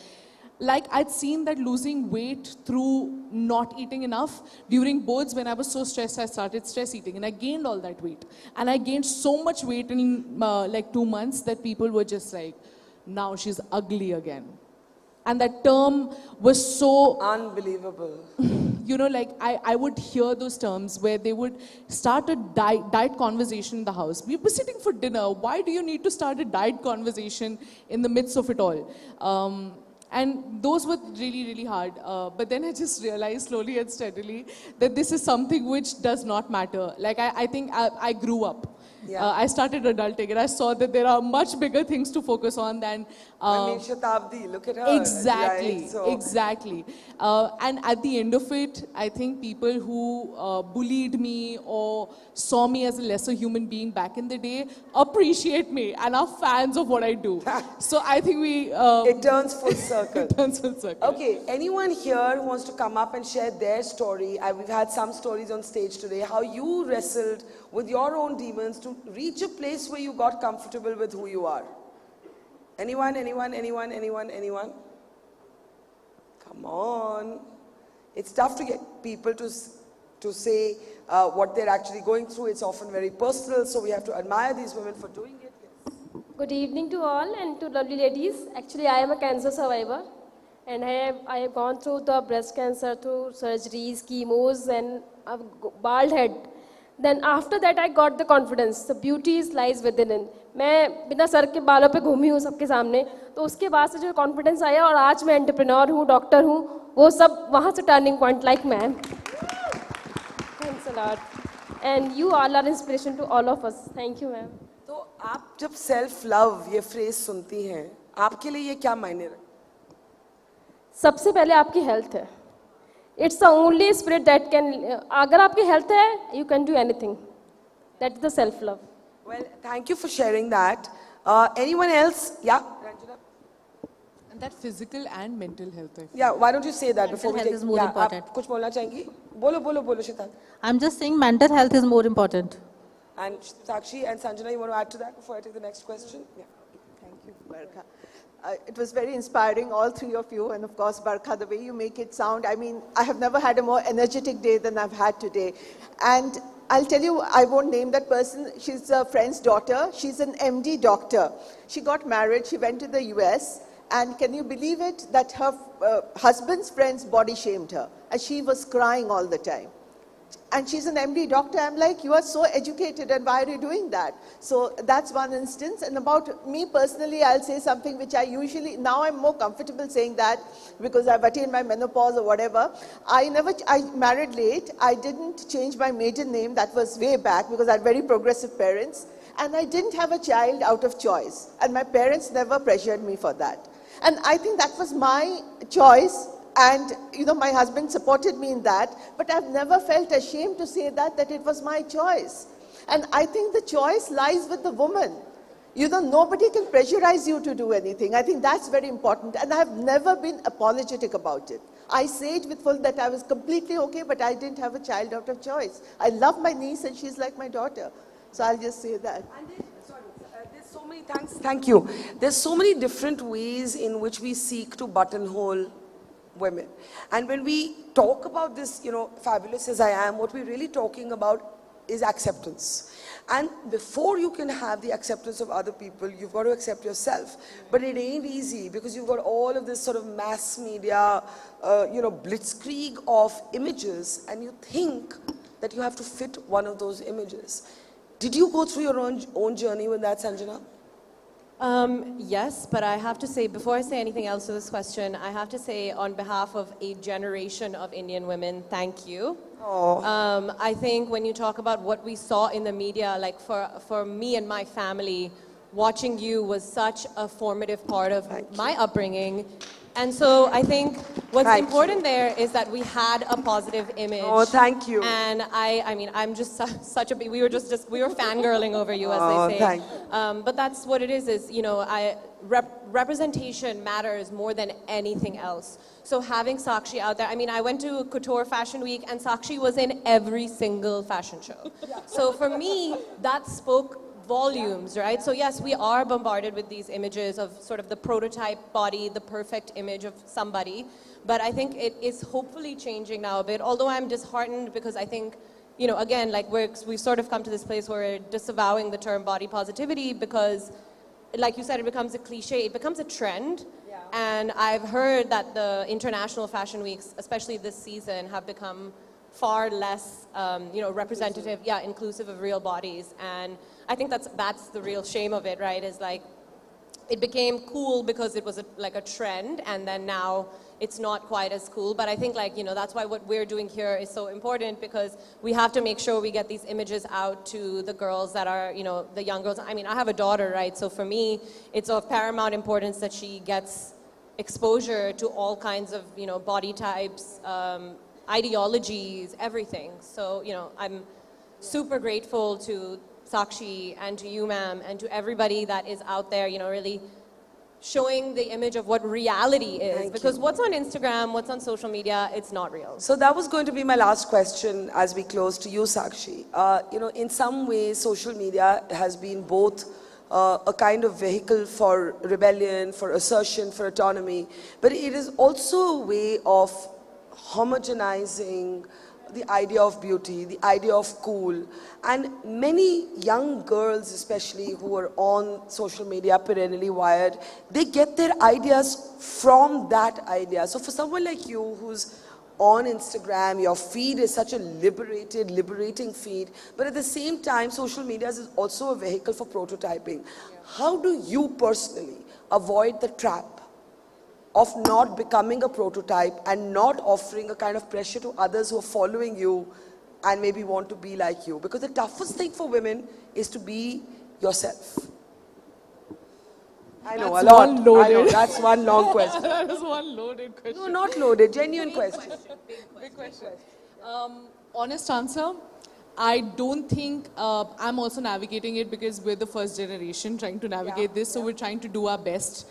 Like I'd seen that losing weight through not eating enough. During boards, when I was so stressed, I started stress eating and I gained all that weight. And I gained so much weight in like 2 months that people were just like, now she's ugly again. And that term was so... Unbelievable. You know, like I would hear those terms where they would start a diet conversation in the house. We were sitting for dinner. Why do you need to start a diet conversation in the midst of it all? And those were really, really hard. But then I just realized slowly and steadily that this is something which does not matter. Like I think I grew up. Yeah. I started adulting and I saw that there are much bigger things to focus on than... I mean, Shatabdi, look at her. Exactly, right? So. Exactly. And at the end of it, I think people who bullied me or saw me as a lesser human being back in the day appreciate me and are fans of what I do. So I think we... it turns full circle. It turns full circle. Okay, anyone here who wants to come up and share their story? We've had some stories on stage today, how you wrestled with your own demons to reach a place where you got comfortable with who you are. Anyone? Come on. It's tough to get people to say what they're actually going through. It's often very personal, so we have to admire these women for doing it. Yes. Good evening to all and to lovely ladies. Actually, I am a cancer survivor and I have gone through the breast cancer, through surgeries, chemos and a bald head. Then after that I got the confidence. The beauty lies within. मैं बिना sir के बालों पे घूमी हूँ सबके सामने, तो उसके बाद से जो कॉन्फिडेंस आया और आज मैं एंटरप्रेन्योर हूँ, डॉक्टर हूँ, वो सब वहाँ से turning point like ma'am. Thanks a lot. And you all are inspiration to all of us. Thank you, ma'am. तो आप जब सेल्फ लव ये फ्रेज सुनती हैं, आपके लिए ये क्या मायने रखता है? सबसे पहले आपकी हेल्थ है. It's the only spirit that can, agar aapki health hai, you can do anything. That's the self-love. Well, thank you for sharing that. Anyone else? Yeah? And that physical and mental health. Yeah, why don't you say that before we health take... is more important. आप कुछ बोलना चाहेंगी? बोलो, बोलो, बोलो, Shweta. I'm just saying mental health is more important. And Sakshi and Sanjana, you want to add to that before I take the next question? Yeah. Thank you, Barkha. It was very inspiring, all three of you, and of course, Barkha, the way you make it sound. I mean, I have never had a more energetic day than I've had today. And I'll tell you, I won't name that person. She's a friend's daughter. She's an MD doctor. She got married. She went to the US. And can you believe it, that her husband's friends body shamed her. And she was crying all the time. And she's an MD doctor. I'm like, you are so educated, and why are you doing that? So that's one instance. And about me personally, I'll say something which I usually, now I'm more comfortable saying that because I've attained my menopause or whatever. I married late. I didn't change my maiden name. That was way back because I had very progressive parents. And I didn't have a child out of choice. And my parents never pressured me for that. And I think that was my choice. And, you know, my husband supported me in that, but I've never felt ashamed to say that it was my choice. And I think the choice lies with the woman. You know, nobody can pressurize you to do anything. I think that's very important. And I've never been apologetic about it. I say it with full that I was completely okay, but I didn't have a child out of choice. I love my niece and she's like my daughter. So I'll just say that. There's so many, thank you. There's so many different ways in which we seek to buttonhole women. And when we talk about this, you know, fabulous as I am, what we're really talking about is acceptance. And before you can have the acceptance of other people, you've got to accept yourself. But it ain't easy because you've got all of this sort of mass media, you know, blitzkrieg of images, and you think that you have to fit one of those images. Did you go through your own journey with that, Sanjana? Yes, but I have to say, before I say anything else to this question, I have to say on behalf of a generation of Indian women, thank you. I think when you talk about what we saw in the media, like for me and my family, watching you was such a formative part of my upbringing. And so I think what's important there is that we had a positive image. Oh, thank you. And I mean, I'm just such a big, we were fangirling over you, as they say. Thank you. But that's what it is, you know, representation matters more than anything else. So having Sakshi out there, I mean, I went to Couture Fashion Week and Sakshi was in every single fashion show. So for me, that spoke volumes, right? So yes, we are bombarded with these images of sort of the prototype body, the perfect image of somebody. But I think it is hopefully changing now a bit, although I'm disheartened because I think, you know, again, like we've sort of come to this place where we're disavowing the term body positivity because, like you said, it becomes a cliche, it becomes a trend. Yeah. And I've heard that the international fashion weeks, especially this season, have become far less, you know, representative, inclusive of real bodies. And I think that's the real shame of it, right? Is like, it became cool because it was like a trend, and then now it's not quite as cool. But I think, like, you know, that's why what we're doing here is so important, because we have to make sure we get these images out to the girls that are, you know, the young girls. I mean, I have a daughter, right? So for me, it's of paramount importance that she gets exposure to all kinds of, you know, body types, ideologies, everything. So, you know, I'm super grateful to Sakshi and to you, ma'am, and to everybody that is out there, you know, really showing the image of what reality is. Because what's on Instagram, what's on social media, it's not real. So that was going to be my last question as we close to you, Sakshi. You know, in some ways, social media has been both a kind of vehicle for rebellion, for assertion, for autonomy, but it is also a way of homogenizing the idea of beauty, the idea of cool. And many young girls, especially who are on social media, perennially wired, they get their ideas from that idea. So for someone like you who's on Instagram, your feed is such a liberating feed, but at the same time, social media is also a vehicle for prototyping. How do you personally avoid the trap of not becoming a prototype and not offering a kind of pressure to others who are following you and maybe want to be like you? Because the toughest thing for women is to be yourself. I know, That's a lot. one loaded. I know, that's one long question. That is one loaded question. No, not loaded, genuine question. Big question. Honest answer, I don't think I'm also navigating it because we're the first generation trying to navigate this. So we're trying to do our best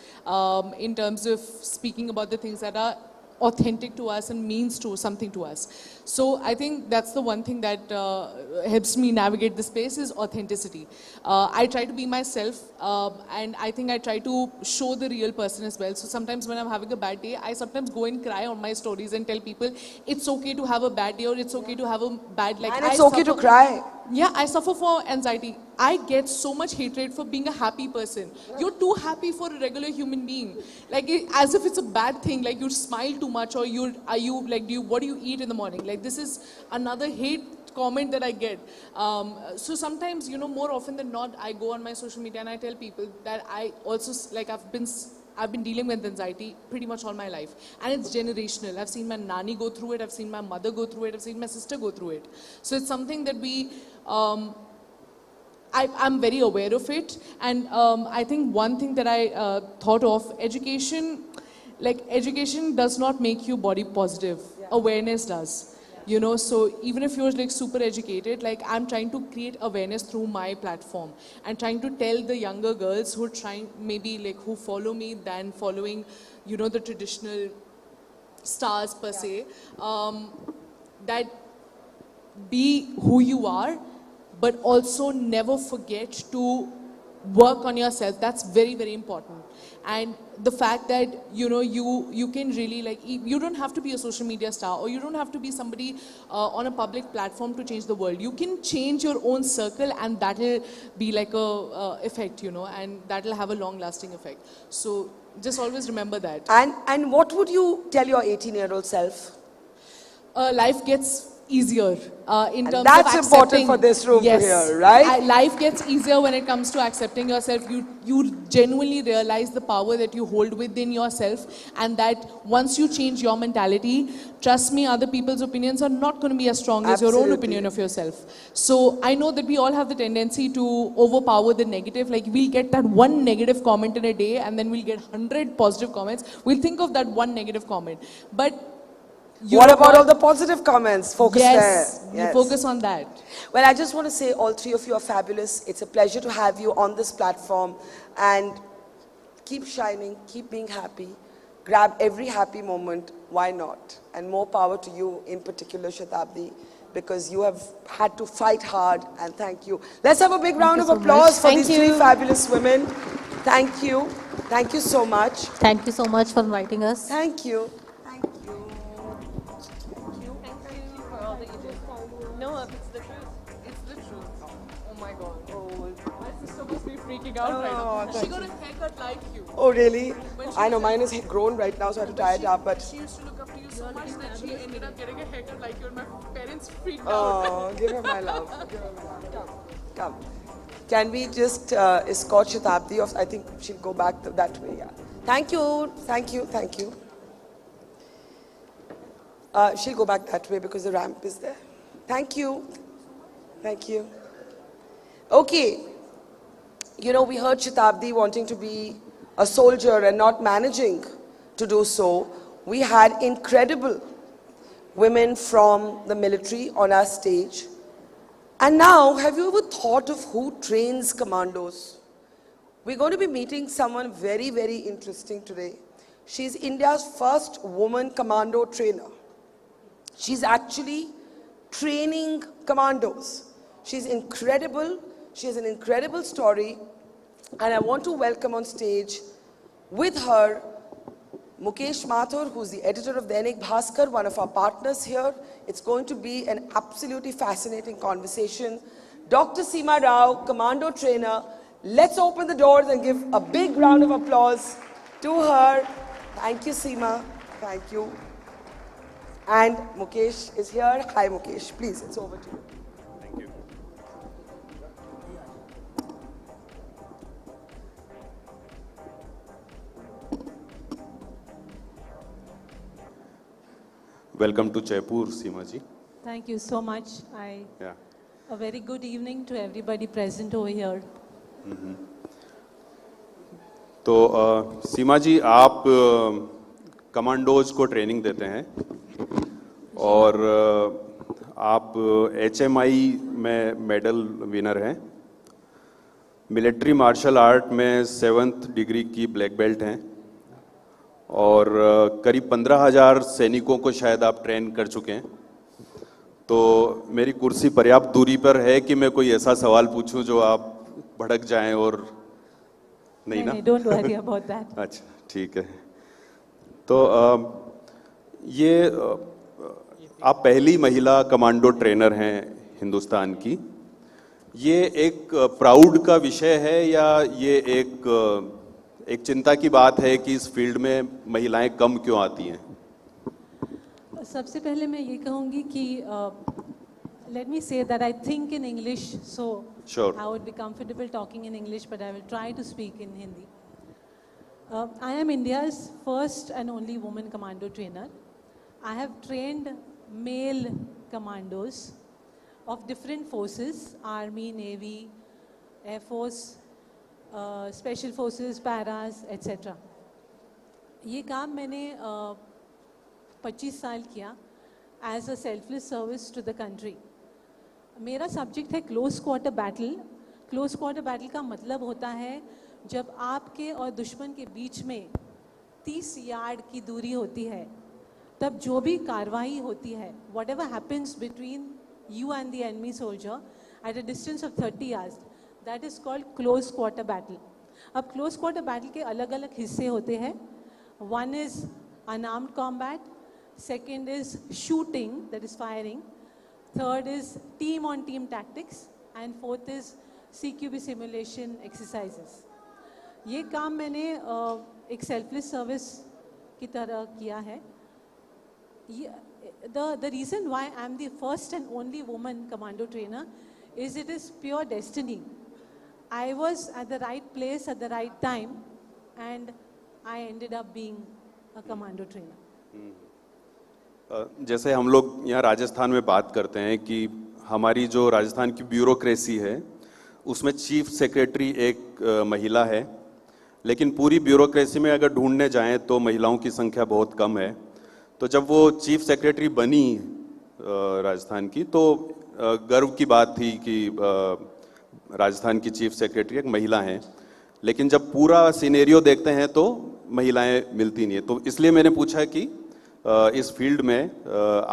in terms of speaking about the things that are authentic to us and means to something to us. So I think that's the one thing that helps me navigate the space is authenticity. I try to be myself and I think I try to show the real person as well. So sometimes when I'm having a bad day, I sometimes go and cry on my stories and tell people it's okay to have a bad day or it's okay to have a bad And it's okay to cry. Yeah, I suffer for anxiety. I get so much hatred for being a happy person. You're too happy for a regular human being. Like, as if it's a bad thing. Like, you smile too much or what do you eat in the morning? Like, this is another hate comment that I get. So sometimes, more often than not, I go on my social media and I tell people that I also, I've been dealing with anxiety pretty much all my life. And it's generational. I've seen my nanny go through it. I've seen my mother go through it. I've seen my sister go through it. So it's something that I'm very aware of it. And I think one thing that I thought of, education does not make you body positive. Yeah. Awareness does. So even if you're super educated, I'm trying to create awareness through my platform and trying to tell the younger girls who are trying, maybe who follow me than following, the traditional stars per se, that be who you are, but also never forget to work on yourself. That's very, very important. And the fact that, you can really you don't have to be a social media star or you don't have to be somebody on a public platform to change the world. You can change your own circle and that'll be like a effect, and that'll have a long lasting effect. So just always remember that. And what would you tell your 18-year-old self? Life gets easier in terms of that's accepting. Important for this room to hear, right? Life gets easier when it comes to accepting yourself. You genuinely realize the power that you hold within yourself, and that once you change your mentality, trust me, other people's opinions are not going to be as strong as your own opinion of yourself. So I know that we all have the tendency to overpower the negative. We'll get that one negative comment in a day and then we'll get 100 positive comments. We'll think of that one negative comment. But what about all the positive comments? Focus there. Yes, you focus on that. Well, I just want to say all three of you are fabulous. It's a pleasure to have you on this platform. And keep shining, keep being happy. Grab every happy moment. Why not? And more power to you in particular, Shatabdi, because you have had to fight hard. And thank you. Let's have a big round of applause for these three fabulous women. Thank you. Thank you so much. Thank you so much for inviting us. Thank you. No, it's the truth. It's the truth. Oh my God. Oh, my sister must be freaking out right now. She got a haircut like you. Oh, really? I know, mine is grown right now, so I have to tie it up. But she used to look up to you so much that she ended up getting a haircut like you, and my parents freaked out. Oh, give her my love. Give her my love. Come. Can we just escort Shatabdi off? I think she'll go back that way. Yeah. Thank you. Thank you. Thank you. She'll go back that way because the ramp is there. Thank you. Thank you. Okay. We heard Shatabdi wanting to be a soldier and not managing to do so. We had incredible women from the military on our stage. And now, have you ever thought of who trains commandos? We're going to be meeting someone very, very interesting today. She's India's first woman commando trainer. She's actually training commandos. She's incredible. She has an incredible story. And I want to welcome on stage with her Mukesh Mathur, who's the editor of Dainik Bhaskar, one of our partners here. It's going to be an absolutely fascinating conversation. Dr. Seema Rao, commando trainer. Let's open the doors and give a big round of applause to her. Thank you, Seema. Thank you. And Mukesh is here. Hi, Mukesh. Please, it's over to you. Thank you. Welcome to Jaipur, Seema ji. Thank you so much. A very good evening to everybody present over here. तो सीमा जी, आप commandos को training देते हैं और आप HMI में medal winner हैं, military martial art में 7th डिग्री की ब्लैक बेल्ट हैं और करीब 15,000 सैनिकों को शायद आप ट्रेन कर चुके हैं। तो मेरी कुर्सी पर्याप्त दूरी पर है कि मैं कोई ऐसा सवाल पूछूं जो आप भड़क जाएं और नहीं ना? Don't worry about that. अच्छा, ठीक है। तो ये आप पहली महिला कमांडो ट्रेनर हैं हिंदुस्तान की। ये एक प्राउड का विषय है या ये एक चिंता की बात है कि इस फील्ड में महिलाएं कम क्यों आती हैं? सबसे पहले मैं ये कहूँगी कि let me say that I think in English, so sure. I would be comfortable talking in English, but I will try to speak in Hindi. I am India's first and only woman commando trainer. I have trained male commandos of different forces, Army, Navy, Air Force, Special Forces, Paras, etc. ये काम मैंने 25 साल किया as a selfless service to the country. मेरा subject है close quarter battle. Close quarter battle का मतलब होता है जब आपके और दुश्मन के बीच में 30 यार्ड की दूरी होती है, तब जो भी कार्रवाई होती है, whatever happens between you and the enemy soldier at a distance of 30 yards, that is called close quarter battle. अब close quarter battle के अलग अलग हिस्से होते हैं। One is unarmed combat, second is shooting, that is firing, third is team on team tactics, and fourth is CQB simulation exercises. ये काम मैंने एक selfless service की तरह किया है। The reason why I am the first and only woman commando trainer is it is pure destiny. I was at the right place at the right time and I ended up being a commando trainer. जैसे हम लोग यहाँ राजस्थान में बात करते हैं कि हमारी जो राजस्थान की ब्यूरोक्रेसी है उसमें चीफ सेक्रेटरी एक महिला है, लेकिन पूरी ब्यूरोक्रेसी में अगर ढूंढने जाएं तो महिलाओं की संख्या बहुत कम है। तो जब वो चीफ सेक्रेटरी बनी राजस्थान की तो गर्व की बात थी कि राजस्थान की चीफ सेक्रेटरी एक महिला हैं, लेकिन जब पूरा सिनेरियो देखते हैं तो महिलाएं मिलती नहीं है। तो इसलिए मैंने पूछा कि इस फील्ड में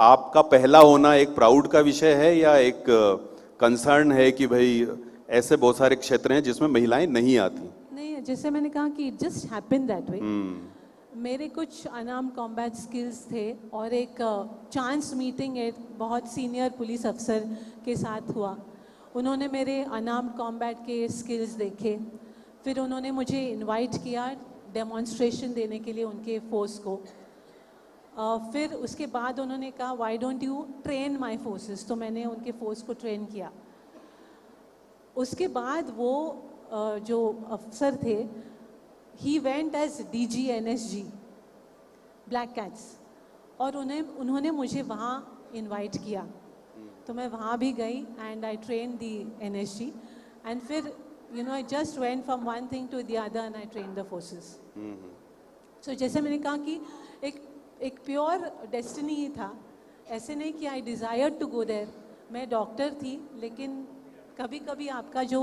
आपका पहला होना एक प्राउड का विषय है या एक कंसर्न है कि भाई ऐसे बहुत सारे क्षेत्र हैं जिसमें महिलाएं नहीं आती? नहीं, जैसे मैंने कहा कि it just happened that way. मेरे कुछ अनआर्म्ड कॉम्बैट स्किल्स थे और एक चांस मीटिंग एक बहुत सीनियर पुलिस अफसर के साथ हुआ। उन्होंने मेरे अनआर्म्ड कॉम्बैट के स्किल्स देखे, फिर उन्होंने मुझे इनवाइट किया डेमोन्स्ट्रेशन देने के लिए उनके फोर्स को। फिर उसके बाद उन्होंने कहा why don't you train my forces, तो मैंने उनके फोर्स को ट्रेन किया। उसके बाद वो जो अफसर थे he went as DG NSG black cats और उन्होंने मुझे वहाँ इनवाइट किया, तो मैं वहाँ भी गई and I train the NSG and फिर I just went from one thing to the other and I train the forces. So जैसे मैंने कहा कि एक प्योर डेस्टिनी ही था, ऐसे नहीं कि आई डिज़ायर टू गो देयर। मैं डॉक्टर थी, लेकिन कभी कभी आपका जो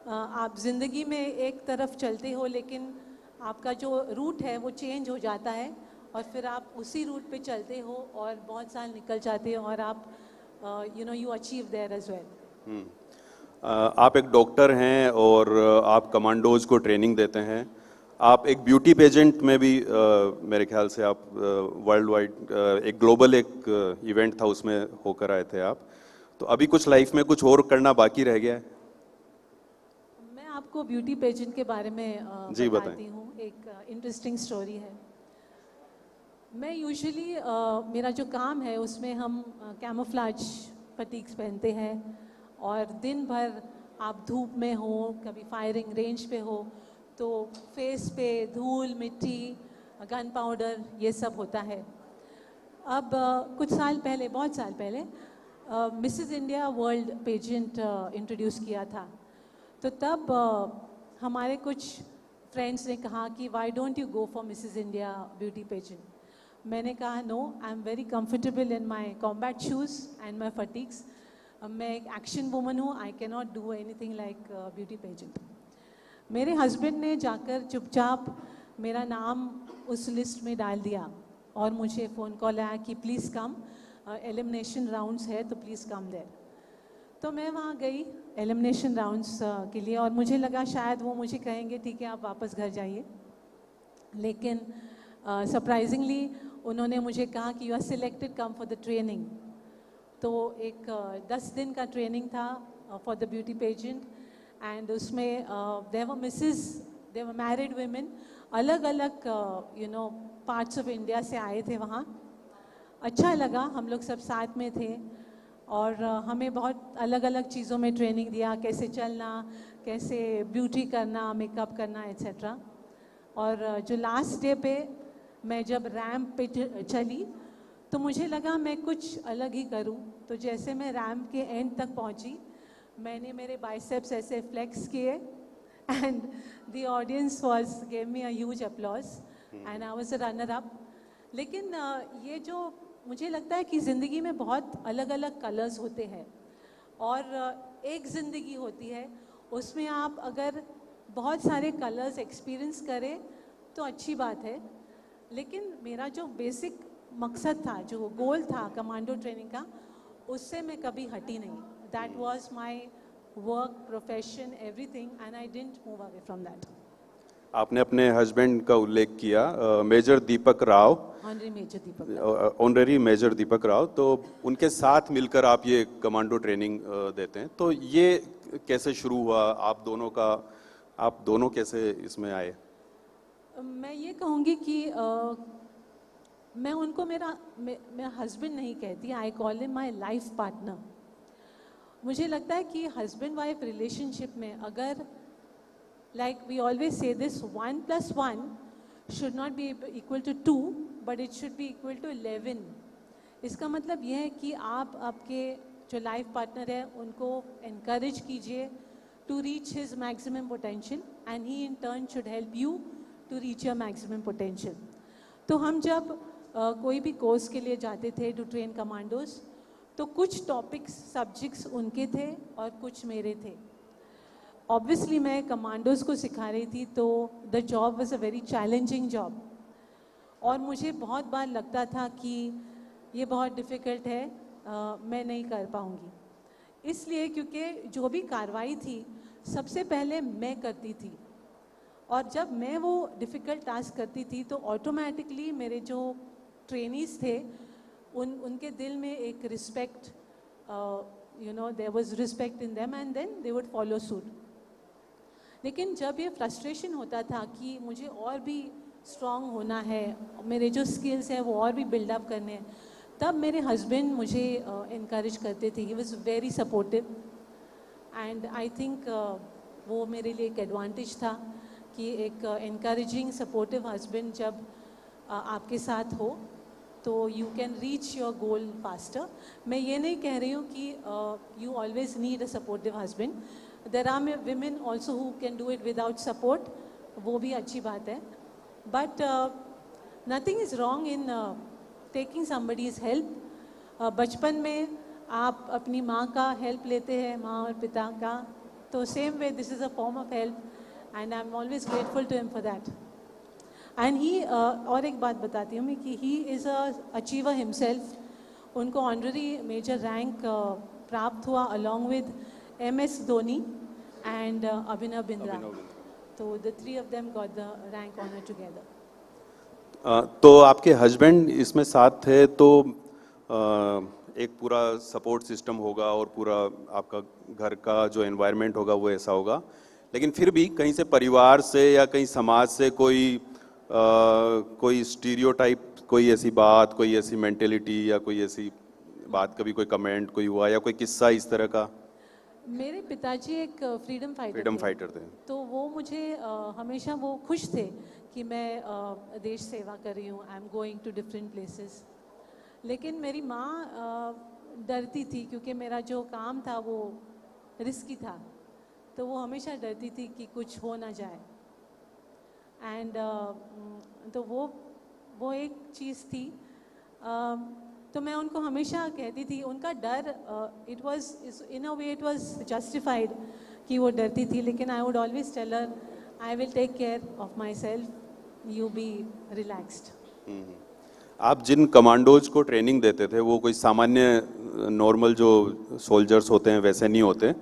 आप ज़िंदगी में एक तरफ चलते हो लेकिन आपका जो रूट है वो चेंज हो जाता है और फिर आप उसी रूट पे चलते हो और बहुत साल निकल जाते हो और आप you achieve there as well. आप एक डॉक्टर हैं और आप कमांडोज को ट्रेनिंग देते हैं। आप एक ब्यूटी पेजेंट में भी मेरे ख्याल से आप वर्ल्ड वाइड एक ग्लोबल एक इवेंट था उसमें होकर आए थे आप। तो अभी कुछ लाइफ में कुछ और करना बाकी रह गया है? मैं आपको ब्यूटी पेजेंट के बारे में बताती हूँ। एक इंटरेस्टिंग स्टोरी है। मैं यूजुअली मेरा जो काम है उसमें हम कैमोफ्लेज फटीग्स पहनते हैं और दिन भर आप धूप में हो, कभी फायरिंग रेंज पे हो, तो फेस पे धूल, मिट्टी, गन पाउडर ये सब होता है। अब कुछ साल पहले, बहुत साल पहले Mrs India world pageant introduce किया था, तो तब हमारे कुछ फ्रेंड्स ने कहा कि why don't you go for missus India beauty pageant. मैंने कहा no, I am very comfortable in my combat shoes and my fatigues. मैं एक एक्शन वुमन हूँ, I can not do anything like beauty pageant. मेरे husband ने जाकर चुपचाप मेरा नाम उस लिस्ट में डाल दिया और मुझे फ़ोन कॉल आया कि प्लीज़ कम, एलिमिनेशन राउंड्स है तो प्लीज़ कम देयर. तो मैं वहाँ गई एलिमिनेशन राउंड्स के लिए और मुझे लगा शायद वो मुझे कहेंगे ठीक है आप वापस घर जाइए. लेकिन सरप्राइजिंगली उन्होंने मुझे कहा कि you are selected, come for the training. तो एक 10 दिन का ट्रेनिंग था for the beauty pageant and उसमें there were missus, there were married women, अलग अलग पार्ट्स ऑफ इंडिया से आए थे वहाँ. अच्छा लगा, हम लोग सब साथ में थे और हमें बहुत अलग अलग चीज़ों में ट्रेनिंग दिया, कैसे चलना, कैसे ब्यूटी करना, मेकअप करना एट्सेट्रा. और जो लास्ट डे पे मैं जब रैम्प पे चली तो मुझे लगा मैं कुछ अलग ही करूं. तो जैसे मैं रैम्प के एंड तक पहुंची, मैंने मेरे बाइसेप्स ऐसे फ्लेक्स किए and the audience gave me a huge applause and I was a runner up. लेकिन ये जो मुझे लगता है कि ज़िंदगी में बहुत अलग अलग कलर्स होते हैं और एक ज़िंदगी होती है, उसमें आप अगर बहुत सारे कलर्स एक्सपीरियंस करें तो अच्छी बात है. लेकिन मेरा जो बेसिक मकसद था, जो गोल था कमांडो ट्रेनिंग का, उससे मैं कभी हटी नहीं. That was my work, profession, everything and I didn't move away from that. आपने अपने हस्बैंड का उल्लेख किया, मेजर दीपक राव, ऑनरेरी मेजर दीपक राव. तो उनके साथ मिलकर आप ये कमांडो ट्रेनिंग देते हैं, तो ये कैसे शुरू हुआ आप दोनों का, आप दोनों कैसे इसमें आए? मैं ये कहूँगी कि मैं उनको मेरा हस्बैंड नहीं कहती, I call him my life partner. मुझे लगता है कि हस्बैंड वाइफ रिलेशनशिप में अगर like we always say this, 1 + 1 should not be equal to 2, but it should be equal to 11. इसका मतलब यह है कि आप आपके जो लाइफ पार्टनर है उनको encourage कीजिए to reach his maximum potential and he in turn should help you to reach your maximum potential. तो हम जब कोई भी कोर्स के लिए जाते थे to train commandos, तो कुछ टॉपिक्स, सब्जेक्ट्स उनके थे और कुछ मेरे थे. ऑब्वियसली मैं कमांडोज़ को सिखा रही थी तो the job was a very challenging job और मुझे बहुत बार लगता था कि ये बहुत डिफ़िकल्ट है, मैं नहीं कर पाऊँगी. इसलिए क्योंकि जो भी कार्रवाई थी सबसे पहले मैं करती थी और जब मैं वो डिफ़िकल्ट टास्क करती थी तो ऑटोमेटिकली मेरे जो ट्रेनीज़ थे उनके दिल में एक respect, there was respect in them and then they would follow suit. लेकिन जब ये फ्रस्ट्रेशन होता था कि मुझे और भी स्ट्रॉन्ग होना है, मेरे जो स्किल्स हैं वो और भी बिल्डअप करने हैं, तब मेरे हस्बैंड मुझे इनकरेज करते थे. He was very supportive and I think वो मेरे लिए एक एडवांटेज था कि एक इनकरेजिंग सपोर्टिव हस्बैंड जब आपके साथ हो तो you can reach your goal faster. मैं ये नहीं कह रही हूँ कि you always need a supportive husband. There are women also who can do it without support, वो भी अच्छी बात है. But nothing is wrong in taking somebody's help. बचपन में आप अपनी माँ का हेल्प लेते हैं, माँ और पिता का, तो same way this is a form of help and I am always grateful to him for that. And he और एक बात बताती हूँ मैं कि he is a achiever himself. उनको ऑनररी मेजर रैंक प्राप्त हुआ along with MS Dhoni and Abhinav Bindra. So the three of them got the rank honor together. तो आपके हस्बैंड इसमें साथ थे तो एक पूरा सपोर्ट सिस्टम होगा और पूरा आपका घर का जो एनवायरनमेंट होगा वो ऐसा होगा. लेकिन फिर भी कहीं से परिवार से या कहीं समाज से कोई स्टीरियोटाइप, कोई ऐसी बात, कोई ऐसी मेंटेलिटी या कोई ऐसी बात, कभी कोई कमेंट कोई हुआ या कोई किस्सा इस तरह का? मेरे पिताजी एक फ्रीडम फाइटर थे. तो वो मुझे हमेशा वो खुश थे कि मैं देश सेवा कर रही हूँ, I am going to different places. लेकिन मेरी माँ डरती थी क्योंकि मेरा जो काम था वो रिस्की था, तो वो हमेशा डरती थी कि कुछ हो ना जाए. एंड तो वो एक चीज़ थी। तो मैं उनको हमेशा कहती थी, उनका डर it was in a way it was justified कि वो डरती थी, लेकिन I would always tell her I will take care of my self, you be relaxed. आप जिन कमांडोज को ट्रेनिंग देते थे वो कोई सामान्य नॉर्मल जो सोल्जर्स होते हैं वैसे नहीं होते,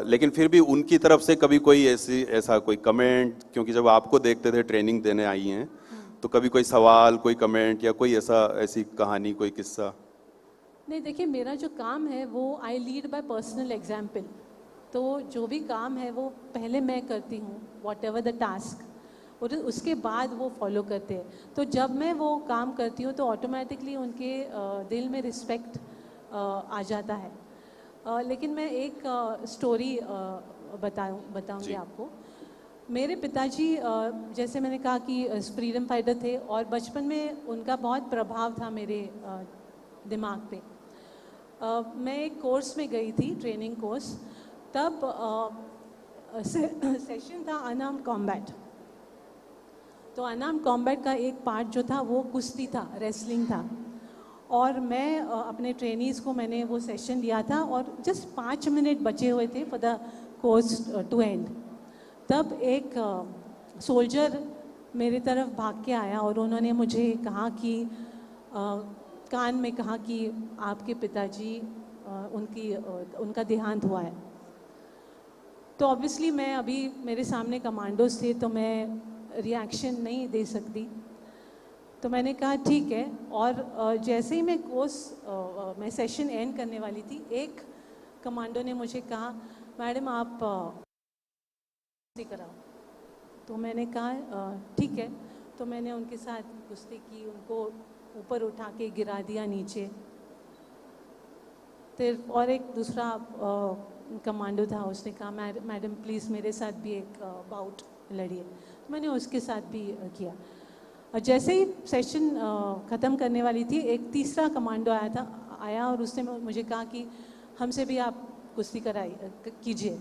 लेकिन फिर भी उनकी तरफ से कभी कोई ऐसा कोई कमेंट, क्योंकि जब आपको देखते थे ट्रेनिंग देने आई हैं, तो कभी कोई सवाल, कोई कमेंट या कोई ऐसी कहानी, कोई किस्सा? नहीं, देखिए मेरा जो काम है वो आई लीड बाय पर्सनल एग्जाम्पल। तो जो भी काम है वो पहले मैं करती हूँ, वॉट एवर द टास्क, और उसके बाद वो फॉलो करते हैं। तो जब मैं वो काम करती हूँ तो ऑटोमेटिकली उनके दिल में रिस्पेक्ट आ जाता है। लेकिन मैं एक स्टोरी बताऊँगी आपको। मेरे पिताजी जैसे मैंने कहा कि फ्रीडम फाइटर थे, और बचपन में उनका बहुत प्रभाव था मेरे दिमाग पे। मैं एक कोर्स में गई थी, ट्रेनिंग कोर्स, तब सेशन था अनआर्म्ड कॉम्बैट। तो अनआर्म्ड कॉम्बैट का एक पार्ट जो था वो कुश्ती था, रेसलिंग था, और मैं अपने ट्रेनीज़ को मैंने वो सेशन लिया था, और जस्ट 5 मिनट बचे हुए थे for the course to end. तब एक सोल्जर मेरी तरफ भाग के आया और उन्होंने मुझे कहा कि कान में कहा कि आपके पिताजी उनका देहांत हुआ है। तो ऑब्वियसली मैं अभी मेरे सामने कमांडोज थे तो मैं रिएक्शन नहीं दे सकती, तो मैंने कहा ठीक है। और जैसे ही मैं मैं सेशन एंड करने वाली थी, एक कमांडो ने मुझे कहा, मैडम आप कुश्ती कराओ। तो मैंने कहा ठीक है। तो मैंने उनके साथ कुश्ती की, उनको ऊपर उठा के गिरा दिया नीचे। फिर और एक दूसरा कमांडो था, उसने कहा मैडम प्लीज़ मेरे साथ भी एक बाउट लड़िए। तो मैंने उसके साथ भी किया। और जैसे ही सेशन ख़त्म करने वाली थी, एक तीसरा कमांडो आया और उसने मुझे कहा कि हमसे भी आप कुश्ती कीजिए।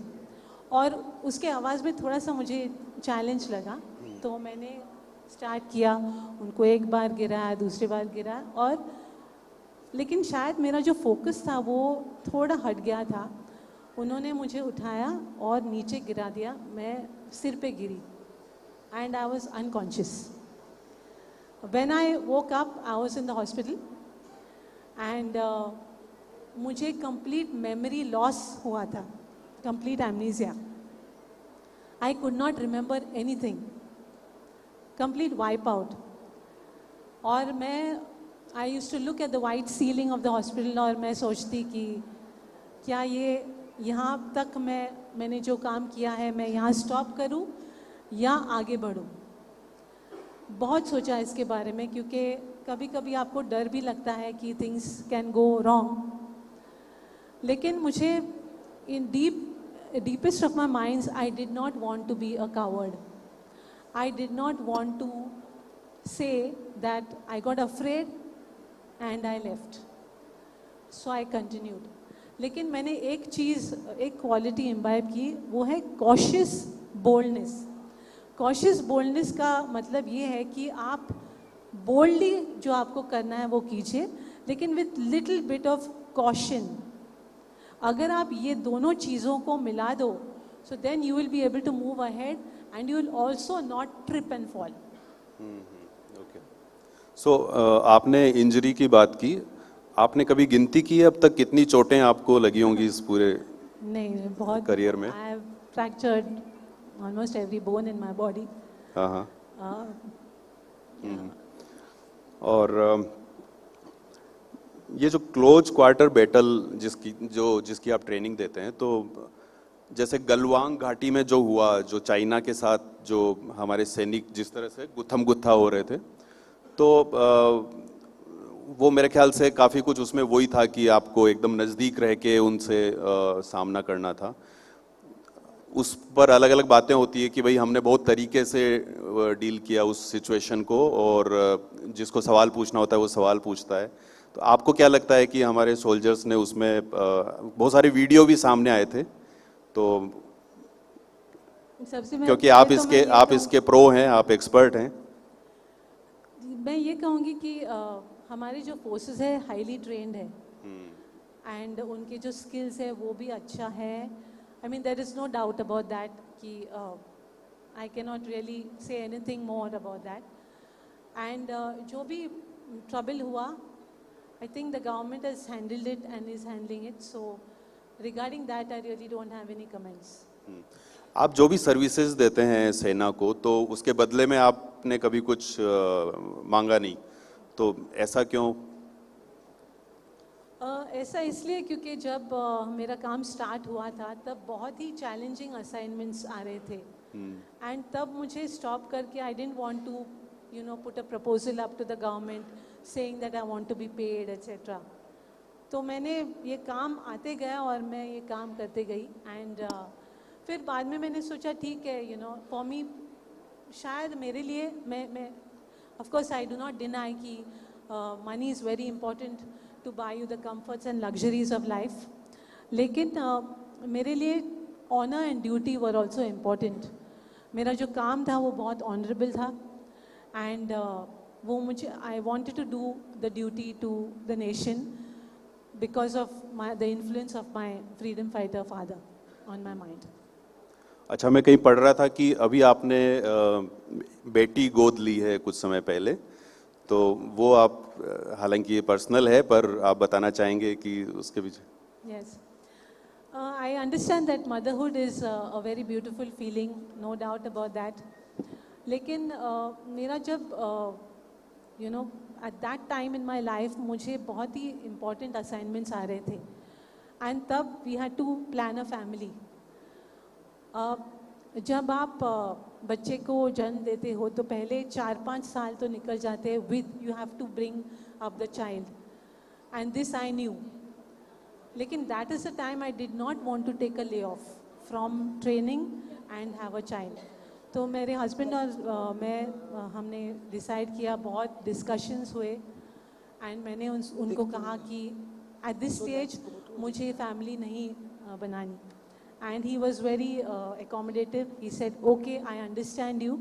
और उसके आवाज़ में थोड़ा सा मुझे चैलेंज लगा, तो मैंने स्टार्ट किया। उनको एक बार गिराया, दूसरी बार गिराया, और लेकिन शायद मेरा जो फोकस था वो थोड़ा हट गया था। उन्होंने मुझे उठाया और नीचे गिरा दिया, मैं सिर पे गिरी and I was unconscious. When I woke up I was in the hospital and मुझे कंप्लीट मेमोरी लॉस हुआ था, complete amnesia. I could not remember anything, complete wipe out. और मैं I used to look at the white ceiling of the hospital, और मैं सोचती कि क्या ये यहाँ तक मैंने जो काम किया है मैं यहाँ स्टॉप करूँ या आगे बढ़ूँ। बहुत सोचा इसके बारे में, क्योंकि कभी कभी आपको डर भी लगता है कि थिंग्स कैन गो रॉन्ग। लेकिन मुझे इन deepest of my minds, I did not want to be a coward. I did not want to say that I got afraid and I left. So I continued. लेकिन मैंने एक quality imbibe की, वो है cautious boldness. Cautious boldness का मतलब ये है कि आप बोल्डली जो आपको करना है वो कीजिए, लेकिन with little bit of caution. अगर आप ये दोनों चीज़ों को मिला दो, so then you will be able to move ahead and you will also not trip and fall. Okay, so आपने इंजरी की बात की, आपने कभी गिनती की अब तक कितनी चोटें आपको लगी होंगी इस पूरे बहुत करियर में? I have fractured almost every bone in my body. हाँ। और ये जो क्लोज क्वार्टर बैटल जिसकी आप ट्रेनिंग देते हैं, तो जैसे गलवांग घाटी में जो हुआ, जो चाइना के साथ जो हमारे सैनिक जिस तरह से गुत्थम गुत्था हो रहे थे, तो वो मेरे ख्याल से काफ़ी कुछ उसमें वही था कि आपको एकदम नज़दीक रह के उनसे सामना करना था। उस पर अलग अलग बातें होती है कि भाई हमने बहुत तरीके से डील किया उस सिचुएशन को, और जिसको सवाल पूछना होता है वो सवाल पूछता है। तो आपको क्या लगता है कि हमारे सोल्जर्स ने उसमें बहुत सारे वीडियो भी सामने आए थे, तो सबसे क्योंकि आप इसके प्रो हैं, आप एक्सपर्ट हैं। मैं ये कहूँगी कि हमारे जो फोर्सेस है हाईली ट्रेंड है एंड उनके जो स्किल्स है वो भी अच्छा है। I mean there is no doubt about that कि I can not really say anything more about that. And जो भी ट्रबल हुआ, I think the government has handled it and is handling it, so regarding that I really don't have any comments. आप जो भी services देते हैं सेना को, तो उसके बदले में आपने कभी कुछ मांगा नहीं, तो ऐसा क्यों? ऐसा इसलिए क्योंकि जब मेरा काम स्टार्ट हुआ था तब बहुत ही चैलेंजिंग असाइनमेंट्स आ रहे थे एंड तब मुझे स्टॉप करके I didn't want to put a proposal up to the government saying that I want to be paid etcetera. तो मैंने ये काम आते गया और मैं ये काम करते गई एंड फिर बाद में मैंने सोचा ठीक है फॉर मी शायद मेरे लिए मैं of course I do not deny कि money is very important to buy you the comforts and luxuries of life, लेकिन मेरे लिए honour and duty were also important. मेरा जो काम था वो बहुत ऑनरेबल था एंड वो मुझे I wanted to do the duty to the nation because of the influence of my freedom fighter father on my mind. अच्छा, मैं कहीं पढ़ रहा था कि अभी आपने बेटी गोद ली है कुछ समय पहले, तो वो आप हालांकि ये पर्सनल है पर आप बताना चाहेंगे कि उसके पीछे? Yes, I understand that motherhood is a very beautiful feeling, no doubt about that. लेकिन मेरा जब at that time in my life मुझे बहुत ही इम्पॉर्टेंट असाइनमेंट्स आ रहे थे एंड तब we had to plan a family. जब आप बच्चे को जन्म देते हो तो पहले 4-5 साल तो निकल जाते हैं with you have to bring up the child and this I knew. लेकिन that is the time I did not want to take a lay off from training and have a child. तो मेरे husband और मैं हमने decide किया, बहुत discussions हुए and मैंने उनको कहा कि एट दिस स्टेज मुझे फैमिली नहीं बनानी। And he was very accommodative. He said, okay, I understand you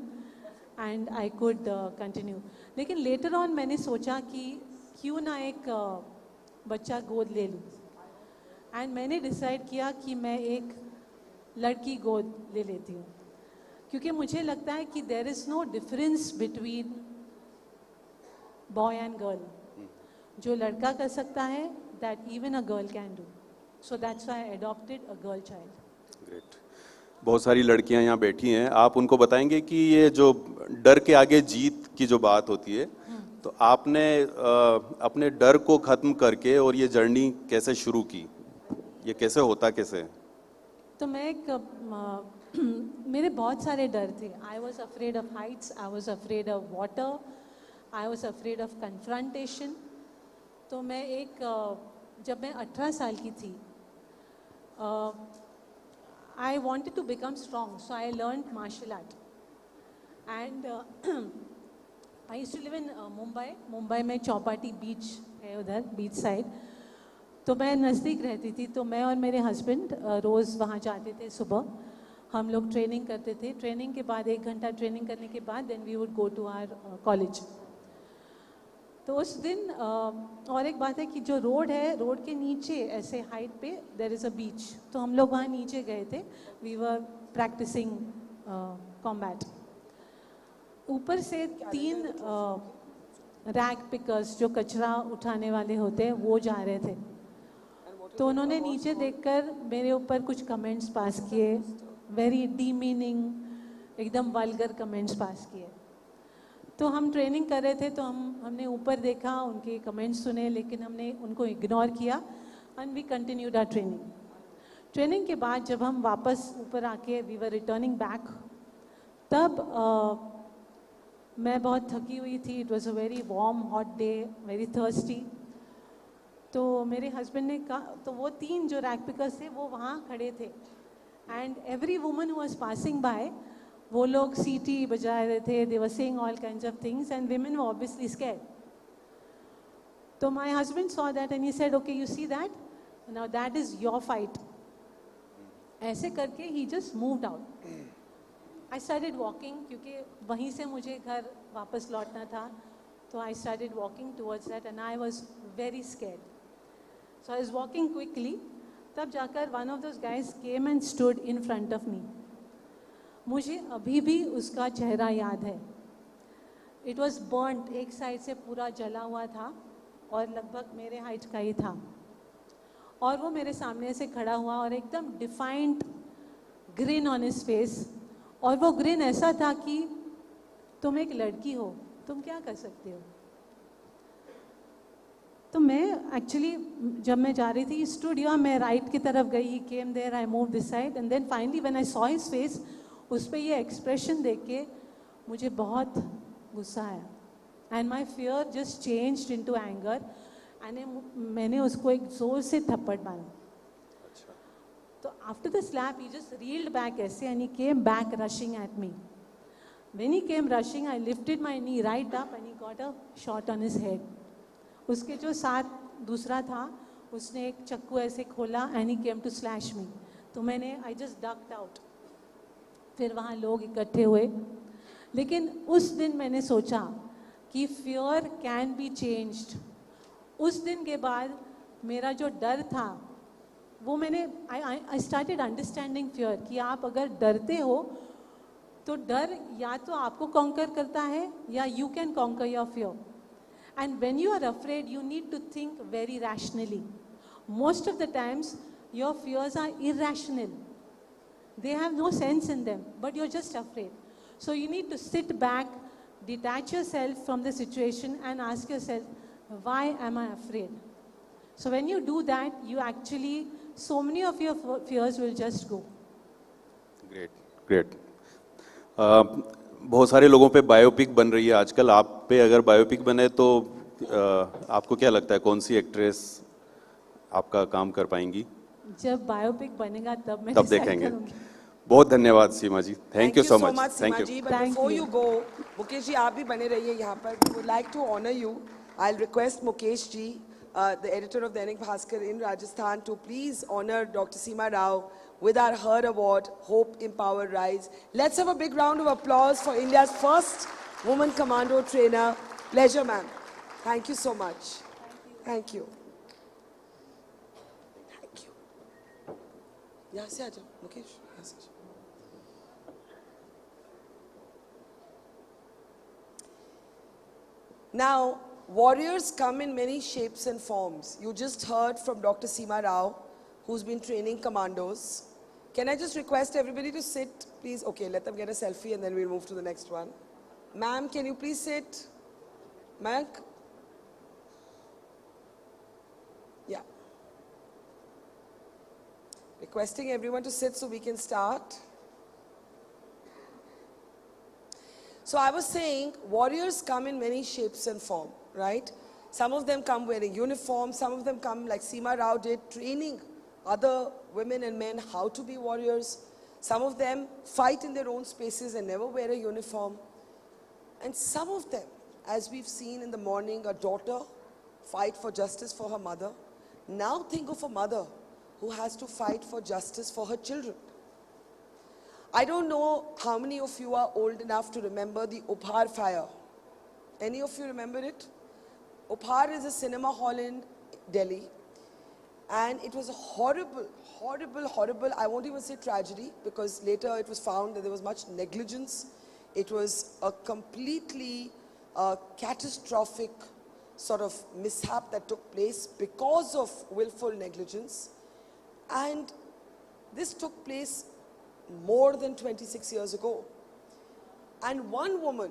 and I could continue. लेकिन later on मैंने सोचा कि क्यों ना एक बच्चा गोद ले लूँ and मैंने decide किया कि मैं एक लड़की गोद ले लेती हूँ, क्योंकि मुझे लगता है कि there is no difference between boy and girl. जो लड़का कर सकता है that even a girl can do. So that's why I adopted a girl child. Great. बहुत सारी लड़कियां यहाँ बैठी हैं, आप उनको बताएंगे कि ये जो डर के आगे जीत की जो बात होती है, तो आपने अपने डर को खत्म करके और ये जर्नी कैसे शुरू की, ये कैसे होता कैसे? तो मैं मेरे बहुत सारे डर थे। I was afraid of Heights, I was afraid of water, I was afraid of confrontation. तो मैं जब मैं 18 साल की थी, I wanted to become strong, so I learned martial art. And I used to live in Mumbai. Mumbai में चौपाटी बीच है, उधर बीच साइड। तो मैं नज़दीक रहती थी, तो मैं और मेरे हस्बैंड रोज़ वहाँ जाते थे। सुबह हम लोग ट्रेनिंग करते थे। ट्रेनिंग के बाद 1 घंटा ट्रेनिंग करने के बाद then we would go to our college. तो उस दिन और एक बात है कि जो रोड है, रोड के नीचे ऐसे हाइट पे देयर इज़ अ बीच, तो हम लोग वहाँ नीचे गए थे। We were practicing combat. ऊपर से 3 रैग पिकर्स जो कचरा उठाने वाले होते हैं वो जा रहे थे, तो उन्होंने नीचे देखकर मेरे ऊपर कुछ कमेंट्स पास किए, वेरी डीमीनिंग, एकदम वल्गर कमेंट्स पास किए। तो हम ट्रेनिंग कर रहे थे, तो हमने ऊपर देखा, उनके कमेंट्स सुने, लेकिन हमने उनको इग्नोर किया and we continued our training. Training के बाद जब हम वापस ऊपर आके वी वर रिटर्निंग बैक, तब मैं बहुत थकी हुई थी। It was a very warm hot day, very thirsty. तो मेरे हस्बैंड ने कहा, तो वो 3 जो रैग पिकर्स थे वो वहाँ खड़े थे and every woman who was passing by, वो लोग सीटी बजा रहे थे, they were saying all kinds of things and women were obviously scared. So my husband saw that and he said, okay, you see that? Now that is your fight. ऐसे करके he just moved out. I started walking क्योंकि वहीं से मुझे घर वापस लौटना था. So I started walking towards that and I was very scared. So I was walking quickly. तब जाकर one of those guys came and stood in front of me. मुझे अभी भी उसका चेहरा याद है. It was burnt, एक साइड से पूरा जला हुआ था और लगभग मेरे हाइट का ही था. और वो मेरे सामने से खड़ा हुआ और एकदम defined green on his face. और वो ग्रिन ऐसा था कि तुम एक लड़की हो, तुम क्या कर सकते हो. तो मैं एक्चुअली जब मैं जा रही थी स्टूडियो, मैं राइट की तरफ गई. He came there, I move this side and then finally when I saw his face, उस पर ये एक्सप्रेशन देख के मुझे बहुत गुस्सा आया. And my fear just changed into anger. And मैंने उसको एक जोर से थप्पड़ मारा. तो after the slap he just reeled back ऐसे and he came back rushing at me. When he came rushing, I lifted my knee right up and he got a shot on his head. उसके जो साथ दूसरा था, उसने एक चक्कू ऐसे खोला and he came to slash me. तो मैंने I just ducked out. फिर वहाँ लोग इकट्ठे हुए. लेकिन उस दिन मैंने सोचा कि fear can be changed. उस दिन के बाद मेरा जो डर था, वो मैंने I started understanding fear कि आप अगर डरते हो तो डर या तो आपको कॉन्कर करता है या you can conquer your fear. And when you are afraid you need to think very rationally. Most of the times your fears are irrational. They have no sense in them but you are just afraid. So you need to sit back, detach yourself from the situation and ask yourself, why am I afraid? So when you do that, you actually, so many of your fears will just go. Great. बहुत सारे लोगों पे biopic बन रही है आजकल. आप पे अगर बायोपिक बने तो आपको क्या लगता है कौन सी एक्ट्रेस आपका काम कर पाएंगी? जब बायोपिक बनेगा तब देखेंगे. बहुत धन्यवाद Seema ji. Thank you so much. Thank you. But before you go, Mukesh ji आप भी बने रहिए यहाँ पर. We would like to honour you. I will request Mukesh ji, the editor of Dainik Bhaskar in Rajasthan, to please honor Dr. Seema Rao with our Her Award, Hope Empower Rise. Let's have a big round of applause for India's first woman commando trainer. Pleasure, ma'am. Thank you so much. Thank you. Thank you. यहाँ से आ जाओ, मुकेश. यहाँ से. Now, warriors come in many shapes and forms. You just heard from Dr. Seema Rao, who's been training commandos. Can I just request everybody to sit, please? Okay, let them get a selfie and then we'll move to the next one. Ma'am, can you please sit? Ma'am? Yeah. Requesting everyone to sit so we can start. So I was saying, warriors come in many shapes and form, right? Some of them come wearing uniform, some of them come like Seema Rao did, training other women and men how to be warriors. Some of them fight in their own spaces and never wear a uniform. And some of them, as we've seen in the morning, a daughter fight for justice for her mother. Now think of a mother who has to fight for justice for her children. I don't know how many of you are old enough to remember the Uphaar fire. Any of you remember it? Uphaar is a cinema hall in Delhi. And it was a horrible, I won't even say tragedy, because later it was found that there was much negligence. It was a completely catastrophic sort of mishap that took place because of willful negligence. And this took place more than 26 years ago. And one woman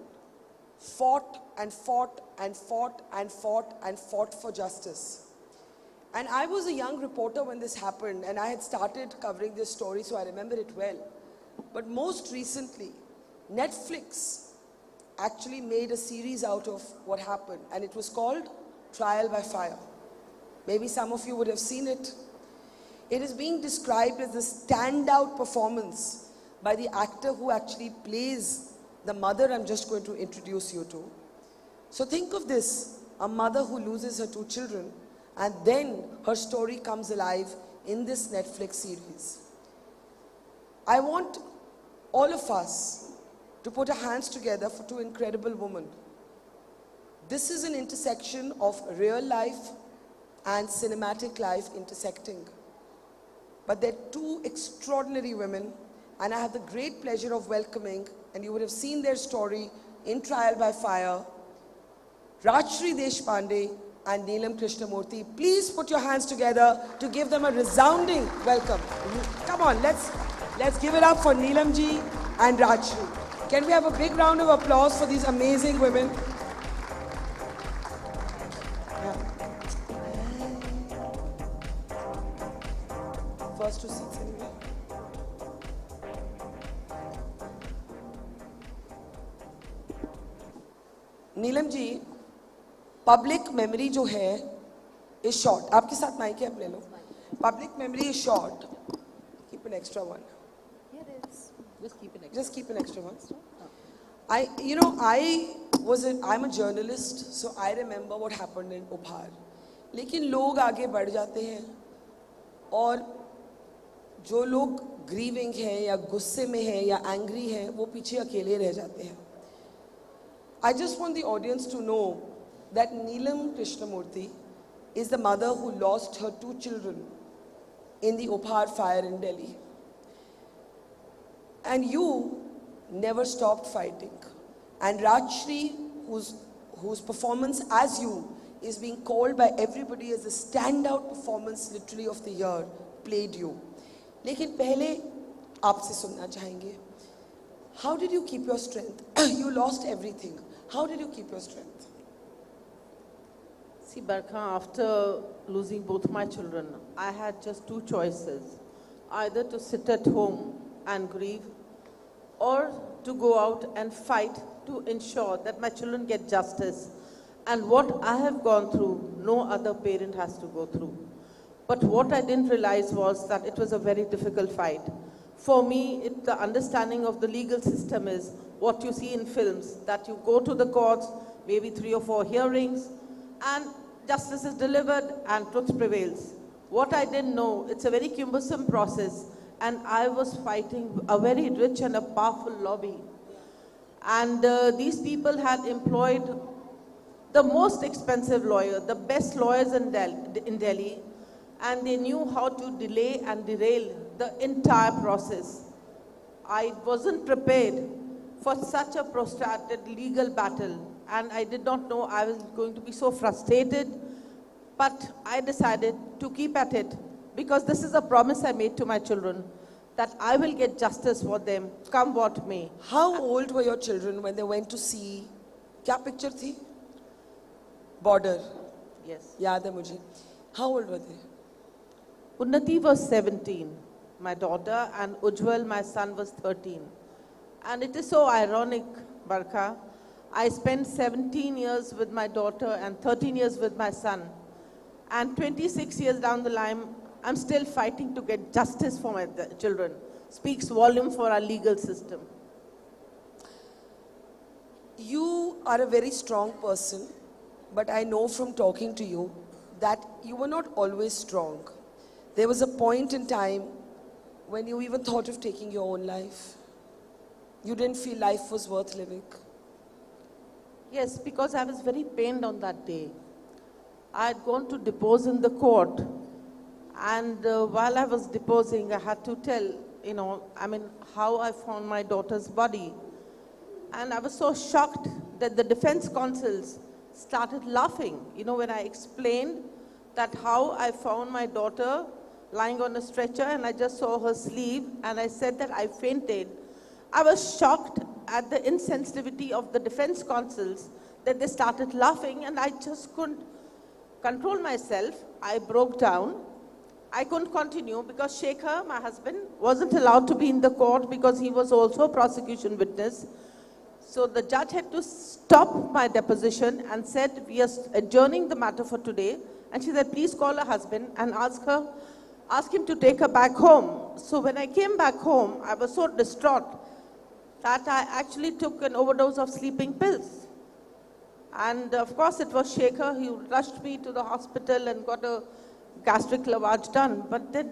fought and fought and fought and fought and fought for justice. And I was a young reporter when this happened, and I had started covering this story, so I remember it well. But most recently, Netflix actually made a series out of what happened, and it was called Trial by Fire. Maybe some of you would have seen it. It is being described as a standout performance by the actor who actually plays the mother I'm just going to introduce you to. So think of this, a mother who loses her 2 children, and then her story comes alive in this Netflix series. I want all of us to put our hands together for two incredible women. This is an intersection of real life and cinematic life intersecting. But they're two extraordinary women, and I have the great pleasure of welcoming, and you would have seen their story in Trial by Fire, Rajshri Deshpande and Neelam Krishnamurthy. Please put your hands together to give them a resounding welcome. Come on, let's give it up for Neelam ji and Rajshri. Can we have a big round of applause for these amazing women? First two seats anyway. Neelam ji, public memory जो है is short. आपके साथ mic है, आप ले लो. Public memory is short. Keep an extra one. Just keep an extra one. I'm a journalist, so I remember what happened in Upar. लेकिन लोग आगे बढ़ जाते हैं और जो लोग ग्रीविंग हैं या गुस्से में हैं या एंग्री हैं, वो पीछे अकेले रह जाते हैं. I just want the audience to know that Neelam Krishnamurthy is the mother who lost her 2 children in the Upar fire in Delhi. And you never stopped fighting. And Rajshri, whose performance as you is being called by everybody as the standout performance literally of the year, played you. लेकिन पहले आपसे सुनना चाहेंगे. How did you keep your strength? You lost everything. How did you keep your strength? See, Barkha, after losing both my children, I had just 2 choices. Either to sit at home and grieve, or to go out and fight to ensure that my children get justice. And what I have gone through, no other parent has to go through. But what I didn't realize was that it was a very difficult fight. For me, the understanding of the legal system is what you see in films, that you go to the courts, maybe 3 or 4 hearings, and justice is delivered and truth prevails. What I didn't know, it's a very cumbersome process, and I was fighting a very rich and a powerful lobby. And these people had employed the most expensive lawyer, the best lawyers in Delhi, and they knew how to delay and derail the entire process. I wasn't prepared for such a protracted legal battle, and I did not know I was going to be so frustrated, but I decided to keep at it because this is a promise I made to my children that I will get justice for them, come what may. How old were your children when they went to see, क्या picture थी? Border. Yes. याद है मुझे. How old were they? Unnati was 17, my daughter, and Ujjwal, my son, was 13. And it is so ironic, Barkha. I spent 17 years with my daughter and 13 years with my son. And 26 years down the line, I'm still fighting to get justice for my children. Speaks volume for our legal system. You are a very strong person, but I know from talking to you that you were not always strong. There was a point in time when you even thought of taking your own life. You didn't feel life was worth living. Yes, because I was very pained on that day. I had gone to depose in the court, and while I was deposing, I had to tell, how I found my daughter's body. And I was so shocked that the defense counsels started laughing, when I explained that how I found my daughter lying on a stretcher and I just saw her sleeve and I said that I fainted. I was shocked at the insensitivity of the defense counsels that they started laughing, and I just couldn't control myself. I broke down. I couldn't continue because Shekhar, my husband, wasn't allowed to be in the court because he was also a prosecution witness. So the judge had to stop my deposition and said, we are adjourning the matter for today. And she said, please call her husband and ask him to take her back home. So when I came back home, I was so distraught that I actually took an overdose of sleeping pills. And of course it was Shekhar. He rushed me to the hospital and got a gastric lavage done. But then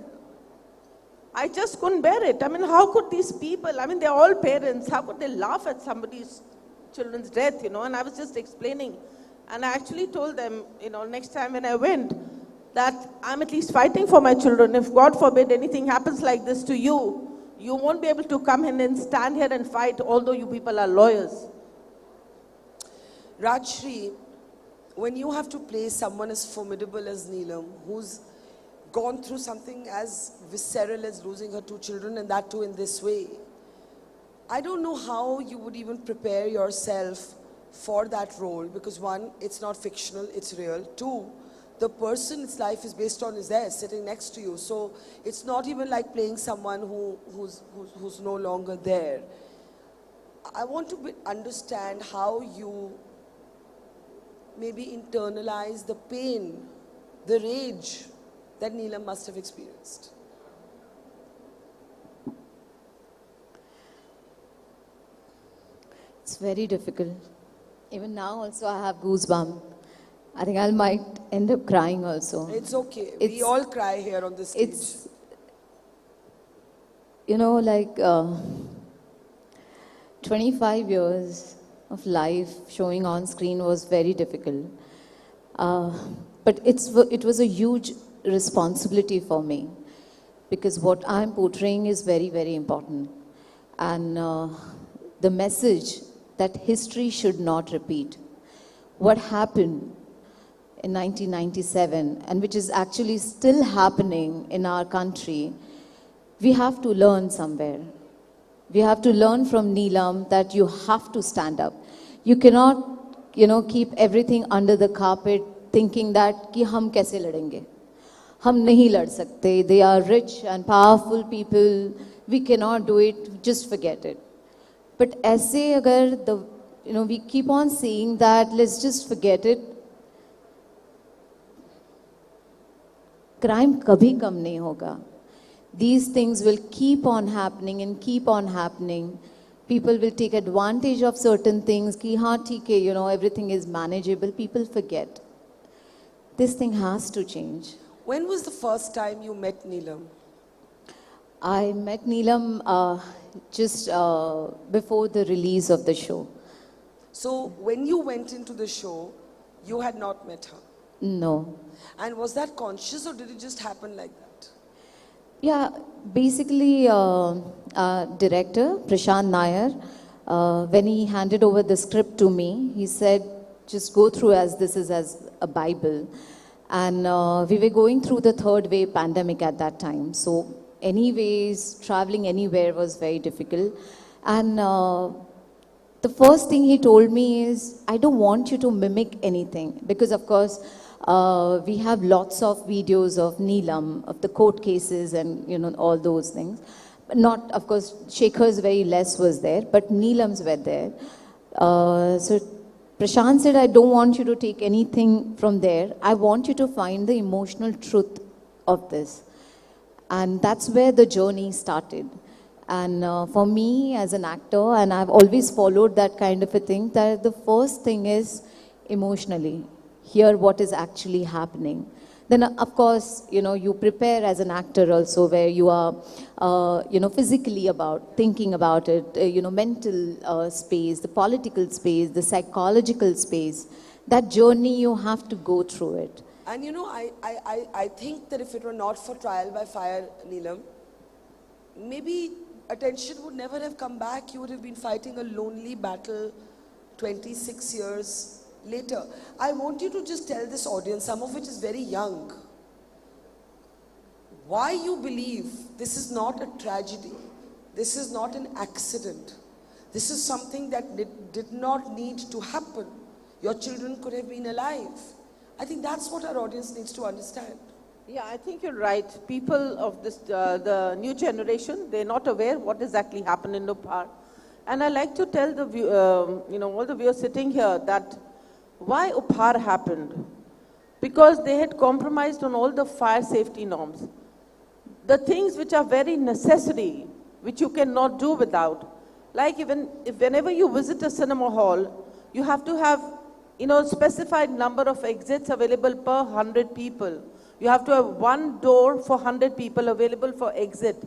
I just couldn't bear it. I mean, how could these people, I mean, they're all parents, how could they laugh at somebody's children's death, you know? And I was just explaining. And I actually told them, you know, next time when I went, that I'm at least fighting for my children. If God forbid anything happens like this to you, you won't be able to come in and stand here and fight, although you people are lawyers. Rajshri, when you have to play someone as formidable as Neelam, who's gone through something as visceral as losing her 2 children, and that too in this way, I don't know how you would even prepare yourself for that role, because 1, it's not fictional, it's real. 2, the person's life is based on is there, sitting next to you. So it's not even like playing someone who's no longer there. I want to understand how you maybe internalize the pain, the rage that Neelam must have experienced. It's very difficult. Even now also I have goosebumps. I think I might end up crying also. It's okay. We all cry here on this stage. It's, you know, like 25 years of life showing on screen was very difficult. But it was a huge responsibility for me, because what I'm portraying is very, very important. And the message that history should not repeat. What happened in 1997, and which is actually still happening in our country, we have to learn somewhere. We have to learn from Neelam that you have to stand up. You cannot, you know, keep everything under the carpet thinking that कि हम कैसे लड़ेंगे. हम नहीं लड़ सकते. They are rich and powerful people. We cannot do it. Just forget it. But ऐसे अगर we keep on saying that, let's just forget it. Crime कभी कम नहीं होगा. These things will keep on happening and keep on happening. People will take advantage of certain things. कि हाँ ठीक है, you know, everything is manageable. People forget. This thing has to change. When was the first time you met Neelam? I met Neelam just before the release of the show. So when you went into the show, you had not met her? No. And was that conscious, or did it just happen like that? Yeah, basically director Prashant Nair, when he handed over the script to me, he said, just go through as this is as a Bible. And we were going through the 3rd wave pandemic at that time. So anyways, traveling anywhere was very difficult. And the first thing he told me is, I don't want you to mimic anything. Because of course, we have lots of videos of Neelam, of the court cases and, you know, all those things. But not, of course, Shekhar's very less was there, but Neelam's were there. So Prashant said, I don't want you to take anything from there. I want you to find the emotional truth of this. And that's where the journey started. And for me as an actor, and I've always followed that kind of a thing, that the first thing is emotionally. Hear what is actually happening. Then of course, you know, you prepare as an actor also, where you are, you know, physically thinking about it, you know, mental space, the political space, the psychological space. That journey, you have to go through it. And you know, I think that if it were not for Trial by Fire, Neelam, maybe attention would never have come back. You would have been fighting a lonely battle 26 years later. I want you to just tell this audience, some of which is very young, why you believe this is not a tragedy, this is not an accident, this is something that did not need to happen. Your children could have been alive. I think that's what our audience needs to understand. Yeah, I think you're right. People of this, the new generation, they're not aware what exactly happened in Upar. And I like to tell the you know, all the viewers sitting here that why Upar happened. Because they had compromised on all the fire safety norms. The things which are very necessary, which you cannot do without. Like even if whenever you visit a cinema hall, you have to have, you know, specified number of exits available per 100 people. You have to have one door for 100 people available for exit.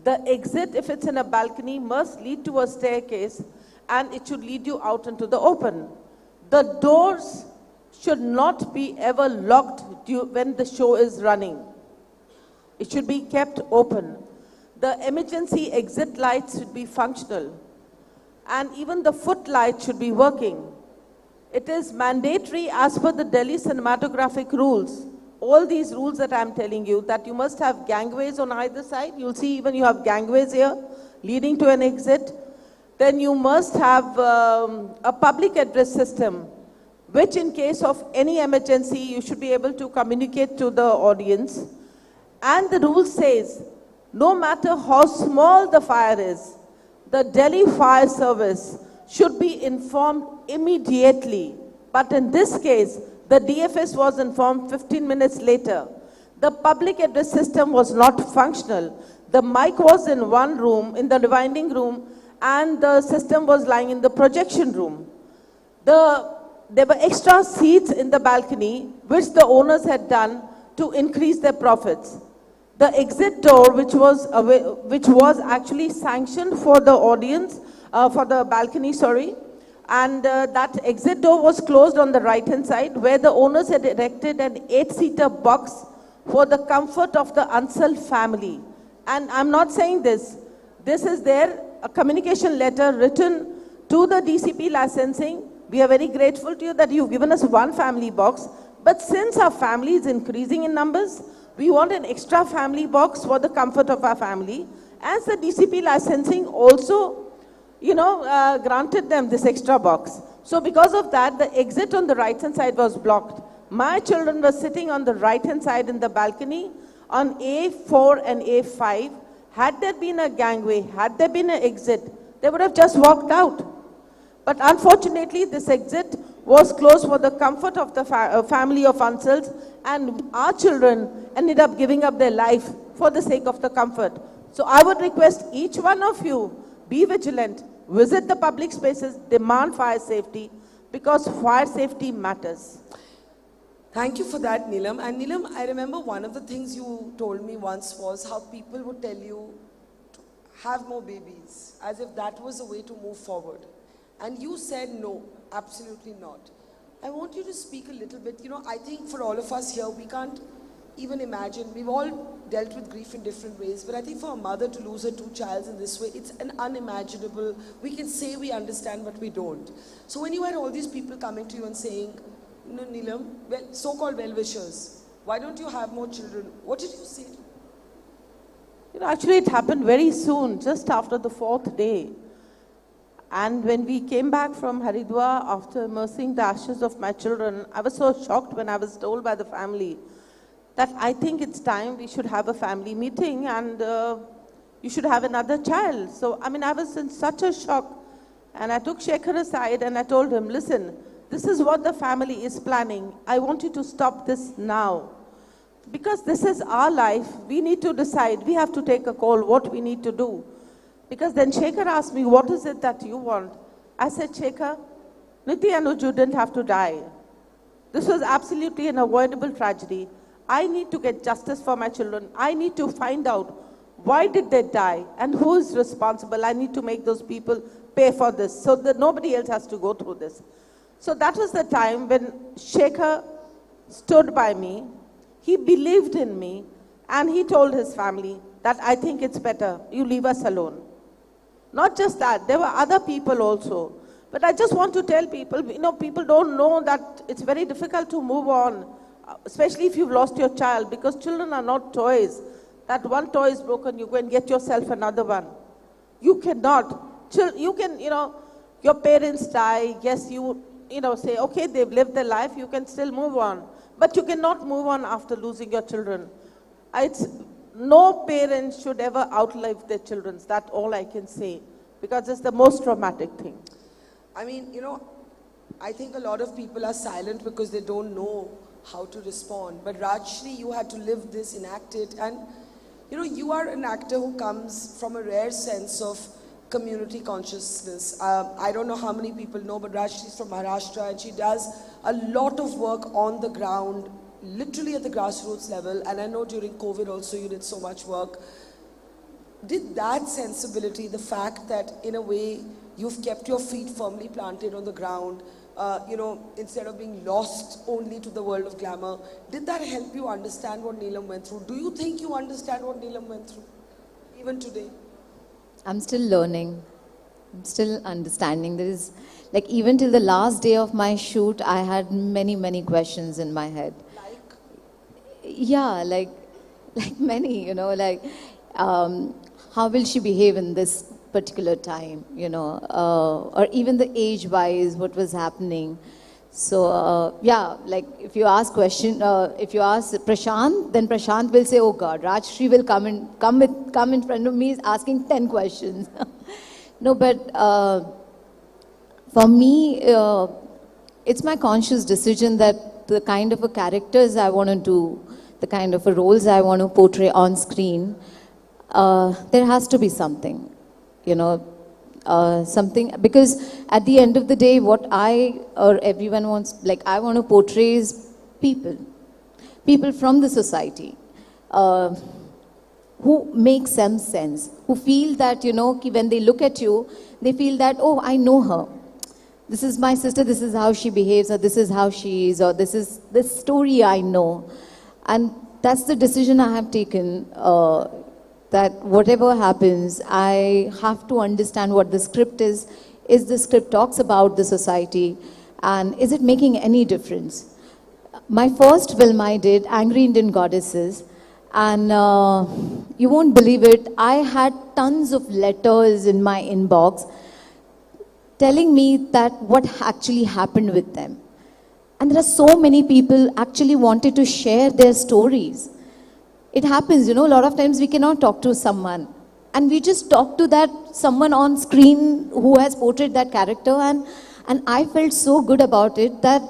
The exit, if it's in a balcony, must lead to a staircase and it should lead you out into the open. The doors should not be ever locked when the show is running. It should be kept open. The emergency exit lights should be functional. And even the footlight should be working. It is mandatory as per the Delhi cinematographic rules. All these rules that I'm telling you, that you must have gangways on either side. You'll see even you have gangways here leading to an exit. Then you must have a public address system, which in case of any emergency, you should be able to communicate to the audience. And the rule says, no matter how small the fire is, the Delhi Fire Service should be informed immediately. But in this case, the DFS was informed 15 minutes later. The public address system was not functional. The mic was in one room, in the rewinding room, and the system was lying in the projection room. There were extra seats in the balcony, which the owners had done to increase their profits. The exit door, which was actually sanctioned for the audience, for the balcony, sorry, and that exit door was closed on the right-hand side, where the owners had erected an 8-seater box for the comfort of the Bansal family. And I'm not saying this. This is there, a communication letter written to the DCP licensing. We are very grateful to you that you've given us one family box. But since our family is increasing in numbers, we want an extra family box for the comfort of our family. As the DCP licensing also, granted them this extra box. So because of that, the exit on the right-hand side was blocked. My children were sitting on the right-hand side in the balcony on A4 and A5. Had there been a gangway, had there been an exit, they would have just walked out. But unfortunately, this exit was closed for the comfort of the family of Bansals, and our children ended up giving up their life for the sake of the comfort. So I would request each one of you, be vigilant, visit the public spaces, demand fire safety, because fire safety matters. Thank you for that, Neelam. And Neelam, I remember one of the things you told me once was how people would tell you to have more babies, as if that was a way to move forward. And you said no, absolutely not. I want you to speak a little bit. I think for all of us here, we can't even imagine. We've all dealt with grief in different ways, but I think for a mother to lose her 2 children in this way, it's an unimaginable. We can say we understand, but we don't. So when you had all these people coming to you and saying, Neelam, so-called well-wishers, why don't you have more children? What did you say? Actually, it happened very soon, just after the 4th day. And when we came back from Haridwar after immersing the ashes of my children, I was so shocked when I was told by the family that I think it's time we should have a family meeting and you should have another child. So, I was in such a shock. And I took Shekhar aside and I told him, listen, this is what the family is planning. I want you to stop this now. Because this is our life. We need to decide. We have to take a call what we need to do. Because then Shekhar asked me, what is it that you want? I said, Shekhar, Niti and Uju didn't have to die. This was absolutely an avoidable tragedy. I need to get justice for my children. I need to find out why did they die and who is responsible. I need to make those people pay for this so that nobody else has to go through this. So that was the time when Shekhar stood by me. He believed in me and he told his family that I think it's better you leave us alone. Not just that, there were other people also. But I just want to tell people, people don't know that it's very difficult to move on, especially if you've lost your child, because children are not toys. That one toy is broken, you go and get yourself another one. You cannot. You can, your parents die, yes, you say, okay, they've lived their life, you can still move on. But you cannot move on after losing your children. No parent should ever outlive their children. That's all I can say, because it's the most traumatic thing. I think a lot of people are silent because they don't know how to respond. But Rajshri, you had to live this, enact it. And, you are an actor who comes from a rare sense of community consciousness. I don't know how many people know, but Rajshri is from Maharashtra and she does a lot of work on the ground literally at the grassroots level, and I know during COVID also you did so much work. Did that sensibility, the fact that in a way you've kept your feet firmly planted on the ground, instead of being lost only to the world of glamour, did that help you understand what Neelam went through? Do you think you understand what Neelam went through, even today? I'm still learning. I'm still understanding. There is, like, even till the last day of my shoot, I had many, many questions in my head. Like? Yeah, like many, how will she behave in this particular time, or even the age-wise, what was happening. So, like if you ask Prashant, then Prashant will say, oh God, Rajshri will come in front of me asking 10 questions. No, but for me, it's my conscious decision that the kind of a characters I want to do, the kind of a roles I want to portray on screen, there has to be something, something, because at the end of the day, what I or everyone wants, like I want to portray is people from the society, who make some sense, who feel that, when they look at you, they feel that, oh, I know her. This is my sister, this is how she behaves, or this is how she is, or this is the story I know. And that's the decision I have taken, that whatever happens, I have to understand what the script is. Is the script talks about the society, and is it making any difference? My first film I did, Angry Indian Goddesses, and you won't believe it, I had tons of letters in my inbox telling me that what actually happened with them. And there are so many people actually wanted to share their stories. It happens, a lot of times we cannot talk to someone, and we just talk to that someone on screen who has portrayed that character, and I felt so good about it that,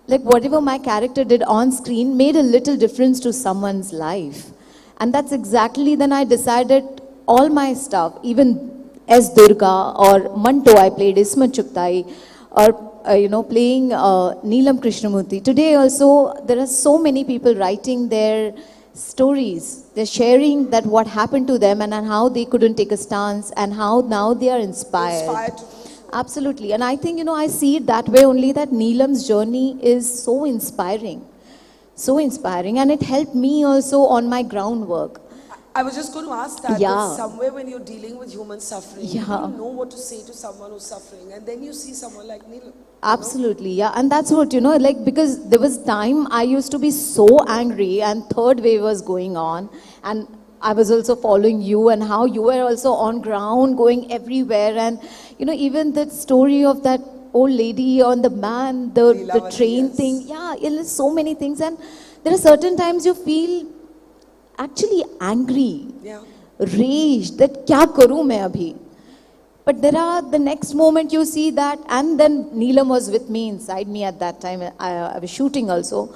like, whatever my character did on screen made a little difference to someone's life. And that's exactly then I decided all my stuff, even S. Durga or Manto I played Ismat Chuktai, or playing Neelam Krishnamurti. Today also there are so many people writing their stories. They're sharing that what happened to them and how they couldn't take a stance, and how now they are inspired. Absolutely. And I think, I see it that way only, that Neelam's journey is so inspiring. So inspiring. And it helped me also on my groundwork. I was just going to ask that, Yeah. that somewhere when you're dealing with human suffering, you Yeah. don't know what to say to someone who's suffering, and then you see someone like Neelam. Absolutely, yeah. And that's what, because there was time I used to be so angry, and third wave was going on, and I was also following you, and how you were also on ground going everywhere, and even that story of that old lady on the man, the train thing, yeah, there's so many things, and there are certain times you feel actually angry, rage, that kya karu main abhi. But there are, the next moment you see that, and then Neelam was with me, inside me at that time, I was shooting also,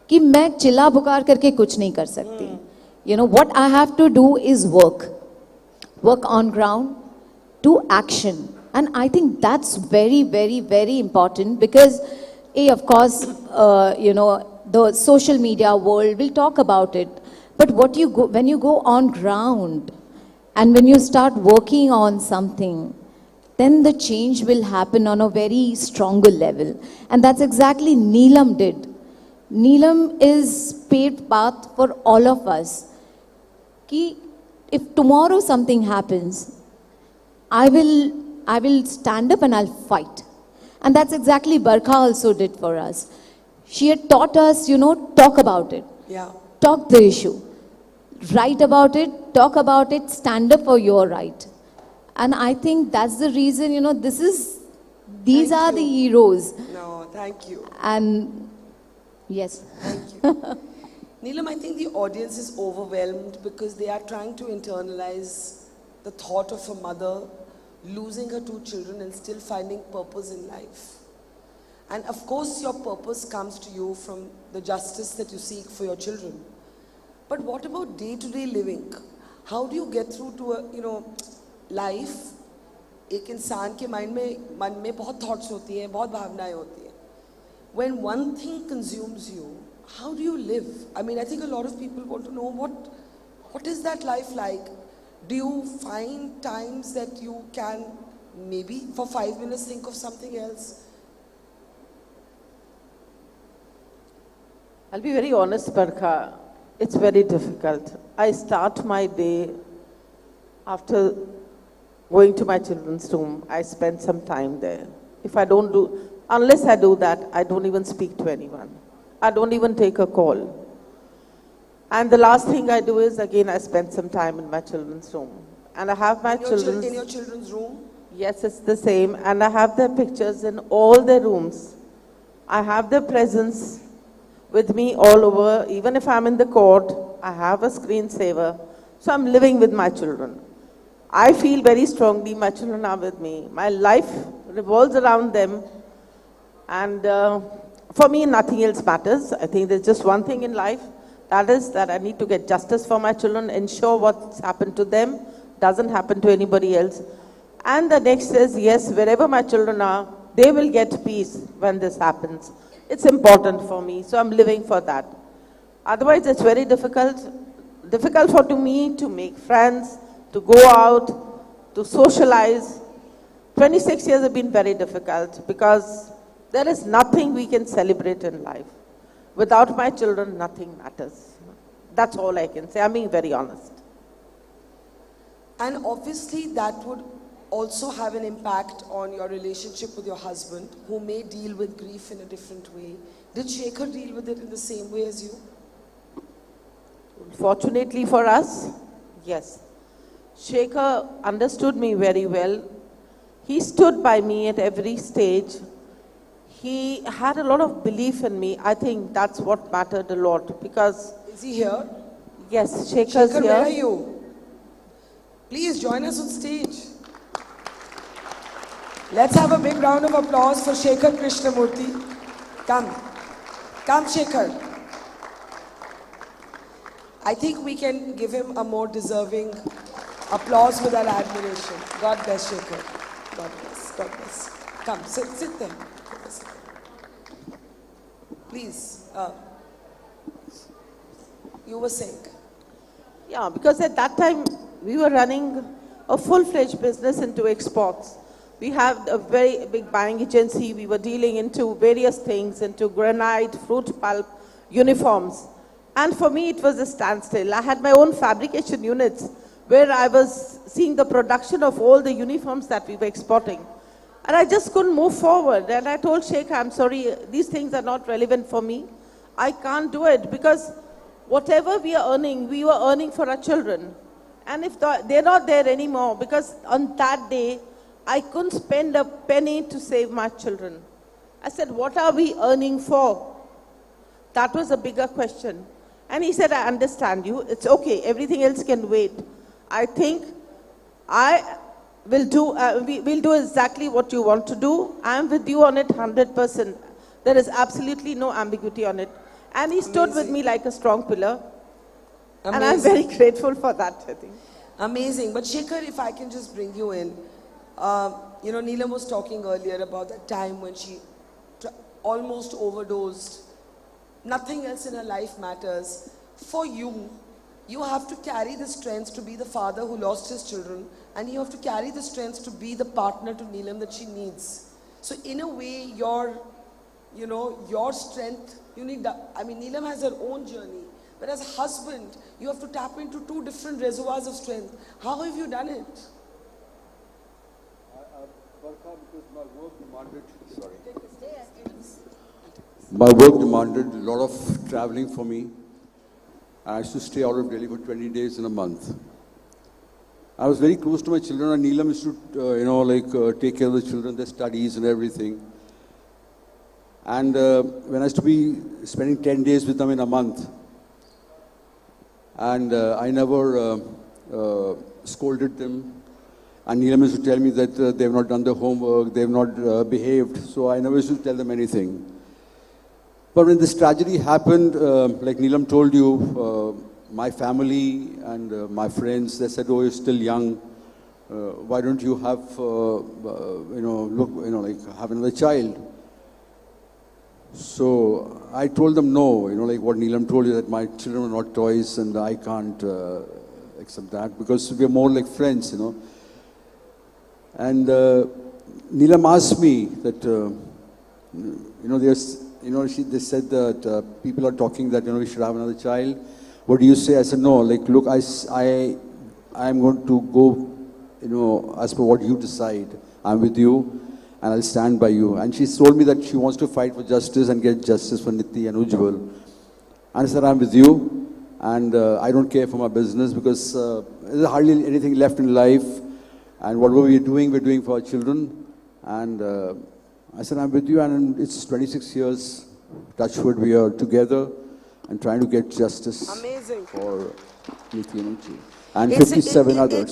कि मैं चिल्ला पुकार करके कुछ नहीं कर सकती. What I have to do is work on ground, do action. And I think that's very, very, very important, because, of course, the social media world will talk about it. But when you go on ground, and when you start working on something, then the change will happen on a very stronger level. And that's exactly Neelam did. Neelam is paved path for all of us. Ki if tomorrow something happens, I will stand up and I'll fight. And that's exactly Barkha also did for us. She had taught us, talk about it. Yeah. Talk the issue. Write about it, talk about it, stand up for your right. And I think that's the reason, these are the heroes. No, thank you. And yes. Thank you. Neelam, I think the audience is overwhelmed because they are trying to internalize the thought of a mother losing her 2 children and still finding purpose in life. And of course, your purpose comes to you from the justice that you seek for your children. But what about day-to-day living? How do you get through to a, life? एक इंसान के मन में बहुत thoughts होती हैं, बहुत भावनाएं होती हैं. When one thing consumes you, how do you live? I mean, I think a lot of people want to know what is that life like? Do you find times that you can maybe for 5 minutes think of something else? I'll be very honest, Barkha. It's very difficult. I start my day after going to my children's room. I spend some time there. If I don't do, unless I do that, I don't even speak to anyone. I don't even take a call. And the last thing I do is, again, I spend some time in my children's room. And I have my children's... In your children's room? Yes, it's the same. And I have their pictures in all their rooms. I have their presence with me all over. Even if I'm in the court, I have a screensaver. So I'm living with my children. I feel very strongly my children are with me. My life revolves around them. And for me, nothing else matters. I think there's just one thing in life. That is that I need to get justice for my children, ensure what's happened to them doesn't happen to anybody else. And the next is, yes, wherever my children are, they will get peace when this happens. It's important for me, so I'm living for that. Otherwise, it's very difficult for me to make friends, to go out, to socialize. 26 years have been very difficult because there is nothing we can celebrate in life. Without my children, nothing matters. That's all I can say. I'm being very honest. And obviously that would also have an impact on your relationship with your husband, who may deal with grief in a different way. Did Shekhar deal with it in the same way as you? Fortunately for us, yes. Shekhar understood me very well. He stood by me at every stage. He had a lot of belief in me. I think that's what mattered a lot because... Is he here? Yes, Shekhar's here. Where are you? Please join us on stage. Let's have a big round of applause for Shekhar Krishnamurthy. Come. Come, Shekhar. I think we can give him a more deserving applause with our admiration. God bless Shekhar. God bless. God bless. Come, sit there. Please, you were saying. Yeah, because at that time, we were running a full-fledged business into exports. We have a very big buying agency. We were dealing into various things, into granite, fruit pulp, uniforms. And for me, it was a standstill. I had my own fabrication units where I was seeing the production of all the uniforms that we were exporting. And I just couldn't move forward. And I told Sheikh, I'm sorry, these things are not relevant for me. I can't do it because whatever we are earning, we were earning for our children. And if they're not there anymore, because on that day, I couldn't spend a penny to save my children. I said, what are we earning for? That was a bigger question. And he said, I understand you. It's okay. Everything else can wait. I think we'll do exactly what you want to do. I'm with you on it 100%. There is absolutely no ambiguity on it. And he stood with me like a strong pillar. Amazing. And I'm very grateful for that, I think. Amazing. But Shekhar, if I can just bring you in. You know, Neelam was talking earlier about that time when she almost overdosed. Nothing else in her life matters. For you, you have to carry the strength to be the father who lost his children, and you have to carry the strength to be the partner to Neelam that she needs. So in a way, your strength, you need, Neelam has her own journey, but as a husband, you have to tap into two different reservoirs of strength. How have you done it? My work demanded a lot of traveling for me. I used to stay out of Delhi for 20 days in a month. I was very close to my children, and Neelam used to, take care of the children, their studies and everything. And when I used to be spending 10 days with them in a month, and I never scolded them. And Neelam used to tell me that they have not done their homework, they have not behaved, so I never used to tell them anything. But when this tragedy happened, like Neelam told you, my family and my friends, they said, oh, you're still young, why don't you have, have another child? So I told them no, like what Neelam told you, that my children are not toys and I can't accept that because we are more like friends, And Neelam asked me that, they said that people are talking that, we should have another child. What do you say? I said, no, look, I'm going to go, as per what you decide. I'm with you and I'll stand by you. And she told me that she wants to fight for justice and get justice for Niti and Ujjwal. And I said, I'm with you and I don't care for my business because there's hardly anything left in life. And whatever we're doing for our children. And I said, I'm with you, and it's 26 years, touch wood, we are together and trying to get justice for Niti and Uchi. And 57 others.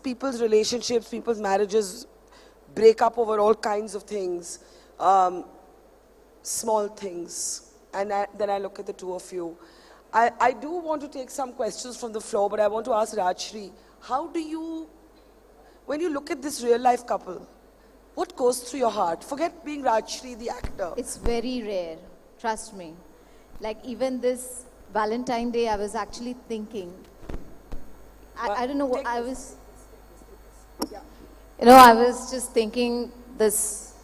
People's relationships, people's marriages break up over all kinds of things, small things. And then I look at the two of you. I do want to take some questions from the floor, but I want to ask Rajshri, how do you, when you look at this real life couple, what goes through your heart? Forget being Rajshri, the actor. It's very rare, trust me. Like even this Valentine Day, I was actually thinking, I don't know what I was, I was just thinking this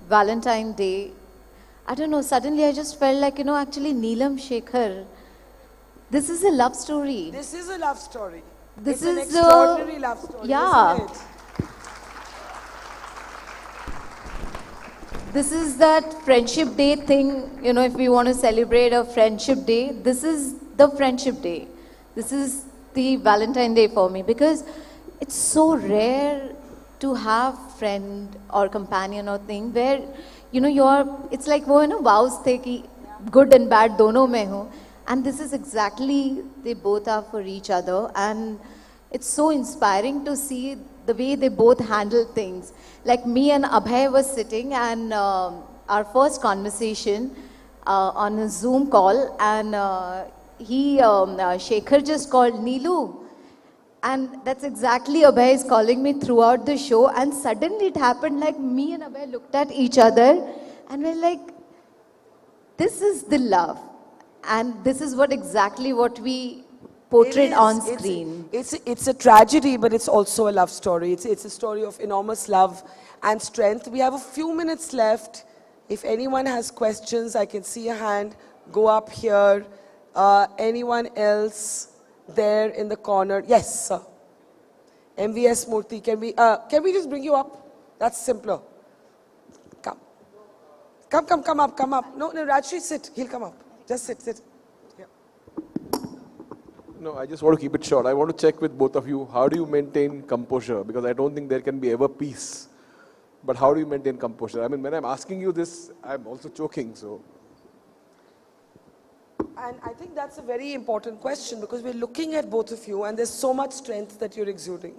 Valentine Day, I don't know, suddenly I just felt like, actually Neelam Shekhar, this is a love story. This is a love story. This is an is extraordinary love story, yeah. isn't it? This is that friendship day thing, if we want to celebrate a friendship day, this is the friendship day. This is the Valentine Day for me because it's so rare to have friend or companion or thing where, it's like, vows the ki good and bad dono mein ho. And this is exactly, they both are for each other. And it's so inspiring to see the way they both handle things. Like me and Abhay was sitting and our first conversation on a Zoom call and Shekhar just called Neelu. And that's exactly Abhay is calling me throughout the show. And suddenly it happened like me and Abhay looked at each other and we're like, this is the love. And this is exactly what we portrayed on screen. It's a tragedy, but it's also a love story. It's a story of enormous love and strength. We have a few minutes left. If anyone has questions, I can see a hand. Go up here. Anyone else there in the corner? Yes, sir. MVS Murthy, can we just bring you up? That's simpler. Come up. No, Rajshri, sit. He'll come up. Just sit. Yeah. No, I just want to keep it short. I want to check with both of you, how do you maintain composure? Because I don't think there can be ever peace. But how do you maintain composure? I mean, when I'm asking you this, I'm also choking, so. And I think that's a very important question because we're looking at both of you and there's so much strength that you're exuding.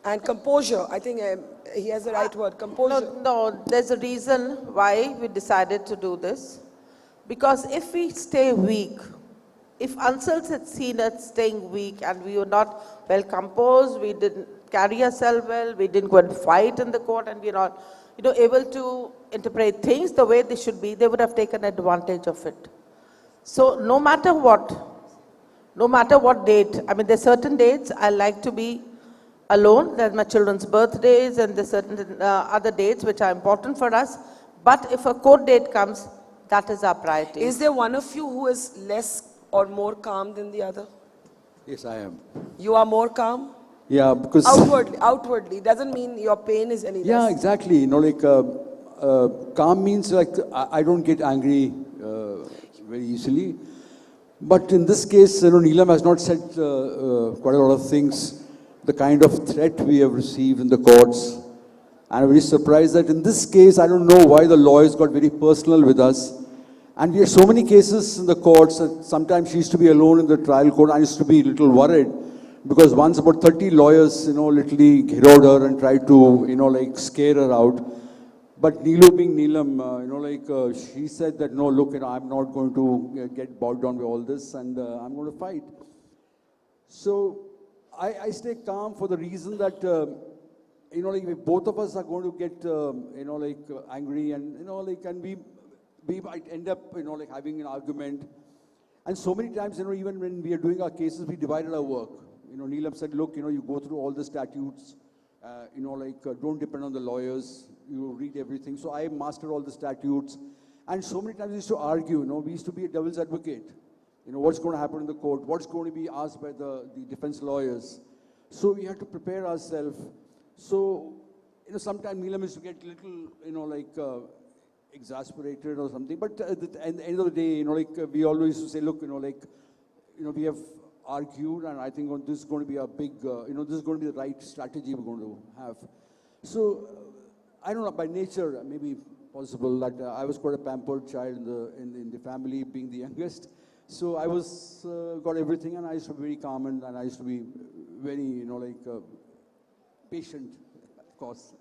And composure, I think he has the right word, composure. No, there's a reason why we decided to do this. Because if we stay weak, if Ansals had seen us staying weak and we were not well composed, we didn't carry ourselves well, we didn't go and fight in the court and we're not able to interpret things the way they should be, they would have taken advantage of it. So no matter what date, I mean there's certain dates I like to be alone, there's my children's birthdays and there's certain other dates which are important for us, but if a court date comes, that is our priority. Is there one of you who is less or more calm than the other? Yes, I am. You are more calm? Yeah, because... Outwardly. Doesn't mean your pain is any less. Yeah, exactly. Calm means I don't get angry very easily. But in this case, Neelam has not said quite a lot of things. The kind of threat we have received in the courts. And I'm very surprised that in this case, I don't know why the lawyers got very personal with us. And we had so many cases in the courts that sometimes she used to be alone in the trial court. I used to be a little worried because once about 30 lawyers, literally heroed her and tried to, scare her out. But Neelu being Neelam, she said that, no, look, I'm not going to get bogged down with all this and I'm going to fight. So I stay calm for the reason that if both of us are going to get, angry and, and we might end up, having an argument. And so many times, even when we are doing our cases, we divided our work. Neelam said, look, you go through all the statutes, don't depend on the lawyers, you read everything. So I mastered all the statutes. And so many times we used to argue, we used to be a devil's advocate. What's going to happen in the court, what's going to be asked by the defense lawyers. So we had to prepare ourselves. So, sometimes Neelam used to get a little, exasperated or something. But at the end of the day, we always used to say, look, we have argued, and I think this is going to be a big, this is going to be the right strategy we're going to have. So, I don't know, by nature, maybe possible that I was quite a pampered child in the family, being the youngest. So I was, got everything, and I used to be very calm, and I used to be very, patient, of course.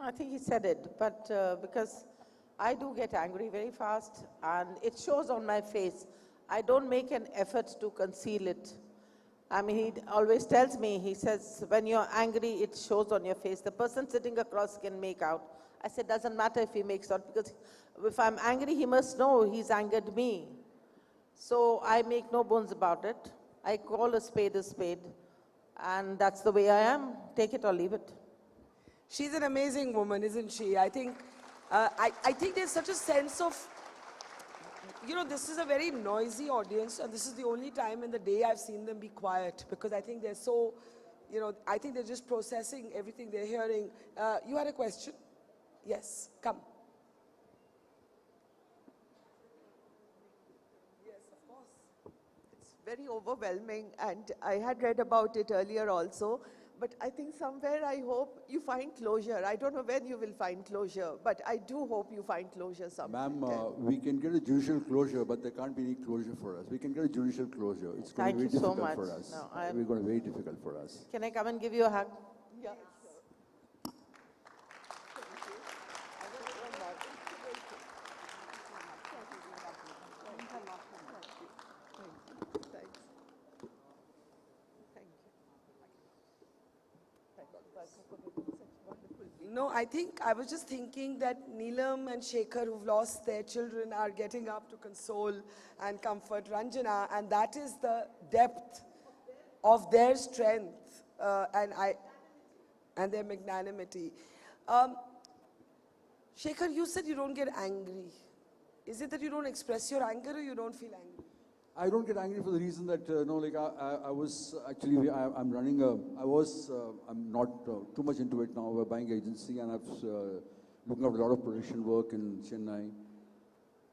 I think he said it, but because I do get angry very fast, and it shows on my face. I don't make an effort to conceal it. I mean, he always tells me, he says, when you're angry, it shows on your face. The person sitting across can make out. I said, doesn't matter if he makes out, because if I'm angry, he must know he's angered me. So I make no bones about it. I call a spade, and that's the way I am. Take it or leave it. She's an amazing woman, isn't she? I think there's such a sense of, this is a very noisy audience, and this is the only time in the day I've seen them be quiet, because I think they're so, I think they're just processing everything they're hearing. You had a question? Yes, come. Yes, of course. It's very overwhelming, and I had read about it earlier also. But I think somewhere I hope you find closure. I don't know when you will find closure, but I do hope you find closure somewhere. Ma'am, we can get a judicial closure, but there can't be any closure for us. We can get a judicial closure. It's going to be very difficult for us. No, it's going to be very difficult for us. Can I come and give you a hug? Yeah. No, I think I was just thinking that Neelam and Shekhar, who've lost their children, are getting up to console and comfort Ranjana, and that is the depth of their strength and their magnanimity. Shekhar, you said you don't get angry. Is it that you don't express your anger, or you don't feel angry? I don't get angry for the reason that, I was actually, I'm running I'm not too much into it now. We're buying agency, and I'm looking at a lot of production work in Chennai.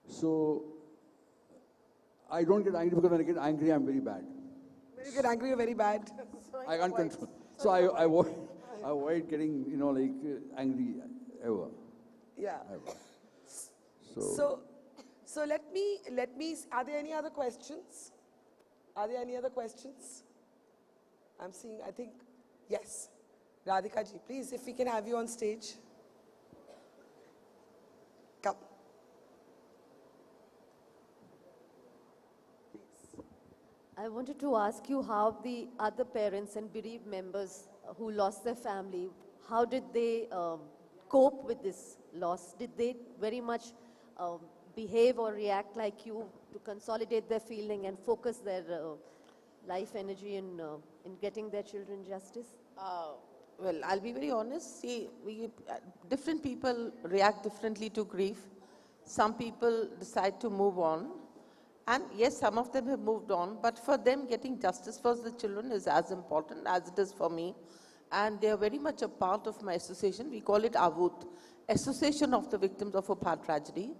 So, I don't get angry, because when I get angry, I'm very bad. When you get angry, you're very bad. I can't control. So I avoid getting, angry ever. Yeah. Ever. So let me, are there any other questions? Are there any other questions? I'm seeing, I think, yes. Radhika ji, please, if we can have you on stage. Come. Please. I wanted to ask you how the other parents and bereaved members who lost their family, how did they cope with this loss? Did they very much behave or react like you to consolidate their feeling and focus their life energy in getting their children justice? Well, I'll be very honest. See, different people react differently to grief. Some people decide to move on. And yes, some of them have moved on. But for them, getting justice for the children is as important as it is for me. And they are very much a part of my association. We call it AVUT, Association of the Victims of a Power Tragedy.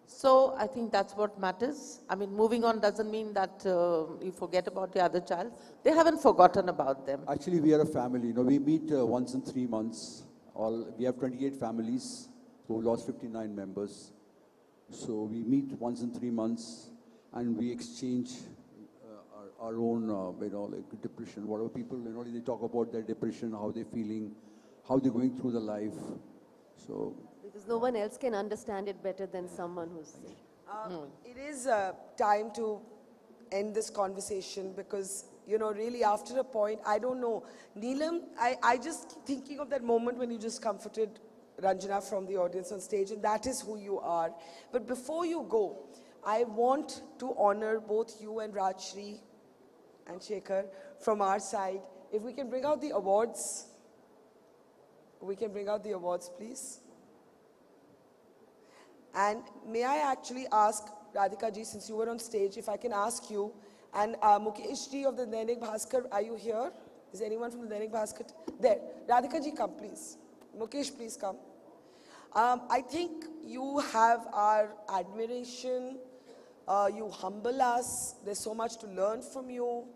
So I think that's what matters. I mean, moving on doesn't mean that you forget about the other child. They haven't forgotten about them. Actually, we are a family. We meet once in 3 months. We have 28 families who lost 59 members. So we meet once in 3 months, and we exchange our own, depression. Whatever people, they talk about their depression, how they're feeling, how they're going through the life. So. Because no one else can understand it better than someone who's sick. It is time to end this conversation, because You know, really after a point, I don't know. Neelam, I just keep thinking of that moment when you just comforted Ranjana from the audience on stage, and that is who you are. But before you go, I want to honor both you and Rajshri and Shekhar from our side. If we can bring out the awards. We can bring out the awards, please. And may I actually ask, Radhika ji, since you were on stage, if I can ask you, and Mukesh ji of the Dainik Bhaskar, are you here? Is anyone from the Dainik Bhaskar? There. Radhika ji, come please. Mukesh, please come. I think you have our admiration. You humble us. There's so much to learn from you.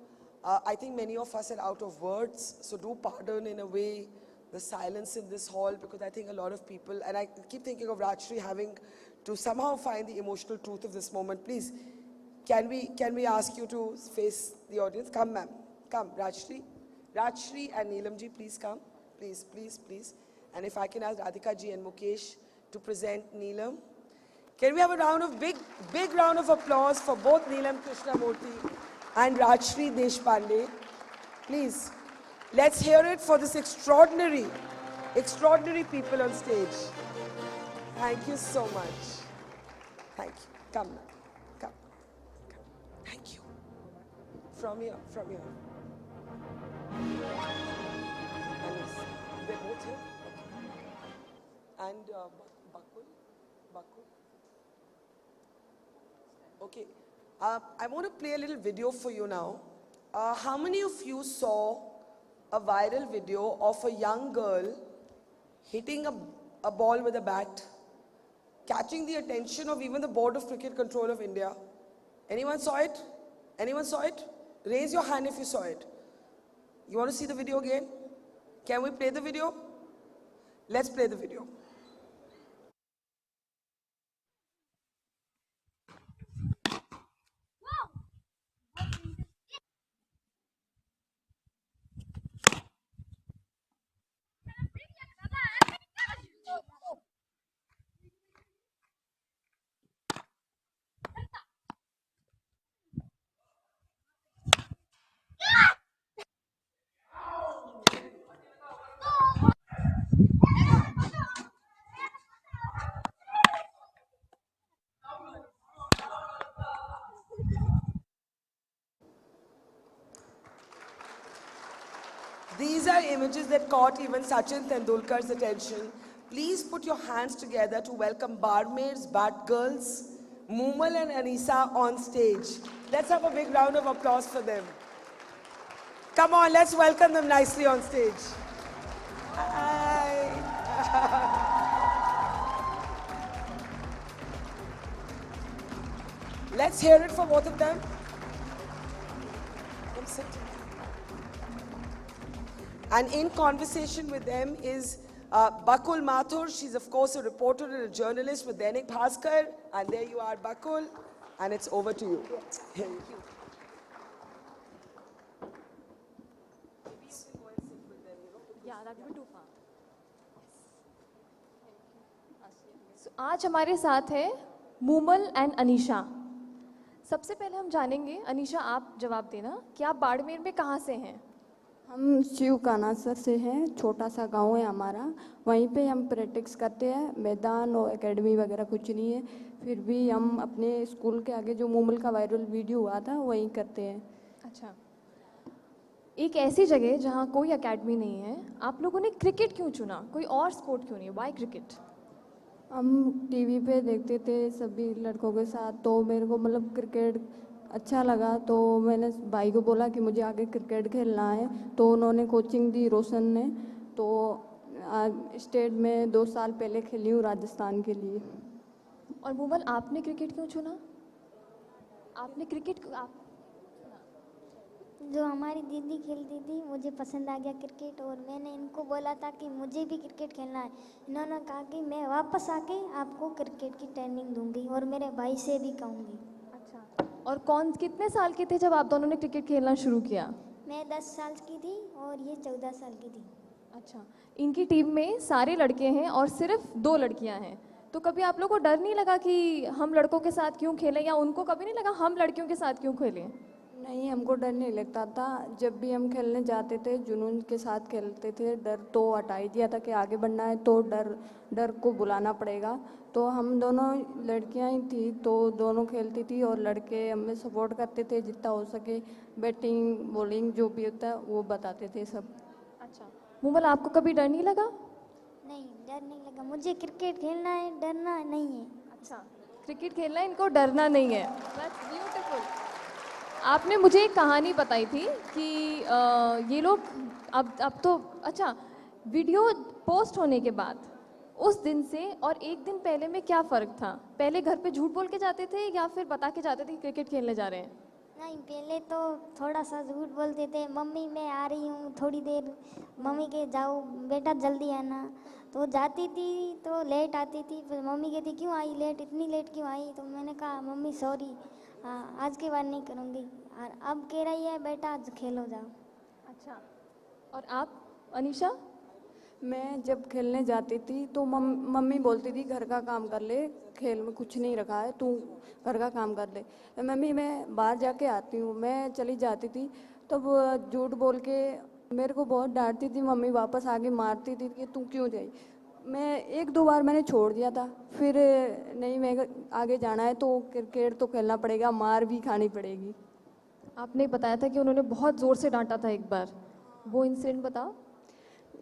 I think many of us are out of words, so do pardon in a way the silence in this hall, because I think a lot of people, and I keep thinking of Rajshri having to somehow find the emotional truth of this moment. Please, can we ask you to face the audience? Come, ma'am. Come, Rajshri. Rajshri and Neelam ji, please come. Please, please, please. And if I can ask Radhika ji and Mukesh to present Neelam. Can we have a round of big round of applause for both Neelam Krishnamurthy and Rajshri Deshpande? Please, let's hear it for this extraordinary people on stage. Thank you so much. Thank you. Come now. Come. Thank you. From here. And they're both here? Okay. And Bakul? Okay. I want to play a little video for you now. How many of you saw a viral video of a young girl hitting a ball with a bat, catching the attention of even the Board of Cricket Control of India? Anyone saw it? Anyone saw it? Raise your hand if you saw it. You want to see the video again? Can we play the video? Let's play the video. These are images that caught even Sachin Tendulkar's attention. Please put your hands together to welcome barmaids, Batgirls, Moomal and Anisa on stage. Let's have a big round of applause for them. Come on, let's welcome them nicely on stage. Hi. Let's hear it for both of them. Come sit. And in conversation with them is Bakul Mathur. She's of course a reporter and a journalist with Dainik Bhaskar. And there you are, Bakul. And it's over to you. Thank you. Yeah, that would be too far. So, आज हमारे साथ है Moomal and Anisha. सबसे पहले हम जानेंगे, अनीशा आप जवाब देना कि आप बाड़मेर में कहाँ से हैं? हम शिव कानासर से हैं, छोटा सा गांव है हमारा. वहीं पे हम प्रैक्टिस करते हैं. मैदान और एकेडमी वगैरह कुछ नहीं है. फिर भी हम अपने स्कूल के आगे जो मूमल का वायरल वीडियो हुआ था वहीं करते हैं. अच्छा, एक ऐसी जगह जहाँ कोई एकेडमी नहीं है, आप लोगों ने क्रिकेट क्यों चुना? कोई और स्पोर्ट क्यों नहीं? Y cricket? हम टीवी पे देखते थे सभी लड़कों के साथ, तो मेरे को मतलब क्रिकेट अच्छा लगा. तो मैंने भाई को बोला कि मुझे आगे क्रिकेट खेलना है. तो उन्होंने कोचिंग दी रोशन ने. तो स्टेट में 2 साल पहले खेली हूँ राजस्थान के लिए. और मूमल, आपने क्रिकेट क्यों चुना? आपने क्रिकेट जो हमारी दीदी खेलती थी मुझे पसंद आ गया क्रिकेट, और मैंने इनको बोला था कि मुझे भी क्रिकेट खेलना है. इन्होंने कहा कि मैं वापस आके आपको क्रिकेट की ट्रेनिंग दूंगी और मेरे भाई से भी कहूँगी. अच्छा, और कितने साल के थे जब आप दोनों ने क्रिकेट खेलना शुरू किया? मैं 10 साल की थी और ये 14 साल की थी. अच्छा, इनकी टीम में सारे लड़के हैं और सिर्फ 2 लड़कियां हैं. तो कभी आप लोगों को डर नहीं लगा कि हम लड़कों के साथ क्यों खेलें, या उनको कभी नहीं लगा हम लड़कियों के साथ क्यों खेलें? नहीं, हमको डर नहीं लगता था। जब भी हम खेलने जाते थे जुनून के साथ खेलते थे। डर तो हटा ही दिया था कि आगे बढ़ना है तो डर को बुलाना पड़ेगा। तो हम दोनों लड़कियां ही थी तो दोनों खेलती थी और लड़के हमें सपोर्ट करते थे जितना हो सके। बैटिंग बॉलिंग जो भी होता है वो बताते थे सब। अच्छा मुमल, आपको कभी डर नहीं लगा? नहीं, डर नहीं लगा। मुझे क्रिकेट खेलना है, डरना नहीं है। अच्छा, क्रिकेट खेलना है, इनको डरना नहीं है। That's beautiful. आपने मुझे एक कहानी बताई थी कि ये लोग अब तो अच्छा, वीडियो पोस्ट होने के बाद उस दिन से और एक दिन पहले में क्या फ़र्क था? पहले घर पे झूठ बोल के जाते थे या फिर बता के जाते थे कि क्रिकेट खेलने जा रहे हैं? नहीं, पहले तो थोड़ा सा झूठ बोलते थे। मम्मी मैं आ रही हूँ थोड़ी देर, मम्मी के जाओ बेटा जल्दी आना। तो जाती थी तो लेट आती थी। फिर मम्मी कहती क्यों आई लेट, इतनी लेट क्यों आई? तो मैंने कहा मम्मी सॉरी, आज के बाद नहीं करूँगी। और अब कह रही है बेटा आज खेलो जाओ। अच्छा, और आप अनीशा? मैं जब खेलने जाती थी तो मम्मी बोलती थी घर का काम कर ले, खेल में कुछ नहीं रखा है, तू घर का काम कर ले। मम्मी मैं बाहर जाके आती हूँ, मैं चली जाती थी तब झूठ बोल के मेरे को बहुत डांटती थी मम्मी। वापस आके मारती थी कि तू क्यों जाई। मैं एक दो बार मैंने छोड़ दिया था, फिर नहीं मैं आगे जाना है तो क्रिकेट तो खेलना पड़ेगा, मार भी खानी पड़ेगी। आपने बताया था कि उन्होंने बहुत ज़ोर से डांटा था एक बार, वो इंसिडेंट बताओ।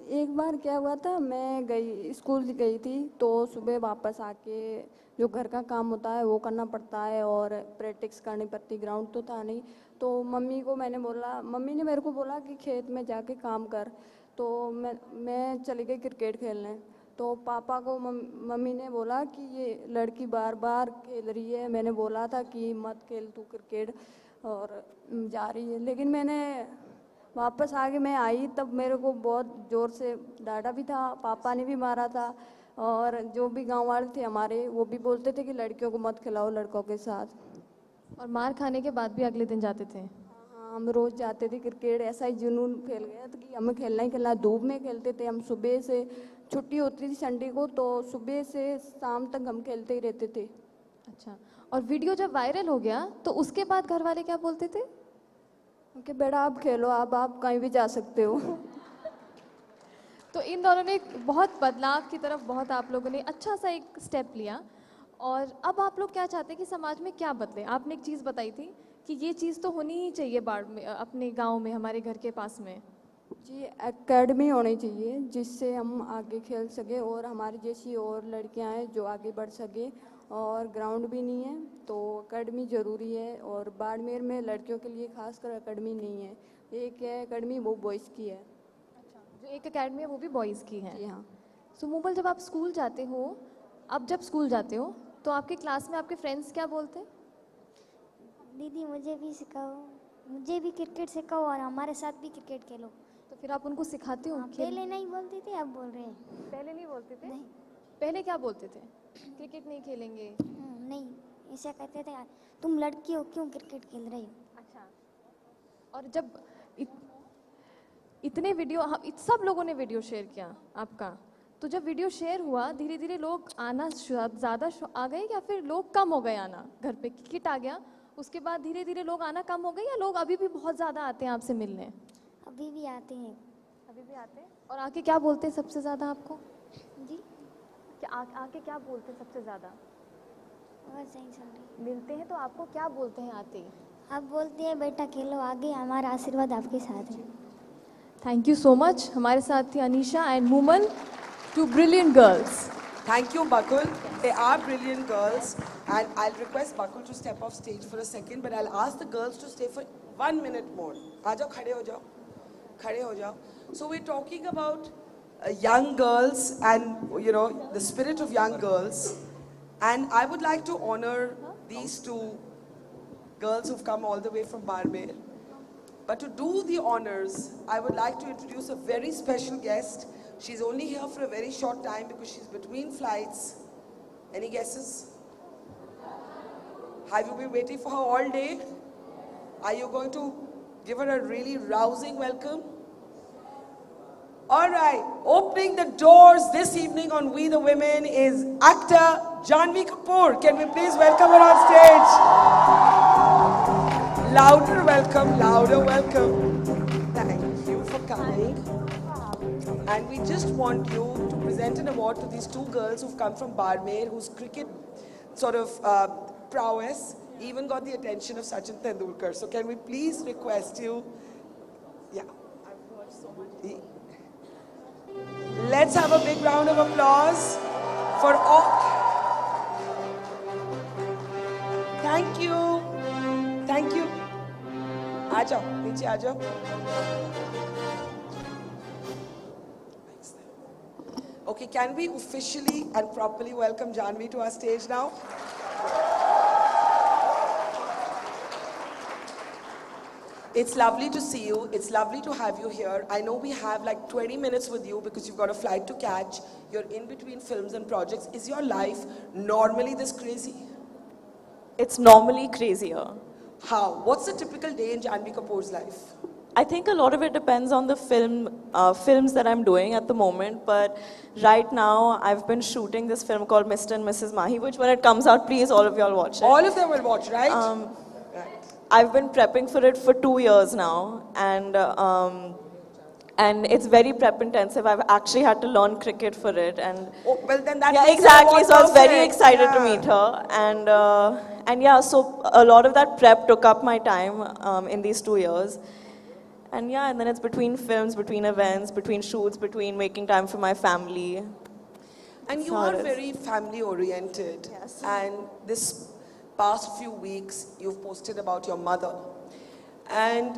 एक बार क्या हुआ था, मैं स्कूल गई थी तो सुबह वापस आके जो घर का काम होता है वो करना पड़ता है और प्रैक्टिस करनी पड़ती। ग्राउंड तो था नहीं तो मम्मी को मैंने बोला, मम्मी ने मेरे को बोला कि खेत में जाके काम कर। तो मैं चली गई क्रिकेट खेलने। तो पापा को मम्मी ने बोला कि ये लड़की बार बार खेल रही है। मैंने बोला था कि मत खेल तू क्रिकेट, और जा रही है। लेकिन मैंने वापस आके मैं आई तब मेरे को बहुत ज़ोर से डांटा भी था, पापा ने भी मारा था। और जो भी गांव वाले थे हमारे वो भी बोलते थे कि लड़कियों को मत खिलाओ लड़कों के साथ। और मार खाने के बाद भी अगले दिन जाते थे? हाँ, हम रोज़ जाते थे क्रिकेट। ऐसा ही जुनून फैल गया था कि हमें खेलना ही खेलना। धूप में खेलते थे हम, सुबह से छुट्टी होती थी संडे को तो सुबह से शाम तक हम खेलते ही रहते थे। अच्छा, और वीडियो जब वायरल हो गया तो उसके बाद घर वाले क्या बोलते थे? कि बेटा आप खेलो, आप कहीं भी जा सकते हो। तो इन दोनों ने बहुत बदलाव की तरफ बहुत आप लोगों ने अच्छा सा एक स्टेप लिया। और अब आप लोग क्या चाहते हैं कि समाज में क्या बदले? आपने एक चीज़ बताई थी कि ये चीज़ तो होनी ही चाहिए बाढ़ में, अपने गांव में, हमारे घर के पास में। जी, एकेडमी होनी चाहिए जिससे हम आगे खेल सके और हमारी जैसी और लड़कियां हैं जो आगे बढ़ सके। और ग्राउंड भी नहीं है तो एकेडमी ज़रूरी है। और बाड़मेर में लड़कियों के लिए खासकर एकेडमी नहीं है। एक है एकेडमी, वो बॉयज़ की है। अच्छा, जो एक एकेडमी है वो भी बॉयज़ की है? जी हाँ। सो मुबल, जब आप स्कूल जाते हो, अब जब स्कूल जाते हो तो आपके क्लास में आपके फ्रेंड्स क्या बोलते हैं? दीदी मुझे भी सिखाओ, मुझे भी क्रिकेट सिखाओ और हमारे साथ भी क्रिकेट खेलो। तो फिर आप उनको सिखाते हो? पहले नहीं बोलते थे, अब बोल रहे हैं। पहले नहीं बोलते थे? नहीं। पहले क्या बोलते थे? क्रिकेट नहीं खेलेंगे? नहीं, ऐसा कहते थे तुम लड़की हो क्यों क्रिकेट खेल रही हो। अच्छा, और जब इतने वीडियो सब लोगों ने वीडियो शेयर किया आपका, तो जब वीडियो शेयर हुआ धीरे धीरे लोग आना ज़्यादा आ गए या फिर लोग कम हो गए आना? घर पे किट आ गया उसके बाद धीरे धीरे लोग आना कम हो गए या लोग अभी भी बहुत ज़्यादा आते हैं आपसे मिलने? अभी भी आते हैं। अभी भी आते हैं। और आके क्या बोलते हैं सबसे ज़्यादा आपको? जी, आके क्या बोलते हैं सबसे ज़्यादा? बहुत सही चल रही। मिलते हैं तो आपको क्या बोलते हैं आते ही? आप बोलते हैं बेटा खेलो आगे, हमारा आशीर्वाद आपके साथ है। Thank you so much. हमारे साथ थी Anisha and Mumal, two brilliant girls. Thank you, Bakul. They are brilliant girls. And I'll request Bakul to step off stage for a second, but I'll ask the girls to stay for 1 minute more. Aajo, khade ho jao. Khade ho jao. So we're talking about young girls and, you know, the spirit of young girls. And I would like to honor these two girls who've come all the way from Barmer. But to do the honors, I would like to introduce a very special guest. She's only here for a very short time because she's between flights. Any guesses? Have you been waiting for her all day? Are you going to give her a really rousing welcome? All right, opening the doors this evening on We the Women is actor Janhvi Kapoor. Can we please welcome her on stage? Louder welcome, louder welcome. Thank you for coming. And we just want you to present an award to these two girls who've come from Barmer, whose cricket sort of prowess even got the attention of Sachin Tendulkar. So can we please request you? Yeah. I've watched so much. Let's have a big round of applause for all. Thank you. Thank you. Aajao, niche aajao. Okay, can we officially and properly welcome Janhvi to our stage now? It's lovely to see you. It's lovely to have you here. I know we have like 20 minutes with you because you've got a flight to catch. You're in between films and projects. Is your life normally this crazy? It's normally crazier. How? What's the typical day in Janhvi Kapoor's life? I think a lot of it depends on the films that I'm doing at the moment. But right now, I've been shooting this film called Mr. and Mrs. Mahi, which when it comes out, please, all of y'all watch it. All of them will watch, right? I've been prepping for it for 2 years now, and it's very prep intensive. I've actually had to learn cricket for it, and well, then that yeah, exactly. So I was very excited to meet her, and yeah, so a lot of that prep took up my time in these 2 years, and yeah, and then it's between films, between events, between shoots, between making time for my family. And you are very family oriented, yes. And this past few weeks, you've posted about your mother, and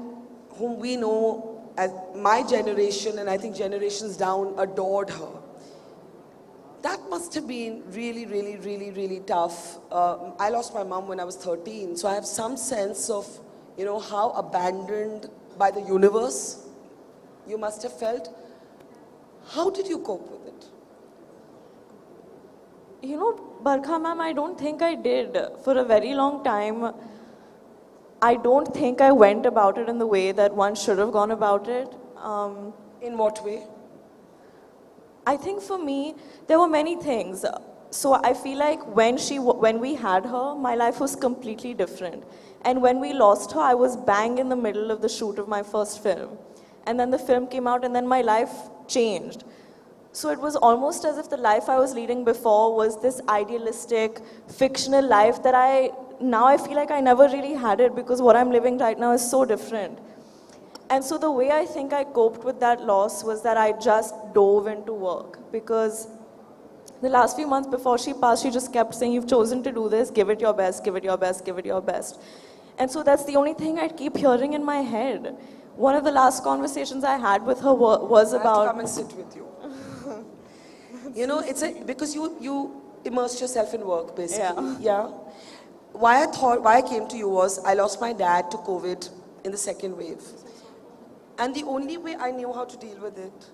whom we know as my generation, and I think generations down, adored her. That must have been really, really, really, really tough. I lost my mom when I was 13, so I have some sense of, you know, how abandoned by the universe you must have felt. How did you cope with it? You know, Barkha ma'am, I don't think I did. For a very long time, I don't think I went about it in the way that one should have gone about it. In what way? I think for me, there were many things. So I feel like when we had her, my life was completely different. And when we lost her, I was bang in the middle of the shoot of my first film. And then the film came out and then my life changed. So it was almost as if the life I was leading before was this idealistic, fictional life that now I feel like I never really had it because what I'm living right now is so different. And so the way I think I coped with that loss was that I just dove into work, because the last few months before she passed, she just kept saying, you've chosen to do this, give it your best, give it your best, give it your best. And so that's the only thing I'd keep hearing in my head. One of the last conversations I had with her was about... I have to come and sit with you. You know, because you immersed yourself in work, basically. Yeah. Why I came to you was, I lost my dad to COVID in the second wave. And the only way I knew how to deal with it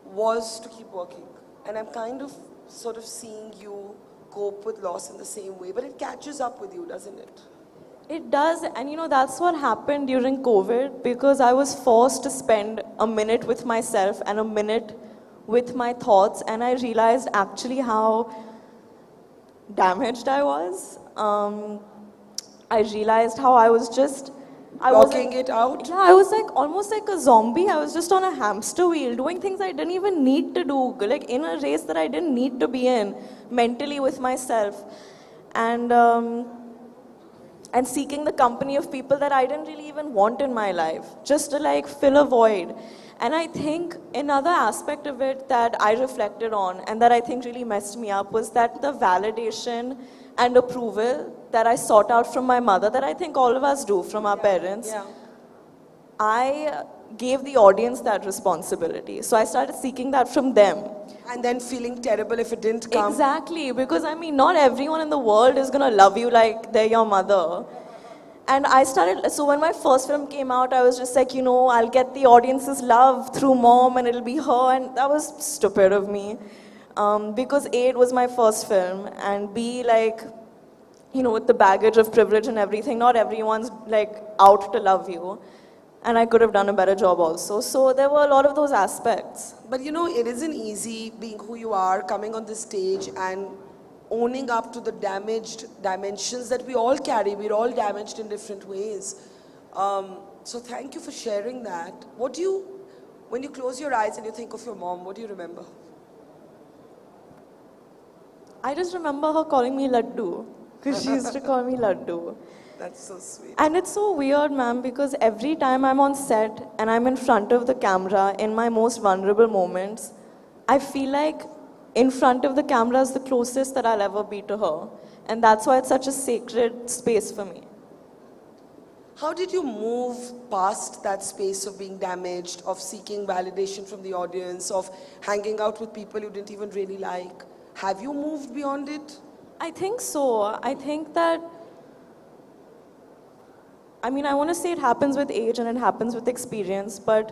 was to keep working. And I'm kind of sort of seeing you cope with loss in the same way, but it catches up with you, doesn't it? It does, and you know, that's what happened during COVID, because I was forced to spend a minute with myself and a minute with my thoughts, and I realized actually how damaged I was. I realized how I was just... Blocking it out? Yeah, I was like almost like a zombie. I was just on a hamster wheel, doing things I didn't even need to do, like in a race that I didn't need to be in, mentally with myself. And seeking the company of people that I didn't really even want in my life, just to like fill a void. And I think another aspect of it that I reflected on and that I think really messed me up was that the validation and approval that I sought out from my mother, that I think all of us do from our parents, I gave the audience that responsibility. So I started seeking that from them. And then feeling terrible if it didn't come. Exactly, because I mean, not everyone in the world is going to love you like they're your mother. And I started, so when my first film came out, I was just like, you know, I'll get the audience's love through mom and it'll be her. And that was stupid of me. Because A, it was my first film, and B, like, you know, with the baggage of privilege and everything, not everyone's like out to love you. And I could have done a better job also. So there were a lot of those aspects. But you know, it isn't easy being who you are, coming on this stage and owning up to the damaged dimensions that we all carry. We're all damaged in different ways. So thank you for sharing that. What do you, when you close your eyes and you think of your mom, what do you remember? I just remember her calling me Laddu, because she used to call me Laddu. That's so sweet. And it's so weird, ma'am, because every time I'm on set and I'm in front of the camera in my most vulnerable moments, I feel like in front of the camera is the closest that I'll ever be to her. And that's why it's such a sacred space for me. How did you move past that space of being damaged, of seeking validation from the audience, of hanging out with people you didn't even really like? Have you moved beyond it? I think so. I think that, I mean, I want to say it happens with age and it happens with experience, but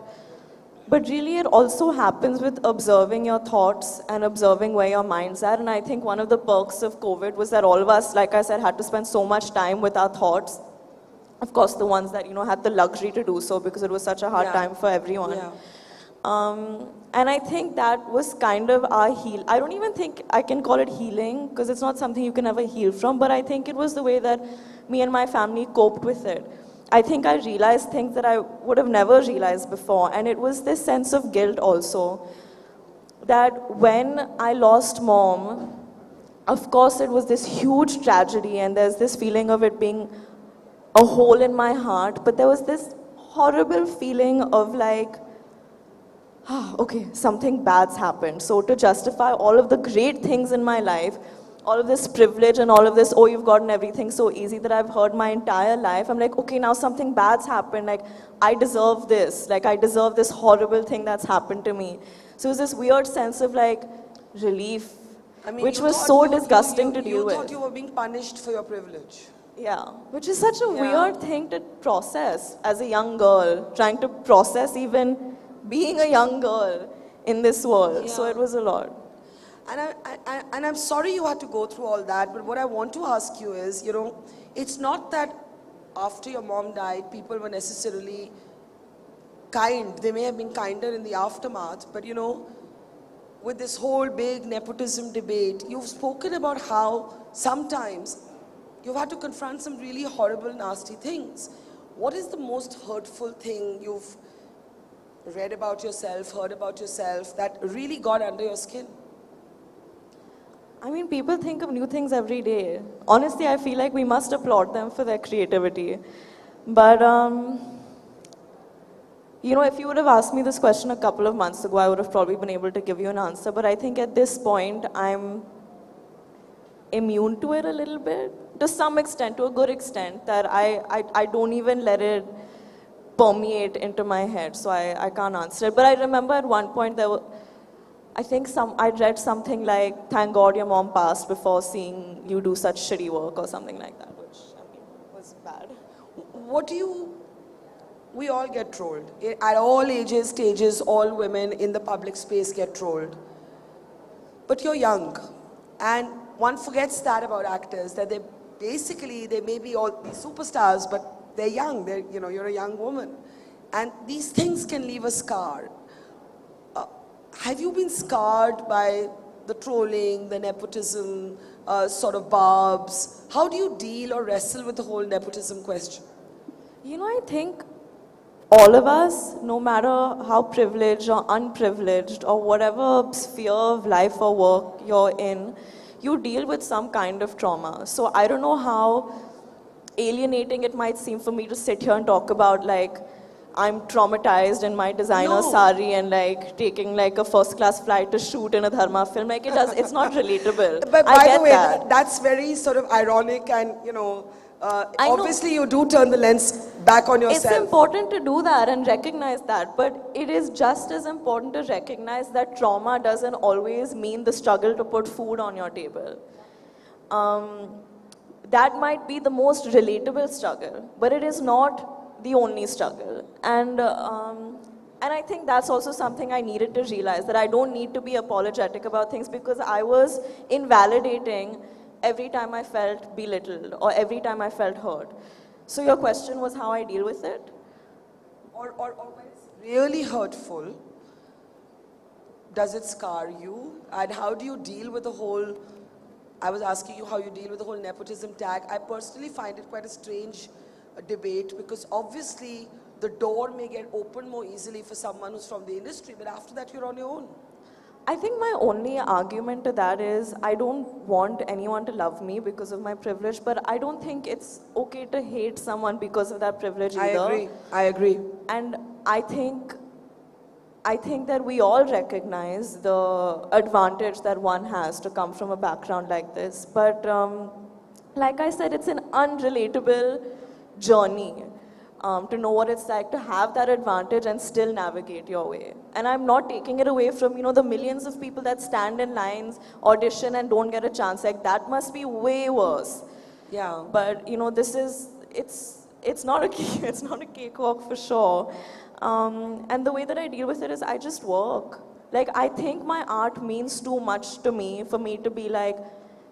really it also happens with observing your thoughts and observing where your mind's at. And I think one of the perks of COVID was that all of us, like I said, had to spend so much time with our thoughts. Of course, the ones that, had the luxury to do so because it was such a hard time for everyone. Yeah. And I think that was kind of our heal. I don't even think I can call it healing because it's not something you can ever heal from, but I think it was the way that me and my family coped with it. I think I realized things that I would have never realized before, and it was this sense of guilt also, that when I lost mom, of course it was this huge tragedy and there's this feeling of it being a hole in my heart, but there was this horrible feeling of like, okay, something bad's happened. So to justify all of the great things in my life, all of this privilege and all of this, oh, you've gotten everything so easy that I've heard my entire life, I'm like, okay, now something bad's happened. Like, I deserve this. Like, I deserve this horrible thing that's happened to me. So it was this weird sense of like relief, which was so disgusting to deal with. You thought you were being punished for your privilege. Yeah, which is such a weird thing to process as a young girl, trying to process even being a young girl in this world. So it was a lot. And I'm sorry you had to go through all that, but what I want to ask you is, it's not that after your mom died, people were necessarily kind. They may have been kinder in the aftermath, but with this whole big nepotism debate, you've spoken about how sometimes you've had to confront some really horrible, nasty things. What is the most hurtful thing you've read about yourself, heard about yourself, that really got under your skin? I mean, people think of new things every day. Honestly, I feel like we must applaud them for their creativity. But, if you would have asked me this question a couple of months ago, I would have probably been able to give you an answer. But I think at this point, I'm immune to it a little bit. To some extent, to a good extent, that I don't even let it permeate into my head. So I can't answer it. But I remember at one point I read something like, thank God your mom passed before seeing you do such shitty work or something like that, which was bad. We all get trolled. At all ages, stages, all women in the public space get trolled. But you're young. And one forgets that about actors, that they may be all be superstars, but they're young. You're a young woman. And these things can leave a scar. Have you been scarred by the trolling, the nepotism, sort of barbs? How do you deal or wrestle with the whole nepotism question? I think all of us, no matter how privileged or unprivileged or whatever sphere of life or work you're in, you deal with some kind of trauma. So I don't know how alienating it might seem for me to sit here and talk about like, I'm traumatized in my designer sari and like taking like a first class flight to shoot in a dharma film. Like it's not relatable. But by the way, that's very sort of ironic and, obviously you do turn the lens back on yourself. It's important to do that and recognize that, but it is just as important to recognize that trauma doesn't always mean the struggle to put food on your table. That might be the most relatable struggle, but it is not the only struggle. And I think that's also something I needed to realize, that I don't need to be apologetic about things because I was invalidating every time I felt belittled or every time I felt hurt. So your question was how I deal with it? Or when it's really hurtful, does it scar you? And how do you deal with the whole, I was asking you how you deal with the whole nepotism tag. I personally find it quite a strange debate, because obviously the door may get opened more easily for someone who's from the industry, but after that you're on your own. I think my only argument to that is I don't want anyone to love me because of my privilege, but I don't think it's okay to hate someone because of that privilege either. I agree. And I think that we all recognize the advantage that one has to come from a background like this. But like I said, it's an unrelatable journey to know what it's like to have that advantage and still navigate your way. And I'm not taking it away from, the millions of people that stand in lines, audition and don't get a chance. Like that must be way worse. Yeah. But, it's not a cakewalk for sure. And the way that I deal with it is I just work. Like, I think my art means too much to me for me to be like,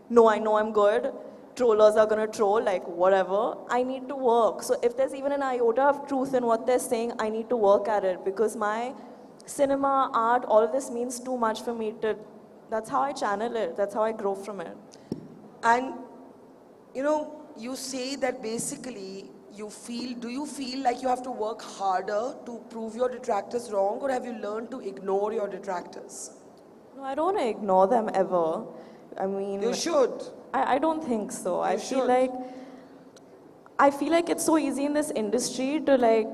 no, I know I'm good. Trollers are gonna troll, like whatever. I need to work. So if there's even an iota of truth in what they're saying, I need to work at it because my cinema, art, all of this means too much for me to, that's how I channel it. That's how I grow from it. And, you say that basically do you feel like you have to work harder to prove your detractors wrong, or have you learned to ignore your detractors? No, I don't want to ignore them ever. I mean... You should. I don't think so. I feel like it's so easy in this industry to like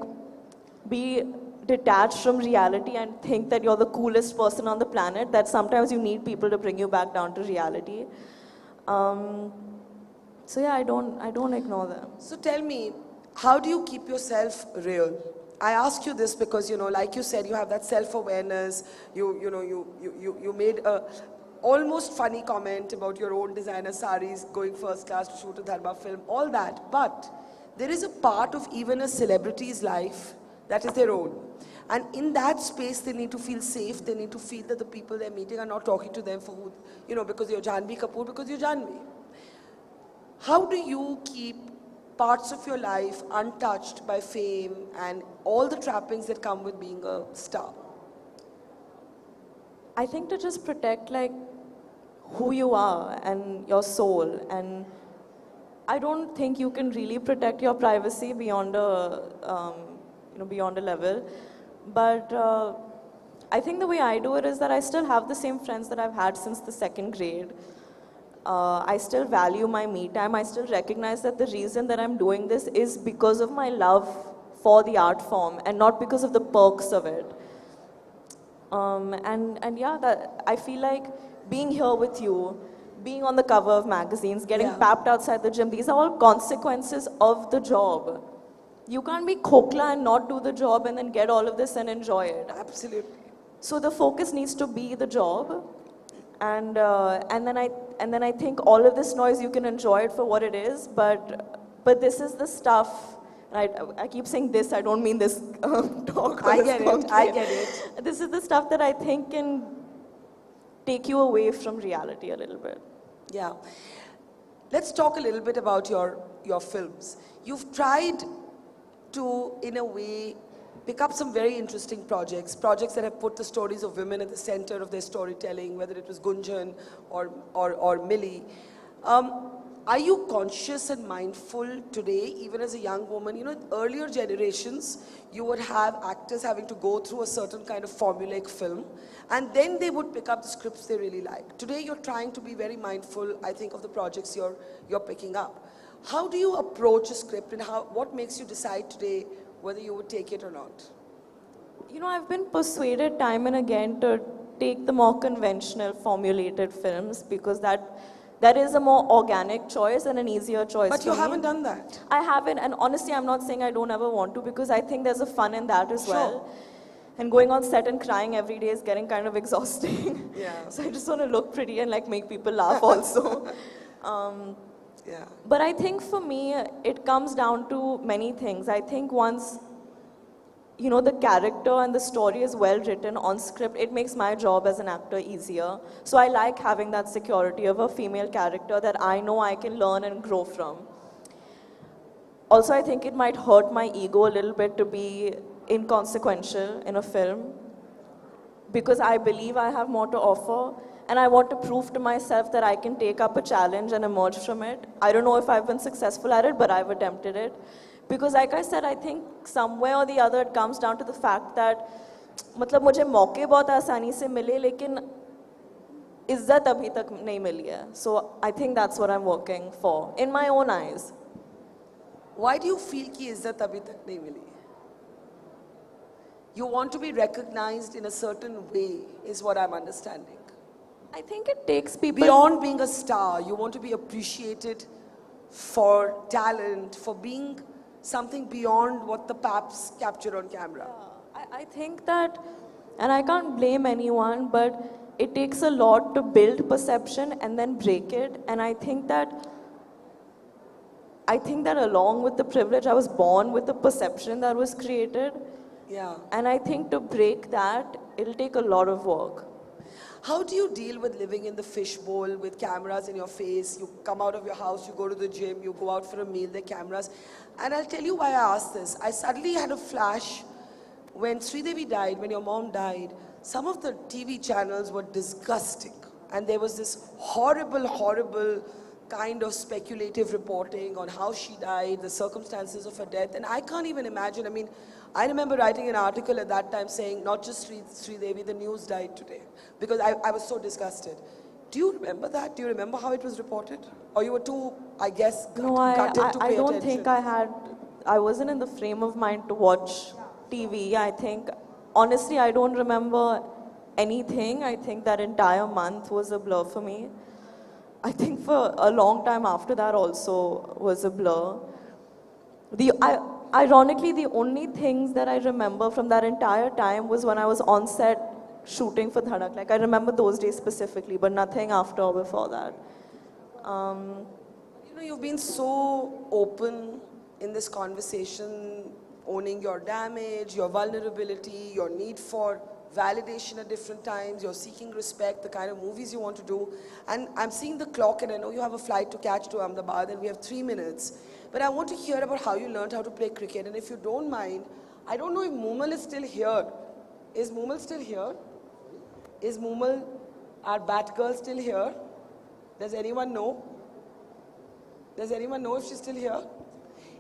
be detached from reality and think that you're the coolest person on the planet, that sometimes you need people to bring you back down to reality. So yeah, I don't ignore them. So tell me, how do you keep yourself real? I ask you this because, like you said, you have that self-awareness. You made a almost funny comment about your own designer saris, going first class to shoot a Dharma film, all that. But there is a part of even a celebrity's life that is their own. And in that space, they need to feel safe. They need to feel that the people they're meeting are not talking to them for who, because you're Janhvi Kapoor, because you're Janhvi. How do you keep parts of your life untouched by fame and all the trappings that come with being a star? I think to just protect like who you are and your soul, and I don't think you can really protect your privacy beyond a level. But I think the way I do it is that I still have the same friends that I've had since the 2nd grade. I still value my me time. I still recognize that the reason that I'm doing this is because of my love for the art form and not because of the perks of it. And yeah, that I feel like being here with you, being on the cover of magazines, getting papped outside the gym, these are all consequences of the job. You can't be khokla and not do the job and then get all of this and enjoy it. Absolutely. So the focus needs to be the job, and then I think all of this noise, you can enjoy it for what it is, but this is the stuff. I keep saying this, I don't mean this talk. I get it. This is the stuff that I think can take you away from reality a little bit. Yeah. Let's talk a little bit about your films. You've tried to, in a way, pick up some very interesting projects that have put the stories of women at the center of their storytelling, whether it was Gunjan or Millie. Are you conscious and mindful today, even as a young woman? Earlier generations, you would have actors having to go through a certain kind of formulaic film, and then they would pick up the scripts they really like. Today, you're trying to be very mindful, I think, of the projects you're picking up. How do you approach a script, and what makes you decide today whether you would take it or not? I've been persuaded time and again to take the more conventional, formulated films because that is a more organic choice and an easier choice. But you haven't done that. I haven't, and honestly, I'm not saying I don't ever want to because I think there's a fun in that as well. And going on set and crying every day is getting kind of exhausting. Yeah. So I just want to look pretty and like make people laugh also. Yeah. But I think for me, it comes down to many things. I think once, the character and the story is well written on script, it makes my job as an actor easier. So I like having that security of a female character that I know I can learn and grow from. Also, I think it might hurt my ego a little bit to be inconsequential in a film because I believe I have more to offer. And I want to prove to myself that I can take up a challenge and emerge from it. I don't know if I've been successful at it, but I've attempted it. Because like I said, I think somewhere or the other it comes down to the fact that मतलब मुझे मौके बहुत आसानी से मिले लेकिन इज्जत अभी तक नहीं मिली है. So I think that's what I'm working for in my own eyes. Why do you feel कि इज्जत अभी तक नहीं मिली? You want to be recognized in a certain way, is what I'm understanding. I think it takes people... Beyond being a star, you want to be appreciated for talent, for being something beyond what the paps capture on camera. I think that, and I can't blame anyone, but it takes a lot to build perception and then break it. And I think that along with the privilege, I was born with the perception that was created. Yeah. And I think to break that, it'll take a lot of work. How do you deal with living in the fishbowl with cameras in your face? You come out of your house, you go to the gym, you go out for a meal, there are cameras. And I'll tell you why I asked this. I suddenly had a flash when Sridevi died, when your mom died. Some of the TV channels were disgusting. And there was this horrible, horrible kind of speculative reporting on how she died, the circumstances of her death. And I can't even imagine. I mean, I remember writing an article at that time saying, not just Sridevi, the news died today. Because I was so disgusted. Do you remember that? Do you remember how it was reported? Or you were too, I guess, gutted to pay I don't attention? think I wasn't in the frame of mind to watch TV. I think, honestly, I don't remember anything. I think that entire month was a blur for me. I think for a long time after that also was a blur. Ironically, the only things that I remember from that entire time was when I was on set shooting for Dhadak. Like, I remember those days specifically, but nothing after or before that. You know, you've been so open in this conversation, owning your damage, your vulnerability, your need for validation at different times, you're seeking respect, the kind of movies you want to do. And I'm seeing the clock, and I know you have a flight to catch to Ahmedabad, and we have 3 minutes. But I want to hear about how you learned how to play cricket. And if you don't mind, I don't know if Moomal is still here. Is Moomal still here? Is Moomal, our bat girl, still here? Does anyone know? Does anyone know if she's still here?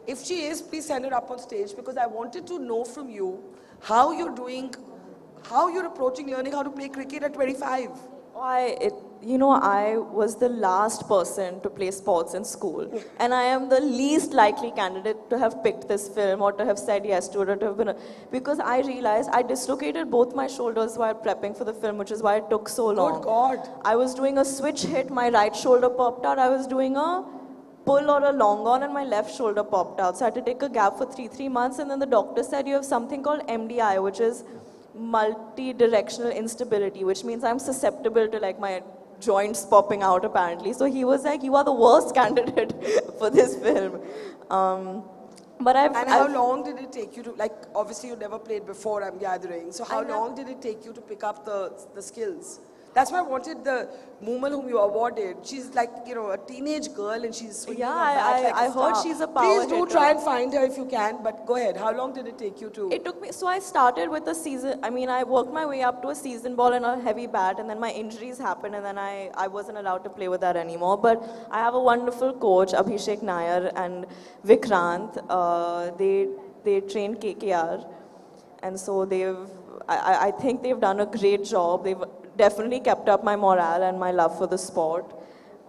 If she is, please send her up on stage, because I wanted to know from you how you're doing, how you're approaching learning how to play cricket at 25. I was the last person to play sports in school. And I am the least likely candidate to have picked this film or to have said yes to it or to have been because I realized I dislocated both my shoulders while prepping for the film, which is why it took so long. Good God. I was doing a switch hit, my right shoulder popped out. I was doing a pull or a long on and my left shoulder popped out. So I had to take a gap for 3 months, and then the doctor said you have something called MDI, which is multi-directional instability, which means I'm susceptible to like my joints popping out apparently. So he was like, you are the worst candidate for this film. And how long did it take you to, like, obviously you never played before, I'm gathering. So how long did it take you to pick up the skills? That's why I wanted the Moomal whom you awarded. She's like, you know, a teenage girl and she's swinging her bat like I a star. heard she's a power Please do hitter. try and find her if you can, but go ahead. How long did it take you to? It took me, so I started with a season, I worked my way up to a season ball and a heavy bat, and then my injuries happened, and then I wasn't allowed to play with that anymore. But I have a wonderful coach, Abhishek Nair and Vikrant. They trained KKR, and so I think they've done a great job. They've definitely kept up my morale and my love for the sport.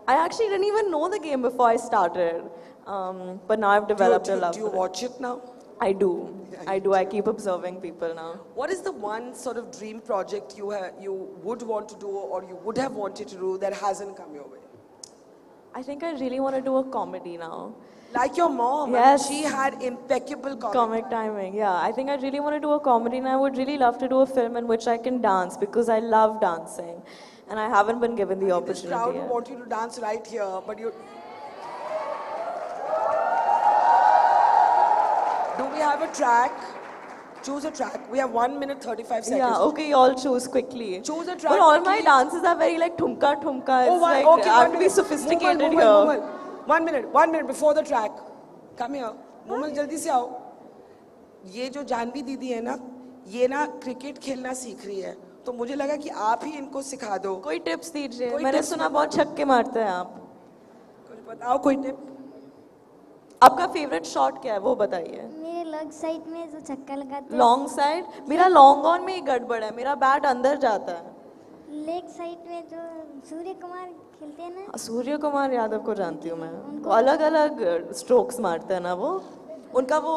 I actually didn't even know the game before I started, but now I've developed a love for it. Do you watch it now? I do. I do. I keep observing people now. What is the one sort of dream project you would want to do or you would have wanted to do that hasn't come your way? I think I really want to do a comedy now. Like your mom. Yes. She had impeccable comic timing. Yeah, I think I really want to do a comedy, and I would really love to do a film in which I can dance because I love dancing, and I haven't been given the opportunity. This crowd yet. would want you to dance right here, but you. Do we have a track? Choose a track. We have 1 minute 35 seconds. Yeah, okay, you all choose quickly. Choose a track. But all my quickly. dances are very like thumka thumka. It's like, okay, I have to be sophisticated here. 1 minute before the track. Come here. Moomal, jaldi se आओ. ये जो जानवी दीदी है ना, ये ना cricket खेलना सीख रही है. तो मुझे लगा कि आप ही इनको सिखा दो. कोई टिप्स दीजिए. मैंने सुना बहुत छक्के मारते हैं आप. कुछ बताओ कोई टिप. आपका फेवरेट शॉट क्या है वो बताइए. मेरे लेग साइड में जो छक्का लगाते हैं. Long side. मेरा लॉन्ग ऑन में ही गड़बड़ है. मेरा बैट अंदर जाता है. लेग साइड में जो सूर्य कुमार खेलते हैं ना. सूर्य कुमार यादव को जानती हूँ मैं. वो अलग अलग स्ट्रोक्स मारते हैं ना वो. उनका वो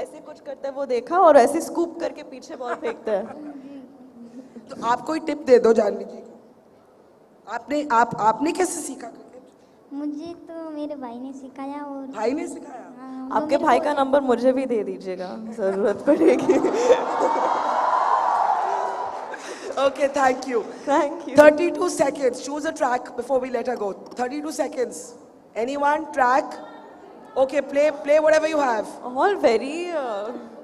ऐसे कुछ करते हैं वो देखा, और ऐसे स्कूप करके पीछे बॉल फेंकते हैं. तो आप कोई टिप दे दो जानवी जी को. आपने कैसे सीखा क्रिकेट? मुझे तो मेरे भाई ने सिखाया. और भाई ने सिखाया? आपके भाई का नंबर मुझे भी दे दीजिएगा, जरूरत पड़ेगी. Okay, thank you. Thank you. 32 seconds. Choose a track before we let her go. 32 seconds. Anyone? Track? Okay, play whatever you have. All very...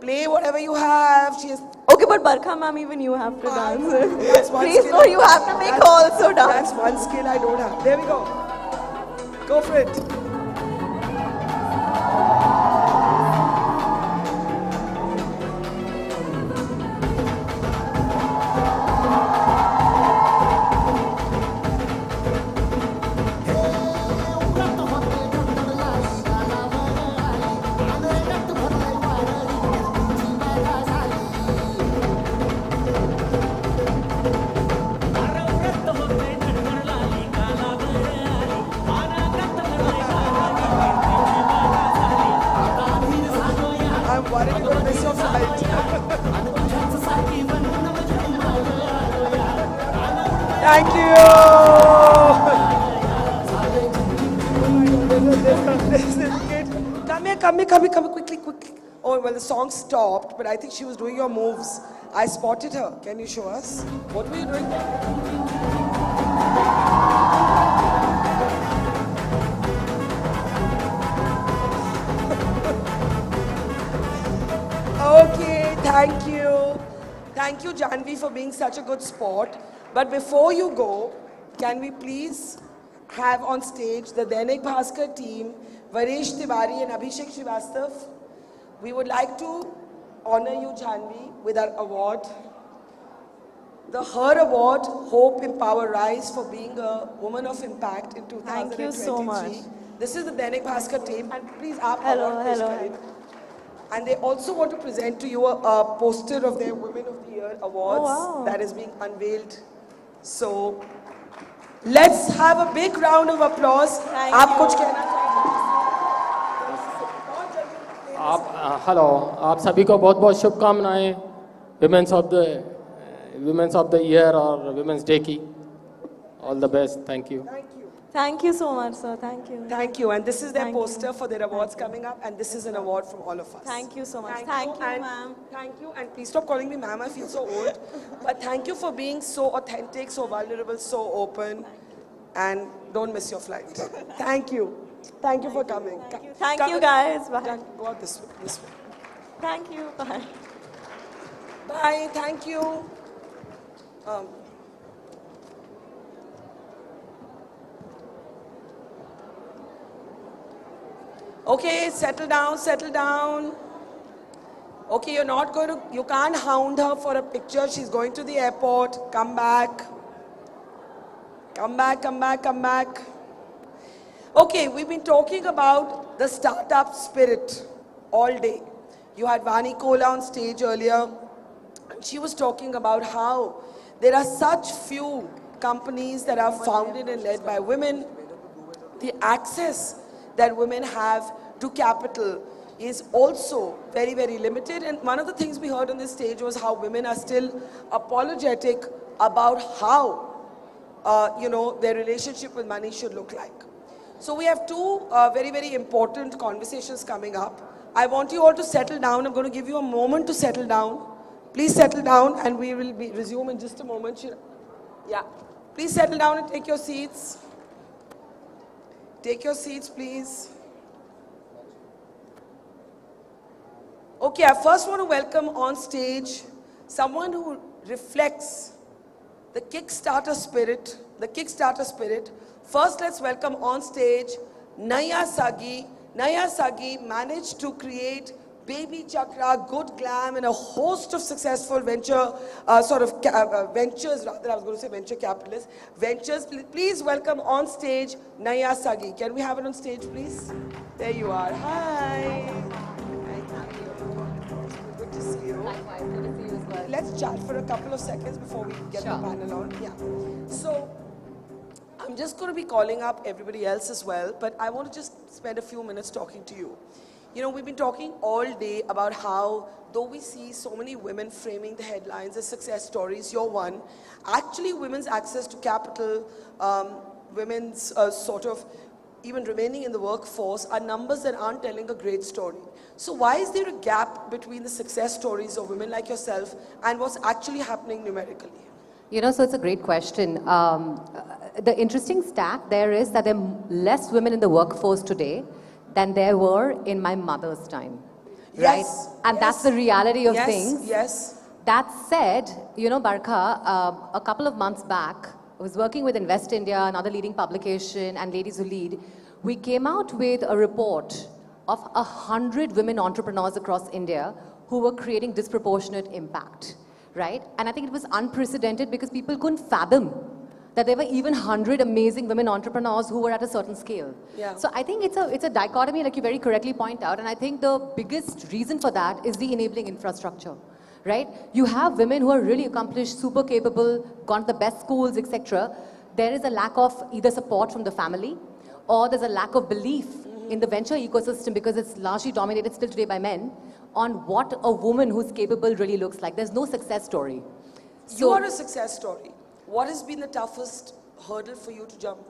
Play whatever you have. She is... Okay, but Barkha ma'am, even you have to dance. That's one Please, skill. no, you have to make her also dance. That's one skill I don't have. There we go. Go for it. Thank you. Come here, quickly. Oh, well, the song stopped, but I think she was doing your moves. I spotted her. Can you show us? What were you doing? Okay, thank you. Thank you, Janhvi, for being such a good sport. But before you go, can we please have on stage the Dainik Bhaskar team, Varesh Tiwari and Abhishek Srivastav. We would like to honor you, Janhvi, with our award. The Her Award, Hope, Empower, Rise for being a woman of impact in 2023. Thank you so much. This is the Dainik Bhaskar team. And please, hello. And they also want to present to you a poster of their Women of the Year awards that is being unveiled. So, let's have a big round of applause. आप कुछ कहना आप hello, आप सभी को बहुत बहुत शुभकामनाएं Women's of the Year or Women's Day की. All the best. Thank you. Thank you so much, sir. Thank you. Thank you. And this is their poster for their awards coming up. And this is an award from all of us. Thank you so much. Thank you, ma'am. Thank you. And please stop calling me ma'am. I feel so old. But thank you for being so authentic, so vulnerable, so open. And don't miss your flight. Thank you. Thank you for coming. Thank you, guys. Bye. Go out this way. Thank you. Bye. Bye. Thank you. Okay, settle down. Okay, you can't hound her for a picture. She's going to the airport. Come back. Okay, we've been talking about the startup spirit all day. You had Vani Kola on stage earlier. She was talking about how there are such few companies that are founded and led by women. The access that women have to capital is also very, very limited. And one of the things we heard on this stage was how women are still apologetic about how, their relationship with money should look like. So we have two very, very important conversations coming up. I want you all to settle down. I'm going to give you a moment to settle down. Please settle down and we will resume in just a moment. Yeah. Please settle down and take your seats. Take your seats, please. Okay, I first want to welcome on stage someone who reflects the Kickstarter spirit. First, let's welcome on stage Naya Sagi. Naya Sagi managed to create Baby Chakra, Good Glam, and a host of successful venture, ventures, rather, I was going to say venture capitalists, ventures. Please welcome on stage Naya Sagi. Can we have it on stage, please? There you are. Hi. Good to see you. Likewise, good to see you as well. Let's chat for a couple of seconds before we get the panel on. Yeah. So, I'm just going to be calling up everybody else as well, but I want to just spend a few minutes talking to you. You know, we've been talking all day about how, though we see so many women framing the headlines as success stories, you're one, actually women's access to capital, women's even remaining in the workforce are numbers that aren't telling a great story. So why is there a gap between the success stories of women like yourself and what's actually happening numerically? You know, so it's a great question. The interesting stat there is that there are less women in the workforce today than there were in my mother's time. Right? Yes. And that's the reality of things. Yes. That said, you know, Barkha, a couple of months back, I was working with Invest India, another leading publication, and Ladies Who Lead. We came out with a report of 100 women entrepreneurs across India who were creating disproportionate impact, right? And I think it was unprecedented because people couldn't fathom that there were even 100 amazing women entrepreneurs who were at a certain scale. Yeah. So I think it's a dichotomy, like you very correctly point out, and I think the biggest reason for that is the enabling infrastructure, right? You have women who are really accomplished, super capable, gone to the best schools, etc. There is a lack of either support from the family, or there's a lack of belief in the venture ecosystem because it's largely dominated still today by men, on what a woman who's capable really looks like. There's no success story. You are a success story. What has been the toughest hurdle for you to jump?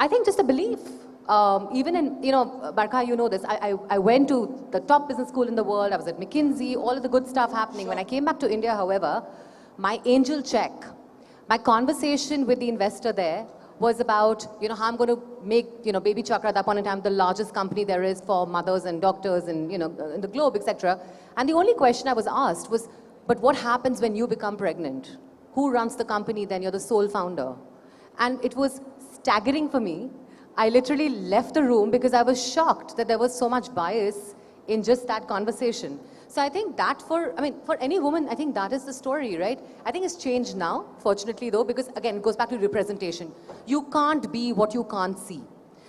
I think just a belief. Even in, you know, Barkha, you know this, I went to the top business school in the world, I was at McKinsey, all of the good stuff happening. When I came back to India, however, my angel check, my conversation with the investor there was about, you know, how I'm going to make, you know, Baby Chakra at that point in time the largest company there is for mothers and doctors and, you know, in the globe, etc. And the only question I was asked was, but what happens when you become pregnant? Who runs the company then? You're the sole founder. And it was staggering for me. I literally left the room because I was shocked that there was so much bias in just that conversation. So I think that for any woman, I think that is the story, right? I think it's changed now, fortunately though, because again, it goes back to representation. You can't be what you can't see.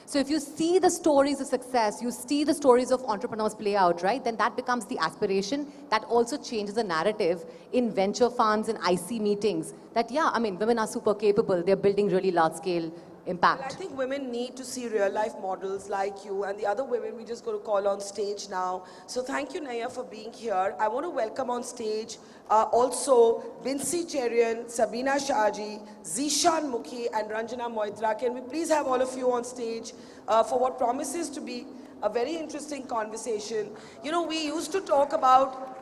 So if you see the stories of success, you see the stories of entrepreneurs play out, right? Then that becomes the aspiration. That also changes the narrative in venture funds and IC meetings. That yeah, I mean, women are super capable. They're building really large scale impact. Well, I think women need to see real life models like you and the other women we just going to call on stage now. So thank you, Naya, for being here. I want to welcome on stage also Vincy Cherian, Sabina Shaji, Zishan Mukhi and Ranjana Moitra. Can we please have all of you on stage for what promises to be a very interesting conversation. You know, we used to talk about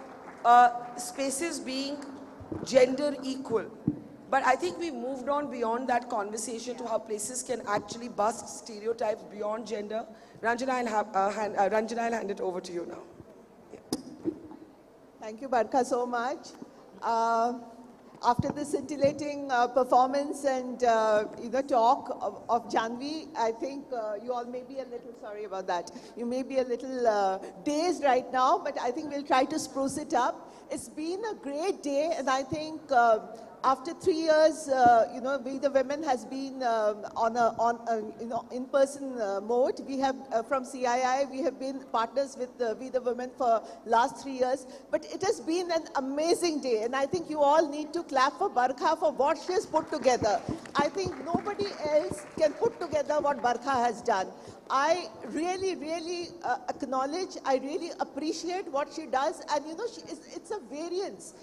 spaces being gender equal. But I think we've moved on beyond that conversation to how places can actually bust stereotypes beyond gender. Ranjana, I'll hand it over to you now. Yeah. Thank you, Barkha, so much. After this scintillating performance and talk of Janhvi, I think you all may be a little, sorry about that, you may be a little dazed right now, but I think we'll try to spruce it up. It's been a great day, and I think after 3 years, We the Women has been on in-person mode. We have, from CII, we have been partners with We the Women for last 3 years. But it has been an amazing day. And I think you all need to clap for Barkha for what she has put together. I think nobody else can put together what Barkha has done. I really, really acknowledge, I really appreciate what she does. And, it's a variance,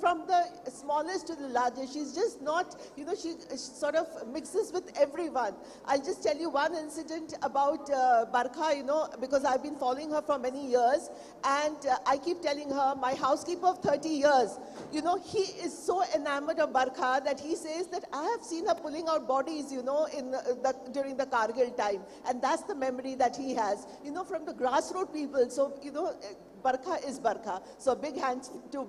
from the smallest to the largest. She's just not, she sort of mixes with everyone. I'll just tell you one incident about Barkha, because I've been following her for many years. And I keep telling her, my housekeeper of 30 years, he is so enamored of Barkha that he says that I have seen her pulling out bodies, during the Kargil time. And that's the memory that he has, from the grassroots people. So, Barkha is Barkha. So big hands to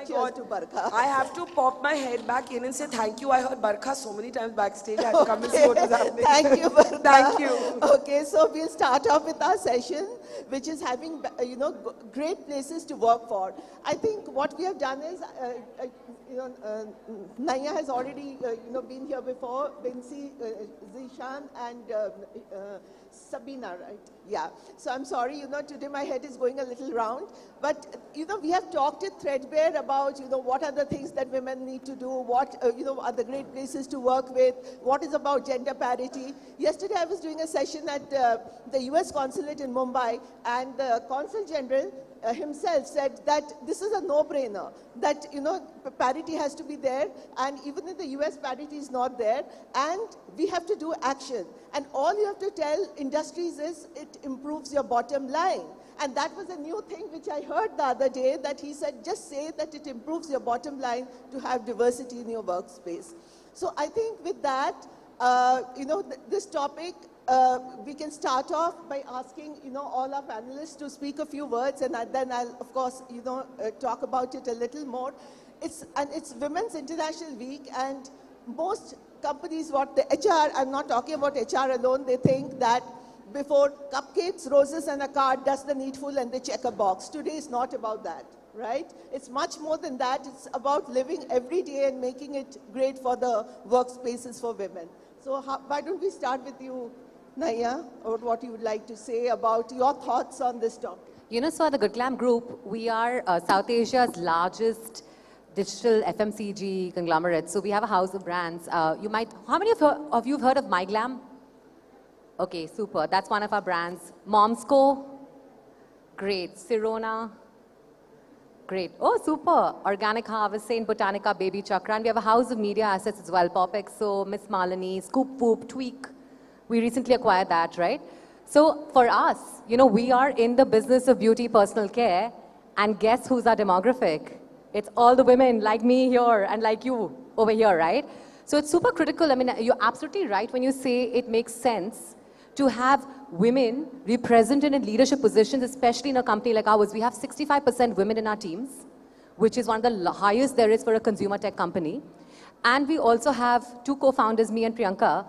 cheers to Barkha. I have to pop my head back in and say thank you. I heard Barkha so many times backstage. I had to come and see what was happening. Thank you, Barkha. Thank you. Okay, so we'll start off with our session, which is having, great places to work for. I think what we have done is, Naya has already, been here before, Binsi, Zishan, and Sabina, right? Yeah. So I'm sorry, today my head is going a little round. But, we have talked it threadbare about, what are the things that women need to do, what, are the great places to work with, what is about gender parity. Yesterday I was doing a session at the US consulate in Mumbai, and the Consul General himself said that this is a no-brainer, that, parity has to be there, and even in the US, parity is not there, and we have to do action. And all you have to tell industries is it improves your bottom line. And that was a new thing which I heard the other day, that he said, just say that it improves your bottom line to have diversity in your workspace. So I think with that, this topic, we can start off by asking, all our panelists to speak a few words, and then I'll, of course, talk about it a little more. It's Women's International Week, and most companies, the HR, I'm not talking about HR alone, they think that before cupcakes, roses, and a card does the needful and they check a box. Today is not about that, right? It's much more than that. It's about living every day and making it great for the workspaces for women. So why don't we start with you, Naya, or what you would like to say about your thoughts on this topic? So at the Good Glam Group, we are South Asia's largest digital FMCG conglomerate. So we have a house of brands. How many of you have heard of MyGlam? Okay, super. That's one of our brands. Momsco, great. Sirona, great. Oh, super. Organic Harvest, Saint Botanica, Baby Chakra. And we have a house of media assets as well. Popexo, Miss Malini, Scoop Whoop, Tweak. We recently acquired that, right? So for us, we are in the business of beauty, personal care. And guess who's our demographic? It's all the women like me here and like you over here, right? So it's super critical. I mean, you're absolutely right when you say it makes sense to have women represented in leadership positions, especially in a company like ours. We have 65% women in our teams, which is one of the highest there is for a consumer tech company. And we also have two co-founders, me and Priyanka,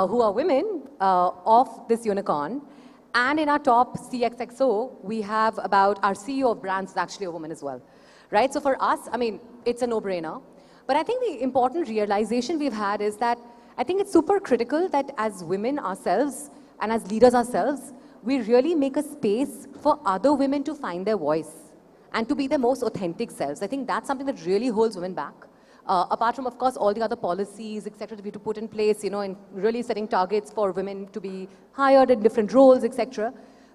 who are women of this unicorn. And in our top CXXO, we have about our CEO of brands is actually a woman as well, right? So for us, I mean, it's a no-brainer. But I think the important realization we've had is that I think it's super critical that as women ourselves and as leaders ourselves, we really make a space for other women to find their voice and to be their most authentic selves. I think that's something that really holds women back. Apart from, of course, all the other policies, etc., that we have to put in place, and really setting targets for women to be hired in different roles, etc.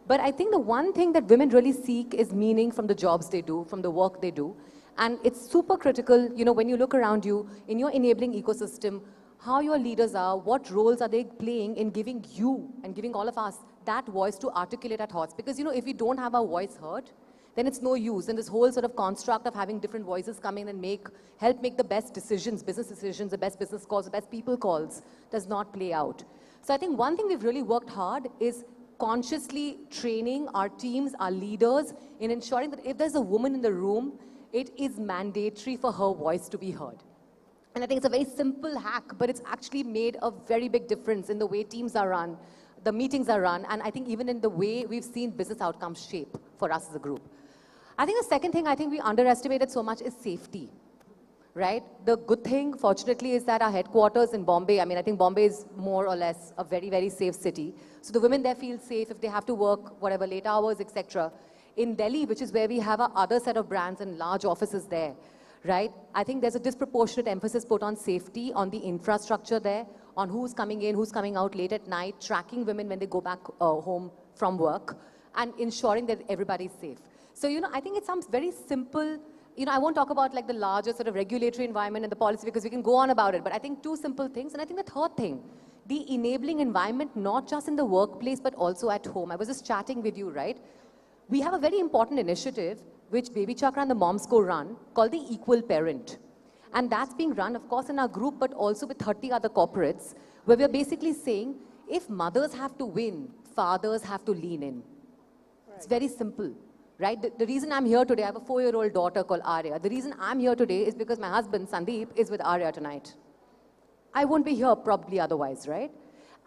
But I think the one thing that women really seek is meaning from the jobs they do, from the work they do. And it's super critical, when you look around you, in your enabling ecosystem, how your leaders are, what roles are they playing in giving you and giving all of us that voice to articulate our thoughts. Because, if we don't have our voice heard, then it's no use. And this whole sort of construct of having different voices come in and help make the best decisions, business decisions, the best business calls, the best people calls, does not play out. So I think one thing we've really worked hard is consciously training our teams, our leaders, in ensuring that if there's a woman in the room, it is mandatory for her voice to be heard. And I think it's a very simple hack, but it's actually made a very big difference in the way teams are run, the meetings are run, and I think even in the way we've seen business outcomes shape for us as a group. I think the second thing I think we underestimated so much is safety, right? The good thing, fortunately, is that our headquarters in Bombay, I think Bombay is more or less a very, very safe city. So the women there feel safe if they have to work, whatever, late hours, etc. In Delhi, which is where we have our other set of brands and large offices there, right? I think there's a disproportionate emphasis put on safety, on the infrastructure there, on who's coming in, who's coming out late at night, tracking women when they go back home from work, and ensuring that everybody's safe. So, I think it sounds very simple. I won't talk about like the larger sort of regulatory environment and the policy because we can go on about it, but I think two simple things. And I think the third thing, the enabling environment, not just in the workplace, but also at home. I was just chatting with you, right? We have a very important initiative which Baby Chakra and the Momsco run called the Equal Parent. And that's being run, of course, in our group, but also with 30 other corporates, where we're basically saying, if mothers have to win, fathers have to lean in. Right. It's very simple, right? The reason I'm here today, I have a 4-year-old daughter called Arya. The reason I'm here today is because my husband, Sandeep, is with Arya tonight. I won't be here probably otherwise, right?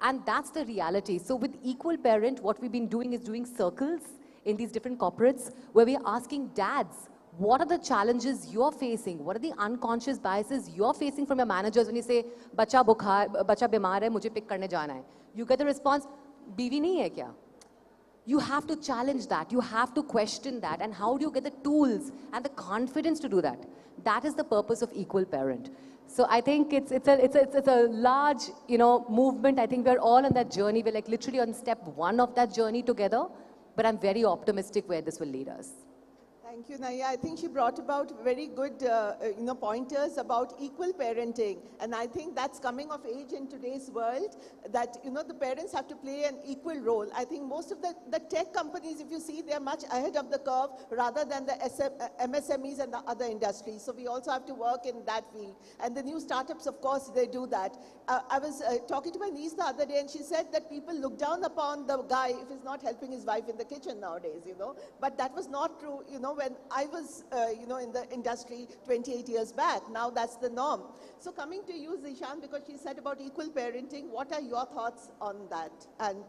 And that's the reality. So with Equal Parent, what we've been doing is doing circles in these different corporates where we're asking dads, what are the challenges you're facing? What are the unconscious biases you're facing from your managers when you say, bacha bimar hai, mujhe pick karne jana hai. You get the response, biwi nahi hai kya? You have to challenge that. You have to question that. And how do you get the tools and the confidence to do that? That is the purpose of Equal Parent. So I think it's a large, movement. I think we're all on that journey. We're like literally on step 1 of that journey together. But I'm very optimistic where this will lead us. Thank you, Naya. I think she brought about very good, pointers about equal parenting. And I think that's coming of age in today's world, that, the parents have to play an equal role. I think most of the tech companies, if you see, they're much ahead of the curve rather than the MSMEs and the other industries. So we also have to work in that field. And the new startups, of course, they do that. I was talking to my niece the other day, and she said that people look down upon the guy if he's not helping his wife in the kitchen nowadays, But that was not true, when I was, in the industry 28 years back. Now that's the norm. So coming to you, Zishan, because she said about equal parenting, what are your thoughts on that? And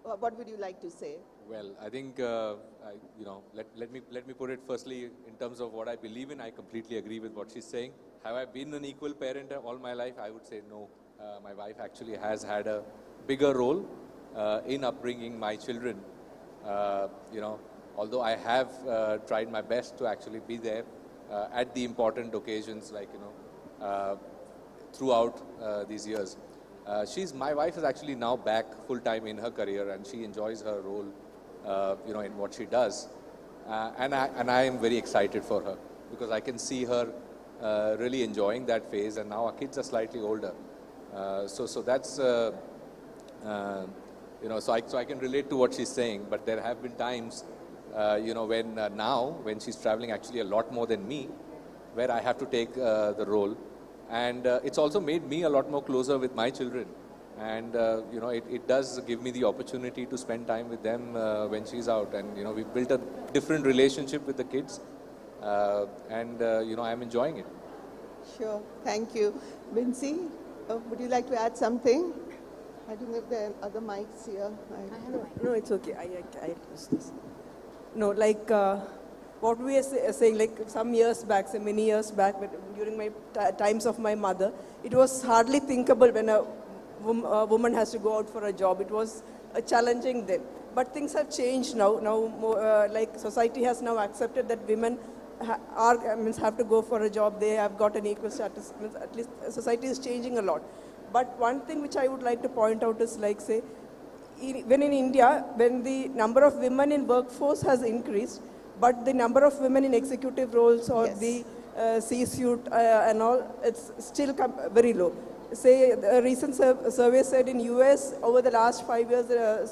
what would you like to say? Well, I think, let me put it firstly in terms of what I believe in. I completely agree with what she's saying. Have I been an equal parent all my life? I would say no. My wife actually has had a bigger role in upbringing my children. Although I have tried my best to actually be there at the important occasions, like, throughout these years. My wife is actually now back full-time in her career, and she enjoys her role, in what she does. And I am very excited for her, because I can see her really enjoying that phase, and now our kids are slightly older. So that's, so I can relate to what she's saying, but there have been times, when she's traveling actually a lot more than me, where I have to take the role. And it's also made me a lot more closer with my children. And, it does give me the opportunity to spend time with them when she's out. And, we've built a different relationship with the kids. I'm enjoying it. Sure, thank you. Vincy, would you like to add something? I don't know if there are other mics here. No, it's okay. I use this. No, like what we are saying, like some years back, many years back, during my times of my mother, it was hardly thinkable when a woman has to go out for a job. It was challenging then. But things have changed now. Now, like society has now accepted that women have to go for a job. They have got an equal status. At least society is changing a lot. But one thing which I would like to point out is, like, say, when in India, when the number of women in workforce has increased, but the number of women in executive roles or the C-suite and all, it's still very low. Say, a recent survey said in US, over the last 5 years,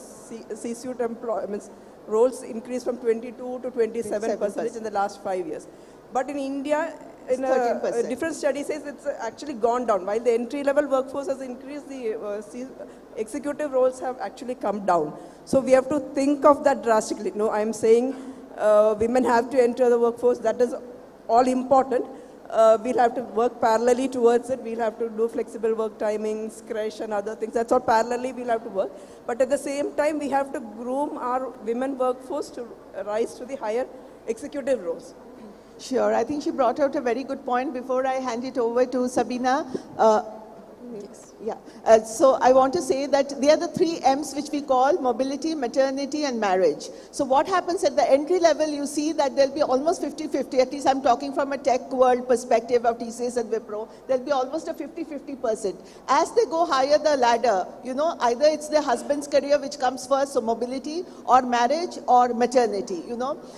C-suite roles increased from 22 to 27% in the last 5 years. But in India, in a different study says it's actually gone down. While the entry-level workforce has increased, the executive roles have actually come down. So we have to think of that drastically. No, I'm saying women have to enter the workforce. That is all important. We'll have to work parallelly towards it. We'll have to do flexible work timings, creche and other things. That's all parallelly we'll have to work. But at the same time, we have to groom our women workforce to rise to the higher executive roles. Sure, I think she brought out a very good point. Before I hand it over to Sabina, so I want to say that they are the 3 M's which we call mobility, maternity and marriage. So what happens at the entry level, you see that there'll be almost 50-50, at least I'm talking from a tech world perspective of TCS and Wipro, there'll be almost a 50-50%. As they go higher the ladder, either it's their husband's career which comes first, so mobility, or marriage or maternity,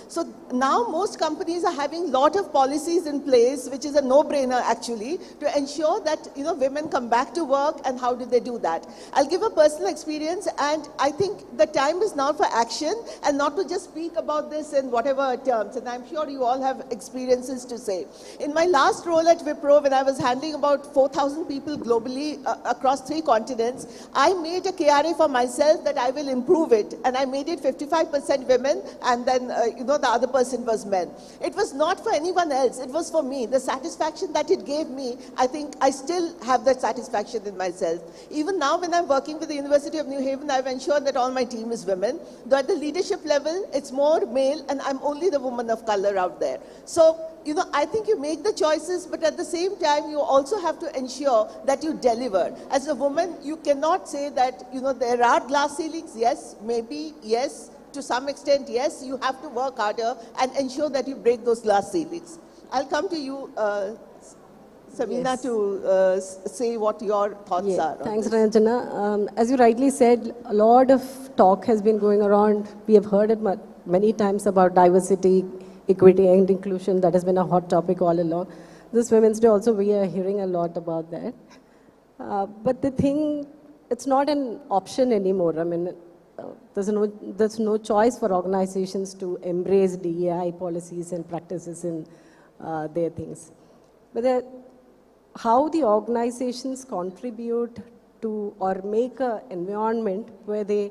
So now most companies are having a lot of policies in place, which is a no-brainer actually, to ensure that, women come back back to work, and how do they do that? I'll give a personal experience, and I think the time is now for action and not to just speak about this in whatever terms, and I'm sure you all have experiences to say. In my last role at Wipro, when I was handling about 4,000 people globally across 3 continents, I made a KRA for myself that I will improve it, and I made it 55% women, and then the other person was men. It was not for anyone else, it was for me. The satisfaction that it gave me, I think I still have that satisfaction in myself. Even now when I'm working with the University of New Haven, I've ensured that all my team is women. Though at the leadership level, it's more male, and I'm only the woman of color out there. So, I think you make the choices, but at the same time, you also have to ensure that you deliver. As a woman, you cannot say that, there are glass ceilings. Yes, maybe, yes, to some extent, yes, you have to work harder and ensure that you break those glass ceilings. I'll come to you, Sabina, to say what your thoughts are. Thanks, Ranjana. As you rightly said, a lot of talk has been going around. We have heard it many times about diversity, equity and inclusion. That has been a hot topic all along. This Women's Day also, we are hearing a lot about that. But the thing, it's not an option anymore. I mean, there's no choice for organizations to embrace DEI policies and practices in their things. But how the organizations contribute to or make an environment where they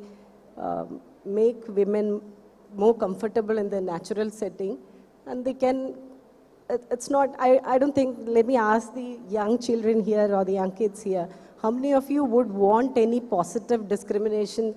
make women more comfortable in their natural setting, and they can, it's not, I don't think, let me ask the young children here or the young kids here, how many of you would want any positive discrimination,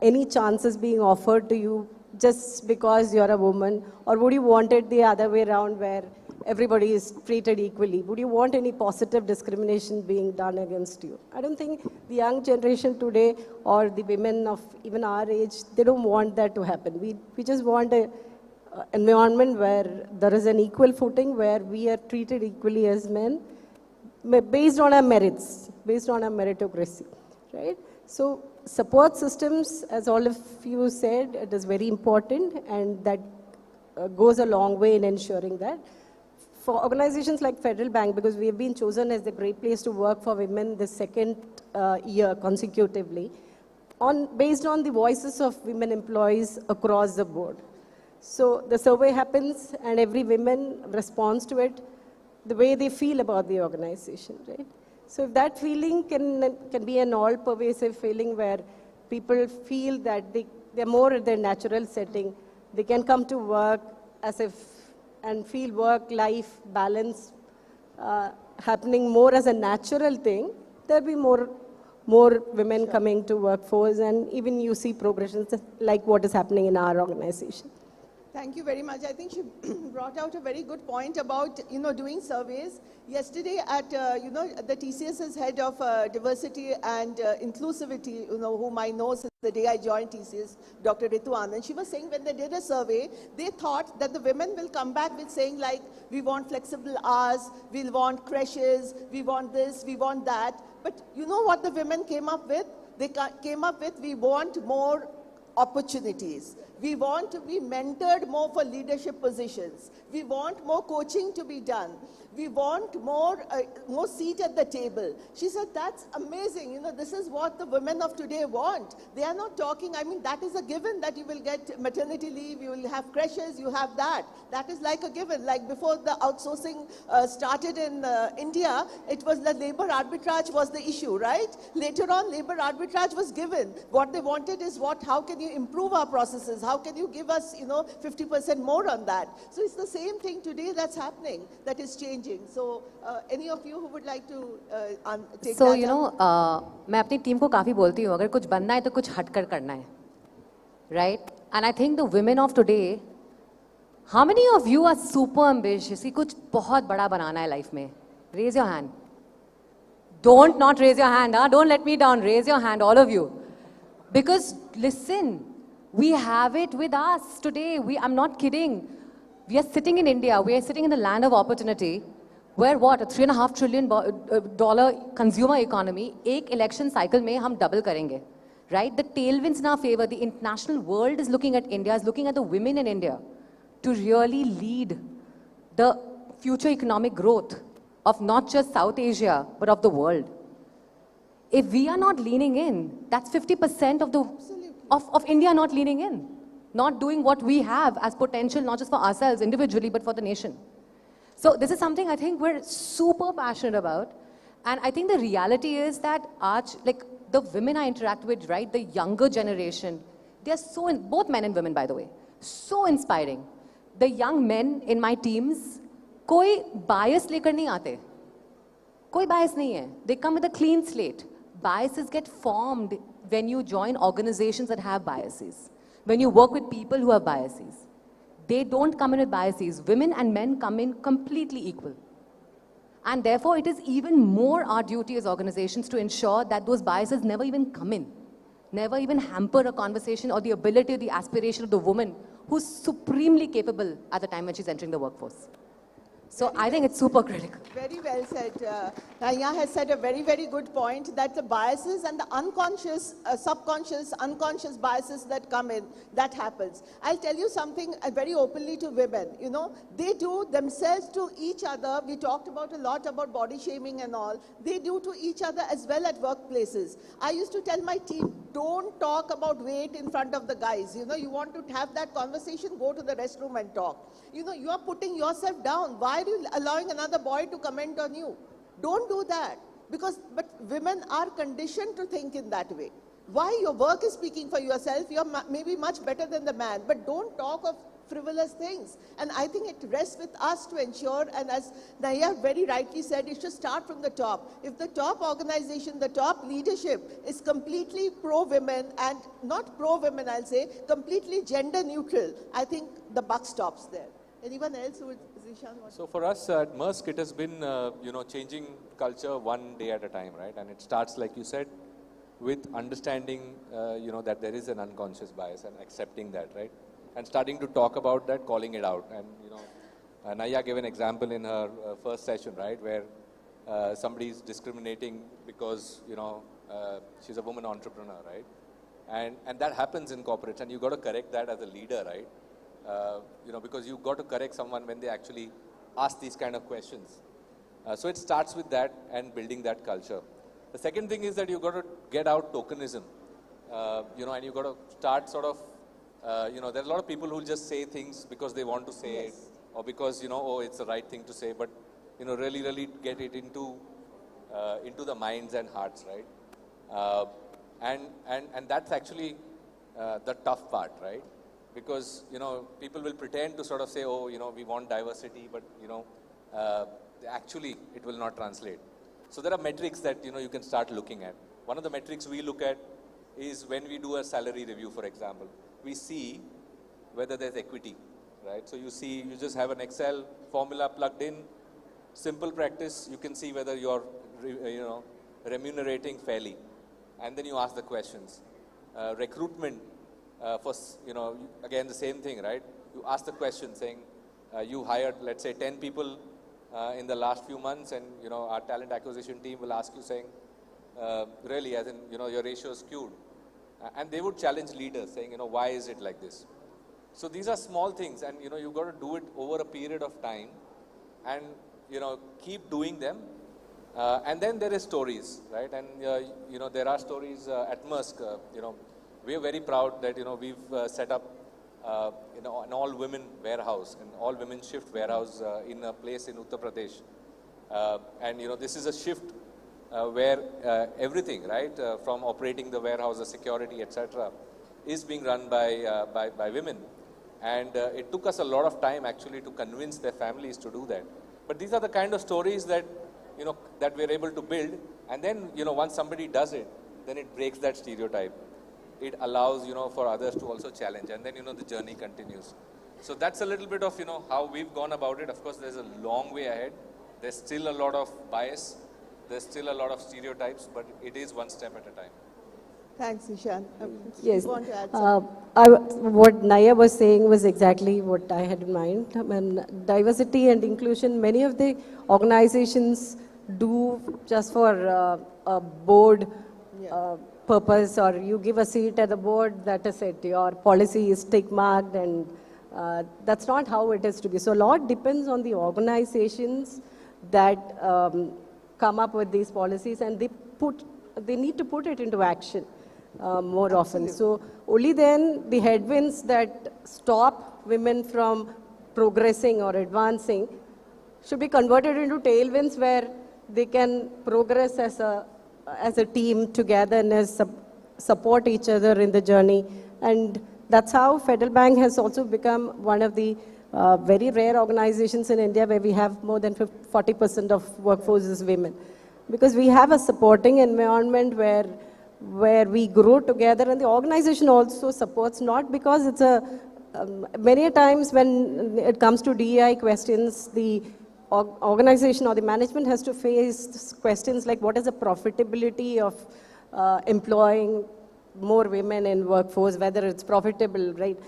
any chances being offered to you just because you're a woman, or would you want it the other way around where everybody is treated equally? Would you want any positive discrimination being done against you? I don't think the young generation today or the women of even our age, they don't want that to happen. We just want an environment where there is an equal footing, where we are treated equally as men, based on our merits, based on our meritocracy, right? So support systems, as all of you said, it is very important, and that goes a long way in ensuring that. For organizations like Federal Bank, because we have been chosen as the great place to work for women the second year consecutively, based on the voices of women employees across the board. So the survey happens, and every woman responds to it the way they feel about the organization, right? So if that feeling can be an all-pervasive feeling where people feel that they're more in their natural setting, they can come to work as if and feel work-life balance happening more as a natural thing, there'll be more women coming to workforce, and even you see progressions like what is happening in our organization. Thank you very much. I think she brought out a very good point about, doing surveys. Yesterday at, the TCS's head of diversity and inclusivity, whom I know since the day I joined TCS, Dr. Ritu Anand, she was saying when they did a survey, they thought that the women will come back with saying like, we want flexible hours, we want creches, we want this, we want that. But you know what the women came up with? They came up with, we want more opportunities. We want to be mentored more for leadership positions. We want more coaching to be done. We want more seat at the table. She said, that's amazing. This is what the women of today want. They are not talking, that is a given that you will get maternity leave, you will have creches, you have that. That is like a given. Like before the outsourcing started in India, it was the labor arbitrage was the issue, right? Later on, labor arbitrage was given. What they wanted is how can you improve our processes? How can you give us, 50% more on that? So it's the same thing today that's happening, that is changing. So any of you who would like to take so, that मैं अपनी team को काफ़ी बोलती हूँ, अगर कुछ बनना है तो कुछ हटकर करना है, right? And I think the women of today, how many of you are super ambitious? कि कुछ बहुत बड़ा बनाना है life में? Raise your hand. Don't not raise your hand, huh? Don't let me down. Raise your hand, all of you. Because listen, we have it with us today. I'm not kidding. We are sitting in India. We are sitting in the land of opportunity, where what, a $3.5 trillion consumer economy, एक election cycle में हम double करेंगे, right? The tailwinds in our favor. The international world is looking at India, is looking at the women in India to really lead the future economic growth of not just South Asia, but of the world. If we are not leaning in, that's 50% of India not leaning in, not doing what we have as potential, not just for ourselves individually, but for the nation. So this is something I think we're super passionate about. And I think the reality is that like the women I interact with, right, the younger generation, they're so, both men and women, by the way, so inspiring. The young men in my teams, koi bias lekar nahi aate. Koi bias nahi hai. They come with a clean slate. Biases get formed when you join organizations that have biases. When you work with people who have biases. They don't come in with biases. Women and men come in completely equal. And therefore, it is even more our duty as organizations to ensure that those biases never even come in. Never even hamper a conversation or the ability or the aspiration of the woman who's supremely capable at the time when she's entering the workforce. So I think it's super critical. Very well said. Naya has said a very, very good point that the biases and the unconscious, subconscious, unconscious biases that come in, that happens. I'll tell you something very openly to women. You know, they do themselves to each other. We talked about a lot about body shaming and all. They do to each other as well at workplaces. I used to tell my team, don't talk about weight in front of the guys. You know, you want to have that conversation, go to the restroom and talk. You know, you are putting yourself down. Why are you allowing another boy to comment on you? Don't do that. But women are conditioned to think in that way. Why? Your work is speaking for yourself. You're maybe much better than the man. But don't talk of frivolous things. And I think it rests with us to ensure, and as Naya very rightly said, it should start from the top. If the top organization, the top leadership is completely pro-women, and not pro-women, I'll say, completely gender neutral, I think the buck stops there. Anyone else who would, Zishan? So for us at Maersk, it has been, changing culture one day at a time, right? And it starts, like you said, with understanding, that there is an unconscious bias and accepting that, right? And starting to talk about that, calling it out. And, Naya gave an example in her first session, right? Where somebody is discriminating because, she's a woman entrepreneur, right? And that happens in corporates, and you've got to correct that as a leader, right? Because you've got to correct someone when they actually ask these kind of questions. So it starts with that and building that culture. The second thing is that you've got to get out tokenism, and you've got to start sort of, there are a lot of people who will just say things because they want to say it, or because, it's the right thing to say, but, really get it into the minds and hearts, right? And that's actually the tough part, right? Because, people will pretend to sort of say, oh, we want diversity, but, actually it will not translate. So there are metrics that, you can start looking at. One of the metrics we look at is when we do a salary review, for example, we see whether there's equity, right? So you just have an Excel formula plugged in, simple practice, you can see whether you're, remunerating fairly. And then you ask the questions. Recruitment, again, the same thing, right? You ask the question saying, you hired, let's say, 10 people in the last few months, and, our talent acquisition team will ask you saying, really, as in, your ratio is skewed. And they would challenge leaders saying, why is it like this? So these are small things, and, you've got to do it over a period of time and, keep doing them. And then there is stories, right? And, there are stories at Maersk. We are very proud that, we've set up, an all-women warehouse, an all-women shift warehouse in a place in Uttar Pradesh. And, this is a shift where everything, right, from operating the warehouse, the security, etc., is being run by women. And it took us a lot of time, actually, to convince their families to do that. But these are the kind of stories that, that we're able to build. And then, once somebody does it, then it breaks that stereotype. It allows, for others to also challenge. And then, the journey continues. So that's a little bit of, how we've gone about it. Of course, there's a long way ahead. There's still a lot of bias. There's still a lot of stereotypes, but it is one step at a time. Thanks, Ishan. Yes. You want to add something? What Naya was saying was exactly what I had in mind. I mean, diversity and inclusion, many of the organizations do just for a board purpose, or you give a seat at the board, that is it. Your policy is tick-marked, and that's not how it is to be. So a lot depends on the organizations that come up with these policies, and they put they need to put it into action more often. So only then the headwinds that stop women from progressing or advancing should be converted into tailwinds where they can progress as a team together and support each other in the journey. And that's how Federal Bank has also become one of the very rare organizations in India where we have more than 40% of workforce is women. Because we have a supporting environment where we grow together, and the organization also supports, not because it's many times when it comes to DEI questions, the organization or the management has to face questions like what is the profitability of employing more women in workforce, whether it's profitable, right?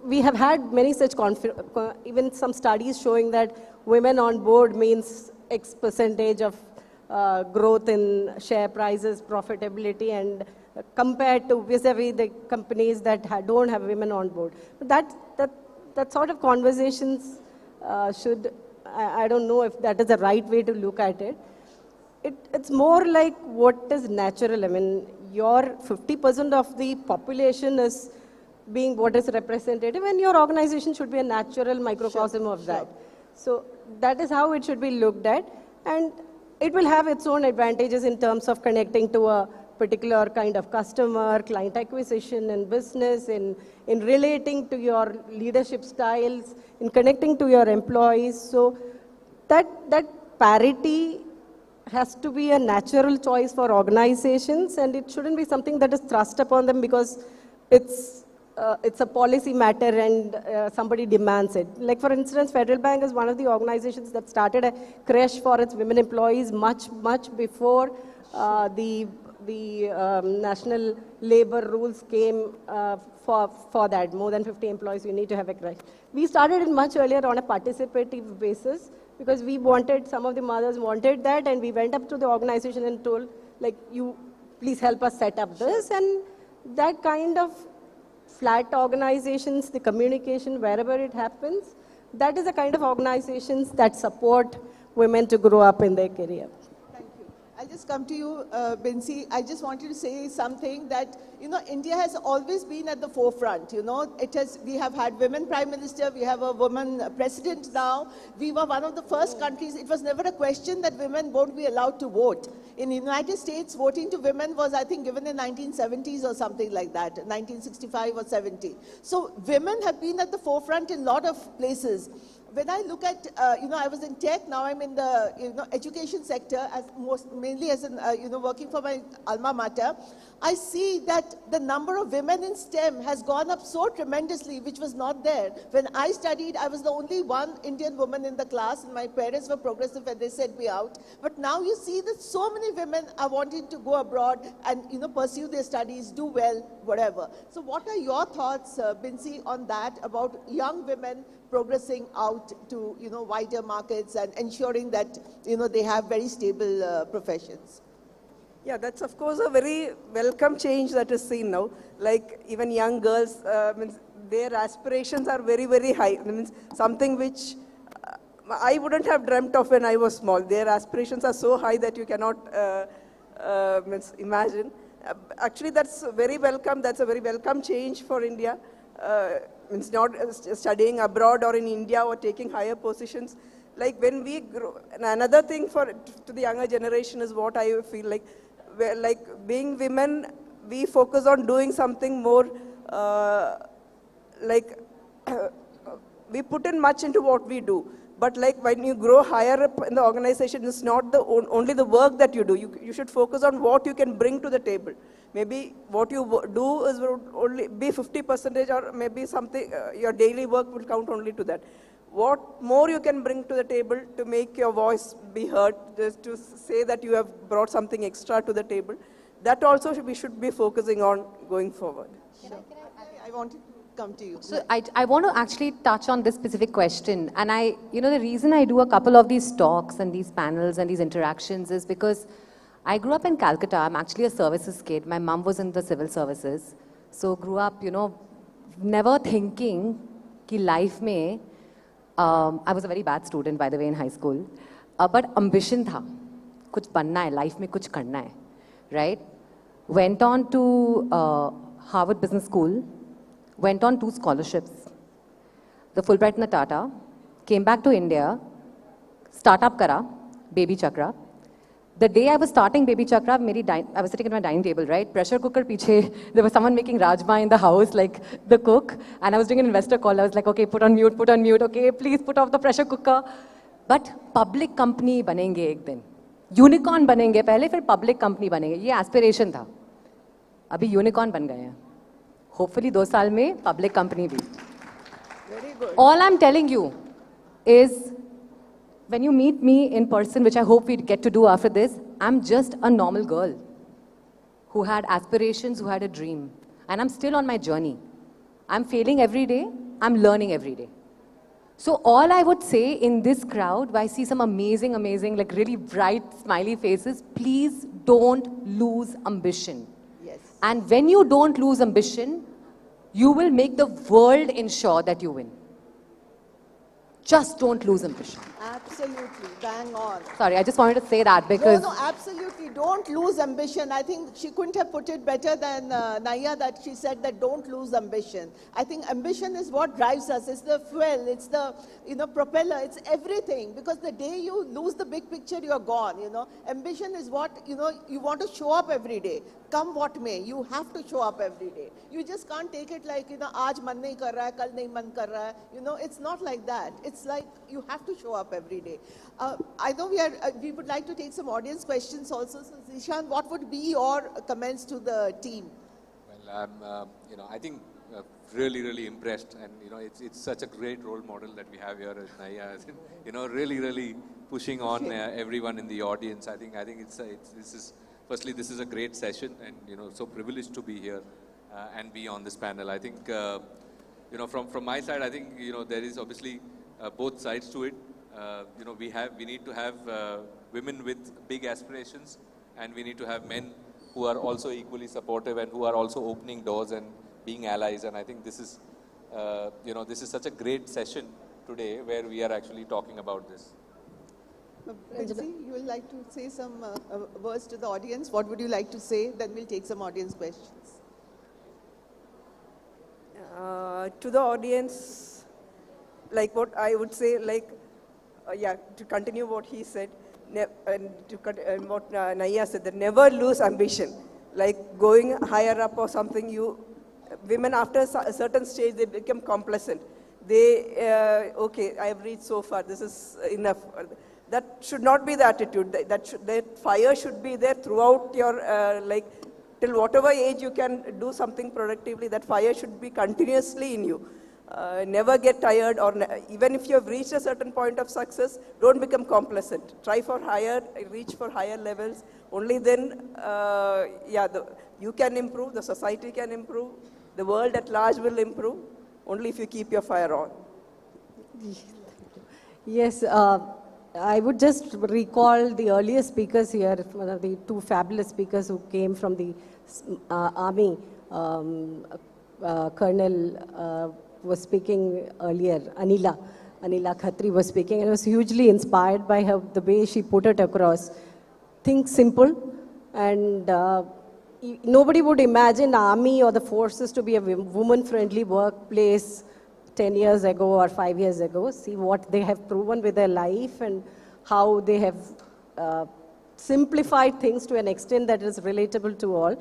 We have had many such, even some studies showing that women on board means X percentage of growth in share prices, profitability, and compared to vis-a-vis the companies that don't have women on board. But that sort of conversations should, I don't know if that is the right way to look at it. It's more like what is natural. I mean, your 50% of the population is being what is representative, and your organization should be a natural microcosm of that. So that is how it should be looked at, and it will have its own advantages in terms of connecting to a particular kind of customer, client acquisition in business, in relating to your leadership styles, in connecting to your employees. So that parity has to be a natural choice for organizations, and it shouldn't be something that is thrust upon them because it's a policy matter and somebody demands it. Like for instance, Federal Bank is one of the organizations that started a creche for its women employees much before the national labor rules came for that. More than 50 employees, you need to have a creche. We started it much earlier on a participative basis because we wanted, some of the mothers wanted that, and we went up to the organization and told, like, you please help us set up this. And that kind of flat organizations, the communication wherever it happens, that is the kind of organizations that support women to grow up in their career. I'll just come to you, Binsi. I just wanted to say something that, India has always been at the forefront. We have had women prime minister, we have a woman president now. We were one of the first countries. It was never a question that women won't be allowed to vote. In the United States, voting to women was, I think, given in 1970s or something like that, 1965 or 70. So women have been at the forefront in a lot of places. When I look at, I was in tech, now I'm in the, education sector, mainly as an, working for my alma mater. I see that the number of women in STEM has gone up so tremendously, which was not there. When I studied, I was the only one Indian woman in the class, and my parents were progressive and they sent me out. But now you see that so many women are wanting to go abroad and, pursue their studies, do well, whatever. So what are your thoughts, Binsi, on that, about young women progressing out to, wider markets and ensuring that, they have very stable professions? Yeah, that's of course a very welcome change that is seen now. Like even young girls, their aspirations are very, very high. Means something which I wouldn't have dreamt of when I was small. Their aspirations are so high that you cannot imagine. Actually, that's very welcome. That's a very welcome change for India. It's not studying abroad or in India or taking higher positions. Like when we grow, and another thing to the younger generation is what I feel like, being women, we focus on doing something more, we put in much into what we do. But like when you grow higher up in the organization, it's not only the work that you do. You should focus on what you can bring to the table. Maybe what you do is only be 50% or maybe something, your daily work will count only to that. What more you can bring to the table to make your voice be heard, just to say that you have brought something extra to the table, that also we should be focusing on going forward. I wanted to come to you. So I want to actually touch on this specific question. And the reason I do a couple of these talks and these panels and these interactions is because I grew up in Calcutta. I'm actually a services kid. My mom was in the civil services. So grew up, never thinking कि life में, I was a very bad student, by the way, in high school. But ambition था, कुछ बनना है, life में कुछ करना है. right? Went on to Harvard Business School, went on 2 scholarships, the Fulbright and the Tata, came back to India, startup kara, Baby Chakra. The day I was starting Baby Chakra, I was sitting at my dining table, right? Pressure cooker piche, there was someone making rajma in the house, like the cook, and I was doing an investor call. I was like, okay, put on mute, okay, please put off the pressure cooker. But public company banenge ek din. Unicorn banenge pehle, fir public company banenge. Ye aspiration tha. Abhi unicorn ban gaye hain. Hopefully 2 saal mein public company bhi. Very good. All I'm telling you is, when you meet me in person, which I hope we get to do after this, I'm just a normal girl who had aspirations, who had a dream. And I'm still on my journey. I'm failing every day. I'm learning every day. So all I would say in this crowd, where I see some amazing, like really bright, smiley faces, please don't lose ambition. Yes. And when you don't lose ambition, you will make the world ensure that you win. Just don't lose ambition. Absolutely, bang on. Sorry, I just wanted to say that because... No, absolutely. Don't lose ambition. I think she couldn't have put it better than Naya, that she said that don't lose ambition. I think ambition is what drives us. It's the fuel, it's the propeller, it's everything. Because the day you lose the big picture, you're gone. Ambition is what, you want to show up every day. Come what may, you have to show up every day. You just can't take it like, aaj man nahi kar raha hai, kal nahi man kar raha hai. It's not like that. It's like you have to show up every day. I know we would like to take some audience questions also. So Zishan, what would be your comments to the team? Well, I'm, I think really impressed, and it's such a great role model that we have here at Naya. Really pushing on everyone in the audience. I think firstly, this is a great session, and so privileged to be here and be on this panel. I think from my side, I think there is obviously both sides to it. We need to have women with big aspirations, and we need to have men who are also equally supportive and who are also opening doors and being allies. And I think this is this is such a great session today where we are actually talking about this. Princey, you would like to say some words to the audience? What would you like to say? Then we'll take some audience questions. To the audience, like what I would say, to continue what he said, and what Naya said, that never lose ambition. Like going higher up or something, women after a certain stage, they become complacent. They, okay, I have reached so far, this is enough. That should not be the attitude. That fire should be there throughout your, till whatever age you can do something productively, that fire should be continuously in you. Never get tired, or even if you have reached a certain point of success, don't become complacent. Try for higher, reach for higher levels. Only then, you can improve, the society can improve, the world at large will improve, only if you keep your fire on. Yes. I would just recall the earlier speakers here, one of the 2 fabulous speakers who came from the army. Colonel was speaking earlier, Anila Khatri was speaking, and I was hugely inspired by her, the way she put it across. Think simple, and nobody would imagine army or the forces to be a woman-friendly workplace 10 years ago or 5 years ago. See what they have proven with their life and how they have simplified things to an extent that is relatable to all.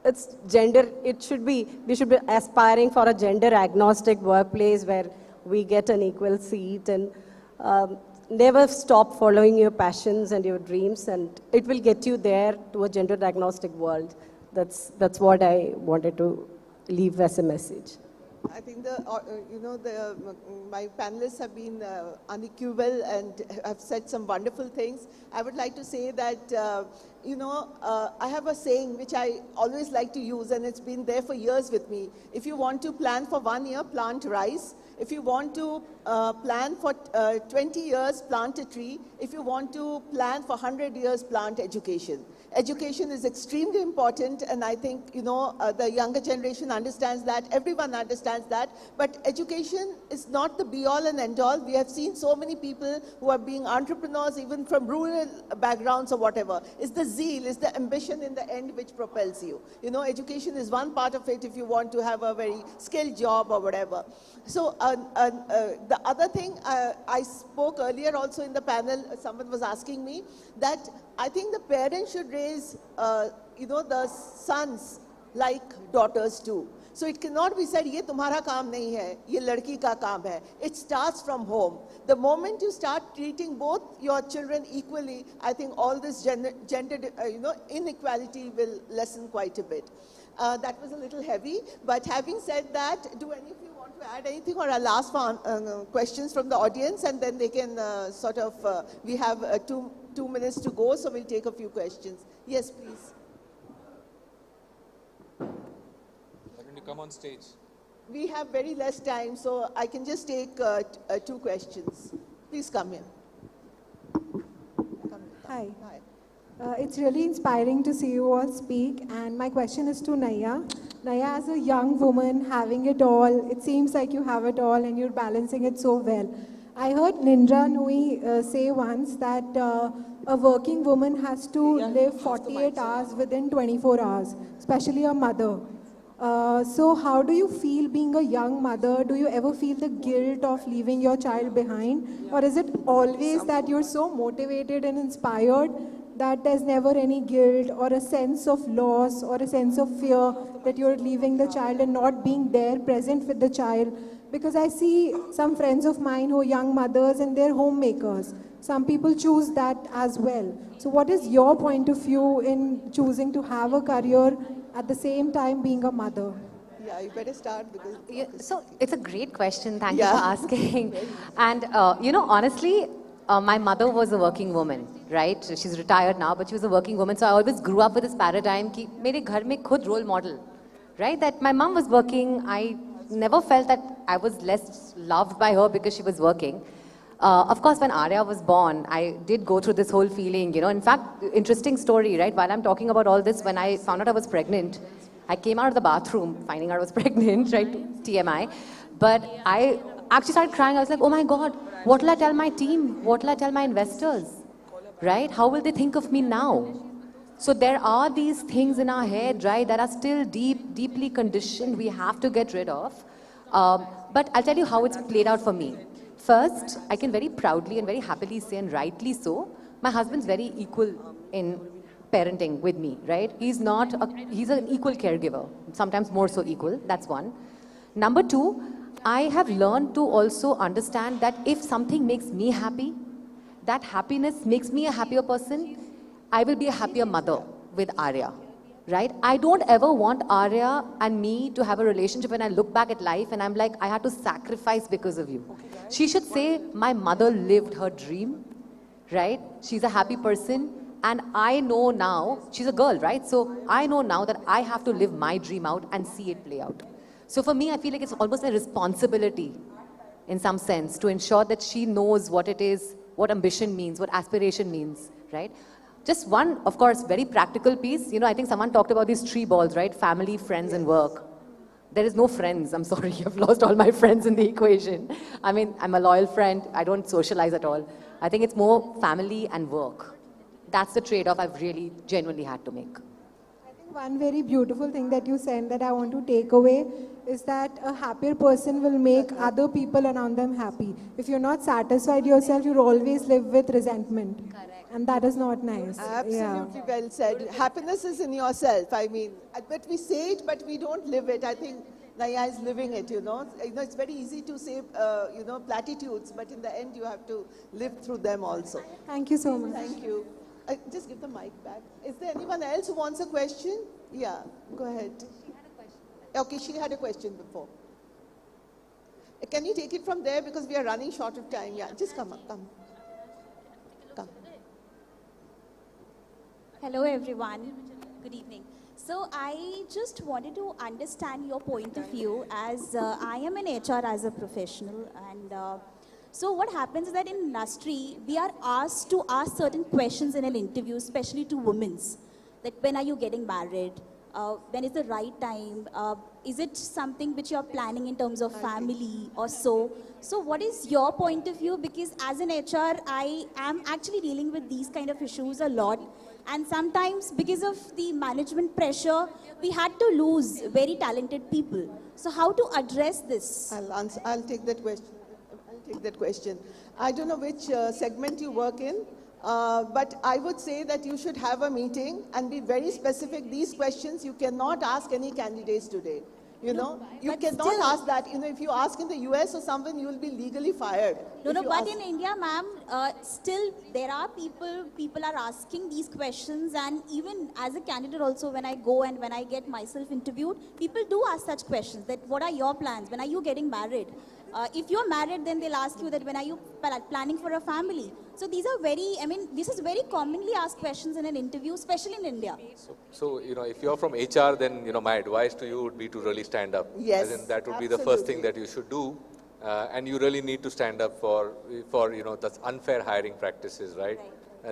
It's gender, we should be aspiring for a gender agnostic workplace where we get an equal seat, and never stop following your passions and your dreams, and it will get you there to a gender agnostic world. That's what I wanted to leave as a message. I think my panelists have been unequivocal and have said some wonderful things. I would like to say that, I have a saying which I always like to use, and it's been there for years with me. If you want to plan for 1 year, plant rice. If you want to plan for 20 years, plant a tree. If you want to plan for 100 years, plant education. Education is extremely important, and I think, the younger generation understands that, everyone understands that, but education is not the be-all and end-all. We have seen so many people who are being entrepreneurs, even from rural backgrounds or whatever. It's the zeal, it's the ambition in the end which propels you. Education is one part of it if you want to have a very skilled job or whatever. So the other thing, I spoke earlier also in the panel, someone was asking me that I think the parents should raise, the sons like daughters too. So it cannot be said, ye tumhara kaam nahi hai, ye ladki ka kaam hai. It starts from home. The moment you start treating both your children equally, I think all this gender inequality will lessen quite a bit. That was a little heavy, but having said that, do any of you want to add anything, or I'll ask for questions from the audience, and then they can we have 2 minutes to go, so we'll take a few questions. Yes, please. Why don't you come on stage? We have very less time, so I can just take 2 questions. Please come here. Hi. It's really inspiring to see you all speak, and my question is to Naya. Naya, as a young woman having it all, it seems like you have it all and you're balancing it so well. I heard Nindra Nui say once that a working woman has to live 48 hours within 24 hours, especially a mother. So how do you feel being a young mother? Do you ever feel the guilt of leaving your child behind? Or is it always that you're so motivated and inspired that there's never any guilt or a sense of loss or a sense of fear that you're leaving the child and not being there present with the child? Because I see some friends of mine who are young mothers and they're homemakers. Some people choose that as well. So what is your point of view in choosing to have a career at the same time being a mother? Yeah, you better start because... So it's a great question. Thank you for asking. And, honestly, my mother was a working woman, right? She's retired now, but she was a working woman. So I always grew up with this paradigm that mere ghar mein khud role model, right? That my mom was working. I never felt that I was less loved by her because she was working. Of course, when Arya was born, I did go through this whole feeling, In fact, interesting story, right? While I'm talking about all this, when I found out I was pregnant, I came out of the bathroom finding out I was pregnant, right? TMI. But I actually started crying. I was like, oh my God, what will I tell my team? What will I tell my investors? Right? How will they think of me now? So there are these things in our head, right, that are still deeply conditioned. We have to get rid of. But I'll tell you how it's played out for me. First, I can very proudly and very happily say, and rightly so, my husband's very equal in parenting with me, right? He's an equal caregiver, sometimes more so equal, that's one. Number two, I have learned to also understand that if something makes me happy, that happiness makes me a happier person, I will be a happier mother with Arya, right? I don't ever want Arya and me to have a relationship when I look back at life and I'm like, I had to sacrifice because of you. She should say, my mother lived her dream, right? She's a happy person. And I know now, she's a girl, right? So I know now that I have to live my dream out and see it play out. So for me, I feel like it's almost a responsibility in some sense to ensure that she knows what it is, what ambition means, what aspiration means, right? Just one, of course, very practical piece. I think someone talked about these 3 balls, right? Family, friends, and work. There is no friends. I'm sorry, I've lost all my friends in the equation. I mean, I'm a loyal friend. I don't socialize at all. I think it's more family and work. That's the trade-off I've really genuinely had to make. One very beautiful thing that you said that I want to take away is that a happier person will make other people around them happy. If you're not satisfied yourself, you'll always live with resentment. Correct. And that is not nice. Absolutely well said. Happiness is in yourself. I mean, but we say it, but we don't live it. I think Naya is living it, It's very easy to say, platitudes, but in the end, you have to live through them also. Thank you so much. Thank you. Just give the mic back. Is there anyone else who wants a question? Yeah, go ahead. She had a question. Okay, she had a question before. Can you take it from there because we are running short of time? Yeah, just come. Hello everyone. Good evening. So I just wanted to understand your point of view as I am in HR as a professional, and so what happens is that in industry we are asked to ask certain questions in an interview, especially to women's, that when are you getting married, when is the right time, is it something which you are planning in terms of family or so. So what is your point of view? Because as an HR, I am actually dealing with these kind of issues a lot. And sometimes because of the management pressure, we had to lose very talented people. So how to address this? I'll take that question. I don't know which segment you work in, but I would say that you should have a meeting and be very specific. These questions you cannot ask any candidates today. You cannot ask that. If you ask in the US or something, you will be legally fired. But in India, ma'am, still there are people are asking these questions, and even as a candidate also, when I go and when I get myself interviewed, people do ask such questions, that what are your plans? When are you getting married? If you're married, then they'll ask you that when are you planning for a family? So these are this is very commonly asked questions in an interview, especially in India. So if you're from HR, then, my advice to you would be to really stand up. Yes, as in that would be the first thing that you should do. And you really need to stand up for the unfair hiring practices, right?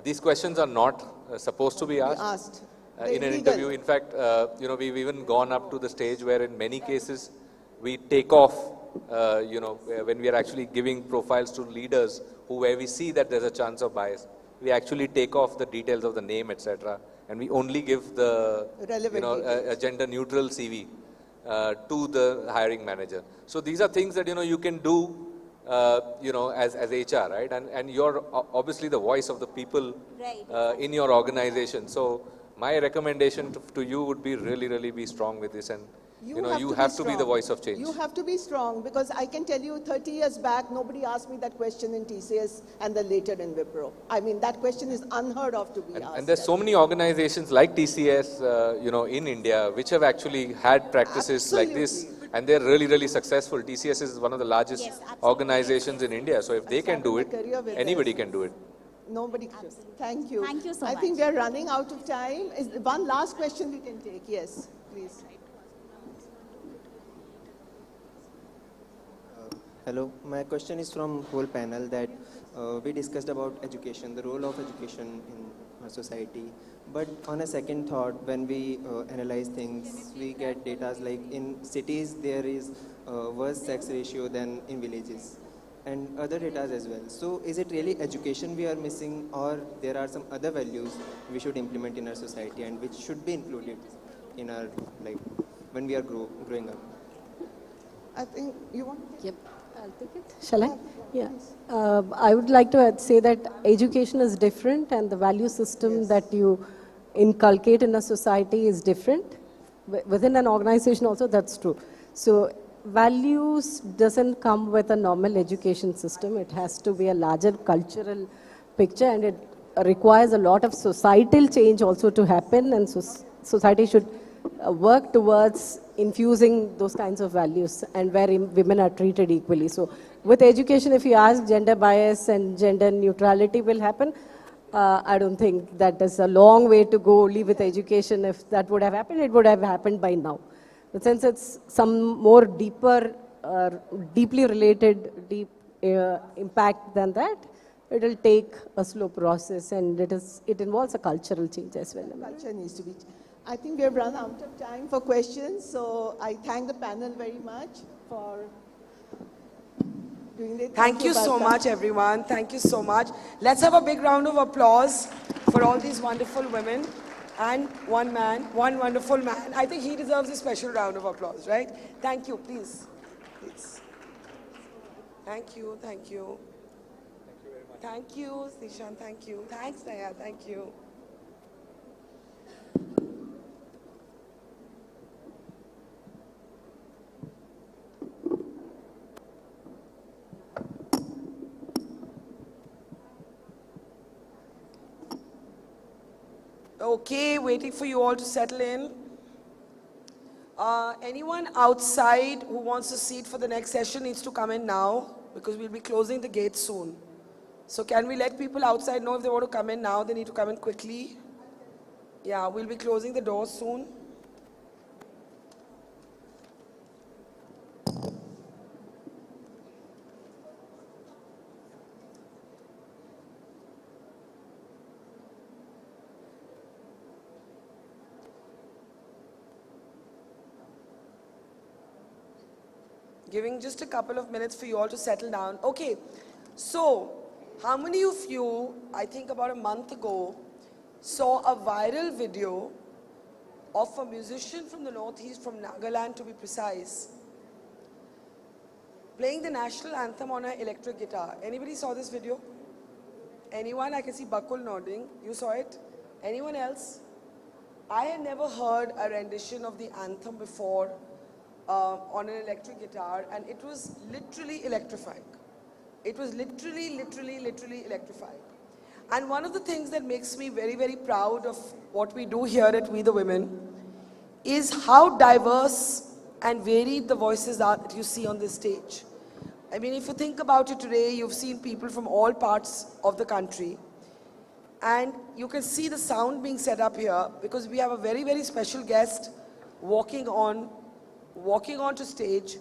These questions are not supposed to be asked. In an interview. In fact, we've even gone up to the stage where in many cases we take off, when we are actually giving profiles to leaders where we see that there's a chance of bias, we actually take off the details of the name, etc. And we only give the a gender neutral CV to the hiring manager. So these are things that you can do as HR, right? And you're obviously the voice of the people in your organization. So my recommendation to you would be really be strong with this, and you have to be the voice of change. You have to be strong, because I can tell you 30 years back, nobody asked me that question in TCS and then later in Wipro. That question is unheard of to be asked. And there's so many organizations like TCS, in India, which have actually had practices like this, and they're really successful. TCS is one of the largest organizations in India, so if they can do it, anybody can do it. Nobody can. Thank you. Thank you so much. I think we are running out of time. One last question we can take. Yes, please. Hello, my question is from whole panel that we discussed about education, the role of education in our society. But on a second thought, when we analyze things, we get data like in cities there is worse sex ratio than in villages, and other data as well. So is it really education we are missing, or there are some other values we should implement in our society and which should be included in our, when we are growing up? I think you want to take it? I'll take it. Shall I? Yeah. I would like to say that education is different, and the value system that you inculcate in a society is different. Within an organization also, that's true. So values doesn't come with a normal education system. It has to be a larger cultural picture, and it requires a lot of societal change also to happen, and society should work towards infusing those kinds of values, and where women are treated equally. So with education, if you ask, gender bias and gender neutrality will happen. I don't think that is a long way to go only with education. If that would have happened, it would have happened by now. But since it's some more deeper, deeply related, impact than that, it will take a slow process, and it involves a cultural change as well. Culture needs to be. I think we have run out of time for questions, so I thank the panel very much for doing it. Thank you so much, everyone. Thank you so much. Let's have a big round of applause for all these wonderful women and one man, one wonderful man. I think he deserves a special round of applause, right? Thank you, please. Please. Thank you, thank you. Thank you, Sishan, thank you. Thanks, Naya, thank you. Okay, waiting for you all to settle in. Anyone outside who wants a seat for the next session needs to come in now, because we'll be closing the gates soon. So can we let people outside know if they want to come in now? They need to come in quickly. Yeah, we'll be closing the doors soon. Giving just a couple of minutes for you all to settle down. Okay, so how many of you, I think about a month ago, saw a viral video of a musician from the northeast, from Nagaland to be precise, playing the national anthem on an electric guitar? Anybody saw this video? Anyone? I can see Bakul nodding. You saw it? Anyone else? I had never heard a rendition of the anthem before on an electric guitar, and it was literally electrifying. It was literally electrifying. And one of the things that makes me very, very proud of what we do here at We the Women is how diverse and varied the voices are that you see on this stage. I mean, if you think about it today, you've seen people from all parts of the country. And you can see the sound being set up here because we have a very, very special guest walking on to stage.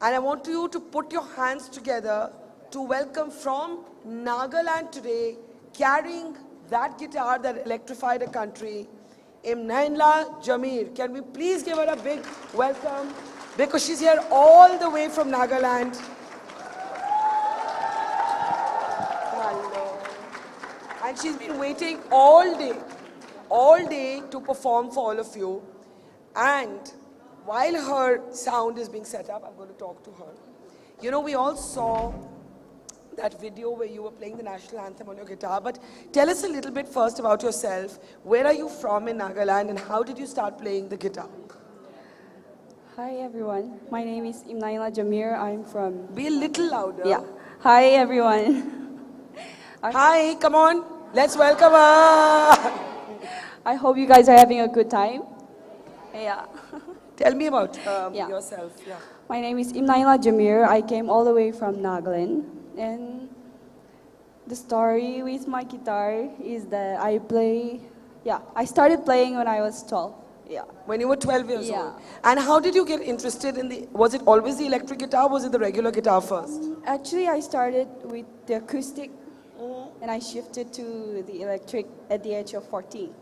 And I want you to put your hands together to welcome from Nagaland today, carrying that guitar that electrified a country, Anila Jamir. Can we please give her a big welcome? Because she's here all the way from Nagaland. And she's been waiting all day to perform for all of you. And while her sound is being set up, I'm going to talk to her. You know, we all saw that video where you were playing the national anthem on your guitar, but tell us a little bit first about yourself. Where are you from in Nagaland, and how did you start playing the guitar? Hi everyone, my name is Anila Jamir. I'm from... Be a little louder. Yeah. Hi everyone. Hi, come on, let's welcome her. I hope you guys are having a good time. Yeah. Tell me about yourself. Yeah. My name is Anila Jamir. I came all the way from Nagaland. And the story with my guitar is that I started playing when I was 12. Yeah. When you were 12 years old. And how did you get interested in was it always the electric guitar, or was it the regular guitar first? Actually, I started with the acoustic, and I shifted to the electric at the age of 14.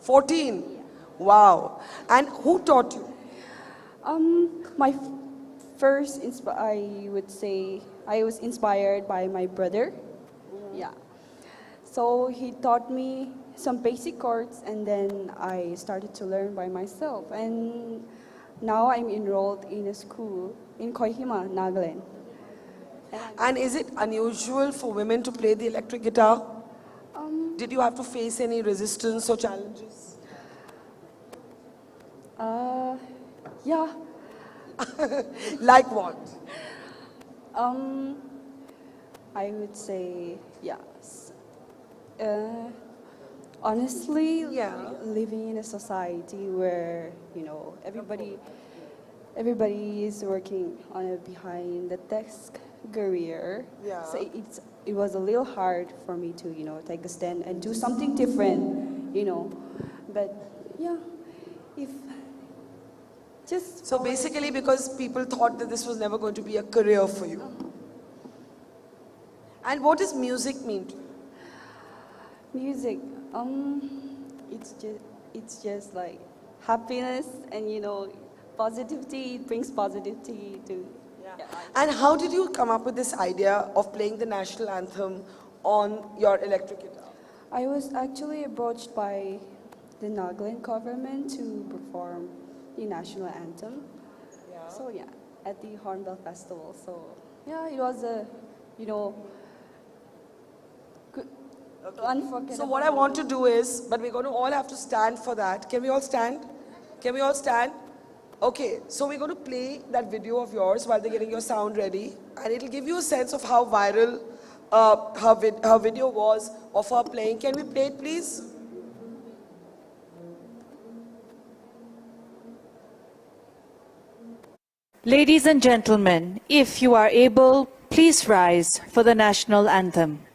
14? Yeah. Wow. And who taught you? My first, I would say, I was inspired by my brother. Yeah. So he taught me some basic chords, and then I started to learn by myself. And now I'm enrolled in a school in Kohima, Nagaland. And is it unusual for women to play the electric guitar? Did you have to face any resistance or challenges? Yeah. Like what? I would say, yes. Honestly, living in a society where, you know, everybody is working on a behind the desk career. Yeah. So it was a little hard for me to, you know, take a stand and do something different, you know. But yeah, so basically because people thought that this was never going to be a career for you. And what does music mean to you? Music, it's just like happiness and, you know, positivity. It brings positivity to. Yeah. And how did you come up with this idea of playing the national anthem on your electric guitar? I was actually approached by the Nagaland government to perform the national anthem. Yeah. So yeah, at the Hornbill Festival. So yeah, it was a, you know, unforgettable. So what I want to do is, but we're going to all have to stand for that. Can we all stand? Can we all stand? Okay, so we're going to play that video of yours while they're getting your sound ready, and it'll give you a sense of how viral her video was of her playing. Can we play it, please? Ladies and gentlemen, if you are able, please rise for the national anthem.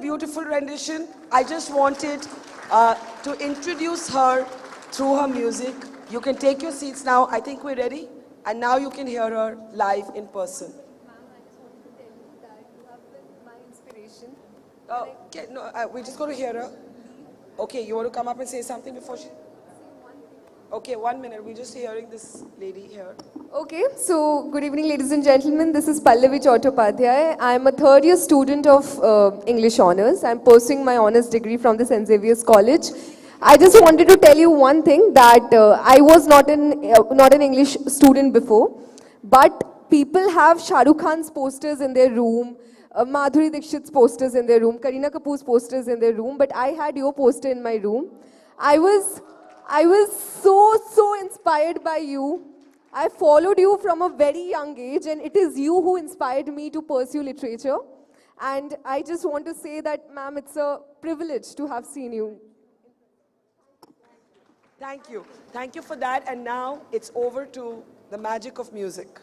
beautiful rendition. I just wanted to introduce her through her music. You can take your seats now. I think we're ready. And now you can hear her live in person. Okay, no, we're just going to hear her. Okay, you want to come up and say something before she... Okay, 1 minute. We're just hearing this lady here. Okay, so good evening, ladies and gentlemen. This is Pallavi Chattopadhyay. I'm a third-year student of English Honours. I'm pursuing my honours degree from the St. Xavier's College. I just wanted to tell you one thing, that I was not an English student before, but people have Shah Rukh Khan's posters in their room, Madhuri Dixit's posters in their room, Kareena Kapoor's posters in their room, but I had your poster in my room. I was so inspired by you. I followed you from a very young age, and it is you who inspired me to pursue literature. And I just want to say that, ma'am, it's a privilege to have seen you. Thank you. Thank you for that. And now it's over to the magic of music.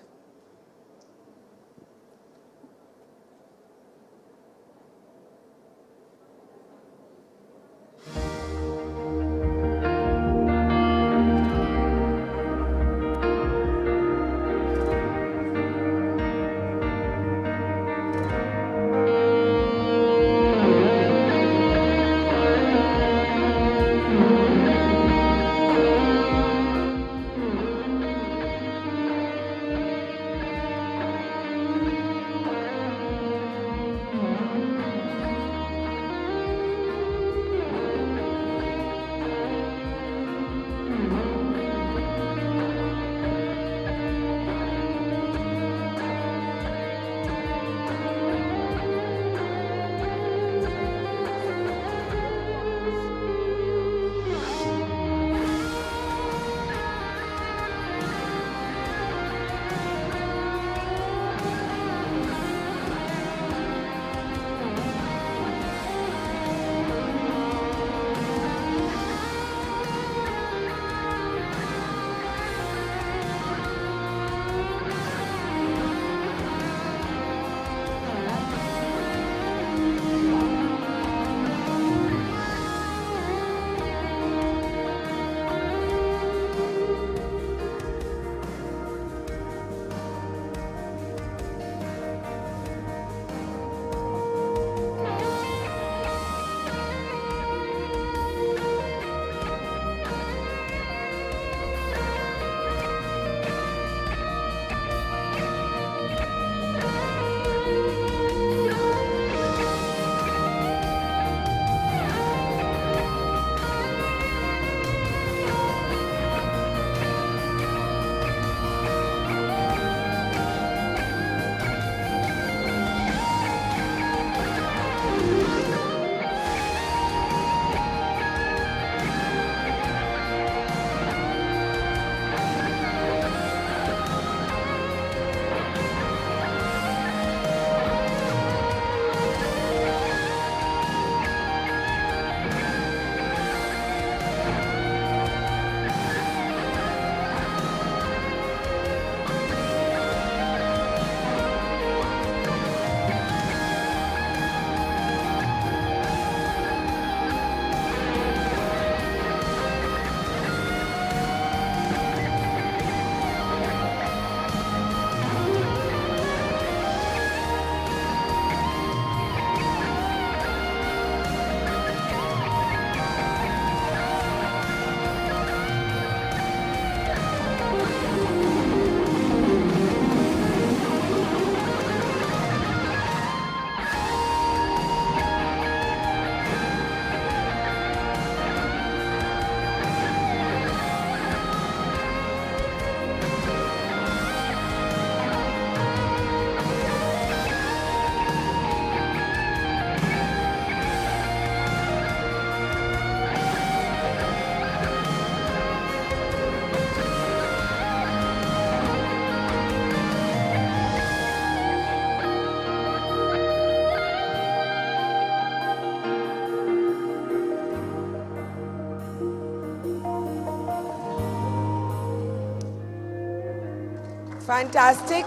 Fantastic.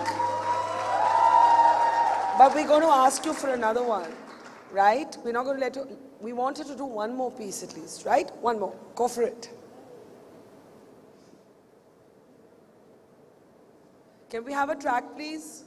But we're going to ask you for another one. right? We're not going to let you, we wanted to do one more piece at least, right? One more, go for it. Can we have a track, please?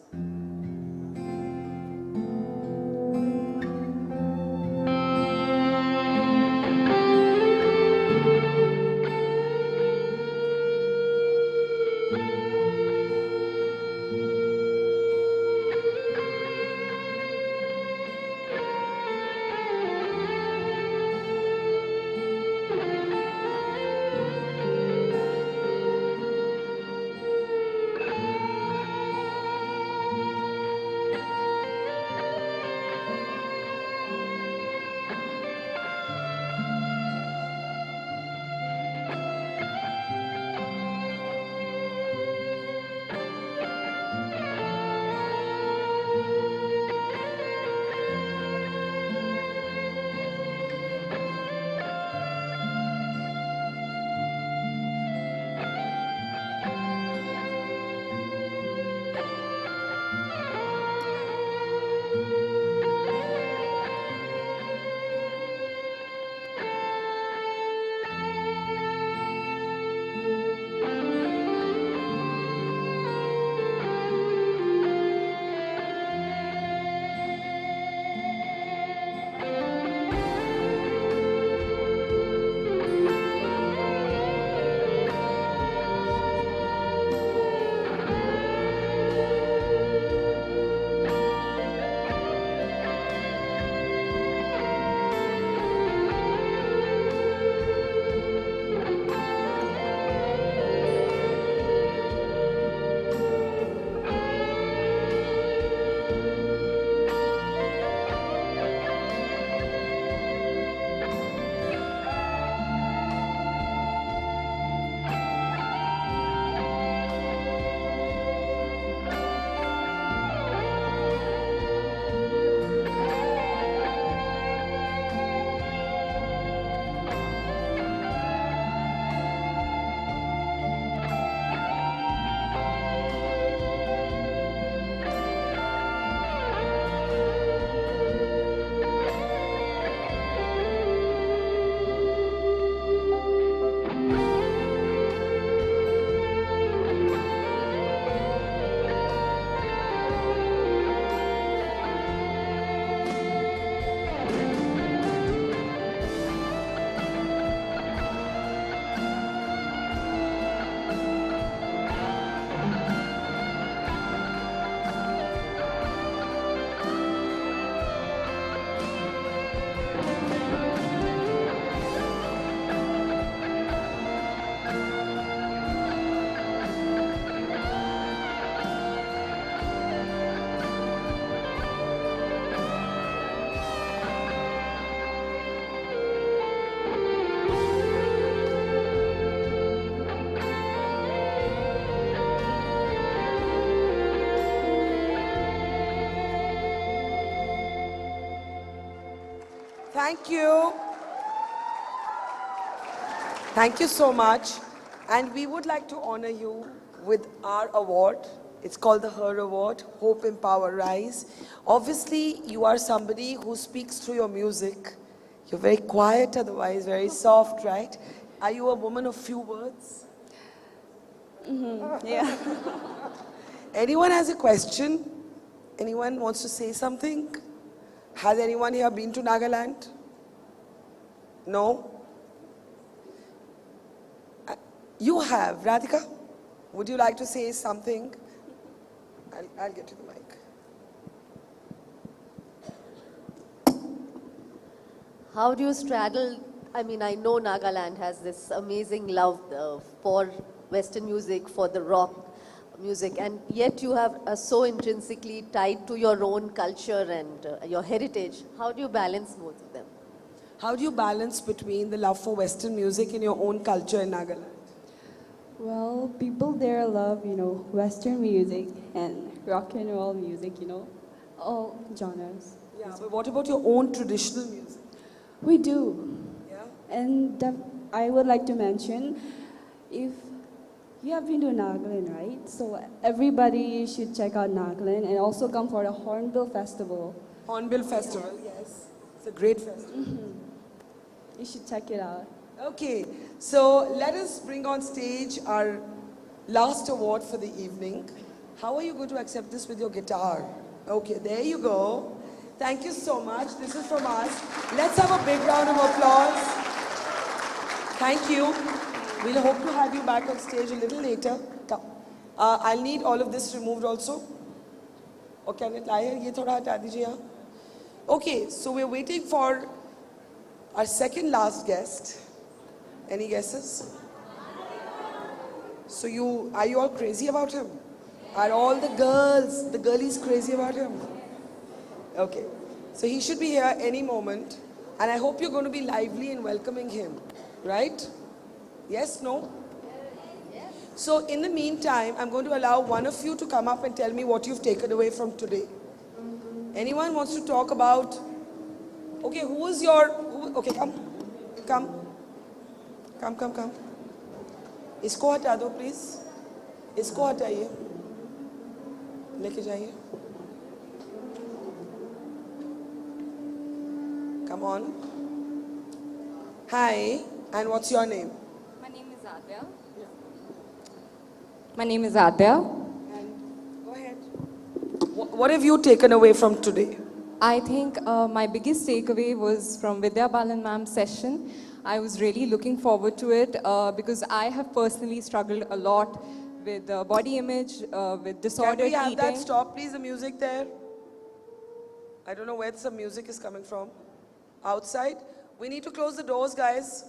Thank you. Thank you so much. And we would like to honor you with our award. It's called the Her Award, Hope, Empower, Rise. Obviously, you are somebody who speaks through your music. You're very quiet otherwise, very soft, right? Are you a woman of few words? Yeah. Anyone has a question? Anyone wants to say something? Has anyone here been to Nagaland? No? You have. Radhika, would you like to say something? I'll get to the mic. How do you straddle, I mean, I know Nagaland has this amazing love for Western music, for the rock music, and yet you are so intrinsically tied to your own culture and your heritage. How do you balance both of them? How do you balance between the love for Western music and your own culture in Nagaland? Well, people there love, Western music and rock and roll music, all genres. Yeah, but what about your own traditional music? We do. Yeah? And I would like to mention, if you have been to Nagaland, right? So everybody should check out Nagaland and also come for the Hornbill Festival. Hornbill Festival, yes. It's a great festival. You should check it out. Okay, so let us bring on stage our last award for the evening. How are you going to accept this with your guitar? Okay, there you go. Thank you so much. This is from us. Let's have a big round of applause. Thank you. We'll hope to have you back on stage a little later. Come. I'll need all of this removed also. Or can it lie here? Ye thoda hata dijiye yahan. Okay, so we're waiting for our second last guest. Any guesses? So are you all crazy about him? Are all the girlies crazy about him? Okay, so he should be here any moment, and I hope you're going to be lively in welcoming him, right? Yes, no? So in the meantime, I'm going to allow one of you to come up and tell me what you've taken away from today. Anyone wants to talk about, okay, okay, come. इसको हटा दो please इसको हटाइए लेके जाइए come on hi and what's your name my name is Aditya my name is Aditya and go ahead what have you taken away from today I think my biggest takeaway was from Vidya Balan ma'am's session. I was really looking forward to it because I have personally struggled a lot with body image, with disordered eating. Can we have that stop, please, the music there? I don't know where some music is coming from. Outside? We need to close the doors, guys.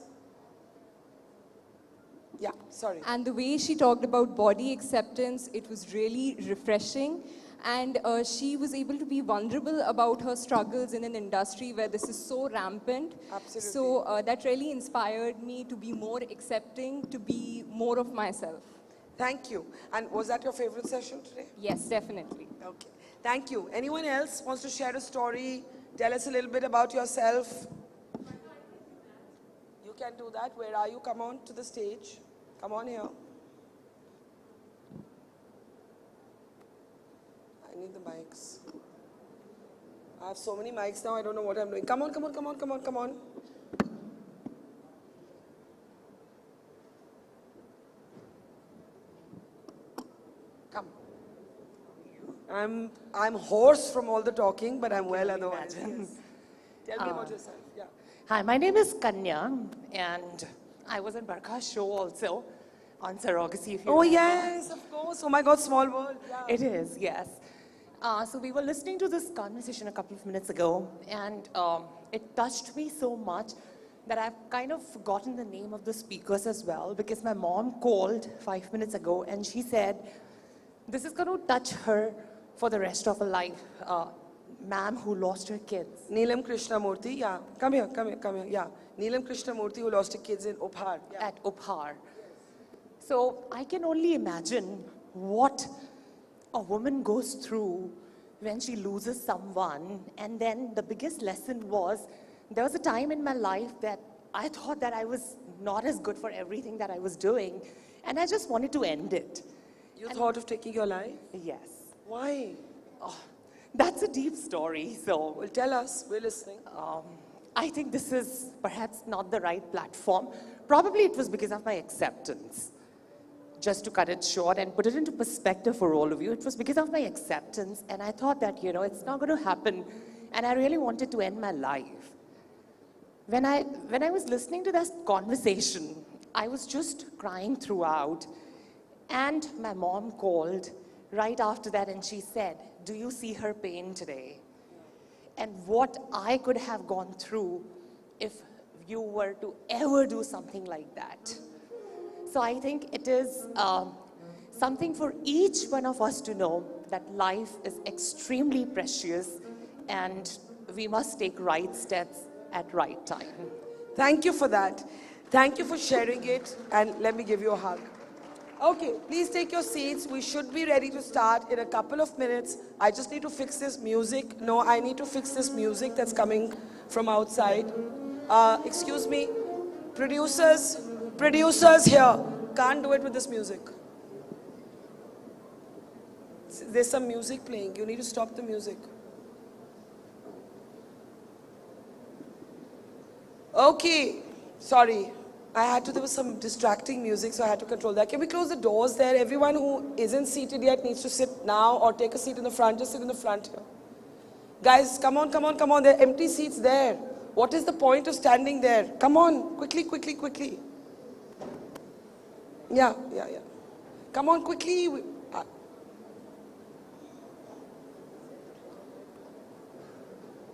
Yeah, sorry. And the way she talked about body acceptance, it was really refreshing. And she was able to be vulnerable about her struggles in an industry where this is so rampant. Absolutely. So that really inspired me to be more accepting, to be more of myself. Thank you. And was that your favorite session today? Yes, definitely. Okay. Thank you. Anyone else wants to share a story? Tell us a little bit about yourself. You can do that. Where are you? Come on to the stage. Come on here. I need the mics. I have so many mics now, I don't know what I'm doing. Come on. Come. I'm hoarse from all the talking, but I'm well otherwise. Yes. Tell me about yourself. Yeah. Hi, my name is Kanya, and I was in Barkha's show also on surrogacy. If you remember. Yes, of course. Oh my God, small world. Yeah. It is, yes. So we were listening to this conversation a couple of minutes ago, and it touched me so much that I've kind of forgotten the name of the speakers as well, because my mom called 5 minutes ago and she said, this is going to touch her for the rest of her life. Ma'am who lost her kids. Neelam Krishnamurthy, yeah. Come here, yeah. Neelam Krishnamurthy who lost her kids in Ubhar. Yeah. At Ubhar. So I can only imagine what a woman goes through when she loses someone. And then the biggest lesson was, there was a time in my life that I thought that I was not as good for everything that I was doing. And I just wanted to end it. You thought of taking your life? Yes. Why? Oh, that's a deep story, so... Well, tell us, we're listening. I think this is perhaps not the right platform. Probably it was because of my acceptance. Just to cut it short and put it into perspective for all of you, it was because of my acceptance, and I thought that, it's not going to happen, and I really wanted to end my life. When I was listening to that conversation, I was just crying throughout, and my mom called right after that, and she said, do you see her pain today? And what I could have gone through if you were to ever do something like that. So I think it is something for each one of us to know that life is extremely precious and we must take right steps at right time. Thank you for that. Thank you for sharing it, and let me give you a hug. Okay, please take your seats. We should be ready to start in a couple of minutes. I just need to fix this music. No, I need to fix this music that's coming from outside. Excuse me, producers here, can't do it with this music. There's some music playing. You need to stop the music. Okay, sorry. There was some distracting music, so I had to control that. Can we close the doors there? Everyone who isn't seated yet needs to sit now or take a seat in the front. Just sit in the front here. Guys, come on, come on, come on. There are empty seats there. What is the point of standing there? Come on, quickly, quickly, quickly. Yeah. Come on, quickly.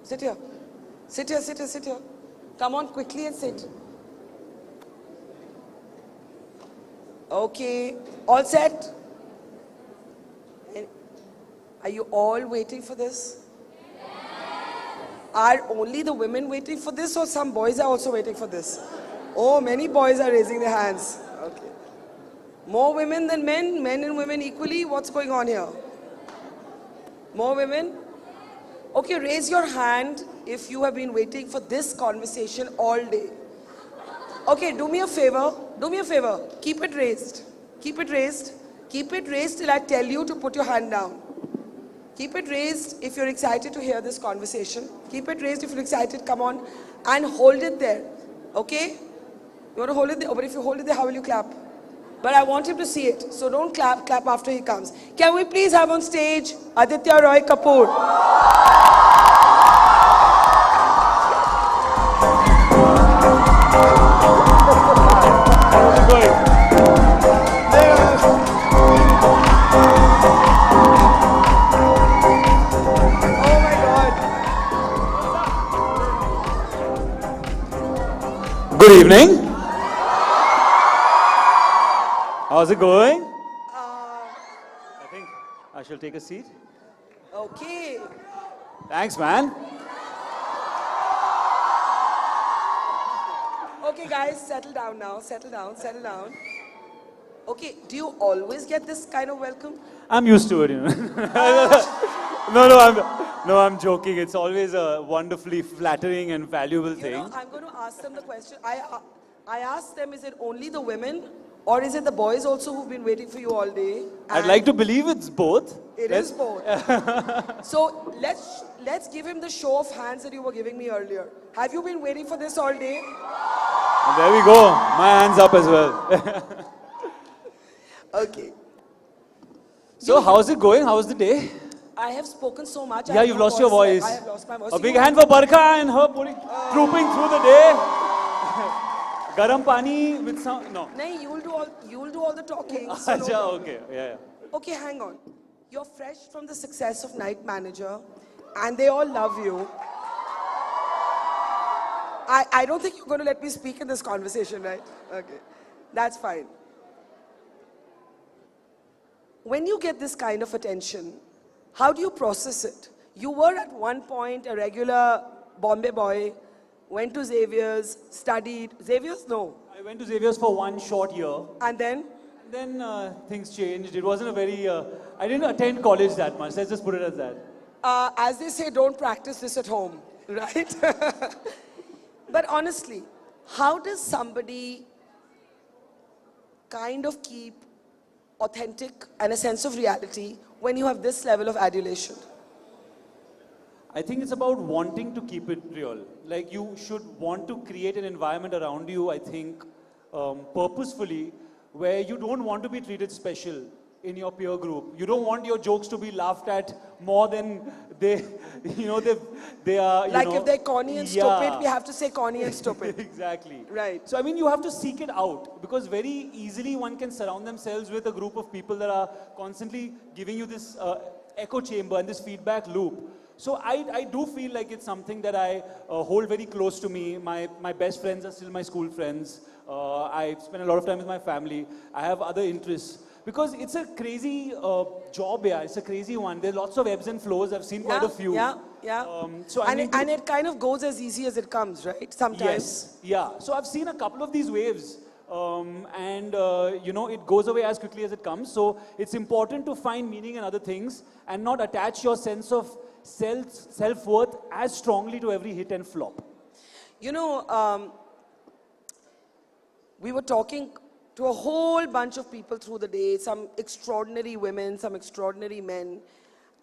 Sit here. Sit here. Come on, quickly and sit. Okay, all set? Are you all waiting for this? Are only the women waiting for this, or some boys are also waiting for this? Oh, many boys are raising their hands. Okay. More women than men? Men and women equally? What's going on here? More women? Okay, raise your hand if you have been waiting for this conversation all day. Okay, do me a favor. Keep it raised. Keep it raised till I tell you to put your hand down. Keep it raised if you're excited to hear this conversation. Keep it raised if you're excited, come on. And hold it there, okay? You want to hold it there? But if you hold it there, how will you clap? But I want him to see it, so don't clap after he comes. Can we please have on stage Aditya Roy Kapur? Good evening. How's it going? I think I shall take a seat. Okay. Thanks, man. Okay, guys, settle down now. Settle down. Okay, do you always get this kind of welcome? I'm used to it, you know. No, I'm joking. It's always a wonderfully flattering and valuable thing. I'm going to ask them the question. I asked them, is it only the women or is it the boys also who've been waiting for you all day? I'd like to believe it's both. It is both. So let's give him the show of hands that you were giving me earlier. Have you been waiting for this all day? And there we go. My hands up as well. Okay. So how's it going? How's the day? I have spoken so much. Yeah, you've lost your voice. I have lost my voice. A big hand for Barkha and her trooping through the day. Garam pani with some... No. No, you'll do all the talking. So Asha, okay. Yeah. Okay, hang on. You're fresh from the success of Night Manager and they all love you. I don't think you're going to let me speak in this conversation, right? Okay. That's fine. When you get this kind of attention, how do you process it? You were at one point a regular Bombay boy, went to Xavier's, studied. Xavier's? No. I went to Xavier's for one short year. And then? Then things changed. It wasn't a very... I didn't attend college that much. Let's just put it as that. As they say, don't practice this at home, right? But honestly, how does somebody kind of keep authentic and a sense of reality when you have this level of adulation? I think it's about wanting to keep it real. Like you should want to create an environment around you, I think, purposefully, where you don't want to be treated special in your peer group. You don't want your jokes to be laughed at more than they are, like if they're corny and stupid, we have to say corny and stupid. Exactly. Right. So I mean, you have to seek it out because very easily one can surround themselves with a group of people that are constantly giving you this echo chamber and this feedback loop. So I do feel like it's something that I hold very close to me. My best friends are still my school friends. I spend a lot of time with my family. I have other interests. Because it's a crazy job, yeah. It's a crazy one. There are lots of ebbs and flows. I've seen quite a few. Yeah. And it kind of goes as easy as it comes, right? Sometimes. Yes. Yeah. So I've seen a couple of these waves. It goes away as quickly as it comes. So it's important to find meaning in other things and not attach your sense of self-worth as strongly to every hit and flop. You know, we were talking to a whole bunch of people through the day, some extraordinary women, some extraordinary men.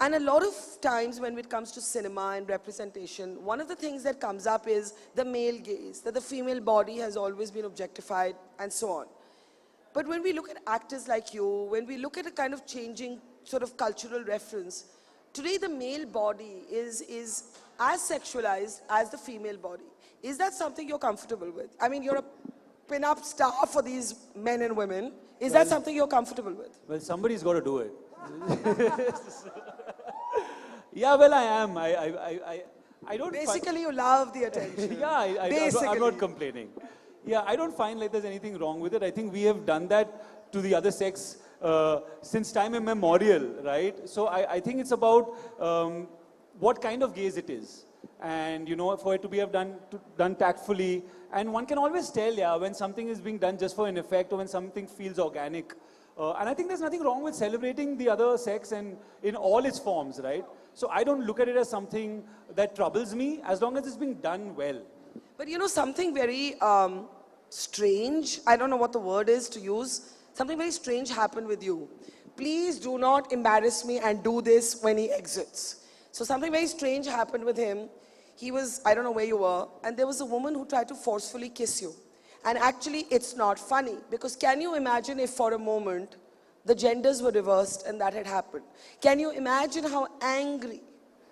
And a lot of times when it comes to cinema and representation, one of the things that comes up is the male gaze, that the female body has always been objectified and so on. But when we look at actors like you, when we look at a kind of changing sort of cultural reference, today the male body is as sexualized as the female body. Is that something you're comfortable with? I mean, you're a pin-up star for these men and women. Is that something you're comfortable with? Well, somebody's got to do it. Yeah, well, I am. I don't. Basically, you love the attention. Yeah, I'm not complaining. Yeah, I don't find like there's anything wrong with it. I think we have done that to the other sex since time immemorial, right? So I think it's about what kind of gaze it is, and you know, for it to be done tactfully. And one can always tell, yeah, when something is being done just for an effect or when something feels organic. And I think there's nothing wrong with celebrating the other sex and in all its forms, right? So I don't look at it as something that troubles me as long as it's being done well. But you know, something very strange, I don't know what the word is to use, something very strange happened with you. Please do not embarrass me and do this when he exits. So something very strange happened with him. He was, I don't know where you were, and there was a woman who tried to forcefully kiss you. And actually, it's not funny, because can you imagine if for a moment the genders were reversed and that had happened? Can you imagine how angry,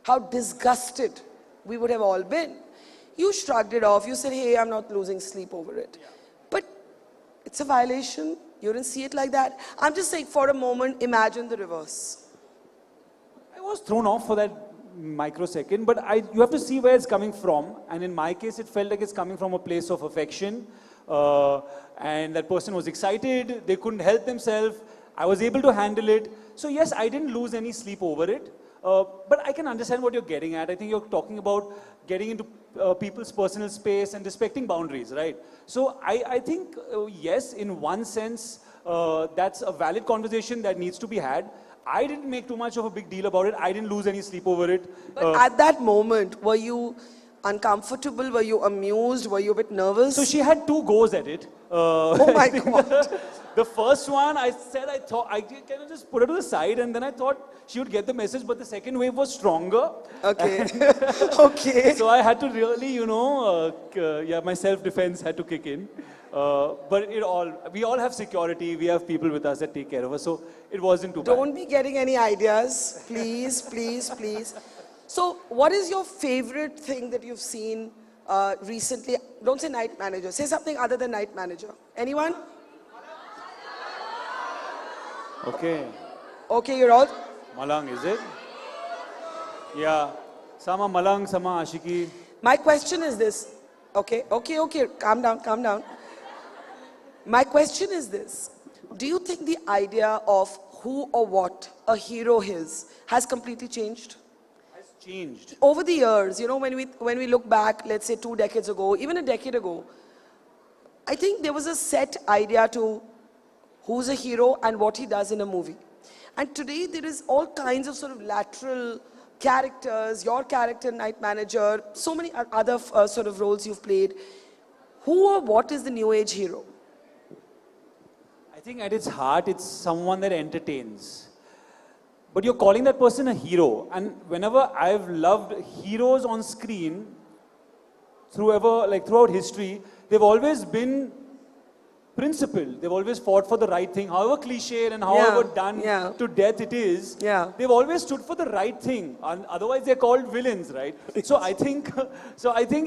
how disgusted we would have all been? You shrugged it off. You said, hey, I'm not losing sleep over it. Yeah. But it's a violation. You didn't see it like that. I'm just saying, for a moment, imagine the reverse. I was thrown off for that microsecond, but you have to see where it's coming from. And in my case, it felt like it's coming from a place of affection. And that person was excited. They couldn't help themselves. I was able to handle it. So yes, I didn't lose any sleep over it. But I can understand what you're getting at. I think you're talking about getting into people's personal space and respecting boundaries, right? So I think, yes, in one sense, that's a valid conversation that needs to be had. I didn't make too much of a big deal about it. I didn't lose any sleep over it. But at that moment, were you uncomfortable? Were you amused? Were you a bit nervous? So she had 2 goes at it. Oh my God. The first one, I thought, I kind of just put her to the side, and then I thought she would get the message, but the second wave was stronger. Okay. Okay. So I had to really, you know, my self-defense had to kick in. But we all have security. We have people with us that take care of us. So it wasn't too bad. Don't be getting any ideas. Please, please, please. So what is your favorite thing that you've seen recently? Don't say Night Manager. Say something other than Night Manager. Anyone? Okay. Okay, you're all... Malang, is it? Yeah. Sama Malang, sama Ashiki. My question is this. Okay. Calm down. My question is this. Do you think the idea of who or what a hero is has completely changed? Has changed. Over the years, you know, when we look back, let's say 2 decades ago, even a decade ago, I think there was a set idea to who's a hero and what he does in a movie. And today there is all kinds of sort of lateral characters, your character, Night Manager, so many other sort of roles you've played. Who or what is the new age hero? I think at its heart, it's someone that entertains. But you're calling that person a hero. And whenever I've loved heroes on screen, throughout history, they've always been principled. They've always fought for the right thing. However cliched and however done to death it is, they've always stood for the right thing. Otherwise, they're called villains, right? So I think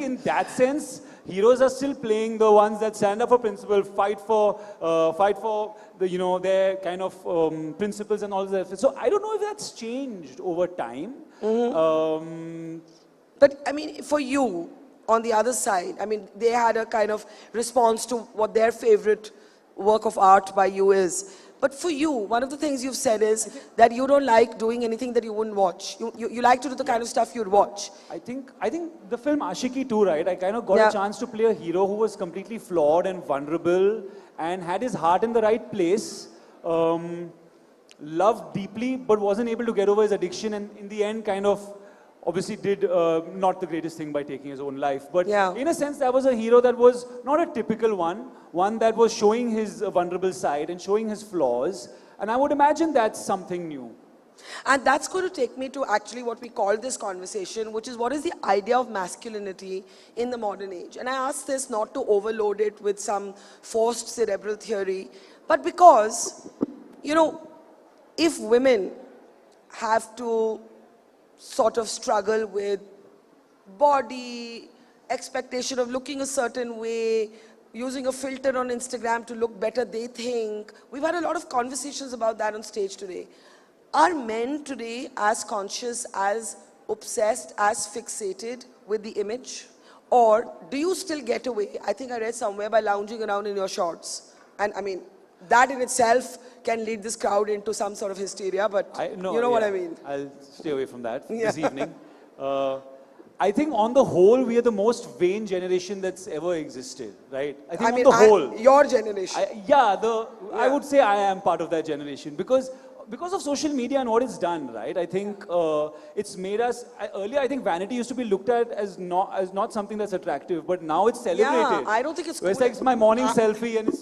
in that sense, heroes are still playing the ones that stand up for principle, fight for the, their kind of principles and all that. So I don't know if that's changed over time. Mm-hmm. But I mean, for you, on the other side, I mean, they had a kind of response to what their favorite work of art by you is. But for you, one of the things you've said is that you don't like doing anything that you wouldn't watch. You like to do the kind of stuff you'd watch. I think the film Ashiki too, right? I kind of got a chance to play a hero who was completely flawed and vulnerable and had his heart in the right place. Loved deeply, but wasn't able to get over his addiction, and in the end kind of obviously did not the greatest thing by taking his own life. But in a sense, that was a hero that was not a typical one that was showing his vulnerable side and showing his flaws. And I would imagine that's something new. And that's going to take me to actually what we call this conversation, which is what is the idea of masculinity in the modern age? And I ask this not to overload it with some forced cerebral theory, but because, you know, if women have to sort of struggle with body, expectation of looking a certain way, using a filter on Instagram to look better, they think. We've had a lot of conversations about that on stage today. Are men today as conscious, as obsessed, as fixated with the image? Or do you still get away, I think I read somewhere, by lounging around in your shorts? And I mean, that in itself can lead this crowd into some sort of hysteria, but you know what I mean. I'll stay away from that this evening. I think on the whole, we are the most vain generation that's ever existed, right? I think on the whole. Your generation. I would say I am part of that generation because of social media and what it's done, right? I think it's made us, earlier I think vanity used to be looked at as not something that's attractive, but now it's celebrated. Yeah, I don't think it's cool. It's like it's my morning selfie and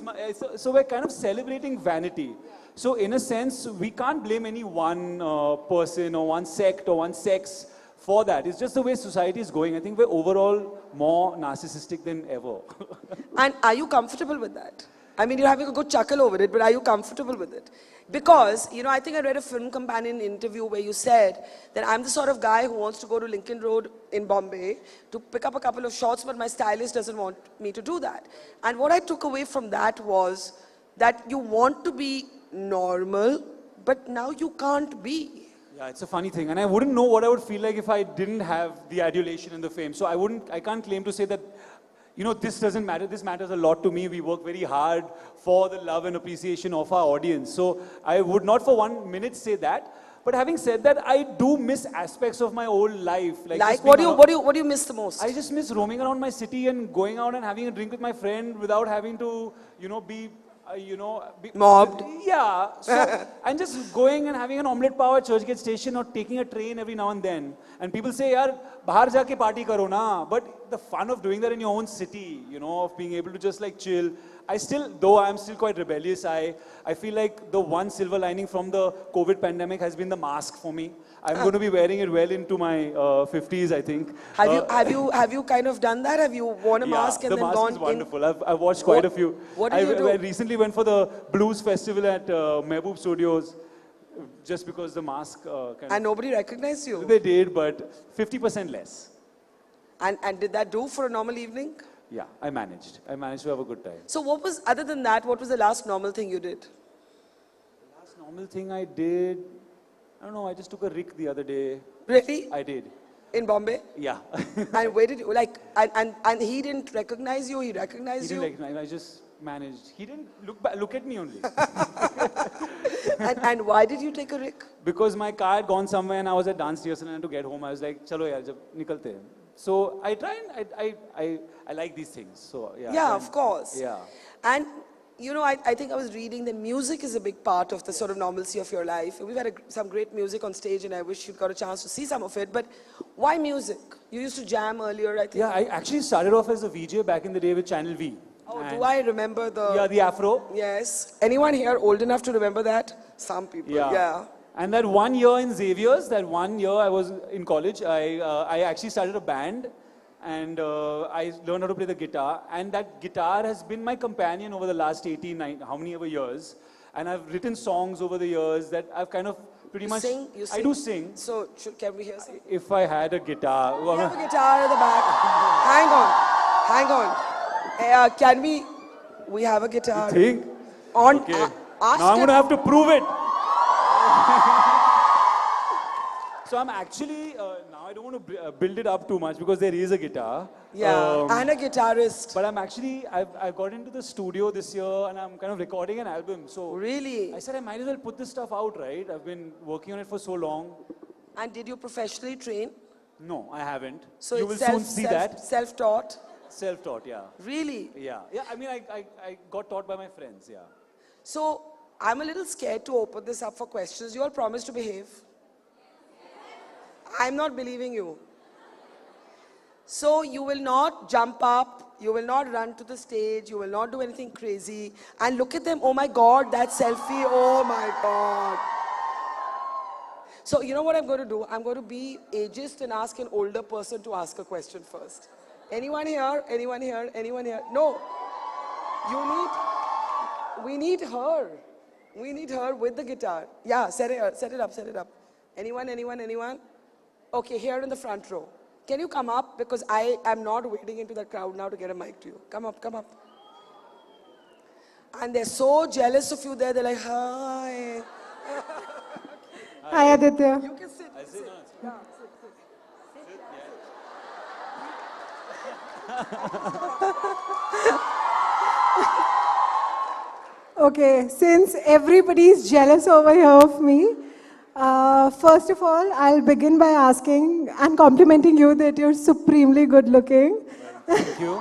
so we're kind of celebrating vanity. So in a sense, we can't blame any one person or one sect or one sex for that. It's just the way society is going. I think we're overall more narcissistic than ever. And are you comfortable with that? I mean, you're having a good chuckle over it, but are you comfortable with it? Because, you know, I think I read a Film Companion interview where you said that I'm the sort of guy who wants to go to Lincoln Road in Bombay to pick up a couple of shots, but my stylist doesn't want me to do that. And what I took away from that was that you want to be normal, but now you can't be. Yeah, it's a funny thing. And I wouldn't know what I would feel like if I didn't have the adulation and the fame. So I can't claim to say that, you know, this doesn't matter. This matters a lot to me. We work very hard for the love and appreciation of our audience. So I would not for 1 minute say that. But having said that, I do miss aspects of my old life. Like what do you miss the most? I just miss roaming around my city and going out and having a drink with my friend without having to, you know, be mobbed. Yeah. So, and just going and having an omelette pav at Churchgate Station or taking a train every now and then. And people say, yaar, bahar jaake party karo na. But the fun of doing that in your own city, you know, of being able to just like chill. Though I'm still quite rebellious, I feel like the one silver lining from the COVID pandemic has been the mask for me. I'm going to be wearing it well into my 50s, I think. Have you kind of done that? Have you worn a mask and then gone in? The mask is wonderful. I've watched quite a few. What did you do? I recently went for the Blues Festival at Mehboob Studios just because the mask And nobody recognized you? They did, but 50% less. And did that do for a normal evening? Yeah, I managed. I managed to have a good time. So other than that, what was the last normal thing you did? The last normal thing I did, I don't know, I just took a rick the other day. Really? I did. In Bombay? Yeah. And where did you, and he didn't recognize you, he recognized you? He didn't recognize, I just managed. He didn't look at me only. and why did you take a rick? Because my car had gone somewhere and I was at dance rehearsal and I had to get home. I was like, chalo yaar, jab nikalte hain. So I try and I like these things. So yeah, of course. Yeah. And you know, I think I was reading that music is a big part of the sort of normalcy of your life. We've had some great music on stage and I wish you'd got a chance to see some of it. But why music? You used to jam earlier, I think. Yeah, I actually started off as a VJ back in the day with Channel V. Oh, do I remember the... Yeah, the Afro. Yes. Anyone here old enough to remember that? Some people, yeah. And that 1 year in Xavier's, that 1 year I was in college, I actually started a band and I learned how to play the guitar. And that guitar has been my companion over the last 18, 19, how many ever years. And I've written songs over the years that I've kind of pretty much... You sing? I do sing. So can we hear something? If I had a guitar... We have a guitar at the back. Hang on. We have a guitar. You think? Okay. Now I'm going to have to prove it. So I'm actually, now I don't want to build it up too much because there is a guitar. Yeah, and a guitarist. But I'm actually, I got into the studio this year and I'm kind of recording an album. So really? I said I might as well put this stuff out, right? I've been working on it for so long. And did you professionally train? No, I haven't. So you will soon see that. Self-taught? Self-taught, yeah. Really? Yeah. Yeah, I mean, I got taught by my friends, yeah. So I'm a little scared to open this up for questions. You all promise to behave? I'm not believing you. So you will not jump up, you will not run to the stage, you will not do anything crazy. And look at them, oh my God, that selfie, oh my God. So you know what I'm going to do? I'm going to be ageist and ask an older person to ask a question first. Anyone here? Anyone here? Anyone here? No. We need her. We need her with the guitar. Yeah, set it up. Anyone? Okay, here in the front row. Can you come up? Because I am not wading into the crowd now to get a mic to you. Come up. And they're so jealous of you there. They're like, hi. Hi, Aditya. You can sit. Yeah, Okay, since everybody is jealous over here of me, first of all, I'll begin by asking and complimenting you that you're supremely good looking. Thank you.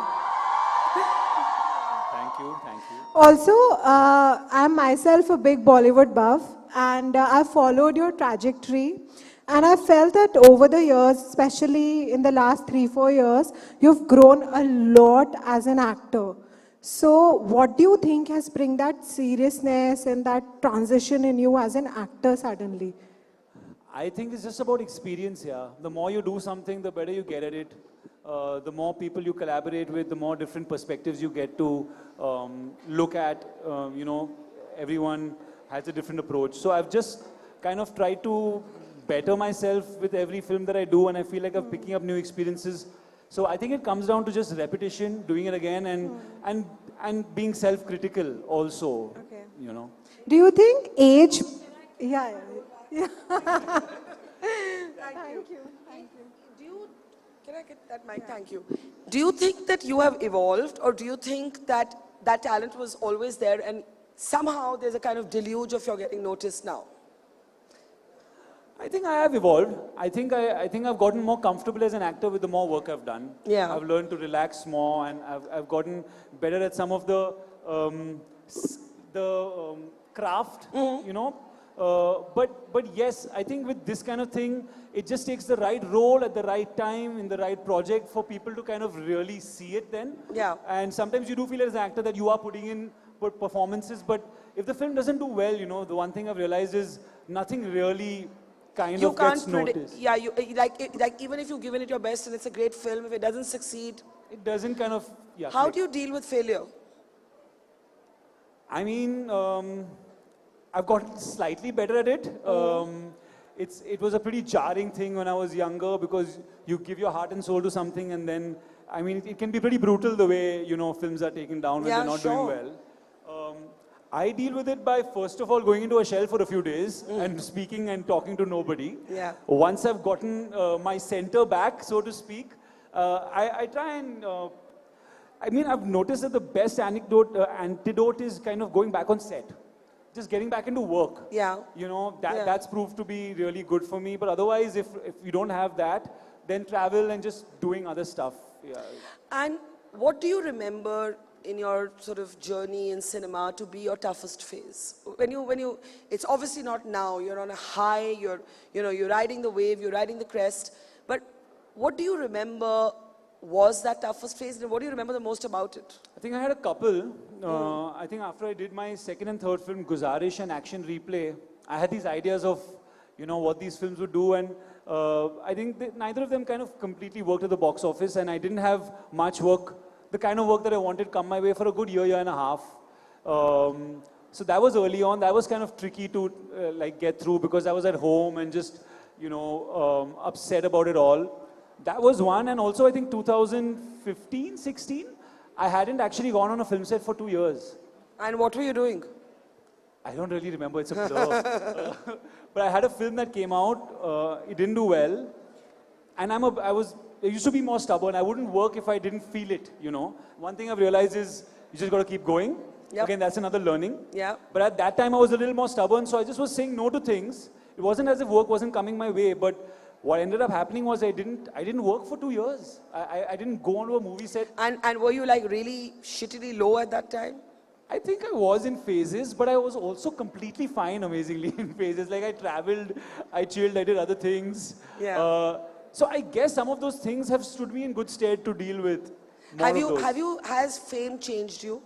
Also, I'm myself a big Bollywood buff, and I followed your trajectory. And I felt that over the years, especially in the last 3-4 years, you've grown a lot as an actor. So what do you think has bring that seriousness and that transition in you as an actor suddenly? I think it's just about experience, yeah. The more you do something, the better you get at it. The more people you collaborate with, the more different perspectives you get to look at. Everyone has a different approach. So I've just kind of tried to better myself with every film that I do, and I feel like I'm picking up new experiences. So I think it comes down to just repetition, doing it again, and being self-critical also. Okay. Do you think age? Yeah. Thank you. Can I get that mic? Thank you. Do you think that you have evolved, or do you think that that talent was always there and somehow there's a kind of deluge of your getting noticed now? I think I have evolved. I think I've gotten more comfortable as an actor with the more work I've done. Yeah. I've learned to relax more, and I've gotten better at some of the craft, But yes, I think with this kind of thing, it just takes the right role at the right time in the right project for people to kind of really see it then. Yeah. And sometimes you do feel as an actor that you are putting in performances, but if the film doesn't do well, the one thing I've realized is nothing really kind of gets noticed. Yeah, even if you've given it your best and it's a great film, if it doesn't succeed, it doesn't kind of. Yeah. How do you deal with failure? I mean, I've gotten slightly better at it. It was a pretty jarring thing when I was younger because you give your heart and soul to something, and then it can be pretty brutal the way films are taken down when they're not doing well. I deal with it by, first of all, going into a shell for a few days and speaking and talking to nobody. Yeah. Once I've gotten my center back, so to speak, I try and... I've noticed that the best antidote is kind of going back on set. Just getting back into work. Yeah. That's proved to be really good for me. But otherwise, if you don't have that, then travel and just doing other stuff. Yeah. And what do you remember in your sort of journey in cinema to be your toughest phase? When you, it's obviously not now. You're on a high. You're riding the wave. You're riding the crest. But what do you remember was that toughest phase, and what do you remember the most about it? I think I had a couple. I think after I did my second and third film, Guzarish and Action Replay, I had these ideas of, what these films would do, and I think that neither of them kind of completely worked at the box office, and I didn't have much work, the kind of work that I wanted come my way for a good year and a half. So that was early on. That was kind of tricky to get through because I was at home and just, upset about it all. That was one, and also I think 2015, 16, I hadn't actually gone on a film set for 2 years. And what were you doing? I don't really remember, it's a blur. But I had a film that came out, it didn't do well, and I used to be more stubborn. I wouldn't work if I didn't feel it, One thing I've realized is you just got to keep going. Yep. Again, that's another learning. Yeah. But at that time I was a little more stubborn, so I just was saying no to things. It wasn't as if work wasn't coming my way, but what ended up happening was I didn't work for 2 years. I didn't go onto a movie set. And were you really shittily low at that time? I think I was in phases, but I was also completely fine, amazingly, in phases. I traveled, I chilled, I did other things. Yeah. So I guess some of those things have stood me in good stead to deal with. Has fame changed you?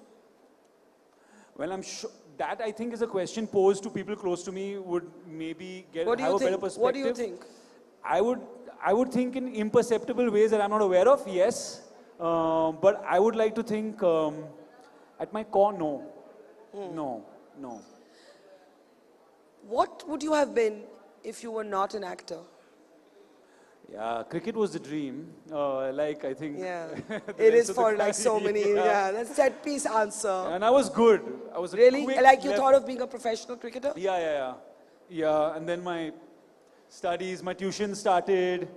Well, I'm sure that I think is a question posed to people close to me would maybe have a better perspective. What do you think? I would think in imperceptible ways that I'm not aware of, yes. But I would like to think at my core, no. No. What would you have been if you were not an actor? Yeah, cricket was the dream. I think. Yeah, the it rest is of the for like so many. Yeah, that's a set piece answer. And I was good. I was Really? quick Like you left- thought of being a professional cricketer? Yeah, and then my studies, my tuition started.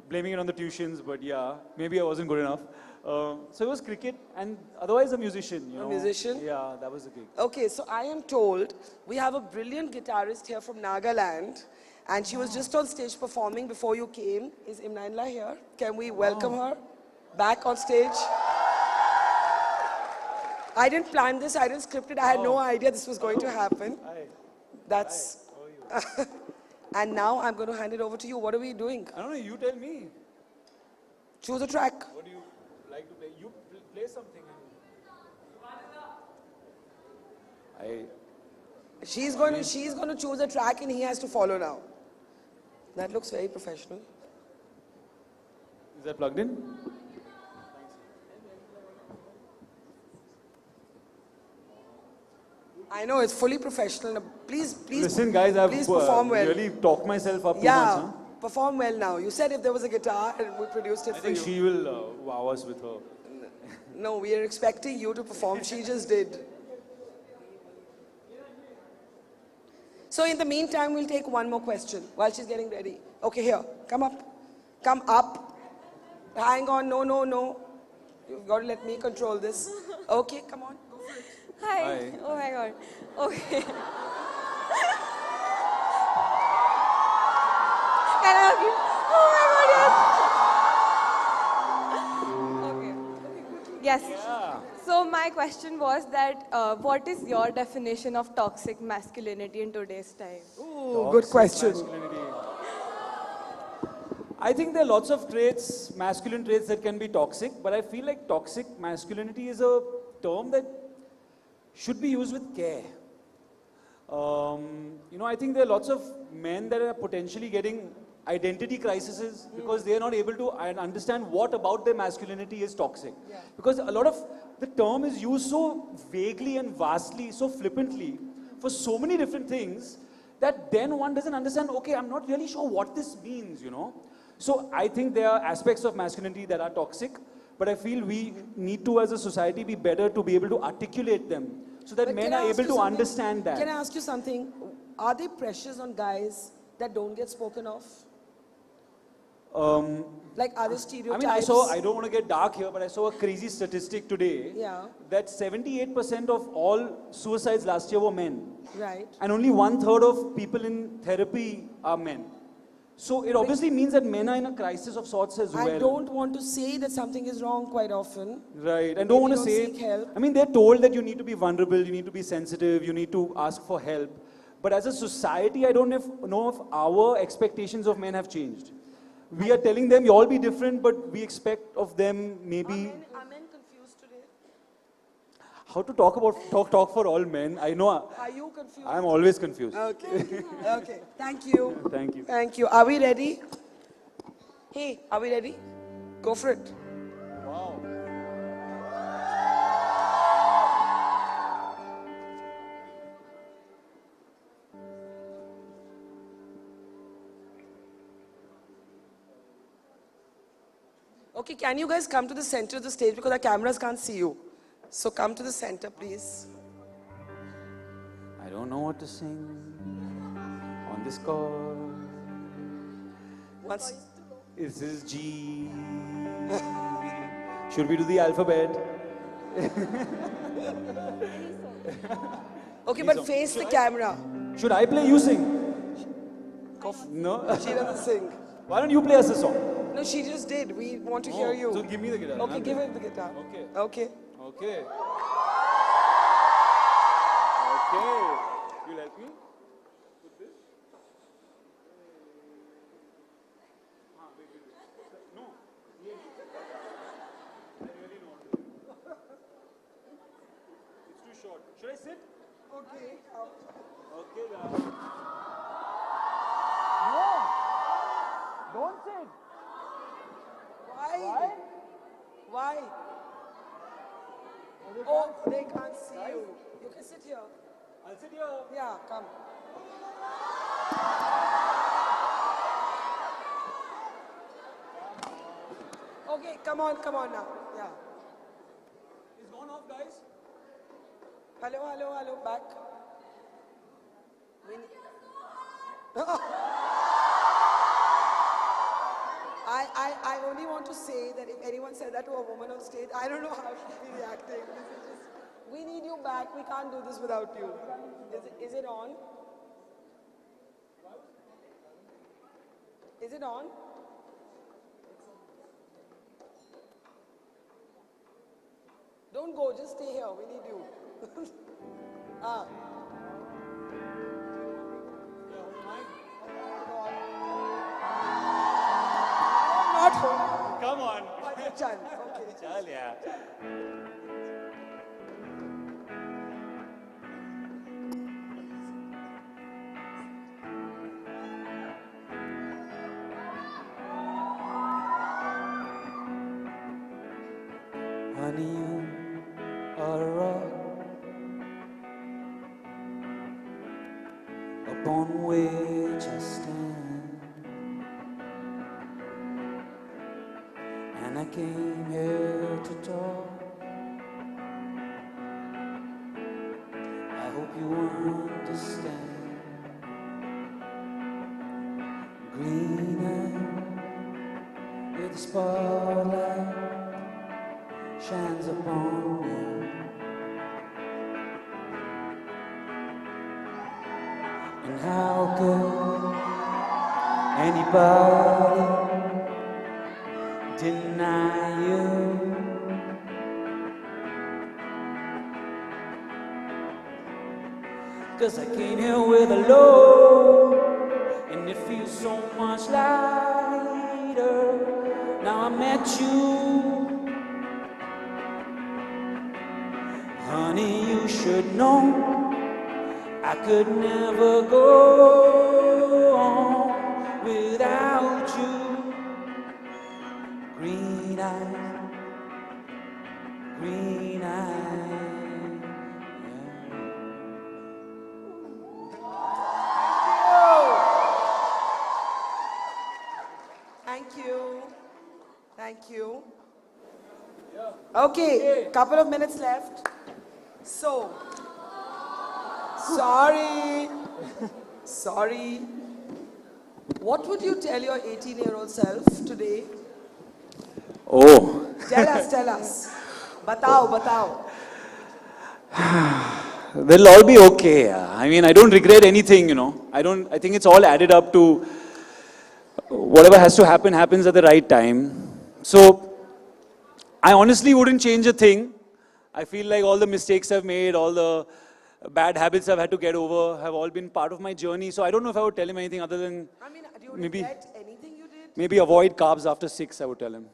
Blaming it on the tuitions, but yeah, maybe I wasn't good enough. So it was cricket, and otherwise a musician. You know? Musician? Yeah, that was the gig. Okay, so I am told we have a brilliant guitarist here from Nagaland, and she was just on stage performing before you came. Is Anila here? Can we welcome her back on stage? I didn't plan this, I didn't script it, I had no idea this was going to happen. That's... And now I'm going to hand it over to you. What are we doing? I don't know, you tell me. Choose a track. What do you like to play? You play something. She's going to choose a track and he has to follow now. That looks very professional. Is that plugged in? I know, it's fully professional. Please, Listen, guys, I've please perform well. really talked myself up too much. Yeah, Huh? perform well now. You said if there was a guitar and we produced it I for you. think she will wow us with her. No, we are expecting you to perform. She just did. So in the meantime, we'll take one more question while she's getting ready. Okay, here. Come up. Come up. Hang on. No. You've got to let me control this. Okay, come on. Go for it. Hi. Hi. Oh my God. Okay. Can I hug you? Oh my God, yes. Okay. Yes. So my question was that what is your definition of toxic masculinity in today's time? Ooh, good question. I think there are lots of traits, masculine traits that can be toxic, but I feel like toxic masculinity is a term that should be used with care. I think there are lots of men that are potentially getting identity crises because they are not able to understand what about their masculinity is toxic. Yeah. Because a lot of the term is used so vaguely and vastly, so flippantly for so many different things that then one doesn't understand, okay, I'm not really sure what this means, So I think there are aspects of masculinity that are toxic, but I feel we need to as a society be better to be able to articulate them so that men are able to understand that. Can I ask you something? Are there pressures on guys that don't get spoken of? Like are there stereotypes? I don't want to get dark here, but I saw a crazy statistic today that 78% of all suicides last year were men. Right. And only 1/3 of people in therapy are men. So it obviously means that men are in a crisis of sorts as well. I don't want to say that something is wrong quite often. Right, and don't want to say... seek help. I mean, they're told that you need to be vulnerable, you need to be sensitive, you need to ask for help. But as a society, I don't know if our expectations of men have changed. We are telling them, you all be different, but we expect of them maybe... Are men confused today? How to talk for all men. I know. Are you confused? I'm always confused. Okay. Okay. Thank you. Thank you. Thank you. Are we ready? Hey, are we ready? Go for it. Wow. Okay, can you guys come to the center of the stage because our cameras can't see you. So come to the center, please. I don't know what to sing on this call. This is G. Should we do the alphabet? Okay, but face the camera. Should I play? You sing. No? She doesn't sing. Why don't you play us a song? No, she just did. We want to hear you. So give me the guitar. Okay, give her the guitar. Okay. Okay. Okay. You'll help me? Put this? Wait. No. Really? I really know. It's too short. Should I sit? Okay, guys. No, don't sit. Why? Why? Oh, they can't see you. You can sit here. I'll sit here. Yeah, come. Okay, come on now. Yeah. It's gone off, guys. Hello, back. I only want to say that if anyone said that to a woman on stage, I don't know how she'd be reacting. We need you back. We can't do this without you. Is it on? Is it on? Don't go, just stay here. We need you. Not home. Come on. Chal, okay. Chal, yeah. Honey, you are a rock upon which I stand, and I came here to talk. I hope you understand. Green eyed with the spotlight shines upon you, and how could anybody deny you? Cause I came here with a load, and it feels so much lighter now I met you. Honey, you should know I could never go on without you. Green eyes, green eyes. Thank you. Okay, couple of minutes left. So, sorry. What would you tell your 18-year-old self today? Oh. Tell us. Batao. They'll all be okay. I mean, I don't regret anything, you know. I think it's all added up to whatever has to happen happens at the right time. So, I honestly wouldn't change a thing. I feel like all the mistakes I've made, all the bad habits I've had to get over have all been part of my journey. So I don't know if I would tell him anything other than Do you regret anything you did? maybe avoid carbs after 6, I would tell him.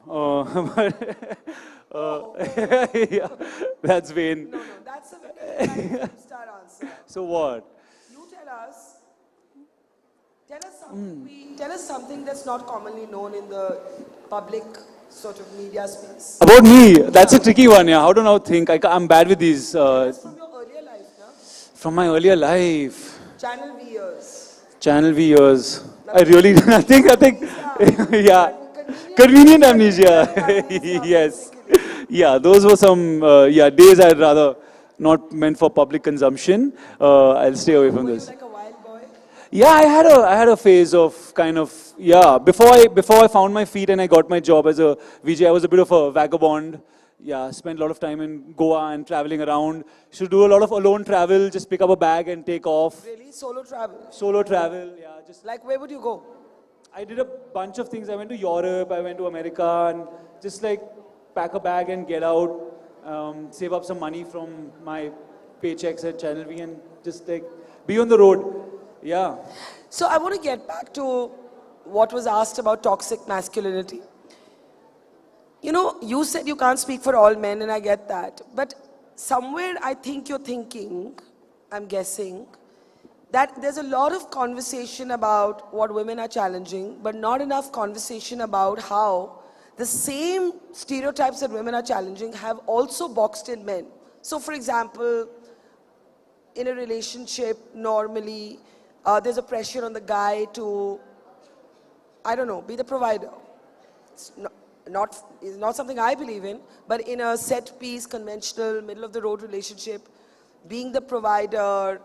Yeah, that's vain. No, that's a very star answer. So what? You tell us something that's not commonly known in the public sort of media space. About me, that's a tricky one, yeah. How do I think? I'm bad with these. From your earlier life, no? From my earlier life. Channel V years. Channel V years. I really, I think, yeah. Convenient amnesia. Yes. Yeah, those were some, days I'd rather not meant for public consumption. I'll stay away from this. Like a wild boy? Yeah, I had a phase of kind of, before I found my feet and I got my job as a VJ, I was a bit of a vagabond. Yeah, spent a lot of time in Goa and traveling around. Should do a lot of alone travel, just pick up a bag and take off. Really? Solo travel? Solo travel, yeah. Just like, where would you go? I did a bunch of things. I went to Europe, I went to America, and just like pack a bag and get out, save up some money from my paychecks at Channel V and just like be on the road. Yeah. So I want to get back to what was asked about toxic masculinity. You know, you said you can't speak for all men, and I get that. But somewhere I think you're thinking I'm guessing, that there's a lot of conversation about what women are challenging, but not enough conversation about how the same stereotypes that women are challenging have also boxed in men. So for example, in a relationship, normally, there's a pressure on the guy to, I don't know, be the provider. It's not something I believe in, but in a set piece, conventional, middle of the road relationship, being the provider,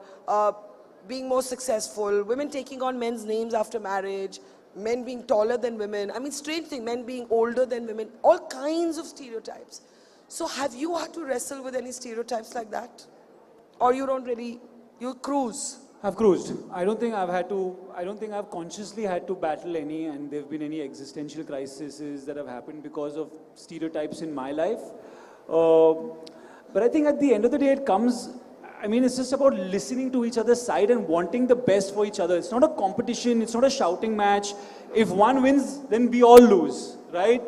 being more successful, women taking on men's names after marriage, men being taller than women. I mean, strange thing, men being older than women, all kinds of stereotypes. So have you had to wrestle with any stereotypes like that? Or you don't really, you cruise? I've cruised. I don't think I've consciously had to battle any, and there have been any existential crises that have happened because of stereotypes in my life. But I think at the end of the day, it's just about listening to each other's side and wanting the best for each other. It's not a competition, it's not a shouting match. If one wins, then we all lose, right?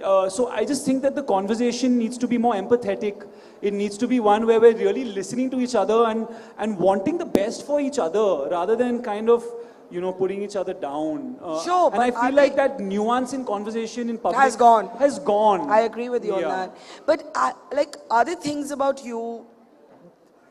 So I just think that the conversation needs to be more empathetic. It needs to be one where we're really listening to each other and wanting the best for each other rather than kind of, putting each other down. Sure, and I feel like that nuance in conversation in public has gone. I agree with you on that. But are there things about you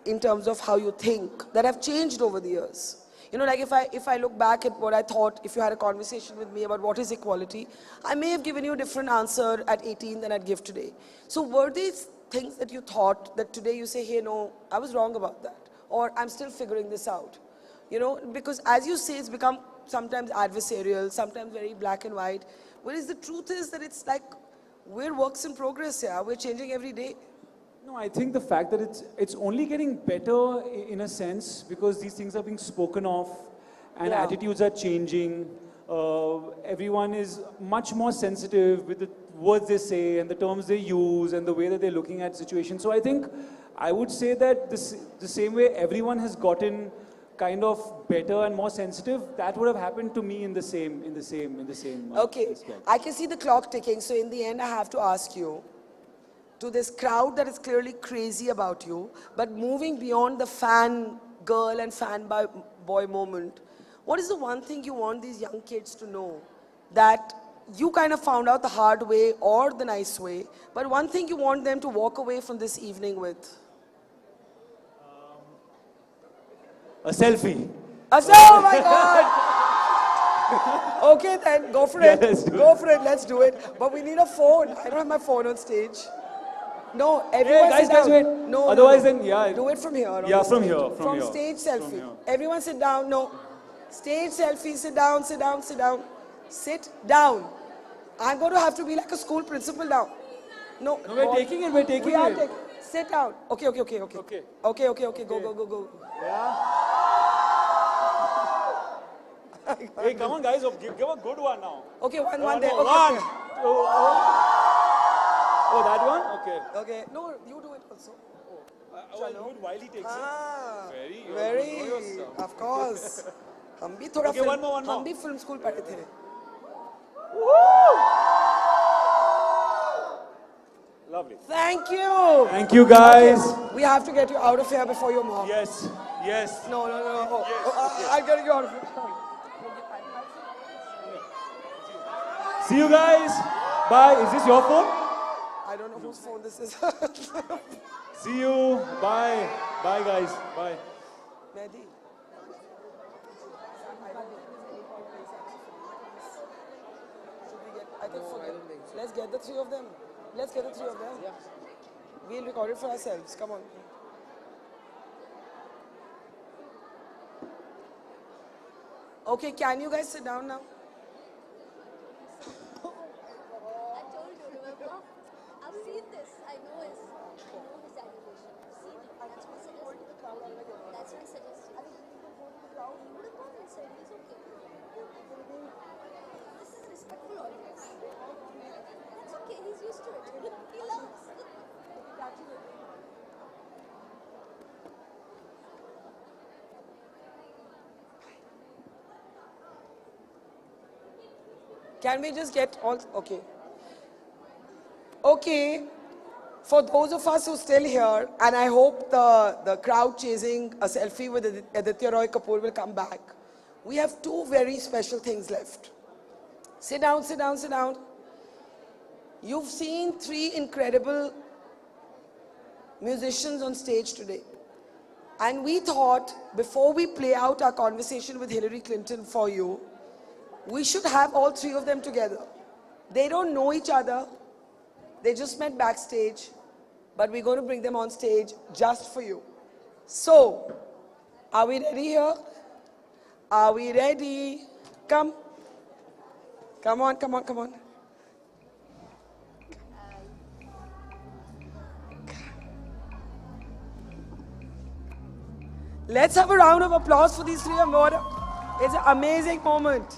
in terms of how you think that have changed over the years? Like if I look back at what I thought, if you had a conversation with me about what is equality, I may have given you a different answer at 18 than I'd give today. So were these things that you thought that today you say, hey, no, I was wrong about that, or I'm still figuring this out? Because as you say, it's become sometimes adversarial, sometimes very black and white, whereas the truth is that it's like we're works in progress here, we're changing every day. No, I think the fact that it's only getting better in a sense because these things are being spoken of and attitudes are changing. Everyone is much more sensitive with the words they say and the terms they use and the way that they're looking at situations. So I think I would say that the same way everyone has gotten kind of better and more sensitive, that would have happened to me in the same. Okay, I can see the clock ticking. So in the end, I have to ask you, to this crowd that is clearly crazy about you, but moving beyond the fan girl and fan boy moment, what is the one thing you want these young kids to know that you kind of found out the hard way or the nice way, but one thing you want them to walk away from this evening with? A selfie. Oh my God! Okay then, go for it. Go for it, let's do it. But we need a phone. I don't have my phone on stage. No, everyone guys, sit down. wait. No, Otherwise no. then, yeah. Do it from here. Yeah, from here. From stage selfie. Everyone sit down. No. Stage selfie, sit down, sit down, sit down. Sit down. I'm going to have to be like a school principal now. No, we're taking it, we're taking we are it. Sit down. Okay. Okay. Go. Yeah. Hey, come on guys, give a good one now. Okay, one there. More. Okay. One. Oh, that one? Okay. No, you do it also. I'll do it while he takes it. Very. Of course. हम भी थोड़ा one more. हम भी film school पढ़े थे. Lovely. Thank you. Thank you, guys. Okay. We have to get you out of here before your mom. Yes. No. Yes. I'll get you out of here. See you guys. Bye. Is this your phone? I don't know whose phone this is. See you. Bye. Bye, guys. Bye. Mehdi. I think let's get the three of them. We'll record it for ourselves. Come on. Okay, can you guys sit down now? I've seen this. I know his animation. I've seen it. That's why I suggested. He would have gone inside. He's okay. This is a respectful audience. That's okay. He's used to it. He loves. Can we just get all... Okay. Okay. For those of us who are still here, and I hope the crowd chasing a selfie with Aditya Roy Kapur will come back, we have two very special things left. Sit down, sit down, sit down. You've seen three incredible musicians on stage today. And we thought, before we play out our conversation with Hillary Clinton for you, we should have all three of them together. They don't know each other. They just met backstage, but we're going to bring them on stage just for you. So, are we ready here? Are we ready? Come. Come on, come on, come on. Let's have a round of applause for these three. It's an amazing moment.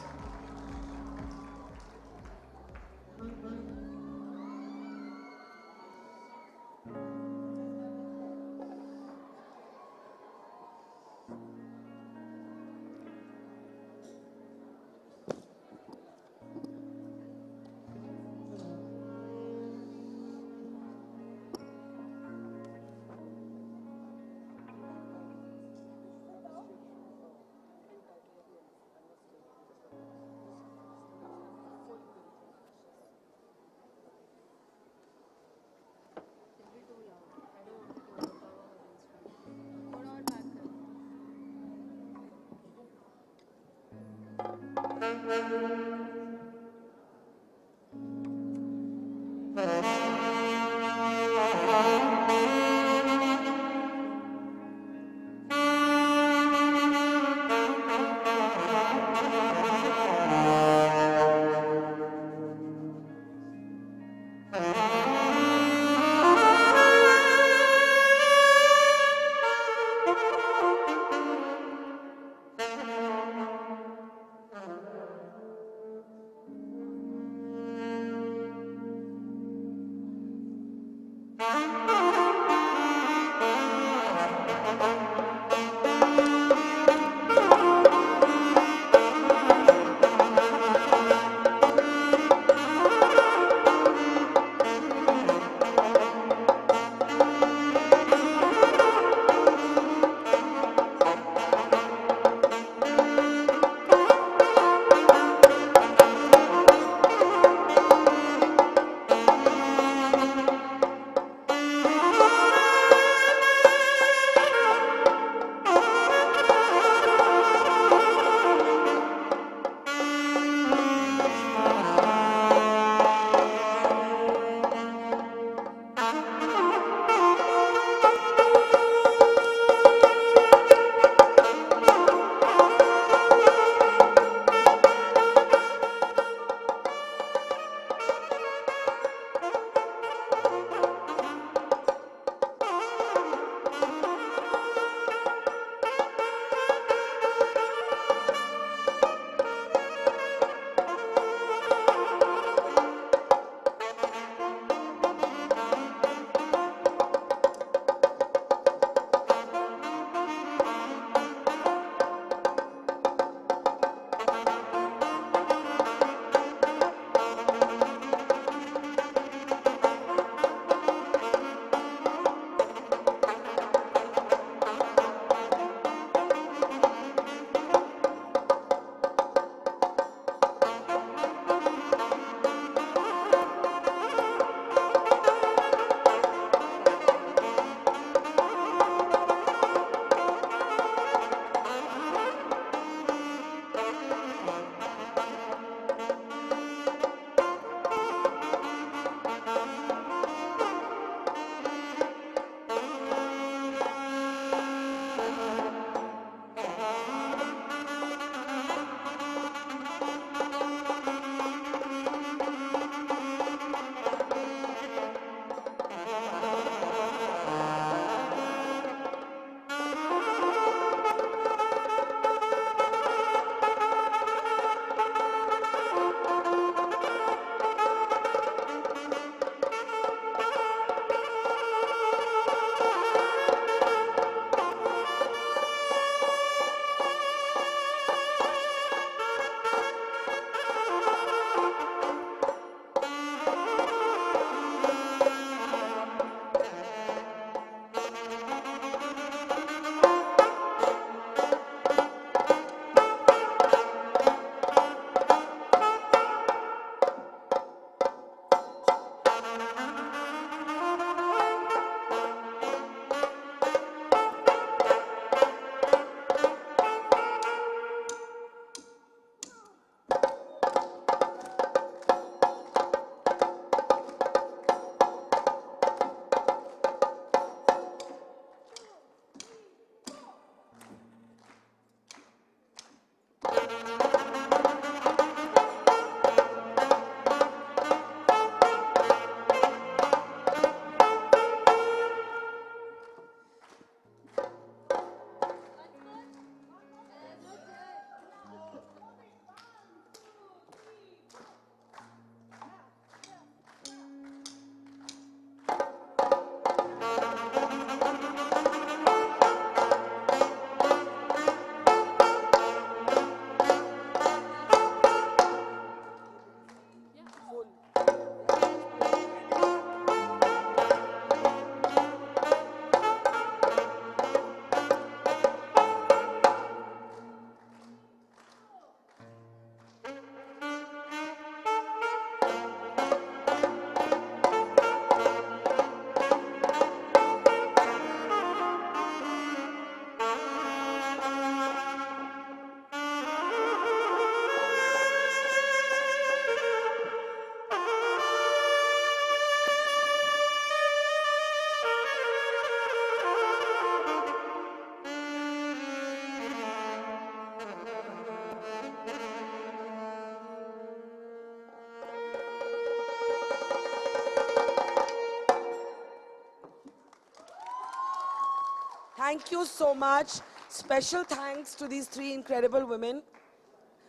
Thank you so much. Special thanks to these three incredible women.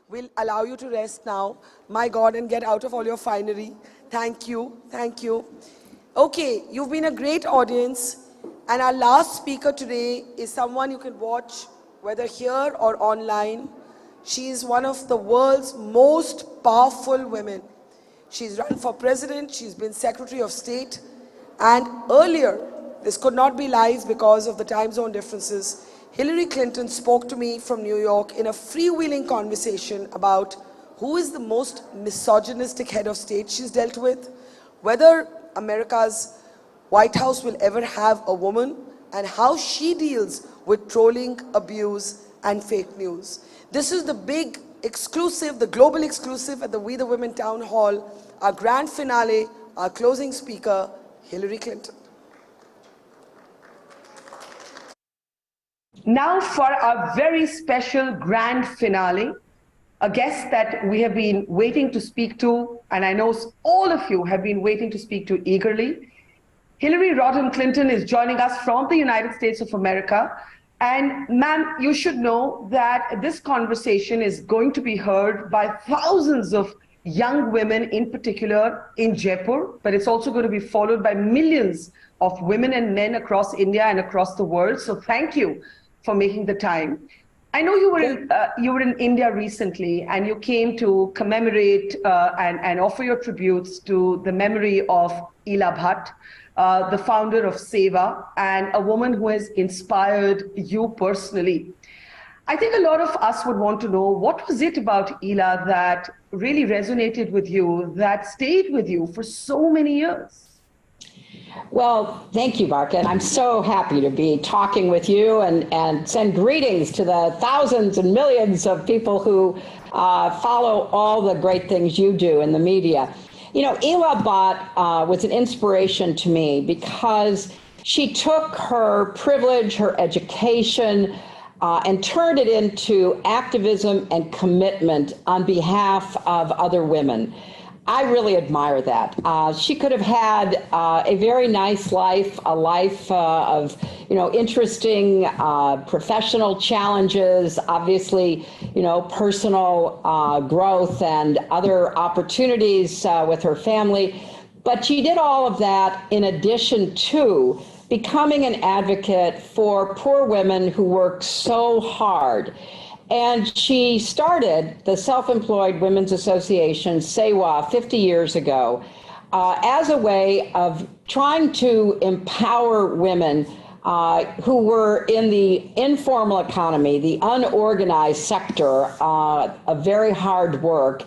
We'll allow you to rest now, my God, and get out of all your finery. Thank you, thank you. Okay, you've been a great audience, and our last speaker today is someone you can watch, whether here or online. She is one of the world's most powerful women. She's run for president, she's been Secretary of State, and earlier, this could not be live because of the time zone differences, Hillary Clinton spoke to me from New York in a freewheeling conversation about who is the most misogynistic head of state she's dealt with, whether America's White House will ever have a woman, and how she deals with trolling, abuse, and fake news. This is the big exclusive, the global exclusive at the We the Women Town Hall, our grand finale, our closing speaker, Hillary Clinton. Now for our very special grand finale, a guest that we have been waiting to speak to, and I know all of you have been waiting to speak to eagerly. Hillary Rodham Clinton is joining us from the United States of America. And ma'am, you should know that this conversation is going to be heard by thousands of young women, in particular in Jaipur, but it's also going to be followed by millions of women and men across India and across the world. So thank you for making the time. I know you were in India recently, and you came to commemorate and offer your tributes to the memory of Ela Bhatt, the founder of Seva, and a woman who has inspired you personally. I think a lot of us would want to know, what was it about Ela that really resonated with you, that stayed with you for so many years? Well, thank you, Barkha. And I'm so happy to be talking with you and send greetings to the thousands and millions of people who follow all the great things you do in the media. You know, Ela Bhatt was an inspiration to me because she took her privilege, her education, and turned it into activism and commitment on behalf of other women. I really admire that. She could have had a very nice life, a life of, interesting professional challenges, obviously, personal growth and other opportunities with her family. But she did all of that in addition to becoming an advocate for poor women who work so hard. And she started the Self-Employed Women's Association, SEWA, 50 years ago, as a way of trying to empower women who were in the informal economy, the unorganized sector of very hard work,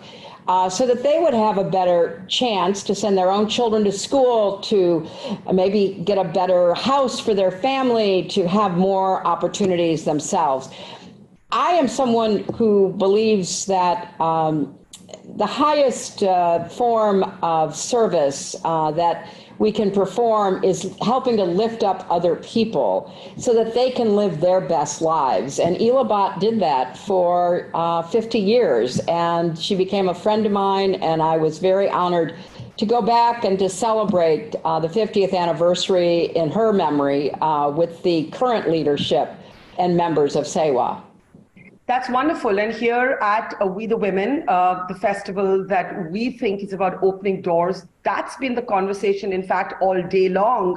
so that they would have a better chance to send their own children to school, to maybe get a better house for their family, to have more opportunities themselves. I am someone who believes that the highest form of service that we can perform is helping to lift up other people so that they can live their best lives. And Ela Bhatt did that for 50 years, and she became a friend of mine, and I was very honored to go back and to celebrate the 50th anniversary in her memory with the current leadership and members of SEWA. That's wonderful. And here at We the Women, the festival that we think is about opening doors, that's been the conversation, in fact, all day long.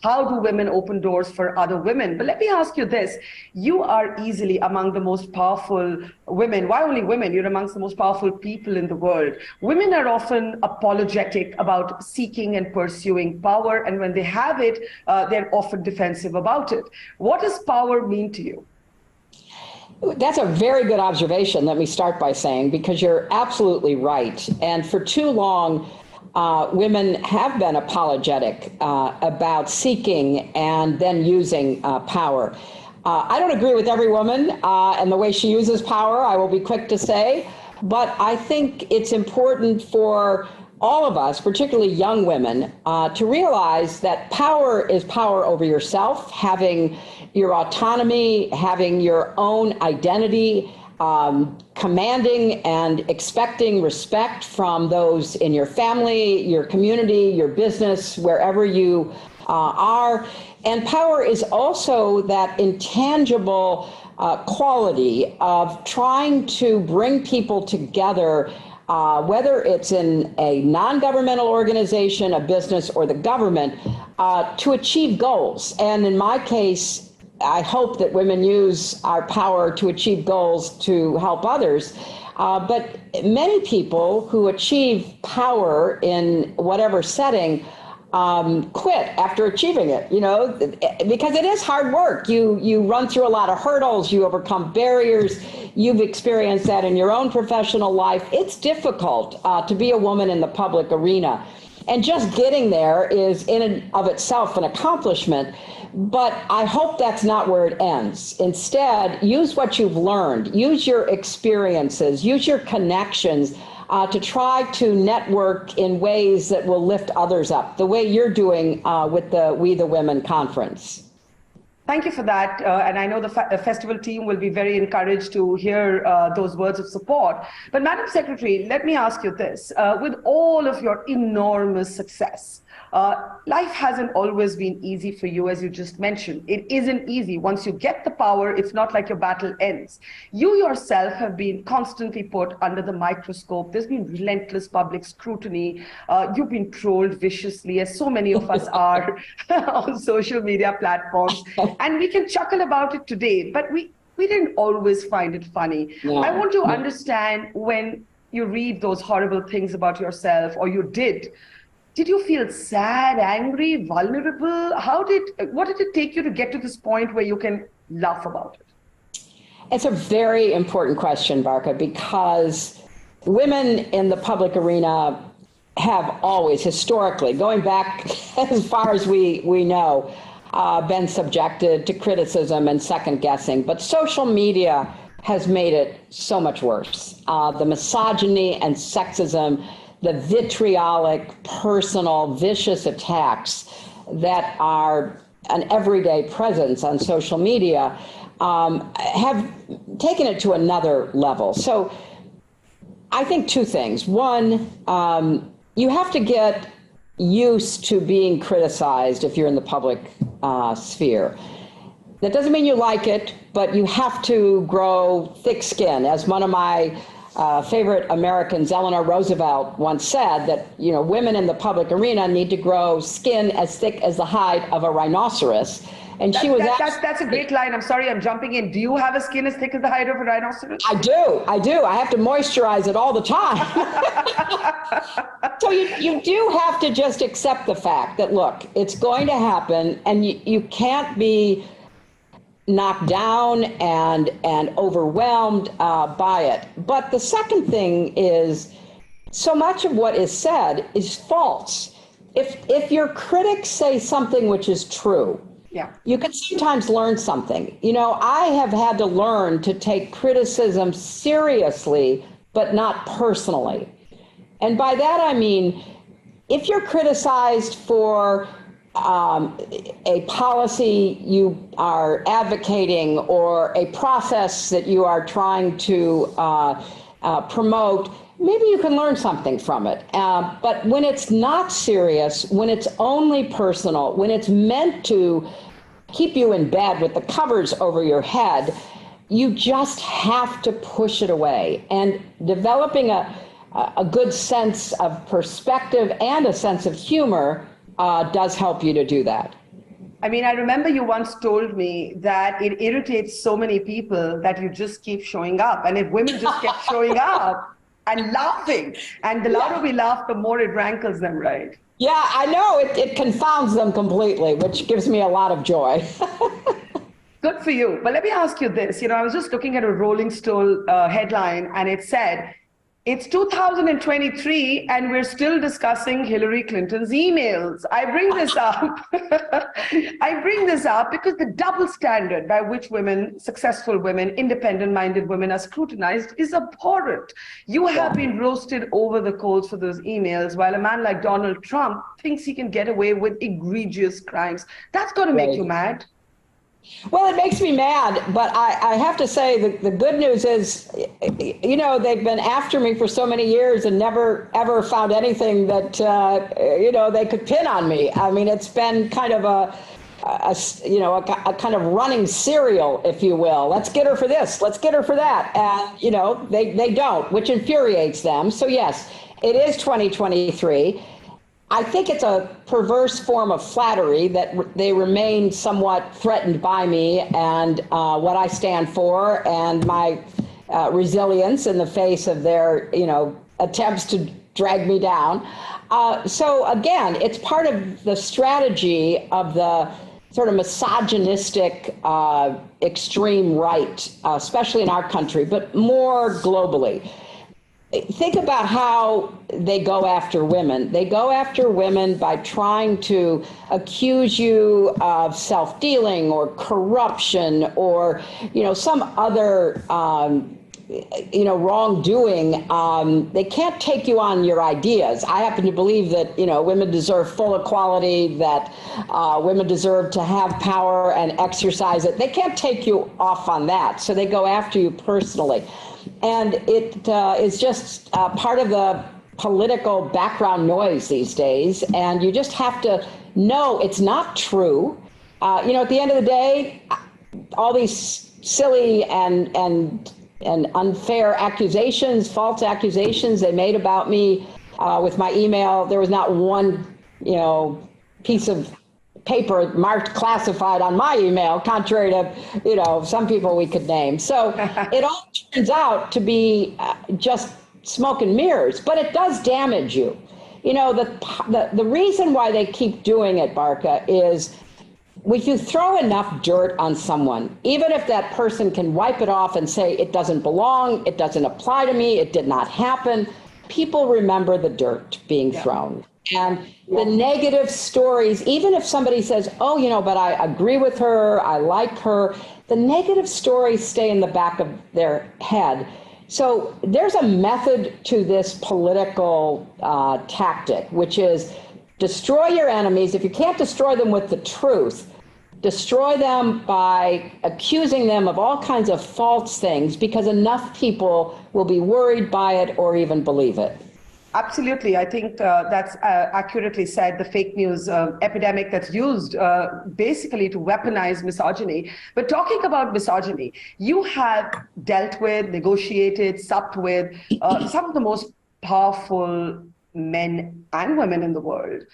How do women open doors for other women? But let me ask you this. You are easily among the most powerful women. Why only women? You're amongst the most powerful people in the world. Women are often apologetic about seeking and pursuing power. And when they have it, they're often defensive about it. What does power mean to you? That's a very good observation, let me start by saying, because you're absolutely right. And for too long, women have been apologetic about seeking and then using power. I don't agree with every woman and the way she uses power, I will be quick to say, but I think it's important for all of us, particularly young women, to realize that power is power over yourself, having your autonomy, having your own identity, commanding and expecting respect from those in your family, your community, your business, wherever you are. And power is also that intangible quality of trying to bring people together, whether it's in a non-governmental organization, a business, or the government, to achieve goals. And in my case, I hope that women use our power to achieve goals to help others. But many people who achieve power in whatever setting quit after achieving it, because it is hard work. You run through a lot of hurdles, you overcome barriers. You've experienced that in your own professional life. It's difficult to be a woman in the public arena. And just getting there is in and of itself an accomplishment. But I hope that's not where it ends. Instead, use what you've learned, use your experiences, use your connections to try to network in ways that will lift others up, the way you're doing with the We the Women conference. Thank you for that. And I know the festival team will be very encouraged to hear those words of support. But Madam Secretary, let me ask you this. With all of your enormous success, life hasn't always been easy for you, as you just mentioned. It isn't easy. Once you get the power, it's not like your battle ends. You yourself have been constantly put under the microscope. There's been relentless public scrutiny. You've been trolled viciously, as so many of us are on social media platforms. And we can chuckle about it today, but we didn't always find it funny. No. I want to understand, when you read those horrible things about yourself, or you did you feel sad, angry, vulnerable? What did it take you to get to this point where you can laugh about it? It's a very important question, Barkha, because women in the public arena have always, historically, going back as far as we know, been subjected to criticism and second guessing. But social media has made it so much worse. The misogyny and sexism, the vitriolic, personal, vicious attacks that are an everyday presence on social media have taken it to another level. So I think two things. One, you have to get used to being criticized if you're in the public sphere. That doesn't mean you like it, but you have to grow thick skin. As one of my favorite Americans, Eleanor Roosevelt, once said, that women in the public arena need to grow skin as thick as the hide of a rhinoceros. And she was that's a great line. I'm sorry, I'm jumping in. Do you have a skin as thick as the hide of a rhinoceros? I do. I have to moisturize it all the time. So you do have to just accept the fact that, look, it's going to happen, and you can't be knocked down and overwhelmed by it. But the second thing is, so much of what is said is false. If your critics say something which is true, you can sometimes learn something. I have had to learn to take criticism seriously, but not personally. And by that I mean, if you're criticized for a policy you are advocating or a process that you are trying to promote, maybe you can learn something from it. But when it's not serious, when it's only personal, when it's meant to keep you in bed with the covers over your head, you just have to push it away. And developing a good sense of perspective and a sense of humor does help you to do that. I mean, I remember you once told me that it irritates so many people that you just keep showing up. And if women just kept showing up and laughing, and the louder we laugh, the more it rankles them, right? Yeah, I know. It confounds them completely, which gives me a lot of joy. Good for you. But let me ask you this. I was just looking at a Rolling Stone headline, and it said, it's 2023 and we're still discussing Hillary Clinton's emails. I bring this up. I bring this up because the double standard by which women, successful women, independent-minded women are scrutinized is abhorrent. You have been roasted over the coals for those emails, while a man like Donald Trump thinks he can get away with egregious crimes. That's got to make you mad. Well, it makes me mad, but I have to say the good news is, you know, they've been after me for so many years and never ever found anything that, you know, they could pin on me. I mean, it's been kind of a kind of running serial, if you will. Let's get her for this, let's get her for that. And, you know, they don't, which infuriates them. So yes, it is 2023. I think it's a perverse form of flattery that they remain somewhat threatened by me and what I stand for and my resilience in the face of their, you know, attempts to drag me down. So again, it's part of the strategy of the sort of misogynistic extreme right, especially in our country, but more globally. Think about how they go after women. They go after women by trying to accuse you of self-dealing or corruption or, you know, some other, you know, wrongdoing. They can't take you on your ideas. I happen to believe that, you know, women deserve full equality, that women deserve to have power and exercise it. They can't take you off on that. So they go after you personally. And it is just part of the political background noise these days. And you just have to know it's not true. You know, at the end of the day, all these silly and unfair accusations, false accusations they made about me with my email, there was not one, you know, piece of paper marked classified on my email, contrary to, you know, some people we could name. So it all turns out to be just smoke and mirrors, but it does damage you. You know, the reason why they keep doing it, Barkha, is if you throw enough dirt on someone, even if that person can wipe it off and say it doesn't belong, it doesn't apply to me, it did not happen, people remember the dirt being thrown. And the negative stories, even if somebody says, oh, you know, but I agree with her, I like her, the negative stories stay in the back of their head. So there's a method to this political tactic, which is destroy your enemies. If you can't destroy them with the truth, destroy them by accusing them of all kinds of false things, because enough people will be worried by it or even believe it. Absolutely. I think that's accurately said, the fake news epidemic that's used basically to weaponize misogyny. But talking about misogyny, you have dealt with, negotiated, supped with some of the most powerful men and women in the world.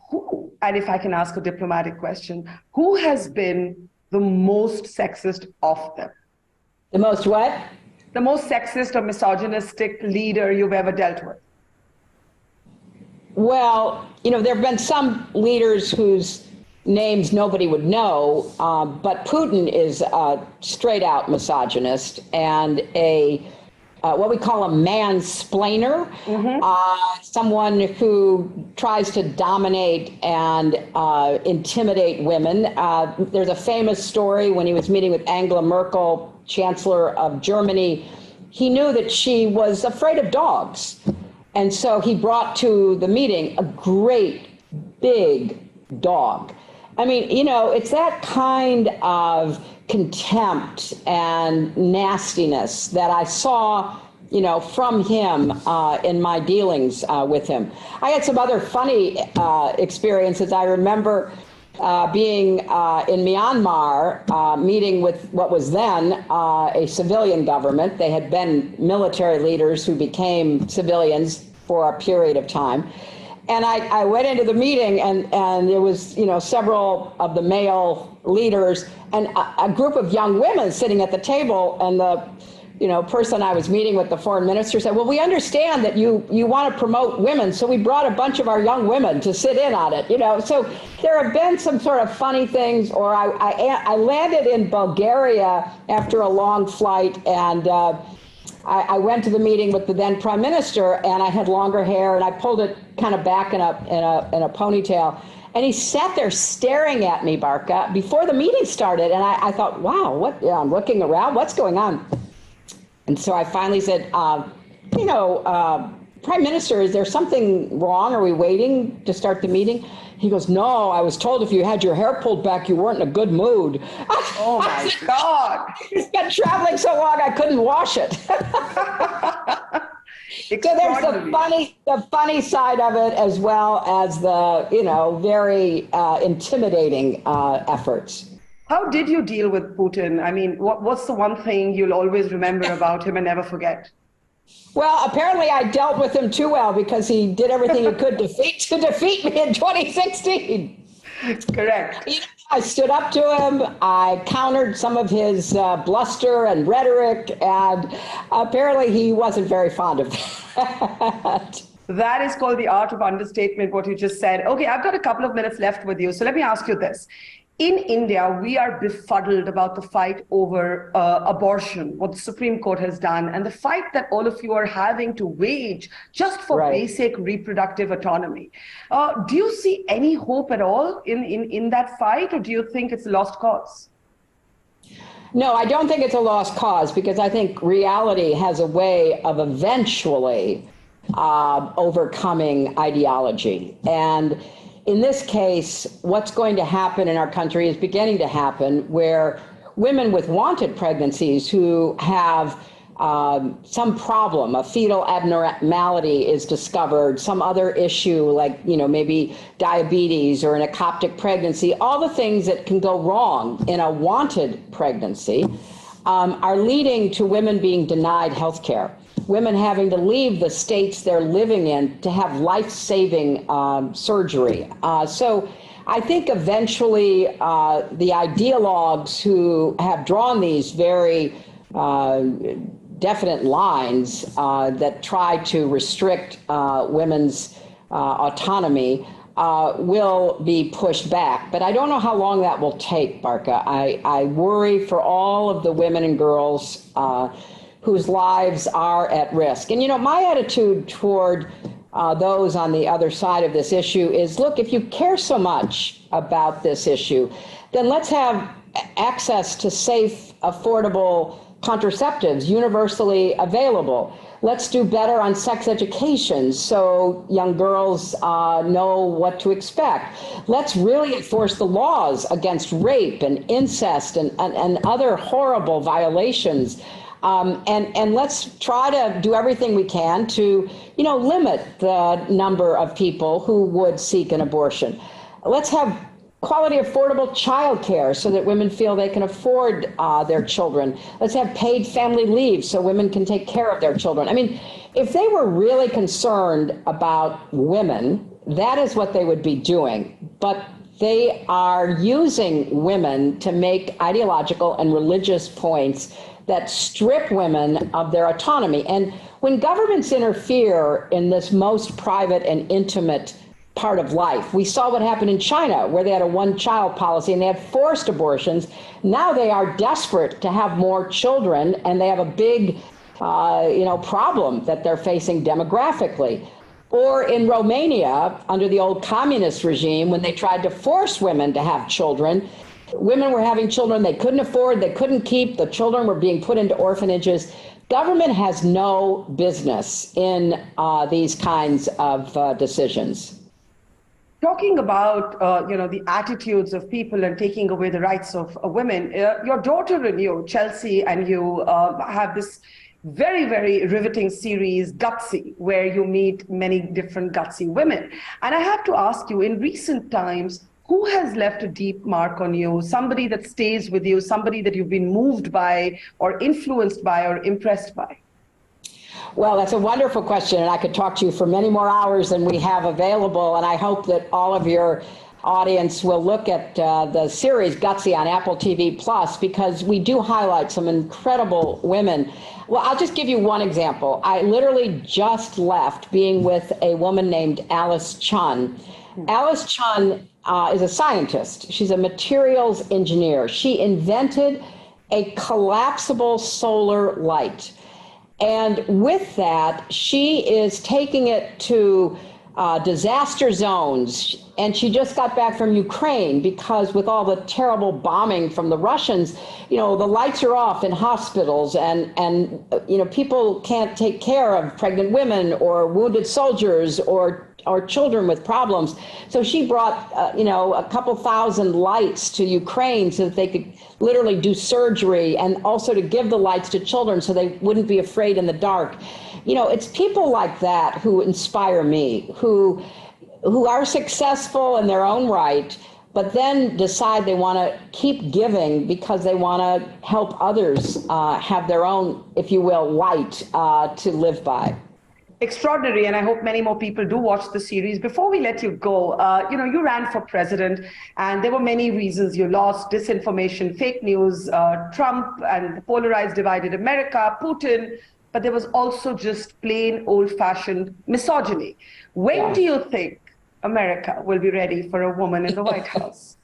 Who, and if I can ask a diplomatic question, who has been the most sexist of them? The most what? The most sexist or misogynistic leader you've ever dealt with? Well, you know, there have been some leaders whose names nobody would know, but Putin is a straight out misogynist and a what we call a mansplainer, someone who tries to dominate and intimidate women. There's a famous story when he was meeting with Angela Merkel, Chancellor of Germany. He knew that she was afraid of dogs. And so he brought to the meeting a great big dog. I mean, you know, it's that kind of contempt and nastiness that I saw, you know, from him in my dealings with him. I had some other funny experiences. I remember being in Myanmar, meeting with what was then a civilian government. They had been military leaders who became civilians for a period of time. And I went into the meeting and there was, you know, several of the male leaders and a group of young women sitting at the table, and the, you know, person I was meeting with, the foreign minister, said, well, we understand that you want to promote women, so we brought a bunch of our young women to sit in on it, you know. So there have been some sort of funny things. Or I landed in Bulgaria after a long flight, and I went to the meeting with the then prime minister, and I had longer hair, and I pulled it kind of back in a ponytail. And he sat there staring at me, Barkha, before the meeting started. And I thought, wow, what? I'm looking around, what's going on? And so I finally said, Prime Minister, is there something wrong? Are we waiting to start the meeting? He goes, no, I was told if you had your hair pulled back, you weren't in a good mood. Oh my God. He's been traveling so long, I couldn't wash it. So there's the funny side of it, as well as the, very intimidating efforts. How did you deal with Putin? I mean, what's the one thing you'll always remember about him and never forget? Well, apparently I dealt with him too well, because he did everything he could to defeat me in 2016. Correct. I stood up to him. I countered some of his bluster and rhetoric, and apparently he wasn't very fond of that. That is called the art of understatement, what you just said. Okay, I've got a couple of minutes left with you, so let me ask you this. In India, we are befuddled about the fight over abortion, what the Supreme Court has done, and the fight that all of you are having to wage just for basic reproductive autonomy. Do you see any hope at all in that fight, or do you think it's a lost cause? No, I don't think it's a lost cause, because I think reality has a way of eventually overcoming ideology. And in this case, what's going to happen in our country is beginning to happen, where women with wanted pregnancies who have some problem, a fetal abnormality is discovered, some other issue like, maybe diabetes or an ectopic pregnancy, all the things that can go wrong in a wanted pregnancy, are leading to women being denied health care. Women having to leave the states they're living in to have life-saving surgery. So I think eventually the ideologues who have drawn these very definite lines that try to restrict women's autonomy will be pushed back. But I don't know how long that will take, Barkha. I worry for all of the women and girls whose lives are at risk. And, my attitude toward those on the other side of this issue is, look, if you care so much about this issue, then let's have access to safe, affordable contraceptives universally available. Let's do better on sex education so young girls know what to expect. Let's really enforce the laws against rape and incest and other horrible violations. And let's try to do everything we can to, limit the number of people who would seek an abortion. Let's have quality, affordable childcare so that women feel they can afford their children. Let's have paid family leave so women can take care of their children. I mean, if they were really concerned about women, that is what they would be doing. But they are using women to make ideological and religious points that strip women of their autonomy. And when governments interfere in this most private and intimate part of life, we saw what happened in China, where they had a one-child policy and they had forced abortions. Now they are desperate to have more children, and they have a big, problem that they're facing demographically. Or in Romania, under the old communist regime, when they tried to force women to have children, women were having children they couldn't afford, they couldn't keep, the children were being put into orphanages. Government has no business in these kinds of decisions. Talking about, the attitudes of people and taking away the rights of women, your daughter and you, Chelsea, and you have this very, very riveting series, Gutsy, where you meet many different gutsy women. And I have to ask you, in recent times, who has left a deep mark on you? Somebody that stays with you, somebody that you've been moved by or influenced by or impressed by? Well, that's a wonderful question, and I could talk to you for many more hours than we have available, and I hope that all of your audience will look at the series Gutsy on Apple TV Plus, because we do highlight some incredible women. Well, I'll just give you one example. I literally just left being with a woman named Alice Chun. Alice Chun is a scientist. She's a materials engineer. She invented a collapsible solar light. And with that, she is taking it to disaster zones. And she just got back from Ukraine because with all the terrible bombing from the Russians, the lights are off in hospitals and people can't take care of pregnant women or wounded soldiers or or children with problems. So she brought, a couple thousand lights to Ukraine so that they could literally do surgery, and also to give the lights to children so they wouldn't be afraid in the dark. It's people like that who inspire me, who are successful in their own right, but then decide they want to keep giving because they want to help others have their own, if you will, light to live by. Extraordinary, and I hope many more people do watch the series. Before we let you go, you ran for president, and there were many reasons you lost: disinformation, fake news, Trump, and the polarized, divided America, Putin. But there was also just plain old-fashioned misogyny. When do you think America will be ready for a woman in the White House?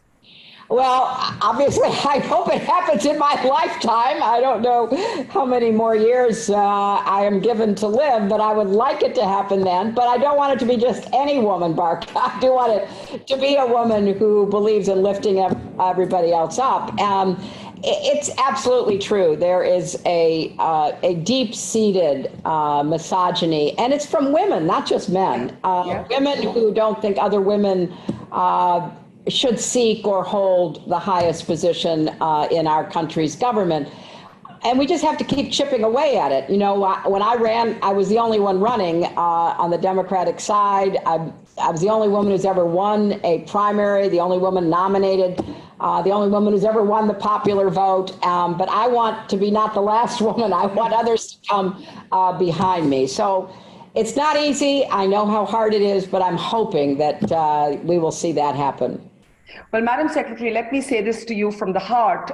Well, obviously, I hope it happens in my lifetime. I don't know how many more years I am given to live, but I would like it to happen then. But I don't want it to be just any woman, Bark. I do want it to be a woman who believes in lifting everybody else up. It's absolutely true. There is a deep-seated misogyny, and it's from women, not just men. Women who don't think other women should seek or hold the highest position in our country's government. And we just have to keep chipping away at it. When I ran, I was the only one running on the Democratic side. I was the only woman who's ever won a primary, the only woman nominated, the only woman who's ever won the popular vote. But I want to be not the last woman. I want others to come behind me. So it's not easy. I know how hard it is, but I'm hoping that we will see that happen. Well, Madam Secretary, let me say this to you from the heart.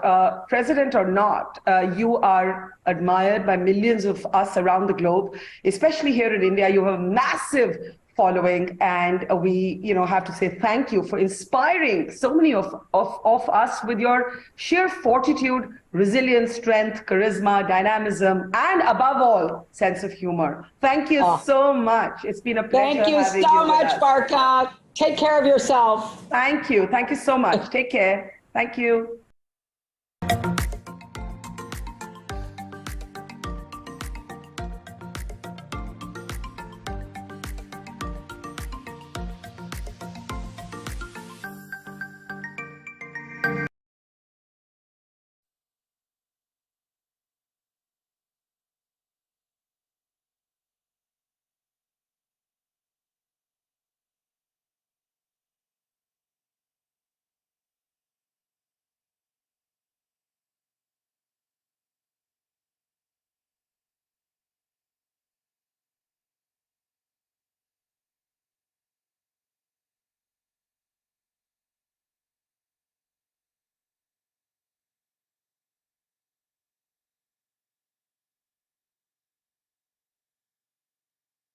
President or not, you are admired by millions of us around the globe, especially here in India. You have a massive following, and we have to say thank you for inspiring so many of us with your sheer fortitude, resilience, strength, charisma, dynamism, and above all, sense of humor. Thank you so much. It's been a pleasure. Thank you so much, Barkha. Take care of yourself. Thank you. Thank you so much. Take care. Thank you.